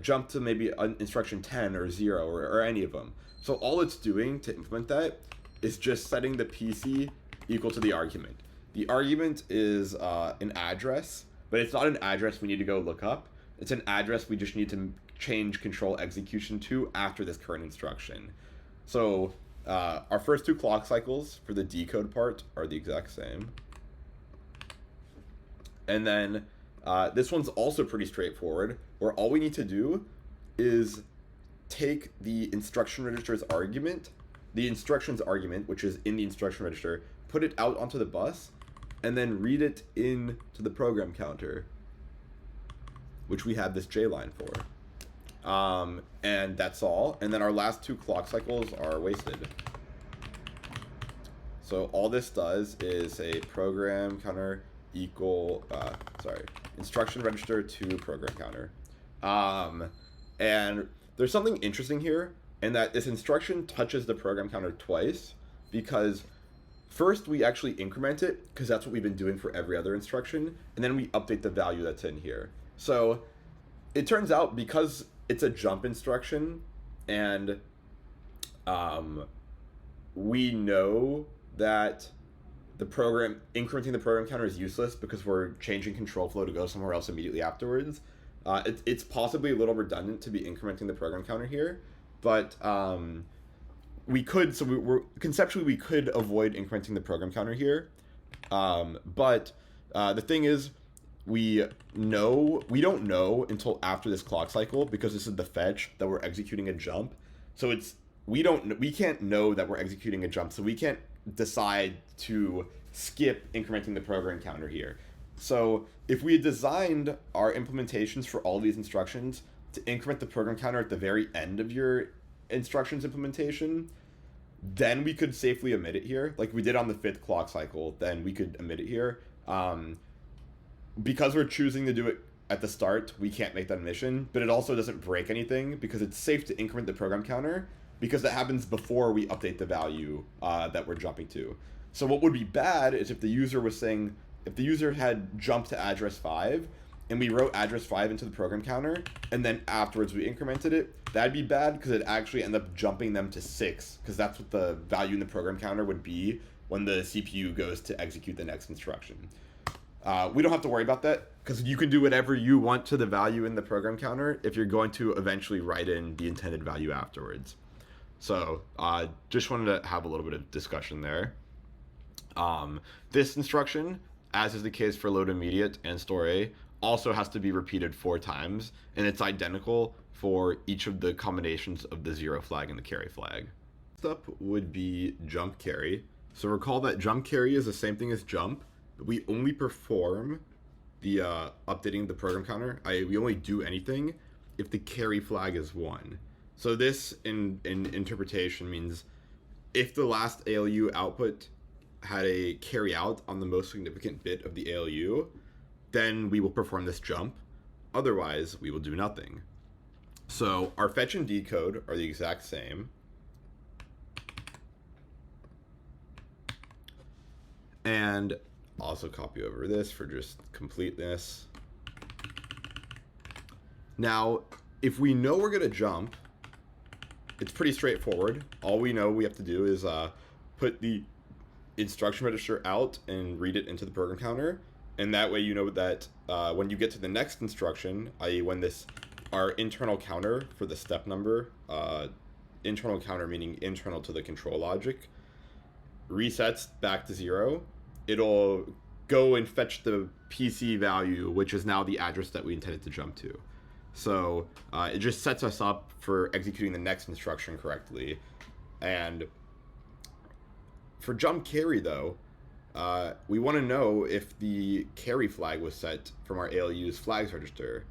S1: Jump to maybe instruction 10 or 0 or any of them. So all it's doing to implement that is just setting the PC equal to the argument. The argument is an address, but it's not an address we need to go look up. It's an address we just need to change control execution to after this current instruction. So our first 2 clock cycles for the decode part are the exact same. And then this one's also pretty straightforward, where all we need to do is take the instruction register's argument, the instruction's argument, which is in the instruction register, put it out onto the bus, and then read it into the program counter, which we have this J line for. And that's all. And then our last 2 clock cycles are wasted. So all this does is say program counter equal, instruction register to program counter. And there's something interesting here in that this instruction touches the program counter twice, because first we actually increment it, because that's what we've been doing for every other instruction, and then we update the value that's in here. So it turns out, because it's a jump instruction, and we know that incrementing the program counter is useless because we're changing control flow to go somewhere else immediately afterwards. It's possibly a little redundant to be incrementing the program counter here, but conceptually we could avoid incrementing the program counter here. But the thing is, we don't know until after this clock cycle, because this is the fetch, that we're executing a jump. So we can't know that we're executing a jump, so we can't decide to skip incrementing the program counter here. So if we had designed our implementations for all these instructions to increment the program counter at the very end of your instructions implementation, then we could safely omit it here, like we did on the 5th clock cycle. Then we could omit it here. Because we're choosing to do it at the start, we can't make that omission, but it also doesn't break anything because it's safe to increment the program counter, because that happens before we update the value that we're jumping to. So what would be bad is if the user had jumped to address 5 and we wrote address 5 into the program counter and then afterwards we incremented it, that'd be bad because it'd actually end up jumping them to 6, because that's what the value in the program counter would be when the CPU goes to execute the next instruction. We don't have to worry about that because you can do whatever you want to the value in the program counter if you're going to eventually write in the intended value afterwards. So just wanted to have a little bit of discussion there. This instruction, as is the case for load immediate and store A, also has to be repeated 4 times, and it's identical for each of the combinations of the 0 flag and the carry flag. Next up would be jump carry. So recall that jump carry is the same thing as jump, but we only perform the updating of the program counter. We only do anything if the carry flag is 1. So this in interpretation means if the last ALU output had a carry out on the most significant bit of the ALU, then we will perform this jump. Otherwise, we will do nothing. So our fetch and decode are the exact same. And also copy over this for just completeness. Now, if we know we're going to jump, it's pretty straightforward. All we know we have to do is put the instruction register out and read it into the program counter. And that way you know that when you get to the next instruction, i.e. when our internal counter for the step number, internal counter meaning internal to the control logic, resets back to 0, it'll go and fetch the PC value, which is now the address that we intended to jump to. So it just sets us up for executing the next instruction correctly. And for jump carry, though, we want to know if the carry flag was set from our ALU's flags register.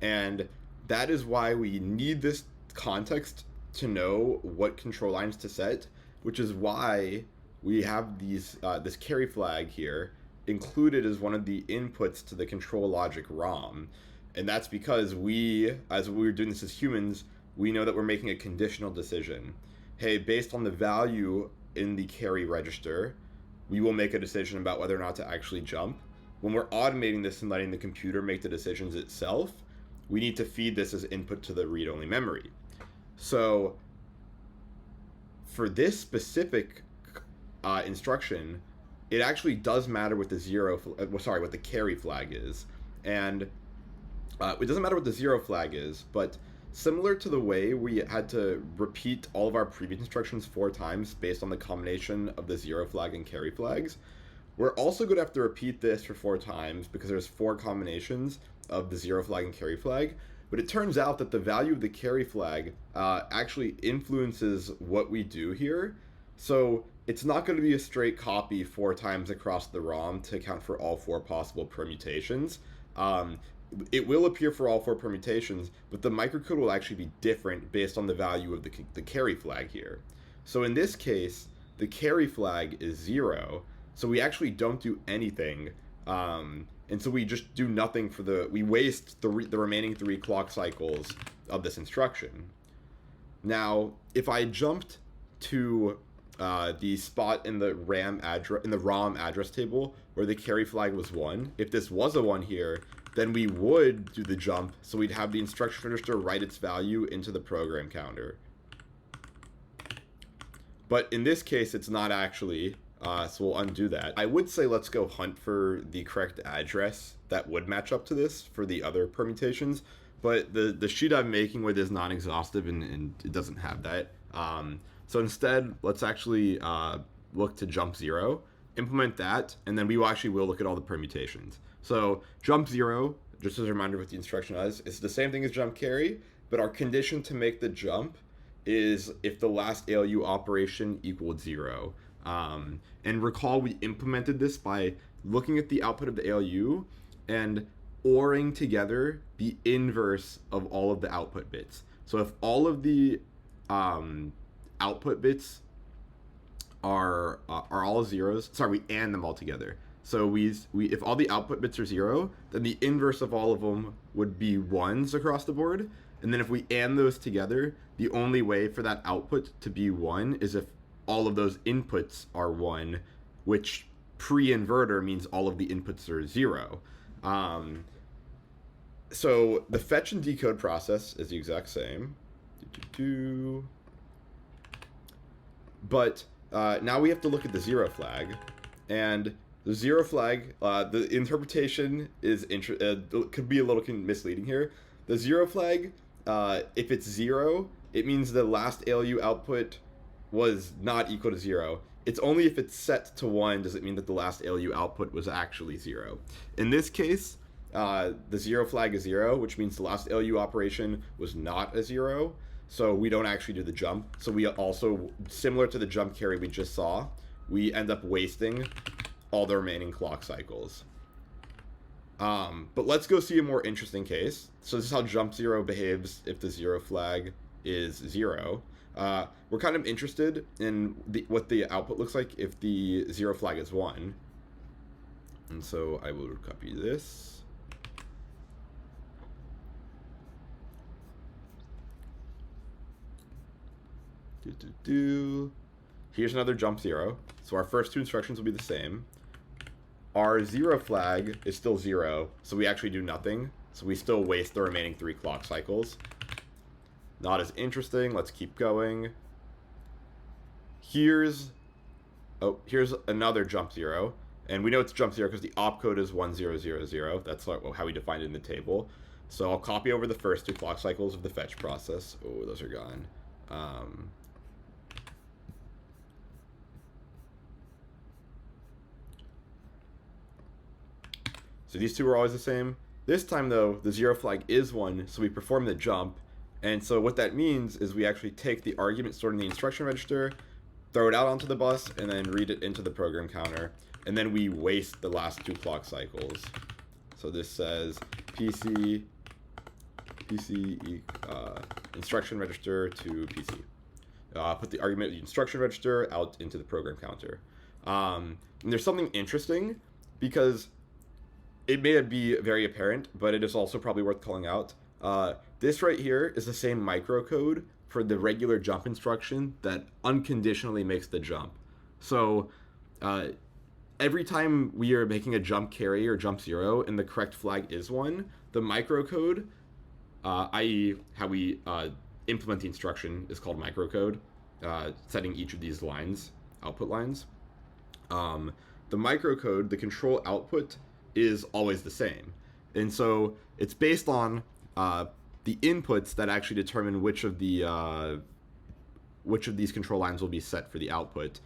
S1: And that is why we need this context to know what control lines to set, which is why we have this carry flag here included as one of the inputs to the control logic ROM. And that's because as we were doing this as humans, we know that we're making a conditional decision. Hey, based on the value in the carry register, we will make a decision about whether or not to actually jump. When we're automating this and letting the computer make the decisions itself, we need to feed this as input to the read-only memory. So for this specific instruction, it actually does matter what what the carry flag is. And it doesn't matter what the 0 flag is, but similar to the way we had to repeat all of our previous instructions 4 times based on the combination of the 0 flag and carry flags, we're also going to have to repeat this for 4 times because there's 4 combinations of the 0 flag and carry flag. But it turns out that the value of the carry flag actually influences what we do here. So it's not going to be a straight copy 4 times across the ROM to account for all 4 possible permutations. It will appear for all 4 permutations, but the microcode will actually be different based on the value of the carry flag here. So in this case, the carry flag is 0, so we actually don't do anything. And so we just do nothing we waste the remaining 3 clock cycles of this instruction. Now, if I jumped to the spot in the ROM address table where the carry flag was 1, if this was a 1 here, then we would do the jump, so we'd have the instruction register write its value into the program counter. But in this case, it's not actually, so we'll undo that. I would say let's go hunt for the correct address that would match up to this for the other permutations, but the sheet I'm making with is non-exhaustive and it doesn't have that. So instead, let's actually look to jump 0, implement that, and then we will look at all the permutations. So jump 0, just as a reminder what the instruction is, it's the same thing as jump carry, but our condition to make the jump is if the last ALU operation equaled 0. And recall we implemented this by looking at the output of the ALU and ORing together the inverse of all of the output bits. So if all of the output bits are all zeros, we AND them all together. So if all the output bits are 0, then the inverse of all of them would be 1s across the board. And then if we AND those together, the only way for that output to be 1 is if all of those inputs are 1, which pre-inverter means all of the inputs are 0. So the fetch and decode process is the exact same. But now we have to look at the 0 flag. And the 0 flag, the interpretation is could be a little misleading here. The 0 flag, if it's 0, it means the last ALU output was not equal to 0. It's only if it's set to 1 does it mean that the last ALU output was actually 0. In this case, the 0 flag is 0, which means the last ALU operation was not a 0. So we don't actually do the jump. So we also, similar to the jump carry we just saw, we end up wasting all the remaining clock cycles. But let's go see a more interesting case. So this is how jump 0 behaves if the 0 flag is 0. We're kind of interested in what the output looks like if the 0 flag is 1. And so I will copy this. Here's another jump 0. So our first 2 instructions will be the same. our 0 flag is still 0, so we actually do nothing. So we still waste the remaining 3 clock cycles. Not as interesting. Let's keep going. Here's another jump 0. And we know it's jump 0 because the opcode is 1000. That's how we defined it in the table. So I'll copy over the first 2 clock cycles of the fetch process. Oh, those are gone. So these two are always the same. This time, though, the 0 flag is 1, so we perform the jump. And so what that means is we actually take the argument stored in the instruction register, throw it out onto the bus, and then read it into the program counter. And then we waste the last 2 clock cycles. So this says PC instruction register to PC. Put the argument of the instruction register out into the program counter. And there's something interesting because it may be very apparent, but it is also probably worth calling out. This right here is the same microcode for the regular jump instruction that unconditionally makes the jump. So every time we are making a jump carry or jump 0 and the correct flag is 1, the microcode, i.e. how we implement the instruction, is called microcode, setting each of these lines, output lines. The microcode, the control output, is always the same. And so it's based on the inputs that actually determine which of these control lines will be set for the output.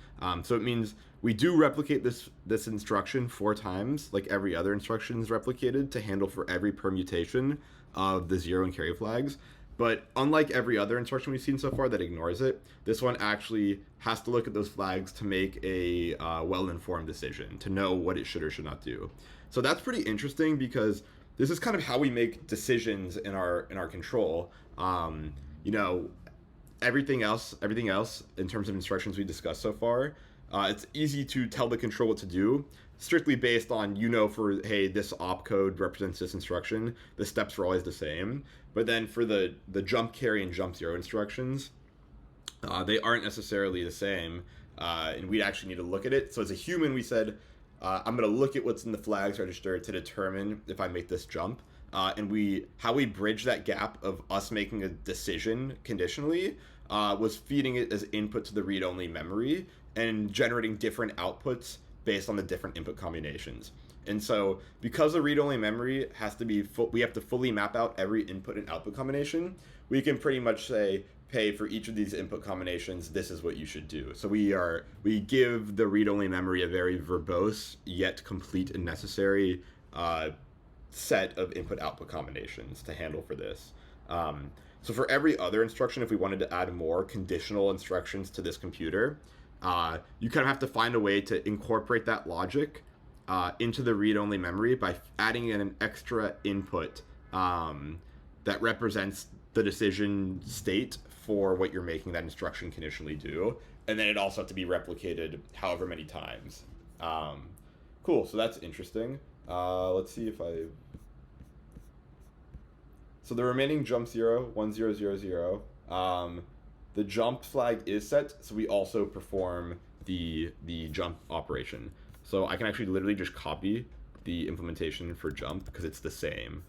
S1: So it means we do replicate this instruction 4 times, like every other instruction is replicated to handle for every permutation of the 0 and carry flags. But unlike every other instruction we've seen so far that ignores it, this one actually has to look at those flags to make a well-informed decision, to know what it should or should not do. So that's pretty interesting because this is kind of how we make decisions in our control. You know, everything else in terms of instructions we discussed so far, it's easy to tell the control what to do, strictly based on, for, hey, this opcode represents this instruction, the steps are always the same. But then for the jump carry and jump 0 instructions, they aren't necessarily the same, and we'd actually need to look at it. So as a human, we said, I'm going to look at what's in the flags register to determine if I make this jump. And how we bridge that gap of us making a decision conditionally was feeding it as input to the read-only memory and generating different outputs based on the different input combinations. And so because the read-only memory has to be we have to fully map out every input and output combination, we can pretty much say, hey, for each of these input combinations, this is what you should do. So we give the read-only memory a very verbose yet complete and necessary set of input-output combinations to handle for this. So for every other instruction, if we wanted to add more conditional instructions to this computer, you kind of have to find a way to incorporate that logic into the read-only memory by adding in an extra input that represents the decision state for what you're making that instruction conditionally do. And then it also has to be replicated however many times. Cool, so that's interesting. Let's see if so the remaining jump 0, 1000, the jump flag is set, so we also perform the jump operation. So I can actually literally just copy the implementation for jump because it's the same.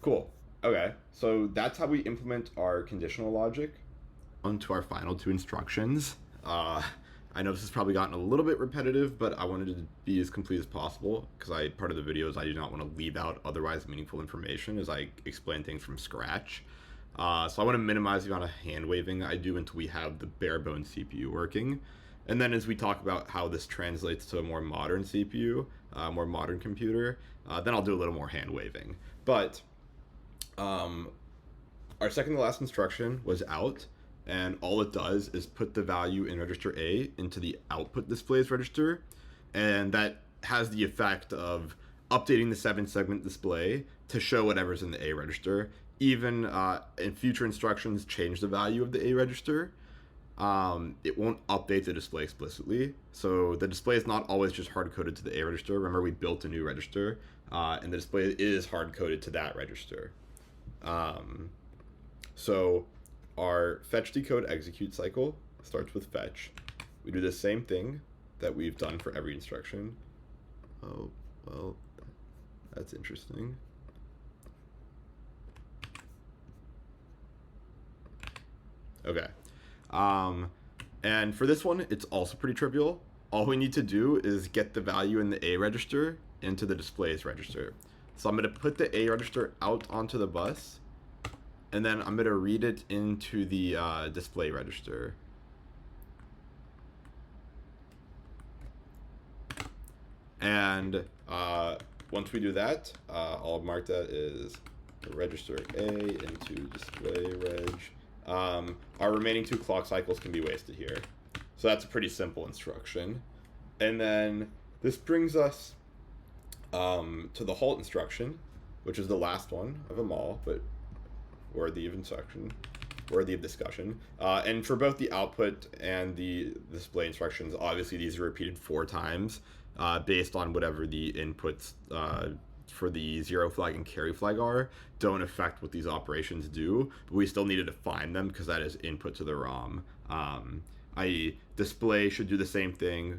S1: Cool. Okay, so that's how we implement our conditional logic onto our final 2 instructions. I know this has probably gotten a little bit repetitive, but I wanted to be as complete as possible because part of the video is I do not want to leave out otherwise meaningful information as I explain things from scratch. So I want to minimize the amount of hand waving I do until we have the bare bones CPU working. And then as we talk about how this translates to a more modern CPU, more modern computer, then I'll do a little more hand waving. But our second to last instruction was out, and all it does is put the value in register A into the output displays register, and that has the effect of updating the 7-segment display to show whatever's in the A register. Even in future instructions change the value of the A register, it won't update the display explicitly. So the display is not always just hard-coded to the A register. Remember, we built a new register, and the display is hard-coded to that register. So our fetch decode execute cycle starts with fetch. We do the same thing that we've done for every instruction. Oh, well, that's interesting. Okay. And for this one, it's also pretty trivial. All we need to do is get the value in the A register into the displays register. So I'm going to put the A register out onto the bus, and then I'm going to read it into the display register. And once we do that, I'll mark that as register A into display reg. Our remaining 2 clock cycles can be wasted here. So that's a pretty simple instruction. And then this brings us to the halt instruction, which is the last one of them all, but worthy of discussion. And for both the output and the display instructions, obviously these are repeated 4 times based on whatever the inputs for the 0 flag and carry flag are. Don't affect what these operations do, but we still need to define them because that is input to the ROM. I.e. display should do the same thing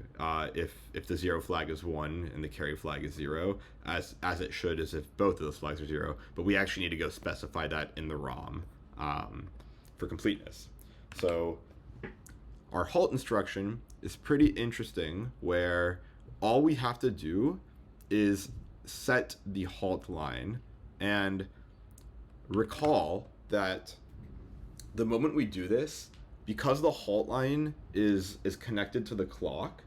S1: if the 0 flag is 1 and the carry flag is 0, as it should as if both of those flags are 0, but we actually need to go specify that in the ROM for completeness. So our halt instruction is pretty interesting, where all we have to do is set the halt line, and recall that the moment we do this, because the halt line is connected to the clock,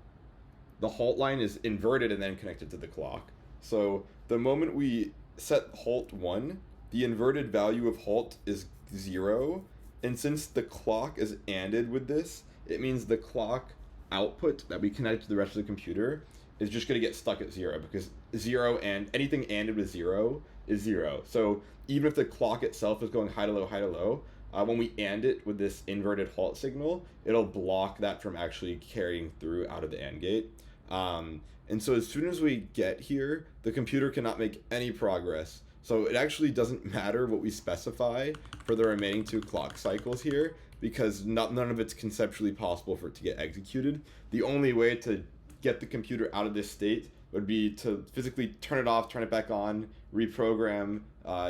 S1: the halt line is inverted and then connected to the clock. So the moment we set halt 1, the inverted value of halt is 0, and since the clock is ANDed with this, it means the clock output that we connect to the rest of the computer is just going to get stuck at 0, because 0 and anything ANDed with 0 is 0. So even if the clock itself is going high to low, when we AND it with this inverted halt signal, it'll block that from actually carrying through out of the AND gate. And so as soon as we get here, the computer cannot make any progress. So it actually doesn't matter what we specify for the remaining 2 clock cycles here, because none of it's conceptually possible for it to get executed. The only way to get the computer out of this state would be to physically turn it off, turn it back on, reprogram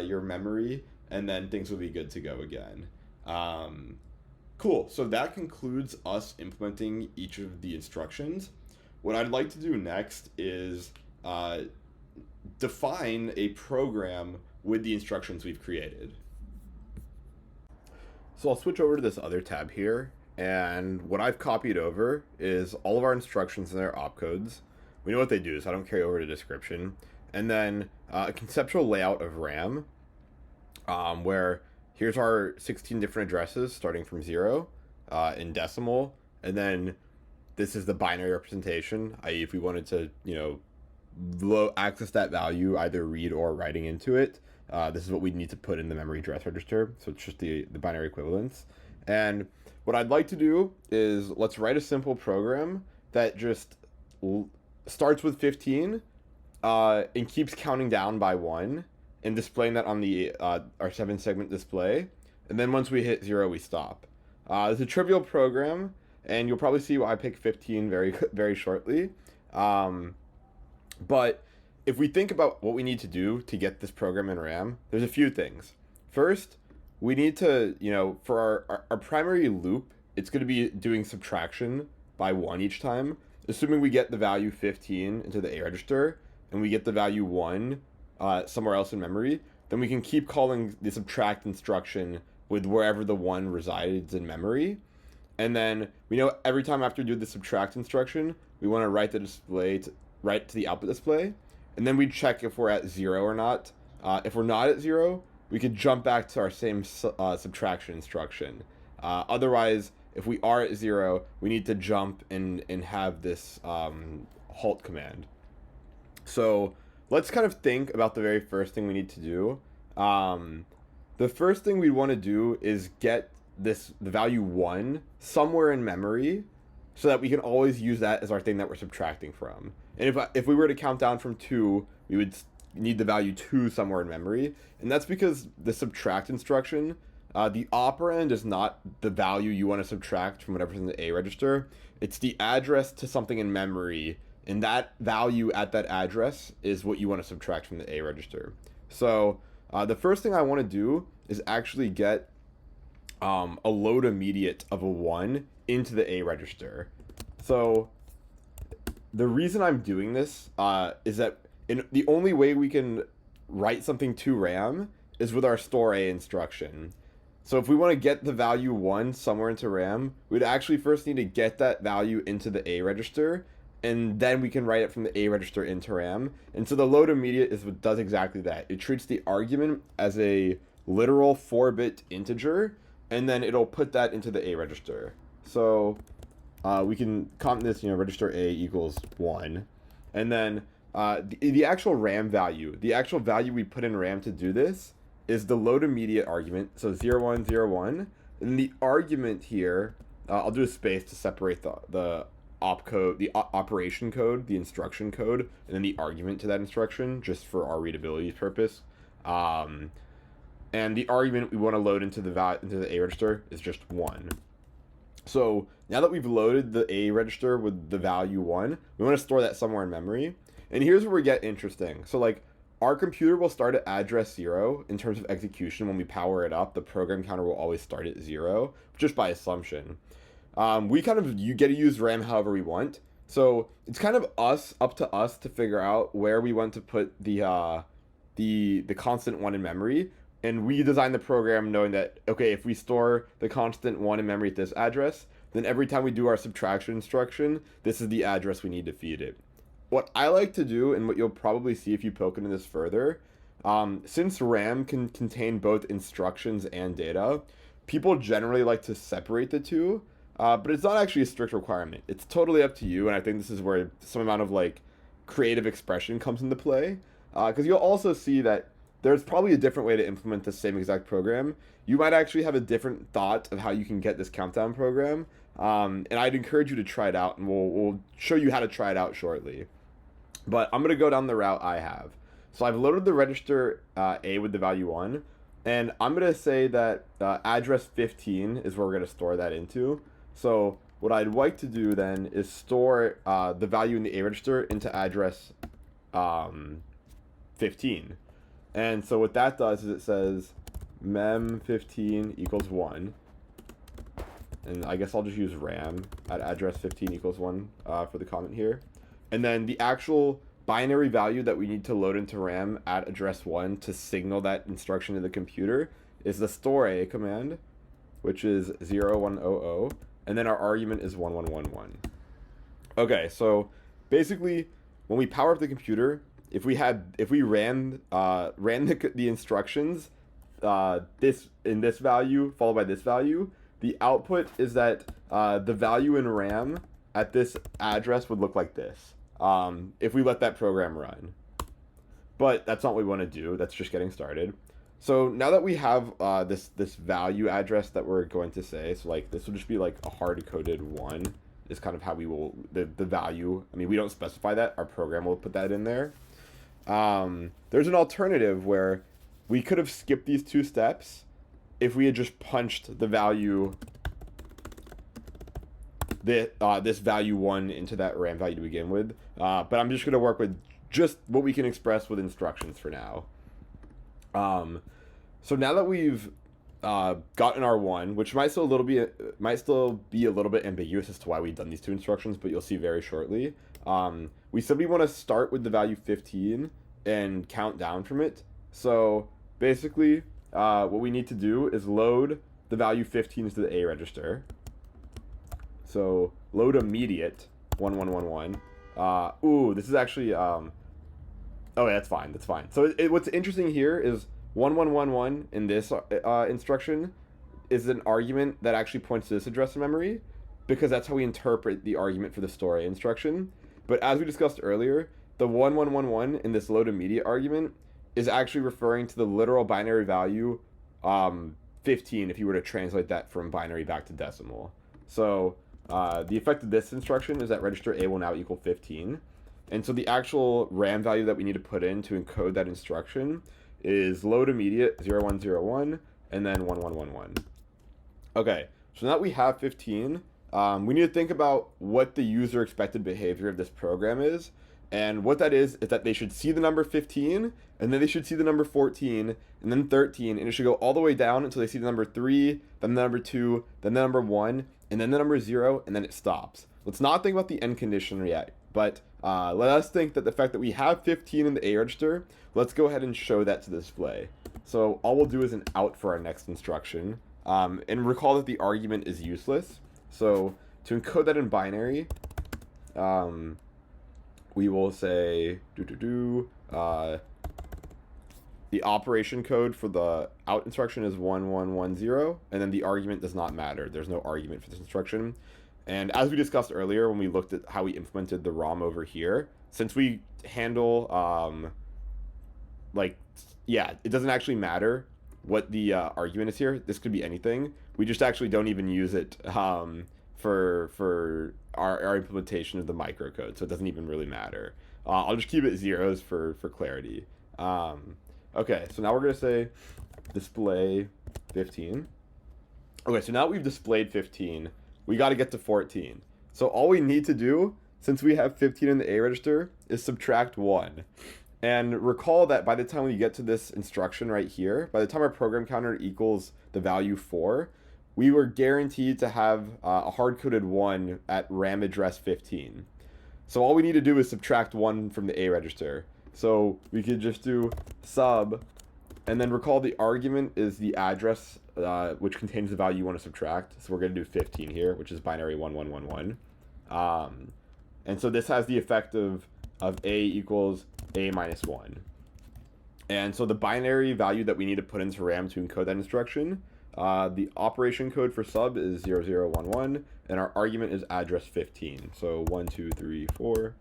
S1: your memory, and then things will be good to go again. Cool, so that concludes us implementing each of the instructions. What I'd like to do next is define a program with the instructions we've created. So I'll switch over to this other tab here, and what I've copied over is all of our instructions and their opcodes. We know what they do, so I don't carry over to description. And then a conceptual layout of RAM, where here's our 16 different addresses starting from 0 in decimal, and then this is the binary representation, i.e. if we wanted to, access that value, either read or writing into it, this is what we need to put in the memory address register. So it's just the binary equivalence. And what I'd like to do is let's write a simple program that just starts with 15 and keeps counting down by 1 and displaying that on the our 7-segment display. And then once we hit 0, we stop. It's a trivial program, and you'll probably see why I picked 15 very, very shortly. But if we think about what we need to do to get this program in RAM, there's a few things. First, we need to, for our primary loop, it's going to be doing subtraction by 1 each time, assuming we get the value 15 into the A register, and we get the value 1 somewhere else in memory, then we can keep calling the subtract instruction with wherever the 1 resides in memory. And then we know every time after we do the subtract instruction, we want to write the display right to the output display, and then we check if we're at 0 or not. If we're not at 0, we could jump back to our same subtraction instruction. Otherwise, if we are at 0, we need to jump and have this halt command. So let's kind of think about the very first thing we need to do. The first thing we want to do is get the value 1 somewhere in memory, so that we can always use that as our thing that we're subtracting from. And if we were to count down from 2, we would need the value 2 somewhere in memory. And that's because the subtract instruction the operand is not the value you want to subtract from whatever's in the A register. It's the address to something in memory, and that value at that address is what you want to subtract from the A register. So the first thing I want to do is actually get a load immediate of a 1 into the A register. So the reason I'm doing this is that the only way we can write something to RAM is with our store A instruction. So if we want to get the value 1 somewhere into RAM, we'd actually first need to get that value into the A register, and then we can write it from the A register into RAM. And so the load immediate is what does exactly that. It treats the argument as a literal 4-bit integer, and then it'll put that into the A register. So we can comment this, register A equals 1. And then the actual RAM value, the actual value we put in RAM to do this is the load immediate argument. So 0, 1, 0, 1. And the argument here, I'll do a space to separate the opcode, the operation code, the instruction code, and then the argument to that instruction, just for our readability purpose. And the argument we want to load into the A register is just 1. So now that we've loaded the A register with the value 1, we want to store that somewhere in memory. And here's where we get interesting. So like our computer will start at address 0 in terms of execution. When we power it up, the program counter will always start at 0, just by assumption. You get to use RAM however we want. So it's kind of up to us to figure out where we want to put the constant 1 in memory. And we design the program knowing that, okay, if we store the constant 1 in memory at this address, then every time we do our subtraction instruction, this is the address we need to feed it. What I like to do, and what you'll probably see if you poke into this further, since RAM can contain both instructions and data, people generally like to separate the two, but it's not actually a strict requirement. It's totally up to you, and I think this is where some amount of like creative expression comes into play, because you'll also see that there's probably a different way to implement the same exact program. You might actually have a different thought of how you can get this countdown program, and I'd encourage you to try it out, and we'll show you how to try it out shortly. But I'm going to go down the route I have. So I've loaded the register A with the value 1, and I'm going to say that address 15 is where we're going to store that into. So what I'd like to do then is store the value in the A register into address 15. And so what that does is it says mem15 equals 1. And I guess I'll just use RAM at address 15 equals 1 for the comment here. And then the actual binary value that we need to load into RAM at address 1 to signal that instruction to the computer is the store A command, which is 0100, and then our argument is 1111. Okay, so basically when we power up the computer, if we ran the instructions this value followed by this value, the output is that the value in RAM at this address would look like this. If we let that program run. But that's not what we want to do. That's just getting started. So now that we have this value address that we're going to say, so like this will just be like a hard-coded 1 is kind of how we will, the value, I mean, we don't specify that. Our program will put that in there. There's an alternative where we could have skipped these 2 steps if we had just punched the value, this value 1 into that RAM value to begin with. But I'm just going to work with just what we can express with instructions for now. So now that we've gotten our 1, which might still be a little bit ambiguous as to why we've done these 2 instructions, but you'll see very shortly. We said we want to start with the value 15 and count down from it. So basically, what we need to do is load the value 15 into the A register. So load immediate 1111. This is actually oh, that's fine. That's fine. So what's interesting here is 1111 in this instruction is an argument that actually points to this address in memory, because that's how we interpret the argument for the store A instruction. But as we discussed earlier, the 1111 in this load immediate argument is actually referring to the literal binary value 15 if you were to translate that from binary back to decimal. So the effect of this instruction is that register A will now equal 15. And so the actual RAM value that we need to put in to encode that instruction is load immediate 0101, and then 1, 1, 1, 1. Okay, so now that we have 15, we need to think about what the user expected behavior of this program is. And what that is that they should see the number 15, and then they should see the number 14, and then 13, and it should go all the way down until they see the number 3, then the number 2, then the number 1, and then the number 0, and then it stops. Let's not think about the end condition yet, but let us think that the fact that we have 15 in the A register, let's go ahead and show that to the display. So all we'll do is an out for our next instruction. And recall that the argument is useless. So to encode that in binary, we will say the operation code for the out instruction is 1110, and then the argument does not matter. There's no argument for this instruction. And as we discussed earlier when we looked at how we implemented the ROM over here, since we handle it doesn't actually matter what the argument is here. This could be anything. We just actually don't even use it for our implementation of the microcode, so it doesn't even really matter. I'll just keep it zeros for clarity. Okay, so now we're going to say display 15. Okay, so now that we've displayed 15, we got to get to 14. So all we need to do, since we have 15 in the A register, is subtract 1. And recall that by the time we get to this instruction right here, by the time our program counter equals the value 4, we were guaranteed to have a hard-coded 1 at RAM address 15. So all we need to do is subtract 1 from the A register. So we could just do sub, and then recall the argument is the address which contains the value you want to subtract. So we're going to do 15 here, which is binary 1111. And so this has the effect of A equals A minus 1. And so the binary value that we need to put into RAM to encode that instruction, the operation code for sub is 0011, and our argument is address 15. So 1, 2, 3, 4.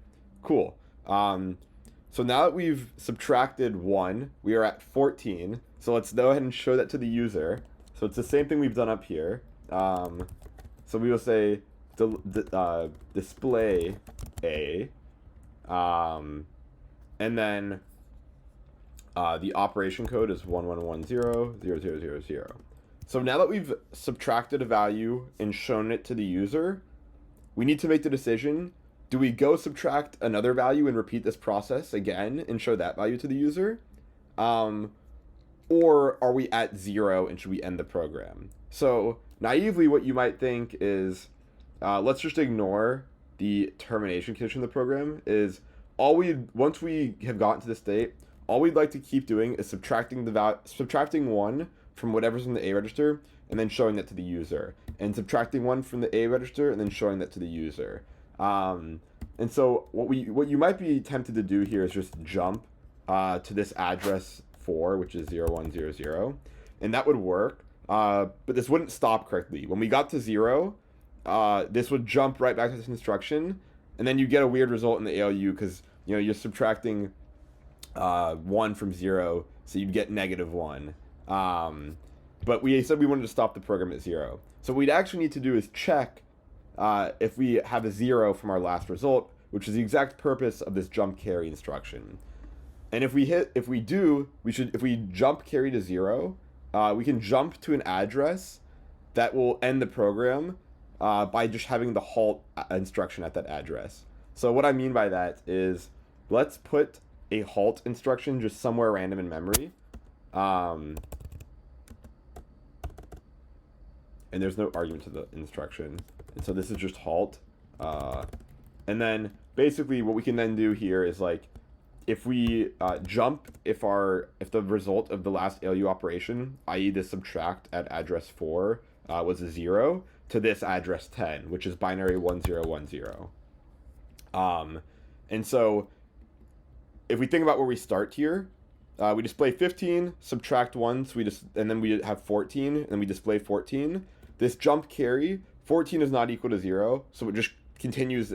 S1: Cool. So now that we've subtracted 1, we are at 14. So let's go ahead and show that to the user. So it's the same thing we've done up here. So we will say display A, and then the operation code is 1110 0000. So now that we've subtracted a value and shown it to the user, we need to make the decision: do we go subtract another value and repeat this process again and show that value to the user? Or are we at 0 and should we end the program? So naively, what you might think is, let's just ignore the termination condition of the program. Is once we have gotten to this state, all we'd like to keep doing is subtracting 1 from whatever's in the A register and then showing that to the user, and subtracting 1 from the A register and then showing that to the user. And so what you might be tempted to do here is just jump to this address 4, which is 0100, and that would work, but this wouldn't stop correctly. When we got to 0, this would jump right back to this instruction, and then you get a weird result in the ALU because you're subtracting 1 from 0, so you'd get -1. But we said we wanted to stop the program at 0. So what we'd actually need to do is check if we have a 0 from our last result, which is the exact purpose of this jump carry instruction. And if we jump carry to 0, we can jump to an address that will end the program by just having the halt instruction at that address. So what I mean by that is, let's put a halt instruction just somewhere random in memory. And there's no argument to the instruction. And so this is just halt. And then basically what we can then do here is, like, if we jump, if the result of the last ALU operation, i.e. the subtract at address 4, was a 0, to this address 10, which is binary 1010. And so if we think about where we start here, we display 15, subtract 1, so and then we have 14, and then we display 14. This jump carry, 14 is not equal to 0, so it just continues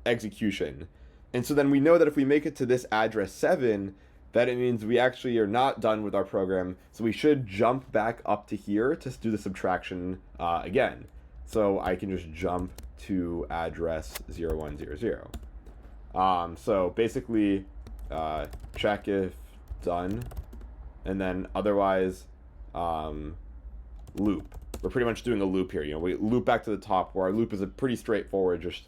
S1: execution. And so then we know that if we make it to this address 7, that it means we actually are not done with our program, so we should jump back up to here to do the subtraction again. So I can just jump to address 0100. So basically, check if done, and then otherwise
S3: loop. We're pretty much doing a loop here. You know, we loop back to the top where our loop is a pretty straightforward, just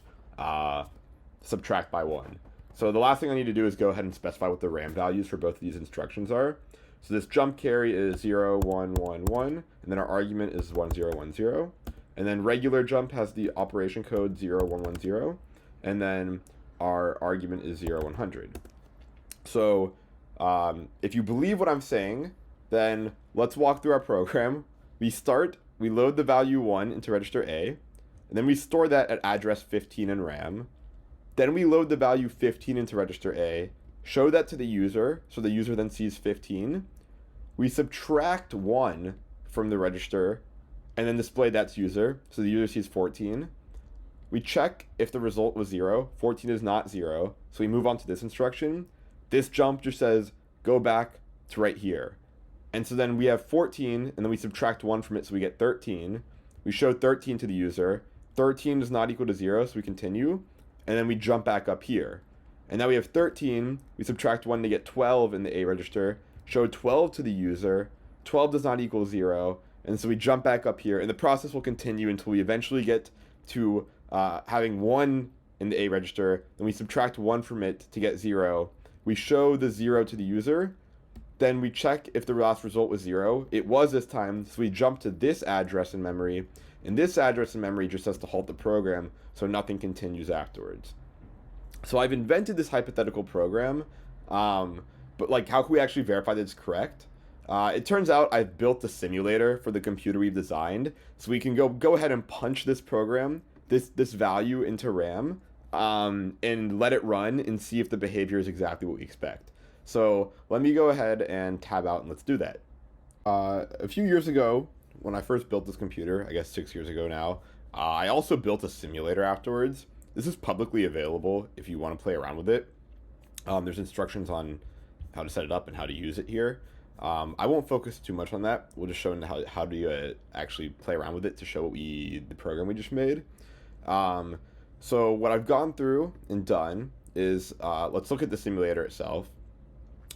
S3: subtract by 1. So the last thing I need to do is go ahead and specify what the RAM values for both of these instructions are. So this jump carry is 0, 1, 1, 1, and then our argument is 1, 0, 1, 0. And then regular jump has the operation code 0, 1, 1, 0, and then our argument is 0, 100. So if you believe what I'm saying, then let's walk through our program. We load the value 1 into register A, and then we store that at address 15 in RAM. Then we load the value 15 into register A, show that to the user, so the user then sees 15. We subtract 1 from the register, and then display that to user, so the user sees 14. We check if the result was 0. 14 is not 0, so we move on to this instruction. This jump just says, go back to right here. And so then we have 14, and then we subtract 1 from it, so we get 13. We show 13 to the user. 13 is not equal to 0, so we continue. And then we jump back up here. And now we have 13. We subtract 1 to get 12 in the A register. Show 12 to the user. 12 does not equal 0. And so we jump back up here. And the process will continue until we eventually get to having 1 in the A register. Then we subtract 1 from it to get 0. We show the 0 to the user. Then we check if the last result was 0. It was this time, so we jump to this address in memory. And this address in memory just has to halt the program, so nothing continues afterwards. So I've invented this hypothetical program, but like, how can we actually verify that it's correct? It turns out I've built a simulator for the computer we've designed, so we can go ahead and punch this program, this value into RAM, and let it run and see if the behavior is exactly what we expect. So let me go ahead and tab out and let's do that. A few years ago, when I first built this computer, I guess 6 years ago now, I also built a simulator afterwards. This is publicly available if you want to play around with it. There's instructions on how to set it up and how to use it here. I won't focus too much on that. We'll just show how to actually play around with it to show the program we just made. So what I've gone through and done is, let's look at the simulator itself.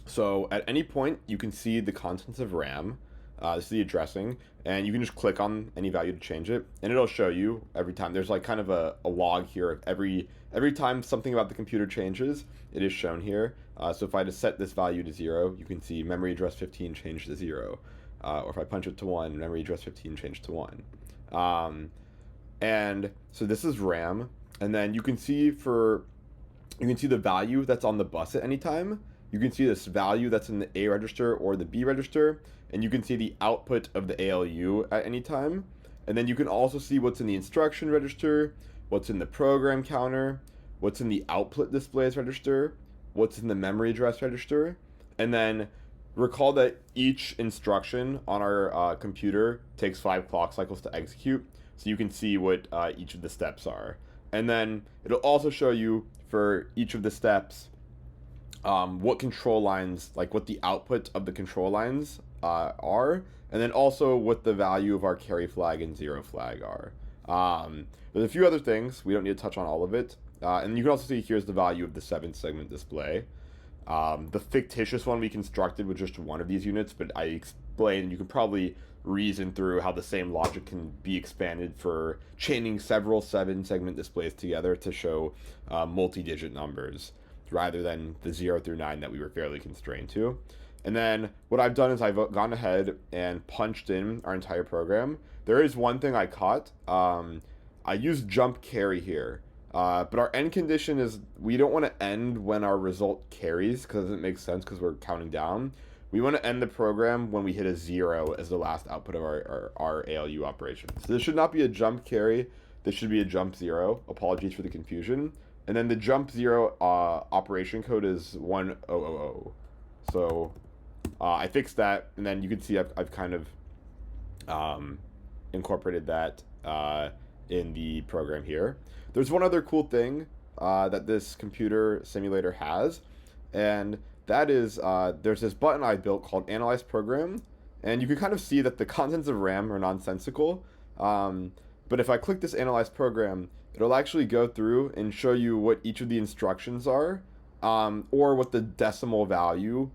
S3: So at any point, you can see the contents of RAM. This is the addressing, and you can just click on any value to change it, and it'll show you every time. There's like kind of a log here of every time something about the computer changes, it is shown here. So if I just set this value to 0, you can see memory address 15 changed to 0. Or if I punch it to 1, memory address 15 changed to 1. And so this is RAM, and then you can see the value that's on the bus at any time. You can see this value that's in the A register or the B register, and you can see the output of the ALU at any time. And then you can also see what's in the instruction register, what's in the program counter, what's in the output displays register, what's in the memory address register. And then recall that each instruction on our computer takes 5 clock cycles to execute, so you can see what each of the steps are. And then it'll also show you for each of the steps what control lines, like what the output of the control lines are, and then also what the value of our carry flag and 0 flag are. There's a few other things. We don't need to touch on all of it. And you can also see here's the value of the 7th segment display. The fictitious one we constructed with just one of these units, but I explained you can probably reason through how the same logic can be expanded for chaining several 7-segment displays together to show multi-digit numbers, rather than the 0 through 9 that we were fairly constrained to. And then what I've done is I've gone ahead and punched in our entire program. There is one thing I caught. I used jump carry here, but our end condition is we don't want to end when our result carries, because it doesn't make sense because we're counting down. We want to end the program when we hit a 0 as the last output of our ALU operation. So this should not be a jump carry. This should be a jump 0. Apologies for the confusion. And then the jump 0 operation code is 1000. So I fixed that, and then you can see I've kind of incorporated that in the program here. There's one other cool thing that this computer simulator has, and that is there's this button I built called Analyze Program, and you can kind of see that the contents of RAM are nonsensical. But if I click this Analyze Program, it'll actually go through and show you what each of the instructions are, or what the decimal value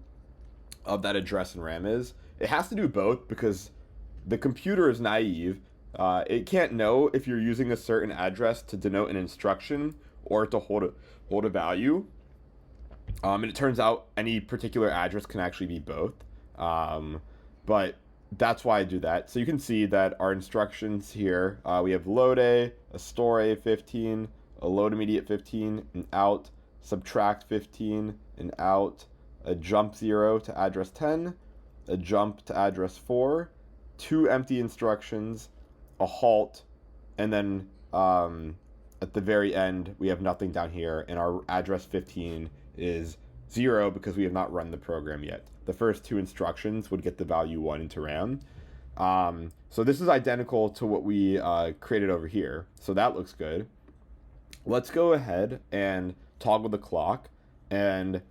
S3: of that address in RAM is. It has to do both because the computer is naive. It can't know if you're using a certain address to denote an instruction or to hold a value. And it turns out any particular address can actually be both. But that's why I do that. So you can see that our instructions here, we have load a store a 15, a load immediate 15, an out, subtract 15, an out, a jump 0 to address 10, a jump to address 4, 2 empty instructions, a halt, and then at the very end we have nothing down here, and our address 15 is 0 because we have not run the program yet. The first 2 instructions would get the value 1 into RAM. So this is identical to what we created over here. So that looks good. Let's go ahead and toggle the clock, and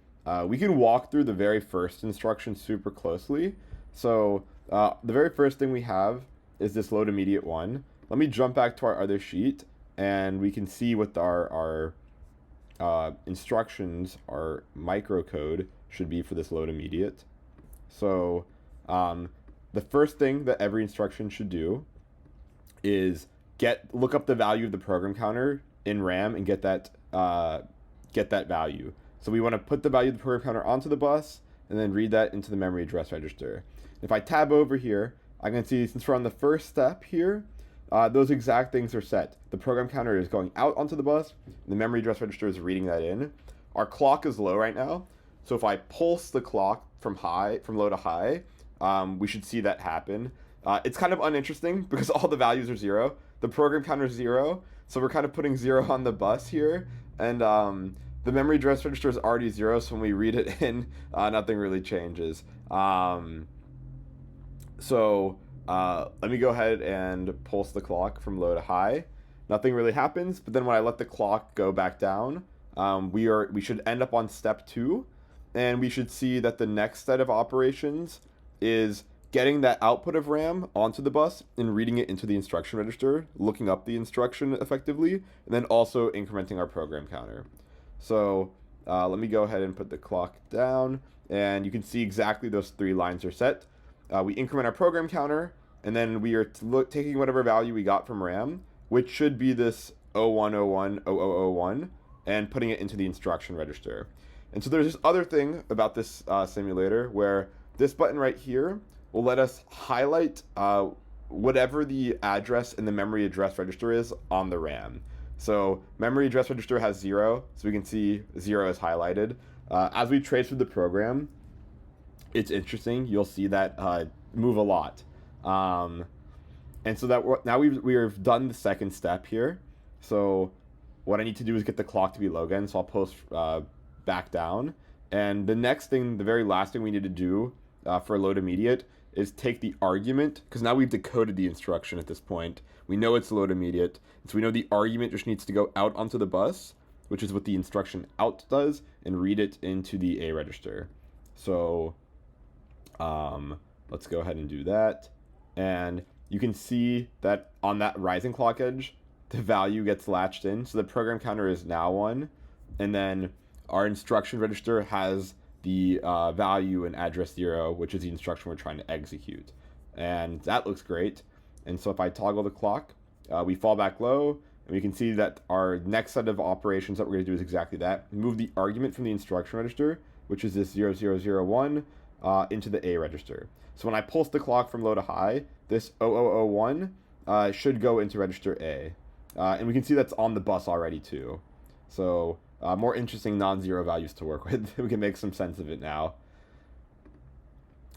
S3: we can walk through the very first instruction super closely. So the very first thing we have is this load immediate 1. Let me jump back to our other sheet, and we can see what our instructions, our microcode should be for this load immediate. So the first thing that every instruction should do is look up the value of the program counter in RAM and get that value. So we want to put the value of the program counter onto the bus and then read that into the memory address register. If I tab over here, I can see since we're on the first step here, those exact things are set. The program counter is going out onto the bus, and the memory address register is reading that in. Our clock is low right now, so if I pulse the clock from low to high, we should see that happen. It's kind of uninteresting because all the values are 0. The program counter is 0, so we're kind of putting 0 on the bus here, and the memory address register is already 0, so when we read it in, nothing really changes. So let me go ahead and pulse the clock from low to high. Nothing really happens, but then when I let the clock go back down, we should end up on step 2, and we should see that the next set of operations is getting that output of RAM onto the bus and reading it into the instruction register, looking up the instruction effectively, and then also incrementing our program counter. So let me go ahead and put the clock down, and you can see exactly those 3 lines are set. We increment our program counter, and then we are taking whatever value we got from RAM, which should be this 0101 0001, and putting it into the instruction register. And so there's this other thing about this simulator where this button right here will let us highlight whatever the address in the memory address register is on the RAM. So memory address register has 0, so we can see 0 is highlighted. As we trace through the program, it's interesting. You'll see that move a lot. And so that now we've done the second step here. So what I need to do is get the clock to be low again. So I'll post back down. And the next thing, the very last thing we need to do for load immediate is take the argument, because now we've decoded the instruction at this point. We know it's load immediate. So we know the argument just needs to go out onto the bus, which is what the instruction out does, and read it into the A register. So let's go ahead and do that. And you can see that on that rising clock edge, the value gets latched in. So the program counter is now 1. And then our instruction register has the value and address 0, which is the instruction we're trying to execute. And that looks great. And so if I toggle the clock, we fall back low, and we can see that our next set of operations that we're going to do is exactly that. Move the argument from the instruction register, which is this 0001, into the A register. So when I pulse the clock from low to high, this 0001 should go into register A. And we can see that's on the bus already too. So more interesting non-zero values to work with. We can make some sense of it now.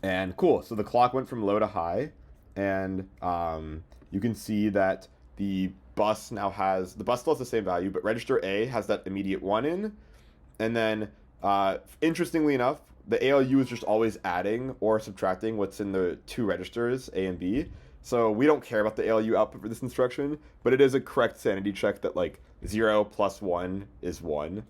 S3: And cool, so the clock went from low to high, and you can see that the bus still has the same value, but register A has that immediate 1 in. And then interestingly enough, the ALU is just always adding or subtracting what's in the 2 registers, A and B. So we don't care about the ALU output for this instruction, but it is a correct sanity check that like 0 plus 1 is 1.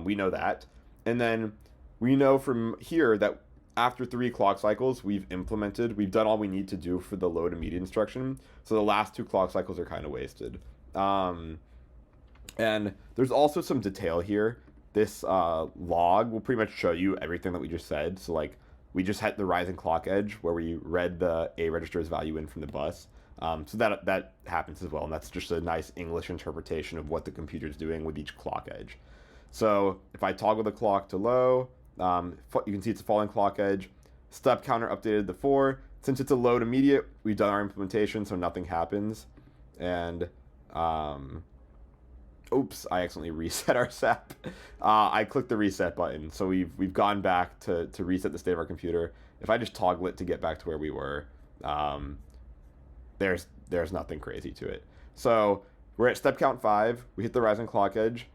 S3: We know that. And then we know from here that after 3 clock cycles, we've done all we need to do for the load immediate instruction. So the last 2 clock cycles are kind of wasted. And there's also some detail here. This log will pretty much show you everything that we just said. So like we just had the rising clock edge where we read the A register's value in from the bus. So that happens as well, and that's just a nice English interpretation of what the computer is doing with each clock edge. So if I toggle the clock to low, you can see it's a falling clock edge. Step counter updated to 4. Since it's a load immediate, we've done our implementation, so nothing happens. And oops, I accidentally reset our SAP. I clicked the reset button, so we've gone back to reset the state of our computer. If I just toggle it to get back to where we were, there's nothing crazy to it. So we're at step count 5. We hit the rising clock edge,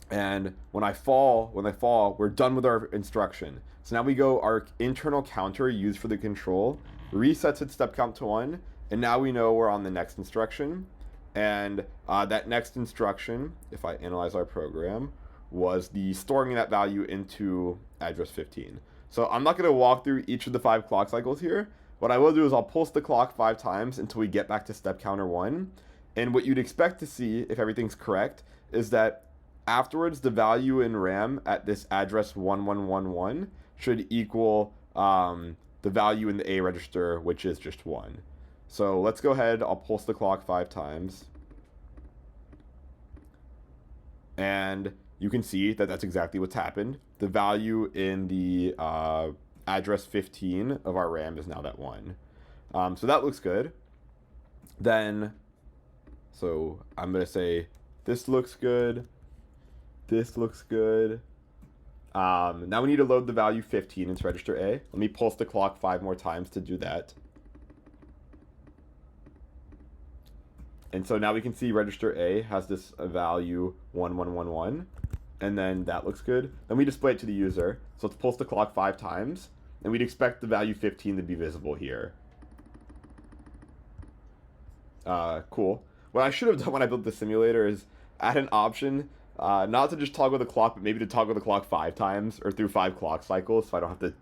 S3: and when I fall, we're done with our instruction. So now we go, our internal counter used for the control resets its step count to 1, and now we know we're on the next instruction. And that next instruction, if I analyze our program, was the storing that value into address 15. So I'm not going to walk through each of the 5 clock cycles here. What I will do is I'll pulse the clock 5 times until we get back to step counter 1. And what you'd expect to see, if everything's correct, is that afterwards the value in RAM at this address 1111 should equal the value in the A register, which is just 1. So let's go ahead, I'll pulse the clock 5 times. And you can see that that's exactly what's happened. The value in the address 15 of our RAM is now that 1. So that looks good. Then, so I'm going to say this looks good. This looks good. Now we need to load the value 15 into register A. Let me pulse the clock 5 more times to do that. And so now we can see register A has this value 1111, and then that looks good. Then we display it to the user. So let's pulse the clock 5 times, and we'd expect the value 15 to be visible here. Cool. What I should have done when I built the simulator is add an option, not to just toggle the clock, but maybe to toggle the clock 5 times or through 5 clock cycles, so I don't have to,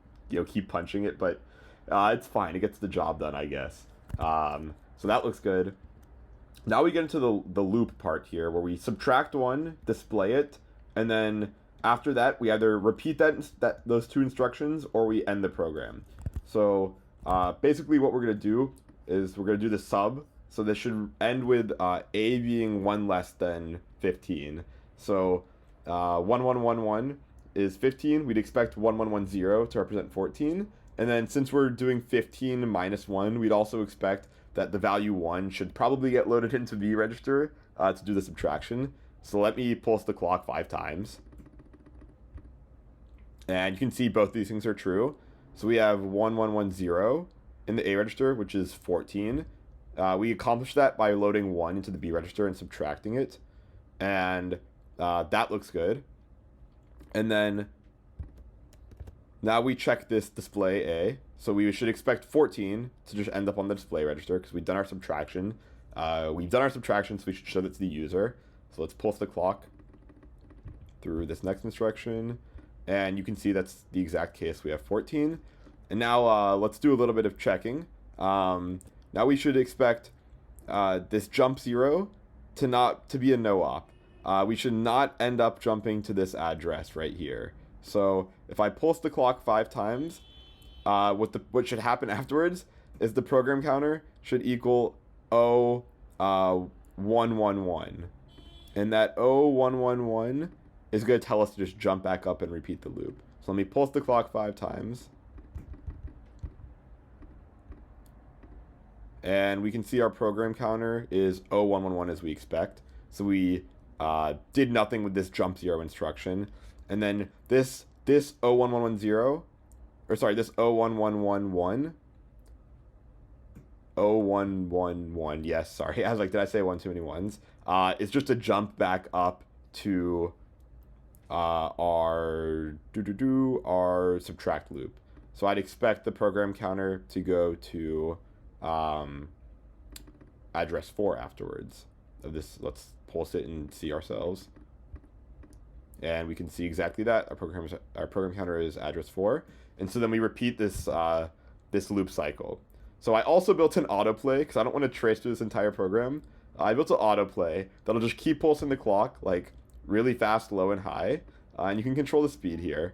S3: keep punching it. But it's fine. It gets the job done, I guess. So that looks good. Now we get into the loop part here, where we subtract 1, display it, and then after that we either repeat those 2 instructions or we end the program. So basically what we're going to do is we're going to do the sub. So this should end with A being 1 less than 15. So 1111 is 15. We'd expect 1110 to represent 14. And then since we're doing 15 minus 1, we'd also expect that the value 1 should probably get loaded into B register to do the subtraction. So let me pulse the clock 5 times. And you can see both these things are true. So we have 1110 in the A register, which is 14. We accomplished that by loading 1 into the B register and subtracting it. And that looks good. And then now we check this display A. So we should expect 14 to just end up on the display register because we've done our subtraction. So we should show that to the user. So let's pulse the clock through this next instruction. And you can see that's the exact case. We have 14. And now let's do a little bit of checking. Now we should expect this jump 0 to be a no-op. We should not end up jumping to this address right here. So if I pulse the clock 5 times, what should happen afterwards is the program counter should equal 111. And that 111 is going to tell us to just jump back up and repeat the loop. So let me pulse the clock 5 times. And we can see our program counter is 111 as we expect. So we did nothing with this jump 0 instruction. And then this 01110, or sorry, this 01111, 0111, yes, sorry. I was like, did I say 1 too many ones? It's just a jump back up to our subtract loop. So I'd expect the program counter to go to address 4 afterwards of this. Let's pulse it and see ourselves. And we can see exactly that. Our program counter is address 4. And so then we repeat this this loop cycle. So I also built an autoplay because I don't want to trace through this entire program. I built an autoplay that'll just keep pulsing the clock like really fast, low, and high. And you can control the speed here.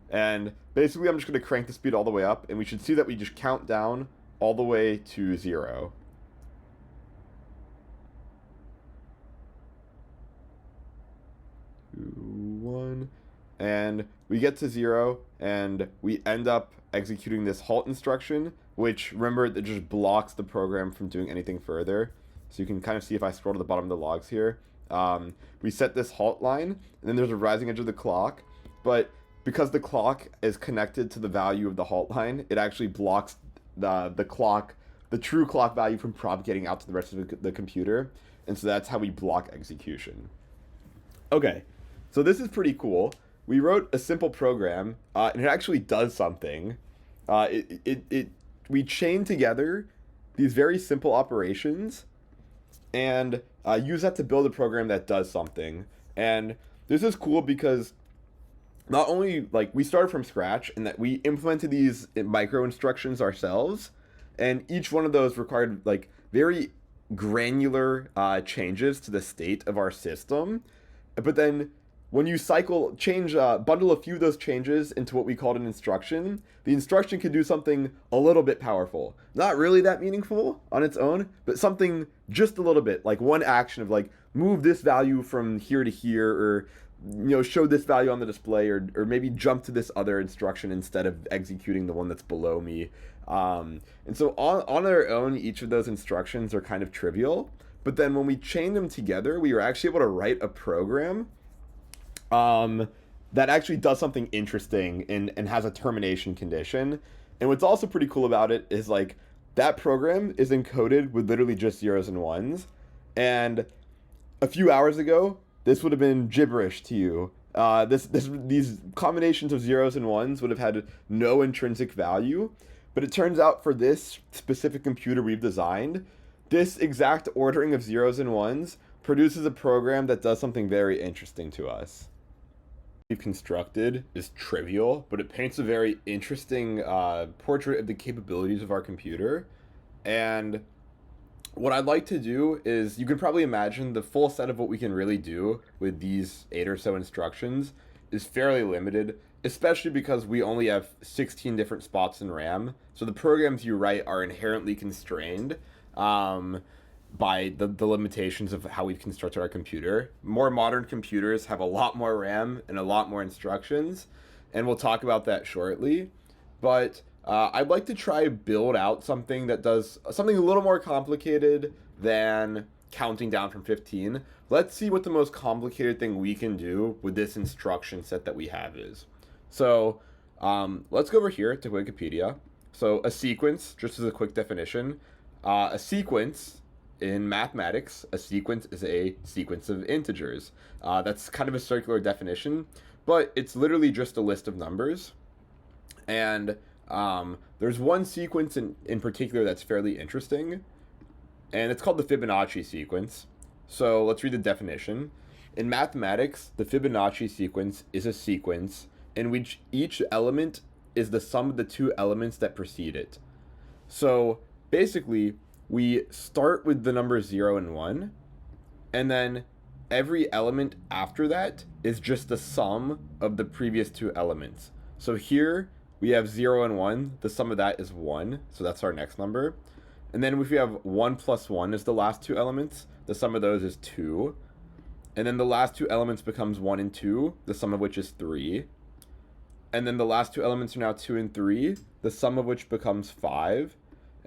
S3: And basically, I'm just going to crank the speed all the way up, and we should see that we just count down all the way to 0. Two, 1, and we get to 0, and we end up executing this halt instruction, which, remember, that just blocks the program from doing anything further. So you can kind of see if I scroll to the bottom of the logs here. We set this halt line, and then there's a rising edge of the clock, but because the clock is connected to the value of the halt line, it actually blocks the true clock value from propagating out to the rest of the computer, and so that's how we block execution. Okay, so this is pretty cool. We wrote a simple program, and it actually does something. We chain together these very simple operations, and use that to build a program that does something. And this is cool because not only like we started from scratch and that we implemented these micro instructions ourselves, and each one of those required like very granular changes to the state of our system. But then when you bundle a few of those changes into what we called an instruction, the instruction can do something a little bit powerful. Not really that meaningful on its own, but something just a little bit, like one action of like move this value from here to here, or show this value on the display, or maybe jump to this other instruction instead of executing the one that's below me. And so on their own, each of those instructions are kind of trivial, but then when we chain them together, we were actually able to write a program that actually does something interesting and has a termination condition. And what's also pretty cool about it is like that program is encoded with literally just zeros and ones. And a few hours ago, this would have been gibberish to you. These combinations of zeros and ones would have had no intrinsic value. But it turns out for this specific computer we've designed, this exact ordering of zeros and ones produces a program that does something very interesting to us. We've constructed is trivial, but it paints a very interesting portrait of the capabilities of our computer. And what I'd like to do is, you can probably imagine the full set of what we can really do with these 8 or so instructions is fairly limited, especially because we only have 16 different spots in RAM. So the programs you write are inherently constrained by the limitations of how we've constructed our computer. More modern computers have a lot more RAM and a lot more instructions, and we'll talk about that shortly. But I'd like to try build out something that does something a little more complicated than counting down from 15. Let's see what the most complicated thing we can do with this instruction set that we have is. So let's go over here to Wikipedia. So a sequence, just as a quick definition, a sequence in mathematics, a sequence is a sequence of integers. That's kind of a circular definition, but it's literally just a list of numbers. And there's one sequence in particular that's fairly interesting, and it's called the Fibonacci sequence. So let's read the definition. In mathematics, the Fibonacci sequence is a sequence in which each element is the sum of the two elements that precede it. So basically, we start with the numbers 0 and 1, and then every element after that is just the sum of the previous two elements. So here we have 0 and 1, the sum of that is 1, so that's our next number. And then if we have 1 plus 1 is the last two elements, the sum of those is 2. And then the last two elements becomes 1 and 2, the sum of which is 3. And then the last two elements are now 2 and 3, the sum of which becomes 5.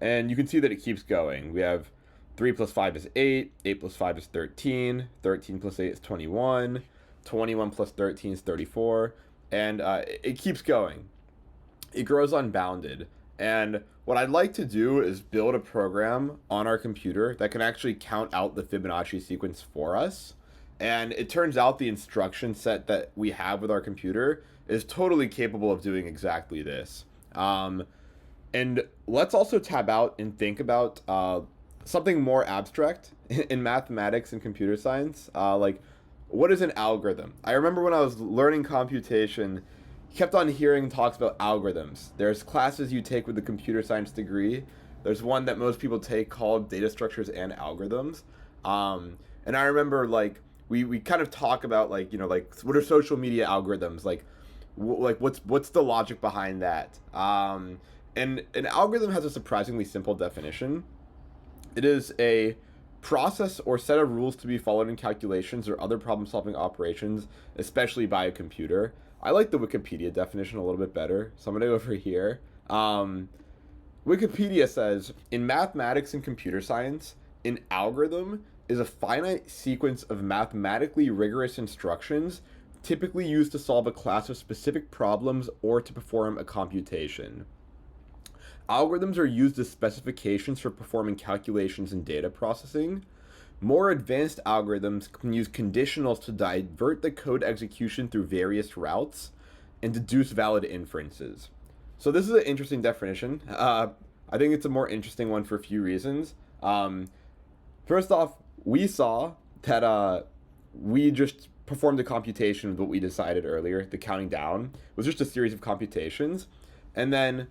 S3: And you can see that it keeps going. We have 3 plus 5 is 8, 8 plus 5 is 13, 13 plus 8 is 21, 21 plus 13 is 34, and it keeps going. It grows unbounded. And what I'd like to do is build a program on our computer that can actually count out the Fibonacci sequence for us. And it turns out the instruction set that we have with our computer is totally capable of doing exactly this. And let's also tab out and think about something more abstract in mathematics and computer science. Like, what is an algorithm? I remember when I was learning computation, kept on hearing talks about algorithms. There's classes you take with the computer science degree. There's one that most people take called data structures and algorithms. And I remember like we kind of talk about like, like what are social media algorithms? Like
S1: like what's the logic behind that? And an algorithm has a surprisingly simple definition. It is a process or set of rules to be followed in calculations or other problem-solving operations, especially by a computer. I like the Wikipedia definition a little bit better, so I'm going to go over here. Wikipedia says, in mathematics and computer science, an algorithm is a finite sequence of mathematically rigorous instructions typically used to solve a class of specific problems or to perform a computation. Algorithms are used as specifications for performing calculations and data processing. More advanced algorithms can use conditionals to divert the code execution through various routes and deduce valid inferences. So this is an interesting definition. I think it's a more interesting one for a few reasons. First off, we saw that we just performed a computation of what we decided earlier. The counting down was just a series of computations. And then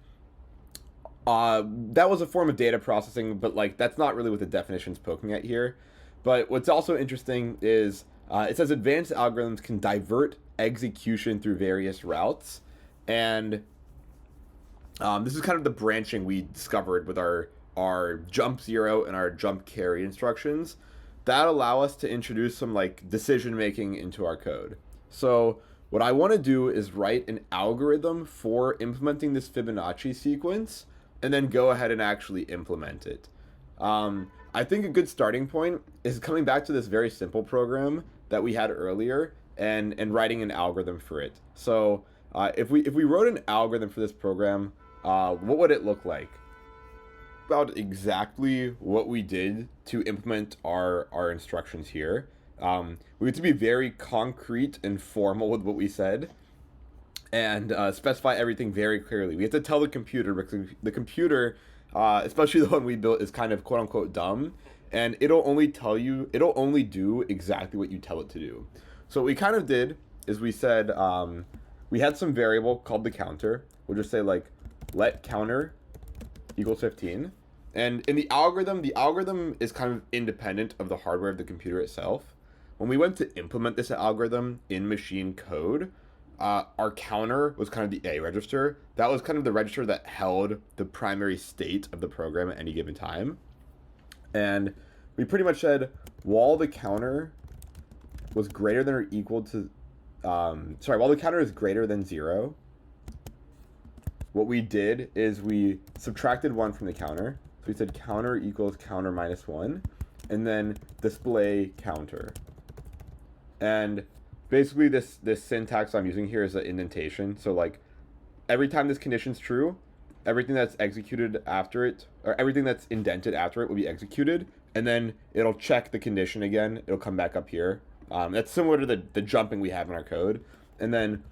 S1: that was a form of data processing, but like that's not really what the definition's poking at here. But what's also interesting is it says advanced algorithms can divert execution through various routes. And this is kind of the branching we discovered with our jump 0 and our jump carry instructions that allow us to introduce some like decision making into our code. So what I want to do is write an algorithm for implementing this Fibonacci sequence and then go ahead and actually implement it. I think a good starting point is coming back to this very simple program that we had earlier and writing an algorithm for it. So if we wrote an algorithm for this program, what would it look like? About exactly what we did to implement our instructions here. We had to be very concrete and formal with what we said and specify everything very clearly. We have to tell the computer, because the computer, especially the one we built, is kind of quote unquote dumb, and it'll only do exactly what you tell it to do. So what we kind of did is we said, we had some variable called the counter. We'll just say like let counter equals 15. And in the algorithm is kind of independent of the hardware of the computer itself. When we went to implement this algorithm in machine code, our counter was kind of the A register. That was kind of the register that held the primary state of the program at any given time. And we pretty much said while the counter was greater than or equal to, while the counter is greater than 0, what we did is we subtracted 1 from the counter. So we said counter equals counter minus 1, and then display counter. And basically this syntax I'm using here is an indentation. So like every time this condition's true, everything that's executed after it, or everything that's indented after it will be executed, and then it'll check the condition again. It'll come back up here. That's similar to the jumping we have in our code. And then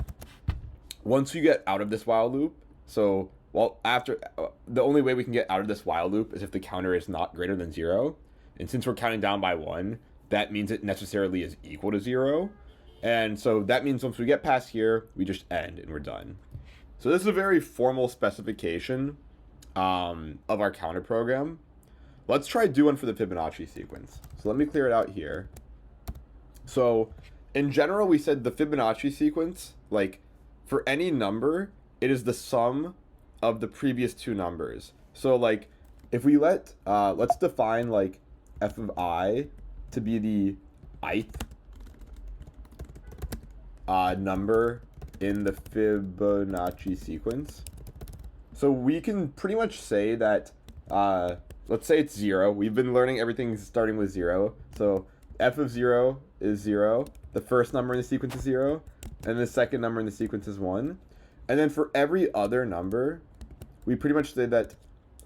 S1: once you get out of this while loop, so the only way we can get out of this while loop is if the counter is not greater than 0. And since we're counting down by 1, that means it necessarily is equal to 0. And so that means once we get past here, we just end and we're done. So this is a very formal specification of our counter program. Let's try do one for the Fibonacci sequence. So let me clear it out here. So in general, we said the Fibonacci sequence, like for any number, it is the sum of the previous two numbers. So like if we let's define like f of I to be the ith number in the Fibonacci sequence. So we can pretty much say that, let's say it's 0. We've been learning everything starting with 0. So f of 0 is 0. The first number in the sequence is 0. And the second number in the sequence is 1. And then for every other number, we pretty much say that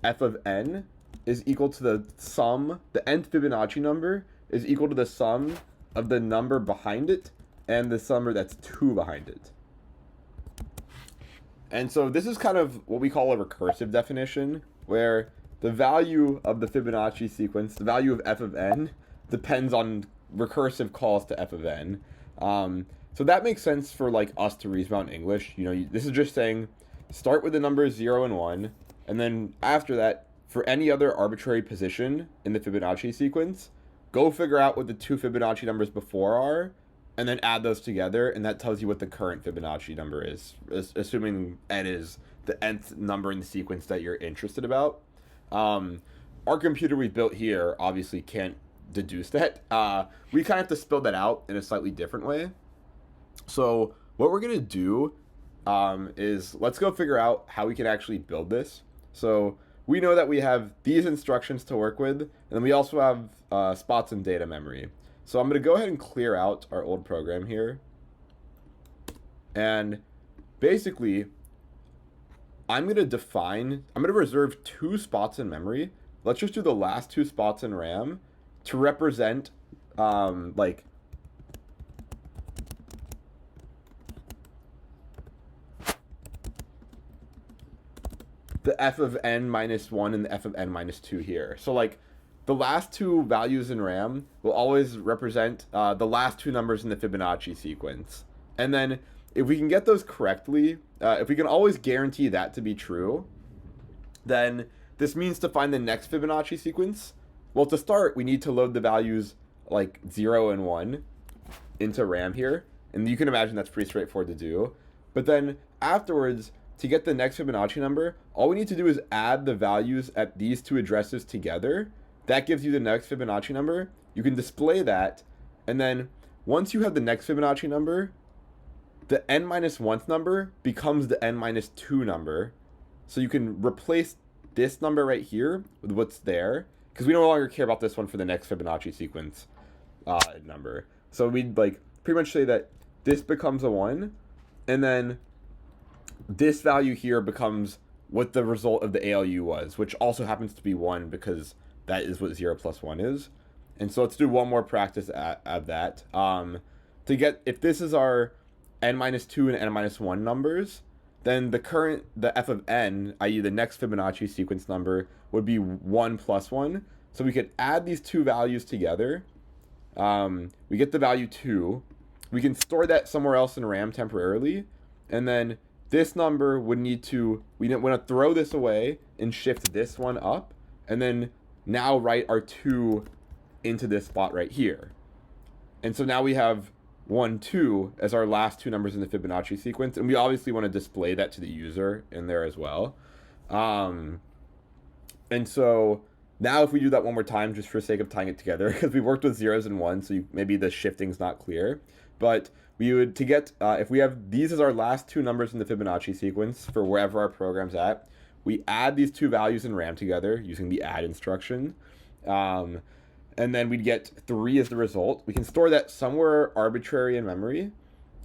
S1: f of n is equal to the sum, the nth Fibonacci number is equal to the sum of the number behind it and the number that's 2 behind it. And so this is kind of what we call a recursive definition, where the value of the Fibonacci sequence, the value of f of n, depends on recursive calls to f of n. So that makes sense for like us to reason about in English. You know, this is just saying start with the numbers 0 and 1, and then after that, for any other arbitrary position in the Fibonacci sequence, go figure out what the two Fibonacci numbers before are, and then add those together, and that tells you what the current Fibonacci number is, assuming n is the nth number in the sequence that you're interested about. Our computer we built here obviously can't deduce that. We kind of have to spell that out in a slightly different way. So what we're gonna do is let's go figure out how we can actually build this. So we know that we have these instructions to work with, and then we also have spots in data memory. So I'm gonna go ahead and clear out our old program here. And basically, I'm gonna reserve 2 spots in memory. Let's just do the last 2 spots in RAM to represent like the f of n minus 1 and the f of n minus 2 here. So like the last 2 values in RAM will always represent the last 2 numbers in the Fibonacci sequence. And then if we can get those correctly, if we can always guarantee that to be true, then this means to find the next Fibonacci sequence. Well, to start, we need to load the values like 0 and 1 into RAM here. And you can imagine that's pretty straightforward to do. But then afterwards, to get the next Fibonacci number, all we need to do is add the values at these 2 addresses together. That gives you the next Fibonacci number. You can display that. And then once you have the next Fibonacci number, the n minus 1th number becomes the n minus 2 number. So you can replace this number right here with what's there, because we no longer care about this one for the next Fibonacci sequence number. So we'd like pretty much say that this becomes a 1, and then this value here becomes what the result of the ALU was, which also happens to be 1 because that is what 0 plus 1 is. And so let's do one more practice at that. To get, if this is our n minus 2 and n minus 1 numbers, then the f of n, i.e. the next Fibonacci sequence number, would be 1 plus 1. So we could add these 2 values together. We get the value 2. We can store that somewhere else in RAM temporarily. And then this number would need to, we want to throw this away and shift this one up. And then now write our 2 into this spot right here. And so now we have 1, 2 as our last 2 numbers in the Fibonacci sequence, and we obviously want to display that to the user in there as well. And so now if we do that one more time, just for sake of tying it together, because we worked with 0s and 1s, so maybe the shifting's not clear, but we would, to get, if we have these as our last 2 numbers in the Fibonacci sequence for wherever our program's at, we add these 2 values in RAM together using the add instruction. And then we'd get 3 as the result. We can store that somewhere arbitrary in memory.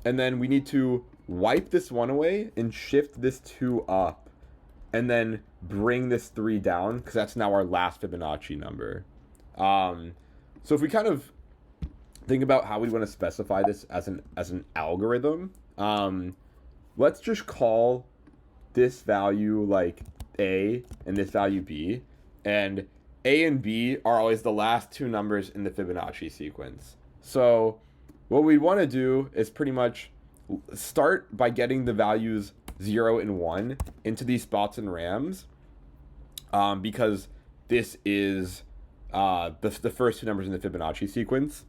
S1: And then we need to wipe this 1 away and shift this 2 up. And then bring this 3 down, because that's now our last Fibonacci number. So if we kind of think about how we want to specify this as an algorithm, let's just call this value like A and this value B. And A and B are always the last 2 numbers in the Fibonacci sequence. So what we want to do is pretty much start by getting the values 0 and 1 into these spots in RAMs, because this is the first 2 numbers in the Fibonacci sequence.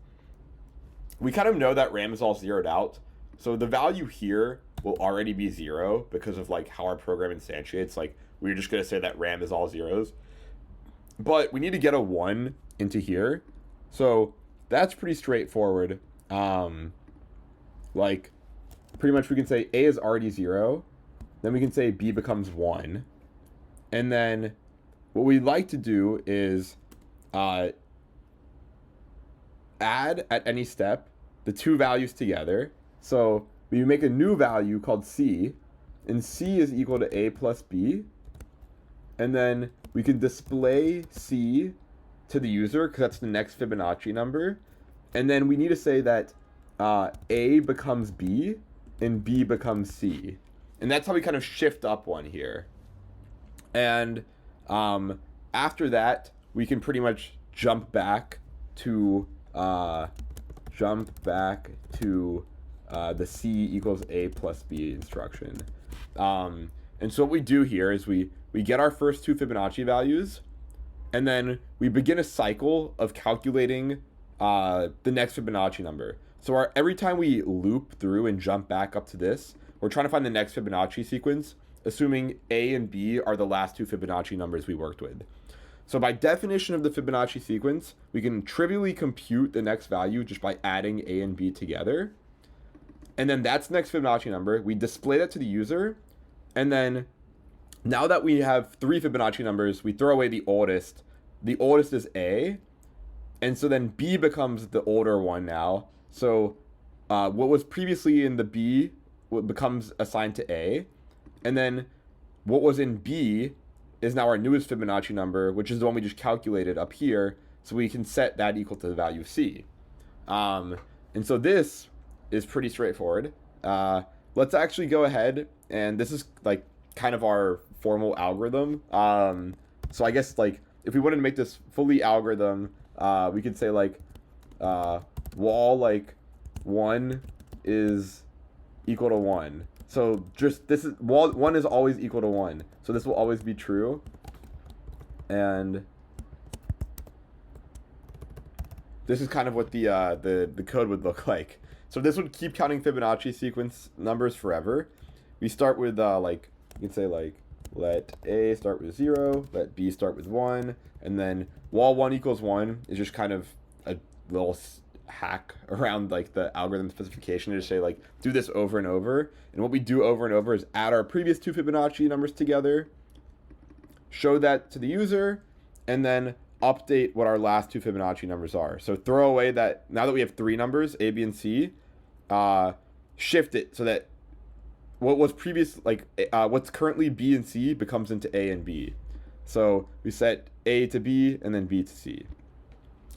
S1: We kind of know that RAM is all zeroed out, so the value here will already be 0 because of like how our program instantiates. Like we're just going to say that RAM is all zeros. But we need to get a 1 into here. So that's pretty straightforward. Like, pretty much we can say A is already 0. Then we can say B becomes 1. And then what we'd like to do is add at any step the 2 values together. So we make a new value called C. And C is equal to A plus B. And then we can display C to the user because that's the next Fibonacci number. And then we need to say that A becomes B and B becomes C. And that's how we kind of shift up 1 here. And after that, we can pretty much jump back to the C equals A plus B instruction. And so what we do here is we get our first 2 Fibonacci values, and then we begin a cycle of calculating the next Fibonacci number.
S2: So every time we loop through and jump back up to this, we're trying to find the next Fibonacci sequence, assuming A and B are the last two Fibonacci numbers we worked with. So by definition of the Fibonacci sequence, we can trivially compute the next value just by adding A and B together. And then that's the next Fibonacci number. We display that to the user. And then now that we have 3 Fibonacci numbers, we throw away the oldest. The oldest is A. And so then B becomes the older one now. So what was previously in the B becomes assigned to A. And then what was in B is now our newest Fibonacci number, which is the one we just calculated up here. So we can set that equal to the value of C. And so this is pretty straightforward. Let's actually go ahead, and this is like kind of our formal algorithm. So I guess like if we wanted to make this fully algorithm, we could say like wall like 1 is equal to 1. So just this is wall 1 is always equal to 1. So this will always be true. And this is kind of what the code would look like. So this would keep counting Fibonacci sequence numbers forever. We start with like you can say like let A start with 0, let B start with 1, and then wall 1 equals 1 is just kind of a little hack around like the algorithm specification to say like do this over and over. And what we do over and over is add our previous 2 Fibonacci numbers together, show that to the user, and then update what our last 2 Fibonacci numbers are. So throw away that, now that we have 3 numbers, A, B, and C, shift it so that what was previous, like what's currently B and C becomes into A and B. So we set A to B and then B to C.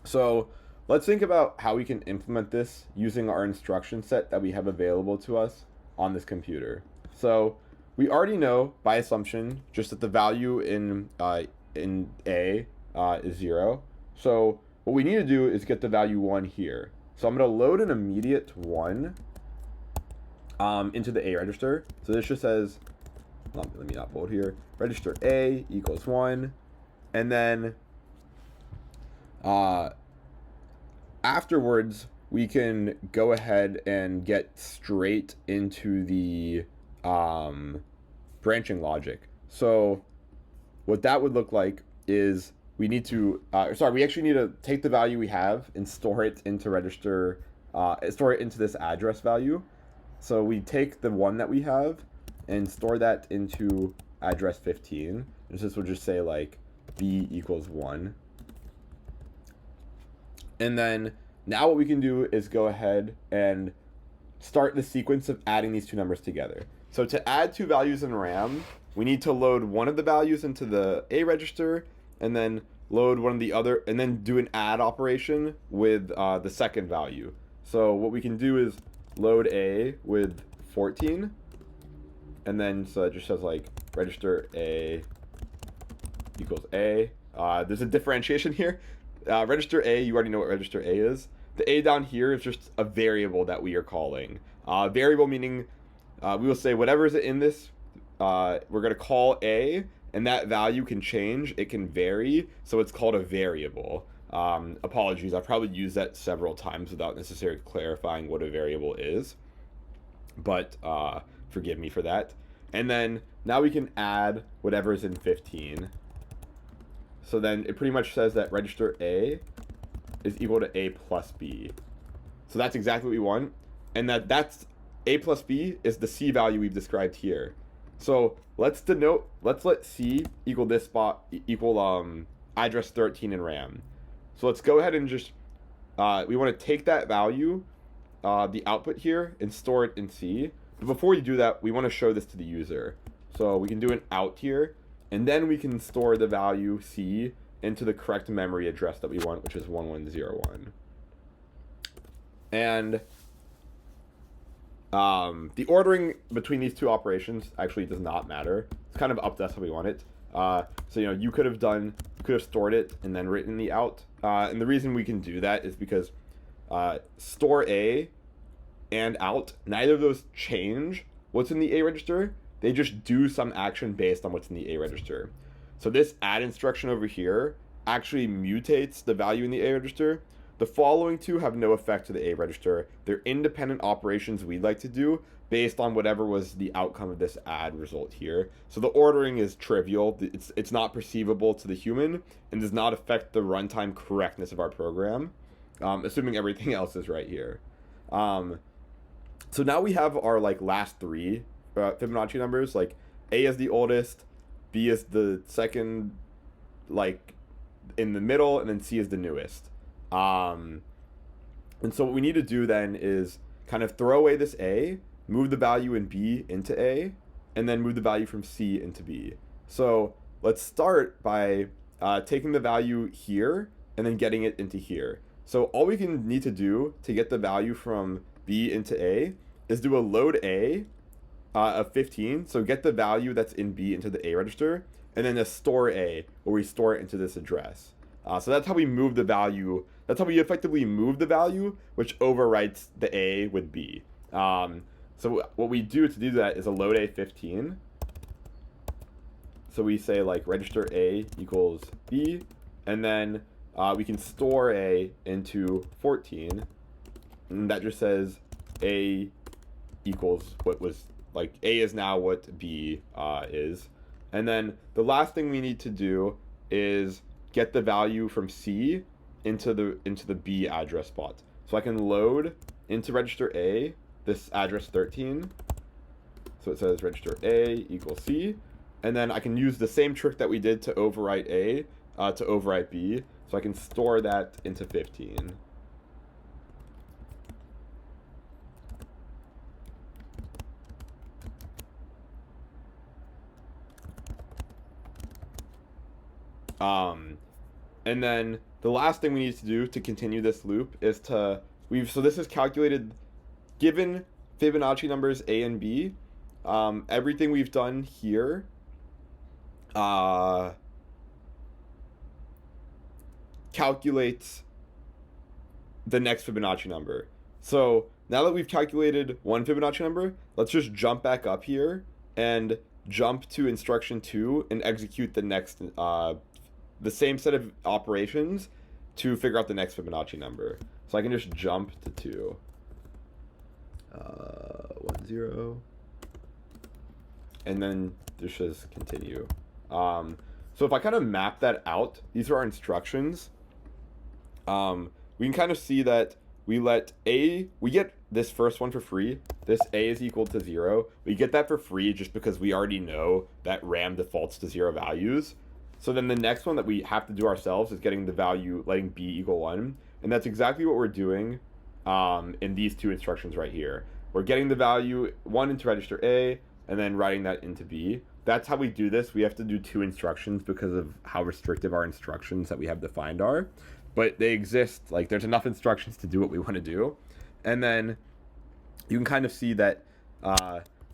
S2: So let's think about how we can implement this using our instruction set that we have available to us on this computer. So we already know by assumption just that the value in A is 0. So what we need to do is get the value 1 here. So I'm going to load an immediate 1 into the A register. So this just says, let me not bold here, register A equals 1. And then afterwards, we can go ahead and get straight into the branching logic. So what that would look like is we need to, we actually need to take the value we have and store it into register, store it into this address value. So we take the 1 that we have and store that into address 15. And this will just say like B equals 1. And then now what we can do is go ahead and start the sequence of adding these 2 numbers together. So to add 2 values in RAM, we need to load one of the values into the A register and then load one of the other, and then do an add operation with the second value. So what we can do is load A with 14, and then so it just says like register A equals A. There's a differentiation here. Register A, you already know what register A is. The A down here is just a variable that we are calling. Variable meaning we will say whatever is in this, we're going to call A, and that value can change. It can vary, so it's called a variable. Apologies, I've probably used that several times without necessarily clarifying what a variable is. But forgive me for that. And then now we can add whatever is in 15. So then it pretty much says that register A is equal to A plus B. So that's exactly what we want. And that's A plus B is the C value we've described here. So let's let C equal this spot equal address 13 in RAM. So let's go ahead and just, we want to take that value, the output here, and store it in C. But before we do that, we want to show this to the user. So we can do an out here, and then we can store the value C into the correct memory address that we want, which is 1101. And the ordering between these 2 operations actually does not matter. It's kind of up to us how we want it. So you could have stored it and then written the out. And the reason we can do that is because store A and out, neither of those change what's in the A register. They just do some action based on what's in the A register. So this add instruction over here actually mutates the value in the A register.
S1: the following two have no effect to the A register. They're independent operations we'd like to do based on whatever was the outcome of this add result here. So the ordering is trivial. It's not perceivable to the human and does not affect the runtime correctness of our program, assuming everything else is right here. So now we have our like last three Fibonacci numbers. Like A is the oldest, B is the second, like in the middle, and then C is the newest. And so what we need to do then is kind of throw away this A, move the value in B into A, and then move the value from C into B. So let's start by taking the value here and then getting it into here. So all we can need to do to get the value from B into A is do a load A of 15. So get the value that's in B into the A register, and then a store A, where we store it into this address. So that's how we move the value. That's how we effectively move the value, which overwrites the A with B. So what we do to do that is a load A 15. So we say like register A equals B, and then we can store A into 14, and that just says A equals what was, like A is now what B is. And then the last thing we need to do is get the value from C into the B address spot. So I can load into register A this address 13. So it says register A equals C, and then I can use the same trick that we did to overwrite A to overwrite B. So I can store that into 15. And then the last thing we need to do to continue this loop is so this is calculated given Fibonacci numbers A and B. Everything we've done here calculates the next Fibonacci number. So now that we've calculated one Fibonacci number, let's just jump back up here and jump to instruction 2 and execute the next the same set of operations to figure out the next Fibonacci number. So I can just jump to 2. 1 0, and then this just continue. So if I kind of map that out, these are our instructions. We can kind of see that we get this first one for free. This A is equal to 0. We get that for free just because we already know that RAM defaults to 0 values. So then the next one that we have to do ourselves is getting the value, letting B equal 1. And that's exactly what we're doing in these two instructions right here. We're getting the value 1 into register A and then writing that into B. That's how we do this. We have to do 2 instructions because of how restrictive our instructions that we have defined are. But they exist, like there's enough instructions to do what we want to do. And then you can kind of see that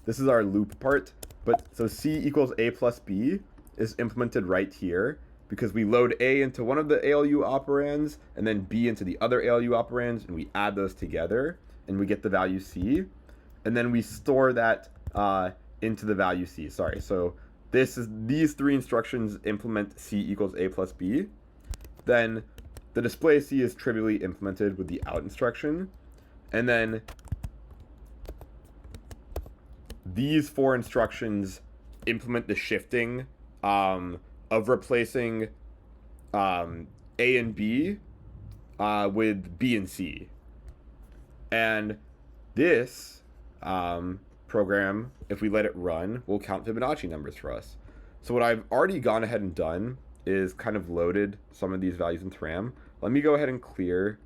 S1: this is our loop part. But so C equals A plus B is implemented right here because we load A into one of the ALU operands and then B into the other ALU operands, and we add those together and we get the value C, and then we store that into the value C. Sorry, so these 3 instructions implement C equals A plus B. Then the display C is trivially implemented with the out instruction, and then these 4 instructions implement the shifting of replacing A and B with B and C. And this program, if we let it run, will count Fibonacci numbers for us. So what I've already gone ahead and done is kind of loaded some of these values into RAM. Let me go ahead and clear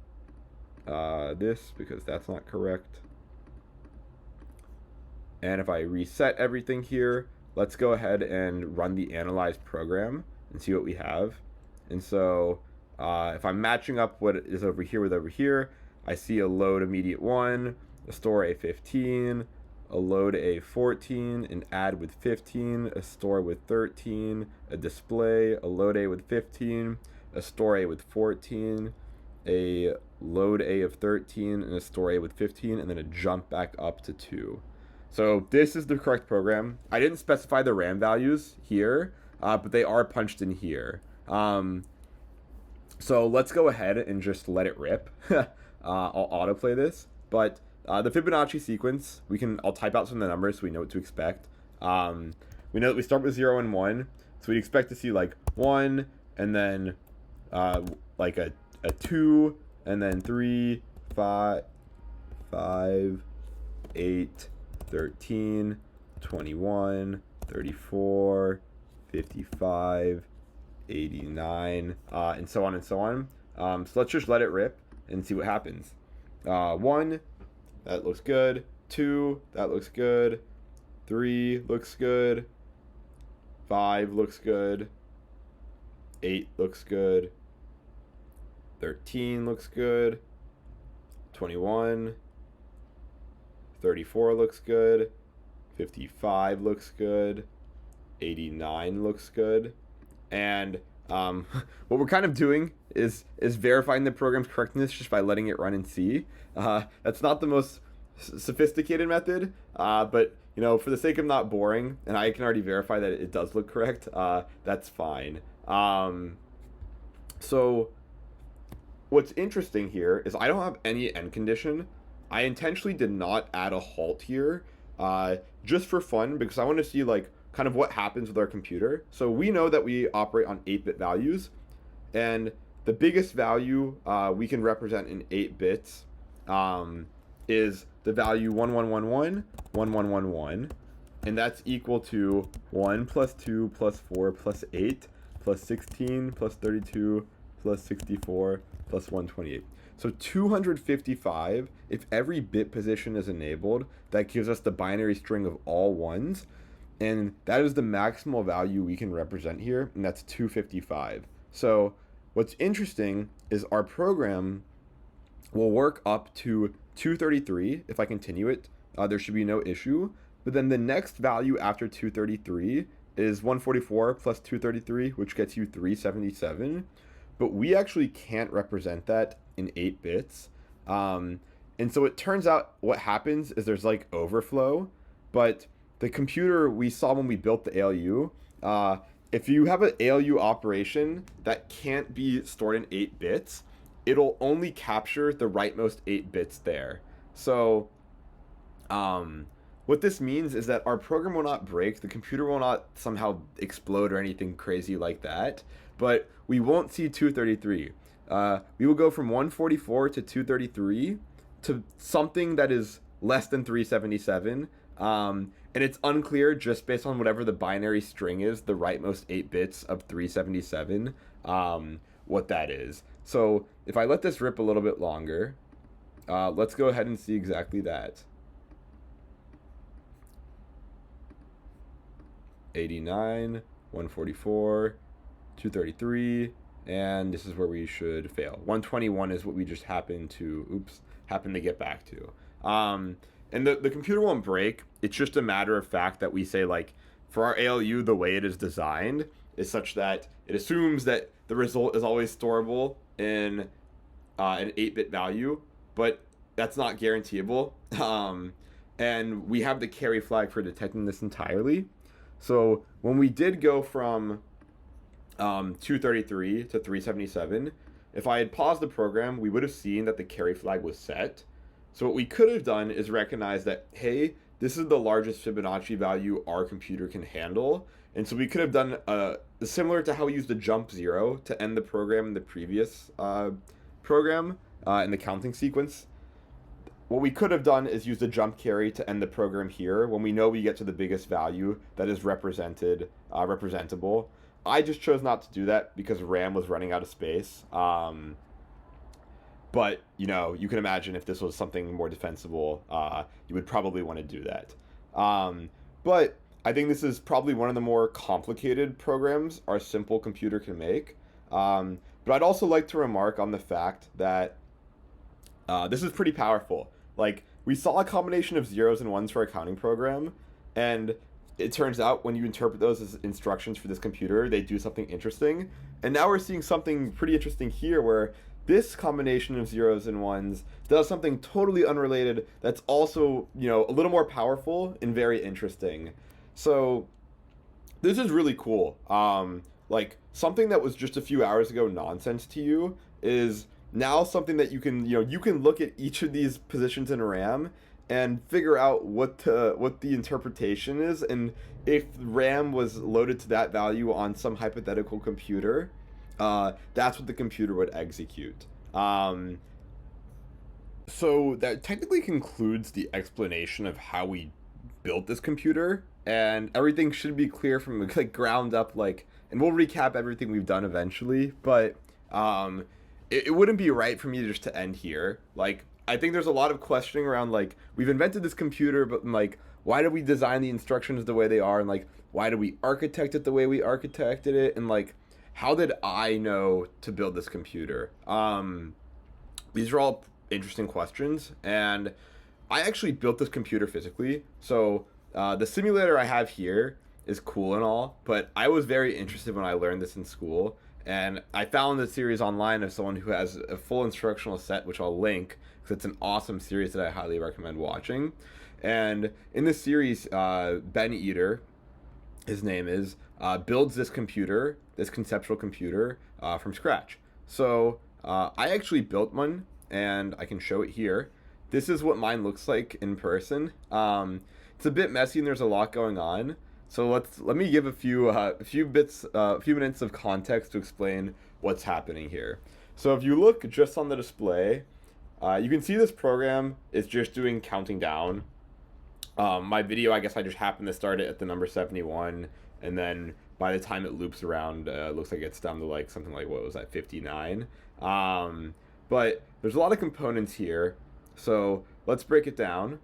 S1: this because that's not correct. And if I reset everything here, let's go ahead and run the analyze program and see what we have. And so if I'm matching up what is over here with over here, I see a load immediate 1, a store a 15, a load a 14, an add with 15, a store with 13, a display, a load a with 15, a store a with 14, a load a of 13, and a store a with 15, and then a jump back up to 2. So this is the correct program. I didn't specify the RAM values here, but they are punched in here. So let's go ahead and just let it rip. I'll autoplay this, but the Fibonacci sequence, I'll type out some of the numbers so we know what to expect. We know that we start with 0 and 1, so we expect to see like 1, and then like a 2, and then 3, 5, 8, 13, 21, 34, 55, 89, and so on and so on. So let's just let it rip and see what happens. 1, that looks good. 2, that looks good. 3 looks good. 5 looks good. 8 looks good. 13 looks good. 21. 34 looks good. 55 looks good. 89 looks good. And what we're kind of doing is verifying the program's correctness just by letting it run and see. That's not the most sophisticated method, but you know, for the sake of not boring, and I can already verify that it does look correct, that's fine. So what's interesting here is I don't have any end condition. I intentionally did not add a halt here, just for fun, because I want to see like kind of what happens with our computer. So we know that we operate on 8-bit values, and the biggest value we can represent in 8 bits is the value 1111, 1111, and that's equal to 1 plus 2 plus 4 plus 8 plus 16 plus 32 plus 64 plus 128. So 255, if every bit position is enabled, that gives us the binary string of all ones. And that is the maximal value we can represent here, and that's 255. So what's interesting is our program will work up to 233. If I continue it, there should be no issue. But then the next value after 233 is 144 plus 233, which gets you 377. But we actually can't represent that in 8 bits. And so it turns out what happens is there's like overflow, but the computer we saw when we built the ALU, if you have an ALU operation that can't be stored in 8 bits, it'll only capture the rightmost 8 bits there. So what this means is that our program will not break, the computer will not somehow explode or anything crazy like that, but we won't see 233. We will go from 144 to 233 to something that is less than 377. And it's unclear, just based on whatever the binary string is, the rightmost 8 bits of 377, what that is. So if I let this rip a little bit longer, let's go ahead and see exactly that. 89, 144, 233, and this is where we should fail. 121 is what we just happened to get back to. And the computer won't break. It's just a matter of fact that we say, like, for our ALU, the way it is designed is such that it assumes that the result is always storable in an 8-bit value, but that's not guaranteeable. And we have the carry flag for detecting this entirely. So when we did go from 233 to 377, if I had paused the program, we would have seen that the carry flag was set. So what we could have done is recognize that, hey, this is the largest Fibonacci value our computer can handle. And so we could have done similar to how we used the jump 0 to end the program in the previous program in the counting sequence. What we could have done is use the jump carry to end the program here when we know we get to the biggest value that is representable. I just chose not to do that because RAM was running out of space. But, you know, you can imagine if this was something more defensible, you would probably want to do that. But I think this is probably one of the more complicated programs our simple computer can make. But I'd also like to remark on the fact that this is pretty powerful. Like, we saw a combination of zeros and ones for our counting program, and it turns out when you interpret those as instructions for this computer, they do something interesting. And now we're seeing something pretty interesting here where this combination of zeros and ones does something totally unrelated that's also, you know, a little more powerful and very interesting. So this is really cool. like something that was just a few hours ago nonsense to you is now something that you can, you can look at each of these positions in RAM and figure out what the interpretation is, and if RAM was loaded to that value on some hypothetical computer, that's what the computer would execute. So that technically concludes the explanation of how we built this computer, and everything should be clear from like ground up, like, and we'll recap everything we've done eventually, but it wouldn't be right for me just to end here. Like, I think there's a lot of questioning around, like, we've invented this computer, but like, why did we design the instructions the way they are, and like, why did we architect it the way we architected it, and like, how did I know to build this computer? These are all interesting questions, and I actually built this computer physically. So the simulator I have here is cool and all, but I was very interested when I learned this in school, and I found a series online of someone who has a full instructional set, which I'll link because it's an awesome series that I highly recommend watching. And in this series, Ben Eater, his name is, builds this computer, this conceptual computer, from scratch. So I actually built one, and I can show it here. This is what mine looks like in person. It's a bit messy and there's a lot going on. So let me give a few minutes of context to explain what's happening here. So if you look just on the display, you can see this program is just doing counting down. My video, I guess I just happened to start it at the number 71, and then by the time it loops around, it looks like it's down to like something like, what was that, 59. But there's a lot of components here, so let's break it down.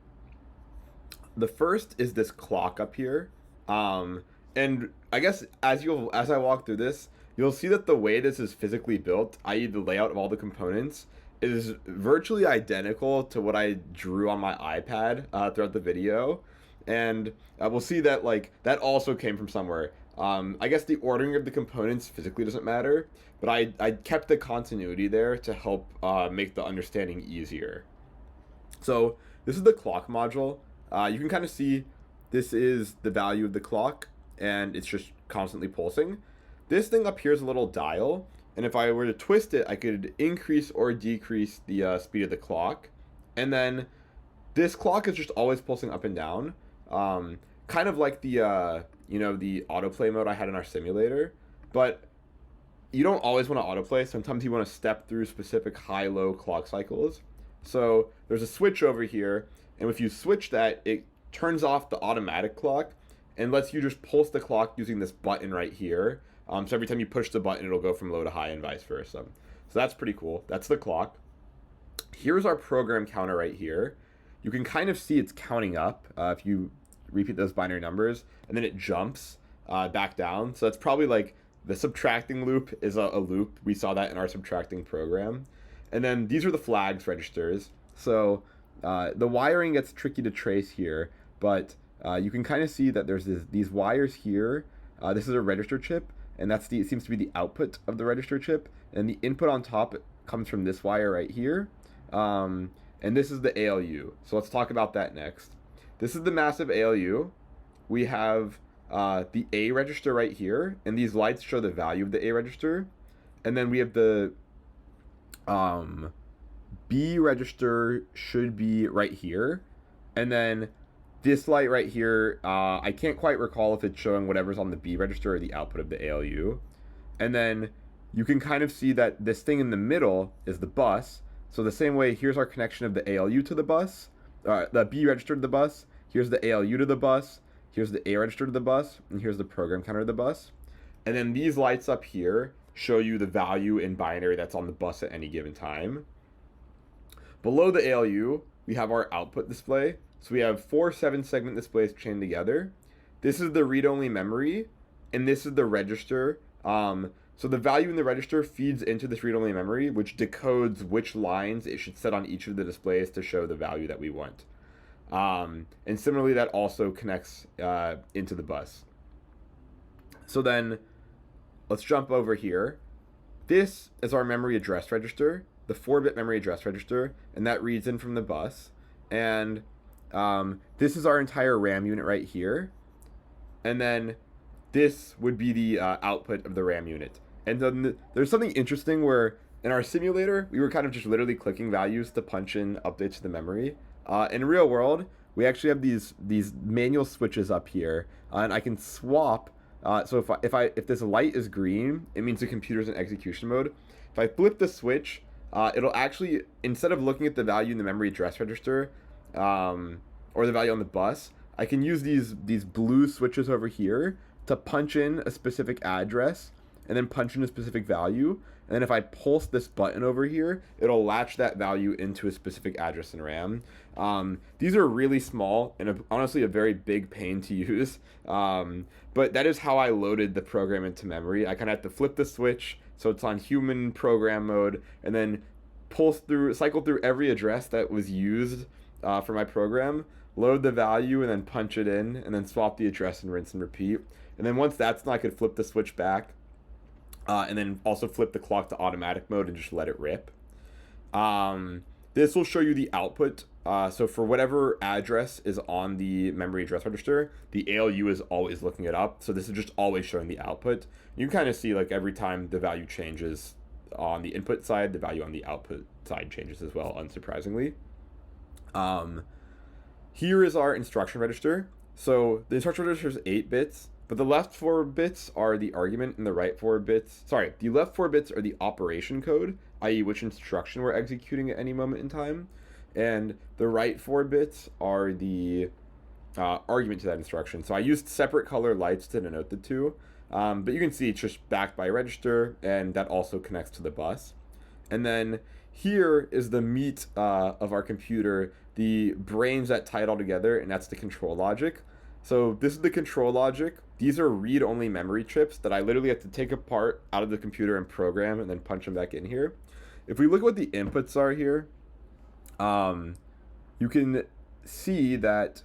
S1: The first is this clock up here, and I guess as I walk through this, you'll see that the way this is physically built, i.e. the layout of all the components, is virtually identical to what I drew on my iPad throughout the video, and we'll see that like that also came from somewhere. I guess the ordering of the components physically doesn't matter, but I kept the continuity there to help make the understanding easier. So this is the clock module. You can kind of see this is the value of the clock, and it's just constantly pulsing. This thing up here is a little dial, and if I were to twist it, I could increase or decrease the speed of the clock. And then this clock is just always pulsing up and down, kind of like the the autoplay mode I had in our simulator. But you don't always want to autoplay. Sometimes you want to step through specific high-low clock cycles. So there's a switch over here, and if you switch that, it turns off the automatic clock and lets you just pulse the clock using this button right here. So every time you push the button, it'll go from low to high and vice versa. So that's pretty cool. That's the clock. Here's our program counter right here. You can kind of see it's counting up if you repeat those binary numbers, and then it jumps back down. So that's probably like the subtracting loop is a loop. We saw that in our subtracting program. And then these are the flags registers. So the wiring gets tricky to trace here, but you can kind of see that there's these wires here. This is a register chip, and it seems to be the output of the register chip, and the input on top comes from this wire right here, and this is the ALU. So let's talk about that next. This is the massive ALU. We have the A register right here, and these lights show the value of the A register, and then we have the B register should be right here, and then this light right here, I can't quite recall if it's showing whatever's on the B register or the output of the ALU. And then you can kind of see that this thing in the middle is the bus. So the same way, here's our connection of the ALU to the bus, the B register to the bus, here's the ALU to the bus, here's the A register to the bus, and here's the program counter to the bus. And then these lights up here show you the value in binary that's on the bus at any given time. Below the ALU, we have our output display. So we have 4 7-segment displays chained together. This is the read-only memory, and this is the register. So the value in the register feeds into this read-only memory, which decodes which lines it should set on each of the displays to show the value that we want. And similarly, that also connects into the bus. So then, let's jump over here. This is our memory address register, the 4-bit memory address register, and that reads in from the bus. And this is our entire RAM unit right here. And then this would be the output of the RAM unit. And then there's something interesting where in our simulator, we were kind of just literally clicking values to punch in updates to the memory. In real world, we actually have these manual switches up here, and I can swap. So if this light is green, it means the computer's in execution mode. If I flip the switch, it'll actually, instead of looking at the value in the memory address register, or the value on the bus, I can use these blue switches over here to punch in a specific address and then punch in a specific value. And then if I pulse this button over here, it'll latch that value into a specific address in RAM. These are really small and honestly a very big pain to use. But that is how I loaded the program into memory. I kind of have to flip the switch so it's on human program mode, and then cycle through every address that was used for my program, load the value and then punch it in, and then swap the address and rinse and repeat. And then once that's done, I could flip the switch back, and then also flip the clock to automatic mode and just let it rip. This will show you the output. So for whatever address is on the memory address register, the ALU is always looking it up. So this is just always showing the output. You can kind of see like every time the value changes on the input side, the value on the output side changes as well, unsurprisingly. Here is our instruction register. So the instruction register is 8 bits, but the left 4 bits are the argument and the right 4 bits. Sorry, the left 4 bits are the operation code, i.e. which instruction we're executing at any moment in time. And the right 4 bits are the argument to that instruction. So I used separate color lights to denote the two. But you can see it's just backed by a register, and that also connects to the bus. And then here is the meat of our computer, the brains that tie it all together, and that's the control logic. So this is the control logic. These are read-only memory chips that I literally have to take apart out of the computer and program and then punch them back in here. If we look at what the inputs are here, you can see that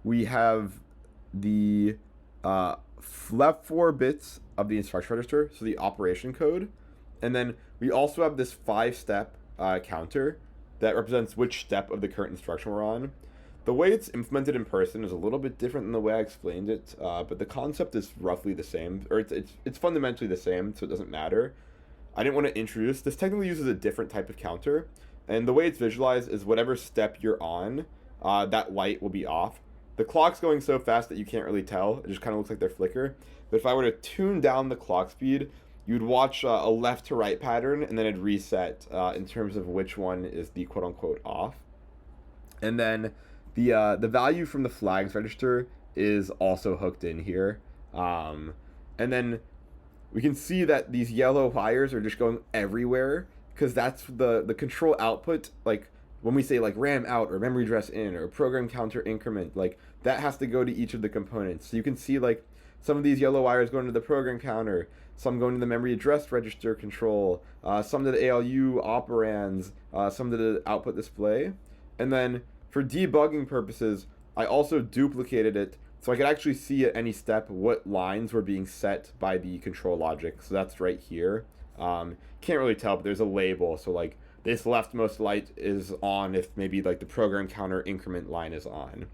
S1: we have the left 4 bits of the instruction register, so the operation code, and then we also have this 5-step counter that represents which step of the current instruction we're on. The way it's implemented in person is a little bit different than the way I explained it, but the concept is roughly the same, or it's fundamentally the same, so it doesn't matter. I didn't want to introduce this. Technically uses a different type of counter, and the way it's visualized is whatever step you're on, that light will be off. The clock's going so fast that you can't really tell. It just kind of looks like they're flicker. But if I were to tune down the clock speed, you'd watch a left to right pattern, and then it'd reset in terms of which one is the quote-unquote off. And then the value from the flags register is also hooked in here. And then we can see that these yellow wires are just going everywhere, because that's the control output. Like when we say like RAM out or memory address in or program counter increment, like that has to go to each of the components. So you can see like some of these yellow wires going to the program counter, some going to the memory address register control, some to the ALU operands, some to the output display. And then for debugging purposes, I also duplicated it so I could actually see at any step what lines were being set by the control logic. So that's right here. Can't really tell, but there's a label. So like this leftmost light is on if maybe like the program counter increment line is on.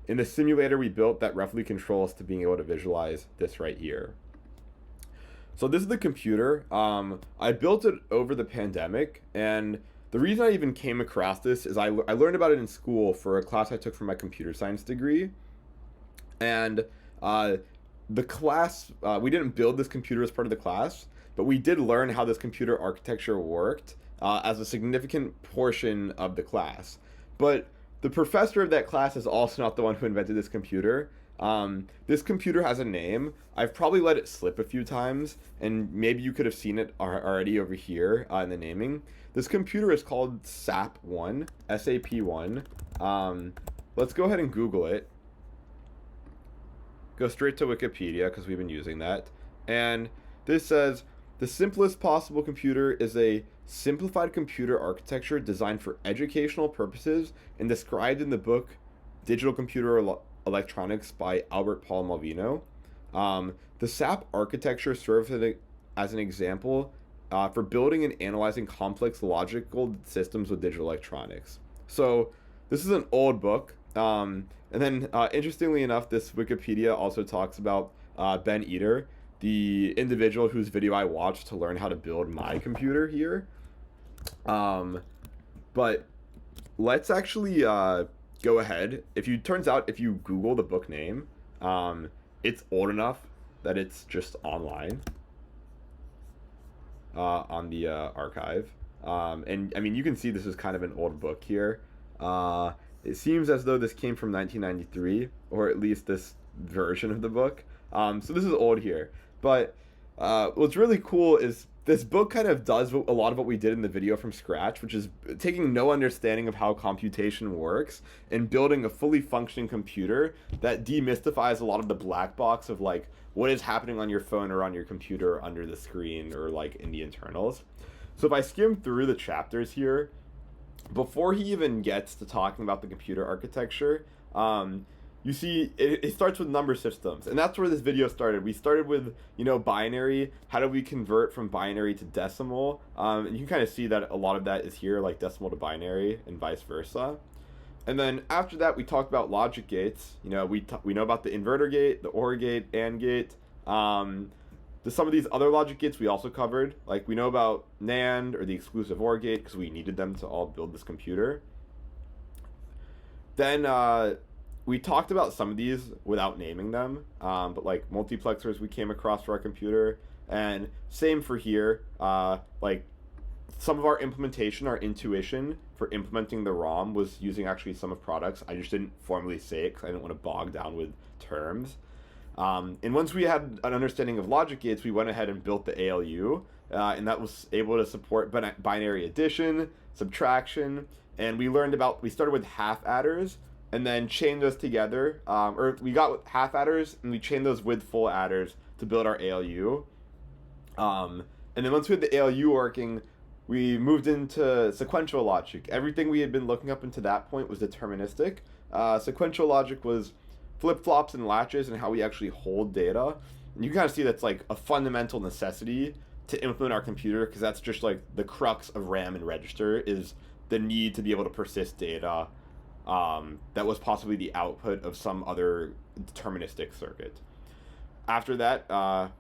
S1: In the simulator we built, that roughly controls to being able to visualize this right here. So this is the computer. I built it over the pandemic, and the reason I even came across this is I learned about it in school for a class I took for my computer science degree. And the class, we didn't build this computer as part of the class, but we did learn how this computer architecture worked as a significant portion of the class. But the professor of that class is also not the one who invented this computer. This computer has a name. I've probably let it slip a few times, and maybe you could have seen it already over here in the naming. This computer is called SAP1, SAP1. Let's go ahead and Google it. Go straight to Wikipedia because we've been using that. And this says, the simplest possible computer is a simplified computer architecture designed for educational purposes and described in the book Digital Computer Electronics by Albert Paul Malvino. The SAP architecture serves as an example for building and analyzing complex logical systems with digital electronics. So this is an old book. And then, interestingly enough, this Wikipedia also talks about Ben Eater, the individual whose video I watched to learn how to build my computer here. But let's actually go ahead. Turns out if you Google the book name, it's old enough that it's just online on the archive. And I mean, you can see this is kind of an old book here. It seems as though this came from 1993, or at least this version of the book. So this is old here. But what's really cool is this book kind of does a lot of what we did in the video from scratch, which is taking no understanding of how computation works and building a fully functioning computer that demystifies a lot of the black box of like what is happening on your phone or on your computer under the screen or like in the internals. So if I skim through the chapters here, before he even gets to talking about the computer architecture, you see it starts with number systems, and that's where this video started. We started with, binary. How do we convert from binary to decimal? And you can kind of see that a lot of that is here, like decimal to binary and vice versa. And then after that, we talked about logic gates. We know about the inverter gate, the OR gate, AND gate. Some of these other logic gates we also covered. Like we know about NAND or the exclusive OR gate because we needed them to all build this computer. Then we talked about some of these without naming them, but like multiplexers we came across for our computer, and same for here. Like some of our implementation, our intuition for implementing the ROM was using actually some of products. I just didn't formally say it because I didn't want to bog down with terms. And once we had an understanding of logic gates, we went ahead and built the ALU, and that was able to support binary addition, subtraction, and we started with half adders, and then chained those together, or we got half adders, and we chained those with full adders to build our ALU. And then once we had the ALU working, we moved into sequential logic. Everything we had been looking up until that point was deterministic. Sequential logic was flip-flops and latches and how we actually hold data. And you can kind of see that's like a fundamental necessity to implement our computer, because that's just like the crux of RAM and register, is the need to be able to persist data that was possibly the output of some other deterministic circuit. After that,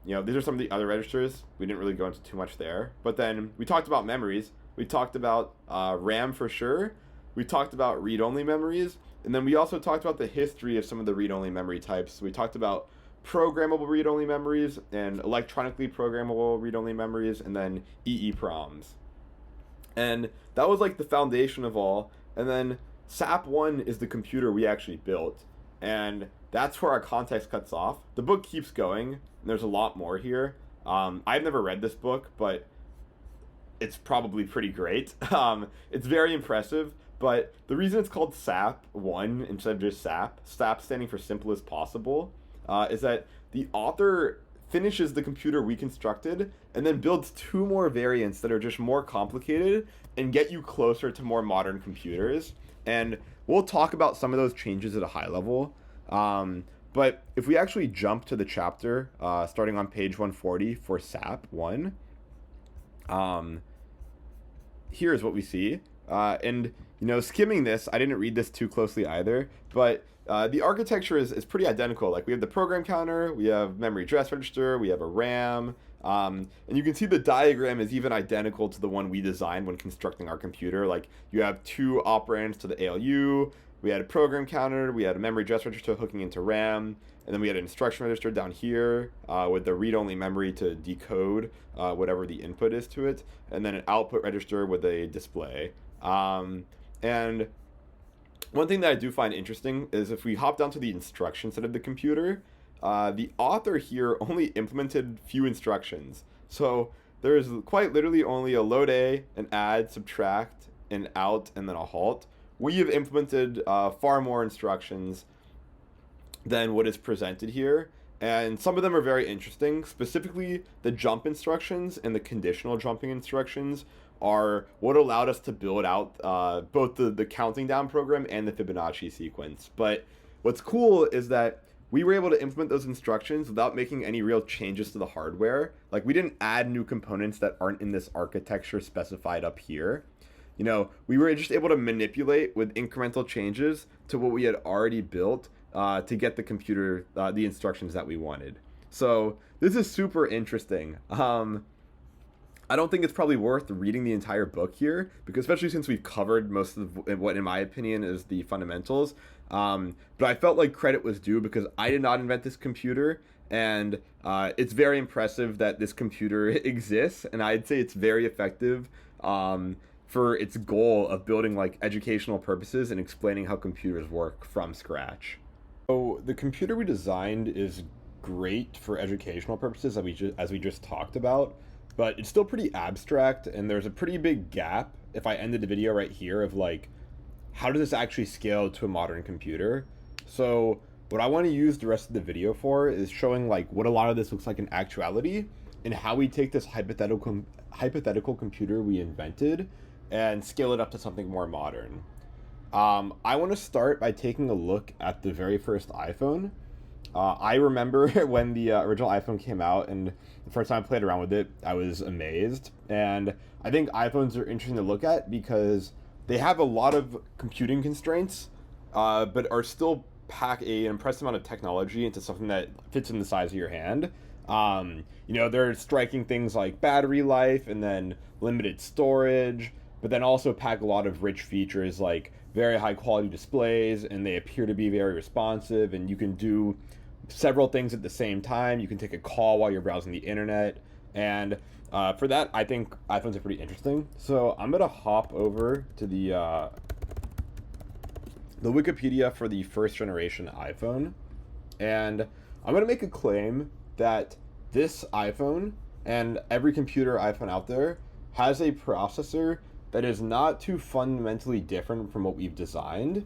S1: these are some of the other registers. We didn't really go into too much there. But then we talked about memories. We talked about RAM for sure. We talked about read-only memories. And then we also talked about the history of some of the read-only memory types. We talked about programmable read-only memories and electronically programmable read-only memories, and then EEPROMs. And that was like the foundation of all. And then SAP1 is the computer we actually built. And that's where our context cuts off. The book keeps going, and there's a lot more here. I've never read this book, but it's probably pretty great. It's very impressive. But the reason it's called SAP1 instead of just SAP standing for simple as possible, is that the author finishes the computer we constructed and then builds two more variants that are just more complicated and get you closer to more modern computers. And we'll talk about some of those changes at a high level. But if we actually jump to the chapter, starting on page 140 for SAP1, here's what we see. And skimming this, I didn't read this too closely either, but the architecture is pretty identical. Like we have the program counter, we have memory address register, we have a RAM, and you can see the diagram is even identical to the one we designed when constructing our computer. Like you have two operands to the ALU, we had a program counter, we had a memory address register hooking into RAM, and then we had an instruction register down here with the read-only memory to decode whatever the input is to it, and then an output register with a display. And one thing that I do find interesting is if we hop down to the instruction set of the computer, the author here only implemented few instructions. So there's quite literally only a load A, an add, subtract, an out, and then a halt. We have implemented far more instructions than what is presented here. And some of them are very interesting. Specifically, the jump instructions and the conditional jumping instructions are what allowed us to build out both the counting down program and the Fibonacci sequence. But what's cool is that we were able to implement those instructions without making any real changes to the hardware. Like we didn't add new components that aren't in this architecture specified up here. You know, we were just able to manipulate with incremental changes to what we had already built to get the computer the instructions that we wanted. So this is super interesting. I don't think it's probably worth reading the entire book here, because especially since we've covered most of what, in my opinion, is the fundamentals. But I felt like credit was due because I did not invent this computer, and it's very impressive that this computer exists, and I'd say it's very effective for its goal of building like educational purposes and explaining how computers work from scratch.
S2: So the computer we designed is great for educational purposes, as we just talked about, but it's still pretty abstract, and there's a pretty big gap, if I ended the video right here, of like, how does this actually scale to a modern computer? So what I want to use the rest of the video for is showing like what a lot of this looks like in actuality, and how we take this hypothetical computer we invented and scale it up to something more modern. I want to start by taking a look at the very first iPhone. I remember when the original iPhone came out, and the first time I played around with it, I was amazed. And I think iPhones are interesting to look at because they have a lot of computing constraints, but are still pack an impressive amount of technology into something that fits in the size of your hand. You know, they're striking things like battery life and then limited storage, but then also pack a lot of rich features like very high quality displays, and they appear to be very responsive, and you can do several things at the same time. You can take a call while you're browsing the internet, and for that, I think iPhones are pretty interesting. So I'm gonna hop over to the Wikipedia for the first generation iPhone, and I'm gonna make a claim that this iPhone and every computer iPhone out there has a processor that is not too fundamentally different from what we've designed.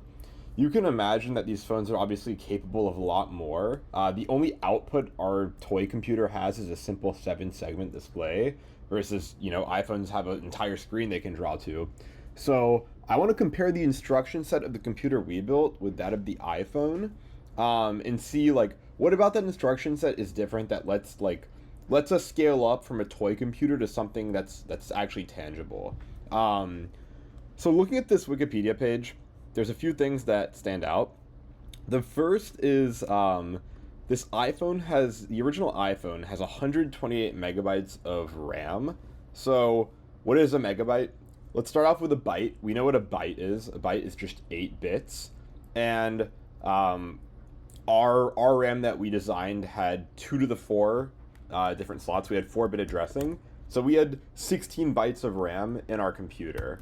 S2: You can imagine that these phones are obviously capable of a lot more. The only output our toy computer has is a simple 7-segment display, versus, you know, iPhones have an entire screen they can draw to. So I want to compare the instruction set of the computer we built with that of the iPhone, and see like what about that instruction set is different that lets us scale up from a toy computer to something that's actually tangible. So looking at this Wikipedia page, there's a few things that stand out. The first is the original iPhone has 128 megabytes of RAM. So what is a megabyte? Let's start off with a byte. We know what a byte is. A byte is just 8 bits. And our RAM that we designed had 2 to the 4 different slots. We had 4-bit addressing. So we had 16 bytes of RAM in our computer.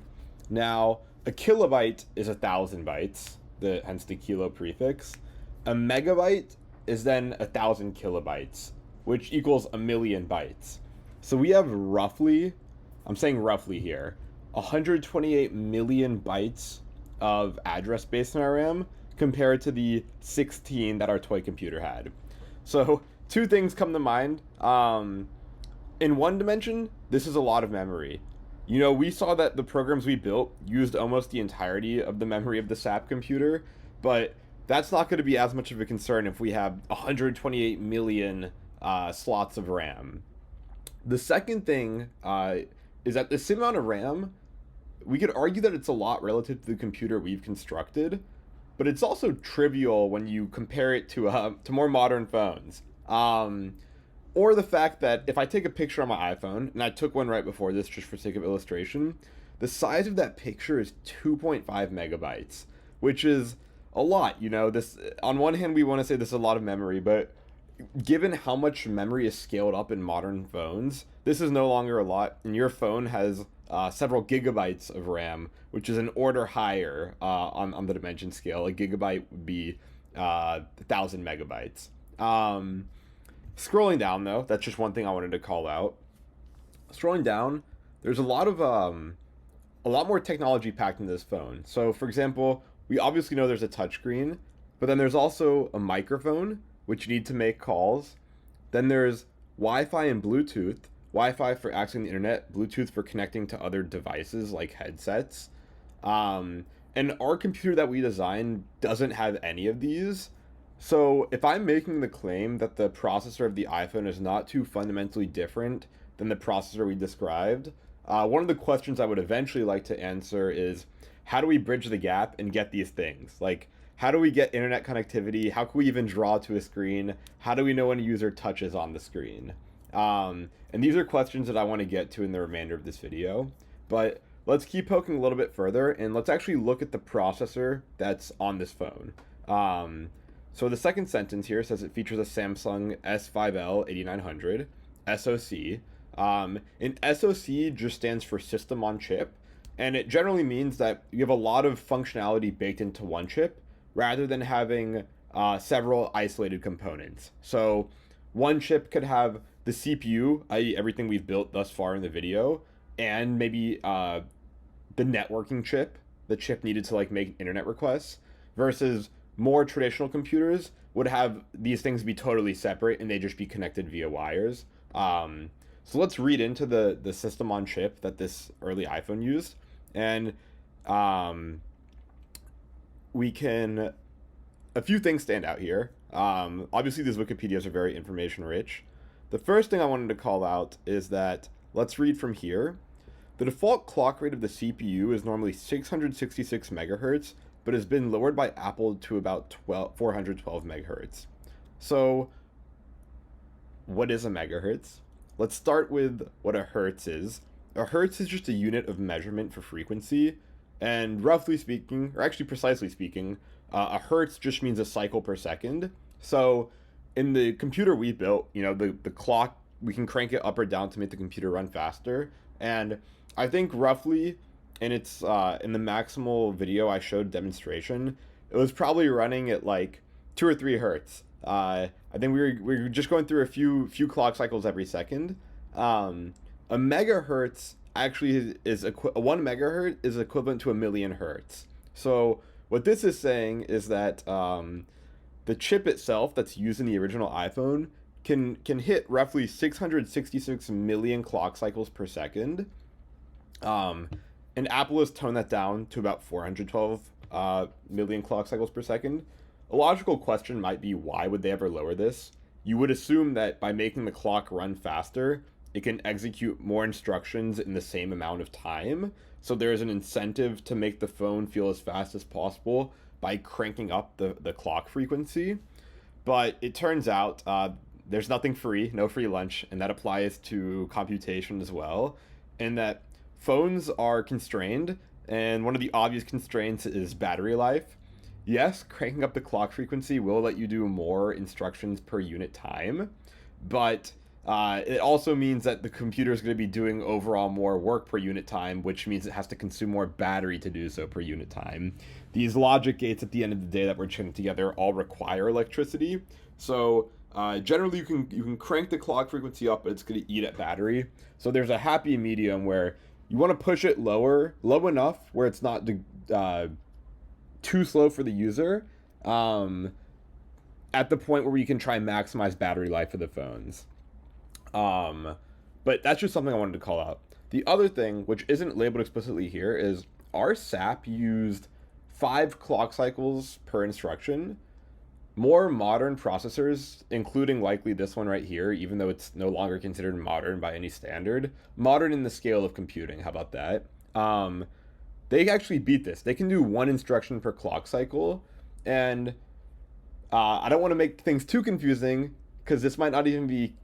S2: Now, a kilobyte is 1,000 bytes, hence the kilo prefix. A megabyte is then 1,000 kilobytes, which equals 1,000,000 bytes. So we have roughly, I'm saying roughly here, 128 million bytes of address space in our RAM compared to the 16 that our toy computer had. So two things come to mind. In one dimension, this is a lot of memory. You know, we saw that the programs we built used almost the entirety of the memory of the SAP computer, but that's not going to be as much of a concern if we have 128 million slots of RAM. The second thing is that the same amount of RAM, we could argue that it's a lot relative to the computer we've constructed, but it's also trivial when you compare it to more modern phones. Or the fact that if I take a picture on my iPhone, and I took one right before this just for sake of illustration, the size of that picture is 2.5 megabytes, which is a lot. You know, this, on one hand, we want to say this is a lot of memory, but given how much memory is scaled up in modern phones, this is no longer a lot, and your phone has several gigabytes of RAM, which is an order higher on the dimension scale. A gigabyte would be 1,000 megabytes. Scrolling down, though, that's just one thing I wanted to call out. Scrolling down, there's a lot more technology packed into this phone. So, for example, we obviously know there's a touchscreen, but then there's also a microphone, which you need to make calls. Then there's Wi-Fi and Bluetooth. Wi-Fi for accessing the internet, Bluetooth for connecting to other devices like headsets. And our computer that we designed doesn't have any of these. So if I'm making the claim that the processor of the iPhone is not too fundamentally different than the processor we described, one of the questions I would eventually like to answer is, how do we bridge the gap and get these things? Like, how do we get internet connectivity? How can we even draw to a screen? How do we know when a user touches on the screen? And these are questions that I want to get to in the remainder of this video. But let's keep poking a little bit further, and let's actually look at the processor that's on this phone. So the second sentence here says it features a Samsung S5L 8900 SoC. And SoC just stands for System on Chip, and it generally means that you have a lot of functionality baked into one chip rather than having several isolated components. So one chip could have the CPU, i.e. everything we've built thus far in the video, and maybe the networking chip, the chip needed to like make internet requests, versus more traditional computers would have these things be totally separate and they just be connected via wires. So let's read into the system on chip that this early iPhone used, and we can, a few things stand out here. Obviously these Wikipedias are very information rich. The first thing I wanted to call out is that, let's read from here. The default clock rate of the CPU is normally 666 megahertz, but has been lowered by Apple to about 412 megahertz. So what is a megahertz? Let's start with what a hertz is. A hertz is just a unit of measurement for frequency, and roughly speaking, or actually precisely speaking, a hertz just means a cycle per second. So in the computer we built, you know, the clock, we can crank it up or down to make the computer run faster. And I think roughly, and it's in the maximal video I showed demonstration, it was probably running at like 2 or 3 hertz. I think we were just going through a few clock cycles every second. A megahertz actually is 1 megahertz is equivalent to 1,000,000 hertz. So what this is saying is that the chip itself that's used in the original iPhone can hit roughly 666 million clock cycles per second. And Apple has toned that down to about 412 million clock cycles per second. A logical question might be, why would they ever lower this? You would assume that by making the clock run faster, it can execute more instructions in the same amount of time. So there's an incentive to make the phone feel as fast as possible by cranking up the clock frequency. But it turns out there's nothing free, no free lunch, and that applies to computation as well. And that phones are constrained, and one of the obvious constraints is battery life. Yes, cranking up the clock frequency will let you do more instructions per unit time, but it also means that the computer is going to be doing overall more work per unit time, which means it has to consume more battery to do so per unit time. These logic gates at the end of the day that we're chaining together all require electricity, so generally you can crank the clock frequency up, but it's going to eat at battery. So there's a happy medium where you want to push it low enough where it's not too slow for the user, at the point where we can try and maximize battery life for the phones. But that's just something I wanted to call out. The other thing, which isn't labeled explicitly here, is our SAP used 5 clock cycles per instruction. More modern processors, including likely this one right here, even though it's no longer considered modern by any standard, modern in the scale of computing, how about that? They actually beat this. They can do 1 instruction per clock cycle, and I don't want to make things too confusing because this might not even be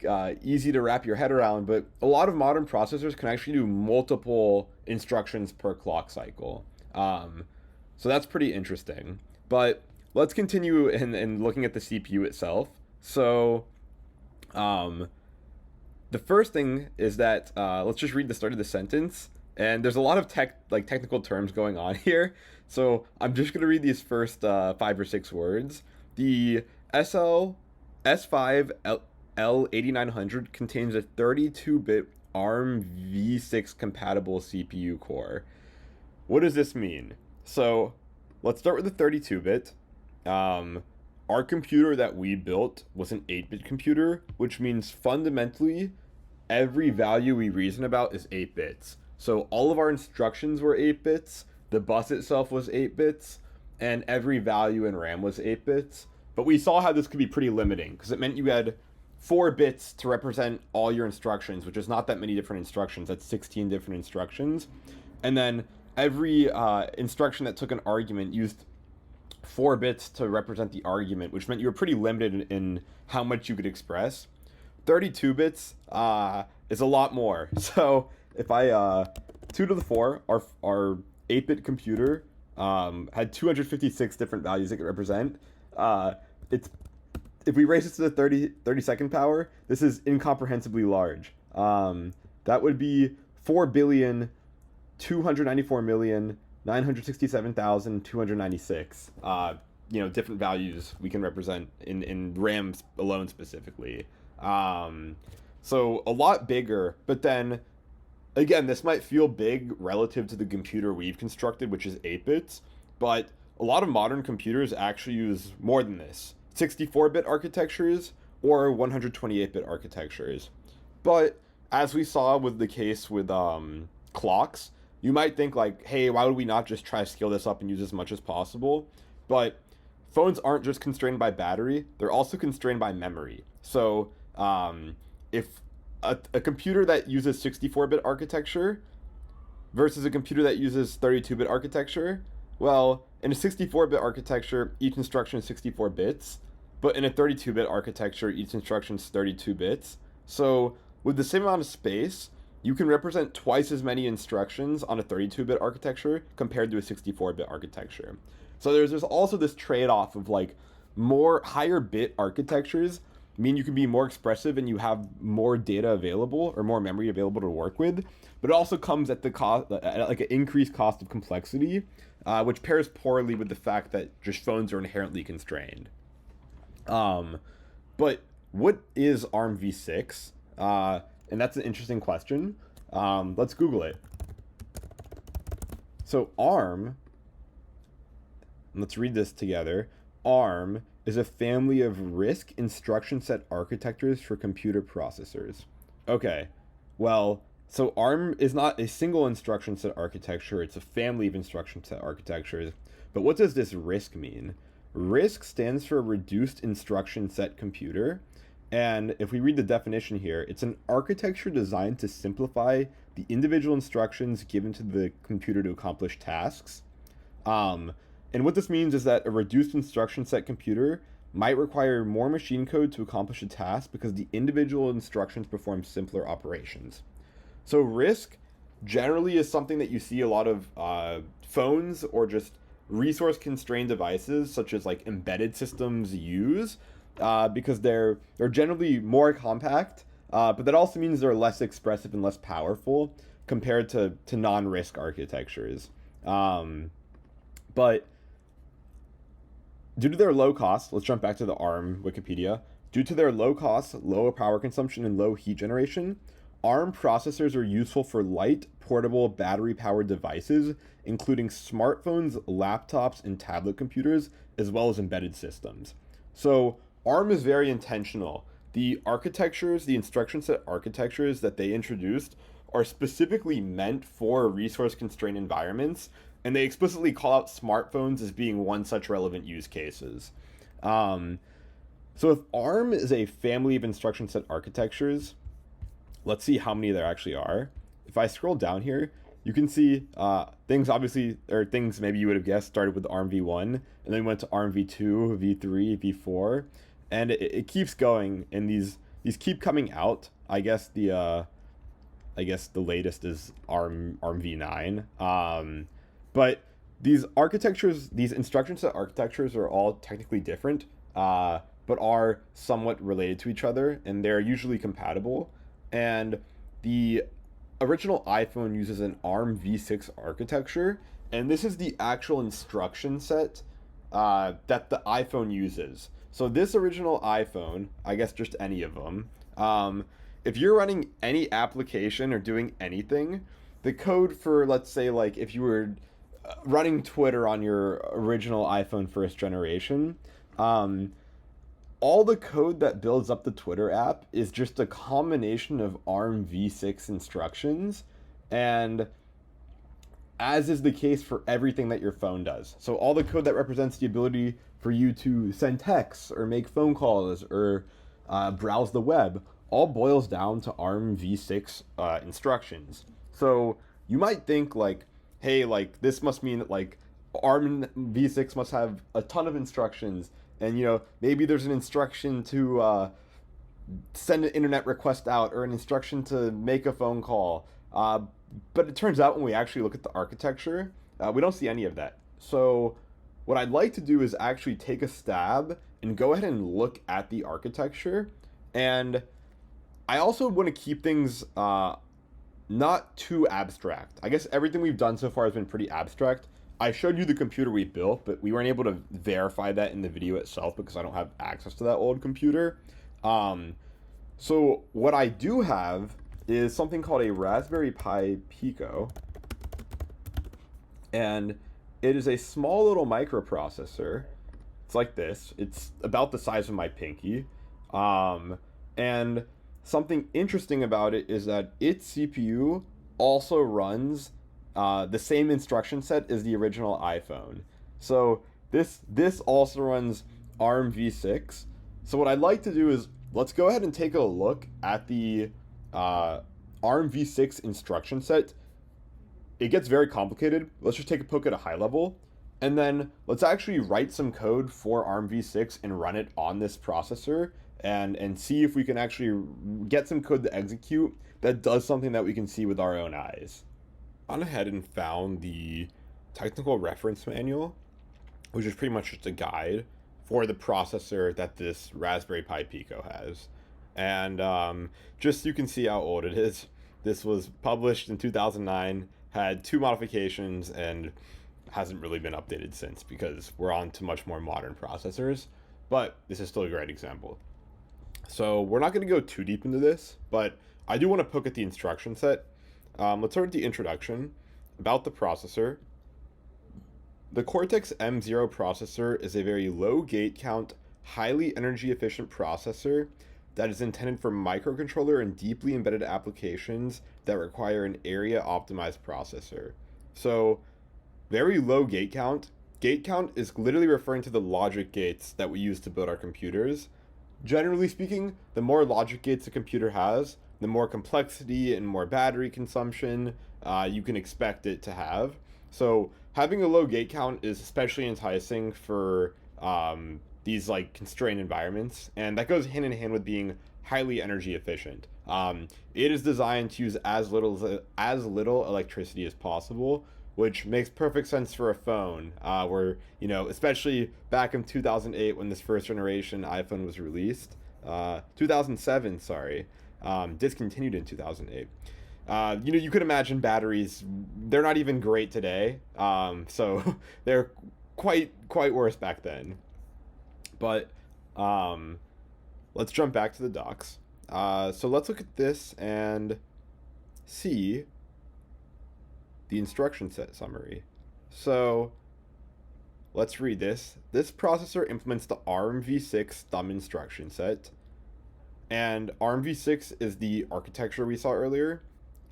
S2: easy to wrap your head around, but a lot of modern processors can actually do multiple instructions per clock cycle. So that's pretty interesting. But let's continue in looking at the CPU itself. So the first thing is that let's just read the start of the sentence. And there's a lot of technical terms going on here. So I'm just going to read these first 5 or 6 words. The S5L8900 contains a 32-bit ARMv6 compatible CPU core. What does this mean? So let's start with the 32-bit. Our computer that we built was an 8-bit computer, which means fundamentally every value we reason about is 8 bits. So all of our instructions were 8 bits, the bus itself was 8 bits, and every value in RAM was 8 bits. But we saw how this could be pretty limiting, because it meant you had 4 bits to represent all your instructions, which is not that many different instructions. That's 16 different instructions. And then every instruction that took an argument used 4 bits to represent the argument, which meant you were pretty limited in how much you could express. 32 bits is a lot more. So if I 2 to the 4, our 8-bit computer had 256 different values it could represent. If we raise this to the 32nd power, this is incomprehensibly large. That would be 4,294,967,296. Different values we can represent in RAM alone specifically. So a lot bigger, but then again, this might feel big relative to the computer we've constructed, which is 8 bits, but a lot of modern computers actually use more than this. 64-bit architectures or 128-bit architectures. But as we saw with the case with clocks, you might think like, hey, why would we not just try to scale this up and use as much as possible? But phones aren't just constrained by battery, they're also constrained by memory. So if a computer that uses 64-bit architecture versus a computer that uses 32-bit architecture, well, in a 64-bit architecture, each instruction is 64 bits, but in a 32-bit architecture, each instruction is 32 bits. So with the same amount of space, you can represent twice as many instructions on a 32-bit architecture compared to a 64-bit architecture. So there's also this trade-off of like higher bit architectures mean you can be more expressive and you have more data available or more memory available to work with, but it also comes at the cost, at like an increased cost of complexity, which pairs poorly with the fact that just phones are inherently constrained. But what is ARMv6? And that's an interesting question. Let's Google it. So ARM, let's read this together. ARM is a family of RISC instruction set architectures for computer processors. Okay, well, so ARM is not a single instruction set architecture, it's a family of instruction set architectures. But what does this RISC mean? RISC stands for Reduced Instruction Set Computer, and if we read the definition here, it's an architecture designed to simplify the individual instructions given to the computer to accomplish tasks. And what this means is that a reduced instruction set computer might require more machine code to accomplish a task because the individual instructions perform simpler operations. So RISC generally is something that you see a lot of phones or just resource-constrained devices, such as like embedded systems, use because they're generally more compact, but that also means they're less expressive and less powerful compared to non-RISC architectures. But due to their low cost, let's jump back to the ARM Wikipedia. Due to their low cost, low power consumption, and low heat generation, ARM processors are useful for light, portable, battery-powered devices, including smartphones, laptops, and tablet computers, as well as embedded systems. So ARM is very intentional. The architectures, the instruction set architectures that they introduced are specifically meant for resource-constrained environments, and they explicitly call out smartphones as being one such relevant use cases. So if ARM is a family of instruction set architectures, let's see how many there actually are. If I scroll down here, you can see things maybe you would have guessed started with ARMv1, and then went to ARMv2, v3, v4, and it keeps going, and these keep coming out. I guess the latest is ARMv9. But these architectures, these instruction set architectures are all technically different, but are somewhat related to each other, and they're usually compatible. And the original iPhone uses an ARMv6 architecture, and this is the actual instruction set that the iPhone uses. So this original iPhone, I guess just any of them, if you're running any application or doing anything, the code for, let's say, like if you were running Twitter on your original iPhone first generation, all the code that builds up the Twitter app is just a combination of ARMv6 instructions, and as is the case for everything that your phone does. So all the code that represents the ability for you to send texts or make phone calls or
S3: browse the web, all boils down to ARMv6 instructions. So you might think like, hey, like this must mean that like ARMv6 must have a ton of instructions, and you know maybe there's an instruction to send an internet request out or an instruction to make a phone call. But it turns out when we actually look at the architecture, we don't see any of that. So what I'd like to do is actually take a stab and go ahead and look at the architecture. And I also want to keep things not too abstract. I guess everything we've done so far has been pretty abstract. I showed you the computer we built, but we weren't able to verify that in the video itself because I don't have access to that old computer. So what I do have is something called a Raspberry Pi Pico, and it is a small little microprocessor. It's like this. It's about the size of my pinky. And something interesting about it is that its CPU also runs the same instruction set as the original iPhone. So this also runs ARMv6. So what I'd like to do is let's go ahead and take a look at the ARMv6 instruction set. It gets very complicated. Let's just take a poke at a high level. And then let's actually write some code for ARMv6 and run it on this processor and see if we can actually get some code to execute that does something that we can see with our own eyes.
S2: I went ahead and found the technical reference manual, which is pretty much just a guide for the processor that this Raspberry Pi Pico has. And just so you can see how old it is, this was published in 2009, had 2 modifications, and hasn't really been updated since because we're on to much more modern processors. But this is still a great example. So we're not going to go too deep into this, but I do want to poke at the instruction set. Let's start with the introduction. About the processor. The Cortex M0 processor is a very low gate count, highly energy efficient processor that is intended for microcontroller and deeply embedded applications that require an area optimized processor. So very low gate count. Gate count is literally referring to the logic gates that we use to build our computers. Generally speaking, the more logic gates a computer has, the more complexity and more battery consumption you can expect it to have. So having a low gate count is especially enticing for these like constrained environments, and that goes hand in hand with being highly energy efficient. It is designed to use as little electricity as possible, which makes perfect sense for a phone, where, you know, especially back in 2008 when this first generation iPhone was released, 2007, sorry, discontinued in 2008. You know, you could imagine batteries, they're not even great today, so they're quite worse back then. But let's jump back to the docs. So let's look at this and see the instruction set summary. So let's read this. This processor implements the ARMv6 thumb instruction set, and ARMv6 is the architecture we saw earlier,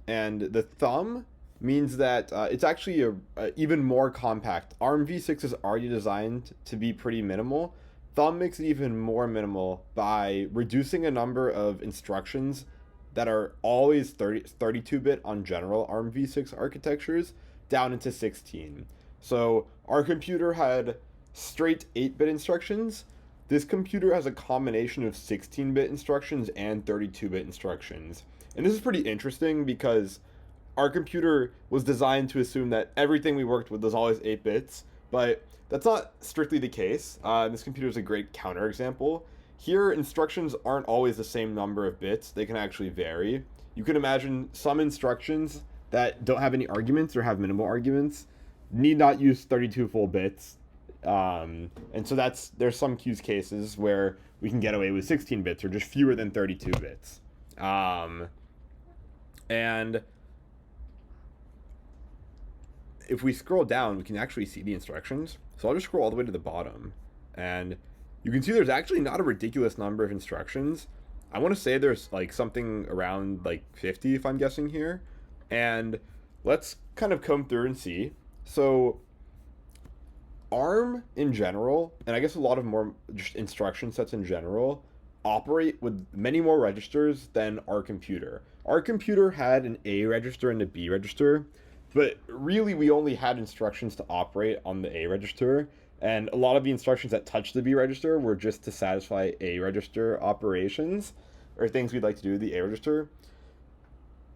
S2: and the thumb means that it's actually a even more compact. ARMv6 is already designed to be pretty minimal. Thumb makes it even more minimal by reducing a number of instructions that are always 32-bit on general ARMv6 architectures down into 16. So our computer had straight 8-bit instructions. This computer has a combination of 16-bit instructions and 32-bit instructions. And this is pretty interesting because our computer was designed to assume that everything we worked with was always 8 bits, but that's not strictly the case. This computer is a great counterexample. Here, instructions aren't always the same number of bits. They can actually vary. You can imagine some instructions that don't have any arguments or have minimal arguments need not use 32 full bits. And so there's some use cases where we can get away with 16 bits or just fewer than 32 bits. And if we scroll down, we can actually see the instructions. So I'll just scroll all the way to the bottom, and you can see there's actually not a ridiculous number of instructions. I want to say there's like something around like 50 if I'm guessing here. And let's kind of comb through and see. So ARM in general, and I guess a lot of more just instruction sets in general,
S3: operate with many more registers than our computer. Our computer had an A register and a B register, but really we only had instructions to operate on the A register, and a lot of the instructions that touched the B register were just to satisfy A register operations, or things we'd like to do with the A register.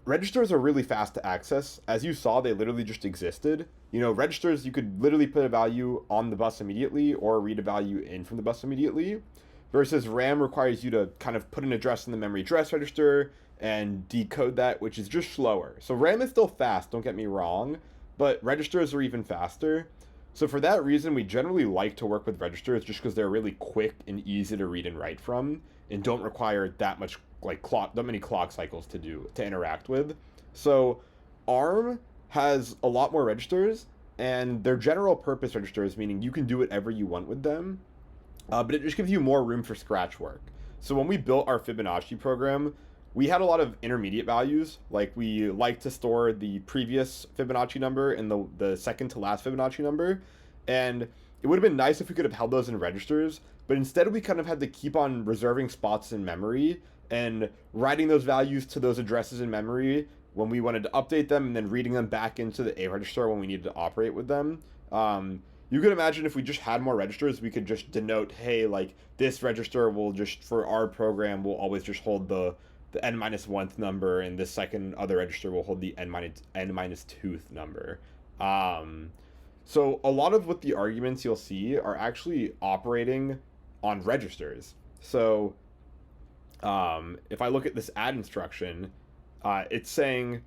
S3: Registers are really fast to access. As you saw, they literally just existed. You know, registers, you could literally put a value on the bus immediately or read a value in from the bus immediately, versus RAM requires you to kind of put an address in the memory address register and decode that, which is just slower. So RAM is still fast, don't get me wrong, but registers are even faster. So for that reason, we generally like to work with registers just because they're really quick and easy to read and write from and don't require that much that many clock cycles to interact with. So ARM has a lot more registers, and they're general purpose registers, meaning you can do whatever you want with them, but it just gives you more room for scratch work. So when we built our Fibonacci program, we had a lot of intermediate values. Like, we like to store the previous Fibonacci number and the second to last Fibonacci number, and it would have been nice if we could have held those in registers, but instead we kind of had to keep on reserving spots in memory and writing those values to those addresses in memory when we wanted to update them, and then reading them back into the A register when we needed to operate with them. You could imagine if we just had more registers, we could just denote, hey, like, this register will just, for our program, will always just hold the n-1th number, and this second other register will hold the n-2th number. So a lot of what the arguments you'll see are actually operating on registers. So if I look at this add instruction, it's saying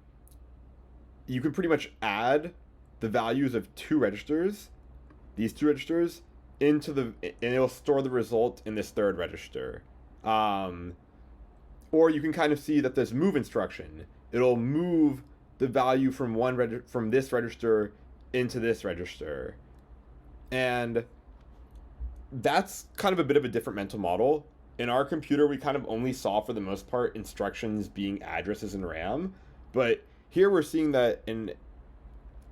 S3: you can pretty much add the values of these two registers, and it'll store the result in this third register. Or you can kind of see that this move instruction, it'll move the value from from this register into this register. And that's kind of a bit of a different mental model. In our computer, we kind of only saw, for the most part, instructions being addresses in RAM. But here we're seeing that an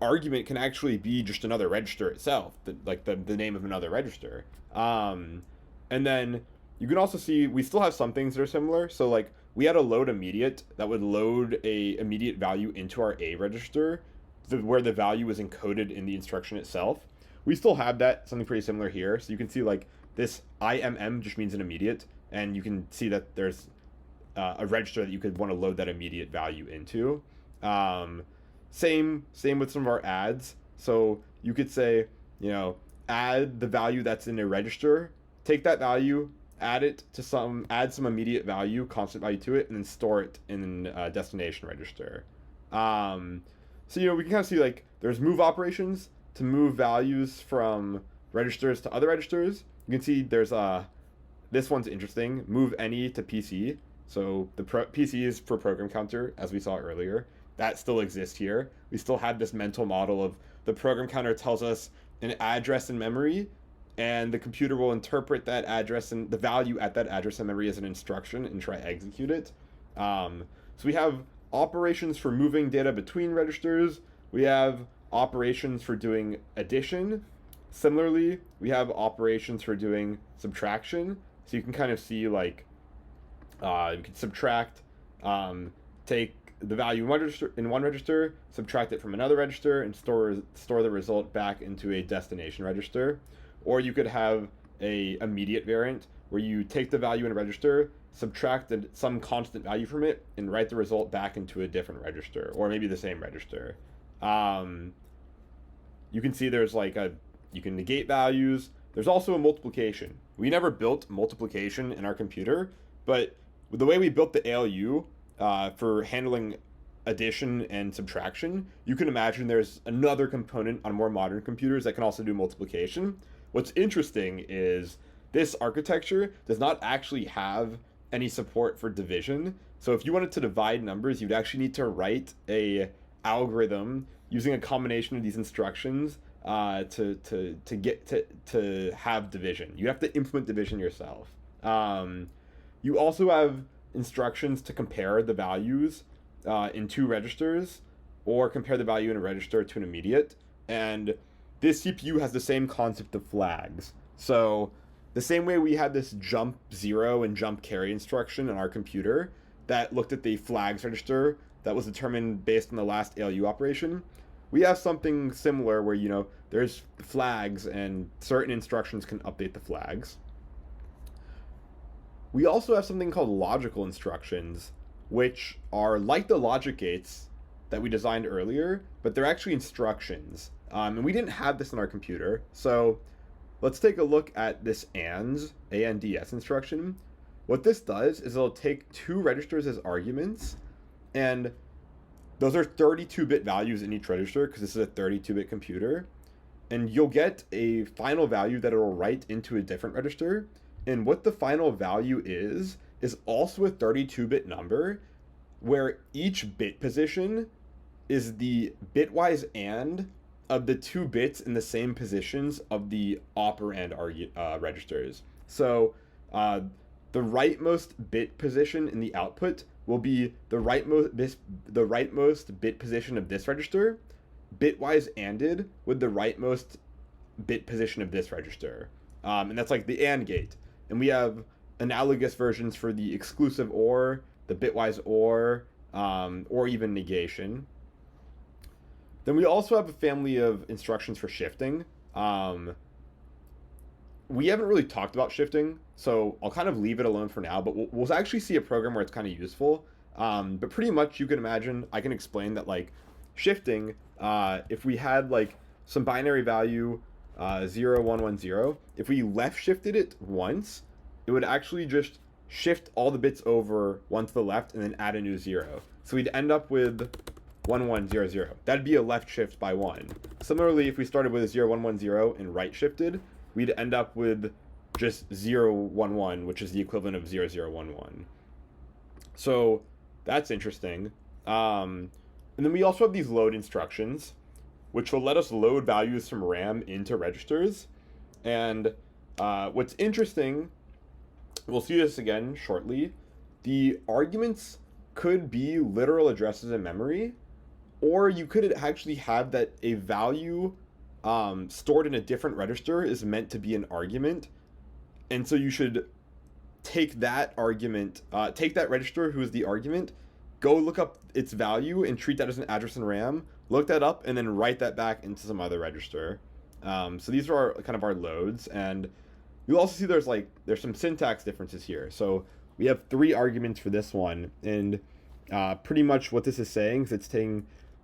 S3: argument can actually be just another register itself, the name of another register. And then you can also see we still have some things that are similar. So like, we had a load immediate that would load a immediate value into our A register, where the value was encoded in the instruction itself. We still have that, something pretty similar here. So you can see, like, this IMM just means an immediate, and you can see that there's a register that you could want to load that immediate value into. Same with some of our adds. So you could say, you know, add the value that's in a register, take that value, add some immediate value, constant value to it, and then store it in a destination register. So, you know, we can kind of see, like, there's move operations to move values from registers to other registers. You can see there's this one's interesting, move any to PC. So the PC is for program counter, as we saw earlier. That still exists here. We still have this mental model of the program counter tells us an address in memory, and the computer will interpret that address and the value at that address in memory as an instruction and try to execute it. So we have operations for moving data between registers. We have operations for doing addition. Similarly, we have operations for doing subtraction. So you can kind of see, like, you can subtract, take the value in one register, subtract it from another register, and store the result back into a destination register. Or you could have a immediate variant where you take the value in a register, subtract some constant value from it, and write the result back into a different register, or maybe the same register. You can see there's you can negate values. There's also a multiplication. We never built multiplication in our computer, but the way we built the ALU for handling addition and subtraction, you can imagine there's another component on more modern computers that can also do multiplication. What's interesting is this architecture does not actually have any support for division. So if you wanted to divide numbers, you'd actually need to write a algorithm using a combination of these instructions to have division. You have to implement division yourself. You also have instructions to compare the values in two registers, or compare the value in a register to an immediate. And this CPU has the same concept of flags. So The same way we had this jump 0 and jump carry instruction on our computer that looked at the flags register that was determined based on the last ALU operation, we have something similar where, you know, there's flags and certain instructions can update the flags. We also have something called logical instructions, which are like the logic gates that we designed earlier, but they're actually instructions. And we didn't have this in our computer, so let's take a look at this ANDS instruction. What this does is it'll take two registers as arguments, and those are 32-bit values in each register because this is a 32-bit computer. And you'll get a final value that it'll write into a different register. And what the final value is also a 32-bit number where each bit position is the bitwise AND of the two bits in the same positions of the operand registers. So the rightmost bit position in the output will be the rightmost bit position of this register, bitwise ANDed with the rightmost bit position of this register. And that's like the AND gate. And we have analogous versions for the exclusive OR, the bitwise OR even negation. Then we also have a family of instructions for shifting. We haven't really talked about shifting, so I'll kind of leave it alone for now, but we'll actually see a program where it's kind of useful. But pretty much you can imagine, I can explain that like shifting, if we had like some binary value 0, 1, 1, 0, if we left shifted it once, it would actually just shift all the bits over one to the left and then add a new 0. So we'd end up with 1, 1, 0, 0. That'd be a left shift by 1. Similarly, if we started with a 0, 1, 1, 0 and right shifted, we'd end up with just 0, 1, 1, which is the equivalent of 0, 0, 1, 1. So that's interesting. And then we also have these load instructions, which will let us load values from RAM into registers. And what's interesting, we'll see this again shortly, the arguments could be literal addresses in memory, or you could actually have that a value stored in a different register is meant to be an argument. And so you should take that argument, take that register who is the argument, go look up its value and treat that as an address in RAM, look that up, and then write that back into some other register. So these are kind of our loads, and you'll also see there's some syntax differences here. So we have 3 arguments for this one, and pretty much what this is saying is it's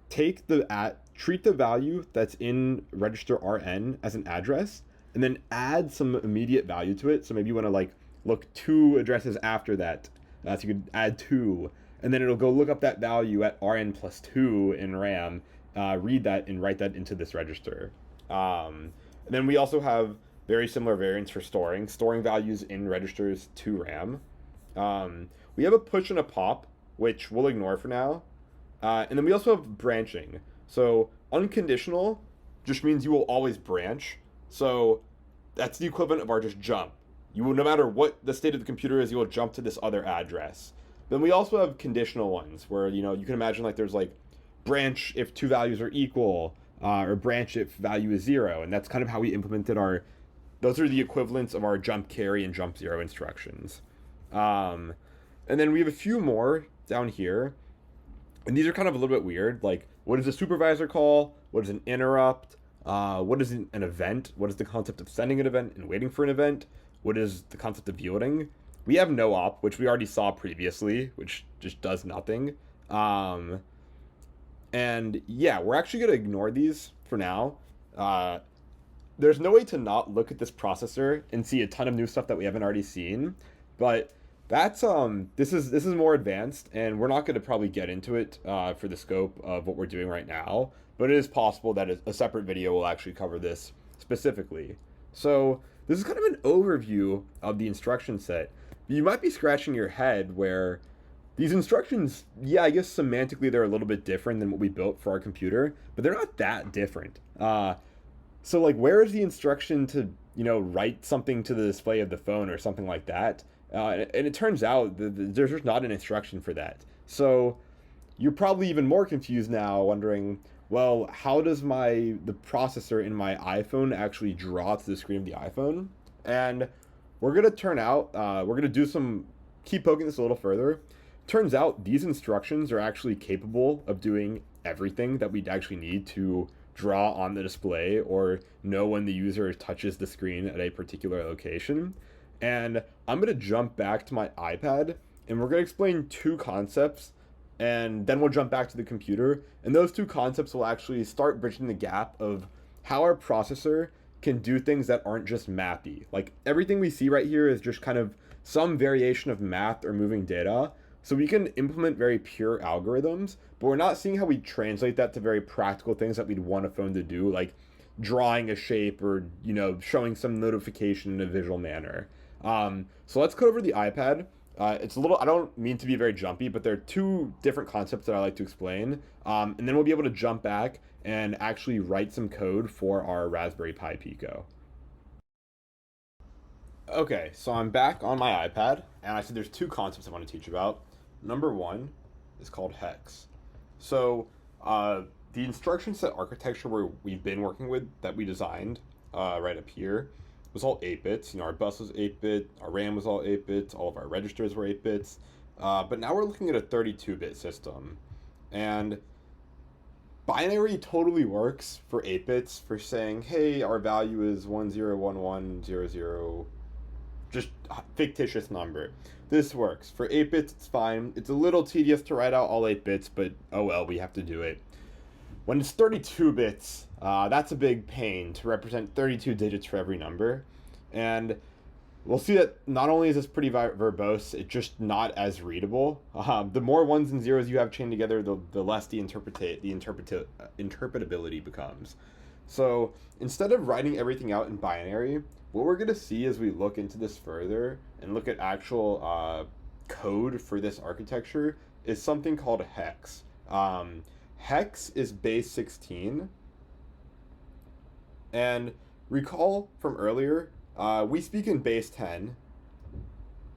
S3: treat the value that's in register Rn as an address, and then add some immediate value to it. So maybe you want to look 2 addresses after that, so you could add 2, and then it'll go look up that value at Rn plus 2 in RAM, read that and write that into this register. And then we also have very similar variants for storing values in registers to RAM. We have a push and a pop, which we'll ignore for now. And then we also have branching. So unconditional just means you will always branch. So that's the equivalent of our just jump. You will, no matter what the state of the computer is, you will jump to this other address. Then we also have conditional ones where, you can imagine there's branch if 2 values are equal, or branch if value is 0. And that's kind of how we implemented those are the equivalents of our jump carry and jump 0 instructions. And then we have a few more down here. And these are kind of a little bit weird. What is a supervisor call? What is an interrupt? What is an event? What is the concept of sending an event and waiting for an event? What is the concept of yielding? We have no op, which we already saw previously, which just does nothing. And yeah, we're actually going to ignore these for now. There's no way to not look at this processor and see a ton of new stuff that we haven't already seen. But that's this is more advanced, and we're not going to probably get into it for the scope of what we're doing right now, but it is possible that a separate video will actually cover this specifically. So this is kind of an overview of the instruction set. You might be scratching your head where these instructions, yeah, I guess semantically they're a little bit different than what we built for our computer, but they're not that different. So where is the instruction to write something to the display of the phone or something like that? And it turns out there's just not an instruction for that. So you're probably even more confused now, wondering, well, how does the processor in my iPhone actually draw to the screen of the iPhone? And we're gonna keep poking this a little further. Turns out these instructions are actually capable of doing everything that we actually need to draw on the display or know when the user touches the screen at a particular location. And I'm going to jump back to my iPad and we're going to explain two concepts, and then we'll jump back to the computer. And those two concepts will actually start bridging the gap of how our processor can do things that aren't just mathy. Like everything we see right here is just kind of some variation of math or moving data. So we can implement very pure algorithms, but we're not seeing how we translate that to very practical things that we'd want a phone to do, like drawing a shape or, showing some notification in a visual manner. So let's code over the iPad. It's a little, I don't mean to be very jumpy, but there are two different concepts that I like to explain. And then we'll be able to jump back and actually write some code for our Raspberry Pi Pico. Okay, so I'm back on my iPad, and I said there's two concepts I want to teach about. Number one is called hex. So the instruction set architecture we've been working with that we designed right up here was all 8 bits. Our bus was 8 bit, our RAM was all 8 bits, all of our registers were 8 bits. But now we're looking at a 32-bit system. And binary totally works for 8 bits for saying, hey, our value is 101100, just fictitious number. This works. For 8 bits, it's fine. It's a little tedious to write out all 8 bits, but oh well, we have to do it. When it's 32 bits, that's a big pain to represent 32 digits for every number. And we'll see that not only is this pretty verbose, it's just not as readable. The more ones and zeros you have chained together, the less the interpretability becomes. So instead of writing everything out in binary, what we're going to see as we look into this further and look at actual code for this architecture is something called hex. Hex is base 16. And recall from earlier, we speak in base 10.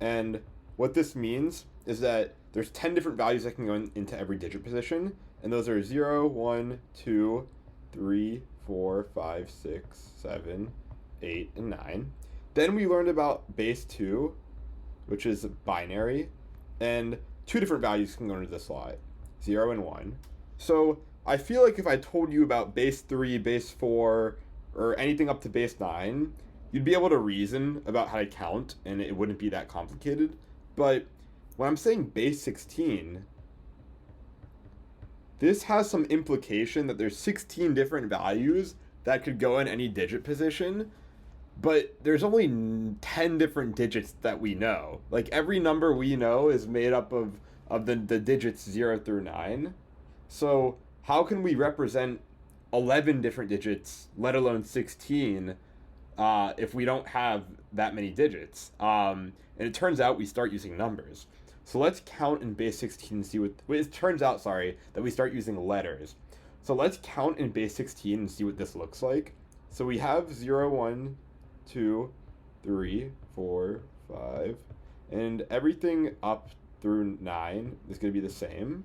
S3: And what this means is that there's 10 different values that can go into every digit position. And those are 0, 1, 2, 3, 4, 5, 6, 7, 8, and 9. Then we learned about base 2, which is binary, and two different values can go into the slot, 0 and 1. So I feel like if I told you about base 3, base 4, or anything up to base 9, you'd be able to reason about how to count, and it wouldn't be that complicated. But when I'm saying base 16, this has some implication that there's 16 different values that could go in any digit position, but there's only 10 different digits that we know. Like every number we know is made up of the digits 0 through 9. So how can we represent 11 different digits, let alone 16, if we don't have that many digits? And it turns out we start using numbers. So let's count in base 16 and see what it turns out, that we start using letters. So let's count in base 16 and see what this looks like. So we have 0, 1, 2, 3, 4, 5, and everything up through 9 is going to be the same.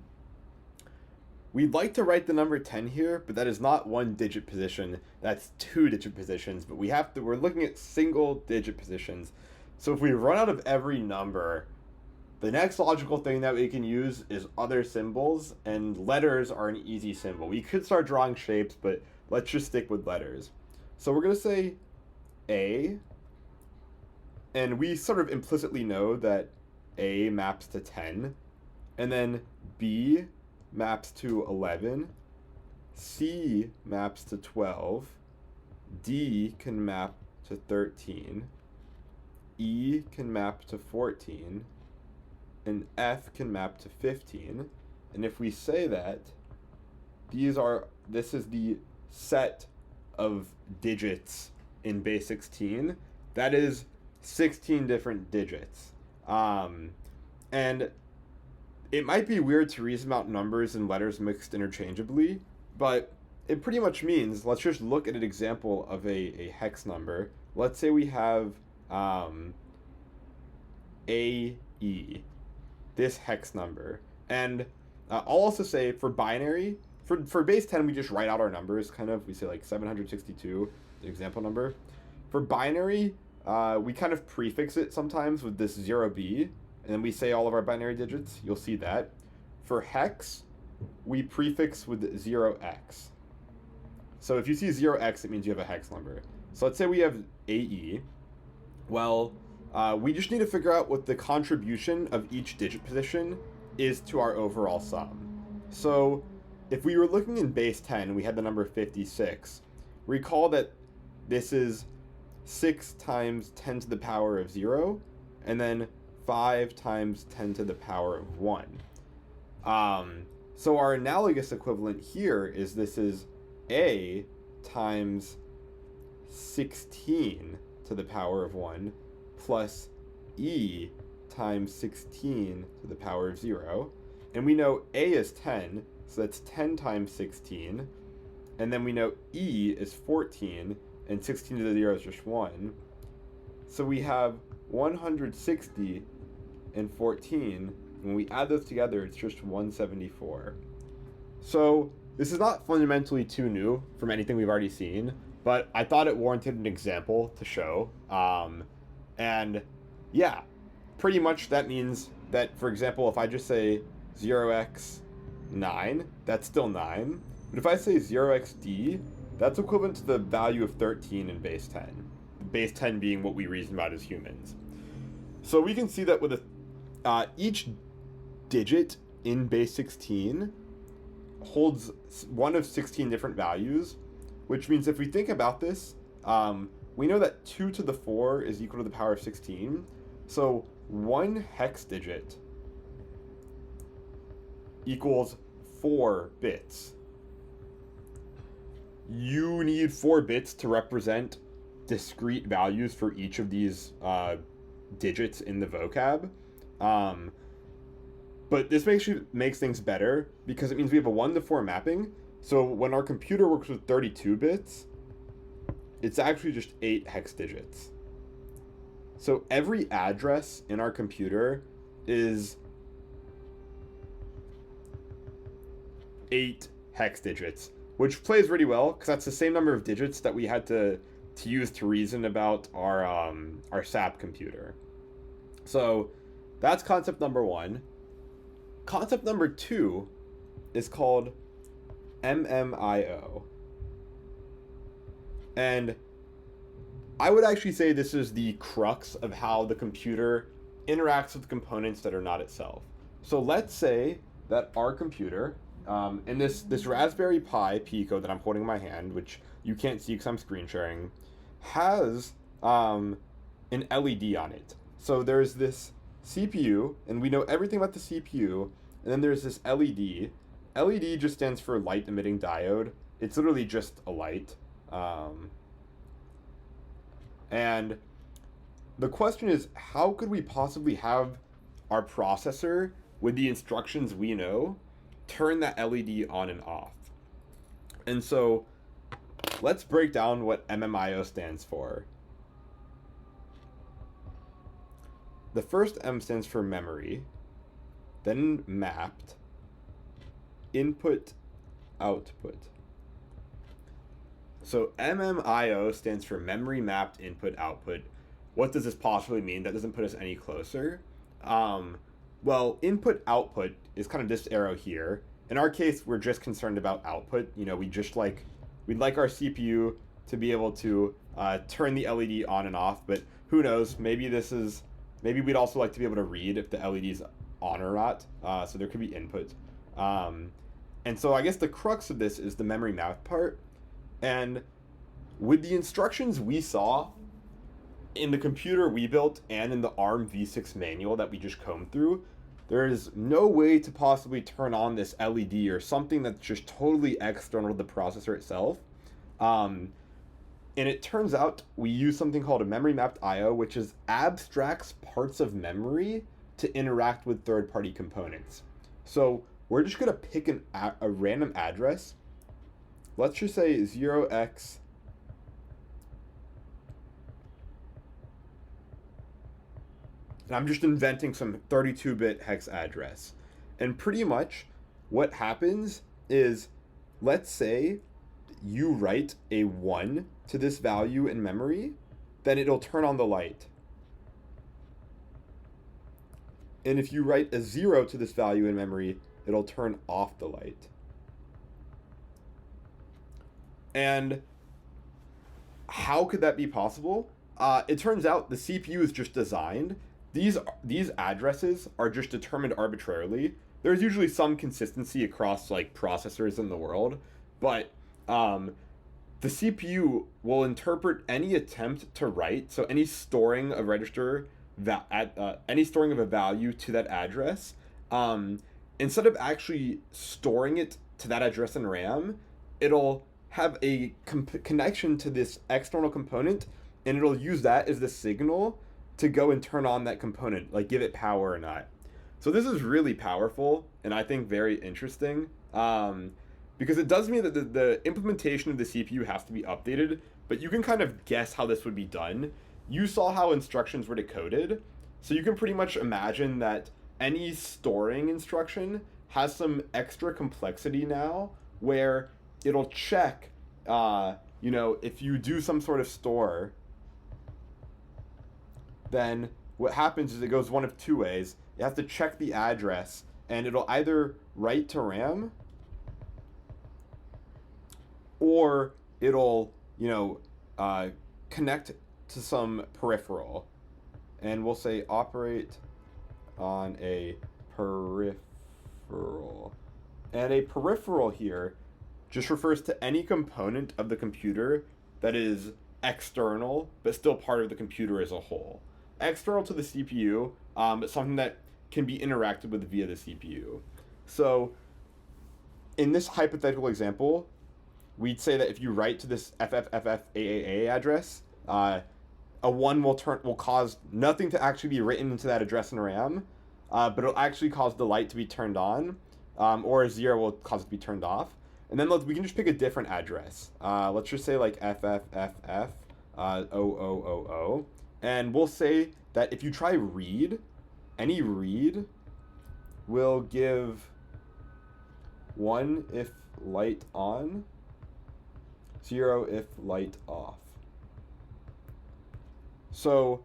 S3: We'd like to write the number 10 here, but that is not one digit position. That's 2 digit positions, but we're looking at single digit positions. So if we run out of every number, the next logical thing that we can use is other symbols, and letters are an easy symbol. We could start drawing shapes, but let's just stick with letters. So we're going to say A, and we sort of implicitly know that A maps to 10, and then B maps to 11, C maps to 12, D can map to 13, E can map to 14, and F can map to 15. And if we say that this is the set of digits in base 16, that is 16 different digits. And it might be weird to reason about numbers and letters mixed interchangeably, but it pretty much means, let's just look at an example of a hex number. Let's say we have AE, this hex number. And I'll also say for binary, for base 10, we just write out our numbers, kind of. We say like 762, the example number. For binary, we kind of prefix it sometimes with this 0b, and then we say all of our binary digits. You'll see that. For hex, we prefix with 0x. So if you see 0x, it means you have a hex number. So let's say we have AE. Well, we just need to figure out what the contribution of each digit position is to our overall sum. So if we were looking in base 10, we had the number 56. Recall that this is 6 times 10 to the power of 0, and then 5 times 10 to the power of 1. So our analogous equivalent here is this is A times 16 to the power of 1 plus E times 16 to the power of 0. And we know A is 10, so that's 10 times 16. And then we know E is 14, and 16 to the 0 is just 1. So we have 160 and 14. When we add those together, it's just 174. So this is not fundamentally too new from anything we've already seen, but I thought it warranted an example to show. And yeah, pretty much that means that, for example, if I just say 0x 9, that's still 9. But if I say 0xd, that's equivalent to the value of 13 in base 10. Base 10 being what we reason about as humans. So we can see that with each digit in base 16 holds one of 16 different values, which means if we think about this, we know that 2 to the 4 is equal to the power of 16. So one hex digit equals 4 bits. You need 4 bits to represent discrete values for each of these digits in the vocab. But this makes things better because it means we have a 1 to 4 mapping. So when our computer works with 32 bits, it's actually just 8 hex digits. So every address in our computer is 8 hex digits, which plays really well because that's the same number of digits that we had to use to reason about our SAP computer. So that's concept number 1. Concept number 2 is called MMIO. And I would actually say this is the crux of how the computer interacts with components that are not itself. So let's say that our computer, and this Raspberry Pi Pico that I'm holding in my hand, which you can't see because I'm screen sharing, has an LED on it. So there's this CPU, and we know everything about the CPU, and then there's this LED. LED just stands for light emitting diode. It's literally just a light. And the question is, how could we possibly have our processor, with the instructions we know, turn that LED on and off? And so let's break down what MMIO stands for. The first M stands for memory, then mapped, input, output. So MMIO stands for memory mapped input output. What does this possibly mean? That doesn't put us any closer. Well, input output is kind of this arrow here. In our case, we're just concerned about output. You know, we'd like our CPU to be able to turn the LED on and off, but who knows? Maybe we'd also like to be able to read if the LED is on or not. So there could be input. And so I guess the crux of this is the memory map part. And with the instructions we saw in the computer we built and in the ARMv6 manual that we just combed through, there is no way to possibly turn on this LED or something that's just totally external to the processor itself. And it turns out we use something called a memory mapped IO, which is abstracts parts of memory to interact with third-party components. So we're just going to pick a random address. Let's just say 0x and I'm just inventing some 32-bit hex address. And pretty much what happens is, let's say you write a 1 to this value in memory, then it'll turn on the light. And if you write a 0 to this value in memory, it'll turn off the light. And how could that be possible? It turns out the CPU is just designed. These addresses are just determined arbitrarily. There's usually some consistency across like processors in the world, but the CPU will interpret any attempt to write, so any storing of register any storing of a value to that address, instead of actually storing it to that address in RAM, it'll have a connection to this external component, and it'll use that as the signal to go and turn on that component, like give it power or not. So this is really powerful, and I think very interesting, because it does mean that the implementation of the CPU has to be updated, but you can kind of guess how this would be done. You saw how instructions were decoded, so you can pretty much imagine that any storing instruction has some extra complexity now, where it'll check, if you do some sort of store, then what happens is it goes one of two ways. You have to check the address, and it'll either write to RAM, or it'll, connect to some peripheral. And we'll say operate on a peripheral. And a peripheral here just refers to any component of the computer that is external, but still part of the computer as a whole. External to the CPU, but something that can be interacted with via the CPU. So in this hypothetical example, we'd say that if you write to this FFFFAAA address, a 1 will cause nothing to actually be written into that address in RAM, but it'll actually cause the light to be turned on, or a 0 will cause it to be turned off. And then we can just pick a different address. Let's just say like FFFF 0000, and we'll say that if you try read, any read will give 1 if light on, 0 if light off. So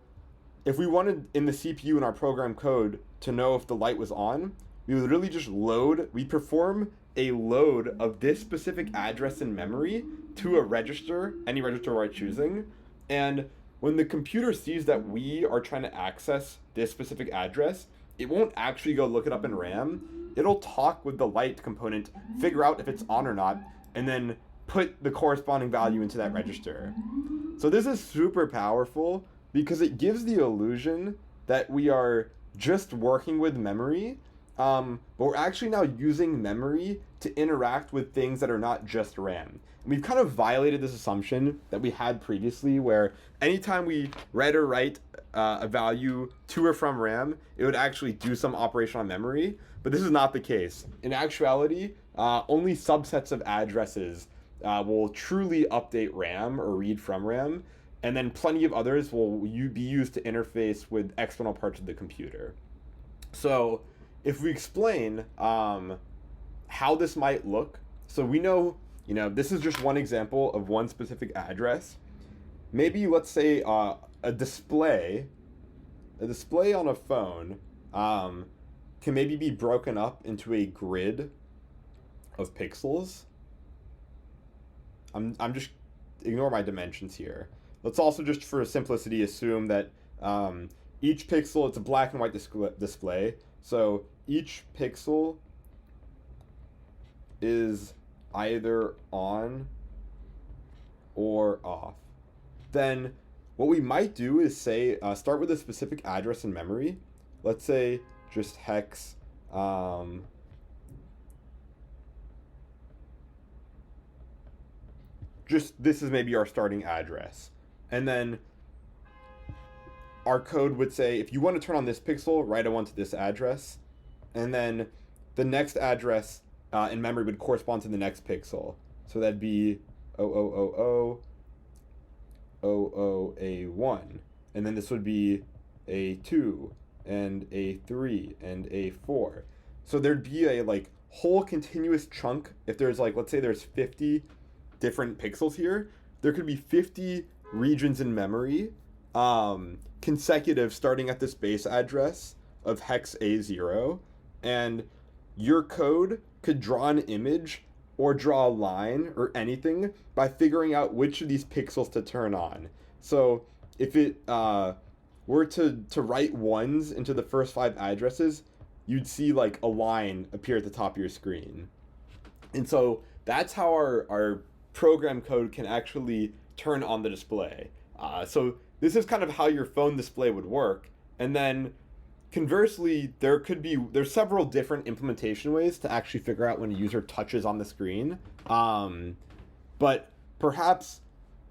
S3: if we wanted in the CPU in our program code to know if the light was on, we would really just we'd perform a load of this specific address in memory to a register, any register we're choosing. And when the computer sees that we are trying to access this specific address, it won't actually go look it up in RAM. It'll talk with the light component, figure out if it's on or not, and then put the corresponding value into that register. So this is super powerful because it gives the illusion that we are just working with memory, but we're actually now using memory to interact with things that are not just RAM. And we've kind of violated this assumption that we had previously, where anytime we read or write a value to or from RAM, it would actually do some operation on memory, but this is not the case. In actuality, only subsets of addresses will truly update RAM or read from RAM, and then plenty of others will be used to interface with external parts of the computer. So if we explain how this might look, so we know, this is just one example of one specific address. Maybe let's say a display on a phone can maybe be broken up into a grid of pixels. I'm just ignore my dimensions here. Let's also, just for simplicity, assume that each pixel, it's a black and white display. So each pixel is either on or off. Then what we might do is say, start with a specific address in memory. Let's say just hex this is maybe our starting address. And then our code would say, if you want to turn on this pixel, write a 1 to this address. And then the next address in memory would correspond to the next pixel. So that'd be 0000 00A1. And then this would be A2 and A3 and A4. So there'd be a whole continuous chunk. If there's let's say there's 50 different pixels here, there could be 50 regions in memory consecutive starting at this base address of hex A0, and your code could draw an image or draw a line or anything by figuring out which of these pixels to turn on. So if it were to write ones into the first 5 addresses, you'd see like a line appear at the top of your screen. And so that's how our program code can actually turn on the display. So this is kind of how your phone display would work. And then conversely, there's several different implementation ways to actually figure out when a user touches on the screen. But perhaps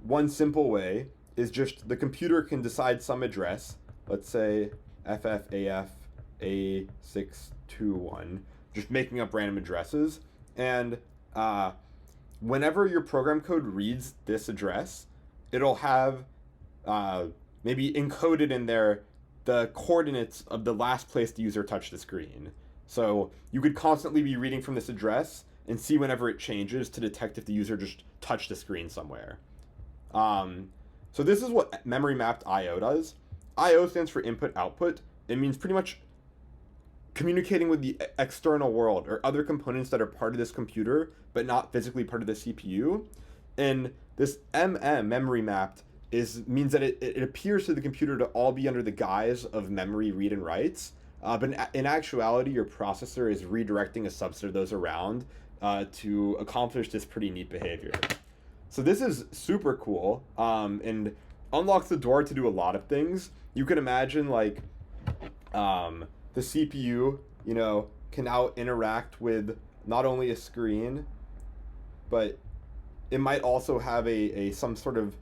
S3: one simple way is just the computer can decide some address, let's say FFAF-A621, just making up random addresses. And whenever your program code reads this address, it'll have maybe encoded in there the coordinates of the last place the user touched the screen. So you could constantly be reading from this address and see whenever it changes to detect if the user just touched the screen somewhere. So this is what memory mapped I/O does. I/O stands for input output. It means pretty much communicating with the external world or other components that are part of this computer but not physically part of the CPU. And this memory mapped means that it appears to the computer to all be under the guise of memory read and writes, but in actuality your processor is redirecting a subset of those around to accomplish this pretty neat behavior. So this is super cool, and unlocks the door to do a lot of things. You can imagine like the CPU, can now interact with not only a screen, but it might also have some sort of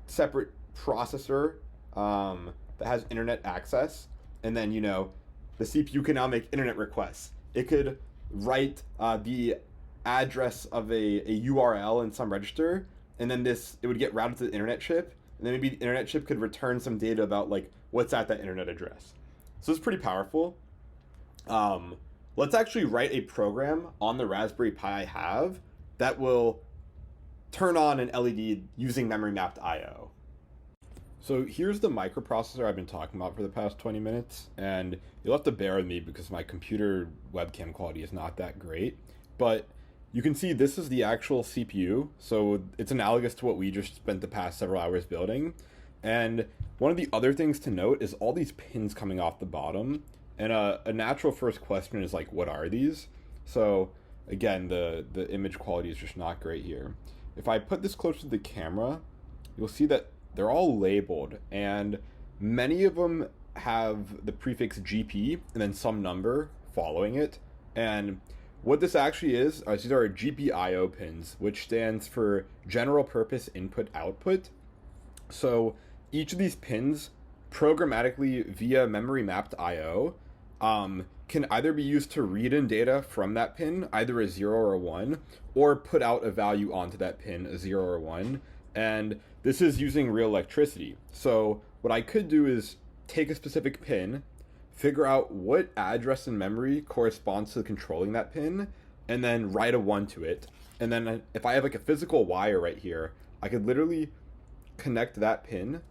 S3: separate processor that has internet access, and then the CPU can now make internet requests. It could write the address of a URL in some register, and then it would get routed to the internet chip, and then maybe the internet chip could return some data about like what's at that internet address. So it's pretty powerful. Let's actually write a program on the Raspberry Pi I have that will turn on an LED using memory mapped I/O. So here's the microprocessor I've been talking about for the past 20 minutes, and you'll have to bear with me because my computer webcam quality is not that great, but you can see this is the actual CPU, so it's analogous to what we just spent the past several hours building. And one of the other things to note is all these pins coming off the bottom, and a natural first question is like, what are these? So again, the image quality is just not great here. If I put this closer to the camera, you'll see that they're all labeled, and many of them have the prefix GP and then some number following it. And what this actually is, these are GPIO pins, which stands for General Purpose Input Output. So each of these pins, programmatically via memory mapped I/O, can either be used to read in data from that pin, either a 0 or a 1, or put out a value onto that pin, a 0 or 1. And this is using real electricity. So what I could do is take a specific pin, figure out what address in memory corresponds to controlling that pin, and then write a 1 to it. And then if I have like a physical wire right here, I could literally connect that pin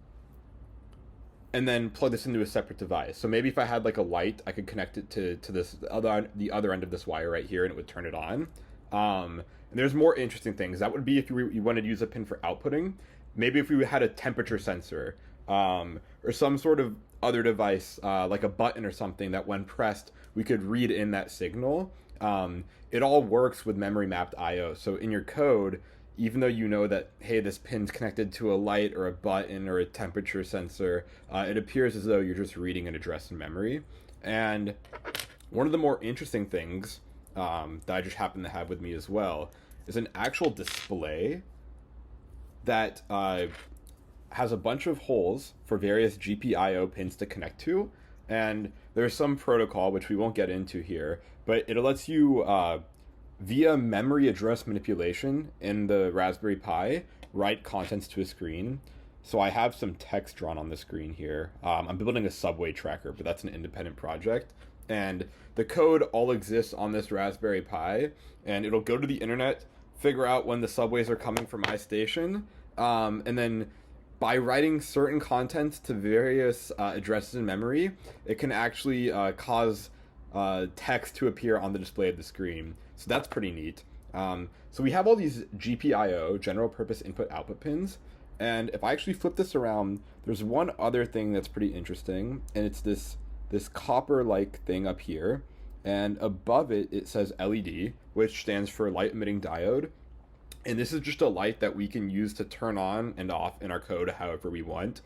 S3: and then plug this into a separate device. So maybe if I had like a light, I could connect it to the other end of this wire right here, and it would turn it on. And there's more interesting things. That would be if you wanted to use a pin for outputting. Maybe if we had a temperature sensor, or some sort of other device, like a button or something, that when pressed, we could read in that signal. It all works with memory mapped I/O. So in your code, even though you know that, hey, this pin's connected to a light or a button or a temperature sensor, it appears as though you're just reading an address in memory. And one of the more interesting things that I just happen to have with me as well is an actual display that has a bunch of holes for various GPIO pins to connect to. And there's some protocol, which we won't get into here, but it lets you, via memory address manipulation in the Raspberry Pi, write contents to a screen. So I have some text drawn on the screen here. I'm building a subway tracker, but that's an independent project. And the code all exists on this Raspberry Pi, and it'll go to the internet, figure out when the subways are coming from my station, and then
S1: by writing certain contents to various addresses in memory, it can actually cause text to appear on the display of the screen. So that's pretty neat. So we have all these GPIO, general purpose input output pins. And if I actually flip this around, there's one other thing that's pretty interesting, and it's this copper-like thing up here. And above it, it says LED, which stands for light emitting diode. And this is just a light that we can use to turn on and off in our code however we want.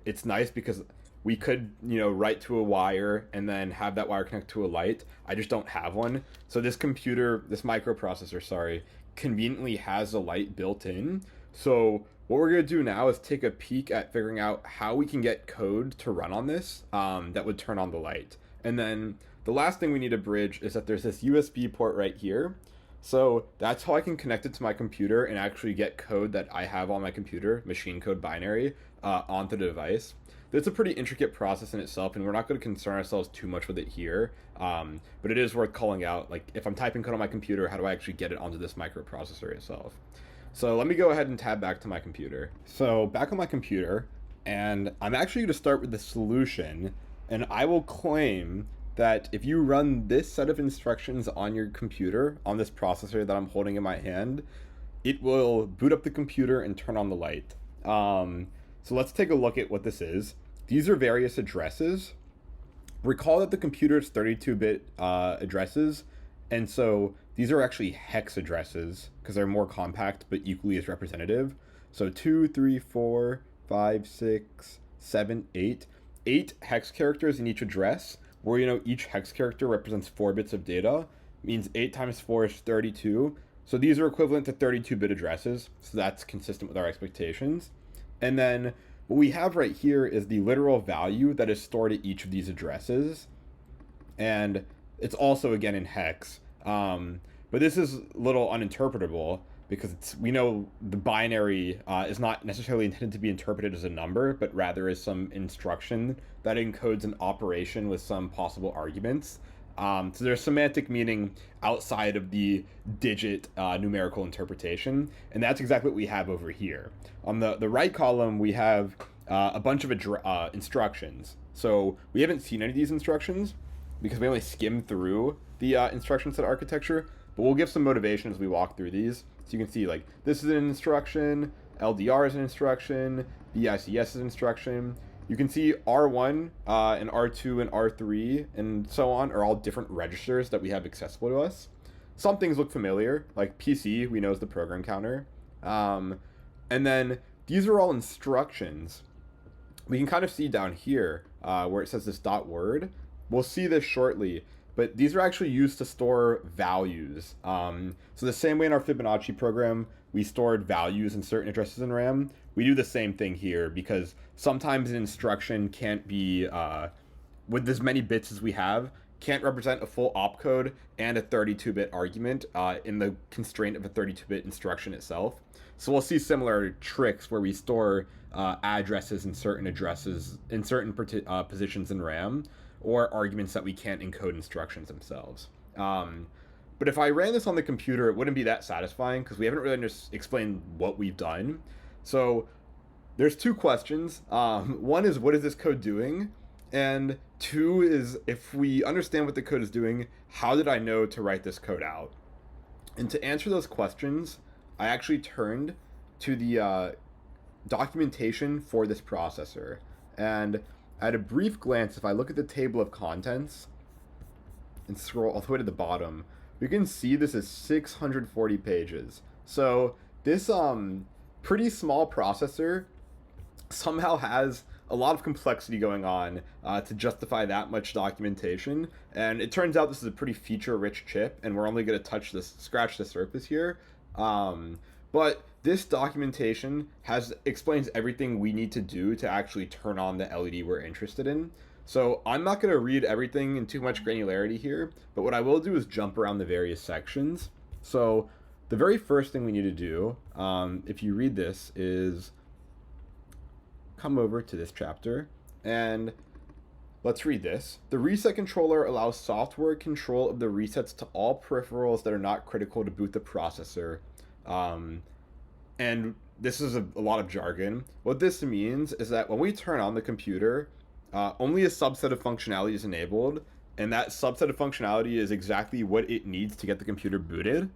S1: It's nice because we could, write to a wire and then have that wire connect to a light. I just don't have one. So this microprocessor, conveniently has a light built in. So what we're going to do now is take a peek at figuring out how we can get code to run on this that would turn on the light. And then the last thing we need to bridge is that there's this USB port right here. So that's how I can connect it to my computer and actually get code that I have on my computer, machine code binary, onto the device. It's a pretty intricate process in itself, and we're not going to concern ourselves too much with it here. But it is worth calling out, like if I'm typing code on my computer, how do I actually get it onto this microprocessor itself? So let me go ahead and tab back to my computer. So back on my computer, and I'm actually going to start with the solution, and I will claim that if you run this set of instructions on your computer, on this processor that I'm holding in my hand, it will boot up the computer and turn on the light. So let's take a look at what this is. These are various addresses. Recall that the computer is 32-bit addresses, and so these are actually hex addresses because they're more compact but equally as representative. So 2, 3, 4, 5, 6, 7, 8. 8 hex characters in each address, where each hex character represents 4 bits of data. Means 8 times 4 is 32. So these are equivalent to 32-bit addresses, so that's consistent with our expectations. And then what we have right here is the literal value that is stored at each of these addresses. And it's also, again, in hex. But this is a little uninterpretable because we know the binary is not necessarily intended to be interpreted as a number, but rather as some instruction that encodes an operation with some possible arguments. So there's semantic meaning outside of the digit numerical interpretation, and that's exactly what we have over here. On the right column, we have a bunch of instructions. So we haven't seen any of these instructions because we only skimmed through the instruction set architecture, but we'll give some motivation as we walk through these. So you can see, like, this is an instruction, LDR is an instruction, BICS is an instruction. You can see R1 and R2 and R3 and so on are all different registers that we have accessible to us. Some things look familiar, like PC, we know is the program counter. And then these are all instructions. We can kind of see down here where it says this .word. We'll see this shortly, but these are actually used to store values. So the same way in our Fibonacci program, we stored values in certain addresses in RAM, we do the same thing here because sometimes an instruction can't be, with as many bits as we have, can't represent a full opcode and a 32-bit argument in the constraint of a 32-bit instruction itself. So we'll see similar tricks where we store addresses in certain positions in RAM, or arguments that we can't encode instructions themselves. But if I ran this on the computer, it wouldn't be that satisfying because we haven't really explained what we've done. So there's two questions. One is, what is this code doing? And two is, if we understand what the code is doing, how did I know to write this code out? And to answer those questions, I actually turned to the documentation for this processor. And at a brief glance, if I look at the table of contents and scroll all the way to the bottom, we can see this is 640 pages. So this pretty small processor somehow has a lot of complexity going on to justify that much documentation. And it turns out this is a pretty feature-rich chip, and we're only going to scratch the surface here. But this documentation explains everything we need to do to actually turn on the LED we're interested in. So I'm not going to read everything in too much granularity here, but what I will do is jump around the various sections. So the very first thing we need to do, if you read this, is come over to this chapter, and let's read this. The reset controller allows software control of the resets to all peripherals that are not critical to boot the processor. And this is a lot of jargon. What this means is that when we turn on the computer, only a subset of functionality is enabled, and that subset of functionality is exactly what it needs to get the computer booted.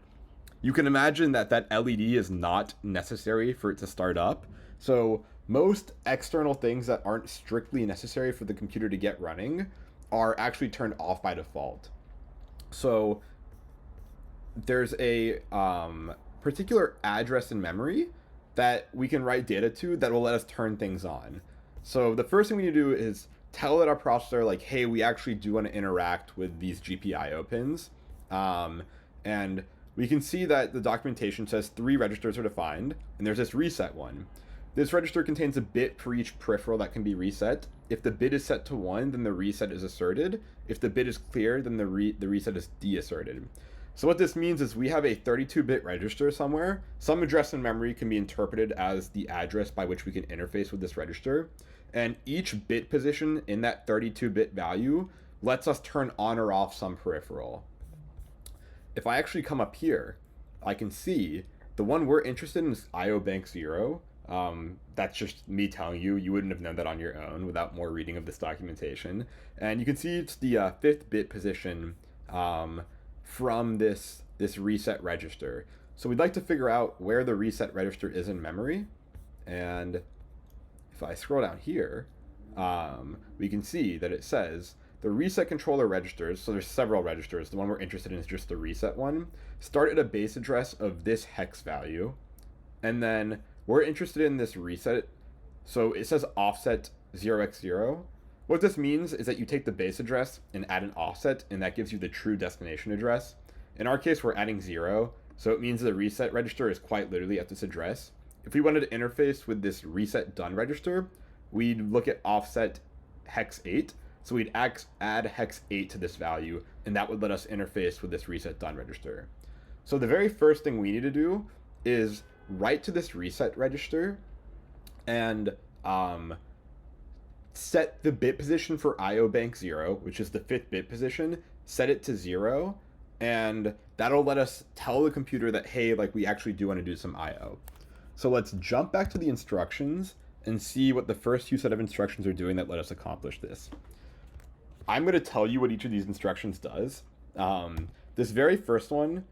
S1: You can imagine that that LED is not necessary for it to start up. So most external things that aren't strictly necessary for the computer to get running are actually turned off by default. So there's a particular address in memory that we can write data to that will let us turn things on. So the first thing we need to do is tell it our processor, like, hey, we actually do want to interact with these GPIO pins. And we can see that the documentation says 3 registers are defined, and there's this reset one. This register contains a bit for each peripheral that can be reset. If the bit is set to 1, then the reset is asserted. If the bit is clear, then the reset is deasserted. So what this means is we have a 32-bit register somewhere. Some address in memory can be interpreted as the address by which we can interface with this register. And each bit position in that 32-bit value lets us turn on or off some peripheral. If I actually come up here, I can see the one we're interested in is IO bank 0. That's just me telling you. You wouldn't have known that on your own without more reading of this documentation. And you can see it's the 5th bit position from this reset register. So we'd like to figure out where the reset register is in memory. And if I scroll down here, we can see that it says the reset controller registers, so there's several registers. The one we're interested in is just the reset one. Start at a base address of this hex value. And then we're interested in this reset. So it says offset 0x0. What this means is that you take the base address and add an offset, and that gives you the true destination address. In our case, we're adding 0. So it means the reset register is quite literally at this address. If we wanted to interface with this reset done register, we'd look at offset hex 8. So we'd add hex 8 to this value, and that would let us interface with this reset done register. So the very first thing we need to do is write to this reset register and set the bit position for IO bank 0, which is the 5th bit position, set it to 0, and that'll let us tell the computer that, hey, like, we actually do want to do some IO. So let's jump back to the instructions and see what the first few set of instructions are doing that let us accomplish this. I'm going to tell you what each of these instructions does. This very first one,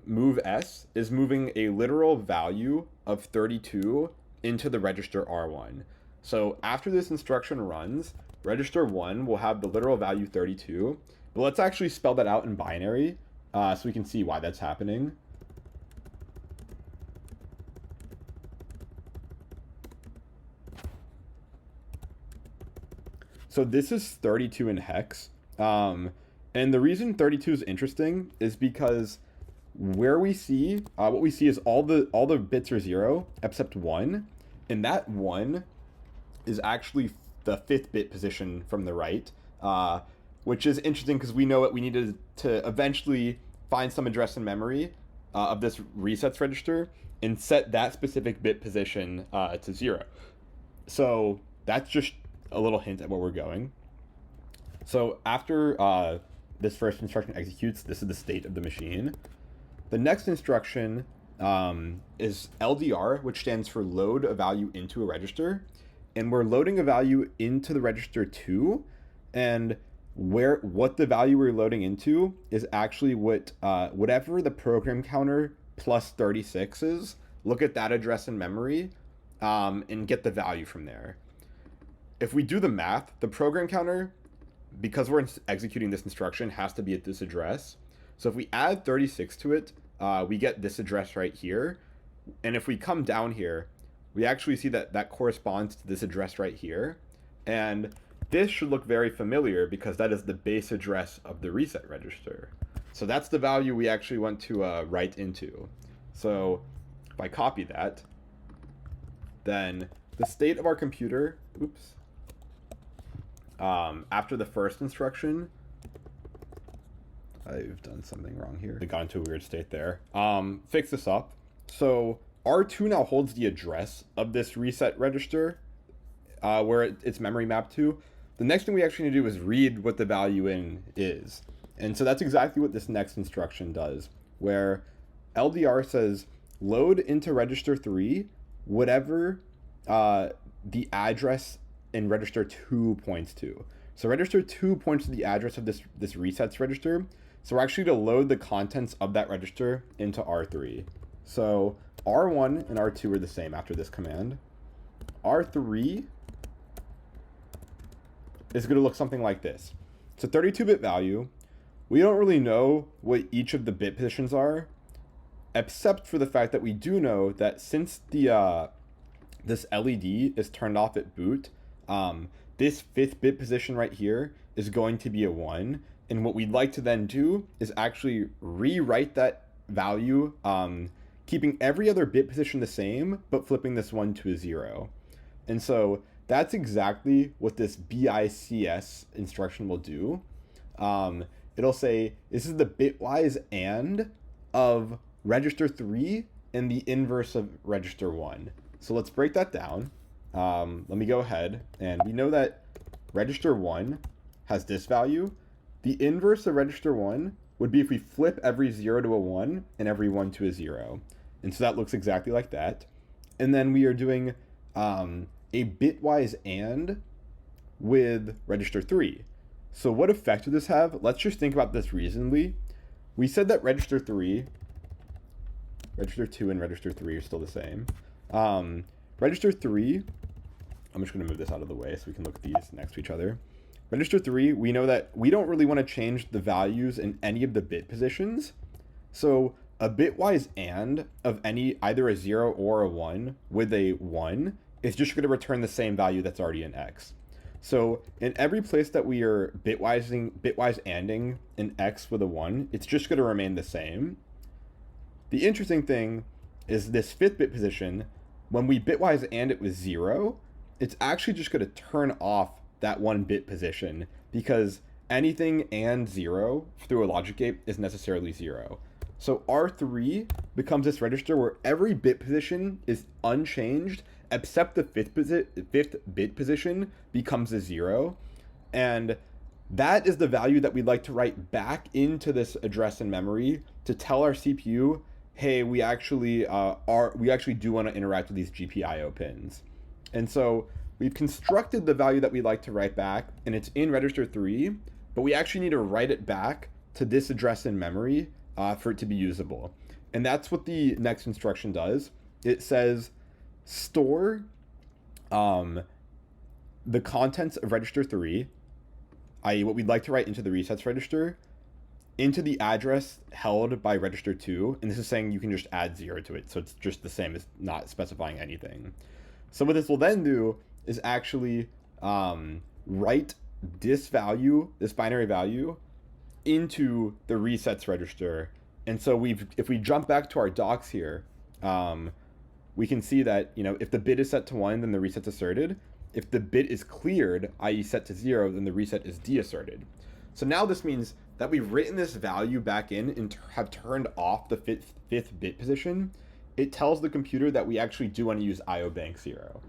S1: move S, is moving a literal value of 32 into the register R1. So after this instruction runs, register 1 will have the literal value 32. But let's actually spell that out in binary so we can see why that's happening. So this is 32 in hex. And the reason 32 is interesting is because where we see, what we see is all the bits are 0 except 1. And that 1 is actually the 5th bit position from the right, which is interesting because we know that we needed to eventually find some address in memory of this resets register and set that specific bit position to 0. So that's just a little hint at where we're going. So after this first instruction executes, this is the state of the machine. The next instruction is LDR, which stands for load a value into a register. And we're loading a value into the register 2. And what the value we're loading into is actually whatever the program counter plus 36 is. Look at that address in memory and get the value from there. If we do the math, the program counter, because we're executing this instruction, has to be at this address. So if we add 36 to it, we get this address right here. And if we come down here, we actually see that that corresponds to this address right here. And this should look very familiar because that is the base address of the reset register. So that's the value we actually want to write into. So if I copy that, then the state of our computer, after the first instruction, I've done something wrong here. I got into a weird state there. Fix this up. So R2 now holds the address of this reset register where it's memory mapped to. The next thing we actually need to do is read what the value in is. And so that's exactly what this next instruction does, where LDR says load into register 3
S2: whatever the address in register 2 points to. So register 2 points to the address of this resets register. So we're actually going to load the contents of that register into R3. So R1 and R2 are the same after this command. R3 is going to look something like this. It's a 32-bit value. We don't really know what each of the bit positions are, except for the fact that we do know that since the this LED is turned off at boot, this 5th bit position right here is going to be a 1. And what we'd like to then do is actually rewrite that value, keeping every other bit position the same, but flipping this 1 to a 0. And so that's exactly what this BICS instruction will do. It'll say, this is the bitwise AND of register 3 and the inverse of register 1. So let's break that down. Let me go ahead, and we know that register 1 has this value. The inverse of register 1 would be if we flip every 0 to a 1 and every 1 to a 0. And so that looks exactly like that. And then we are doing a bitwise AND with register 3. So what effect would this have? Let's just think about this reasonably. We said that register 3, register 2 and register 3 are still the same. Register 3, I'm just going to move this out of the way so we can look at these next to each other. Register 3, we know that we don't really want to change the values in any of the bit positions. So a bitwise AND of either a 0 or a 1 with a 1 is just going to return the same value that's already in X. So in every place that we are bitwise ANDing an X with a 1, it's just going to remain the same. The interesting thing is this 5th bit position, when we bitwise AND it with 0, it's actually just going to turn off that 1 bit position, because anything and 0 through a logic gate is necessarily 0. So R3 becomes this register where every bit position is unchanged except the 5th bit position becomes a 0. And that is the value that we'd like to write back into this address in memory to tell our CPU, hey, we actually do want to interact with these GPIO pins. And so we've constructed the value that we'd like to write back, and it's in register 3, but we actually need to write it back to this address in memory for it to be usable. And that's what the next instruction does. It says store the contents of register 3, i.e. what we'd like to write into the resets register, into the address held by register 2, and this is saying you can just add 0 to it, so it's just the same as not specifying anything. So what this will then do is actually write this value, this binary value, into the resets register. And so if we jump back to our docs here, we can see that, if the bit is set to 1, then the reset's asserted. If the bit is cleared, i.e. set to 0, then the reset is deasserted. So now this means that we've written this value back in and have turned off the 5th bit position. It tells the computer that we actually do want to use IO bank 0.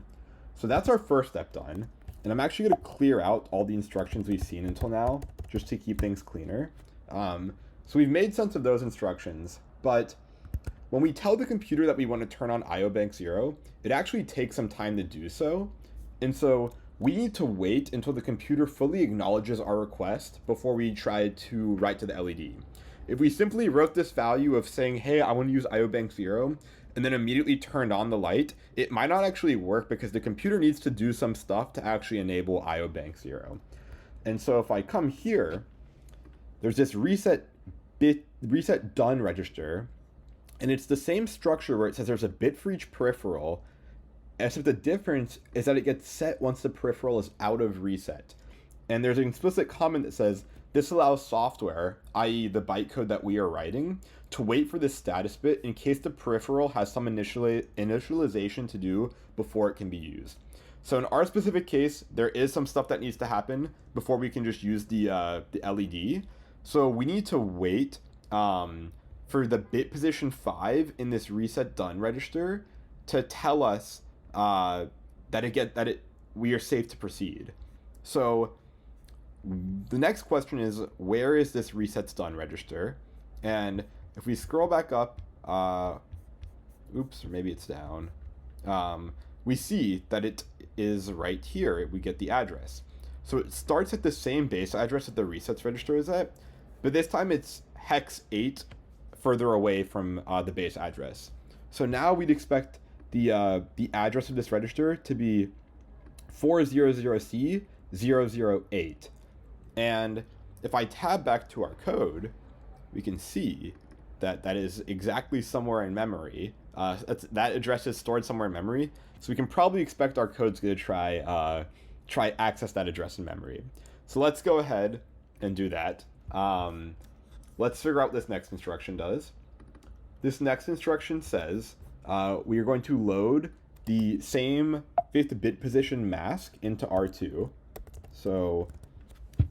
S2: So that's our first step done. And I'm actually going to clear out all the instructions we've seen until now, just to keep things cleaner. So we've made sense of those instructions, but when we tell the computer that we want to turn on IO bank 0, it actually takes some time to do so. And so we need to wait until the computer fully acknowledges our request before we try to write to the LED. If we simply wrote this value of saying, hey, I want to use IO bank 0, and then immediately turned on the light, it might not actually work because the computer needs to do some stuff to actually enable IO bank 0. And so if I come here, there's this reset done register, and it's the same structure where it says there's a bit for each peripheral, except the difference is that it gets set once the peripheral is out of reset. And there's an explicit comment that says this allows software, i.e. the bytecode that we are writing, to wait for this status bit in case the peripheral has some initialization to do before it can be used. So in our specific case, there is some stuff that needs to happen before we can just use the LED. So we need to wait for the bit position 5 in this reset done register to tell us we are safe to proceed. So the next question is, where is this resets done register? And if we scroll back up, oops, or maybe it's down.
S3: we see that it is right here. We get the address. So it starts at the same base address that the resets register is at, but this time it's hex 8 further away from the base address. So now we'd expect the address of this register to be 400C008. And if I tab back to our code, we can see that that is exactly somewhere in memory. That address is stored somewhere in memory, so we can probably expect our code's going to try access that address in memory. So let's go ahead and do that. Let's figure out what this next instruction does. This next instruction says we are going to load the same 5th bit position mask into R2. So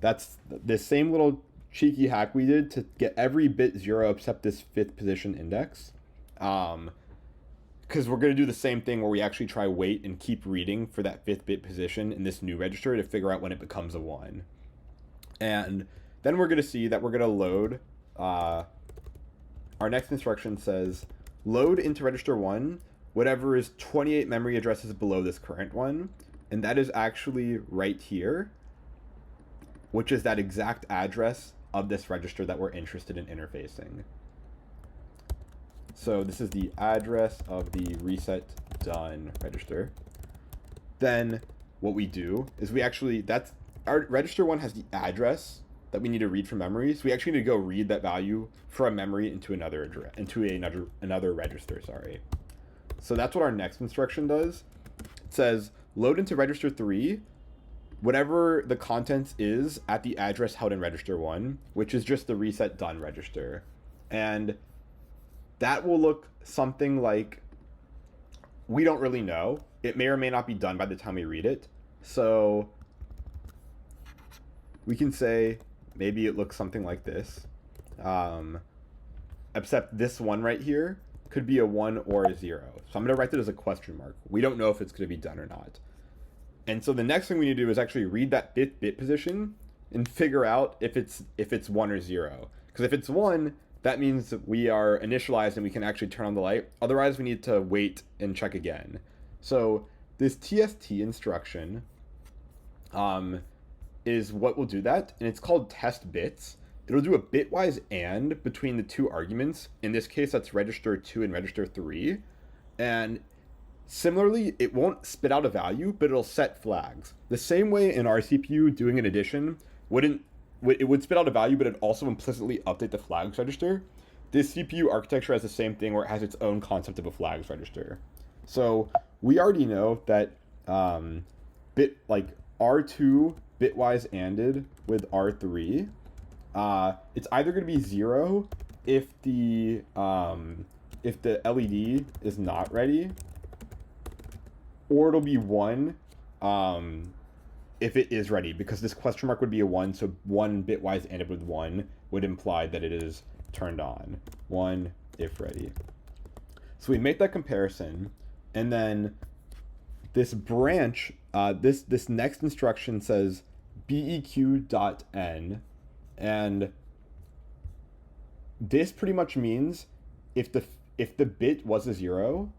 S3: that's the same little cheeky hack we did to get every bit 0 except this 5th position index. Because we're going to do the same thing where we actually try wait and keep reading for that 5th bit position in this new register to figure out when it becomes a 1. And then we're going to see that we're going to load, our next instruction says, load into register 1 whatever is 28 memory addresses below this current one. And that is actually right here, which is that exact address of this register that we're interested in interfacing. So this is the address of the reset done register. Then what we do is we actually, our register 1 has the address that we need to read from memory. So we actually need to go read that value from memory into another address, another register, sorry. So that's what our next instruction does. It says load into register 3 whatever the contents is at the address held in register 1, which is just the reset done register. And that will look something like, we don't really know. It may or may not be done by the time we read it. So we can say maybe it looks something like this. Except this one right here could be a 1 or a 0. So I'm going to write that as a question mark. We don't know if it's going to be done or not. And so the next thing we need to do is actually read that bit position and figure out if it's 1 or 0. Because if it's 1, that means that we are initialized and we can actually turn on the light. Otherwise, we need to wait and check again. So this TST instruction is what will do that, and it's called test bits. It'll do a bitwise AND between the two arguments. In this case, that's register 2 and register 3. And similarly, it won't spit out a value, but it'll set flags. The same way in our CPU, doing an addition it would spit out a value, but it also implicitly update the flags register. This CPU architecture has the same thing where it has its own concept of a flags register. So we already know that R2 bitwise ANDed with R3. It's either going to be 0 if the LED is not ready, or it'll be 1 if it is ready, because this question mark would be a 1, so 1 bitwise ANDed with 1 would imply that it is turned on. 1 if ready. So we make that comparison, and then this branch, this next instruction says beq.n, and this pretty much means if the bit was a 0,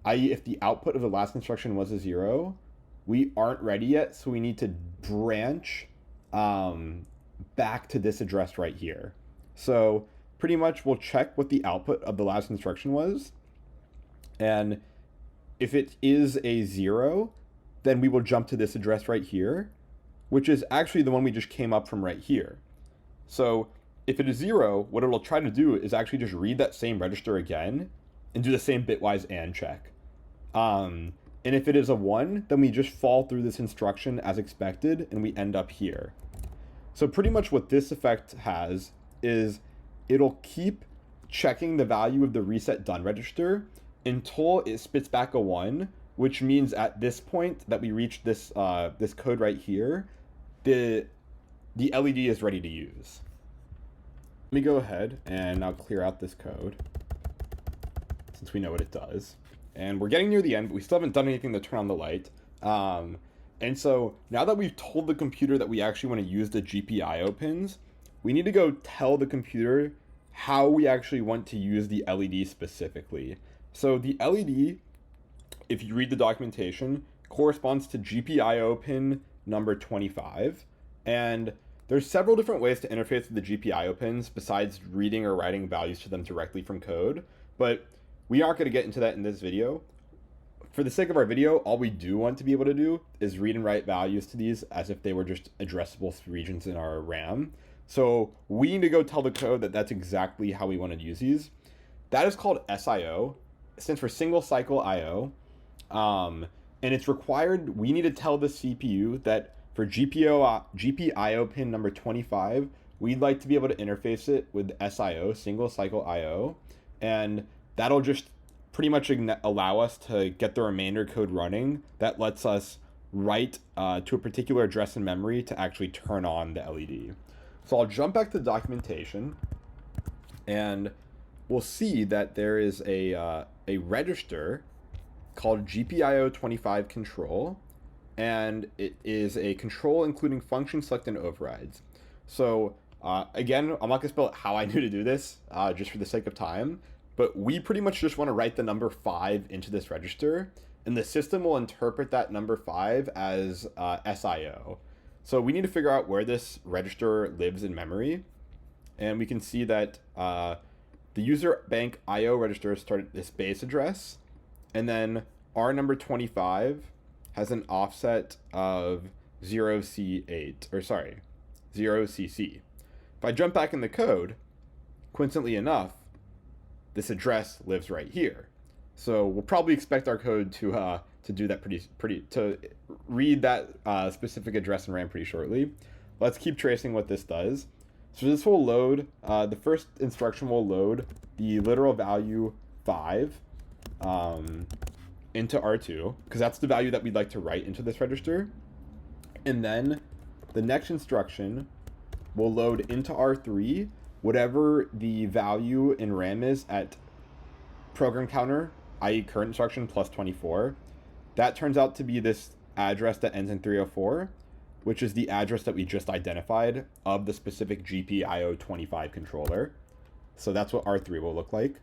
S3: i.e. if the output of the last instruction was a 0, we aren't ready yet, so we need to branch back to this address right here. So pretty much we'll check what the output of the last instruction was, and if it is a 0, then we will jump to this address right here, which is actually the one we just came up from right here. So if it is 0, what it'll try to do is actually just read that same register again and do the same bitwise AND check. And if it is a 1, then we just fall through this instruction as expected, and we end up here. So pretty much what this effect has is it'll keep checking the value of the reset done register until it spits back a 1, which means at this point that we reach this this code right here, the LED is ready to use. Let me go ahead and I'll clear out this code since we know what it does. And we're getting near the end, but we still haven't done anything to turn on the light. And so now that we've told the computer that we actually want to use the GPIO pins, we need to go tell the computer how we actually want to use the LED specifically. So the LED
S2: if you read the documentation, corresponds to GPIO pin number 25. And there's several different ways to interface with the GPIO pins besides reading or writing values to them directly from code, but we aren't going to get into that in this video. For the sake of our video, all we do want to be able to do is read and write values to these as if they were just addressable regions in our RAM. So we need to go tell the code that that's exactly how we want to use these. That is called SIO. It stands for single cycle IO. And it's required, we need to tell the CPU that for GPIO pin number 25, we'd like to be able to interface it with SIO, single cycle IO. And that'll just pretty much allow us to get the remainder code running that lets us write to a particular address in memory to actually turn on the LED. So I'll jump back to the documentation, and we'll see that there is a register called GPIO25 control, and it is a control including function select and overrides. So again, I'm not going to spell out how I knew to do this just for the sake of time, but we pretty much just want to write the number 5 into this register, and the system will interpret that number 5 as SIO. So we need to figure out where this register lives in memory, and we can see that the user bank IO register started at this base address, and then our number 25 has an offset of 0C8, or sorry, 0CC. If I jump back in the code, coincidentally enough, this address lives right here. So we'll probably expect our code to do that to read that specific address in RAM pretty shortly. Let's keep tracing what this does. So this will load, the first instruction will load the literal value 5 into R2, because that's the value that we'd like to write into this register. And then the next instruction will load into R3 whatever the value in RAM is at program counter, i.e. current instruction plus 24. That turns out to be this address that ends in 304, which is the address that we just identified of the specific GPIO25 controller. So that's what R3 will look like.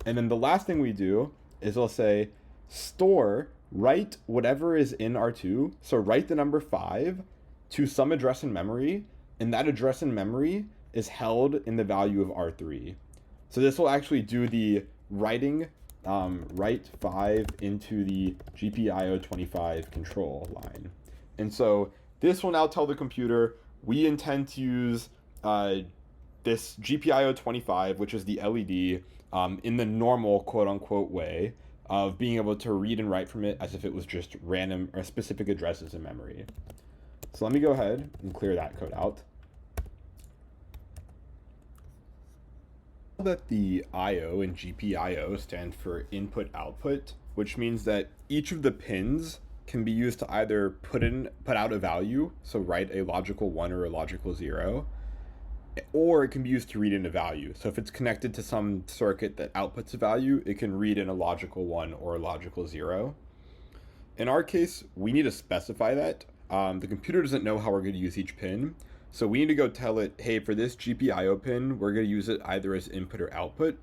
S2: And then the last thing we do is we'll say store, write whatever is in R2. So write the number 5 to some address in memory, and that address in memory is held in the value of R3. So this will actually do the writing, write 5 into the GPIO25 control line. And so this will now tell the computer we intend to use this GPIO25, which is the LED, in the normal quote-unquote way of being able to read and write from it as if it was just random or specific addresses in memory. So let me go ahead and clear that code out. That the IO in GPIO stand for input-output, which means that each of the pins can be used to either put out a value, so write a logical 1 or a logical 0, or it can be used to read in a value. So if it's connected to some circuit that outputs a value, it can read in a logical 1 or a logical 0. In our case, we need to specify that. The computer doesn't know how we're going to use each pin, so we need to go tell it, hey, for this GPIO pin, we're going to use it either as input or output.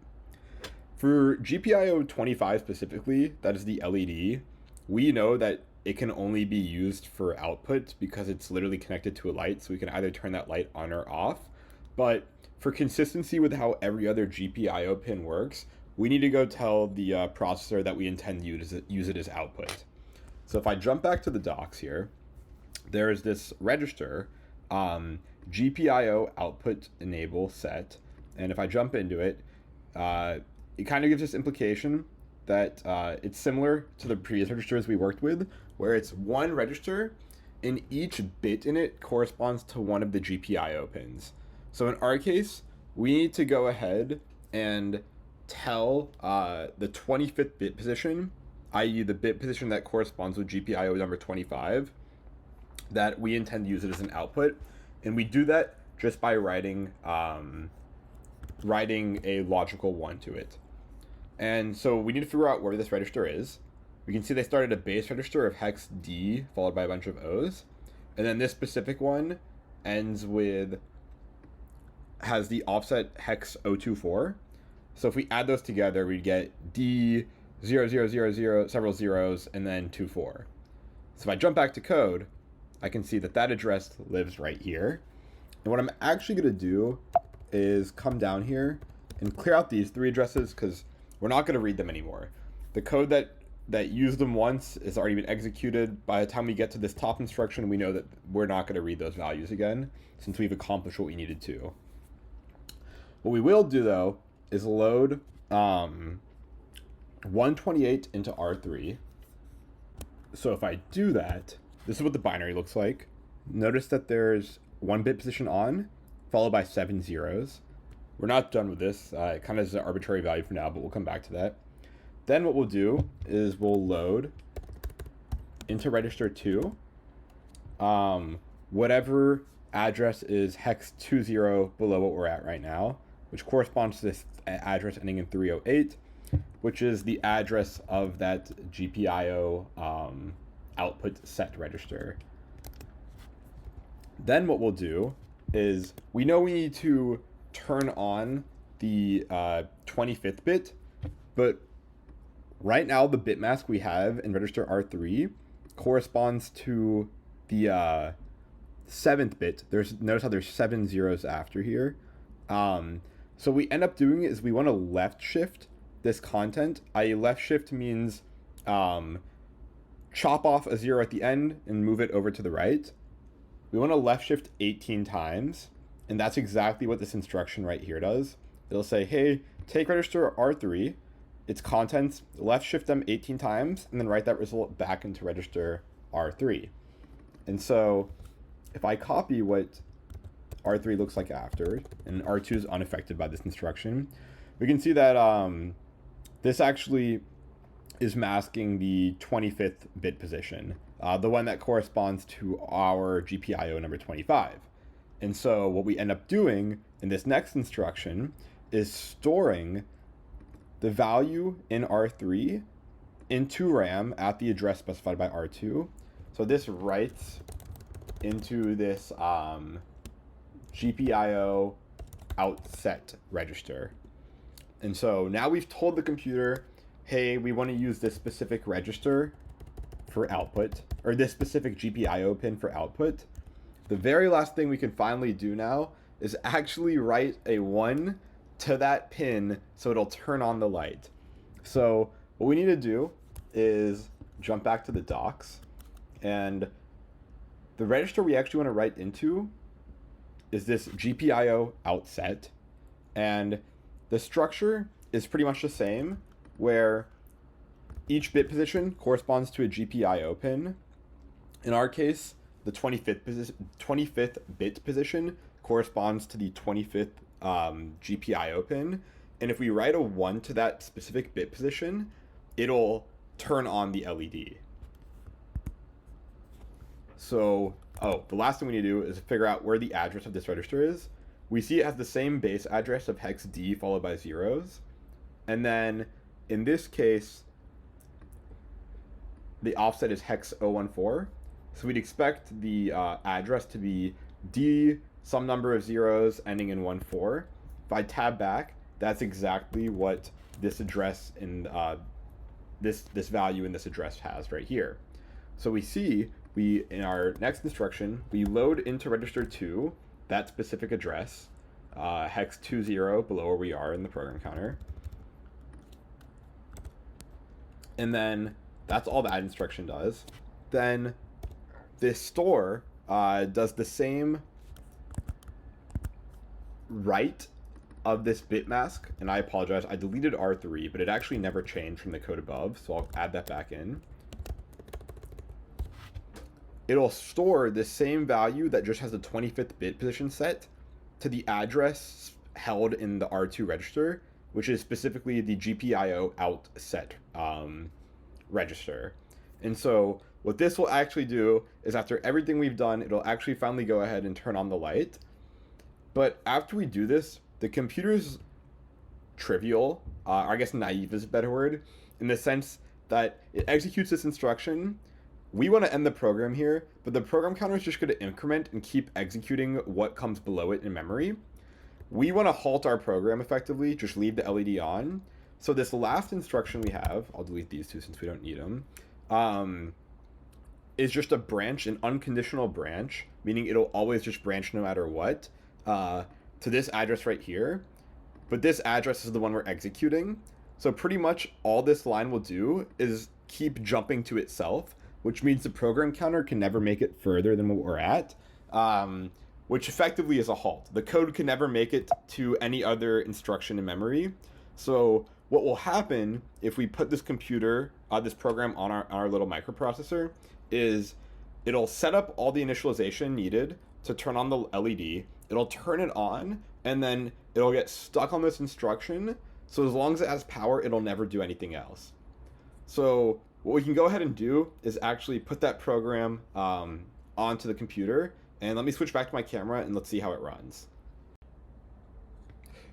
S2: For GPIO 25 specifically, that is the LED, we know that it can only be used for output because it's literally connected to a light, so we can either turn that light on or off. But for consistency with how every other GPIO pin works, we need to go tell the processor that we intend to use it as output. So if I jump back to the docs here, there is this register, GPIO output enable set, and if I jump into it, it kind of gives this implication that it's similar to the previous registers we worked with, where it's one register and each bit in it corresponds to one of the GPIO pins. So in our case, we need to go ahead and tell the 25th bit position, i.e. the bit position that corresponds with GPIO number 25, that we intend to use it as an output. And we do that just by writing a logical 1 to it. And so we need to figure out where this register is. We can see they started a base register of hex D followed by a bunch of O's. And then this specific one has the offset hex 024. So if we add those together, we get D 0, 0, 0, 0, several zeros, and then 2, 4. So if I jump back to code, I can see that that address lives right here. And what I'm actually going to do is come down here and clear out these 3 addresses because we're not going to read them anymore. The code that used them once has already been executed. By the time we get to this top instruction, we know that we're not going to read those values again since we've accomplished what we needed to. What we will do, though, is load 128 into R3. So if I do that, this is what the binary looks like. Notice that there's 1 bit position on, followed by 7 zeros. We're not done with this. It kind of is an arbitrary value for now, but we'll come back to that. Then what we'll do is we'll load into register 2 whatever address is hex 20 below what we're at right now, which corresponds to this address ending in 308, which is the address of that GPIO output set register. Then what we'll do is we know we need to turn on the 25th bit, but right now the bit mask we have in register R3 corresponds to the 7th bit. Notice how there's 7 zeros after here. So what we end up doing is we want to left shift this content. Left shift means chop off a 0 at the end and move it over to the right. We want to left shift 18 times, and that's exactly what this instruction right here does. It'll say, hey, take register R3, its contents, left shift them 18 times, and then write that result back into register R3. And so if I copy what R3 looks like after, and R2 is unaffected by this instruction, we can see that this actually is masking the 25th bit position, the one that corresponds to our GPIO number 25. And so what we end up doing in this next instruction is storing the value in R3 into RAM at the address specified by R2. So this writes into this GPIO outset register. And so now we've told the computer, hey, we want to use this specific register for output, or this specific GPIO pin for output. The very last thing we can finally do now is actually write a 1 to that pin so it'll turn on the light. So what we need to do is jump back to the docs, and the register we actually want to write into is this GPIO outset, and the structure is pretty much the same, where each bit position corresponds to a GPIO pin. In our case, the 25th bit position corresponds to the 25th GPIO pin. And if we write a 1 to that specific bit position, it'll turn on the LED. So, the last thing we need to do is figure out where the address of this register is. We see it has the same base address of hex D followed by zeros. And then in this case, the offset is hex 014. So we'd expect the address to be D, some number of zeros ending in 14. If I tab back, that's exactly what this address in this value in this address has right here. So we see in our next instruction, we load into register 2 that specific address, hex 20 below where we are in the program counter. And then that's all that instruction does. Then this store does the same write of this bit mask. And I apologize, I deleted R3, but it actually never changed from the code above. So I'll add that back in. It'll store the same value that just has the 25th bit position set to the address held in the R2 register, which is specifically the GPIO outset register. And so what this will actually do is after everything we've done, it'll actually finally go ahead and turn on the light. But after we do this, the computer's trivial, or I guess naive is a better word, in the sense that it executes this instruction. We want to end the program here, but the program counter is just going to increment and keep executing what comes below it in memory. We want to halt our program effectively, just leave the LED on.
S1: So this last instruction we have, I'll delete these two since we don't need them, is just a branch, an unconditional branch, meaning it'll always just branch no matter what, to this address right here. But this address is the one we're executing. So pretty much all this line will do is keep jumping to itself, which means the program counter can never make it further than what we're at, which effectively is a halt. The code can never make it to any other instruction in memory. So what will happen if we put this this program on our little microprocessor is it'll set up all the initialization needed to turn on the LED. It'll turn it on, and then it'll get stuck on this instruction. So as long as it has power, it'll never do anything else. So what we can go ahead and do is actually put that program onto the computer. And let me switch back to my camera and let's see how it runs.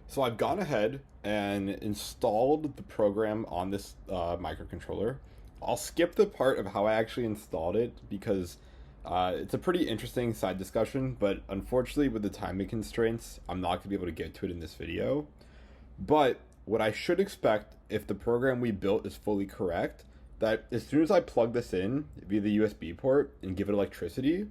S1: So I've gone ahead and installed the program on this microcontroller. I'll skip the part of how I actually installed it because it's a pretty interesting side discussion, but unfortunately with the timing constraints, I'm not going to be able to get to it in this video. But what I should expect if the program we built is fully correct, that as soon as I plug this in via the USB port and give it electricity,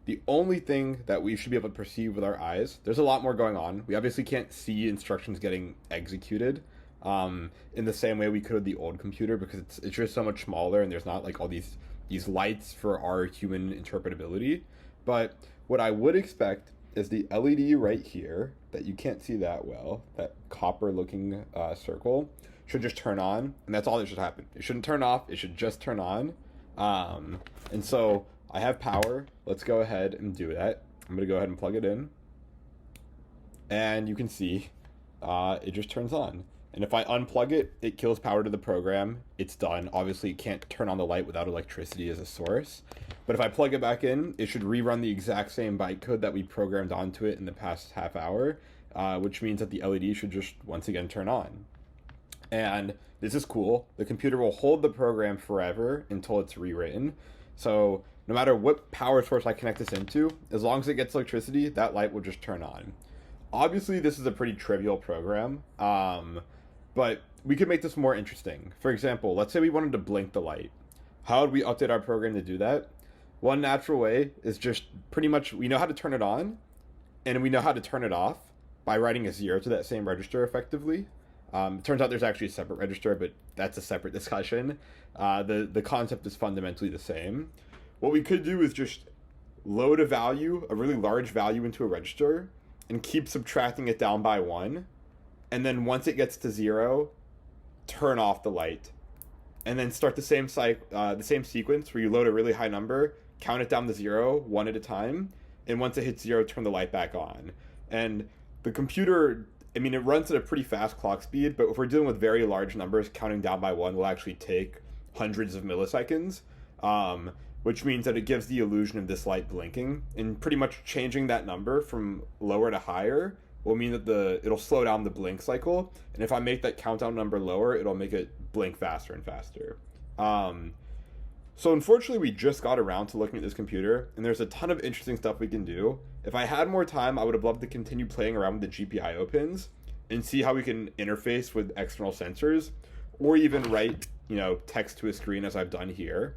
S1: the only thing that we should be able to perceive with our eyes, there's a lot more going on. We obviously can't see instructions getting executed in the same way we could with the old computer because it's just so much smaller and there's not like all these lights for our human interpretability. But what I would expect is the LED right here, that you can't see that well, that copper looking circle, should just turn on, and that's all that should happen. It shouldn't turn off, it should just turn on. And so I have power. Let's go ahead and do that. I'm going to go ahead and plug it in. And you can see it just turns on. And if I unplug it, it kills power to the program. It's done. Obviously, it can't turn on the light without electricity as a source. But if I plug it back in, it should rerun the exact same bytecode that we programmed onto it in the past half hour, which means that the LED should just once again turn on. And this is cool. The computer will hold the program forever until it's rewritten. So no matter what power source I connect this into, as long as it gets electricity, that light will just turn on. Obviously, this is a pretty trivial program, but we could make this more interesting. For example, let's say we wanted to blink the light. How would we update our program to do that? One natural way is just pretty much we know how to turn it on, and we know how to turn it off by writing a 0 to that same register effectively. It turns out there's actually a separate register, but that's a separate discussion. The concept is fundamentally the same. What we could do is just load a value, a really large value into a register, and keep subtracting it down by 1. And then once it gets to 0, turn off the light. And then start the same sequence where you load a really high number, count it down to 0, one at a time, and once it hits 0, turn the light back on. And the computer, I mean, it runs at a pretty fast clock speed, but if we're dealing with very large numbers, counting down by 1 will actually take hundreds of milliseconds, which means that it gives the illusion of this light blinking, and pretty much changing that number from lower to higher will mean that it'll slow down the blink cycle, and if I make that countdown number lower, it'll make it blink faster and faster. So unfortunately, we just got around to looking at this computer, and there's a ton of interesting stuff we can do. If I had more time, I would have loved to continue playing around with the GPIO pins and see how we can interface with external sensors, or even write, text to a screen as I've done here.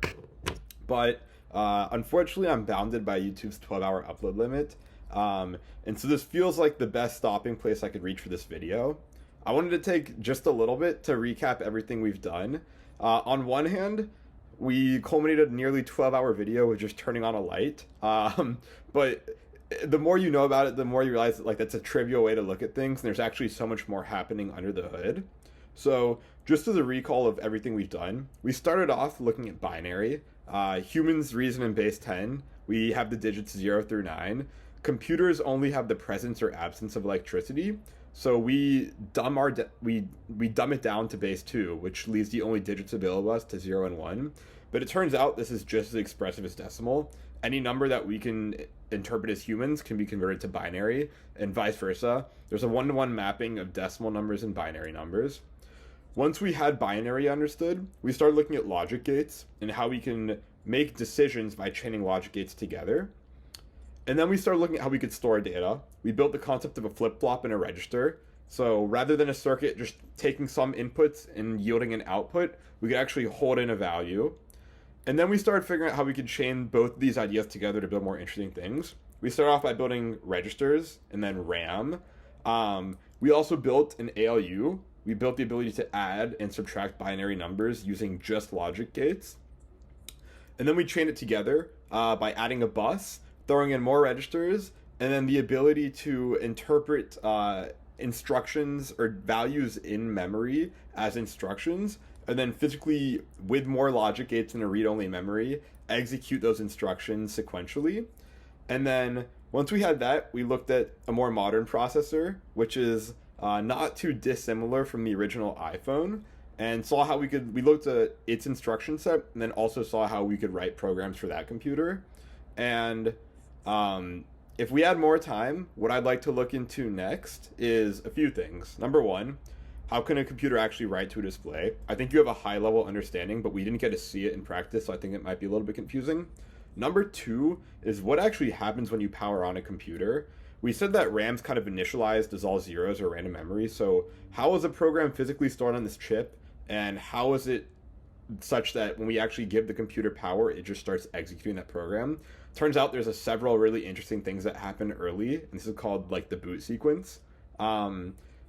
S1: But unfortunately, I'm bounded by YouTube's 12-hour upload limit. And so this feels like the best stopping place I could reach for this video. I wanted to take just a little bit to recap everything we've done. On one hand, we culminated a nearly 12-hour video with just turning on a light. But the more you know about it, the more you realize that that's a trivial way to look at things, and there's actually so much more happening under the hood. So just as a recall of everything we've done, we started off looking at binary. Humans reason in base 10. We have the digits 0 through 9. Computers only have the presence or absence of electricity, so we dumb it down to base 2, which leaves the only digits available to us to 0 and 1. But it turns out this is just as expressive as decimal. Any number that we can interpret as humans can be converted to binary, and vice versa. There's a 1-to-1 mapping of decimal numbers and binary numbers. Once we had binary understood, we started looking at logic gates and how we can make decisions by chaining logic gates together. And then we started looking at how we could store data. We built the concept of a flip-flop and a register. So rather than a circuit just taking some inputs and yielding an output, we could actually hold in a value. And then we started figuring out how we could chain both of these ideas together to build more interesting things. We started off by building registers and then RAM. We also built an ALU. We built the ability to add and subtract binary numbers using just logic gates. And then we chained it together by adding a bus, throwing in more registers, and then the ability to interpret instructions or values in memory as instructions, and then physically, with more logic gates in a read-only memory, execute those instructions sequentially. And then once we had that, we looked at a more modern processor, which is not too dissimilar from the original iPhone, and saw how we looked at its instruction set, and then also saw how we could write programs for that computer. And if we had more time, what I'd like to look into next is a few things. Number one, how can a computer actually write to a display? I think you have a high level understanding, but we didn't get to see it in practice, so I think it might be a little bit confusing. Number two is what actually happens when you power on a computer. We said that RAM's kind of initialized as all zeros or random memory, so how is a program physically stored on this chip, and how is it such that when we actually give the computer power, it just starts executing that program? Turns out there's several really interesting things that happen early, and this is called like the boot sequence.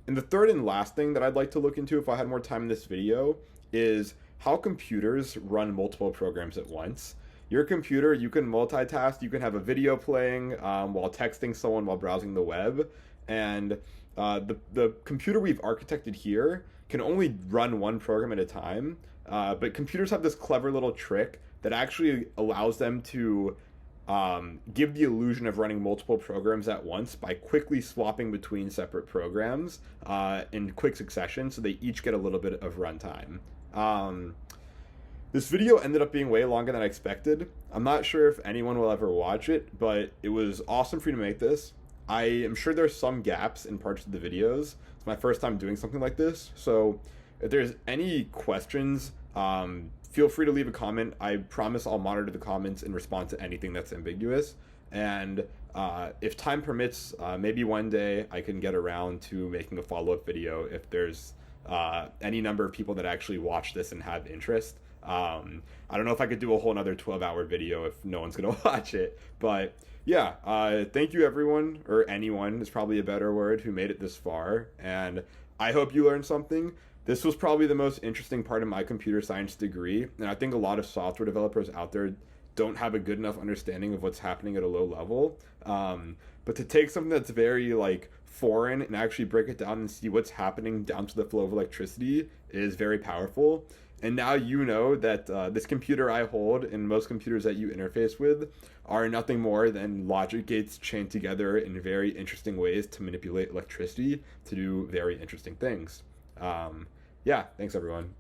S1: And the third and last thing that I'd like to look into if I had more time in this video is how computers run multiple programs at once. Your computer, you can multitask, you can have a video playing while texting someone while browsing the web, and the computer we've architected here can only run one program at a time, but computers have this clever little trick that actually allows them to give the illusion of running multiple programs at once by quickly swapping between separate programs in quick succession, so they each get a little bit of runtime. This video ended up being way longer than I expected. I'm not sure if anyone will ever watch it, but it was awesome for you to make this. I am sure there's some gaps in parts of the videos. It's my first time doing something like this, so if there's any questions, feel free to leave a comment. I promise I'll monitor the comments and respond to anything that's ambiguous. And if time permits, maybe one day I can get around to making a follow-up video if there's any number of people that actually watch this and have interest. I don't know if I could do a whole another 12-hour video if no one's gonna watch it, but yeah, thank you everyone, or anyone is probably a better word, who made it this far, and I hope you learned something. This was probably the most interesting part of my computer science degree, and I think a lot of software developers out there don't have a good enough understanding of what's happening at a low level. But to take something that's very like foreign and actually break it down and see what's happening down to the flow of electricity is very powerful. And now you know that this computer I hold and most computers that you interface with are nothing more than logic gates chained together in very interesting ways to manipulate electricity to do very interesting things. Yeah, thanks everyone.